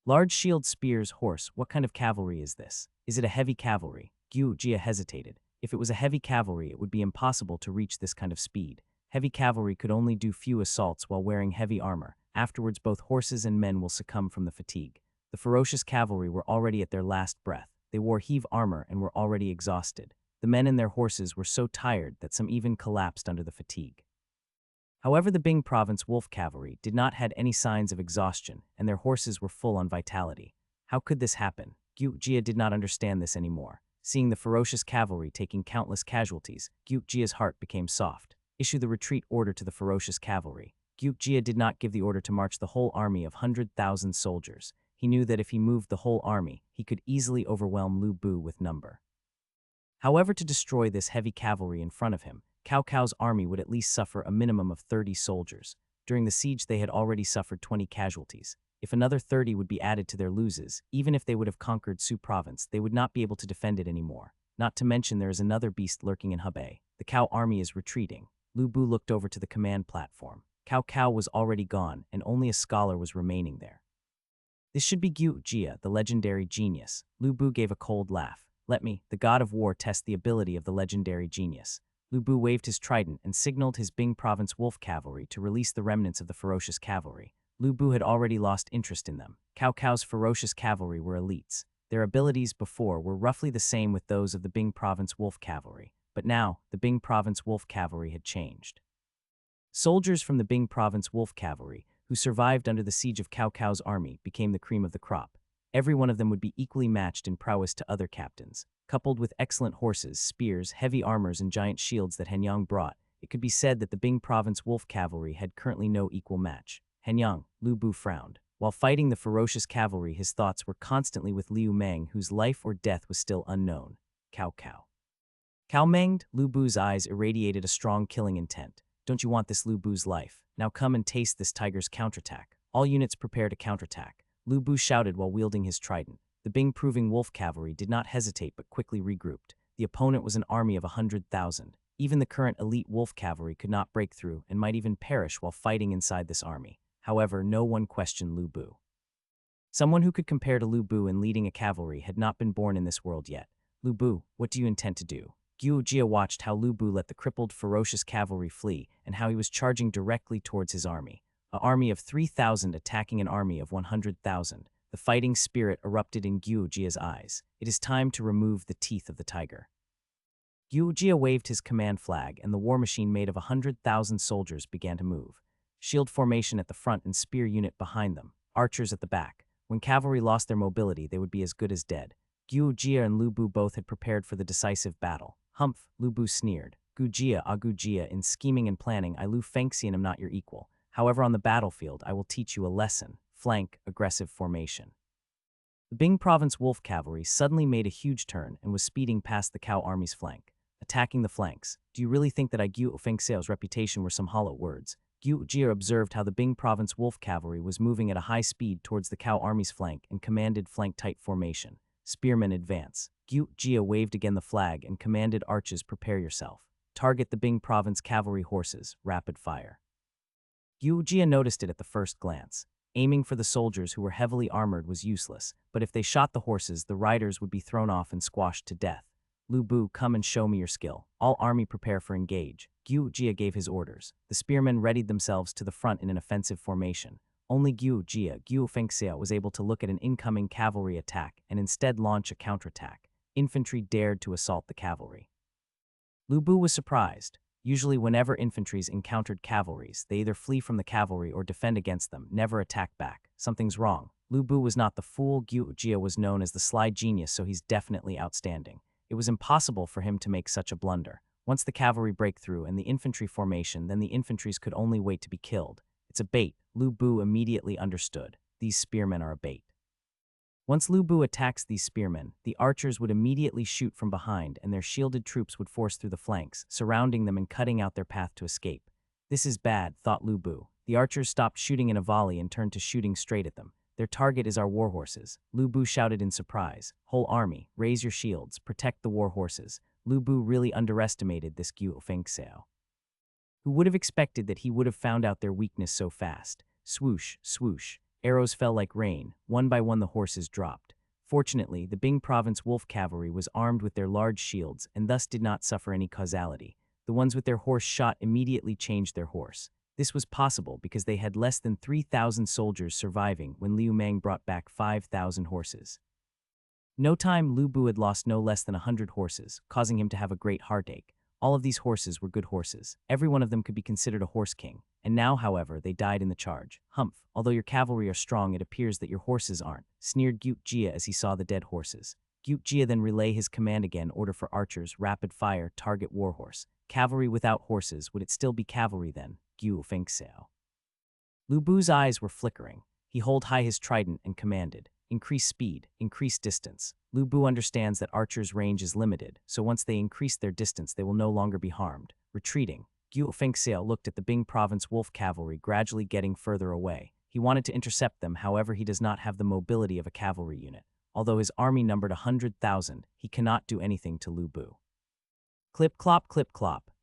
Large shield, spears, horse, what kind of cavalry is this? Is it a heavy cavalry? Gyu Jia hesitated. If it was a heavy cavalry, it would be impossible to reach this kind of speed. Heavy cavalry could only do few assaults while wearing heavy armor. Afterwards, both horses and men will succumb from the fatigue. The ferocious cavalry were already at their last breath. They wore heave armor and were already exhausted. The men and their horses were so tired that some even collapsed under the fatigue. However, the Bing province wolf cavalry did not have any signs of exhaustion, and their horses were full on vitality. How could this happen? Gyu Jia did not understand this anymore. Seeing the ferocious cavalry taking countless casualties, Gyu Jia's heart became soft. Issue the retreat order to the ferocious cavalry. Gyu Jia did not give the order to march the whole army of 100,000 soldiers. He knew that if he moved the whole army, he could easily overwhelm Lu Bu with number. However, to destroy this heavy cavalry in front of him, Cao Cao's army would at least suffer a minimum of 30 soldiers. During the siege, they had already suffered 20 casualties. If another 30 would be added to their losses, even if they would have conquered Su province, they would not be able to defend it anymore. Not to mention there is another beast lurking in Hebei. The Cao army is retreating. Lu Bu looked over to the command platform. Cao Cao was already gone, and only a scholar was remaining there. This should be Gyu Jia, the legendary genius. Lu Bu gave a cold laugh. Let me, the god of war, test the ability of the legendary genius. Lu Bu waved his trident and signaled his Bing province wolf cavalry to release the remnants of the ferocious cavalry. Lu Bu had already lost interest in them. Cao Cao's ferocious cavalry were elites. Their abilities before were roughly the same with those of the Bing province wolf cavalry, but now the Bing province wolf cavalry had changed. Soldiers from the Bing province wolf cavalry, who survived under the siege of Cao Cao's army, became the cream of the crop. Every one of them would be equally matched in prowess to other captains. Coupled with excellent horses, spears, heavy armors, and giant shields that Hanyang brought, it could be said that the Bing province wolf cavalry had currently no equal match. Hanyang, Lu Bu frowned. While fighting the ferocious cavalry, his thoughts were constantly with Liu Meng, whose life or death was still unknown. Cao Cao. Cao Menged, Lu Bu's eyes irradiated a strong killing intent. Don't you want this Lu Bu's life? Now come and taste this tiger's counterattack. All units prepare to counterattack. Lu Bu shouted while wielding his trident. The Bing-proving wolf cavalry did not hesitate but quickly regrouped. The opponent was an army of 100,000. Even the current elite wolf cavalry could not break through and might even perish while fighting inside this army. However, no one questioned Lu Bu. Someone who could compare to Lu Bu in leading a cavalry had not been born in this world yet. Lu Bu, what do you intend to do? Gyu Jia watched how Lu Bu let the crippled, ferocious cavalry flee and how he was charging directly towards his army. An army of 3,000 attacking an army of 100,000. The fighting spirit erupted in Gyu Jia's eyes. It is time to remove the teeth of the tiger. Gyu Jia waved his command flag, and the war machine made of 100,000 soldiers began to move. Shield formation at the front and spear unit behind them. Archers at the back. When cavalry lost their mobility, they would be as good as dead. Gyu Jia and Lu Bu both had prepared for the decisive battle. Humph, Lu Bu sneered. Gu Jia, Gu Jia, in scheming and planning, I Lu Fengxian am not your equal. However, on the battlefield, I will teach you a lesson. Flank, aggressive formation. The Bing province wolf cavalry suddenly made a huge turn and was speeding past the Cao army's flank, attacking the flanks. Do you really think that Gyu Fengxiao's reputation were some hollow words? Gyu Jia observed how the Bing province wolf cavalry was moving at a high speed towards the Cao army's flank and commanded flank-tight formation. Spearmen advance. Gyu Jia waved again the flag and commanded archers, prepare yourself. Target the Bing province cavalry horses, rapid fire. Gyu Jia noticed it at the first glance. Aiming for the soldiers who were heavily armored was useless, but if they shot the horses, the riders would be thrown off and squashed to death. Lu Bu, come and show me your skill. All army prepare for engage. Gyu Jia gave his orders. The spearmen readied themselves to the front in an offensive formation. Only Gyu Jia, Gyu Fengxia, was able to look at an incoming cavalry attack and instead launch a counterattack. Infantry dared to assault the cavalry. Lu Bu was surprised. Usually whenever infantries encountered cavalries, they either flee from the cavalry or defend against them, never attack back. Something's wrong. Lu Bu was not the fool. Gyu Jia was known as the sly genius, so he's definitely outstanding. It was impossible for him to make such a blunder. Once the cavalry break through and the infantry formation, then the infantries could only wait to be killed. It's a bait. Lu Bu immediately understood. These spearmen are a bait. Once Lu Bu attacks these spearmen, the archers would immediately shoot from behind and their shielded troops would force through the flanks, surrounding them and cutting out their path to escape. This is bad, thought Lu Bu. The archers stopped shooting in a volley and turned to shooting straight at them. Their target is our war horses. Lu Bu shouted in surprise. Whole army, raise your shields, protect the war horses. Lu Bu really underestimated this Guo Fengxiao. Who would have expected that he would have found out their weakness so fast? Swoosh, swoosh. Arrows fell like rain. One by one the horses dropped. Fortunately, the Bing province wolf cavalry was armed with their large shields and thus did not suffer any causality. The ones with their horse shot immediately changed their horse. This was possible because they had less than 3,000 soldiers surviving when Liu Mang brought back 5,000 horses. No time, Lu Bu had lost no less than 100 horses, causing him to have a great heartache. All of these horses were good horses. Every one of them could be considered a horse king. And now, however, they died in the charge. Humph, although your cavalry are strong, it appears that your horses aren't, sneered Gyut Jia as he saw the dead horses. Gyut Jia then relay his command again, order for archers, rapid fire, target warhorse. Cavalry without horses, would it still be cavalry then? Guo Fengxiao. Lu Bu's eyes were flickering. He held high his trident and commanded, increase speed, increase distance. Lu Bu understands that archers' range is limited, so once they increase their distance they will no longer be harmed. Retreating, Guo Fengxiao looked at the Bing province wolf cavalry gradually getting further away. He wanted to intercept them, however he does not have the mobility of a cavalry unit. Although his army numbered 100,000, he cannot do anything to Lu Bu. Clip clop,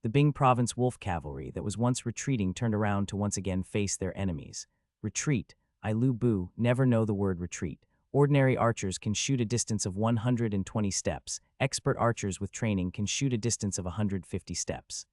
the Bing province wolf cavalry that was once retreating turned around to once again face their enemies. Retreat. I, Lu Bu, never know the word retreat. Ordinary archers can shoot a distance of 120 steps. Expert archers with training can shoot a distance of 150 steps.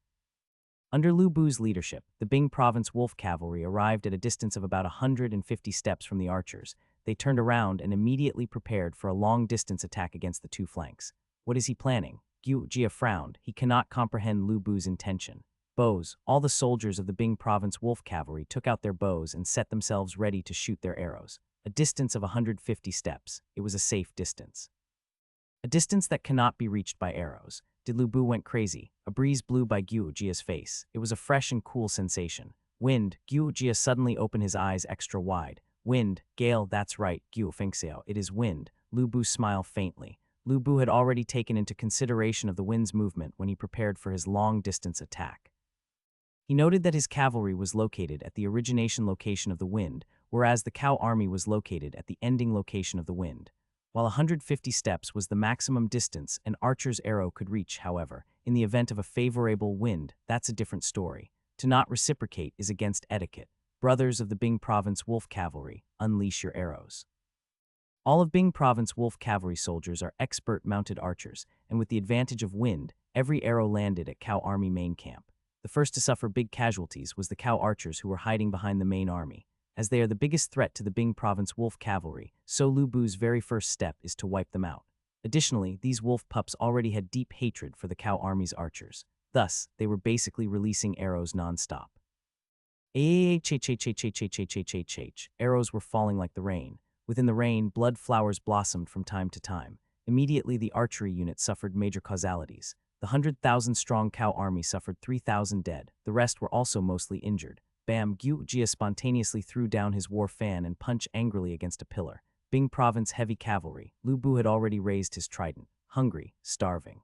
Under Lu Bu's leadership, the Bing province wolf cavalry arrived at a distance of about 150 steps from the archers. They turned around and immediately prepared for a long-distance attack against the two flanks. What is he planning? Guo Jia frowned. He cannot comprehend Lu Bu's intention. Bows. All the soldiers of the Bing province wolf cavalry took out their bows and set themselves ready to shoot their arrows. A distance of 150 steps. It was a safe distance. A distance that cannot be reached by arrows. Did Lu Bu went crazy? A breeze blew by Guo Jia's face. It was a fresh and cool sensation. Wind. Guo Jia suddenly opened his eyes extra wide. Wind. Gale, that's right, Guo Fengxiao. It is wind. Lu Bu smiled faintly. Lu Bu had already taken into consideration of the wind's movement when he prepared for his long-distance attack. He noted that his cavalry was located at the origination location of the wind, whereas the cow army was located at the ending location of the wind. While 150 steps was the maximum distance an archer's arrow could reach, however, in the event of a favorable wind, that's a different story. To not reciprocate is against etiquette. Brothers of the Bing province wolf cavalry, unleash your arrows. All of Bing province wolf cavalry soldiers are expert mounted archers, and with the advantage of wind, every arrow landed at cow army main camp. The first to suffer big casualties was the cow archers who were hiding behind the main army. As they are the biggest threat to the Bing province wolf cavalry, so Lu Bu's very first step is to wipe them out. Additionally, these wolf pups already had deep hatred for the cow army's archers. Thus, they were basically releasing arrows non-stop. Arrows were falling like the rain. Within the rain, blood flowers blossomed from time to time. Immediately, the archery unit suffered major causalities. The 100,000-strong cow army suffered 3,000 dead. The rest were also mostly injured. Bam! Guo Jia spontaneously threw down his war fan and punched angrily against a pillar. Bing province heavy cavalry. Lu Bu had already raised his trident. Hungry, starving.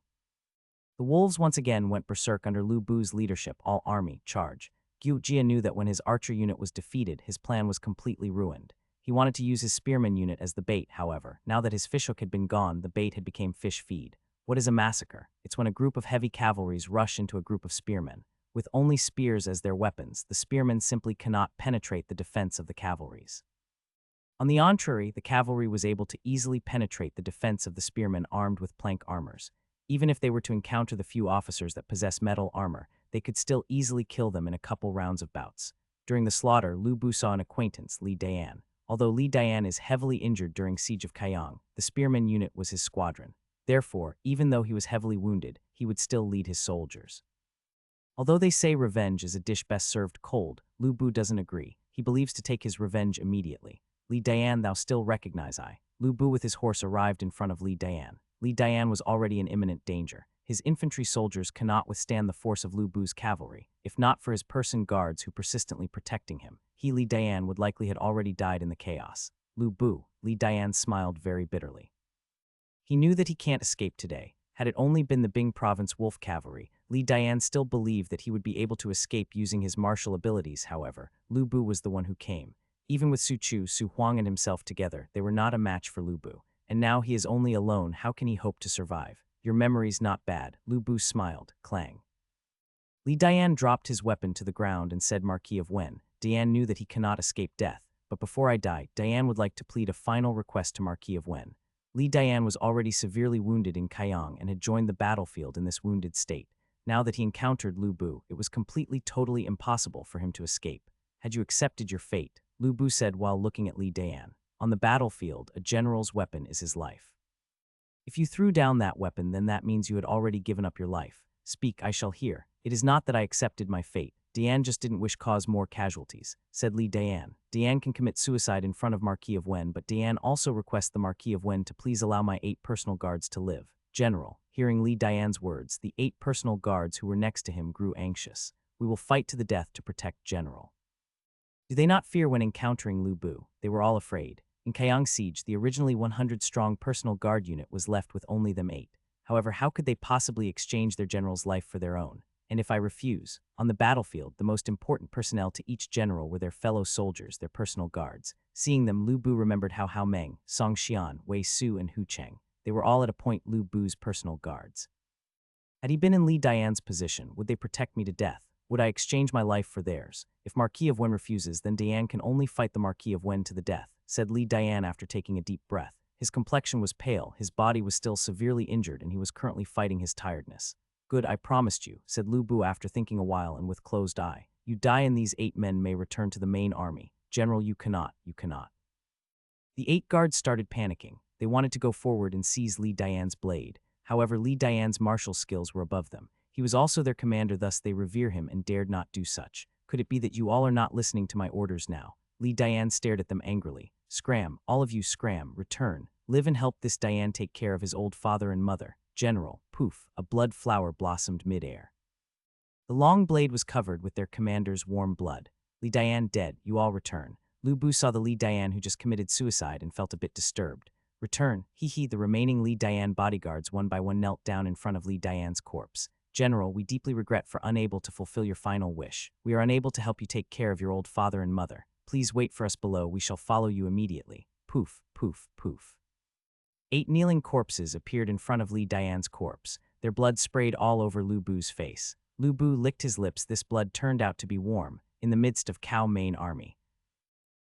The wolves once again went berserk under Lu Bu's leadership. All army, charge. Guo Jia knew that when his archer unit was defeated, his plan was completely ruined. He wanted to use his spearman unit as the bait, however. Now that his fishhook had been gone, the bait had become fish feed. What is a massacre? It's when a group of heavy cavalries rush into a group of spearmen. With only spears as their weapons, the spearmen simply cannot penetrate the defense of the cavalries. On the contrary, the cavalry was able to easily penetrate the defense of the spearmen armed with plank armors. Even if they were to encounter the few officers that possess metal armor, they could still easily kill them in a couple rounds of bouts. During the slaughter, Lu Bu saw an acquaintance, Li Dian. Although Li Dian is heavily injured during Siege of Kaiyang, the spearman unit was his squadron. Therefore, even though he was heavily wounded, he would still lead his soldiers. Although they say revenge is a dish best served cold, Lu Bu doesn't agree. He believes to take his revenge immediately. Li Dian, thou still recognize I. Lu Bu with his horse arrived in front of Li Dian. Li Dian was already in imminent danger. His infantry soldiers cannot withstand the force of Lu Bu's cavalry. If not for his person guards who persistently protecting him, he, Li Dian, would likely had already died in the chaos. Lu Bu, Li Dian smiled very bitterly. He knew that he can't escape today. Had it only been the Bing province wolf cavalry, Li Dian still believed that he would be able to escape using his martial abilities. However, Lu Bu was the one who came. Even with Su Chu, Su Huang and himself together, they were not a match for Lu Bu. And now he is only alone. How can he hope to survive? Your memory's not bad. Lu Bu smiled. Clang. Li Dian dropped his weapon to the ground and said, Marquis of Wen. Dian knew that he cannot escape death. But before I die, Dian would like to plead a final request to Marquis of Wen. Li Dian was already severely wounded in Kaiyang and had joined the battlefield in this wounded state. Now that he encountered Lu Bu, it was totally impossible for him to escape. Had you accepted your fate? Lu Bu said while looking at Li Dian. On the battlefield, a general's weapon is his life. If you threw down that weapon, then that means you had already given up your life. Speak, I shall hear. It is not that I accepted my fate. Dian just didn't wish cause more casualties, said Li Dian. Dian can commit suicide in front of Marquis of Wen, but Dian also requests the Marquis of Wen to please allow my 8 personal guards to live. General, hearing Li Dian's words, the 8 personal guards who were next to him grew anxious. We will fight to the death to protect General. Do they not fear when encountering Lu Bu? They were all afraid. In Kaiyang Siege, the originally 100-strong personal guard unit was left with only them 8. However, how could they possibly exchange their general's life for their own? And if I refuse? On the battlefield, the most important personnel to each general were their fellow soldiers, their personal guards. Seeing them, Lu Bu remembered Hao Meng, Song Xian, Wei Su, and Hu Cheng. They were all at a point Lu Bu's personal guards. Had he been in Li Dian's position, would they protect me to death? Would I exchange my life for theirs? If Marquis of Wen refuses, then Dian can only fight the Marquis of Wen to the death, said Li Dian after taking a deep breath. His complexion was pale, his body was still severely injured, and he was currently fighting his tiredness. Good, I promised you, said Lu Bu after thinking a while and with closed eye. You die and these 8 men may return to the main army. General, you cannot. The 8 guards started panicking. They wanted to go forward and seize Li Dian's blade. However, Li Dian's martial skills were above them. He was also their commander, thus they revere him and dared not do such. Could it be that you all are not listening to my orders now? Li Dian stared at them angrily. Scram, all of you scram, return. Live and help this Dian take care of his old father and mother. General, poof, a blood flower blossomed mid-air. The long blade was covered with their commander's warm blood. Li Dian dead, you all return. Lu Bu saw the Li Dian who just committed suicide and felt a bit disturbed. Return, the remaining Li Dian bodyguards one by one knelt down in front of Li Dian's corpse. General, we deeply regret for unable to fulfill your final wish. We are unable to help you take care of your old father and mother. Please wait for us below, we shall follow you immediately. Poof, poof, poof. 8 kneeling corpses appeared in front of Li Dian's corpse. Their blood sprayed all over Lu Bu's face. Lu Bu licked his lips. This blood turned out to be warm, in the midst of Cao main army.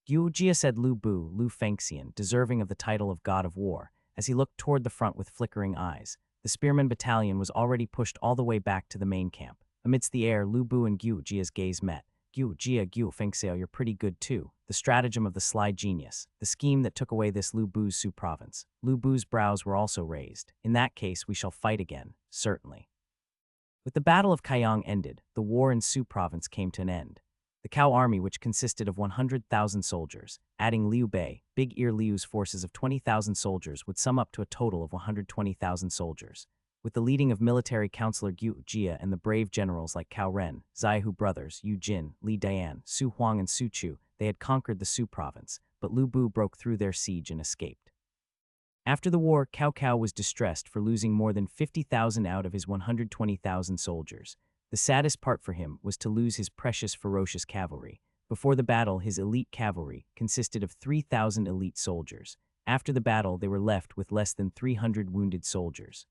Yu Jia, said Lu Bu, Lu Fengxian, deserving of the title of God of War, as he looked toward the front with flickering eyes. The spearman battalion was already pushed all the way back to the main camp. Amidst the air, Lu Bu and Yu Jia's gaze met. Yu Jia, Yu Fengxiao, you're pretty good too. The stratagem of the sly genius. The scheme that took away this Lu Bu's Su province. Lu Bu's brows were also raised. In that case, we shall fight again, certainly. With the Battle of Kaiyang ended, the war in Su province came to an end. The Cao army, which consisted of 100,000 soldiers, adding Liu Bei, Big Ear Liu's forces of 20,000 soldiers, would sum up to a total of 120,000 soldiers. With the leading of military counselor Yu Jia and the brave generals like Cao Ren, Zai Hu brothers, Yu Jin, Li Dian, Su Huang and Su Chu, they had conquered the Su province, but Lu Bu broke through their siege and escaped. After the war, Cao Cao was distressed for losing more than 50,000 out of his 120,000 soldiers. The saddest part for him was to lose his precious ferocious cavalry. Before the battle, his elite cavalry consisted of 3,000 elite soldiers. After the battle, they were left with less than 300 wounded soldiers.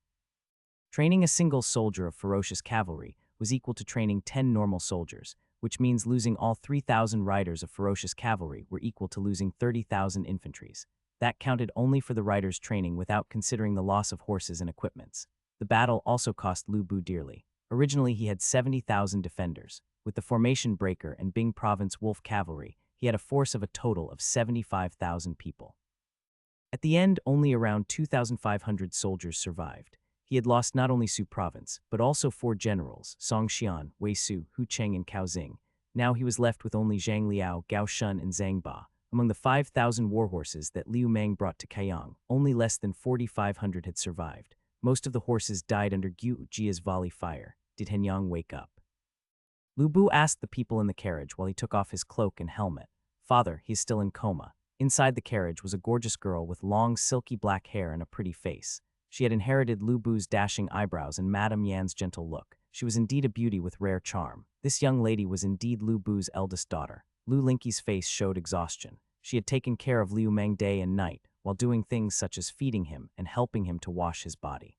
Training a single soldier of ferocious cavalry was equal to training 10 normal soldiers, which means losing all 3,000 riders of ferocious cavalry were equal to losing 30,000 infantries. That counted only for the riders' training without considering the loss of horses and equipments. The battle also cost Lu Bu dearly. Originally, he had 70,000 defenders. With the formation breaker and Bing province wolf cavalry, he had a force of a total of 75,000 people. At the end, only around 2,500 soldiers survived. He had lost not only Su province, but also 4 generals, Song Xian, Wei Su, Hu Cheng and Cao Xing. Now he was left with only Zhang Liao, Gao Shun and Zhang Ba. Among the 5,000 warhorses that Liu Meng brought to Kaiyang, only less than 4,500 had survived. Most of the horses died under Yu Jia's volley fire. Did Henyang wake up? Lu Bu asked the people in the carriage while he took off his cloak and helmet. Father, he is still in coma. Inside the carriage was a gorgeous girl with long, silky black hair and a pretty face. She had inherited Lu Bu's dashing eyebrows and Madame Yan's gentle look. She was indeed a beauty with rare charm. This young lady was indeed Lu Bu's eldest daughter. Lu Linky's face showed exhaustion. She had taken care of Liu Meng day and night, while doing things such as feeding him and helping him to wash his body.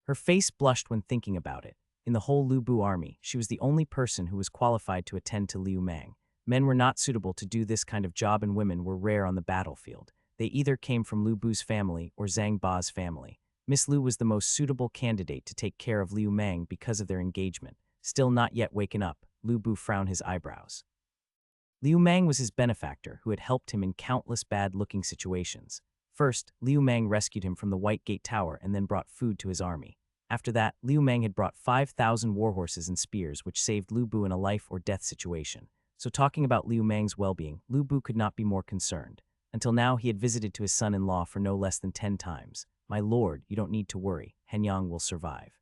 Her face blushed when thinking about it. In the whole Lu Bu army, she was the only person who was qualified to attend to Liu Meng. Men were not suitable to do this kind of job and women were rare on the battlefield. They either came from Lu Bu's family or Zhang Ba's family. Miss Lu was the most suitable candidate to take care of Liu Meng because of their engagement. Still not yet waken up, Lu Bu frowned his eyebrows. Liu Meng was his benefactor who had helped him in countless bad-looking situations. First, Liu Meng rescued him from the White Gate Tower and then brought food to his army. After that, Liu Meng had brought 5,000 warhorses and spears which saved Lu Bu in a life-or-death situation. So talking about Liu Meng's well-being, Lu Bu could not be more concerned. Until now, he had visited to his son-in-law for no less than 10 times. "My lord, you don't need to worry. Henyang will survive."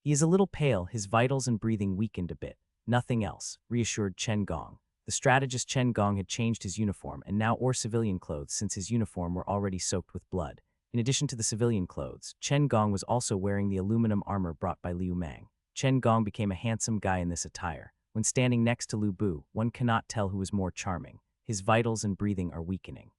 "He is a little pale, his vitals and breathing weakened a bit. Nothing else," reassured Chen Gong. The strategist Chen Gong had changed his uniform and now wore civilian clothes since his uniform were already soaked with blood. In addition to the civilian clothes, Chen Gong was also wearing the aluminum armor brought by Liu Meng. Chen Gong became a handsome guy in this attire. When standing next to Lu Bu, one cannot tell who is more charming. His vitals and breathing are weakening.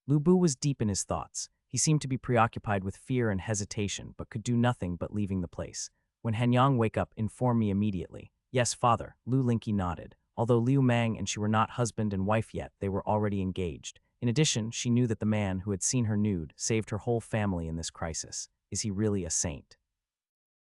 Lu Bu was deep in his thoughts. He seemed to be preoccupied with fear and hesitation, but could do nothing but leaving the place. "When Hanyang wake up, inform me immediately." "Yes, father," Lu Linky nodded. Although Liu Meng and she were not husband and wife yet, they were already engaged. In addition, she knew that the man who had seen her nude saved her whole family in this crisis. Is he really a saint?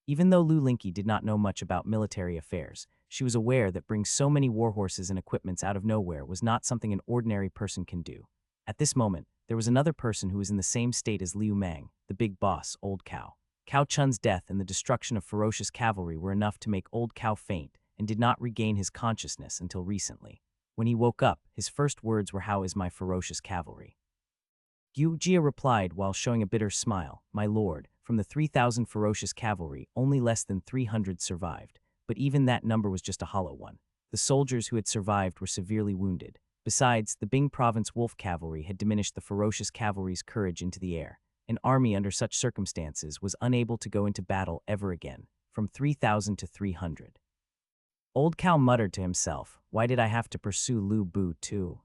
Even though Lu Linky did not know much about military affairs, she was aware that bringing so many warhorses and equipments out of nowhere was not something an ordinary person can do. At this moment, there was another person who was in the same state as Liu Meng, the big boss, Old Cow. Cao Chun's death and the destruction of ferocious cavalry were enough to make Old Cow faint and did not regain his consciousness until recently. When he woke up, his first words were, "How is my ferocious cavalry?" Yu Jia replied while showing a bitter smile, "My lord, from the 3,000 ferocious cavalry, only less than 300 survived, but even that number was just a hollow one. The soldiers who had survived were severely wounded. Besides, the Bing province wolf cavalry had diminished the ferocious cavalry's courage into the air. An army under such circumstances was unable to go into battle ever again, from 3,000 to 300. Old Cow muttered to himself, "Why did I have to pursue Lu Bu too?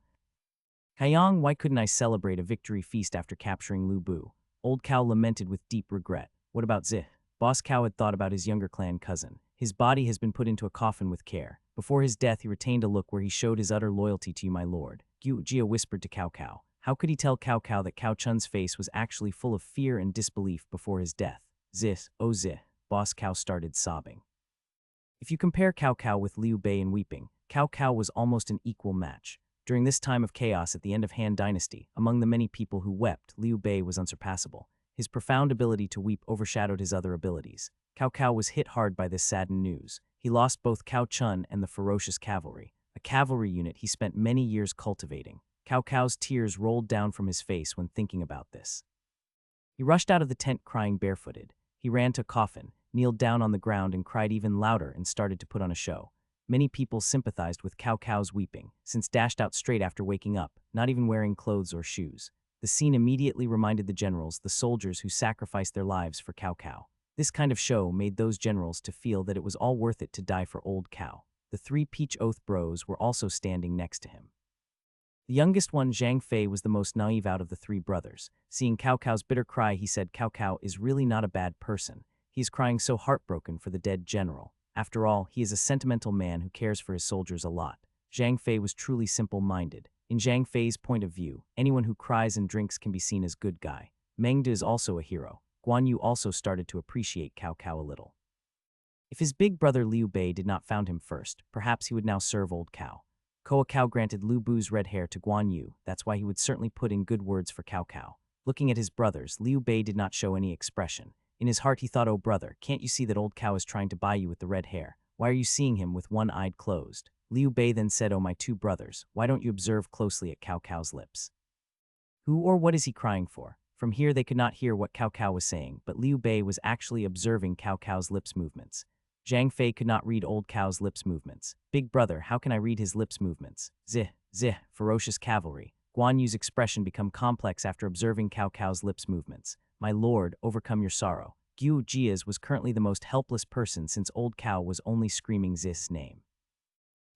Haiyang, why couldn't I celebrate a victory feast after capturing Lu Bu?" Old Cow lamented with deep regret. What about Zih? Boss Cow had thought about his younger clan cousin. His body has been put into a coffin with care. Before his death, he retained a look where he showed his utter loyalty to you, my lord. Gu Jia whispered to Cao Cao. How could he tell Cao Cao that Cao Chun's face was actually full of fear and disbelief before his death? Zih, oh Zih, Boss Cow started sobbing. If you compare Cao Cao with Liu Bei in weeping, Cao Cao was almost an equal match. During this time of chaos at the end of Han Dynasty, among the many people who wept, Liu Bei was unsurpassable. His profound ability to weep overshadowed his other abilities. Cao Cao was hit hard by this saddened news. He lost both Cao Chun and the ferocious cavalry, a cavalry unit he spent many years cultivating. Cao Cao's tears rolled down from his face when thinking about this. He rushed out of the tent crying barefooted. He ran to a coffin, kneeled down on the ground and cried even louder and started to put on a show. Many people sympathized with Cao Cao's weeping, since dashed out straight after waking up, not even wearing clothes or shoes. The scene immediately reminded the generals, the soldiers who sacrificed their lives for Cao Cao. This kind of show made those generals to feel that it was all worth it to die for Old Cow. The 3 Peach Oath Bros were also standing next to him. The youngest one, Zhang Fei, was the most naive out of the 3 brothers. Seeing Cao Cao's bitter cry, he said, "Cao Cao is really not a bad person. He is crying so heartbroken for the dead general. After all, he is a sentimental man who cares for his soldiers a lot." Zhang Fei was truly simple-minded. In Zhang Fei's point of view, anyone who cries and drinks can be seen as good guy. Meng De is also a hero. Guan Yu also started to appreciate Cao Cao a little. If his big brother Liu Bei did not found him first, perhaps he would now serve Old Cow. Koa Cao granted Lu Bu's red hair to Guan Yu. That's why he would certainly put in good words for Cao Cao. Looking at his brothers, Liu Bei did not show any expression. In his heart he thought, "Oh brother, can't you see that Old Cow is trying to buy you with the red hair? Why are you seeing him with one eye closed?" Liu Bei then said, "Oh my 2 brothers, why don't you observe closely at Cao Cao's lips? Who or what is he crying for?" From here they could not hear what Cao Cao was saying, but Liu Bei was actually observing Cao Cao's lips movements. Zhang Fei could not read Old Cow's lips movements. "Big brother, how can I read his lips movements?" Zih, ferocious cavalry. Guan Yu's expression became complex after observing Cao Cao's lips movements. "My lord, overcome your sorrow." Gyu Jia's was currently the most helpless person since Old Cow was only screaming Zis' name.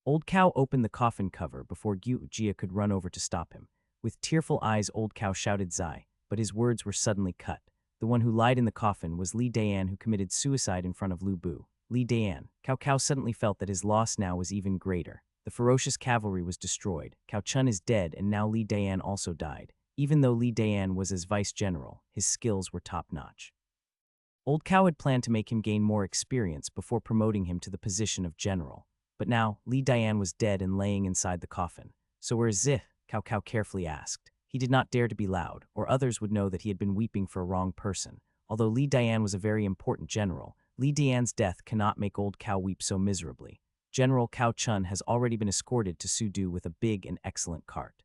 Old Cow opened the coffin cover before Gyu Jia could run over to stop him. With tearful eyes, Old Cow shouted Zai, but his words were suddenly cut. The one who lied in the coffin was Li Dayan, who committed suicide in front of Lu Bu. Li Dayan. Cao Cao suddenly felt that his loss now was even greater. The ferocious cavalry was destroyed. Cao Chun is dead, and now Li Dayan also died. Even though Li Dayan was as vice-general, his skills were top-notch. Old Cow had planned to make him gain more experience before promoting him to the position of general. But now, Li Dayan was dead and laying inside the coffin. "So where is Zih?" Cao Cao carefully asked. He did not dare to be loud, or others would know that he had been weeping for a wrong person. Although Li Dayan was a very important general, Li Dayan's death cannot make Old Cow weep so miserably. General Cao Chun has already been escorted to Sudu with a big and excellent cart.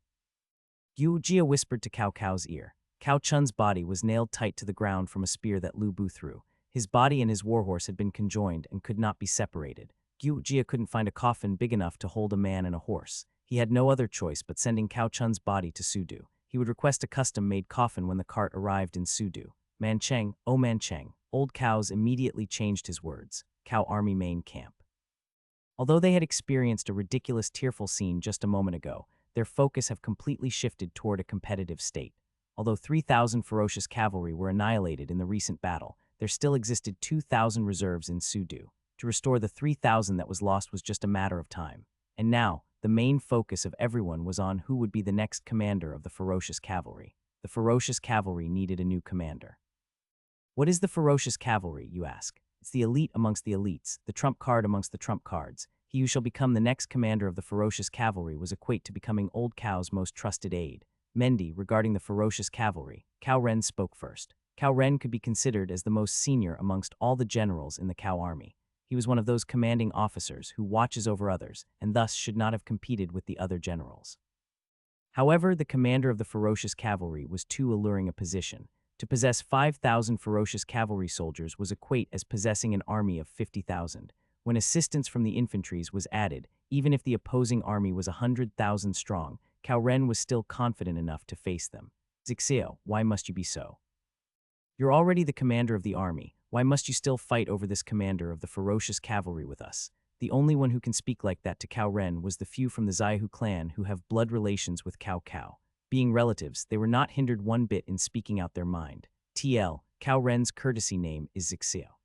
Yu Jia whispered to Cao Cao's ear. Cao Chun's body was nailed tight to the ground from a spear that Lu Bu threw. His body and his warhorse had been conjoined and could not be separated. Yu Jia couldn't find a coffin big enough to hold a man and a horse. He had no other choice but sending Cao Chun's body to Sudu. He would request a custom-made coffin when the cart arrived in Sudu. "Mancheng, oh Mancheng." Old Cow's immediately changed his words. "Cow Army main camp." Although they had experienced a ridiculous tearful scene just a moment ago, their focus have completely shifted toward a competitive state. Although 3,000 ferocious cavalry were annihilated in the recent battle, there still existed 2,000 reserves in Sudu. To restore the 3,000 that was lost was just a matter of time. And now, the main focus of everyone was on who would be the next commander of the ferocious cavalry. The ferocious cavalry needed a new commander. What is the ferocious cavalry, you ask? It's the elite amongst the elites, the trump card amongst the trump cards. He who shall become the next commander of the ferocious cavalry was equate to becoming Old Cow's most trusted aide. Mendi, regarding the ferocious cavalry, Cao Ren spoke first. Cao Ren could be considered as the most senior amongst all the generals in the Cao army. He was one of those commanding officers who watches over others and thus should not have competed with the other generals. However, the commander of the ferocious cavalry was too alluring a position. To possess 5,000 ferocious cavalry soldiers was equate as possessing an army of 50,000. When assistance from the infantries was added, even if the opposing army was 100,000 strong, Cao Ren was still confident enough to face them. "Zixio, why must you be so? You're already the commander of the army. Why must you still fight over this commander of the ferocious cavalry with us?" The only one who can speak like that to Cao Ren was the few from the Zaihu clan who have blood relations with Cao Cao. Being relatives, they were not hindered one bit in speaking out their mind. TL, Cao Ren's courtesy name is Zixio.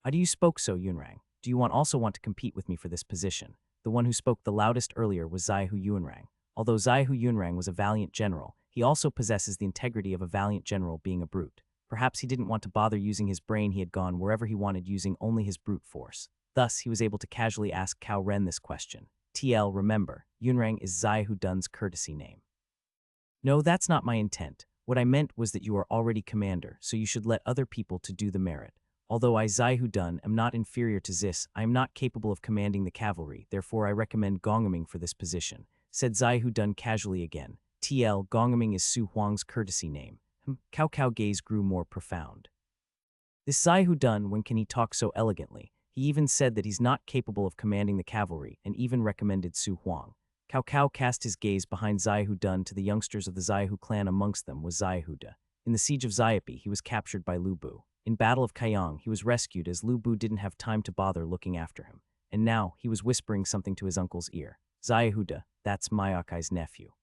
"How do you spoke so, Yunrang? Do you also want to compete with me for this position?" The one who spoke the loudest earlier was Zaihu Yunrang. Although Zaihu Yunrang was a valiant general, he also possesses the integrity of a valiant general, being a brute. Perhaps he didn't want to bother using his brain. He had gone wherever he wanted using only his brute force. Thus, he was able to casually ask Cao Ren this question. TL, remember, Yunrang is Zaihu Dun's courtesy name. "No, that's not my intent. What I meant was that you are already commander, so you should let other people to do the merit. Although I, Zaihu Dun, am not inferior to Zis, I am not capable of commanding the cavalry, therefore I recommend Gongming for this position," said Zaihu Dun casually again. TL, Gongming is Su Huang's courtesy name. Cao Cao gaze grew more profound. This Zaihu Dun, when can he talk so elegantly? He even said that he's not capable of commanding the cavalry, and even recommended Su Huang. Cao Cao cast his gaze behind Zaihu Dun to the youngsters of the Zaihu clan. Amongst them was Zaihu Da. In the siege of Xiapi, he was captured by Lu Bu. In Battle of Kaiyang, he was rescued as Lu Bu didn't have time to bother looking after him. And now, he was whispering something to his uncle's ear. "Zaihu Da, that's Mayakai's nephew."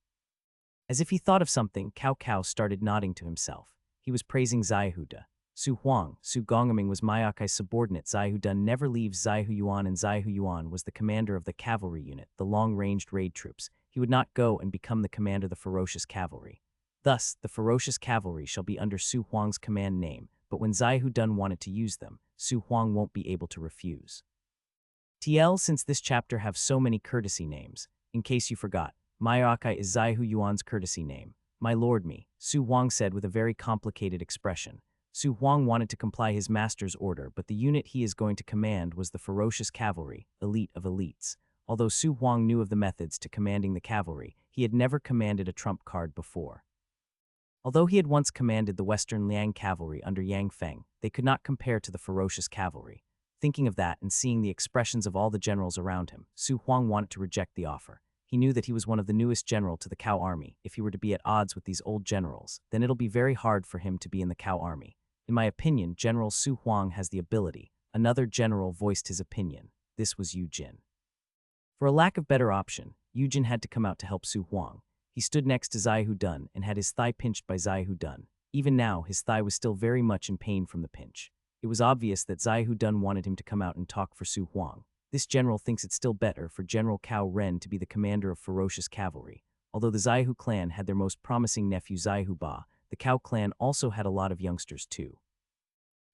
As if he thought of something, Cao Cao started nodding to himself. He was praising Zaihu Da. Su Huang, Su Gongming was Mayakai's subordinate. Zaihu Dun never leaves Zaihu Yuan, and Zaihu Yuan was the commander of the cavalry unit, the long-ranged raid troops. He would not go and become the commander of the ferocious cavalry. Thus, the ferocious cavalry shall be under Su Huang's command name, but when Zaihu Dun wanted to use them, Su Huang won't be able to refuse. TL, since this chapter have so many courtesy names, in case you forgot, Mayakai is Zaihu Yuan's courtesy name. "My lord me," Su Huang said with a very complicated expression. Su Huang wanted to comply his master's order, but the unit he is going to command was the ferocious cavalry, elite of elites. Although Su Huang knew of the methods to commanding the cavalry, he had never commanded a trump card before. Although he had once commanded the Western Liang cavalry under Yang Feng, they could not compare to the ferocious cavalry. Thinking of that and seeing the expressions of all the generals around him, Su Huang wanted to reject the offer. He knew that he was one of the newest general to the cow army. If he were to be at odds with these old generals, then it'll be very hard for him to be in the cow army. In my opinion, General Su Huang has the ability. Another general voiced his opinion. This was Yu Jin. For a lack of better option, Yu Jin had to come out to help Su Huang. He stood next to Zai Dun and had his thigh pinched by Zai Dun. Even now, his thigh was still very much in pain from the pinch. It was obvious that Zai Dun wanted him to come out and talk for Su Huang. This general thinks it's still better for General Cao Ren to be the commander of ferocious cavalry. Although the Zaihu clan had their most promising nephew Zaihu Ba, the Cao clan also had a lot of youngsters too.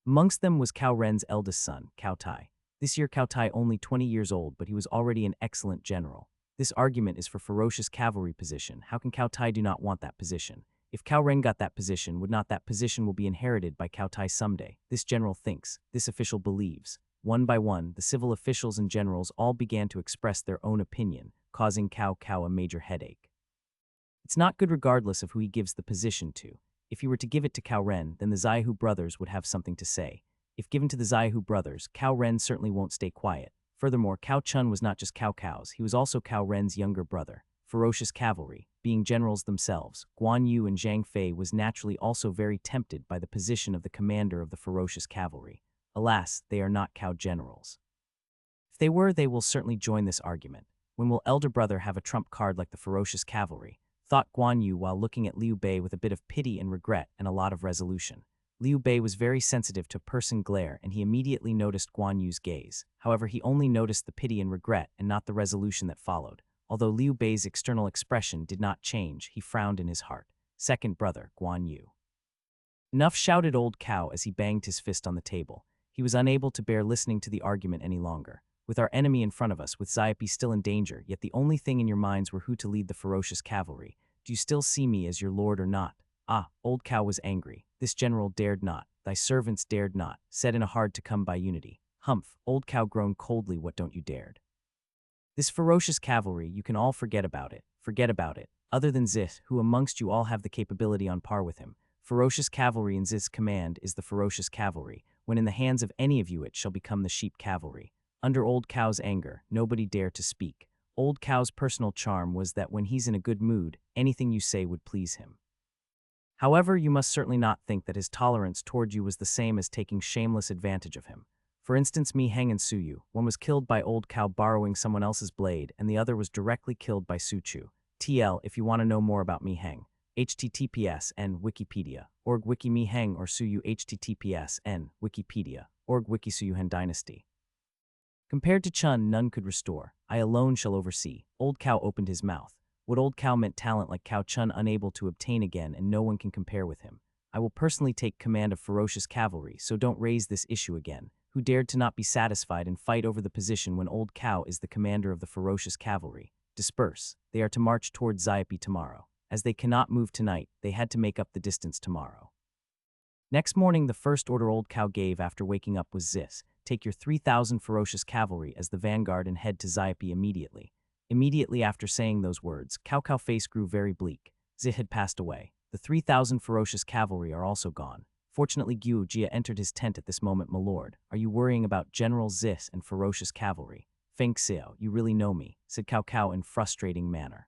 Amongst them was Cao Ren's eldest son, Cao Tai. This year Cao Tai only 20 years old, but he was already an excellent general. This argument is for ferocious cavalry position. How can Cao Tai do not want that position? If Cao Ren got that position, would not that position will be inherited by Cao Tai someday? This general thinks, this official believes. One by one, the civil officials and generals all began to express their own opinion, causing Cao Cao a major headache. It's not good regardless of who he gives the position to. If he were to give it to Cao Ren, then the Zaihu brothers would have something to say. If given to the Zaihu brothers, Cao Ren certainly won't stay quiet. Furthermore, Cao Chun was not just Cao Cao's, he was also Cao Ren's younger brother. Ferocious cavalry, being generals themselves, Guan Yu and Zhang Fei was naturally also very tempted by the position of the commander of the ferocious cavalry. Alas, they are not cow generals. If they were, they will certainly join this argument. When will elder brother have a trump card like the ferocious cavalry? Thought Guan Yu while looking at Liu Bei with a bit of pity and regret and a lot of resolution. Liu Bei was very sensitive to person glare and he immediately noticed Guan Yu's gaze. However, he only noticed the pity and regret and not the resolution that followed. Although Liu Bei's external expression did not change, he frowned in his heart. Second brother, Guan Yu. Enough, shouted old Cow as he banged his fist on the table. He was unable to bear listening to the argument any longer. With our enemy in front of us, with Zaipi still in danger, yet the only thing in your minds were who to lead the ferocious cavalry. Do you still see me as your lord or not? Ah, old Cow was angry. This general dared not, thy servants dared not, said in a hard-to-come-by unity. Humph, old Cow groaned coldly, what don't you dared? This ferocious cavalry, you can all forget about it. Forget about it. Other than Zith, who amongst you all have the capability on par with him. Ferocious cavalry in Zith's command is the ferocious cavalry. When in the hands of any of you it shall become the sheep cavalry. Under Old Cow's anger, nobody dared to speak. Old Cow's personal charm was that when he's in a good mood, anything you say would please him. However, you must certainly not think that his tolerance toward you was the same as taking shameless advantage of him. For instance, Mi Heng and Su Yu. One was killed by Old Cow borrowing someone else's blade, and the other was directly killed by Su Chu. TL, if you want to know more about Mi Heng. https n Wikipedia, org wiki Mi Heng or Su Yu https n Wikipedia, org wiki Su Yu Hen Dynasty. Compared to Chun, none could restore. I alone shall oversee. Old Cow opened his mouth. What Old Cow meant talent like Cow Chun unable to obtain again and no one can compare with him. I will personally take command of ferocious cavalry, so don't raise this issue again. Who dared to not be satisfied and fight over the position when Old Cow is the commander of the ferocious cavalry? Disperse. They are to march toward Zaipi tomorrow. As they cannot move tonight, they had to make up the distance tomorrow. Next morning, the first order Old Cow gave after waking up was this: take your 3,000 ferocious cavalry as the vanguard and head to Zaipi immediately. Immediately after saying those words, Cao Cao face grew very bleak. Zih had passed away. The 3,000 ferocious cavalry are also gone. Fortunately, Guo Jia entered his tent at this moment. My lord, are you worrying about General Zis and ferocious cavalry? Feng Xiao, you really know me, said Cao Cao in frustrating manner.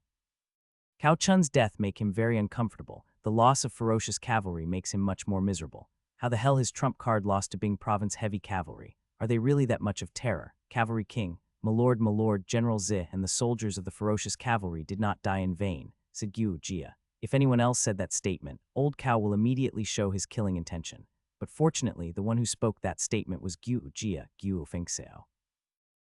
Cao Chun's death make him very uncomfortable. The loss of ferocious cavalry makes him much more miserable. How the hell his trump card lost to Bing Province heavy cavalry? Are they really that much of terror? Cavalry King, my lord, General Zi and the soldiers of the ferocious cavalry did not die in vain, said Guo Jia. If anyone else said that statement, Old Cow will immediately show his killing intention. But fortunately, the one who spoke that statement was Guo Jia, Guo Fengxiao.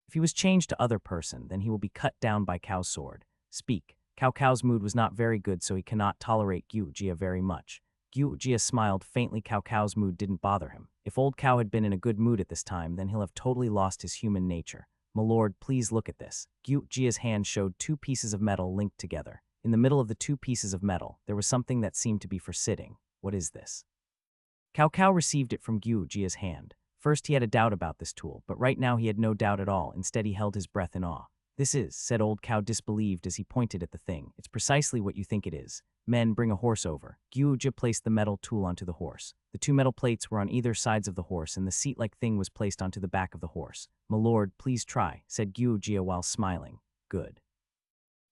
If he was changed to other person, then he will be cut down by Cow's sword. Speak. Cao Cao's mood was not very good, so he cannot tolerate Guo Jia very much. Guo Jia smiled faintly. Cao Cao's mood didn't bother him. If Old Cow had been in a good mood at this time, then he'll have totally lost his human nature. My lord, please look at this. Guo Jia's hand showed two pieces of metal linked together. In the middle of the two pieces of metal, there was something that seemed to be for sitting. What is this? Cao Cao received it from Guo Jia's hand. First he had a doubt about this tool, but right now he had no doubt at all. Instead he held his breath in awe. This is, said Old Cow disbelieved as he pointed at the thing. It's precisely what you think it is. Men, bring a horse over. Guo Jia placed the metal tool onto the horse. The two metal plates were on either sides of the horse and the seat-like thing was placed onto the back of the horse. My lord, please try, said Guo Jia while smiling. Good.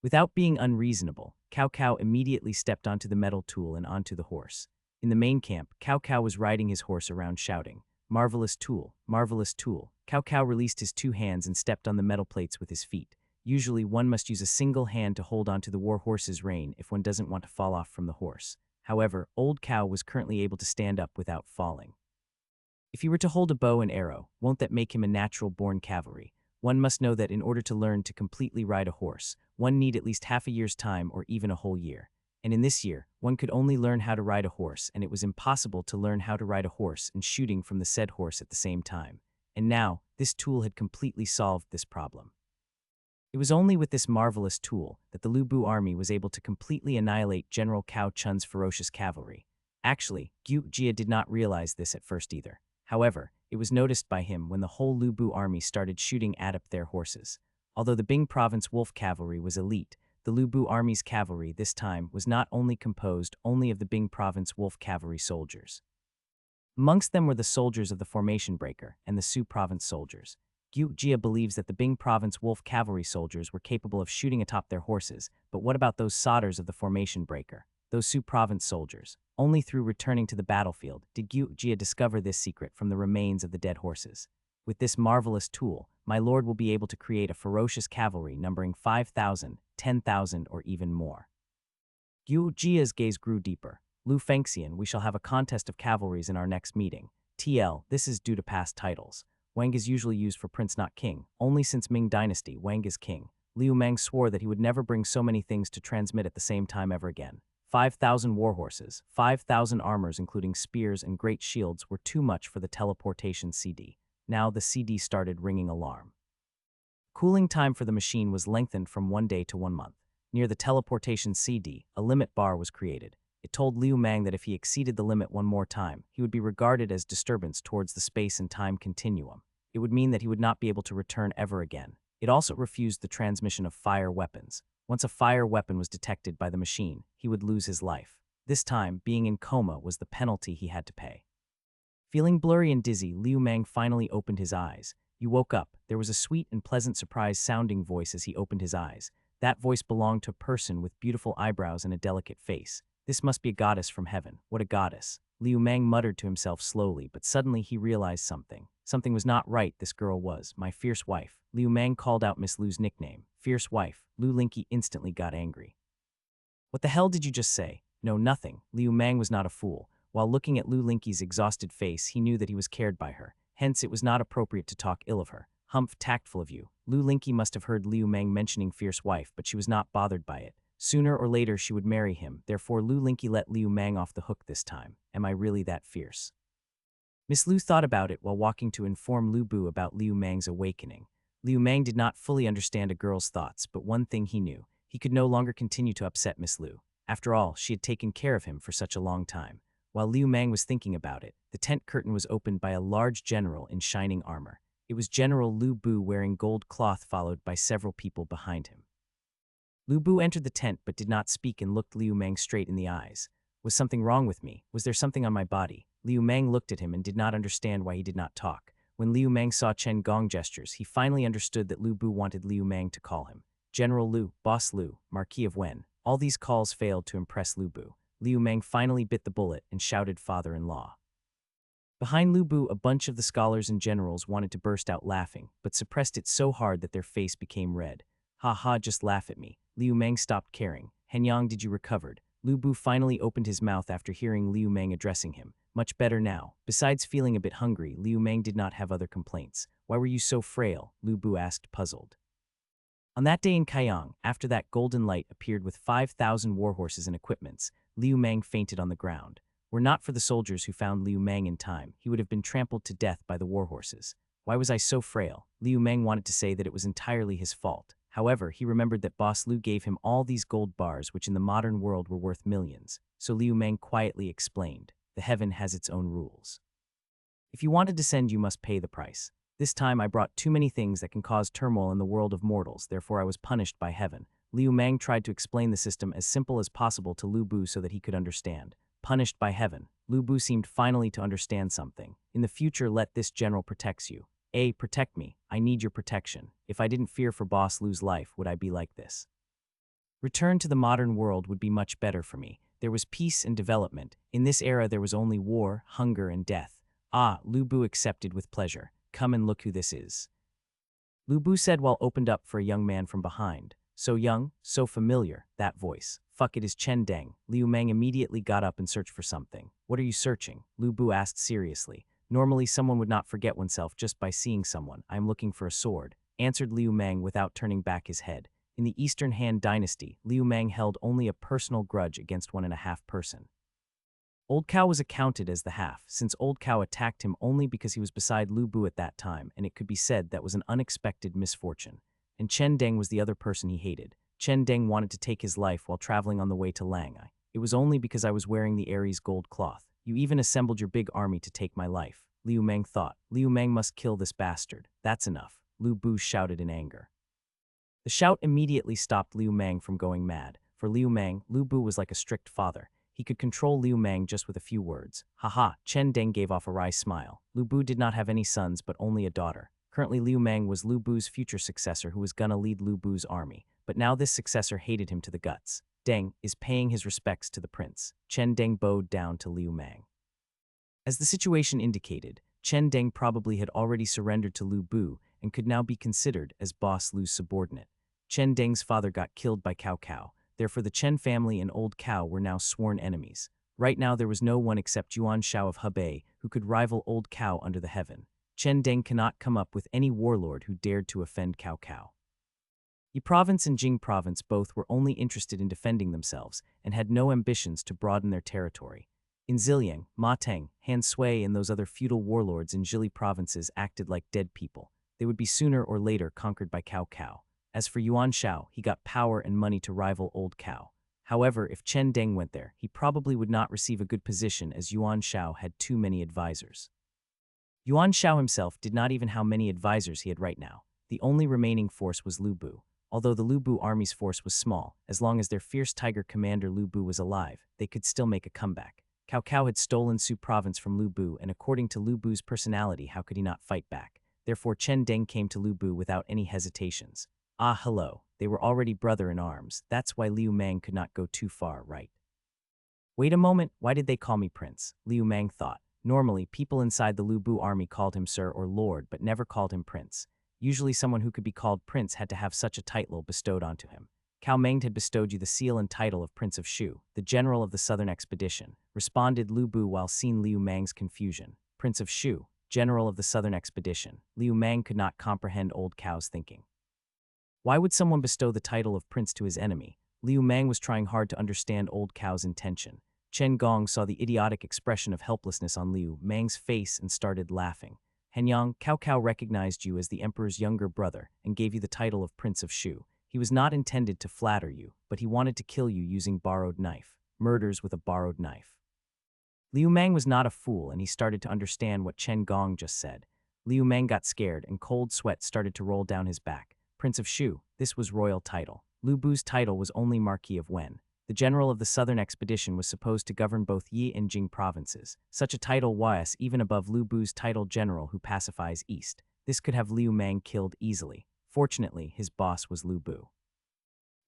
Without being unreasonable, Cao Cao immediately stepped onto the metal tool and onto the horse. In the main camp, Cao Cao was riding his horse around shouting, "Marvelous tool, marvelous tool." Cao Cao released his two hands and stepped on the metal plates with his feet. Usually, one must use a single hand to hold onto the war horse's rein if one doesn't want to fall off from the horse. However, Old Cow was currently able to stand up without falling. If he were to hold a bow and arrow, won't that make him a natural-born cavalry? One must know that in order to learn to completely ride a horse, one need at least half a year's time or even a whole year. And in this year, one could only learn how to ride a horse, and it was impossible to learn how to ride a horse and shooting from the said horse at the same time. And now, this tool had completely solved this problem. It was only with this marvelous tool that the Lu Bu army was able to completely annihilate General Cao Chun's ferocious cavalry. Actually, Gu Jia did not realize this at first either. However, it was noticed by him when the whole Lu Bu army started shooting at their horses. Although the Bing Province Wolf Cavalry was elite, the Lu Bu army's cavalry this time was not only composed only of the Bing Province Wolf Cavalry soldiers. Amongst them were the soldiers of the Formation Breaker and the Su Province soldiers. Gu Jia believes that the Bing Province Wolf Cavalry soldiers were capable of shooting atop their horses, but what about those sodders of the Formation Breaker, those Su Province soldiers? Only through returning to the battlefield did Gu Jia discover this secret from the remains of the dead horses. With this marvelous tool, my lord will be able to create a ferocious cavalry numbering 5,000, 10,000, or even more. Gu Jia's gaze grew deeper. Lu Fengxian, we shall have a contest of cavalries in our next meeting. TL, this is due to past titles. Wang is usually used for prince not king. Only since Ming Dynasty, Wang is king. Liu Mang swore that he would never bring so many things to transmit at the same time ever again. 5,000 warhorses, 5,000 armors including spears and great shields were too much for the teleportation CD. Now the CD started ringing alarm. Cooling time for the machine was lengthened from 1 day to 1 month. Near the teleportation CD, a limit bar was created. It told Liu Mang that if he exceeded the limit one more time, he would be regarded as disturbance towards the space and time continuum. It would mean that he would not be able to return ever again. It also refused the transmission of fire weapons. Once a fire weapon was detected by the machine, he would lose his life. This time, being in coma was the penalty he had to pay. Feeling blurry and dizzy, Liu Mang finally opened his eyes. You woke up. There was a sweet and pleasant surprise-sounding voice as he opened his eyes. That voice belonged to a person with beautiful eyebrows and a delicate face. This must be a goddess from heaven. What a goddess. Liu Mang muttered to himself slowly, but suddenly he realized something. Something was not right. This girl was my fierce wife. Liu Mang called out Miss Lu's nickname, fierce wife. Lu Linky instantly got angry. What the hell did you just say? No, nothing. Liu Mang was not a fool. While looking at Lu Linky's exhausted face, he knew that he was cared by her. Hence, it was not appropriate to talk ill of her. Humph, tactful of you. Lu Linky must have heard Liu Mang mentioning fierce wife, but she was not bothered by it. Sooner or later she would marry him, therefore Lu Linky let Liu Mang off the hook this time. Am I really that fierce? Miss Lu thought about it while walking to inform Lu Bu about Liu Mang's awakening. Liu Mang did not fully understand a girl's thoughts, but one thing he knew. He could no longer continue to upset Miss Lu. After all, she had taken care of him for such a long time. While Liu Mang was thinking about it, the tent curtain was opened by a large general in shining armor. It was General Lu Bu wearing gold cloth followed by several people behind him. Lu Bu entered the tent but did not speak and looked Liu Mang straight in the eyes. Was something wrong with me? Was there something on my body? Liu Mang looked at him and did not understand why he did not talk. When Liu Mang saw Chen Gong gestures, he finally understood that Lu Bu wanted Liu Mang to call him General Lu, Boss Lu, Marquis of Wen. All these calls failed to impress Lu Bu. Liu Mang finally bit the bullet and shouted father-in-law. Behind Lu Bu, a bunch of the scholars and generals wanted to burst out laughing, but suppressed it so hard that their face became red. Ha ha, just laugh at me. Liu Mang stopped caring. Henyang, did you recovered? Lu Bu finally opened his mouth after hearing Liu Mang addressing him. Much better now. Besides feeling a bit hungry, Liu Mang did not have other complaints. Why were you so frail? Lu Bu asked, puzzled. On that day in Kaiyang, after that golden light appeared with 5,000 warhorses and equipments, Liu Mang fainted on the ground. Were not for the soldiers who found Liu Mang in time, he would have been trampled to death by the warhorses. Why was I so frail? Liu Mang wanted to say that it was entirely his fault. However, he remembered that Boss Lu gave him all these gold bars which in the modern world were worth millions. So Liu Mang quietly explained, the heaven has its own rules. If you want to descend, you must pay the price. This time I brought too many things that can cause turmoil in the world of mortals, therefore I was punished by heaven. Liu Mang tried to explain the system as simple as possible to Lu Bu so that he could understand. Punished by heaven. Lu Bu seemed finally to understand something. In the future, let this general protects you. Protect me. I need your protection. If I didn't fear for Boss Lu's life, would I be like this? Return to the modern world would be much better for me. There was peace and development. In this era there was only war, hunger, and death. Ah, Lu Bu accepted with pleasure. Come and look who this is. Lu Bu said while opened up for a young man from behind. So young, so familiar, that voice. Fuck, it is Chen Deng. Liu Mang immediately got up and searched for something. What are you searching? Lu Bu asked seriously. Normally someone would not forget oneself just by seeing someone. I am looking for a sword, answered Liu Mang without turning back his head. In the Eastern Han dynasty, Liu Mang held only a personal grudge against 1.5 person. Old Cow was accounted as the half, since Old Cow attacked him only because he was beside Lu Bu at that time, and it could be said that was an unexpected misfortune. And Chen Deng was the other person he hated. Chen Deng wanted to take his life while traveling on the way to Langai. It was only because I was wearing the Aries gold cloth. You even assembled your big army to take my life. Liu Mang thought. Liu Mang must kill this bastard. That's enough. Lu Bu shouted in anger. The shout immediately stopped Liu Mang from going mad. For Liu Mang, Lu Bu was like a strict father. He could control Liu Mang just with a few words. Haha, Chen Deng gave off a wry smile. Lu Bu did not have any sons but only a daughter. Currently Liu Mang was Lu Bu's future successor who was gonna lead Lu Bu's army. But now this successor hated him to the guts. Deng is paying his respects to the prince. Chen Deng bowed down to Liu Mang. As the situation indicated, Chen Deng probably had already surrendered to Lu Bu and could now be considered as boss Lu's subordinate. Chen Deng's father got killed by Cao Cao. Therefore the Chen family and Old Cow were now sworn enemies. Right now there was no one except Yuan Shao of Hebei who could rival Old Cow under the heaven. Chen Deng cannot come up with any warlord who dared to offend Cao Cao. Yi province and Jing province both were only interested in defending themselves and had no ambitions to broaden their territory. In Ziliang, Ma Teng, Han Sui and those other feudal warlords in Zhili provinces acted like dead people. They would be sooner or later conquered by Cao Cao. As for Yuan Shao, he got power and money to rival Old Cow. However, if Chen Deng went there, he probably would not receive a good position as Yuan Shao had too many advisors. Yuan Shao himself did not even how many advisors he had right now. The only remaining force was Lu Bu. Although the Lu Bu army's force was small, as long as their fierce tiger commander Lu Bu was alive, they could still make a comeback. Cao Cao had stolen Su province from Lu Bu, and according to Lu Bu's personality, how could he not fight back? Therefore Chen Deng came to Lu Bu without any hesitations. Ah, hello, they were already brother in arms. That's why Liu Mang could not go too far, right? Wait a moment, why did they call me prince? Liu Mang thought. Normally, people inside the Lu Bu army called him sir or lord, but never called him prince. Usually someone who could be called prince had to have such a title bestowed onto him. Cao Meng had bestowed you the seal and title of Prince of Shu, the general of the southern expedition, responded Lu Bu while seeing Liu Mang's confusion. Prince of Shu, general of the southern expedition. Liu Mang could not comprehend Old Cow's thinking. Why would someone bestow the title of prince to his enemy? Liu Mang was trying hard to understand Old Cow's intention. Chen Gong saw the idiotic expression of helplessness on Liu Mang's face and started laughing. Henyang, Cao Cao recognized you as the emperor's younger brother and gave you the title of Prince of Shu. He was not intended to flatter you, but he wanted to kill you using borrowed knife. Murders with a borrowed knife. Liu Mang was not a fool and he started to understand what Chen Gong just said. Liu Mang got scared and cold sweat started to roll down his back. Prince of Shu, this was royal title. Lu Bu's title was only Marquis of Wen. The general of the southern expedition was supposed to govern both Yi and Jing provinces. Such a title was even above Lu Bu's title general who pacifies east. This could have Liu Mang killed easily. Fortunately, his boss was Lu Bu.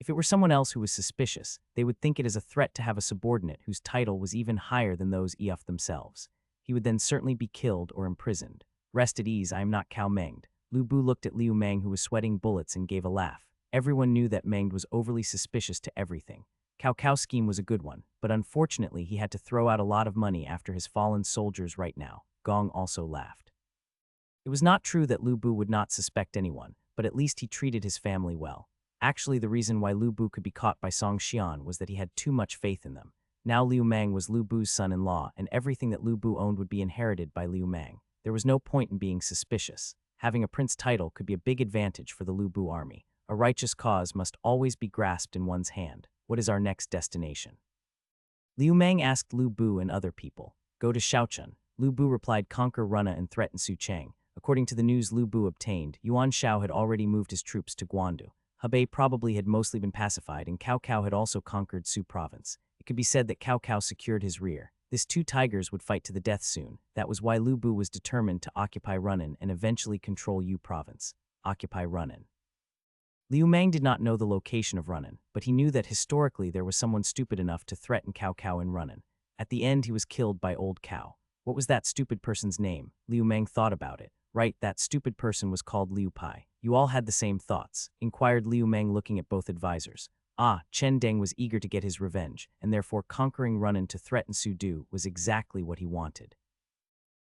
If it were someone else who was suspicious, they would think it as a threat to have a subordinate whose title was even higher than those of themselves. He would then certainly be killed or imprisoned. Rest at ease, I am not Cao Menged. Lu Bu looked at Liu Mang who was sweating bullets and gave a laugh. Everyone knew that Menged was overly suspicious to everything. Cao Cao's scheme was a good one, but unfortunately he had to throw out a lot of money after his fallen soldiers right now. Gong also laughed. It was not true that Lu Bu would not suspect anyone, but at least he treated his family well. Actually, the reason why Lu Bu could be caught by Song Xian was that he had too much faith in them. Now Liu Mang was Lu Bu's son-in-law, and everything that Lu Bu owned would be inherited by Liu Mang. There was no point in being suspicious. Having a prince title could be a big advantage for the Lu Bu army. A righteous cause must always be grasped in one's hand. What is our next destination? Liu Mang asked Lu Bu and other people. Go to Shaochun. Lu Bu replied conquer Runna and threaten Su Chang. According to the news Lu Bu obtained, Yuan Shao had already moved his troops to Guandu. Hebei probably had mostly been pacified and Cao Cao had also conquered Su province. It could be said that Cao Cao secured his rear. This two tigers would fight to the death soon. That was why Lu Bu was determined to occupy Runnan and eventually control Yu province. Occupy Runnan. Liu Mang did not know the location of Runnin, but he knew that historically there was someone stupid enough to threaten Cao Cao in Runnin. At the end, he was killed by Old Cow. What was that stupid person's name? Liu Mang thought about it. Right, that stupid person was called Liu Pai. You all had the same thoughts, inquired Liu Mang looking at both advisors. Chen Deng was eager to get his revenge, and therefore conquering Runnin to threaten Su Du was exactly what he wanted.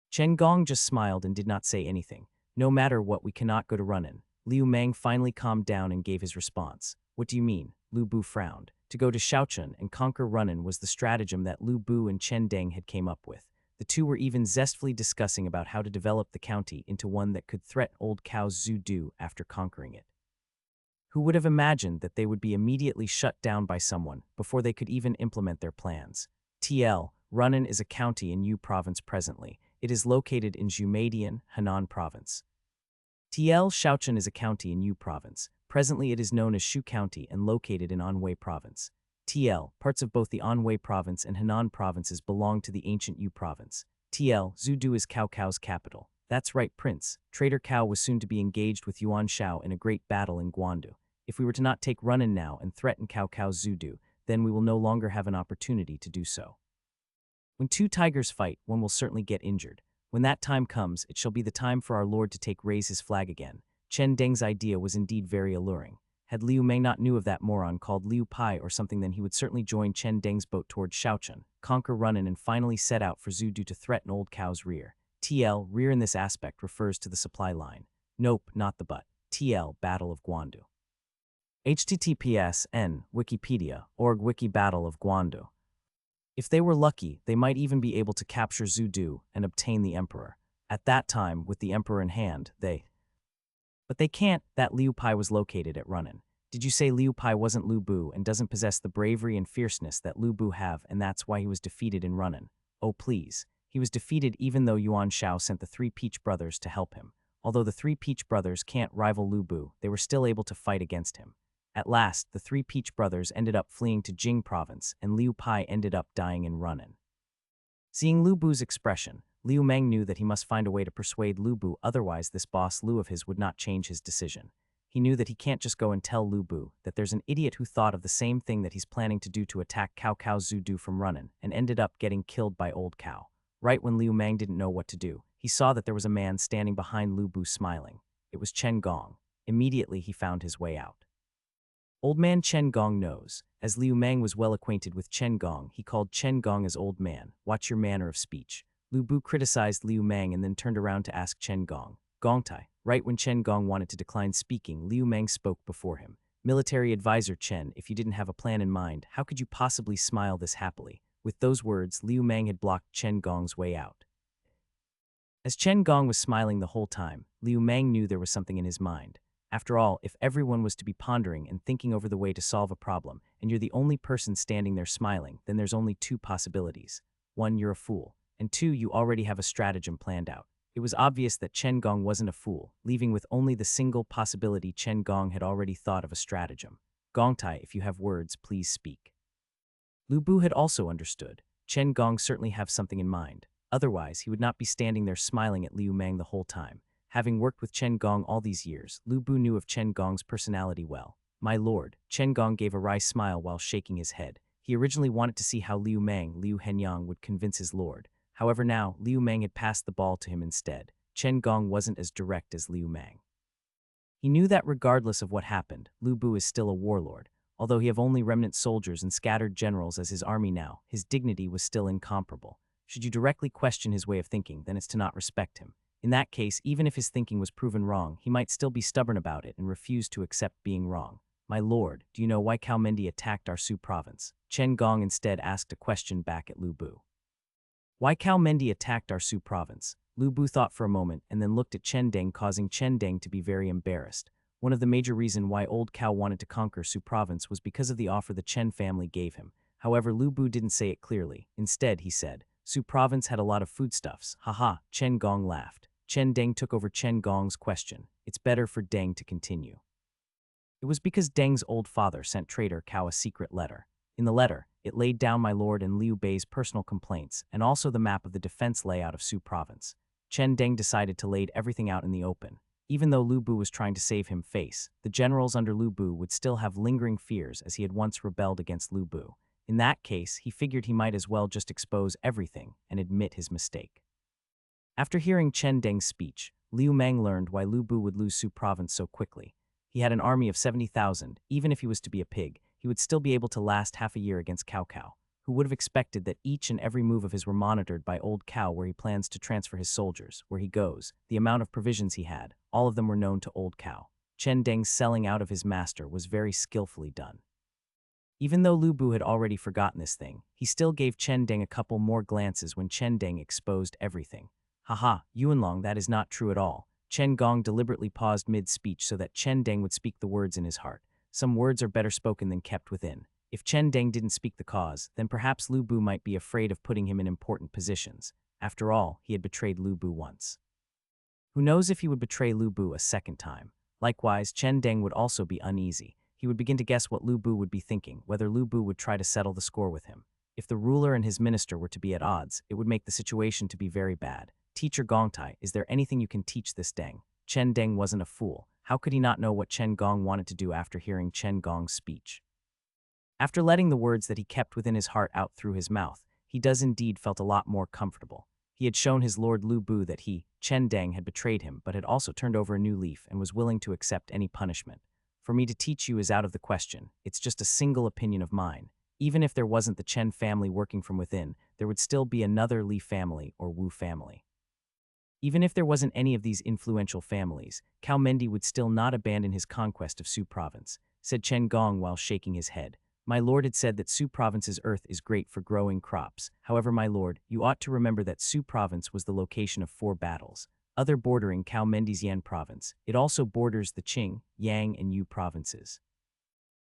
Chen Gong just smiled and did not say anything. No matter what, we cannot go to Runnin. Liu Mang finally calmed down and gave his response. What do you mean? Lu Bu frowned. To go to Shaochun and conquer Runnin was the stratagem that Lu Bu and Chen Deng had came up with. The two were even zestfully discussing about how to develop the county into one that could threaten Old Cow's Zhu Du after conquering it. Who would have imagined that they would be immediately shut down by someone before they could even implement their plans? Runnin is a county in Yu Province presently. It is located in Jumadian, Henan Province. Shaochun is a county in Yu Province. Presently it is known as Shu County and located in Anhui Province. Parts of both the Anhui Province and Henan Provinces belong to the ancient Yu Province. Zudu is Cao Cao's capital. That's right, Prince. Traitor Cao was soon to be engaged with Yuan Shao in a great battle in Guandu. If we were to not take Runnin now and threaten Cao Cao's Zudu, then we will no longer have an opportunity to do so. When two tigers fight, one will certainly get injured. When that time comes, it shall be the time for our Lord to raise his flag again. Chen Deng's idea was indeed very alluring. Had Liu Mang not knew of that moron called Liu Pai or something, then he would certainly join Chen Deng's boat toward Shaochun, conquer Runnin, and finally set out for Zudu to threaten Old Cow's rear. Rear in this aspect refers to the supply line. Nope, not the butt. Battle of Guandu. https://n Wikipedia.org Wiki Battle of Guandu. If they were lucky, they might even be able to capture Zhu Du and obtain the emperor. At that time, with the emperor in hand, But they can't. That Liu Pai was located at Runnin. Did you say Liu Pai wasn't Lu Bu and doesn't possess the bravery and fierceness that Lu Bu have, and that's why he was defeated in Runnin? Oh please. He was defeated even though Yuan Shao sent the three Peach brothers to help him. Although the three Peach brothers can't rival Lu Bu, they were still able to fight against him. At last, the three Peach brothers ended up fleeing to Jing province, and Liu Pai ended up dying in Runnin. Seeing Lu Bu's expression, Liu Mang knew that he must find a way to persuade Lu Bu, otherwise this boss Lu of his would not change his decision. He knew that he can't just go and tell Lu Bu that there's an idiot who thought of the same thing that he's planning to do to attack Cao Cao's Zhu Du from Runnin, and ended up getting killed by Old Cow. Right when Liu Mang didn't know what to do, he saw that there was a man standing behind Lu Bu smiling. It was Chen Gong. Immediately he found his way out. Old Man Chen Gong knows. As Liu Mang was well acquainted with Chen Gong, he called Chen Gong as old man. Watch your manner of speech. Lu Bu criticized Liu Mang and then turned around to ask Chen Gong. Gongtai. Right when Chen Gong wanted to decline speaking, Liu Mang spoke before him. Military advisor Chen, if you didn't have a plan in mind, how could you possibly smile this happily? With those words, Liu Mang had blocked Chen Gong's way out. As Chen Gong was smiling the whole time, Liu Mang knew there was something in his mind. After all, if everyone was to be pondering and thinking over the way to solve a problem, and you're the only person standing there smiling, then there's only two possibilities. One, you're a fool, and two, you already have a stratagem planned out. It was obvious that Chen Gong wasn't a fool, leaving with only the single possibility Chen Gong had already thought of a stratagem. Gongtai, if you have words, please speak. Lu Bu had also understood. Chen Gong certainly have something in mind. Otherwise, he would not be standing there smiling at Liu Mang the whole time. Having worked with Chen Gong all these years, Lu Bu knew of Chen Gong's personality well. My lord, Chen Gong gave a wry smile while shaking his head. He originally wanted to see how Liu Henyang would convince his lord. However now, Liu Mang had passed the ball to him instead. Chen Gong wasn't as direct as Liu Mang. He knew that regardless of what happened, Lu Bu is still a warlord. Although he have only remnant soldiers and scattered generals as his army now, his dignity was still incomparable. Should you directly question his way of thinking, then it's to not respect him. In that case, even if his thinking was proven wrong, he might still be stubborn about it and refuse to accept being wrong. My lord, do you know why Cao Mendi attacked our Su province? Chen Gong instead asked a question back at Lu Bu. Why Cao Mendi attacked our Su province? Lu Bu thought for a moment and then looked at Chen Deng, causing Chen Deng to be very embarrassed. One of the major reasons why Old Cow wanted to conquer Su province was because of the offer the Chen family gave him. However, Lu Bu didn't say it clearly. Instead, he said, Su province had a lot of foodstuffs. Haha, Chen Gong laughed. Chen Deng took over Chen Gong's question. It's better for Deng to continue. It was because Deng's old father sent traitor Cao a secret letter. In the letter, it laid down my lord and Liu Bei's personal complaints, and also the map of the defense layout of Su province. Chen Deng decided to lay everything out in the open. Even though Lu Bu was trying to save him face, the generals under Lu Bu would still have lingering fears as he had once rebelled against Lu Bu. In that case, he figured he might as well just expose everything and admit his mistake. After hearing Chen Deng's speech, Liu Mang learned why Lu Bu would lose Su province so quickly. He had an army of 70,000. Even if he was to be a pig, he would still be able to last half a year against Cao Cao, who would have expected that each and every move of his were monitored by Old Cow, where he plans to transfer his soldiers, where he goes, the amount of provisions he had, all of them were known to Old Cow. Chen Deng's selling out of his master was very skillfully done. Even though Lu Bu had already forgotten this thing, he still gave Chen Deng a couple more glances when Chen Deng exposed everything. Haha, Yuanlong, that is not true at all. Chen Gong deliberately paused mid-speech so that Chen Deng would speak the words in his heart. Some words are better spoken than kept within. If Chen Deng didn't speak the cause, then perhaps Lu Bu might be afraid of putting him in important positions. After all, he had betrayed Lu Bu once. Who knows if he would betray Lu Bu a second time? Likewise, Chen Deng would also be uneasy. He would begin to guess what Lu Bu would be thinking, whether Lu Bu would try to settle the score with him. If the ruler and his minister were to be at odds, it would make the situation to be very bad. Teacher Gongtai, is there anything you can teach this Deng? Chen Deng wasn't a fool. How could he not know what Chen Gong wanted to do after hearing Chen Gong's speech? After letting the words that he kept within his heart out through his mouth, he does indeed felt a lot more comfortable. He had shown his lord Lu Bu that he, Chen Deng, had betrayed him, but had also turned over a new leaf and was willing to accept any punishment. For me to teach you is out of the question. It's just a single opinion of mine. Even if there wasn't the Chen family working from within, there would still be another Li family or Wu family. Even if there wasn't any of these influential families, Cao Mendi would still not abandon his conquest of Su province, said Chen Gong while shaking his head. My lord had said that Su province's earth is great for growing crops. However, my lord, you ought to remember that Su province was the location of 4 battles, other bordering Cao Mendi's Yan province. It also borders the Qing, Yang, and Yu provinces.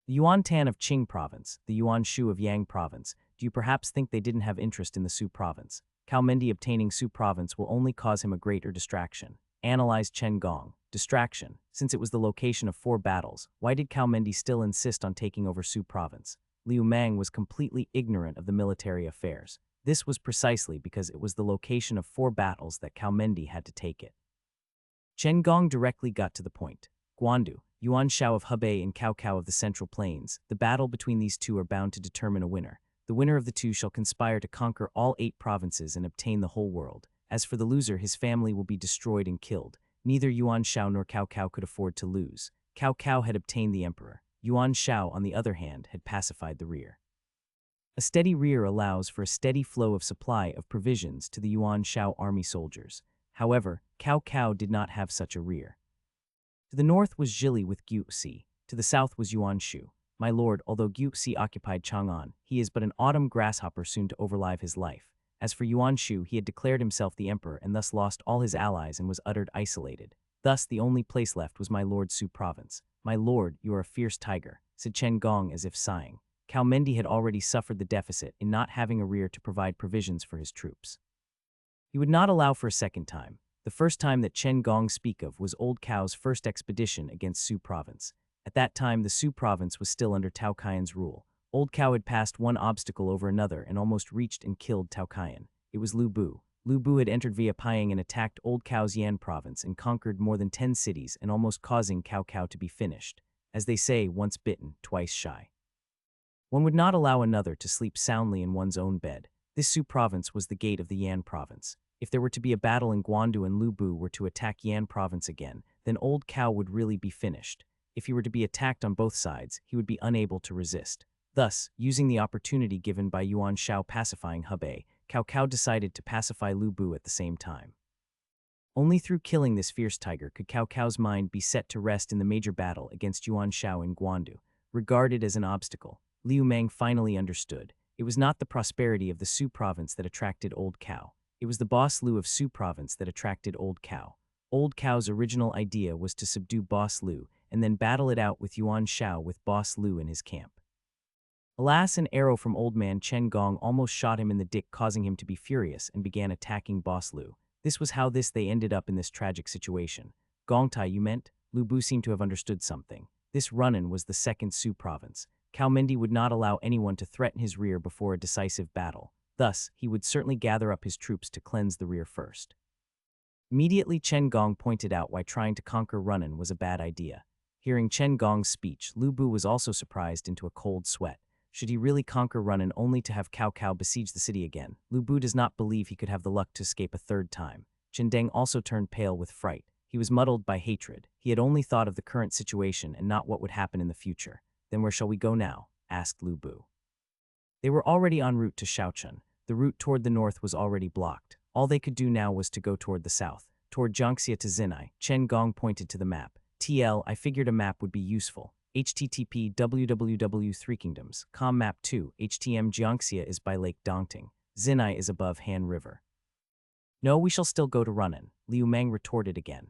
The Yuan Tan of Qing province, the Yuan Shu of Yang province. Do you perhaps think they didn't have interest in the Su province? Cao Mendi obtaining Su province will only cause him a greater distraction. Analyzed Chen Gong. Distraction. Since it was the location of 4 battles, why did Cao Mendi still insist on taking over Su province? Liu Mang was completely ignorant of the military affairs. This was precisely because it was the location of 4 battles that Cao Mendi had to take it. Chen Gong directly got to the point. Guandu, Yuan Shao of Hebei and Cao Cao of the Central Plains, the battle between these two are bound to determine a winner. The winner of the two shall conspire to conquer all 8 provinces and obtain the whole world. As for the loser, his family will be destroyed and killed. Neither Yuan Shao nor Cao Cao could afford to lose. Cao Cao had obtained the emperor. Yuan Shao, on the other hand, had pacified the rear. A steady rear allows for a steady flow of supply of provisions to the Yuan Shao army soldiers. However, Cao Cao did not have such a rear. To the north was Zhili with Guxi. To the south was Yuan Shu. My lord, although Guxi occupied Chang'an, he is but an autumn grasshopper soon to overlive his life. As for Yuan Shu, he had declared himself the emperor and thus lost all his allies and was uttered isolated. Thus, the only place left was my lord Su province. My lord, you are a fierce tiger, said Chen Gong as if sighing. Cao Mendi had already suffered the deficit in not having a rear to provide provisions for his troops. He would not allow for a second time. The first time that Chen Gong speak of was Old Cow's first expedition against Su province. At that time, the Su province was still under Tao Kaian's rule. Old Cow had passed one obstacle over another and almost reached and killed Tao Kaian. It was Lu Bu. Lu Bu had entered via Payang and attacked Old Cow's Yan province and conquered more than 10 cities and almost causing Cao Cao to be finished. As they say, once bitten, twice shy. One would not allow another to sleep soundly in one's own bed. This Su province was the gate of the Yan province. If there were to be a battle in Guandu and Lu Bu were to attack Yan province again, then Old Cow would really be finished. If he were to be attacked on both sides, he would be unable to resist. Thus, using the opportunity given by Yuan Shao pacifying Hebei, Cao Cao decided to pacify Lu Bu at the same time. Only through killing this fierce tiger could Cao Cao's mind be set to rest in the major battle against Yuan Shao in Guandu. Regarded as an obstacle, Liu Mang finally understood. It was not the prosperity of the Su province that attracted Old Cow. It was the boss Lu of Su province that attracted Old Cow. Old Cow's original idea was to subdue boss Lu and then battle it out with Yuan Shao with boss Lu in his camp. Alas, an arrow from old man Chen Gong almost shot him in the dick, causing him to be furious and began attacking boss Lu. This was how they ended up in this tragic situation. Gongtai, you meant? Lu Bu seemed to have understood something. This run-in was the second Su province. Cao Mendi would not allow anyone to threaten his rear before a decisive battle. Thus, he would certainly gather up his troops to cleanse the rear first. Immediately Chen Gong pointed out why trying to conquer Runan was a bad idea. Hearing Chen Gong's speech, Lu Bu was also surprised into a cold sweat. Should he really conquer Runan only to have Cao Cao besiege the city again? Lu Bu does not believe he could have the luck to escape a third time. Chen Deng also turned pale with fright. He was muddled by hatred. He had only thought of the current situation and not what would happen in the future. Then where shall we go now? Asked Lu Bu. They were already en route to Shaochun. The route toward the north was already blocked. All they could do now was to go toward the south, toward Jiangxia to Zinai. Chen Gong pointed to the map. I figured a map would be useful. http www.3kingdoms, com map 2, htm Jiangxia is by Lake Dongting. Zinai is above Han River. No, we shall still go to Runan, Liu Mang retorted again.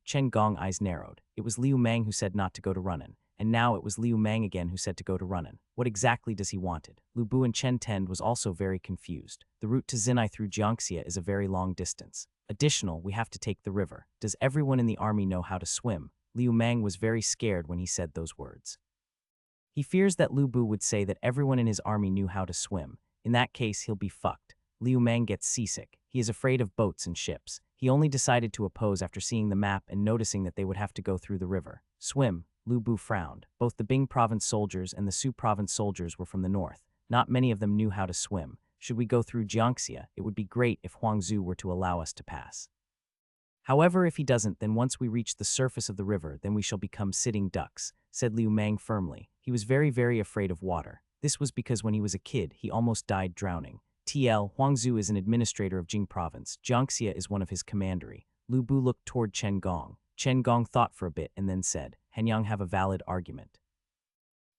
Chen Gong eyes narrowed. It was Liu Mang who said not to go to Runan, and now it was Liu Mang again who said to go to Runan. What exactly does he wanted? Lu Bu and Chen Tend was also very confused. The route to Zinai through Jiangxia is a very long distance. Additional, we have to take the river. Does everyone in the army know how to swim? Liu Mang was very scared when he said those words. He fears that Lu Bu would say that everyone in his army knew how to swim. In that case, he'll be fucked. Liu Mang gets seasick. He is afraid of boats and ships. He only decided to oppose after seeing the map and noticing that they would have to go through the river. Swim. Lu Bu frowned. Both the Bing province soldiers and the Su province soldiers were from the north. Not many of them knew how to swim. Should we go through Jiangxia, it would be great if Huangzu were to allow us to pass. However, if he doesn't, then once we reach the surface of the river, then we shall become sitting ducks, said Liu Mang firmly. He was very, very afraid of water. This was because when he was a kid, he almost died drowning. Huangzu is an administrator of Jing province. Jiangxia is one of his commandery. Lu Bu looked toward Chen Gong. Chen Gong thought for a bit and then said, Hanyang have a valid argument.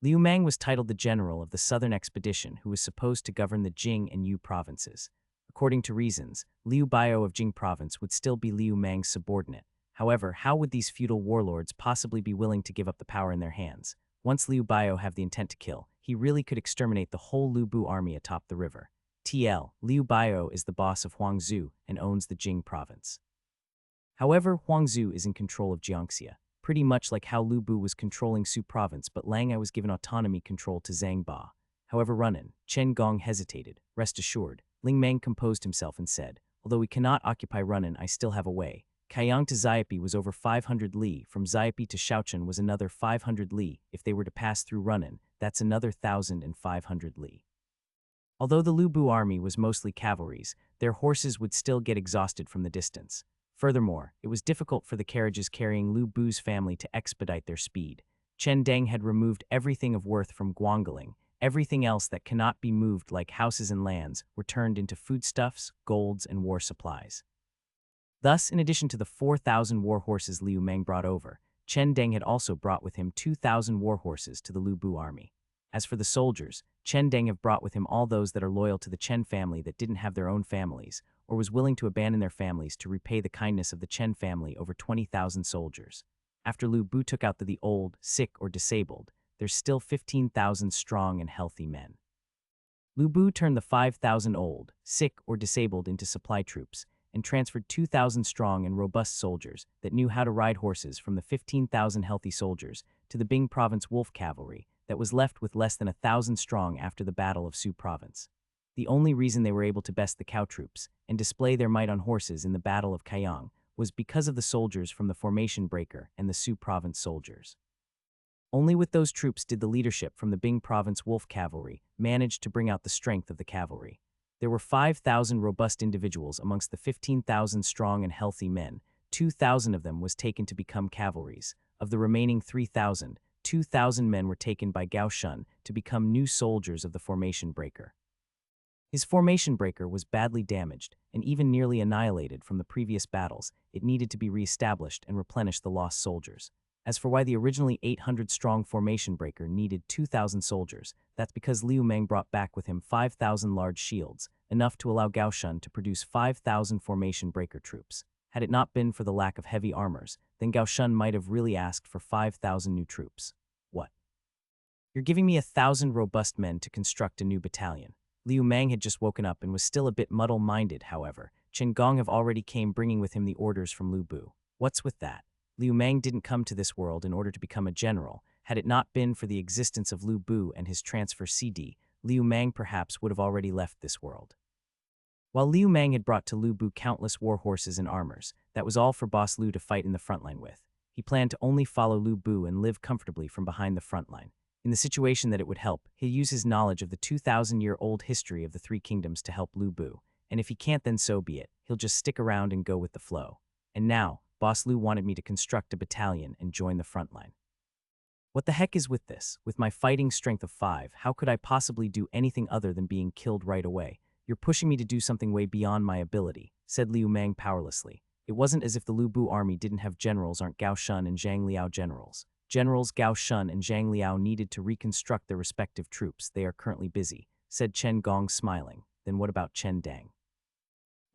Liu Mang was titled the general of the southern expedition who was supposed to govern the Jing and Yu provinces. According to reasons, Liu Bio of Jing province would still be Liu Mang's subordinate. However, how would these feudal warlords possibly be willing to give up the power in their hands? Once Liu Bio have the intent to kill, he really could exterminate the whole Lu Bu army atop the river. Liu Bio is the boss of Huangzu and owns the Jing province. However, Huangzu is in control of Jiangxia, pretty much like how Lu Bu was controlling Su province, but Lang Ai was given autonomy control to Zhang Ba. However, Runan, Chen Gong hesitated. Rest assured, Ling Mang composed himself and said, although we cannot occupy Runan, I still have a way. Kaiyang to Xiapi was over 500 li, from Xiapi to Shaochun was another 500 li. If they were to pass through Runan, that's another 1,500 li. Although the Lu Bu army was mostly cavalries, their horses would still get exhausted from the distance. Furthermore, it was difficult for the carriages carrying Lu Bu's family to expedite their speed. Chen Deng had removed everything of worth from Guangling. Everything else that cannot be moved, like houses and lands, were turned into foodstuffs, golds, and war supplies. Thus, in addition to the 4,000 war horses Liu Mang brought over, Chen Deng had also brought with him 2,000 war horses to the Lu Bu army. As for the soldiers, Chen Deng have brought with him all those that are loyal to the Chen family that didn't have their own families, or was willing to abandon their families to repay the kindness of the Chen family. Over 20,000 soldiers. After Lu Bu took out the old, sick, or disabled, there's still 15,000 strong and healthy men. Lu Bu turned the 5,000 old, sick, or disabled into supply troops, and transferred 2,000 strong and robust soldiers that knew how to ride horses from the 15,000 healthy soldiers to the Bing province wolf cavalry that was left with less than 1,000 strong after the Battle of Su province. The only reason they were able to best the cow troops and display their might on horses in the Battle of Kaiyang was because of the soldiers from the Formation Breaker and the Su province soldiers. Only with those troops did the leadership from the Bing province wolf cavalry manage to bring out the strength of the cavalry. There were 5,000 robust individuals amongst the 15,000 strong and healthy men. 2,000 of them was taken to become cavalries. Of the remaining 3,000, 2,000 men were taken by Gao Shun to become new soldiers of the Formation Breaker. His Formation Breaker was badly damaged and even nearly annihilated from the previous battles. It needed to be re-established and replenish the lost soldiers. As for why the originally 800-strong Formation Breaker needed 2,000 soldiers, that's because Liu Mang brought back with him 5,000 large shields, enough to allow Gao Shun to produce 5,000 Formation Breaker troops. Had it not been for the lack of heavy armors, then Gao Shun might have really asked for 5,000 new troops. What? You're giving me 1,000 robust men to construct a new battalion. Liu Mang had just woken up and was still a bit muddle-minded, however. Chen Gong have already came bringing with him the orders from Lu Bu. What's with that? Liu Mang didn't come to this world in order to become a general. Had it not been for the existence of Lu Bu and his transfer CD, Liu Mang perhaps would have already left this world. While Liu Mang had brought to Lu Bu countless war horses and armors, that was all for Boss Lu to fight in the front line with. He planned to only follow Lu Bu and live comfortably from behind the front line. In the situation that it would help, he'll use his knowledge of the 2,000-year-old history of the Three Kingdoms to help Lu Bu, and if he can't then so be it, he'll just stick around and go with the flow. And now, Boss Lu wanted me to construct a battalion and join the front line. What the heck is with this? With my fighting strength of 5, how could I possibly do anything other than being killed right away? You're pushing me to do something way beyond my ability, said Liu Mang powerlessly. It wasn't as if the Lu Bu army didn't have generals. Aren't Gao Shun and Zhang Liao generals? Generals Gao Shun and Zhang Liao needed to reconstruct their respective troops. They are currently busy, said Chen Gong smiling. Then what about Chen Dang?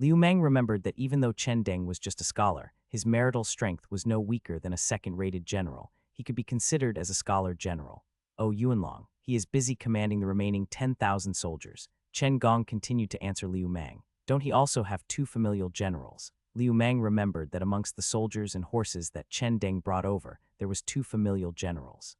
Liu Mang remembered that even though Chen Dang was just a scholar, his marital strength was no weaker than a second-rated general. He could be considered as a scholar general. Oh, Yuanlong, he is busy commanding the remaining 10,000 soldiers. Chen Gong continued to answer Liu Mang. Don't he also have 2 familial generals? Liu Mang remembered that amongst the soldiers and horses that Chen Deng brought over, there was 2 familial generals.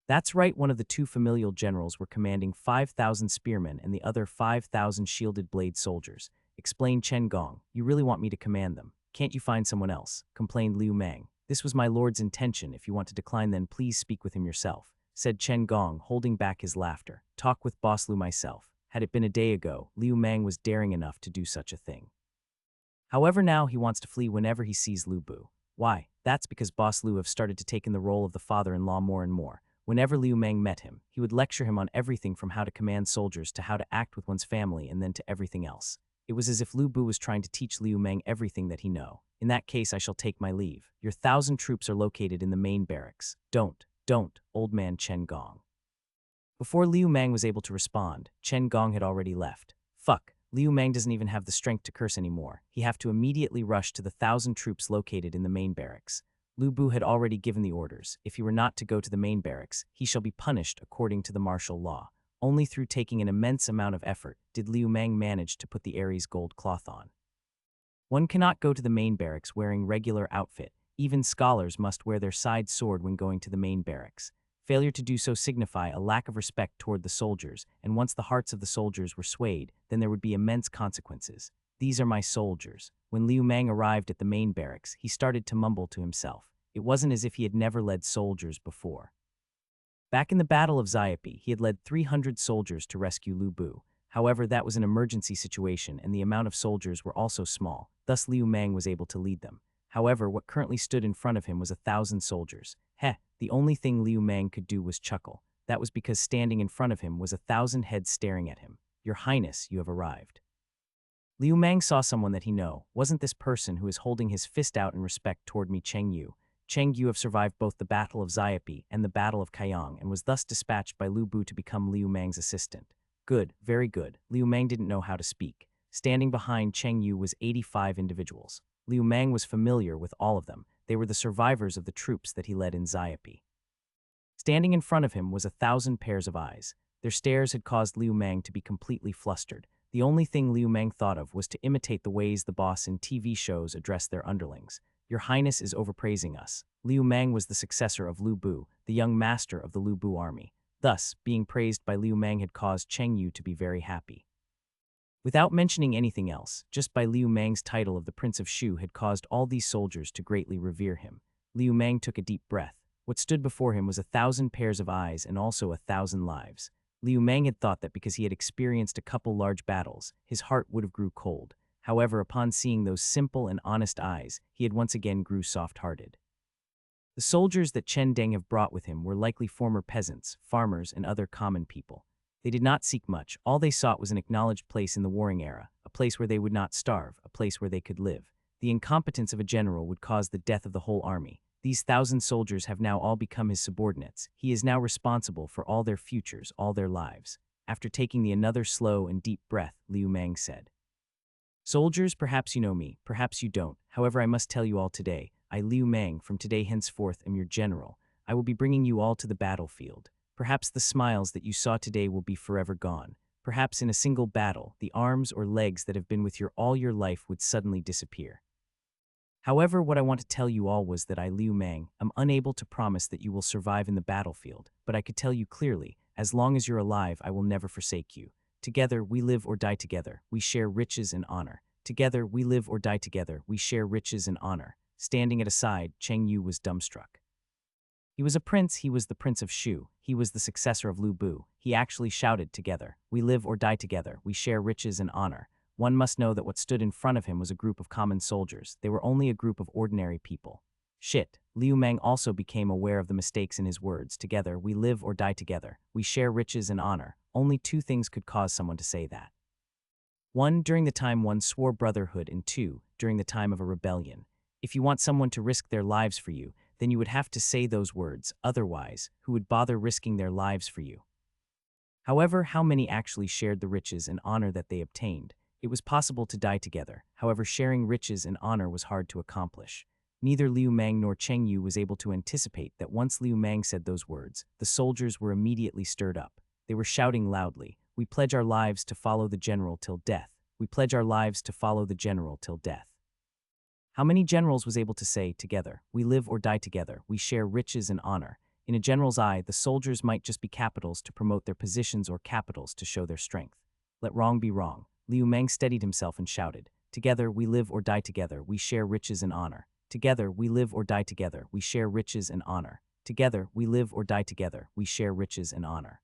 That's right, one of the 2 familial generals were commanding 5,000 spearmen and the other 5,000 shielded blade soldiers. Explained Chen Gong. You really want me to command them? Can't you find someone else? Complained Liu Mang. This was my lord's intention. If you want to decline, then please speak with him yourself, said Chen Gong, holding back his laughter. Talk with Boss Lu myself. Had it been a day ago, Liu Mang was daring enough to do such a thing. However, now he wants to flee whenever he sees Lu Bu. Why? That's because Boss Lu have started to take in the role of the father-in-law more and more. Whenever Liu Mang met him, he would lecture him on everything from how to command soldiers to how to act with one's family and then to everything else. It was as if Lu Bu was trying to teach Liu Mang everything that he know. In that case, I shall take my leave. Your 1,000 troops are located in the main barracks. Don't, old man Chen Gong. Before Liu Mang was able to respond, Chen Gong had already left. Fuck, Liu Mang doesn't even have the strength to curse anymore. He have to immediately rush to the 1,000 troops located in the main barracks. Lu Bu had already given the orders. If he were not to go to the main barracks, he shall be punished according to the martial law. Only through taking an immense amount of effort did Liu Mang manage to put the Aries gold cloth on. One cannot go to the main barracks wearing regular outfit. Even scholars must wear their side sword when going to the main barracks. Failure to do so signify a lack of respect toward the soldiers, and once the hearts of the soldiers were swayed, then there would be immense consequences. These are my soldiers. When Liu Mang arrived at the main barracks, he started to mumble to himself. It wasn't as if he had never led soldiers before. Back in the Battle of Xiapi, he had led 300 soldiers to rescue Lu Bu. However, that was an emergency situation and the amount of soldiers were also small, thus Liu Mang was able to lead them. However, what currently stood in front of him was 1,000 soldiers. The only thing Liu Mang could do was chuckle. That was because standing in front of him was 1,000 heads staring at him. Your Highness, you have arrived. Liu Mang saw someone that he know. Wasn't this person who is holding his fist out in respect toward me Cheng Yu? Cheng Yu have survived both the Battle of Xiapi and the Battle of Kaiyang and was thus dispatched by Lu Bu to become Liu Mang's assistant. Good, very good. Liu Mang didn't know how to speak. Standing behind Cheng Yu was 85 individuals. Liu Mang was familiar with all of them. They were the survivors of the troops that he led in Xiapi. Standing in front of him was 1,000 pairs of eyes. Their stares had caused Liu Mang to be completely flustered. The only thing Liu Mang thought of was to imitate the ways the boss in TV shows address their underlings. Your Highness is overpraising us. Liu Mang was the successor of Lu Bu, the young master of the Lu Bu army. Thus, being praised by Liu Mang had caused Cheng Yu to be very happy. Without mentioning anything else, just by Liu Mang's title of the Prince of Shu had caused all these soldiers to greatly revere him. Liu Mang took a deep breath. What stood before him was 1,000 pairs of eyes and also 1,000 lives. Liu Mang had thought that because he had experienced a couple large battles, his heart would have grew cold. However, upon seeing those simple and honest eyes, he had once again grew soft-hearted. The soldiers that Chen Deng have brought with him were likely former peasants, farmers, and other common people. They did not seek much. All they sought was an acknowledged place in the warring era, a place where they would not starve, a place where they could live. The incompetence of a general would cause the death of the whole army. These 1,000 soldiers have now all become his subordinates. He is now responsible for all their futures, all their lives. After taking another slow and deep breath, Liu Mang said, Soldiers, perhaps you know me, perhaps you don't. However, I must tell you all today, I, Liu Mang, from today henceforth am your general. I will be bringing you all to the battlefield. Perhaps the smiles that you saw today will be forever gone. Perhaps in a single battle, the arms or legs that have been with you all your life would suddenly disappear. However, what I want to tell you all was that I, Liu Mang, am unable to promise that you will survive in the battlefield, but I could tell you clearly, as long as you're alive, I will never forsake you. Together we live or die together, we share riches and honor. Together we live or die together, we share riches and honor. Standing at a side, Cheng Yu was dumbstruck. He was a prince, he was the Prince of Shu, he was the successor of Lu Bu. He actually shouted together, we live or die together, we share riches and honor. One must know that what stood in front of him was a group of common soldiers, they were only a group of ordinary people. Shit, Liu Mang also became aware of the mistakes in his words, together we live or die together, we share riches and honor. Only two things could cause someone to say that. 1. During the time one swore brotherhood, and 2. During the time of a rebellion. If you want someone to risk their lives for you, then you would have to say those words, otherwise, who would bother risking their lives for you? However, how many actually shared the riches and honor that they obtained? It was possible to die together, however sharing riches and honor was hard to accomplish. Neither Liu Mang nor Cheng Yu was able to anticipate that once Liu Mang said those words, the soldiers were immediately stirred up. They were shouting loudly, we pledge our lives to follow the general till death. We pledge our lives to follow the general till death. How many generals was able to say, together, we live or die together, we share riches and honor? In a general's eye, the soldiers might just be capitals to promote their positions or capitals to show their strength. Let wrong be wrong. Liu Mang steadied himself and shouted, together we live or die together, we share riches and honor. Together we live or die together, we share riches and honor. Together we live or die together, we share riches and honor.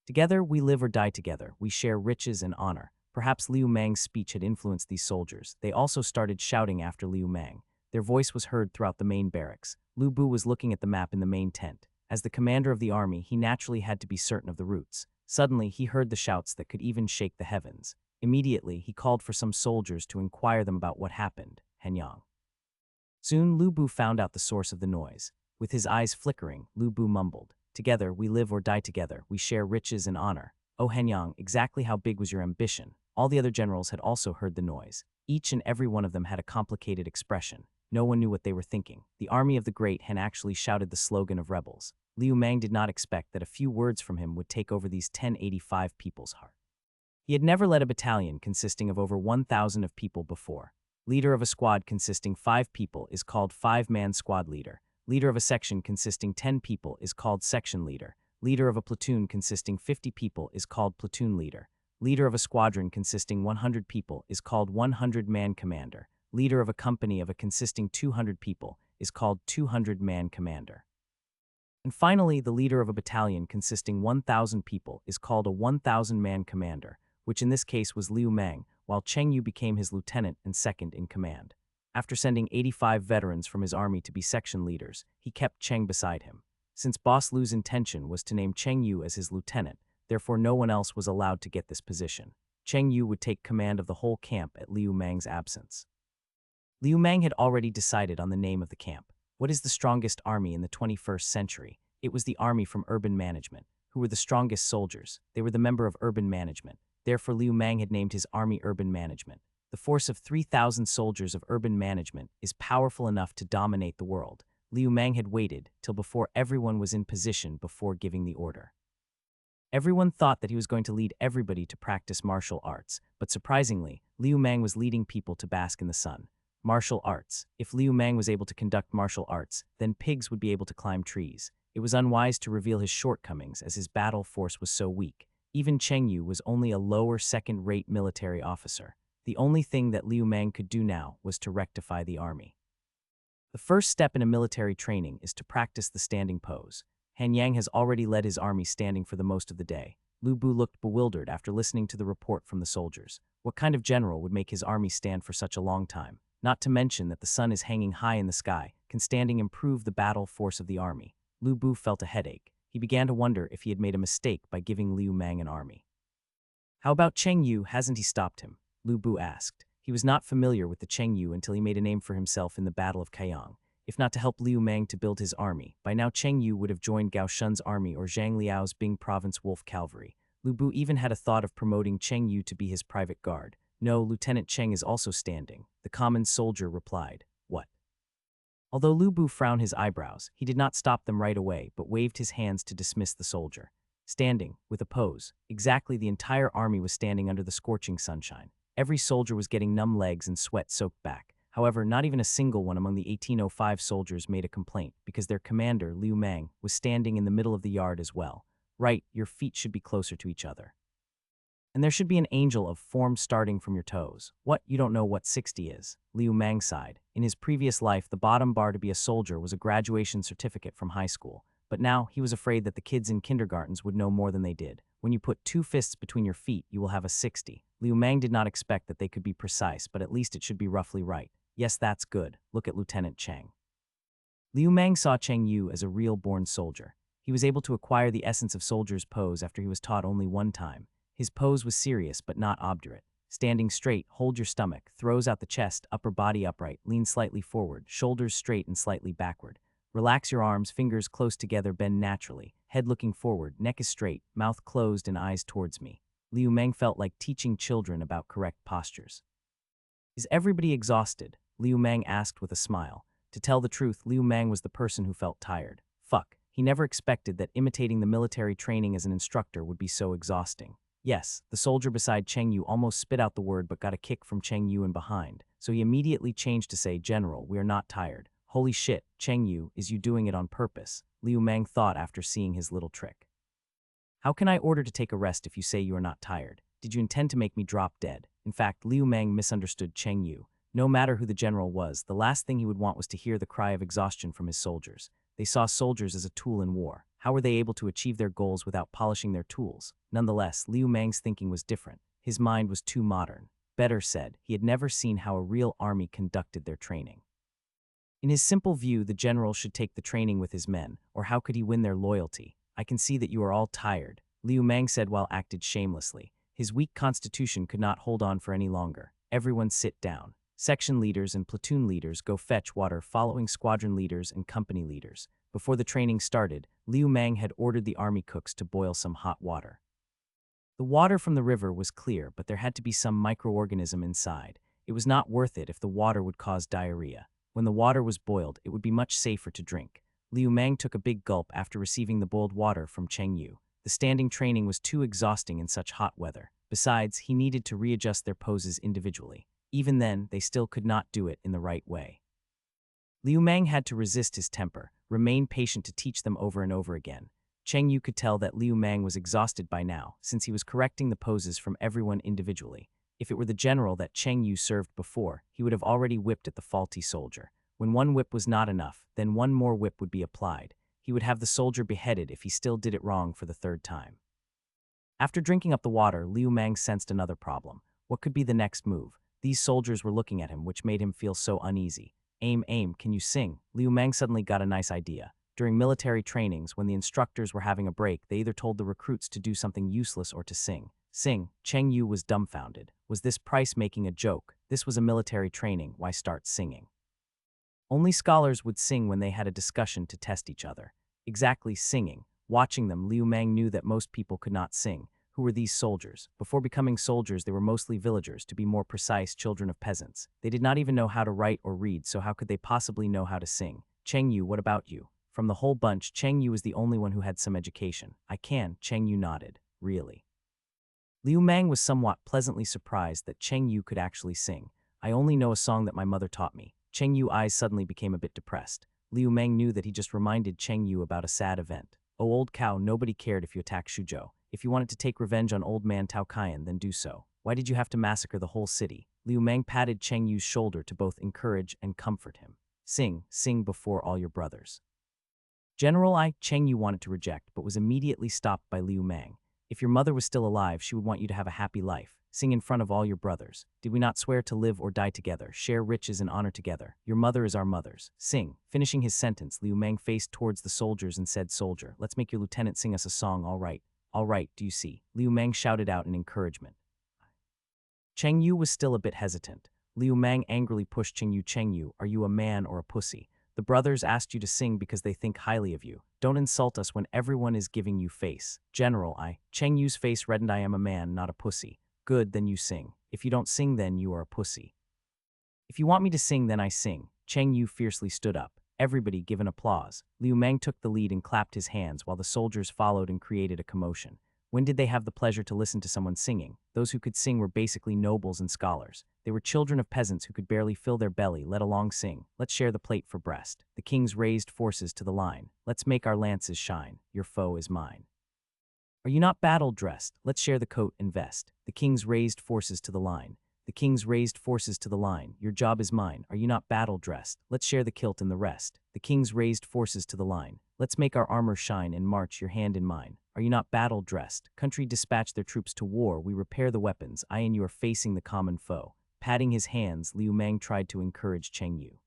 Together we live or die together, we share riches and honor. Perhaps Liu Mang's speech had influenced these soldiers. They also started shouting after Liu Mang. Their voice was heard throughout the main barracks. Lu Bu was looking at the map in the main tent. As the commander of the army, he naturally had to be certain of the routes. Suddenly, he heard the shouts that could even shake the heavens. Immediately, he called for some soldiers to inquire them about what happened. Hanyang. Soon, Lu Bu found out the source of the noise. With his eyes flickering, Lu Bu mumbled, together we live or die together, we share riches and honor. Oh Hanyang, exactly how big was your ambition? All the other generals had also heard the noise. Each and every one of them had a complicated expression. No one knew what they were thinking. The army of the Great Han actually shouted the slogan of rebels. Liu Mang did not expect that a few words from him would take over these 1085 people's heart. He had never led a battalion consisting of over 1,000 of people before. Leader of a squad consisting 5 people is called 5-man squad leader. Leader of a section consisting 10 people is called section leader. Leader of a platoon consisting 50 people is called platoon leader. Leader of a squadron consisting 100 people is called 100-man commander. Leader of a company of a consisting 200 people is called 200-man commander. And finally, the leader of a battalion consisting 1,000 people is called a 1,000-man commander, which in this case was Liu Mang, while Cheng Yu became his lieutenant and second in command. After sending 85 veterans from his army to be section leaders, he kept Cheng beside him. Since Boss Lu's intention was to name Cheng Yu as his lieutenant, therefore no one else was allowed to get this position. Cheng Yu would take command of the whole camp at Liu Mang's absence. Liu Mang had already decided on the name of the camp. What is the strongest army in the 21st century? It was the army from urban management. Who were the strongest soldiers? They were the member of urban management. Therefore Liu Mang had named his army urban management. The force of 3,000 soldiers of urban management is powerful enough to dominate the world. Liu Mang had waited till before everyone was in position before giving the order. Everyone thought that he was going to lead everybody to practice martial arts, but surprisingly, Liu Mang was leading people to bask in the sun. Martial arts. If Liu Mang was able to conduct martial arts, then pigs would be able to climb trees. It was unwise to reveal his shortcomings as his battle force was so weak. Even Cheng Yu was only a lower second-rate military officer. The only thing that Liu Mang could do now was to rectify the army. The first step in a military training is to practice the standing pose. Han Yang has already led his army standing for the most of the day. Lu Bu looked bewildered after listening to the report from the soldiers. What kind of general would make his army stand for such a long time? Not to mention that the sun is hanging high in the sky. Can standing improve the battle force of the army? Lu Bu felt a headache. He began to wonder if he had made a mistake by giving Liu Mang an army. How about Cheng Yu? Hasn't he stopped him? Lu Bu asked. He was not familiar with the Cheng Yu until he made a name for himself in the Battle of Kaiyang. If not to help Liu Mang to build his army, by now Cheng Yu would have joined Gao Shun's army or Zhang Liao's Bing Province Wolf Cavalry. Lu Bu even had a thought of promoting Cheng Yu to be his private guard. No, Lieutenant Cheng is also standing. The common soldier replied. What? Although Lu Bu frowned his eyebrows, he did not stop them right away, but waved his hands to dismiss the soldier. Standing, with a pose, exactly the entire army was standing under the scorching sunshine. Every soldier was getting numb legs and sweat-soaked back. However, not even a single one among the 1805 soldiers made a complaint, because their commander, Liu Mang, was standing in the middle of the yard as well. Right, your feet should be closer to each other. And there should be an angel of form starting from your toes. What? You don't know what 60 is? Liu Mang sighed. In his previous life, the bottom bar to be a soldier was a graduation certificate from high school. But now, he was afraid that the kids in kindergartens would know more than they did. When you put 2 fists between your feet, you will have a 60. Liu Mang did not expect that they could be precise, but at least it should be roughly right. Yes, that's good. Look at Lieutenant Cheng. Liu Mang saw Cheng Yu as a real-born soldier. He was able to acquire the essence of soldier's pose after he was taught only one time. His pose was serious but not obdurate. Standing straight, hold your stomach, throws out the chest, upper body upright, lean slightly forward, shoulders straight and slightly backward. Relax your arms, fingers close together, bend naturally, head looking forward, neck is straight, mouth closed and eyes towards me. Liu Mang felt like teaching children about correct postures. Is everybody exhausted? Liu Mang asked with a smile. To tell the truth, Liu Mang was the person who felt tired. Fuck, he never expected that imitating the military training as an instructor would be so exhausting. Yes, the soldier beside Cheng Yu almost spit out the word but got a kick from Cheng Yu in behind, so he immediately changed to say, "General, we are not tired." Holy shit, Cheng Yu, is you doing it on purpose? Liu Mang thought after seeing his little trick. How can I order to take a rest if you say you are not tired? Did you intend to make me drop dead? In fact, Liu Mang misunderstood Cheng Yu. No matter who the general was, the last thing he would want was to hear the cry of exhaustion from his soldiers. They saw soldiers as a tool in war. How were they able to achieve their goals without polishing their tools? Nonetheless, Liu Mang's thinking was different. His mind was too modern. Better said, he had never seen how a real army conducted their training. In his simple view, the general should take the training with his men, or how could he win their loyalty? I can see that you are all tired, Liu Mang said while acted shamelessly. His weak constitution could not hold on for any longer. Everyone sit down. Section leaders and platoon leaders go fetch water following squadron leaders and company leaders. Before the training started, Liu Mang had ordered the army cooks to boil some hot water. The water from the river was clear, but there had to be some microorganism inside. It was not worth it if the water would cause diarrhea. When the water was boiled, it would be much safer to drink. Liu Mang took a big gulp after receiving the boiled water from Cheng Yu. The standing training was too exhausting in such hot weather. Besides, he needed to readjust their poses individually. Even then, they still could not do it in the right way. Liu Mang had to resist his temper, remain patient to teach them over and over again. Cheng Yu could tell that Liu Mang was exhausted by now, since he was correcting the poses from everyone individually. If it were the general that Cheng Yu served before, he would have already whipped at the faulty soldier. When one whip was not enough, then one more whip would be applied. He would have the soldier beheaded if he still did it wrong for the third time. After drinking up the water, Liu Mang sensed another problem. What could be the next move? These soldiers were looking at him, which made him feel so uneasy. Aim, can you sing? Liu Mang suddenly got a nice idea. During military trainings, when the instructors were having a break, they either told the recruits to do something useless or to sing. Sing. Cheng Yu was dumbfounded. Was this Price making a joke? This was a military training, why start singing? Only scholars would sing when they had a discussion to test each other. Exactly, singing. Watching them, Liu Mang knew that most people could not sing. Who were these soldiers? Before becoming soldiers, they were mostly villagers, to be more precise, children of peasants. They did not even know how to write or read, so how could they possibly know how to sing? Cheng Yu, what about you? From the whole bunch, Cheng Yu was the only one who had some education. I can, Cheng Yu nodded. Really? Liu Mang was somewhat pleasantly surprised that Cheng Yu could actually sing. I only know a song that my mother taught me. Cheng Yu's eyes suddenly became a bit depressed. Liu Mang knew that he just reminded Cheng Yu about a sad event. Oh, old cow, nobody cared if you attacked Shuzhou. If you wanted to take revenge on old man Tao Kaiyan, then do so. Why did you have to massacre the whole city? Liu Mang patted Cheng Yu's shoulder to both encourage and comfort him. Sing before all your brothers. General Cheng Yu wanted to reject, but was immediately stopped by Liu Mang. If your mother was still alive, she would want you to have a happy life. Sing in front of all your brothers. Did we not swear to live or die together, share riches and honor together? Your mother is our mothers. Sing. Finishing his sentence, Liu Mang faced towards the soldiers and said, Soldier, let's make your lieutenant sing us a song, all right. All right, do you see? Liu Mang shouted out in encouragement. Cheng Yu was still a bit hesitant. Liu Mang angrily pushed Cheng Yu, are you a man or a pussy? The brothers asked you to sing because they think highly of you. Don't insult us when everyone is giving you face. General, Cheng Yu's face reddened. I am a man, not a pussy. Good, then you sing. If you don't sing, then you are a pussy. If you want me to sing, then I sing. Cheng Yu fiercely stood up. Everybody give an applause. Liu Mang took the lead and clapped his hands while the soldiers followed and created a commotion. When did they have the pleasure to listen to someone singing? Those who could sing were basically nobles and scholars. They were children of peasants who could barely fill their belly, let alone sing. Let's share the plate for breast. The kings raised forces to the line. Let's make our lances shine. Your foe is mine. Are you not battle-dressed? Let's share the coat and vest. The king's raised forces to the line. The king's raised forces to the line. Your job is mine. Are you not battle-dressed? Let's share the kilt and the rest. The king's raised forces to the line. Let's make our armor shine and march, your hand in mine. Are you not battle-dressed? Country dispatch their troops to war. We repair the weapons. I and you are facing the common foe. Patting his hands, Liu Mang tried to encourage Cheng Yu.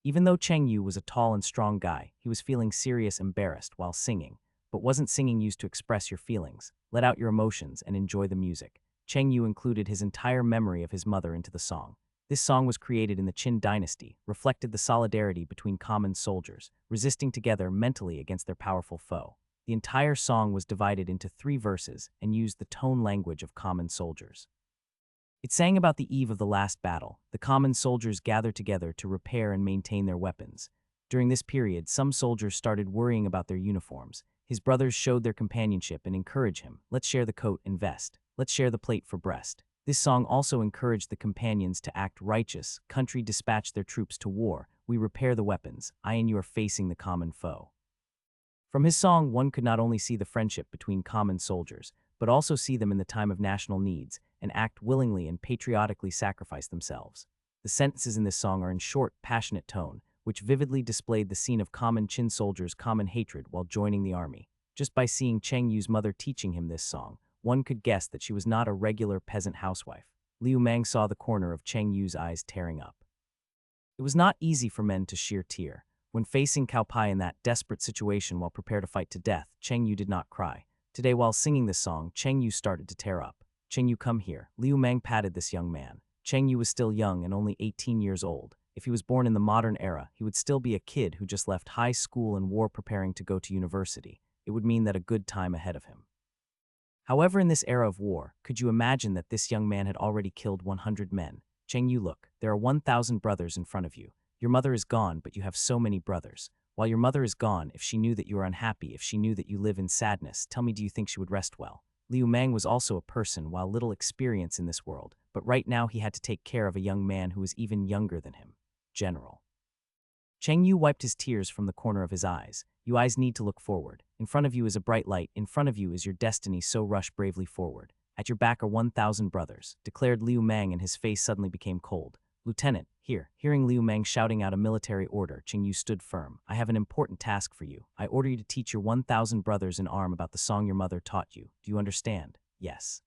Even though Cheng Yu was a tall and strong guy, he was feeling serious, embarrassed while singing. But wasn't singing used to express your feelings? Let out your emotions and enjoy the music. Cheng Yu included his entire memory of his mother into the song. This song was created in the Qin dynasty, reflected the solidarity between common soldiers, resisting together mentally against their powerful foe. The entire song was divided into 3 verses and used the tone language of common soldiers. It sang about the eve of the last battle. The common soldiers gathered together to repair and maintain their weapons. During this period, some soldiers started worrying about their uniforms. His brothers showed their companionship and encouraged him. Let's share the coat and vest. Let's share the plate for breast. This song also encouraged the companions to act righteous. Country dispatched their troops to war. We repair the weapons. I and you are facing the common foe. From his song, one could not only see the friendship between common soldiers, but also see them in the time of national needs and act willingly and patriotically sacrifice themselves. The sentences in this song are in short, passionate tone, which vividly displayed the scene of common Qin soldiers' common hatred while joining the army. Just by seeing Cheng Yu's mother teaching him this song, one could guess that she was not a regular peasant housewife. Liu Mang saw the corner of Cheng Yu's eyes tearing up. It was not easy for men to sheer tear. When facing Cao Pai in that desperate situation while prepared to fight to death, Cheng Yu did not cry. Today, while singing this song, Cheng Yu started to tear up. Cheng Yu, come here. Liu Mang patted this young man. Cheng Yu was still young and only 18 years old. If he was born in the modern era, he would still be a kid who just left high school and war preparing to go to university. It would mean that a good time ahead of him. However, in this era of war, could you imagine that this young man had already killed 100 men? Cheng Yu, look, there are 1,000 brothers in front of you. Your mother is gone, but you have so many brothers. While your mother is gone, if she knew that you are unhappy, if she knew that you live in sadness, tell me, do you think she would rest well? Liu Mang was also a person while little experience in this world, but right now he had to take care of a young man who was even younger than him. General. Cheng Yu wiped his tears from the corner of his eyes. You eyes need to look forward. In front of you is a bright light. In front of you is your destiny, so rush bravely forward. At your back are 1,000 brothers, declared Liu Mang, and his face suddenly became cold. Lieutenant, here. Hearing Liu Mang shouting out a military order, Cheng Yu stood firm. I have an important task for you. I order you to teach your 1,000 brothers in arm about the song your mother taught you. Do you understand? Yes.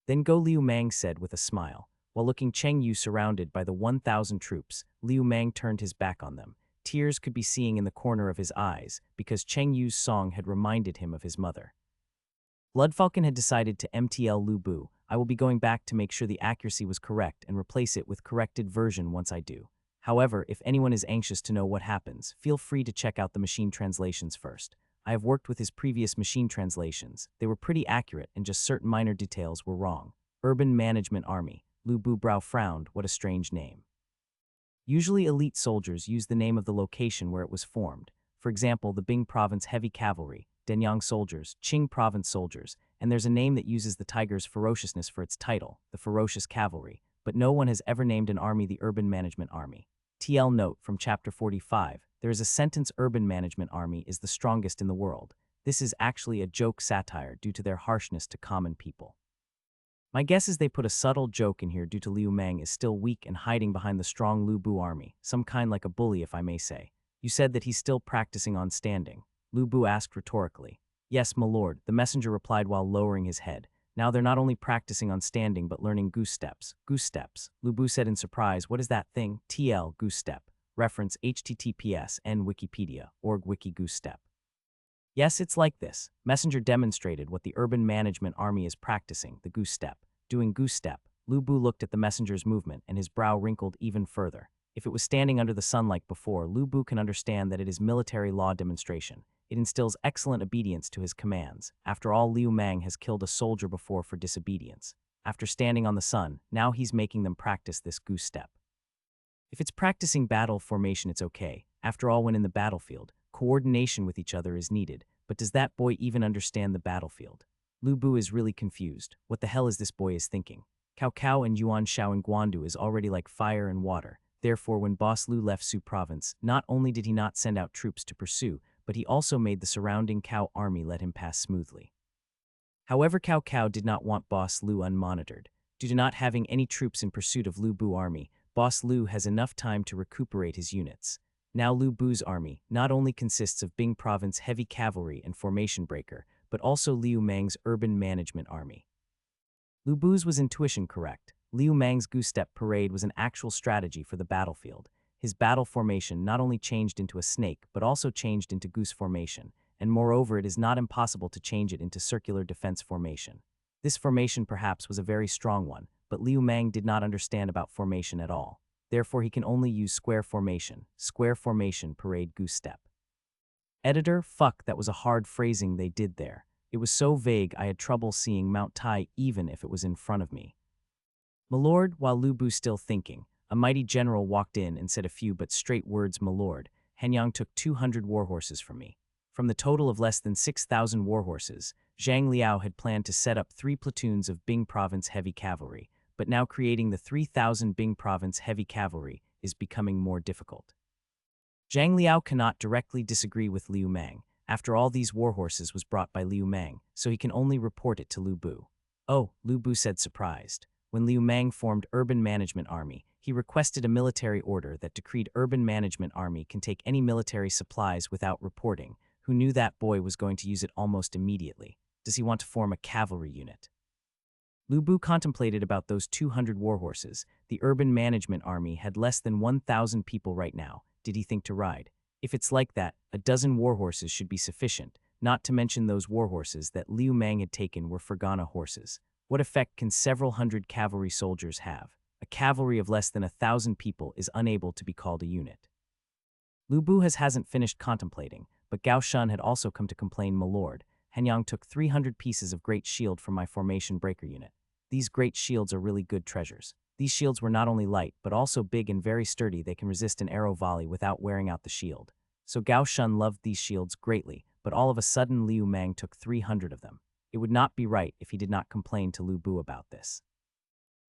Then go, Liu Mang said with a smile. While looking Cheng Yu surrounded by the 1,000 troops, Liu Mang turned his back on them. Tears could be seen in the corner of his eyes because Cheng Yu's song had reminded him of his mother. Bloodfalcon had decided to MTL Lu Bu. I will be going back to make sure the accuracy was correct and replace it with corrected version once I do. However, if anyone is anxious to know what happens, feel free to check out the machine translations first. I have worked with his previous machine translations. They were pretty accurate and just certain minor details were wrong. Urban Management Army. Lu Bu brow frowned. What a strange name. Usually elite soldiers use the name of the location where it was formed. For example, the Bing Province Heavy Cavalry, Denyang soldiers, Qing Province soldiers, and there's a name that uses the tiger's ferociousness for its title, the Ferocious Cavalry, but no one has ever named an army the Urban Management Army. TL note from Chapter 45, there is a sentence Urban Management Army is the strongest in the world. This is actually a joke satire due to their harshness to common people. My guess is they put a subtle joke in here due to Liu Mang is still weak and hiding behind the strong Lu Bu army, some kind like a bully if I may say. You said that he's still practicing on standing. Lu Bu asked rhetorically. Yes, my lord, the messenger replied while lowering his head. Now they're not only practicing on standing but learning goose steps. Goose steps, Lu Bu said in surprise. What is that thing? TL, goose step. Reference https n Wikipedia, org wiki goose step. Yes, it's like this. Messenger demonstrated what the Urban Management Army is practicing, the goose step. Doing goose step, Lu Bu looked at the messenger's movement and his brow wrinkled even further. If it was standing under the sun like before, Lu Bu can understand that it is military law demonstration. It instills excellent obedience to his commands. After all, Liu Mang has killed a soldier before for disobedience. After standing on the sun, now he's making them practice this goose step. If it's practicing battle formation, it's okay. After all, when in the battlefield, coordination with each other is needed. But does that boy even understand the battlefield? Lu Bu is really confused. What the hell is this boy is thinking? Cao Cao and Yuan Shao in Guandu is already like fire and water. Therefore, when Boss Lu left Su province, not only did he not send out troops to pursue, but he also made the surrounding Cao army let him pass smoothly. However, Cao Cao did not want Boss Lu unmonitored. Due to not having any troops in pursuit of Lu Bu army, Boss Lu has enough time to recuperate his units. Now Lu Bu's army not only consists of Bing Province heavy cavalry and formation breaker, but also Liu Mang's urban management army. Lu Bu's was intuition correct. Liu Mang's goose-step parade was an actual strategy for the battlefield. His battle formation not only changed into a snake, but also changed into goose formation, and moreover it is not impossible to change it into circular defense formation. This formation perhaps was a very strong one, but Liu Mang did not understand about formation at all. Therefore he can only use square formation, parade goose-step. Editor, fuck, that was a hard phrasing they did there. It was so vague I had trouble seeing Mount Tai even if it was in front of me. Milord, while Lu Bu still thinking, a mighty general walked in and said a few but straight words, Milord. Hanyang took 200 warhorses from me. From the total of less than 6,000 warhorses, Zhang Liao had planned to set up 3 platoons of Bing Province heavy cavalry, but now creating the 3,000 Bing Province heavy cavalry is becoming more difficult. Zhang Liao cannot directly disagree with Liu Mang. After all, these warhorses was brought by Liu Mang, so he can only report it to Lu Bu. Oh, Lu Bu said surprised. When Liu Mang formed Urban Management Army, he requested a military order that decreed Urban Management Army can take any military supplies without reporting. Who knew that boy was going to use it almost immediately? Does he want to form a cavalry unit? Lu Bu contemplated about those 200 warhorses. The Urban Management Army had less than 1,000 people right now. Did he think to ride? If it's like that, a dozen warhorses should be sufficient, not to mention those warhorses that Liu Mang had taken were Fergana horses. What effect can several hundred cavalry soldiers have? A cavalry of less than 1,000 people is unable to be called a unit. Lu Bu hasn't finished contemplating, but Gao Shun had also come to complain, Milord. Hanyang took 300 pieces of great shield from my formation breaker unit. These great shields are really good treasures. These shields were not only light, but also big and very sturdy. They can resist an arrow volley without wearing out the shield. So Gao Shun loved these shields greatly, but all of a sudden Liu Mang took 300 of them. It would not be right if he did not complain to Lu Bu about this.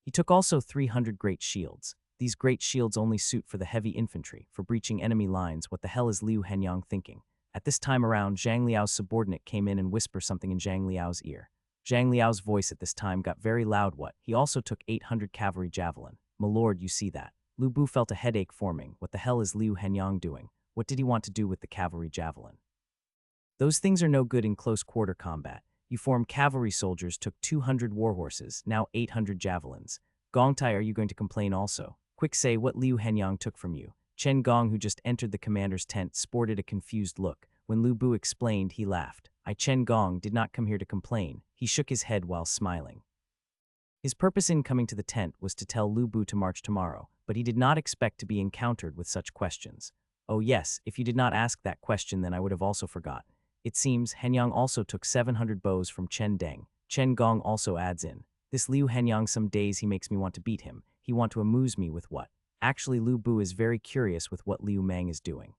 He took also 300 great shields. These great shields only suit for the heavy infantry, for breaching enemy lines. What the hell is Liu Hanyang thinking? At this time around, Zhang Liao's subordinate came in and whispered something in Zhang Liao's ear. Zhang Liao's voice at this time got very loud. What? He also took 800 cavalry javelin. Milord, you see that? Lu Bu felt a headache forming. What the hell is Liu Hanyang doing? What did he want to do with the cavalry javelin? Those things are no good in close quarter combat. You form cavalry soldiers took 200 warhorses, now 800 javelins. Gongtai, are you going to complain also? Quick, say what Liu Hanyang took from you. Chen Gong, who just entered the commander's tent, sported a confused look. When Lu Bu explained, he laughed. Chen Gong did not come here to complain. He shook his head while smiling. His purpose in coming to the tent was to tell Lu Bu to march tomorrow, but he did not expect to be encountered with such questions. Oh yes, if you did not ask that question, then I would have also forgot. It seems Hanyang also took 700 bows from Chen Deng. Chen Gong also adds in. This Liu Hanyang, some days he makes me want to beat him. He want to amuse me with what? Actually, Lu Bu is very curious with what Liu Mang is doing.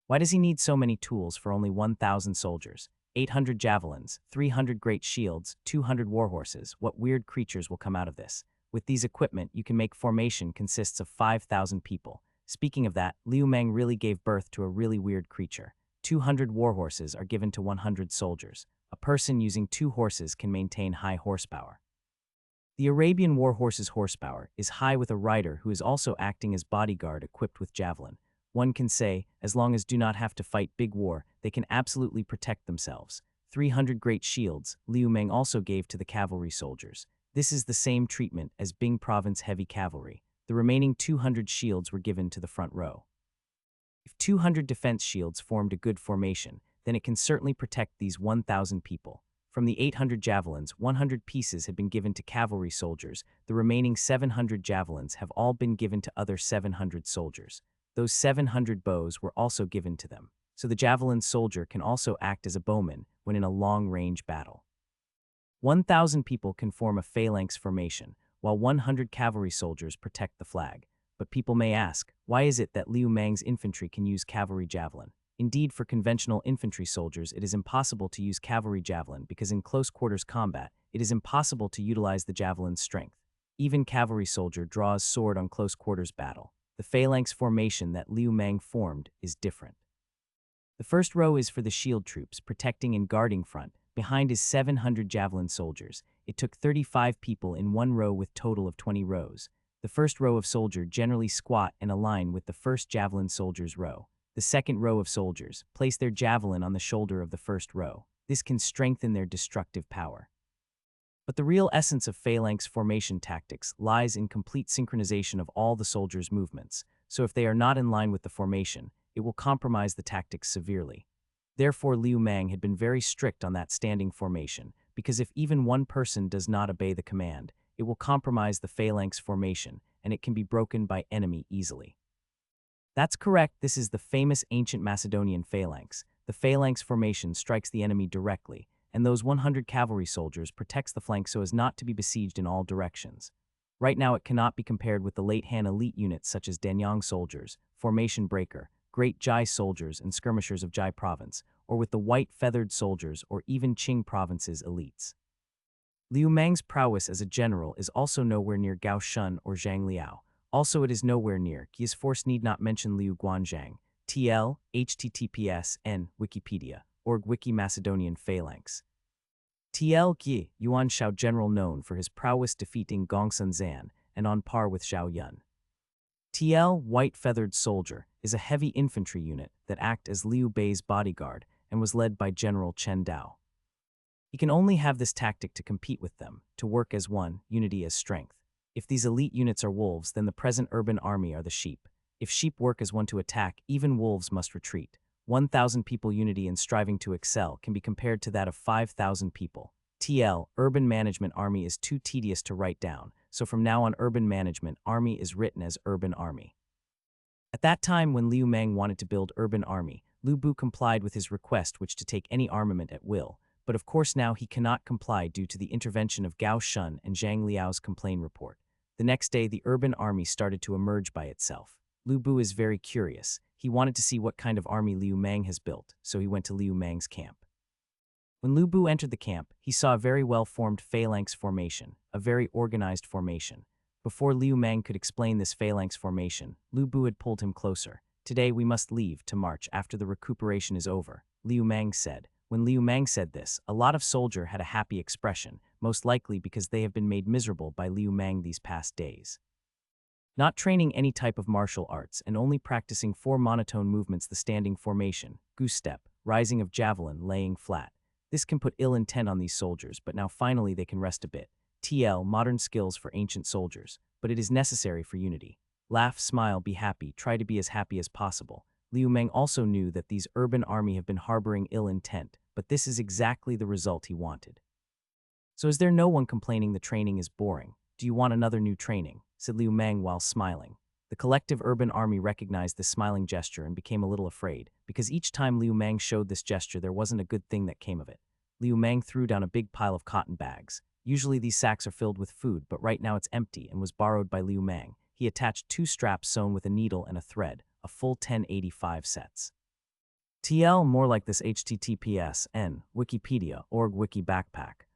Why does he need so many tools for only 1,000 soldiers? 800 javelins, 300 great shields, 200 warhorses. What weird creatures will come out of this? With these equipment, you can make formation consists of 5,000 people. Speaking of that, Liu Mang really gave birth to a really weird creature. 200 warhorses are given to 100 soldiers. A person using 2 horses can maintain high horsepower. The Arabian warhorse's horsepower is high with a rider who is also acting as bodyguard equipped with javelin. One can say, as long as do not have to fight big war, they can absolutely protect themselves. 300 great shields, Liu Mang also gave to the cavalry soldiers. This is the same treatment as Bing Province heavy cavalry. The remaining 200 shields were given to the front row. If 200 defense shields formed a good formation, then it can certainly protect these 1,000 people. From the 800 javelins, 100 pieces had been given to cavalry soldiers. The remaining 700 javelins have all been given to other 700 soldiers. Those 700 bows were also given to them, so the javelin soldier can also act as a bowman when in a long-range battle. 1,000 people can form a phalanx formation, while 100 cavalry soldiers protect the flag. But people may ask, why is it that Liu Mang's infantry can use cavalry javelin? Indeed, for conventional infantry soldiers, it is impossible to use cavalry javelin because in close quarters combat, it is impossible to utilize the javelin's strength. Even cavalry soldier draws sword on close quarters battle. The phalanx formation that Liu Mang formed is different. The first row is for the shield troops, protecting and guarding front, Behind is 700 javelin soldiers. It took 35 people in one row with total of 20 rows. The first row of soldier generally squat and align with the first javelin soldier's row. The second row of soldiers place their javelin on the shoulder of the first row. This can strengthen their destructive power. But the real essence of phalanx formation tactics lies in complete synchronization of all the soldiers' movements, so if they are not in line with the formation, it will compromise the tactics severely. Therefore, Liu Mang had been very strict on that standing formation, because if even one person does not obey the command, it will compromise the phalanx formation, and it can be broken by enemy easily. That's correct, this is the famous ancient Macedonian phalanx. The phalanx formation strikes the enemy directly, and those 100 cavalry soldiers protects the flank so as not to be besieged in all directions. Right now it cannot be compared with the late Han elite units such as Danyang soldiers, Formation Breaker, Great Jai soldiers and skirmishers of Jai province, or with the white feathered soldiers or even Qing province's elites. Liu Mang's prowess as a general is also nowhere near Gao Shun or Zhang Liao. Also it is nowhere near, his force need not mention Liu Guanzhang, TL, https, n, Wikipedia, org Wiki Macedonian Phalanx. TL Gi, Yuan Shao general known for his prowess defeating Gongsun Zan and on par with Zhao Yun. TL, White Feathered Soldier, is a heavy infantry unit that act as Liu Bei's bodyguard and was led by General Chen Dao. He can only have this tactic to compete with them, to work as one, unity as strength. If these elite units are wolves, then the present urban army are the sheep. If sheep work as one to attack, even wolves must retreat. 1,000 people unity in striving to excel can be compared to that of 5,000 people. TL, Urban Management Army is too tedious to write down, so from now on Urban Management Army is written as Urban Army. At that time when Liu Mang wanted to build Urban Army, Lu Bu complied with his request which to take any armament at will, but of course now he cannot comply due to the intervention of Gao Shun and Zhang Liao's complaint report. The next day the Urban Army started to emerge by itself. Lu Bu is very curious. He wanted to see what kind of army Liu Mang has built, so he went to Liu Mang's camp. When Lu Bu entered the camp, he saw a very well-formed phalanx formation, a very organized formation. Before Liu Mang could explain this phalanx formation, Lu Bu had pulled him closer. Today we must leave to march after the recuperation is over, Liu Mang said. When Liu Mang said this, a lot of soldier had a happy expression, most likely because they have been made miserable by Liu Mang these past days. Not training any type of martial arts and only practicing 4 monotone movements, the standing formation, goose step, rising of javelin, laying flat. This can put ill intent on these soldiers, but now finally they can rest a bit. TL, modern skills for ancient soldiers, but it is necessary for unity. Laugh, smile, be happy, try to be as happy as possible. Liu Mang also knew that these urban army have been harboring ill intent, but this is exactly the result he wanted. So is there no one complaining the training is boring? Do you want another new training? Said Liu Mang while smiling. The collective urban army recognized this smiling gesture and became a little afraid, because each time Liu Mang showed this gesture there wasn't a good thing that came of it. Liu Mang threw down a big pile of cotton bags. Usually these sacks are filled with food, but right now it's empty and was borrowed by Liu Mang. He attached 2 straps sewn with a needle and a thread, a full 1085 sets. TL, more like this https, n, Wikipedia, org wiki backpack.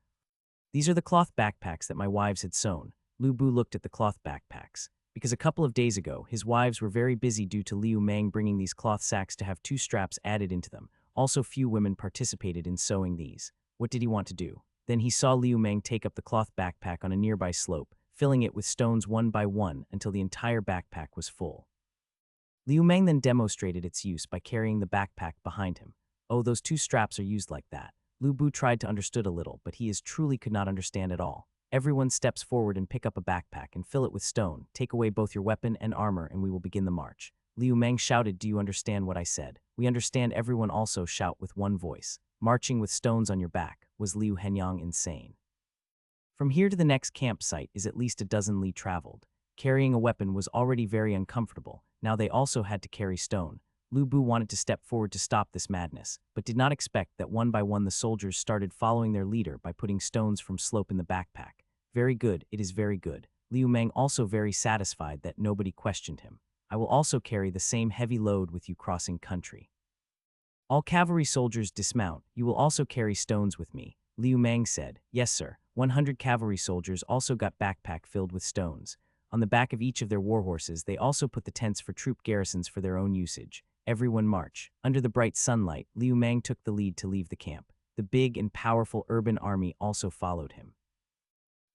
These are the cloth backpacks that my wives had sewn. Lu Bu looked at the cloth backpacks. Because a couple of days ago, his wives were very busy due to Liu Mang bringing these cloth sacks to have 2 straps added into them. Also few women participated in sewing these. What did he want to do? Then he saw Liu Mang take up the cloth backpack on a nearby slope, filling it with stones one by one until the entire backpack was full. Liu Mang then demonstrated its use by carrying the backpack behind him. Oh, those 2 straps are used like that. Lu Bu tried to understood a little, but he truly could not understand at all. Everyone steps forward and pick up a backpack and fill it with stone. Take away both your weapon and armor and we will begin the march. Liu Mang shouted, do you understand what I said? We understand. Everyone also shout with one voice. Marching with stones on your back. Was Liu Henyang insane? From here to the next campsite is at least a dozen li traveled. Carrying a weapon was already very uncomfortable. Now they also had to carry stone. Lu Bu wanted to step forward to stop this madness, but did not expect that one by one the soldiers started following their leader by putting stones from slope in the backpack. Very good, it is very good. Liu Mang also very satisfied that nobody questioned him. I will also carry the same heavy load with you crossing country. All cavalry soldiers dismount. You will also carry stones with me. Liu Mang said, yes sir. 100 cavalry soldiers also got backpack filled with stones. On the back of each of their warhorses they also put the tents for troop garrisons for their own usage. Everyone march. Under the bright sunlight, Liu Mang took the lead to leave the camp. The big and powerful urban army also followed him.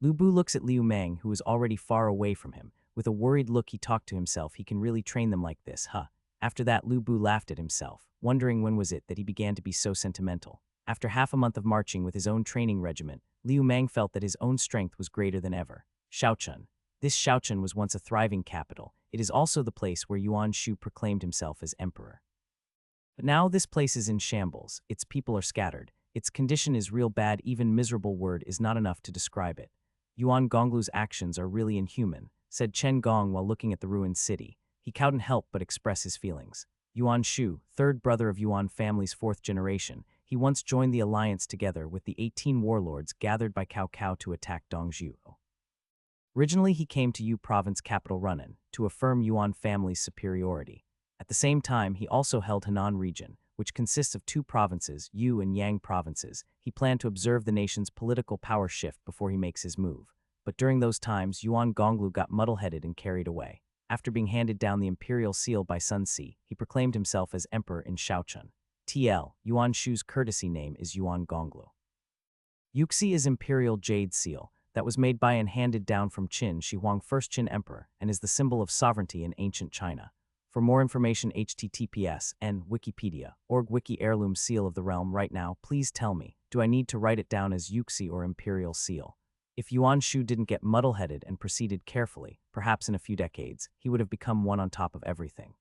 Lu Bu looks at Liu Mang, who is already far away from him. With a worried look, he talked to himself. He can really train them like this, huh? After that, Lu Bu laughed at himself, wondering when was it that he began to be so sentimental. After half a month of marching with his own training regiment, Liu Mang felt that his own strength was greater than ever. Shaochun. This Shaochun was once a thriving capital. It is also the place where Yuan Shu proclaimed himself as emperor. But now this place is in shambles. Its people are scattered. Its condition is real bad. Even miserable word is not enough to describe it. Yuan Gonglu's actions are really inhuman, said Chen Gong while looking at the ruined city. He couldn't help but express his feelings. Yuan Shu, third brother of Yuan family's fourth generation, he once joined the alliance together with the 18 warlords gathered by Cao Cao to attack Dongzhou. Originally, he came to Yu province capital Runan to affirm Yuan family's superiority. At the same time, he also held Henan region, which consists of two provinces, Yu and Yang provinces. He planned to observe the nation's political power shift before he makes his move. But during those times, Yuan Gonglu got muddle-headed and carried away. After being handed down the imperial seal by Sun Si, he proclaimed himself as emperor in Shaochun. TL, Yuan Shu's courtesy name is Yuan Gonglu. Yuxi is imperial jade seal that was made by and handed down from Qin Shi Huang, first Qin emperor, and is the symbol of sovereignty in ancient China. For more information, https://wikipedia.org wiki heirloom seal of the realm. Right now, please tell me, do I need to write it down as Yuxi or imperial seal? If Yuan Shu didn't get muddle-headed and proceeded carefully, perhaps in a few decades, he would have become one on top of everything.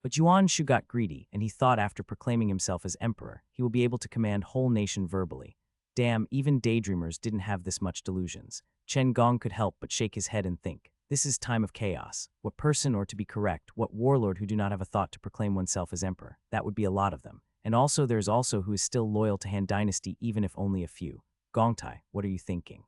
But Yuan Shu got greedy, and he thought after proclaiming himself as emperor, he will be able to command whole nation verbally. Damn, even daydreamers didn't have this much delusions. Chen Gong could help but shake his head and think, this is time of chaos. What person, or to be correct, what warlord who do not have a thought to proclaim oneself as emperor? That would be a lot of them. And also there's also who is still loyal to Han Dynasty, even if only a few. Gongtai, what are you thinking?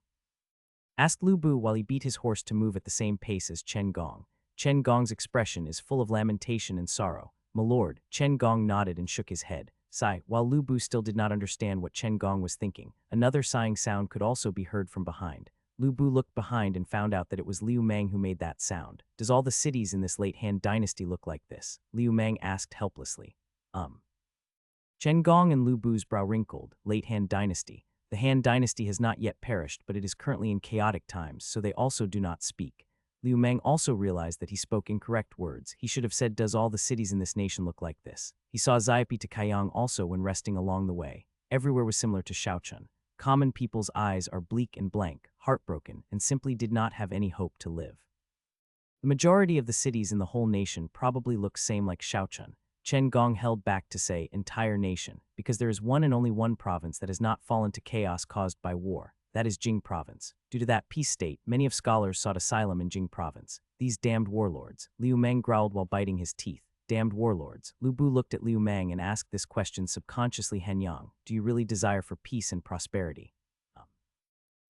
Asked Lu Bu while he beat his horse to move at the same pace as Chen Gong. Chen Gong's expression is full of lamentation and sorrow. My lord, Chen Gong nodded and shook his head. Sigh, while Lu Bu still did not understand what Chen Gong was thinking. Another sighing sound could also be heard from behind. Lu Bu looked behind and found out that it was Liu Mang who made that sound. Does all the cities in this late Han Dynasty look like this? Liu Mang asked helplessly. Chen Gong and Lu Bu's brow wrinkled. Late Han Dynasty. The Han Dynasty has not yet perished, but it is currently in chaotic times, so they also do not speak. Liu Mang also realized that he spoke incorrect words. He should have said, does all the cities in this nation look like this? He saw Xiapi to Kaiyang also when resting along the way. Everywhere was similar to Shaochun. Common people's eyes are bleak and blank, heartbroken, and simply did not have any hope to live. The majority of the cities in the whole nation probably look same like Shaochun. Chen Gong held back to say entire nation, because there is one and only one province that has not fallen to chaos caused by war. That is Jing province. Due to that peace state, many of scholars sought asylum in Jing province. These damned warlords. Liu Mang growled while biting his teeth. Damned warlords. Lu Bu looked at Liu Mang and asked this question subconsciously. Han Yang, do you really desire for peace and prosperity?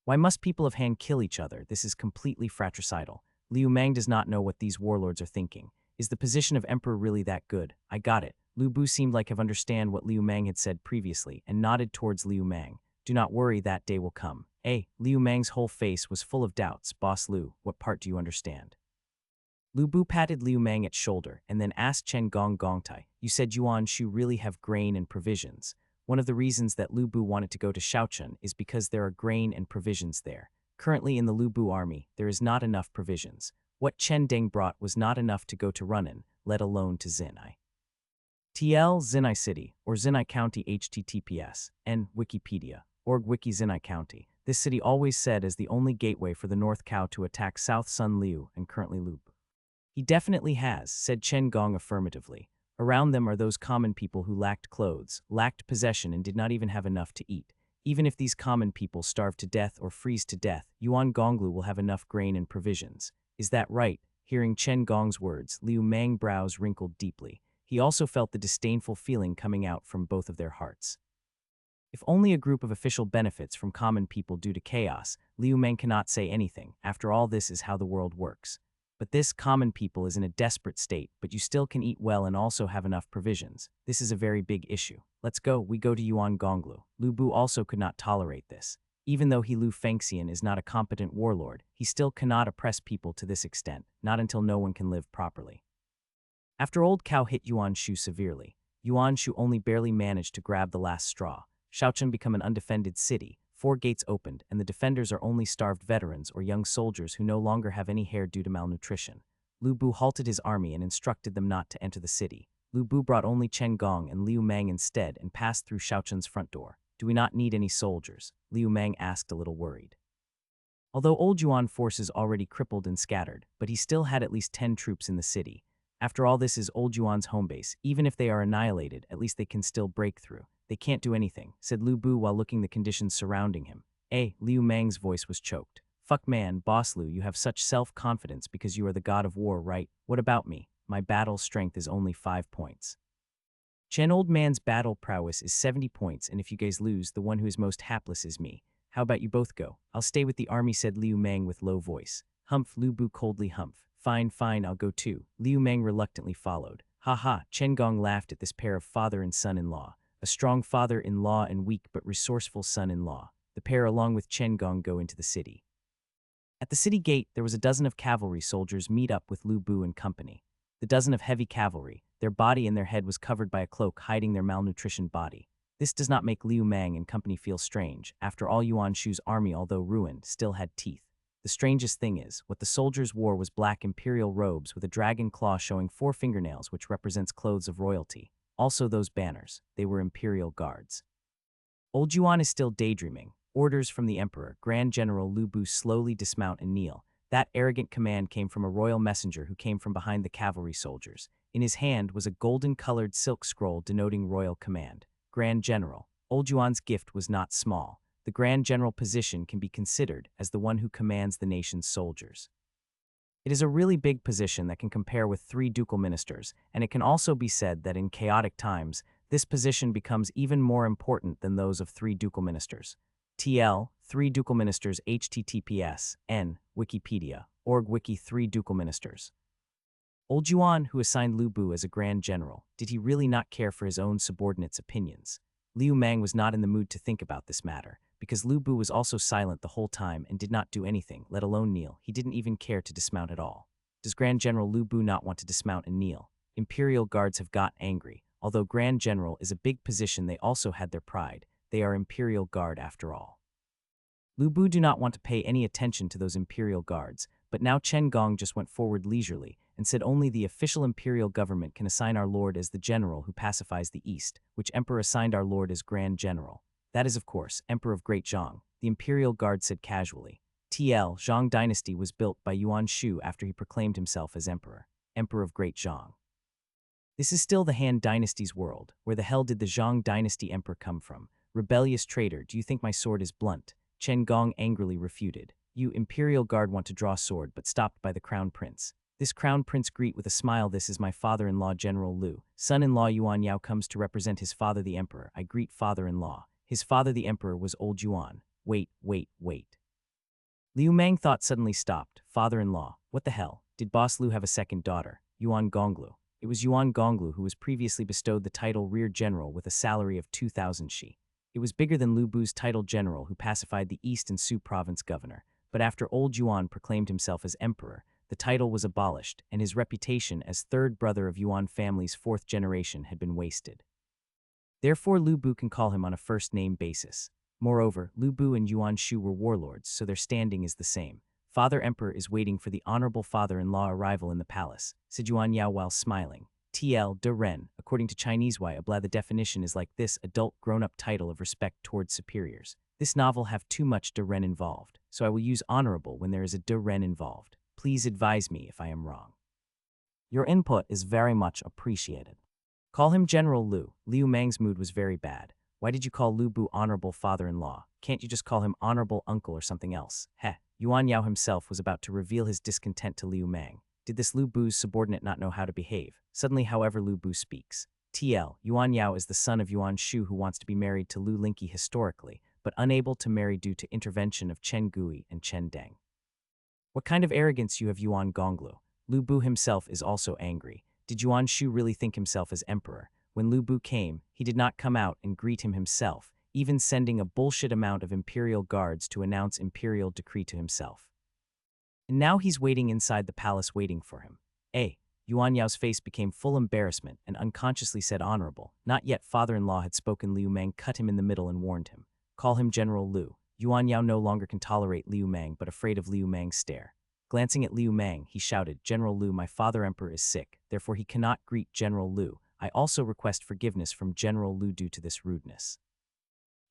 Why must people of Han kill each other? This is completely fratricidal. Liu Mang does not know what these warlords are thinking. Is the position of emperor really that good? I got it. Lu Bu seemed like have understand what Liu Mang had said previously and nodded towards Liu Mang. Do not worry, that day will come. Liu Mang's whole face was full of doubts. Boss Lu, what part do you understand? Lu Bu patted Liu Mang at shoulder and then asked Chen Gong Gongtai, you said Yuan Shu really have grain and provisions. One of the reasons that Lu Bu wanted to go to Shaochun is because there are grain and provisions there. Currently in the Lu Bu army, there is not enough provisions. What Chen Deng brought was not enough to go to Runan, let alone to Zinai. TL Zinai City, or Zinai County https, n Wikipedia.org wiki Zinai County. This city always said as the only gateway for the North Cow to attack South Sun Liu and currently Lu Bu. He definitely has, said Chen Gong affirmatively. Around them are those common people who lacked clothes, lacked possession, and did not even have enough to eat. Even if these common people starve to death or freeze to death, Yuan Gonglu will have enough grain and provisions. Is that right? Hearing Chen Gong's words, Liu Mang's brows wrinkled deeply. He also felt the disdainful feeling coming out from both of their hearts. If only a group of official benefits from common people due to chaos, Liu Mang cannot say anything. After all, this is how the world works. But this common people is in a desperate state, but you still can eat well and also have enough provisions. This is a very big issue. Let's go, we go to Yuan Gonglu. Lu Bu also could not tolerate this. Even though he Lu Fengxian is not a competent warlord, he still cannot oppress people to this extent, not until no one can live properly. After Old Cow hit Yuan Shu severely, Yuan Shu only barely managed to grab the last straw. Shaochun become an undefended city. 4 gates opened, and the defenders are only starved veterans or young soldiers who no longer have any hair due to malnutrition. Lu Bu halted his army and instructed them not to enter the city. Lu Bu brought only Chen Gong and Liu Mang instead and passed through Shaochun's front door. Do we not need any soldiers? Liu Mang asked, a little worried. Although Old Yuan forces already crippled and scattered, but he still had at least 10 troops in the city. After all, this is Old Yuan's home base. Even if they are annihilated, at least they can still break through. They can't do anything, said Lu Bu while looking the conditions surrounding him. Liu Mang's voice was choked. Fuck man, Boss Lu, you have such self-confidence because you are the god of war, right? What about me? My battle strength is only 5 points. Chen Old Man's battle prowess is 70 points, and if you guys lose, the one who is most hapless is me. How about you both go? I'll stay with the army, said Liu Mang with low voice. Humph, Lu Bu coldly humph. Fine, I'll go too. Liu Mang reluctantly followed. Ha, Chen Gong laughed at this pair of father and son-in-law. A strong father-in-law and weak but resourceful son-in-law. The pair along with Chen Gong go into the city. At the city gate, there was a dozen of cavalry soldiers meet up with Lu Bu and company. The dozen of heavy cavalry, their body and their head was covered by a cloak hiding their malnutritioned body. This does not make Liu Mang and company feel strange. After all, Yuan Shu's army, although ruined, still had teeth. The strangest thing is, what the soldiers wore was black imperial robes with a dragon claw showing 4 fingernails, which represents clothes of royalty. Also those banners, they were imperial guards. Old Yuan is still daydreaming. Orders from the emperor, Grand General Lu Bu, slowly dismount and kneel. That arrogant command came from a royal messenger who came from behind the cavalry soldiers. In his hand was a golden-colored silk scroll denoting royal command. Grand General. Old Yuan's gift was not small. The Grand General position can be considered as the one who commands the nation's soldiers. It is a really big position that can compare with 3 ducal ministers, and it can also be said that in chaotic times, this position becomes even more important than those of 3 ducal ministers. TL, 3 ducal ministers, https, n, Wikipedia, org wiki 3 ducal ministers. Old Yuan, who assigned Lu Bu as a Grand General, did he really not care for his own subordinates' opinions? Liu Mang was not in the mood to think about this matter, because Lu Bu was also silent the whole time and did not do anything, let alone kneel. He didn't even care to dismount at all. Does Grand General Lu Bu not want to dismount and kneel? Imperial guards have got angry. Although Grand General is a big position, they also had their pride. They are Imperial Guard after all. Lu Bu do not want to pay any attention to those Imperial Guards, but now Chen Gong just went forward leisurely and said only the official Imperial government can assign our Lord as the general who pacifies the East, which Emperor assigned our Lord as Grand General. That is, of course, Emperor of Great Zhang, the Imperial Guard said casually. TL, Zhang dynasty was built by Yuan Shu after he proclaimed himself as Emperor, Emperor of Great Zhang. This is still the Han dynasty's world. Where the hell did the Zhang dynasty emperor come from? Rebellious traitor, do you think my sword is blunt? Chen Gong angrily refuted. You Imperial Guard want to draw sword, but stopped by the Crown Prince. This Crown Prince greet with a smile. This is my father-in-law General Lu. Son-in-law Yuan Yao comes to represent his father the Emperor. I greet father-in-law. His father the Emperor was Old Yuan. Wait. Liu Mang thought suddenly stopped. Father-in-law. What the hell? Did Boss Lu have a second daughter? Yuan Gonglu. It was Yuan Gonglu who was previously bestowed the title Rear General with a salary of 2,000 shi. It was bigger than Lu Bu's title General who pacified the East and Su Province governor, but after Old Yuan proclaimed himself as Emperor, the title was abolished and his reputation as third brother of Yuan family's 4th generation had been wasted. Therefore Lu Bu can call him on a first-name basis. Moreover, Lu Bu and Yuan Shu were warlords, so their standing is the same. Father Emperor is waiting for the honorable father-in-law arrival in the palace, said Yuan Yao while smiling. TL de Ren, according to Chinese Blah, the definition is like this: adult grown-up title of respect towards superiors. This novel have too much de Ren involved, so I will use honorable when there is a de Ren involved. Please advise me if I am wrong. Your input is very much appreciated. Call him General Lu. Liu Mang's mood was very bad. Why did you call Lu Bu honorable father-in-law? Can't you just call him honorable uncle or something else? Heh. Yuan Yao himself was about to reveal his discontent to Liu Mang. Did this Lu Bu's subordinate not know how to behave? Suddenly, however, Lu Bu speaks. TL, Yuan Yao is the son of Yuan Shu who wants to be married to Lu Linqi historically, but unable to marry due to intervention of Chen Gui and Chen Deng. What kind of arrogance you have, Yuan Gonglu? Lu Bu himself is also angry. Did Yuan Shu really think himself as emperor? When Lu Bu came, he did not come out and greet him himself, even sending a bullshit amount of imperial guards to announce imperial decree to himself. And now he's waiting inside the palace waiting for him. Yuan Yao's face became full embarrassment and unconsciously said honorable. Not yet father-in-law had spoken. Liu Mang cut him in the middle and warned him. Call him General Liu. Yuan Yao no longer can tolerate Liu Mang but afraid of Liu Mang's stare. Glancing at Liu Mang, he shouted, General Liu, my father emperor is sick, therefore he cannot greet General Liu. I also request forgiveness from General Liu due to this rudeness.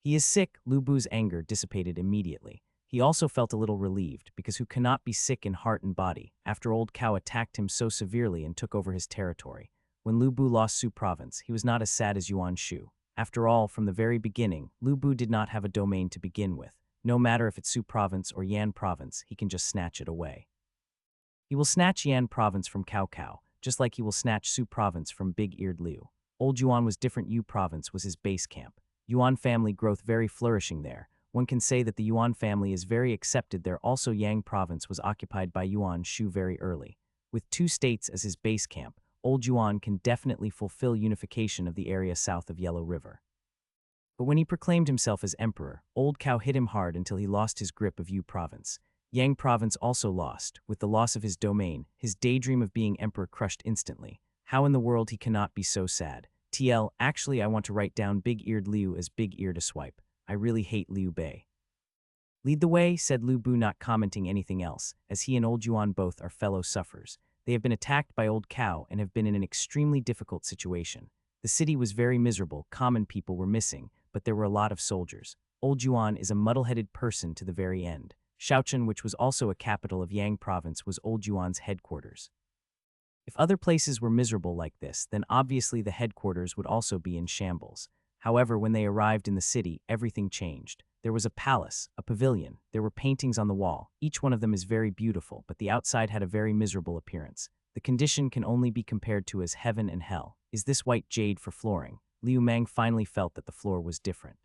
He is sick. Lu Bu's anger dissipated immediately. He also felt a little relieved, because who cannot be sick in heart and body, after Old Cow attacked him so severely and took over his territory. When Lu Bu lost Su province, he was not as sad as Yuan Shu. After all, from the very beginning, Lu Bu did not have a domain to begin with. No matter if it's Su province or Yan province, he can just snatch it away. He will snatch Yan province from Cao Cao, just like he will snatch Su province from Big-Eared Liu. Old Yuan was different. Yu province was his base camp. Yuan family growth very flourishing there. One can say that the Yuan family is very accepted there. Also, Yang province was occupied by Yuan Shu very early. With 2 states as his base camp, Old Yuan can definitely fulfill unification of the area south of Yellow River. But when he proclaimed himself as emperor, Old Cow hit him hard until he lost his grip of Yu province. Yang province also lost. With the loss of his domain, his daydream of being emperor crushed instantly. How in the world he cannot be so sad? Actually I want to write down Big-Eared Liu as Big-Eared a swipe. I really hate Liu Bei. Lead the way, said Lu Bu, not commenting anything else, as he and Old Yuan both are fellow sufferers. They have been attacked by Old Cow and have been in an extremely difficult situation. The city was very miserable, common people were missing, but there were a lot of soldiers. Old Yuan is a muddle-headed person to the very end. Shaochun, which was also a capital of Yang province, was Old Yuan's headquarters. If other places were miserable like this, then obviously the headquarters would also be in shambles. However, when they arrived in the city, everything changed. There was a palace, a pavilion, there were paintings on the wall. Each one of them is very beautiful, but the outside had a very miserable appearance. The condition can only be compared to as heaven and hell. Is this white jade for flooring? Liu Mang finally felt that the floor was different.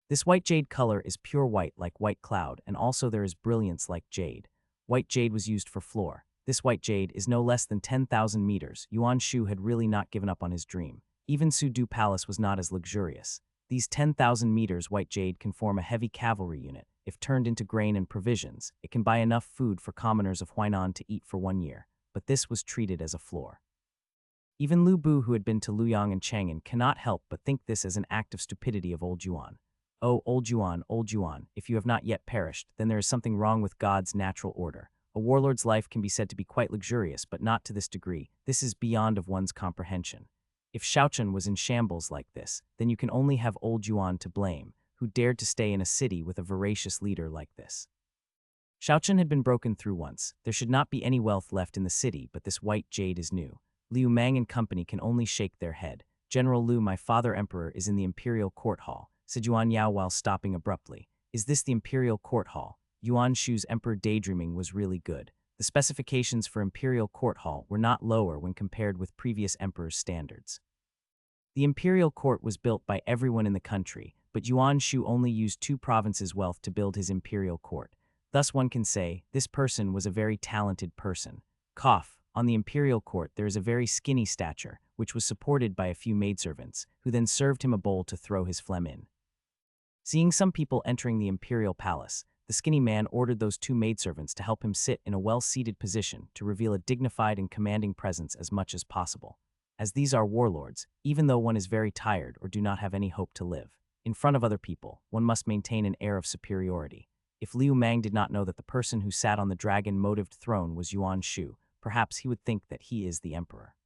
This white jade color is pure white like white cloud, and also there is brilliance like jade. White jade was used for floor. This white jade is no less than 10,000 meters. Yuan Shu had really not given up on his dream. Even Su Du Palace was not as luxurious. These 10,000 meters white jade can form a heavy cavalry unit. If turned into grain and provisions, it can buy enough food for commoners of Huainan to eat for 1 year. But this was treated as a floor. Even Lu Bu, who had been to Luoyang and Chang'an, cannot help but think this as an act of stupidity of Old Yuan. Oh, Old Yuan, if you have not yet perished, then there is something wrong with God's natural order. A warlord's life can be said to be quite luxurious, but not to this degree. This is beyond of one's comprehension. If Shaochun was in shambles like this, then you can only have Old Yuan to blame, who dared to stay in a city with a voracious leader like this. Shaochun had been broken through once. There should not be any wealth left in the city, but this white jade is new. Liu Mang and company can only shake their head. General Liu, my father emperor, is in the imperial court hall, said Yuan Yao while stopping abruptly. Is this the imperial court hall? Yuan Shu's emperor daydreaming was really good. The specifications for imperial court hall were not lower when compared with previous emperor's standards. The imperial court was built by everyone in the country, but Yuan Shu only used 2 provinces' wealth to build his imperial court. Thus one can say, this person was a very talented person. On the imperial court there is a very skinny stature, which was supported by a few maidservants, who then served him a bowl to throw his phlegm in. Seeing some people entering the imperial palace, the skinny man ordered those 2 maidservants to help him sit in a well-seated position to reveal a dignified and commanding presence as much as possible. As these are warlords, even though one is very tired or do not have any hope to live, in front of other people, one must maintain an air of superiority. If Liu Mang did not know that the person who sat on the dragon-motived throne was Yuan Shu, perhaps he would think that he is the emperor.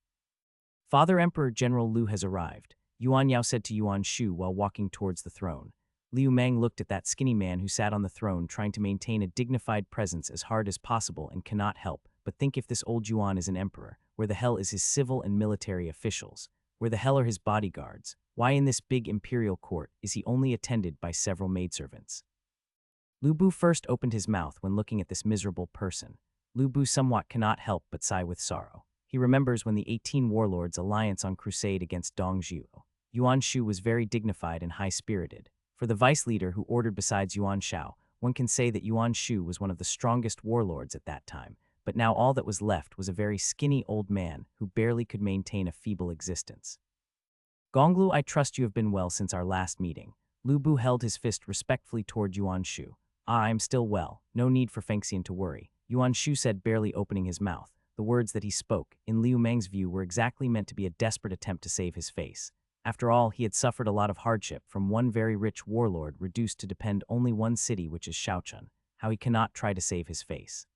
Father Emperor General Liu has arrived, Yuan Yao said to Yuan Shu while walking towards the throne. Liu Mang looked at that skinny man who sat on the throne trying to maintain a dignified presence as hard as possible and cannot help but think, if this old Yuan is an emperor, where the hell is his civil and military officials? Where the hell are his bodyguards? Why in this big imperial court is he only attended by several maidservants? Lu Bu first opened his mouth when looking at this miserable person. Lu Bu somewhat cannot help but sigh with sorrow. He remembers when the 18 warlords' alliance on crusade against Dongzhuo. Yuan Shu was very dignified and high-spirited. For the vice leader who ordered besides Yuan Shao, one can say that Yuan Shu was one of the strongest warlords at that time, but now all that was left was a very skinny old man who barely could maintain a feeble existence. Gonglu, I trust you have been well since our last meeting. Lu Bu held his fist respectfully toward Yuan Shu. I am still well, no need for Fengxian to worry, Yuan Shu said, barely opening his mouth. The words that he spoke, in Liu Mang's view, were exactly meant to be a desperate attempt to save his face. After all, he had suffered a lot of hardship from one very rich warlord reduced to depend only one city, which is Shaochun. How he cannot try to save his face.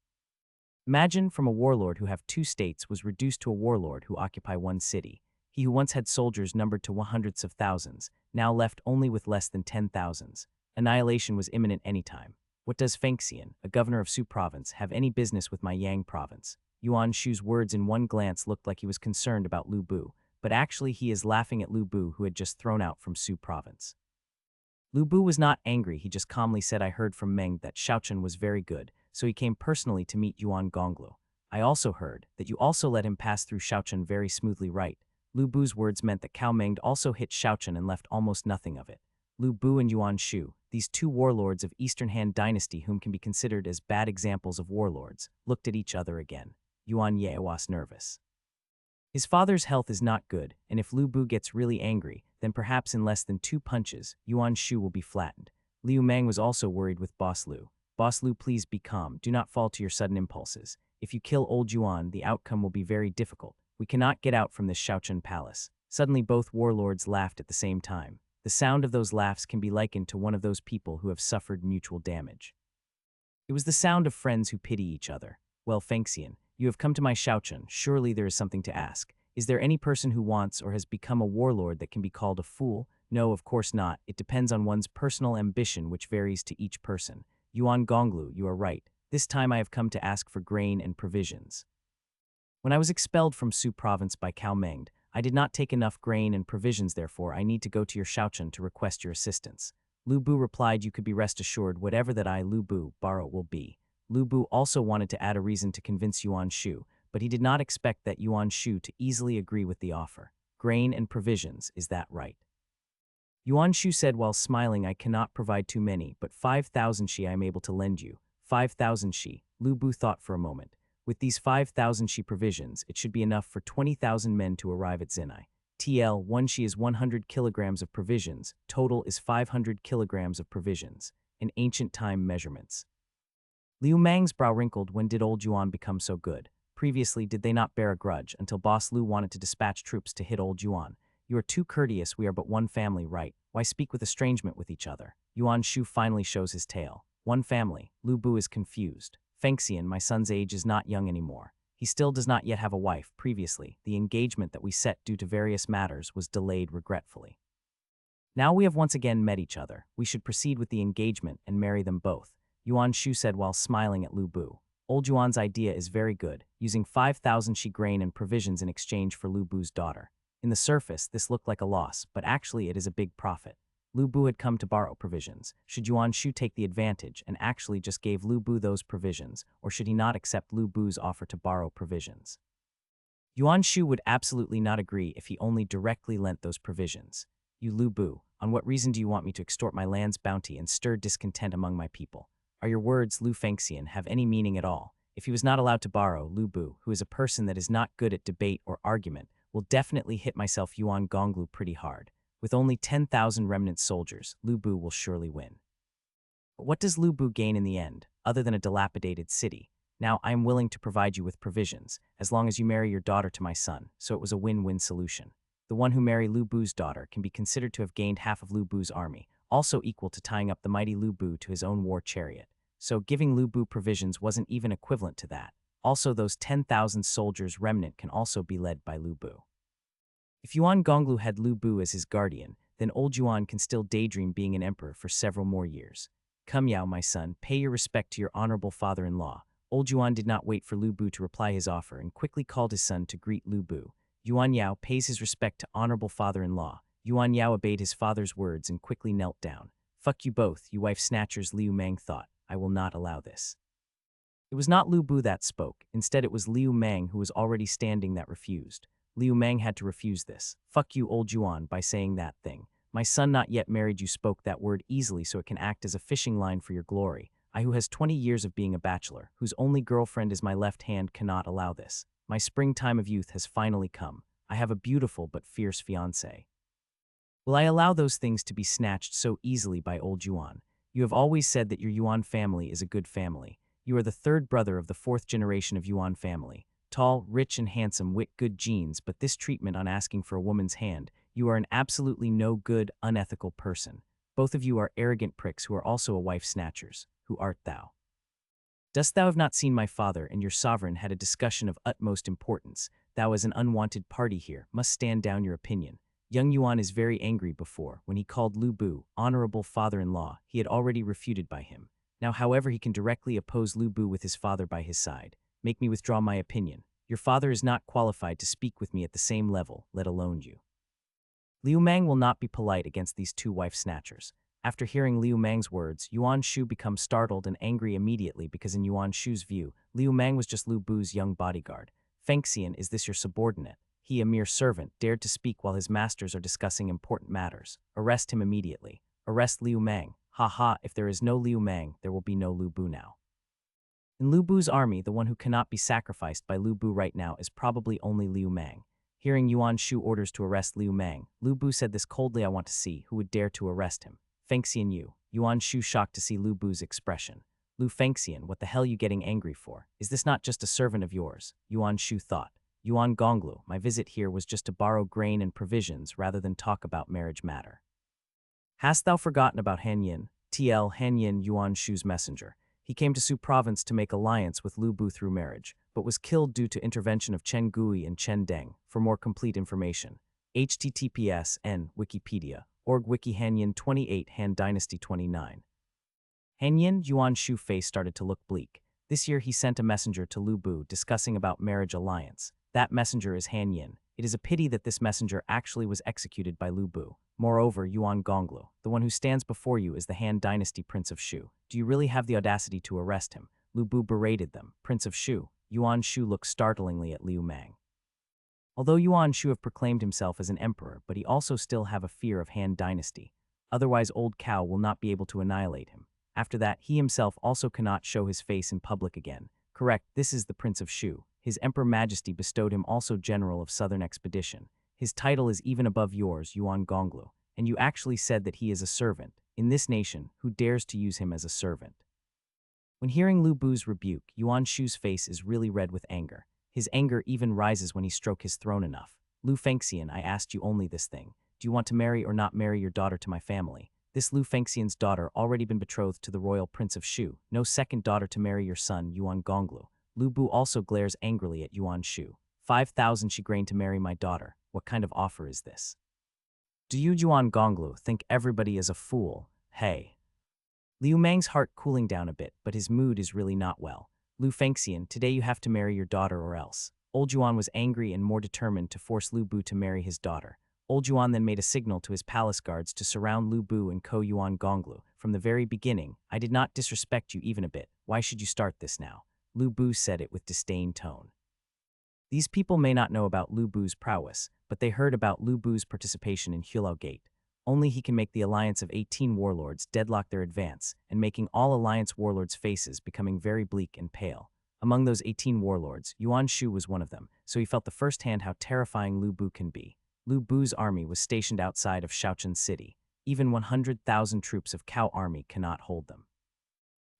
Imagine from a warlord who have two states was reduced to a warlord who occupy one city. He who once had soldiers numbered to hundreds of thousands, now left only with less than 10,000s. Annihilation was imminent any time. What does Fengxian, a governor of Su province, have any business with my Yang province? Yuan Shu's words in one glance looked like he was concerned about Lu Bu, but actually he is laughing at Lu Bu, who had just thrown out from Su province. Lu Bu was not angry, he just calmly said, I heard from Meng that Shaochun was very good, so he came personally to meet Yuan Gonglu. I also heard that you also let him pass through Shaochun very smoothly, right? Lu Bu's words meant that Cao Meng also hit Shaochun and left almost nothing of it. Lu Bu and Yuan Shu, these two warlords of Eastern Han Dynasty whom can be considered as bad examples of warlords, looked at each other again. Yuan Ye was nervous. His father's health is not good, and if Lu Bu gets really angry, then perhaps in less than 2 punches, Yuan Shu will be flattened. Liu Mang was also worried with Boss Lu. Boss Lu, please be calm, do not fall to your sudden impulses. If you kill old Yuan, the outcome will be very difficult. We cannot get out from this Shaochun palace. Suddenly both warlords laughed at the same time. The sound of those laughs can be likened to one of those people who have suffered mutual damage. It was the sound of friends who pity each other. Well, Fengxian, you have come to my Shaochun, surely there is something to ask. Is there any person who wants or has become a warlord that can be called a fool? No, of course not. It depends on one's personal ambition, which varies to each person. Yuan Gonglu, you are right. This time I have come to ask for grain and provisions. When I was expelled from Su province by Cao Meng, I did not take enough grain and provisions, therefore I need to go to your Shaochun to request your assistance. Lu Bu replied, you could be rest assured whatever that I, Lu Bu, borrow will be. Lu Bu also wanted to add a reason to convince Yuan Shu, but he did not expect that Yuan Shu to easily agree with the offer. Grain and provisions, is that right? Yuan Shu said while smiling, I cannot provide too many, but 5,000 shi I am able to lend you. 5,000 shi, Lu Bu thought for a moment. With these 5,000 shi provisions, it should be enough for 20,000 men to arrive at Zinai. TL, 1 shi is 100 kilograms of provisions, total is 500 kilograms of provisions, in ancient time measurements. Liu Mang's brow wrinkled. When did old Yuan become so good? Previously, did they not bear a grudge until Boss Lu wanted to dispatch troops to hit old Yuan? You are too courteous, we are but one family, right? Why speak with estrangement with each other? Yuan Shu finally shows his tail. One family. Lu Bu is confused. Fengxian, my son's age is not young anymore. He still does not yet have a wife. Previously, the engagement that we set due to various matters was delayed regretfully. Now we have once again met each other. We should proceed with the engagement and marry them both. Yuan Shu said while smiling at Lu Bu. Old Yuan's idea is very good, using 5,000 shi grain and provisions in exchange for Lu Bu's daughter. In the surface, this looked like a loss, but actually it is a big profit. Lu Bu had come to borrow provisions. Should Yuan Shu take the advantage and actually just gave Lu Bu those provisions, or should he not accept Lu Bu's offer to borrow provisions? Yuan Shu would absolutely not agree if he only directly lent those provisions. You Lu Bu, on what reason do you want me to extort my land's bounty and stir discontent among my people? Are your words, Lu Fengxian, have any meaning at all? If he was not allowed to borrow, Lu Bu, who is a person that is not good at debate or argument, will definitely hit myself Yuan Gonglu pretty hard. With only 10,000 remnant soldiers, Lu Bu will surely win. But what does Lu Bu gain in the end, other than a dilapidated city? Now, I am willing to provide you with provisions, as long as you marry your daughter to my son, so it was a win-win solution. The one who marry Lu Bu's daughter can be considered to have gained half of Lu Bu's army, also equal to tying up the mighty Lu Bu to his own war chariot. So giving Lu Bu provisions wasn't even equivalent to that. Also, those 10,000 soldiers remnant can also be led by Lu Bu. If Yuan Gonglu had Lu Bu as his guardian, then old Yuan can still daydream being an emperor for several more years. Come Yao, my son, pay your respect to your honorable father-in-law. Old Yuan did not wait for Lu Bu to reply his offer and quickly called his son to greet Lu Bu. Yuan Yao pays his respect to honorable father-in-law. Yuan Yao obeyed his father's words and quickly knelt down. Fuck you both, you wife snatchers, Liu Mang thought. I will not allow this. It was not Lu Bu that spoke. Instead, it was Liu Mang who was already standing that refused. Liu Mang had to refuse this. Fuck you, old Yuan, by saying that thing. My son not yet married, you spoke that word easily so it can act as a fishing line for your glory. I who has 20 years of being a bachelor, whose only girlfriend is my left hand, cannot allow this. My springtime of youth has finally come. I have a beautiful but fierce fiancé. Will I allow those things to be snatched so easily by old Yuan? You have always said that your Yuan family is a good family. You are the third brother of the 4th generation of Yuan family. Tall, rich and handsome with good genes, but this treatment on asking for a woman's hand, you are an absolutely no good, unethical person. Both of you are arrogant pricks who are also a wife snatchers. Who art thou? Dost thou have not seen my father and your sovereign had a discussion of utmost importance? Thou as an unwanted party here must stand down your opinion. Young Yuan is very angry before, when he called Lu Bu, honorable father-in-law, he had already refuted by him. Now however he can directly oppose Lu Bu with his father by his side. Make me withdraw my opinion. Your father is not qualified to speak with me at the same level, let alone you. Liu Mang will not be polite against these two wife snatchers. After hearing Liu Mang's words, Yuan Shu becomes startled and angry immediately because in Yuan Shu's view, Liu Mang was just Lu Bu's young bodyguard. Fengxian, is this your subordinate? He, a mere servant, dared to speak while his masters are discussing important matters. Arrest him immediately. Arrest Liu Mang. Ha ha, if there is no Liu Mang, there will be no Lu Bu now. In Lu Bu's army, the one who cannot be sacrificed by Lu Bu right now is probably only Liu Mang. Hearing Yuan Shu orders to arrest Liu Mang, Lu Bu said this coldly, I want to see who would dare to arrest him. Fengxian you. Yuan Shu shocked to see Lu Bu's expression. Lu Fengxian, what the hell you getting angry for? Is this not just a servant of yours? Yuan Shu thought. Yuan Gonglu, my visit here was just to borrow grain and provisions rather than talk about marriage matter. Hast thou forgotten about Han Yin? Han Yin, Yuan Shu's messenger. He came to Su province to make alliance with Lu Bu through marriage, but was killed due to intervention of Chen Gui and Chen Deng. For more complete information, https://n Wikipedia, org wiki Hanyin 28 Han Dynasty 29. Hanyin, Yuan Shu face started to look bleak. This year he sent a messenger to Lu Bu discussing about marriage alliance. That messenger is Hanyin. It is a pity that this messenger actually was executed by Lu Bu. Moreover, Yuan Gonglu, the one who stands before you is the Han Dynasty Prince of Shu. Do you really have the audacity to arrest him? Lu Bu berated them. Prince of Shu. Yuan Shu looked startlingly at Liu Mang. Although Yuan Shu have proclaimed himself as an emperor, but he also still have a fear of Han Dynasty. Otherwise Old Cow will not be able to annihilate him. After that, he himself also cannot show his face in public again. Correct, this is the Prince of Shu. His Emperor Majesty bestowed him also General of Southern Expedition. His title is even above yours, Yuan Gonglu, and you actually said that he is a servant. In this nation, who dares to use him as a servant? When hearing Lu Bu's rebuke, Yuan Shu's face is really red with anger. His anger even rises when he strokes his throne enough. Lu Fengxian, I asked you only this thing. Do you want to marry or not marry your daughter to my family? This Lu Fengxian's daughter already been betrothed to the royal Prince of Shu. No second daughter to marry your son, Yuan Gonglu. Lu Bu also glares angrily at Yuan Shu. 5,000 shigrain to marry my daughter. What kind of offer is this? Do you, Yuan Gonglu, think everybody is a fool? Hey. Liu Mang's heart cooling down a bit, but his mood is really not well. Lu Fengxian, today you have to marry your daughter or else. Old Yuan was angry and more determined to force Lu Bu to marry his daughter. Old Yuan then made a signal to his palace guards to surround Lu Bu and Yuan Gonglu. From the very beginning, I did not disrespect you even a bit. Why should you start this now? Lu Bu said it with disdain tone. These people may not know about Lu Bu's prowess, but they heard about Lu Bu's participation in Hulao Gate. Only he can make the alliance of 18 warlords deadlock their advance, and making all alliance warlords' faces becoming very bleak and pale. Among those 18 warlords, Yuan Shu was one of them, so he felt the first-hand how terrifying Lu Bu can be. Lu Bu's army was stationed outside of Shaochen City. Even 100,000 troops of Cao army cannot hold them.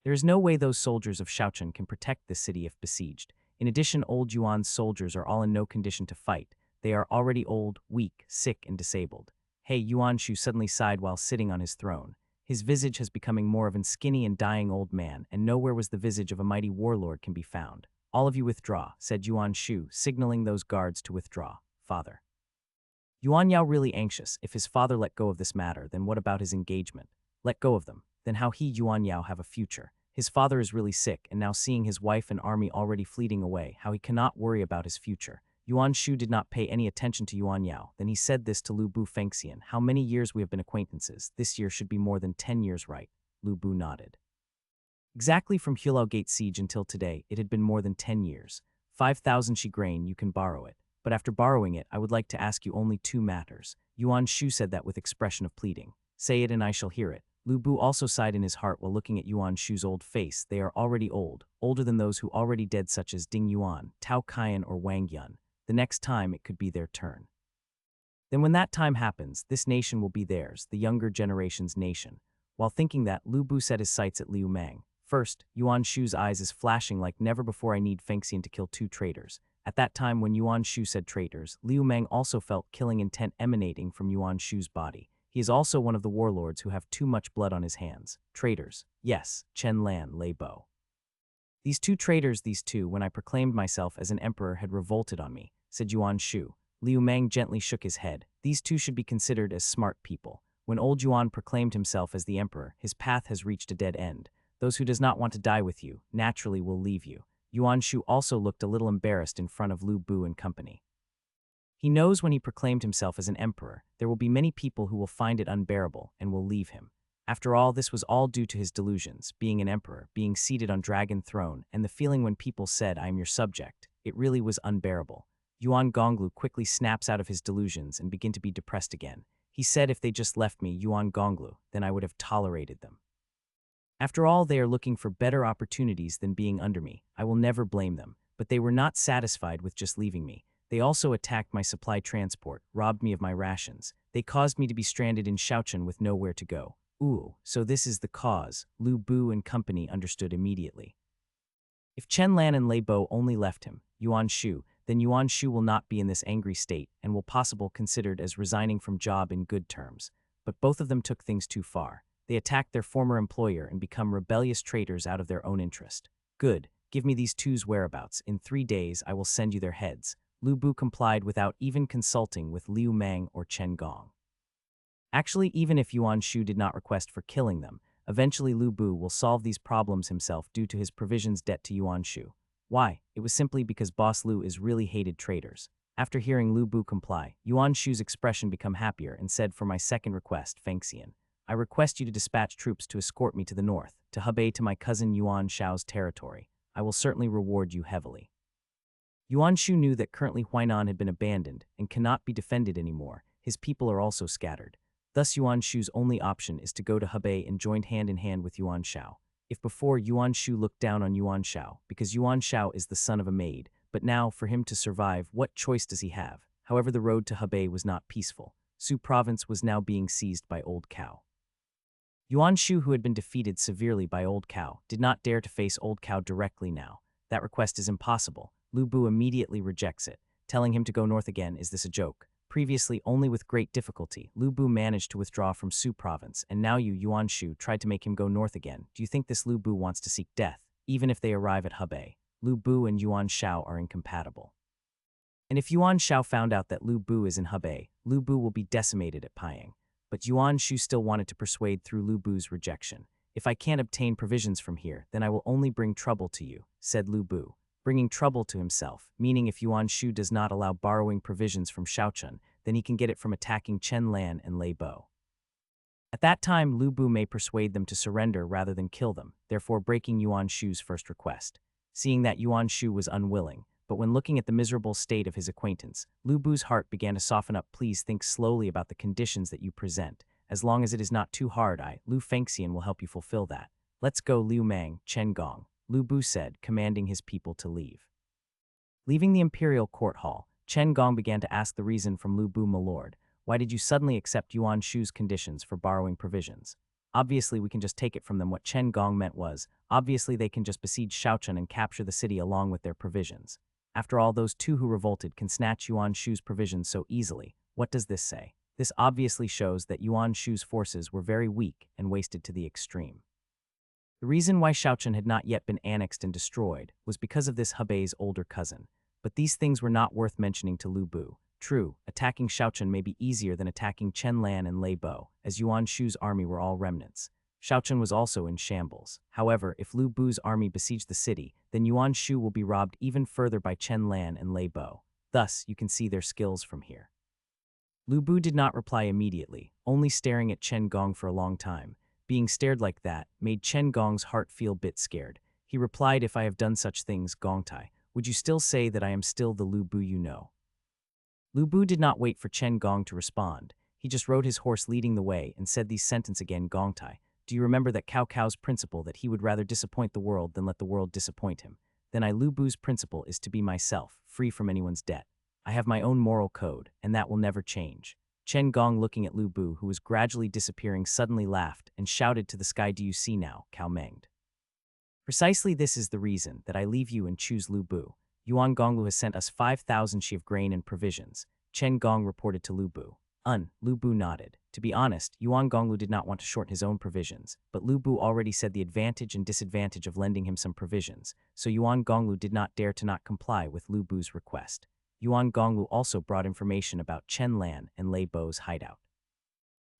There is no way those soldiers of Shaochen can protect the city if besieged. In addition, old Yuan's soldiers are all in no condition to fight. They are already old, weak, sick, and disabled. Hey, Yuan Shu suddenly sighed while sitting on his throne. His visage has becoming more of an skinny and dying old man, and nowhere was the visage of a mighty warlord can be found. All of you withdraw, said Yuan Shu, signaling those guards to withdraw. Father. Yuan Yao really anxious. If his father let go of this matter, then what about his engagement? Let go of them. Then how he, Yuan Yao, have a future? His father is really sick, and now seeing his wife and army already fleeting away, how he cannot worry about his future. Yuan Shu did not pay any attention to Yuan Yao. Then he said this to Lu Bu Fengxian. How many years we have been acquaintances? This year should be more than 10 years, right? Lu Bu nodded. Exactly from Hulao Gate siege until today, it had been more than 10 years. 5,000 shigrain, you can borrow it. But after borrowing it, I would like to ask you only 2 matters. Yuan Shu said that with expression of pleading. Say it and I shall hear it. Lu Bu also sighed in his heart while looking at Yuan Shu's old face. They are already old, older than those who already dead such as Ding Yuan, Tao Qian or Wang Yun. The next time it could be their turn. Then when that time happens, this nation will be theirs, the younger generation's nation. While thinking that, Lu Bu set his sights at Liu Mang. First, Yuan Shu's eyes is flashing like never before. I need Fengxian to kill 2 traitors. At that time when Yuan Shu said traitors, Liu Meng also felt killing intent emanating from Yuan Shu's body. He is also one of the warlords who have too much blood on his hands. Traitors. Yes, Chen Lan, Lei Bo. These two traitors, when I proclaimed myself as an emperor, had revolted on me, said Yuan Shu. Liu Meng gently shook his head. These two should be considered as smart people. When old Yuan proclaimed himself as the emperor, his path has reached a dead end. Those who does not want to die with you, naturally will leave you. Yuan Shu also looked a little embarrassed in front of Lu Bu and company. He knows when he proclaimed himself as an emperor, there will be many people who will find it unbearable and will leave him. After all, this was all due to his delusions, being an emperor, being seated on dragon throne, and the feeling when people said, "I am your subject." It really was unbearable. Yuan Gonglu quickly snaps out of his delusions and begin to be depressed again. He said if they just left me, Yuan Gonglu, then I would have tolerated them. After all, they are looking for better opportunities than being under me. I will never blame them, but they were not satisfied with just leaving me. They also attacked my supply transport, robbed me of my rations. They caused me to be stranded in Shaochun with nowhere to go. Ooh, so this is the cause, Lu Bu and company understood immediately. If Chen Lan and Lei Bo only left him, Yuan Shu, then Yuan Shu will not be in this angry state and will possibly considered as resigning from job in good terms. But both of them took things too far. They attacked their former employer and become rebellious traitors out of their own interest. Good, give me these two's whereabouts. In 3 days I will send you their heads. Lu Bu complied without even consulting with Liu Meng or Chen Gong. Actually, even if Yuan Shu did not request for killing them, eventually Lu Bu will solve these problems himself due to his provisions debt to Yuan Shu. Why? It was simply because Boss Lu is really hated traitors. After hearing Lu Bu comply, Yuan Shu's expression become happier and said, for my second request, Fengxian, I request you to dispatch troops to escort me to the north, to Hebei to my cousin Yuan Shao's territory. I will certainly reward you heavily. Yuan Shu knew that currently Huainan had been abandoned and cannot be defended anymore. His people are also scattered. Thus Yuan Shu's only option is to go to Hebei and join hand in hand with Yuan Shao. If before Yuan Shu looked down on Yuan Shao because Yuan Shao is the son of a maid, but now for him to survive, what choice does he have? However, the road to Hebei was not peaceful. Su province was now being seized by Old Cow. Yuan Shu, who had been defeated severely by Old Cow, did not dare to face Old Cow directly now. That request is impossible. Lu Bu immediately rejects it, telling him to go north again. Is this a joke? Previously, only with great difficulty, Lu Bu managed to withdraw from Su province, and now you, Yuan Shu, tried to make him go north again. Do you think this Lu Bu wants to seek death? Even if they arrive at Hebei, Lu Bu and Yuan Shao are incompatible. And if Yuan Shao found out that Lu Bu is in Hebei, Lu Bu will be decimated at Pying. But Yuan Shu still wanted to persuade through Lu Bu's rejection. If I can't obtain provisions from here, then I will only bring trouble to you, said Lu Bu, bringing trouble to himself, meaning if Yuan Shu does not allow borrowing provisions from Shaochun, then he can get it from attacking Chen Lan and Lei Bo. At that time, Lu Bu may persuade them to surrender rather than kill them, therefore breaking Yuan Shu's first request. Seeing that Yuan Shu was unwilling, but when looking at the miserable state of his acquaintance, Lu Bu's heart began to soften up. Please think slowly about the conditions that you present. As long as it is not too hard, Lu Fengxian, will help you fulfill that. Let's go, Liu Meng, Chen Gong, Lu Bu said, commanding his people to leave. Leaving the imperial court hall, Chen Gong began to ask the reason from Lu Bu. My lord, why did you suddenly accept Yuan Shu's conditions for borrowing provisions? Obviously, we can just take it from them. What Chen Gong meant was, obviously they can just besiege Shaochun and capture the city along with their provisions. After all, those two who revolted can snatch Yuan Shu's provisions so easily. What does this say? This obviously shows that Yuan Shu's forces were very weak and wasted to the extreme. The reason why Shaochun had not yet been annexed and destroyed was because of this Hebei's older cousin. But these things were not worth mentioning to Lu Bu. True, attacking Shaochun may be easier than attacking Chen Lan and Lei Bo, as Yuan Shu's army were all remnants. Shaochun was also in shambles. However, if Lu Bu's army besieged the city, then Yuan Shu will be robbed even further by Chen Lan and Lei Bo. Thus, you can see their skills from here. Lu Bu did not reply immediately, only staring at Chen Gong for a long time. Being stared like that made Chen Gong's heart feel a bit scared. He replied, if I have done such things, Gongtai, would you still say that I am still the Lu Bu you know? Lu Bu did not wait for Chen Gong to respond. He just rode his horse leading the way and said these sentences again. Gongtai, do you remember that Cao Cao's principle that he would rather disappoint the world than let the world disappoint him? Then Lu Bu's principle is to be myself, free from anyone's debt. I have my own moral code, and that will never change. Chen Gong, looking at Lu Bu, who was gradually disappearing, suddenly laughed and shouted to the sky, do you see now, Cao Menged? Precisely this is the reason that I leave you and choose Lu Bu. Yuan Gonglu has sent us 5,000 shi of grain and provisions, Chen Gong reported to Lu Bu. Lu Bu nodded. To be honest, Yuan Gonglu did not want to shorten his own provisions, but Lu Bu already said the advantage and disadvantage of lending him some provisions, so Yuan Gonglu did not dare to not comply with Lu Bu's request. Yuan Gonglu also brought information about Chen Lan and Lei Bo's hideout.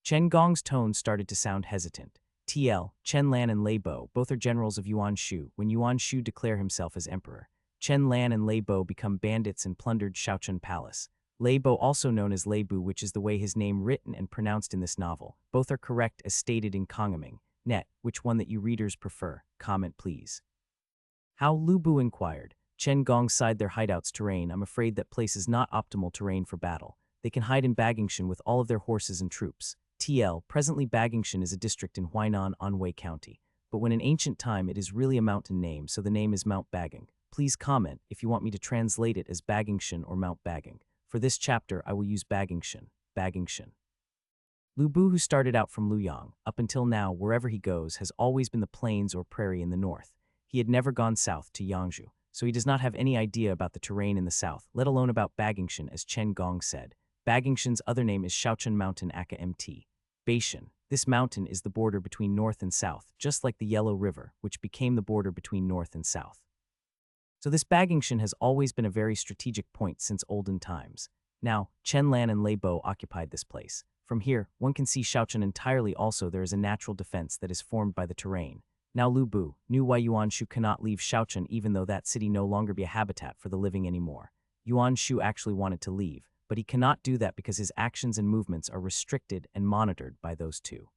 Chen Gong's tone started to sound hesitant. Chen Lan and Lei Bo both are generals of Yuan Shu. When Yuan Shu declare himself as emperor, Chen Lan and Lei Bo become bandits and plundered Shaochun Palace. Lei Bo, also known as Lei Bu, which is the way his name written and pronounced in this novel. Both are correct as stated in Kongaming. Net, which one that you readers prefer? Comment please. How? Lu Bu inquired. Chen Gong sighed. Their hideout's terrain. I'm afraid that place is not optimal terrain for battle. They can hide in Bagingshan with all of their horses and troops. Presently Bagingshan is a district in Huainan, Anhui County. But when in ancient time it is really a mountain name, so the name is Mount Baging. Please comment if you want me to translate it as Bagingshan or Mount Baging. For this chapter, I will use Bagingshan. Lu Bu, who started out from Luoyang, up until now, wherever he goes, has always been the plains or prairie in the north. He had never gone south to Yangzhou, so he does not have any idea about the terrain in the south, let alone about Bagingshan, as Chen Gong said. Bagingshan's other name is Shaochun Mountain aka Mt. Baishan. This mountain is the border between north and south, just like the Yellow River, which became the border between north and south. So this Bagingshan has always been a very strategic point since olden times. Now, Chen Lan and Lei Bo occupied this place. From here, one can see Shaochun entirely. Also, there is a natural defense that is formed by the terrain. Now Lu Bu knew why Yuan Shu cannot leave Shaochun, even though that city no longer be a habitat for the living anymore. Yuan Shu actually wanted to leave, but he cannot do that because his actions and movements are restricted and monitored by those two.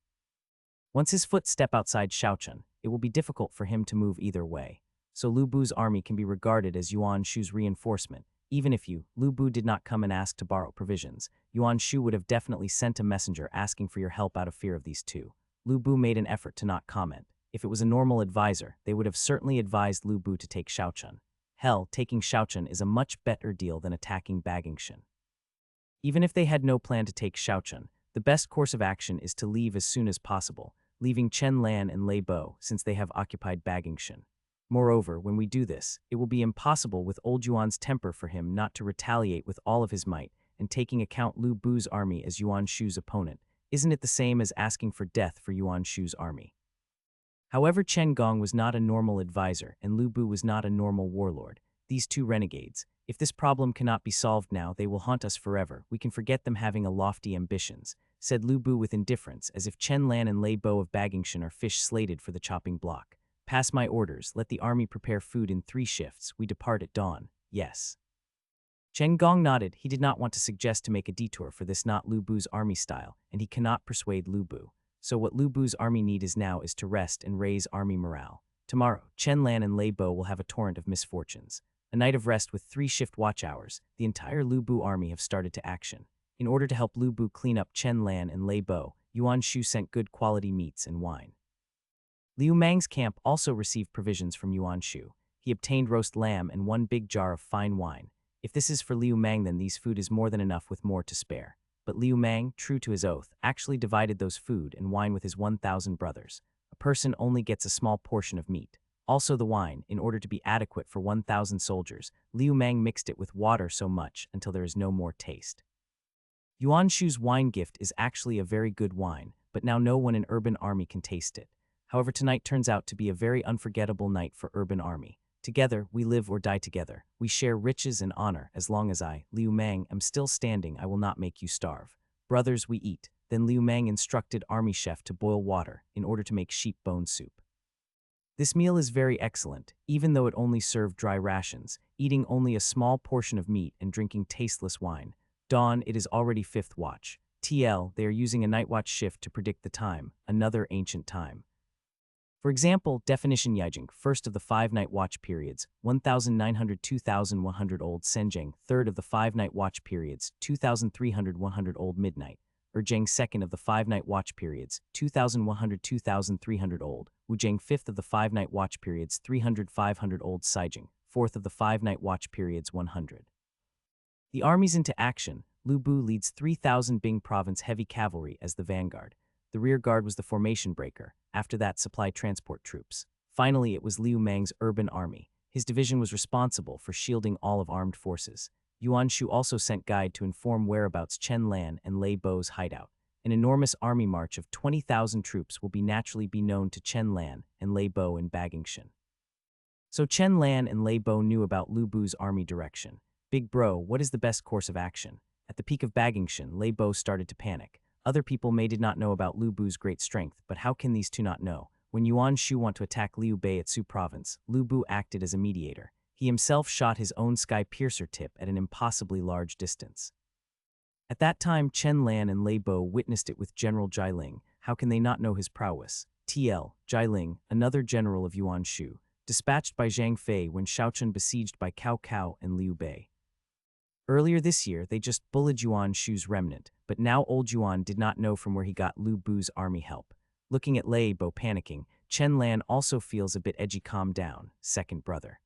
Once his foot step outside Shaochun, it will be difficult for him to move either way. So Lu Bu's army can be regarded as Yuan Shu's reinforcement. Even if Lu Bu did not come and ask to borrow provisions, Yuan Shu would have definitely sent a messenger asking for your help out of fear of these two. Lu Bu made an effort to not comment. If it was a normal advisor, they would have certainly advised Lu Bu to take Shaochun. Hell, taking Shaochun is a much better deal than attacking Bagingshan. Even if they had no plan to take Shaochun, the best course of action is to leave as soon as possible, leaving Chen Lan and Lei Bo since they have occupied Bagingshan. Moreover, when we do this, it will be impossible with old Yuan's temper for him not to retaliate with all of his might, and taking account Lu Bu's army as Yuan Shu's opponent, isn't it the same as asking for death for Yuan Shu's army? However, Chen Gong was not a normal advisor and Lu Bu was not a normal warlord. These two renegades, if this problem cannot be solved now, they will haunt us forever. We can forget them having a lofty ambitions, said Lu Bu with indifference, as if Chen Lan and Lei Bo of Bagingshan are fish slated for the chopping block. Pass my orders, let the army prepare food in 3 shifts, we depart at dawn, yes. Chen Gong nodded. He did not want to suggest to make a detour for this not Lu Bu's army style, and he cannot persuade Lu Bu. So what Lu Bu's army need is now is to rest and raise army morale. Tomorrow, Chen Lan and Lei Bo will have a torrent of misfortunes. A night of rest with 3 shift watch hours, the entire Lu Bu army have started to action. In order to help Lu Bu clean up Chen Lan and Lei Bo, Yuan Shu sent good quality meats and wine. Liu Mang's camp also received provisions from Yuan Shu. He obtained roast lamb and 1 big jar of fine wine. If this is for Liu Mang, then these food is more than enough with more to spare. But Liu Mang, true to his oath, actually divided those food and wine with his 1,000 brothers. A person only gets a small portion of meat. Also the wine, in order to be adequate for 1,000 soldiers, Liu Mang mixed it with water so much until there is no more taste. Yuan Shu's wine gift is actually a very good wine, but now no one in Urban Army can taste it. However, tonight turns out to be a very unforgettable night for Urban Army. Together, we live or die together. We share riches and honor. As long as I, Liu Mang, am still standing, I will not make you starve. Brothers, we eat. Then Liu Mang instructed army chef to boil water in order to make sheep bone soup. This meal is very excellent, even though it only served dry rations, eating only a small portion of meat and drinking tasteless wine. Dawn, it is already 5th watch. They are using a night watch shift to predict the time, another ancient time. For example, definition Yijing, first of the 5 night watch periods, 1900 2100 old Senjing, third of the 5 night watch periods, 2300 100 old midnight, Urjing, second of the 5 night watch periods, 2100 2300 old, Wujing, fifth of the 5 night watch periods, 300 500 old Saijing, fourth of the 5 night watch periods, 100. The armies into action. Lu Bu leads 3,000 Bing province heavy cavalry as the vanguard. The rear guard was the formation breaker. After that, supply transport troops. Finally, it was Liu Mang's urban army. His division was responsible for shielding all of armed forces. Yuan Shu also sent guide to inform whereabouts Chen Lan and Lei Bo's hideout. An enormous army march of 20,000 troops will naturally be known to Chen Lan and Lei Bo in Bagingshan. So Chen Lan and Lei Bo knew about Lu Bu's army direction. Big bro, what is the best course of action? At the peak of Bagingshan, Lei Bo started to panic. Other people did not know about Lu Bu's great strength, but how can these two not know? When Yuan Shu wanted to attack Liu Bei at Su province, Lu Bu acted as a mediator. He himself shot his own sky piercer tip at an impossibly large distance. At that time, Chen Lan and Lei Bo witnessed it with General Jialing. How can they not know his prowess? Jialing, another general of Yuan Shu, dispatched by Zhang Fei when Shaochun besieged by Cao Cao and Liu Bei. Earlier this year, they just bullied Yuan Shu's remnant, but now old Yuan did not know from where he got Lu Bu's army help. Looking at Lei Bo panicking, Chen Lan also feels a bit edgy. Calm down, second brother.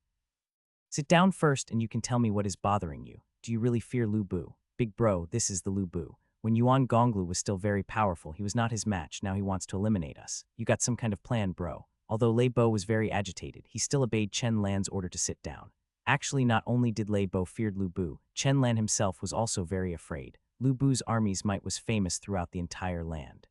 Sit down first and you can tell me what is bothering you. Do you really fear Lu Bu? Big bro, this is the Lu Bu. When Yuan Gonglu was still very powerful, he was not his match. Now he wants to eliminate us. You got some kind of plan, bro. Although Lei Bo was very agitated, he still obeyed Chen Lan's order to sit down. Actually, not only did Lei Bo feared Lu Bu, Chen Lan himself was also very afraid. Lu Bu's army's might was famous throughout the entire land.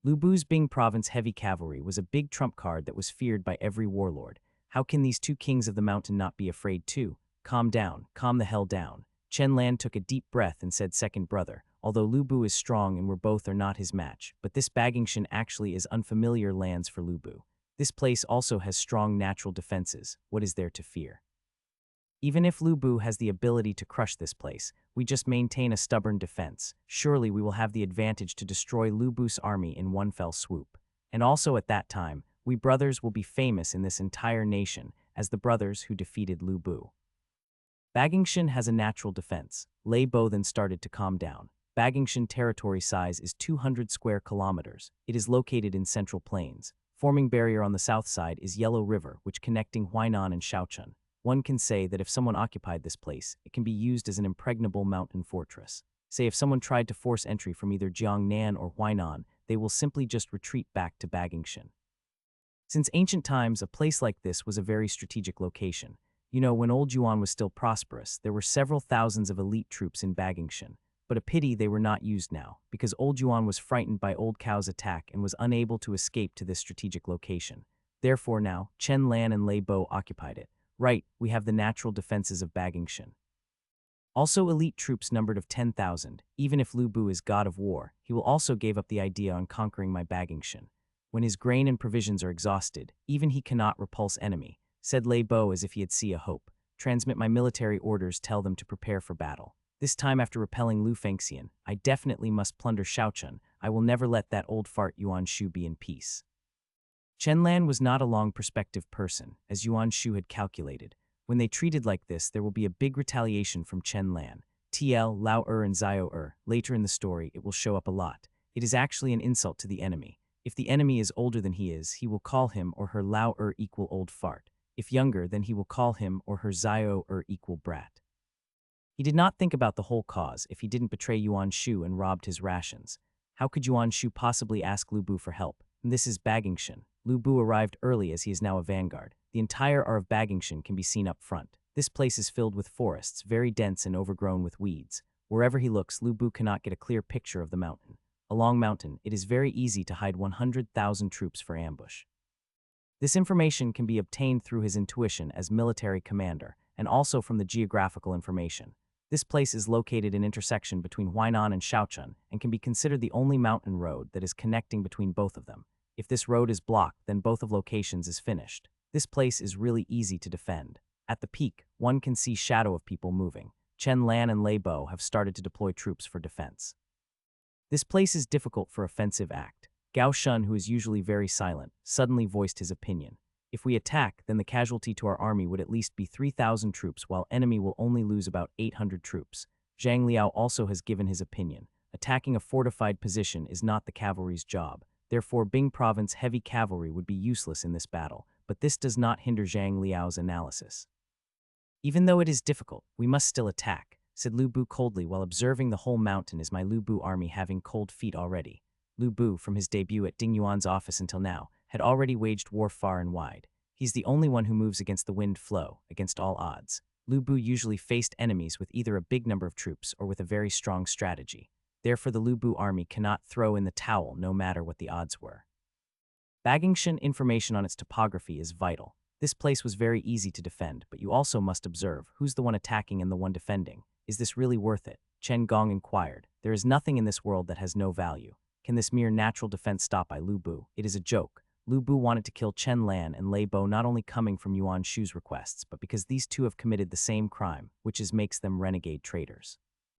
Lu Bu's Bing province heavy cavalry was a big trump card that was feared by every warlord. How can these two kings of the mountain not be afraid too? Calm down, calm the hell down. Chen Lan took a deep breath and said, second brother, although Lu Bu is strong and both are not his match, but this Bagingshan actually is unfamiliar lands for Lu Bu. This place also has strong natural defenses. What is there to fear? Even if Lu Bu has the ability to crush this place, we just maintain a stubborn defense. Surely we will have the advantage to destroy Lu Bu's army in one fell swoop. And also at that time, we brothers will be famous in this entire nation as the brothers who defeated Lu Bu. Bagingshan has a natural defense. Lei Bo then started to calm down. Bagingshan territory size is 200 square kilometers. It is located in Central Plains. Forming barrier on the south side is Yellow River, which connecting Huainan and Shaochun. One can say that if someone occupied this place, it can be used as an impregnable mountain fortress. Say if someone tried to force entry from either Jiangnan or Huainan, they will simply just retreat back to Bagingshan. Since ancient times, a place like this was a very strategic location. You know, when old Yuan was still prosperous, there were several thousands of elite troops in Bagingshan. But a pity they were not used now, because old Yuan was frightened by old Cao's attack and was unable to escape to this strategic location. Therefore now, Chen Lan and Lei Bo occupied it. Right, we have the natural defenses of Bagingshan. Also elite troops numbered of 10,000. Even if Lu Bu is god of war, he will also gave up the idea on conquering my Bagingshan. When his grain and provisions are exhausted, even he cannot repulse enemy, said Lei Bo as if he had seen a hope. Transmit my military orders, tell them to prepare for battle. This time after repelling Lu Fengxian, I definitely must plunder Shaochun. I will never let that old fart Yuan Shu be in peace. Chen Lan was not a long perspective person, as Yuan Shu had calculated. When they treated like this, there will be a big retaliation from Chen Lan. TL, Lao and Zio later in the story, it will show up a lot. It is actually an insult to the enemy. If the enemy is older than he will call him or her Lao equal old fart. If younger, then he will call him or her Zio equal brat. He did not think about the whole cause if he didn't betray Yuan Shu and robbed his rations. How could Yuan Shu possibly ask Lu Bu for help? And this is Bagingshan. Lu Bu arrived early as he is now a vanguard. The entire R of Bagingshan can be seen up front. This place is filled with forests, very dense and overgrown with weeds. Wherever he looks, Lu Bu cannot get a clear picture of the mountain. Along mountain, it is very easy to hide 100,000 troops for ambush. This information can be obtained through his intuition as military commander, and also from the geographical information. This place is located in intersection between Huainan and Shaochun and can be considered the only mountain road that is connecting between both of them. If this road is blocked, then both of locations is finished. This place is really easy to defend. At the peak, one can see shadow of people moving. Chen Lan and Lei Bo have started to deploy troops for defense. This place is difficult for offensive act. Gao Shun, who is usually very silent, suddenly voiced his opinion. If we attack, then the casualty to our army would at least be 3,000 troops, while enemy will only lose about 800 troops. Zhang Liao also has given his opinion. Attacking a fortified position is not the cavalry's job. Therefore, Bing province heavy cavalry would be useless in this battle, but this does not hinder Zhang Liao's analysis. Even though it is difficult, we must still attack, said Lu Bu coldly while observing the whole mountain. Is my Lu Bu army having cold feet already? Lu Bu, from his debut at Ding Yuan's office until now, had already waged war far and wide. He's the only one who moves against the wind flow, against all odds. Lu Bu usually faced enemies with either a big number of troops or with a very strong strategy. Therefore, the Lu Bu army cannot throw in the towel no matter what the odds were. Bagingshan information on its topography is vital. This place was very easy to defend, but you also must observe who's the one attacking and the one defending. Is this really worth it? Chen Gong inquired. There is nothing in this world that has no value. Can this mere natural defense stop by Lu Bu? It is a joke. Lu Bu wanted to kill Chen Lan and Lei Bo not only coming from Yuan Shu's requests, but because these two have committed the same crime, which makes them renegade traitors.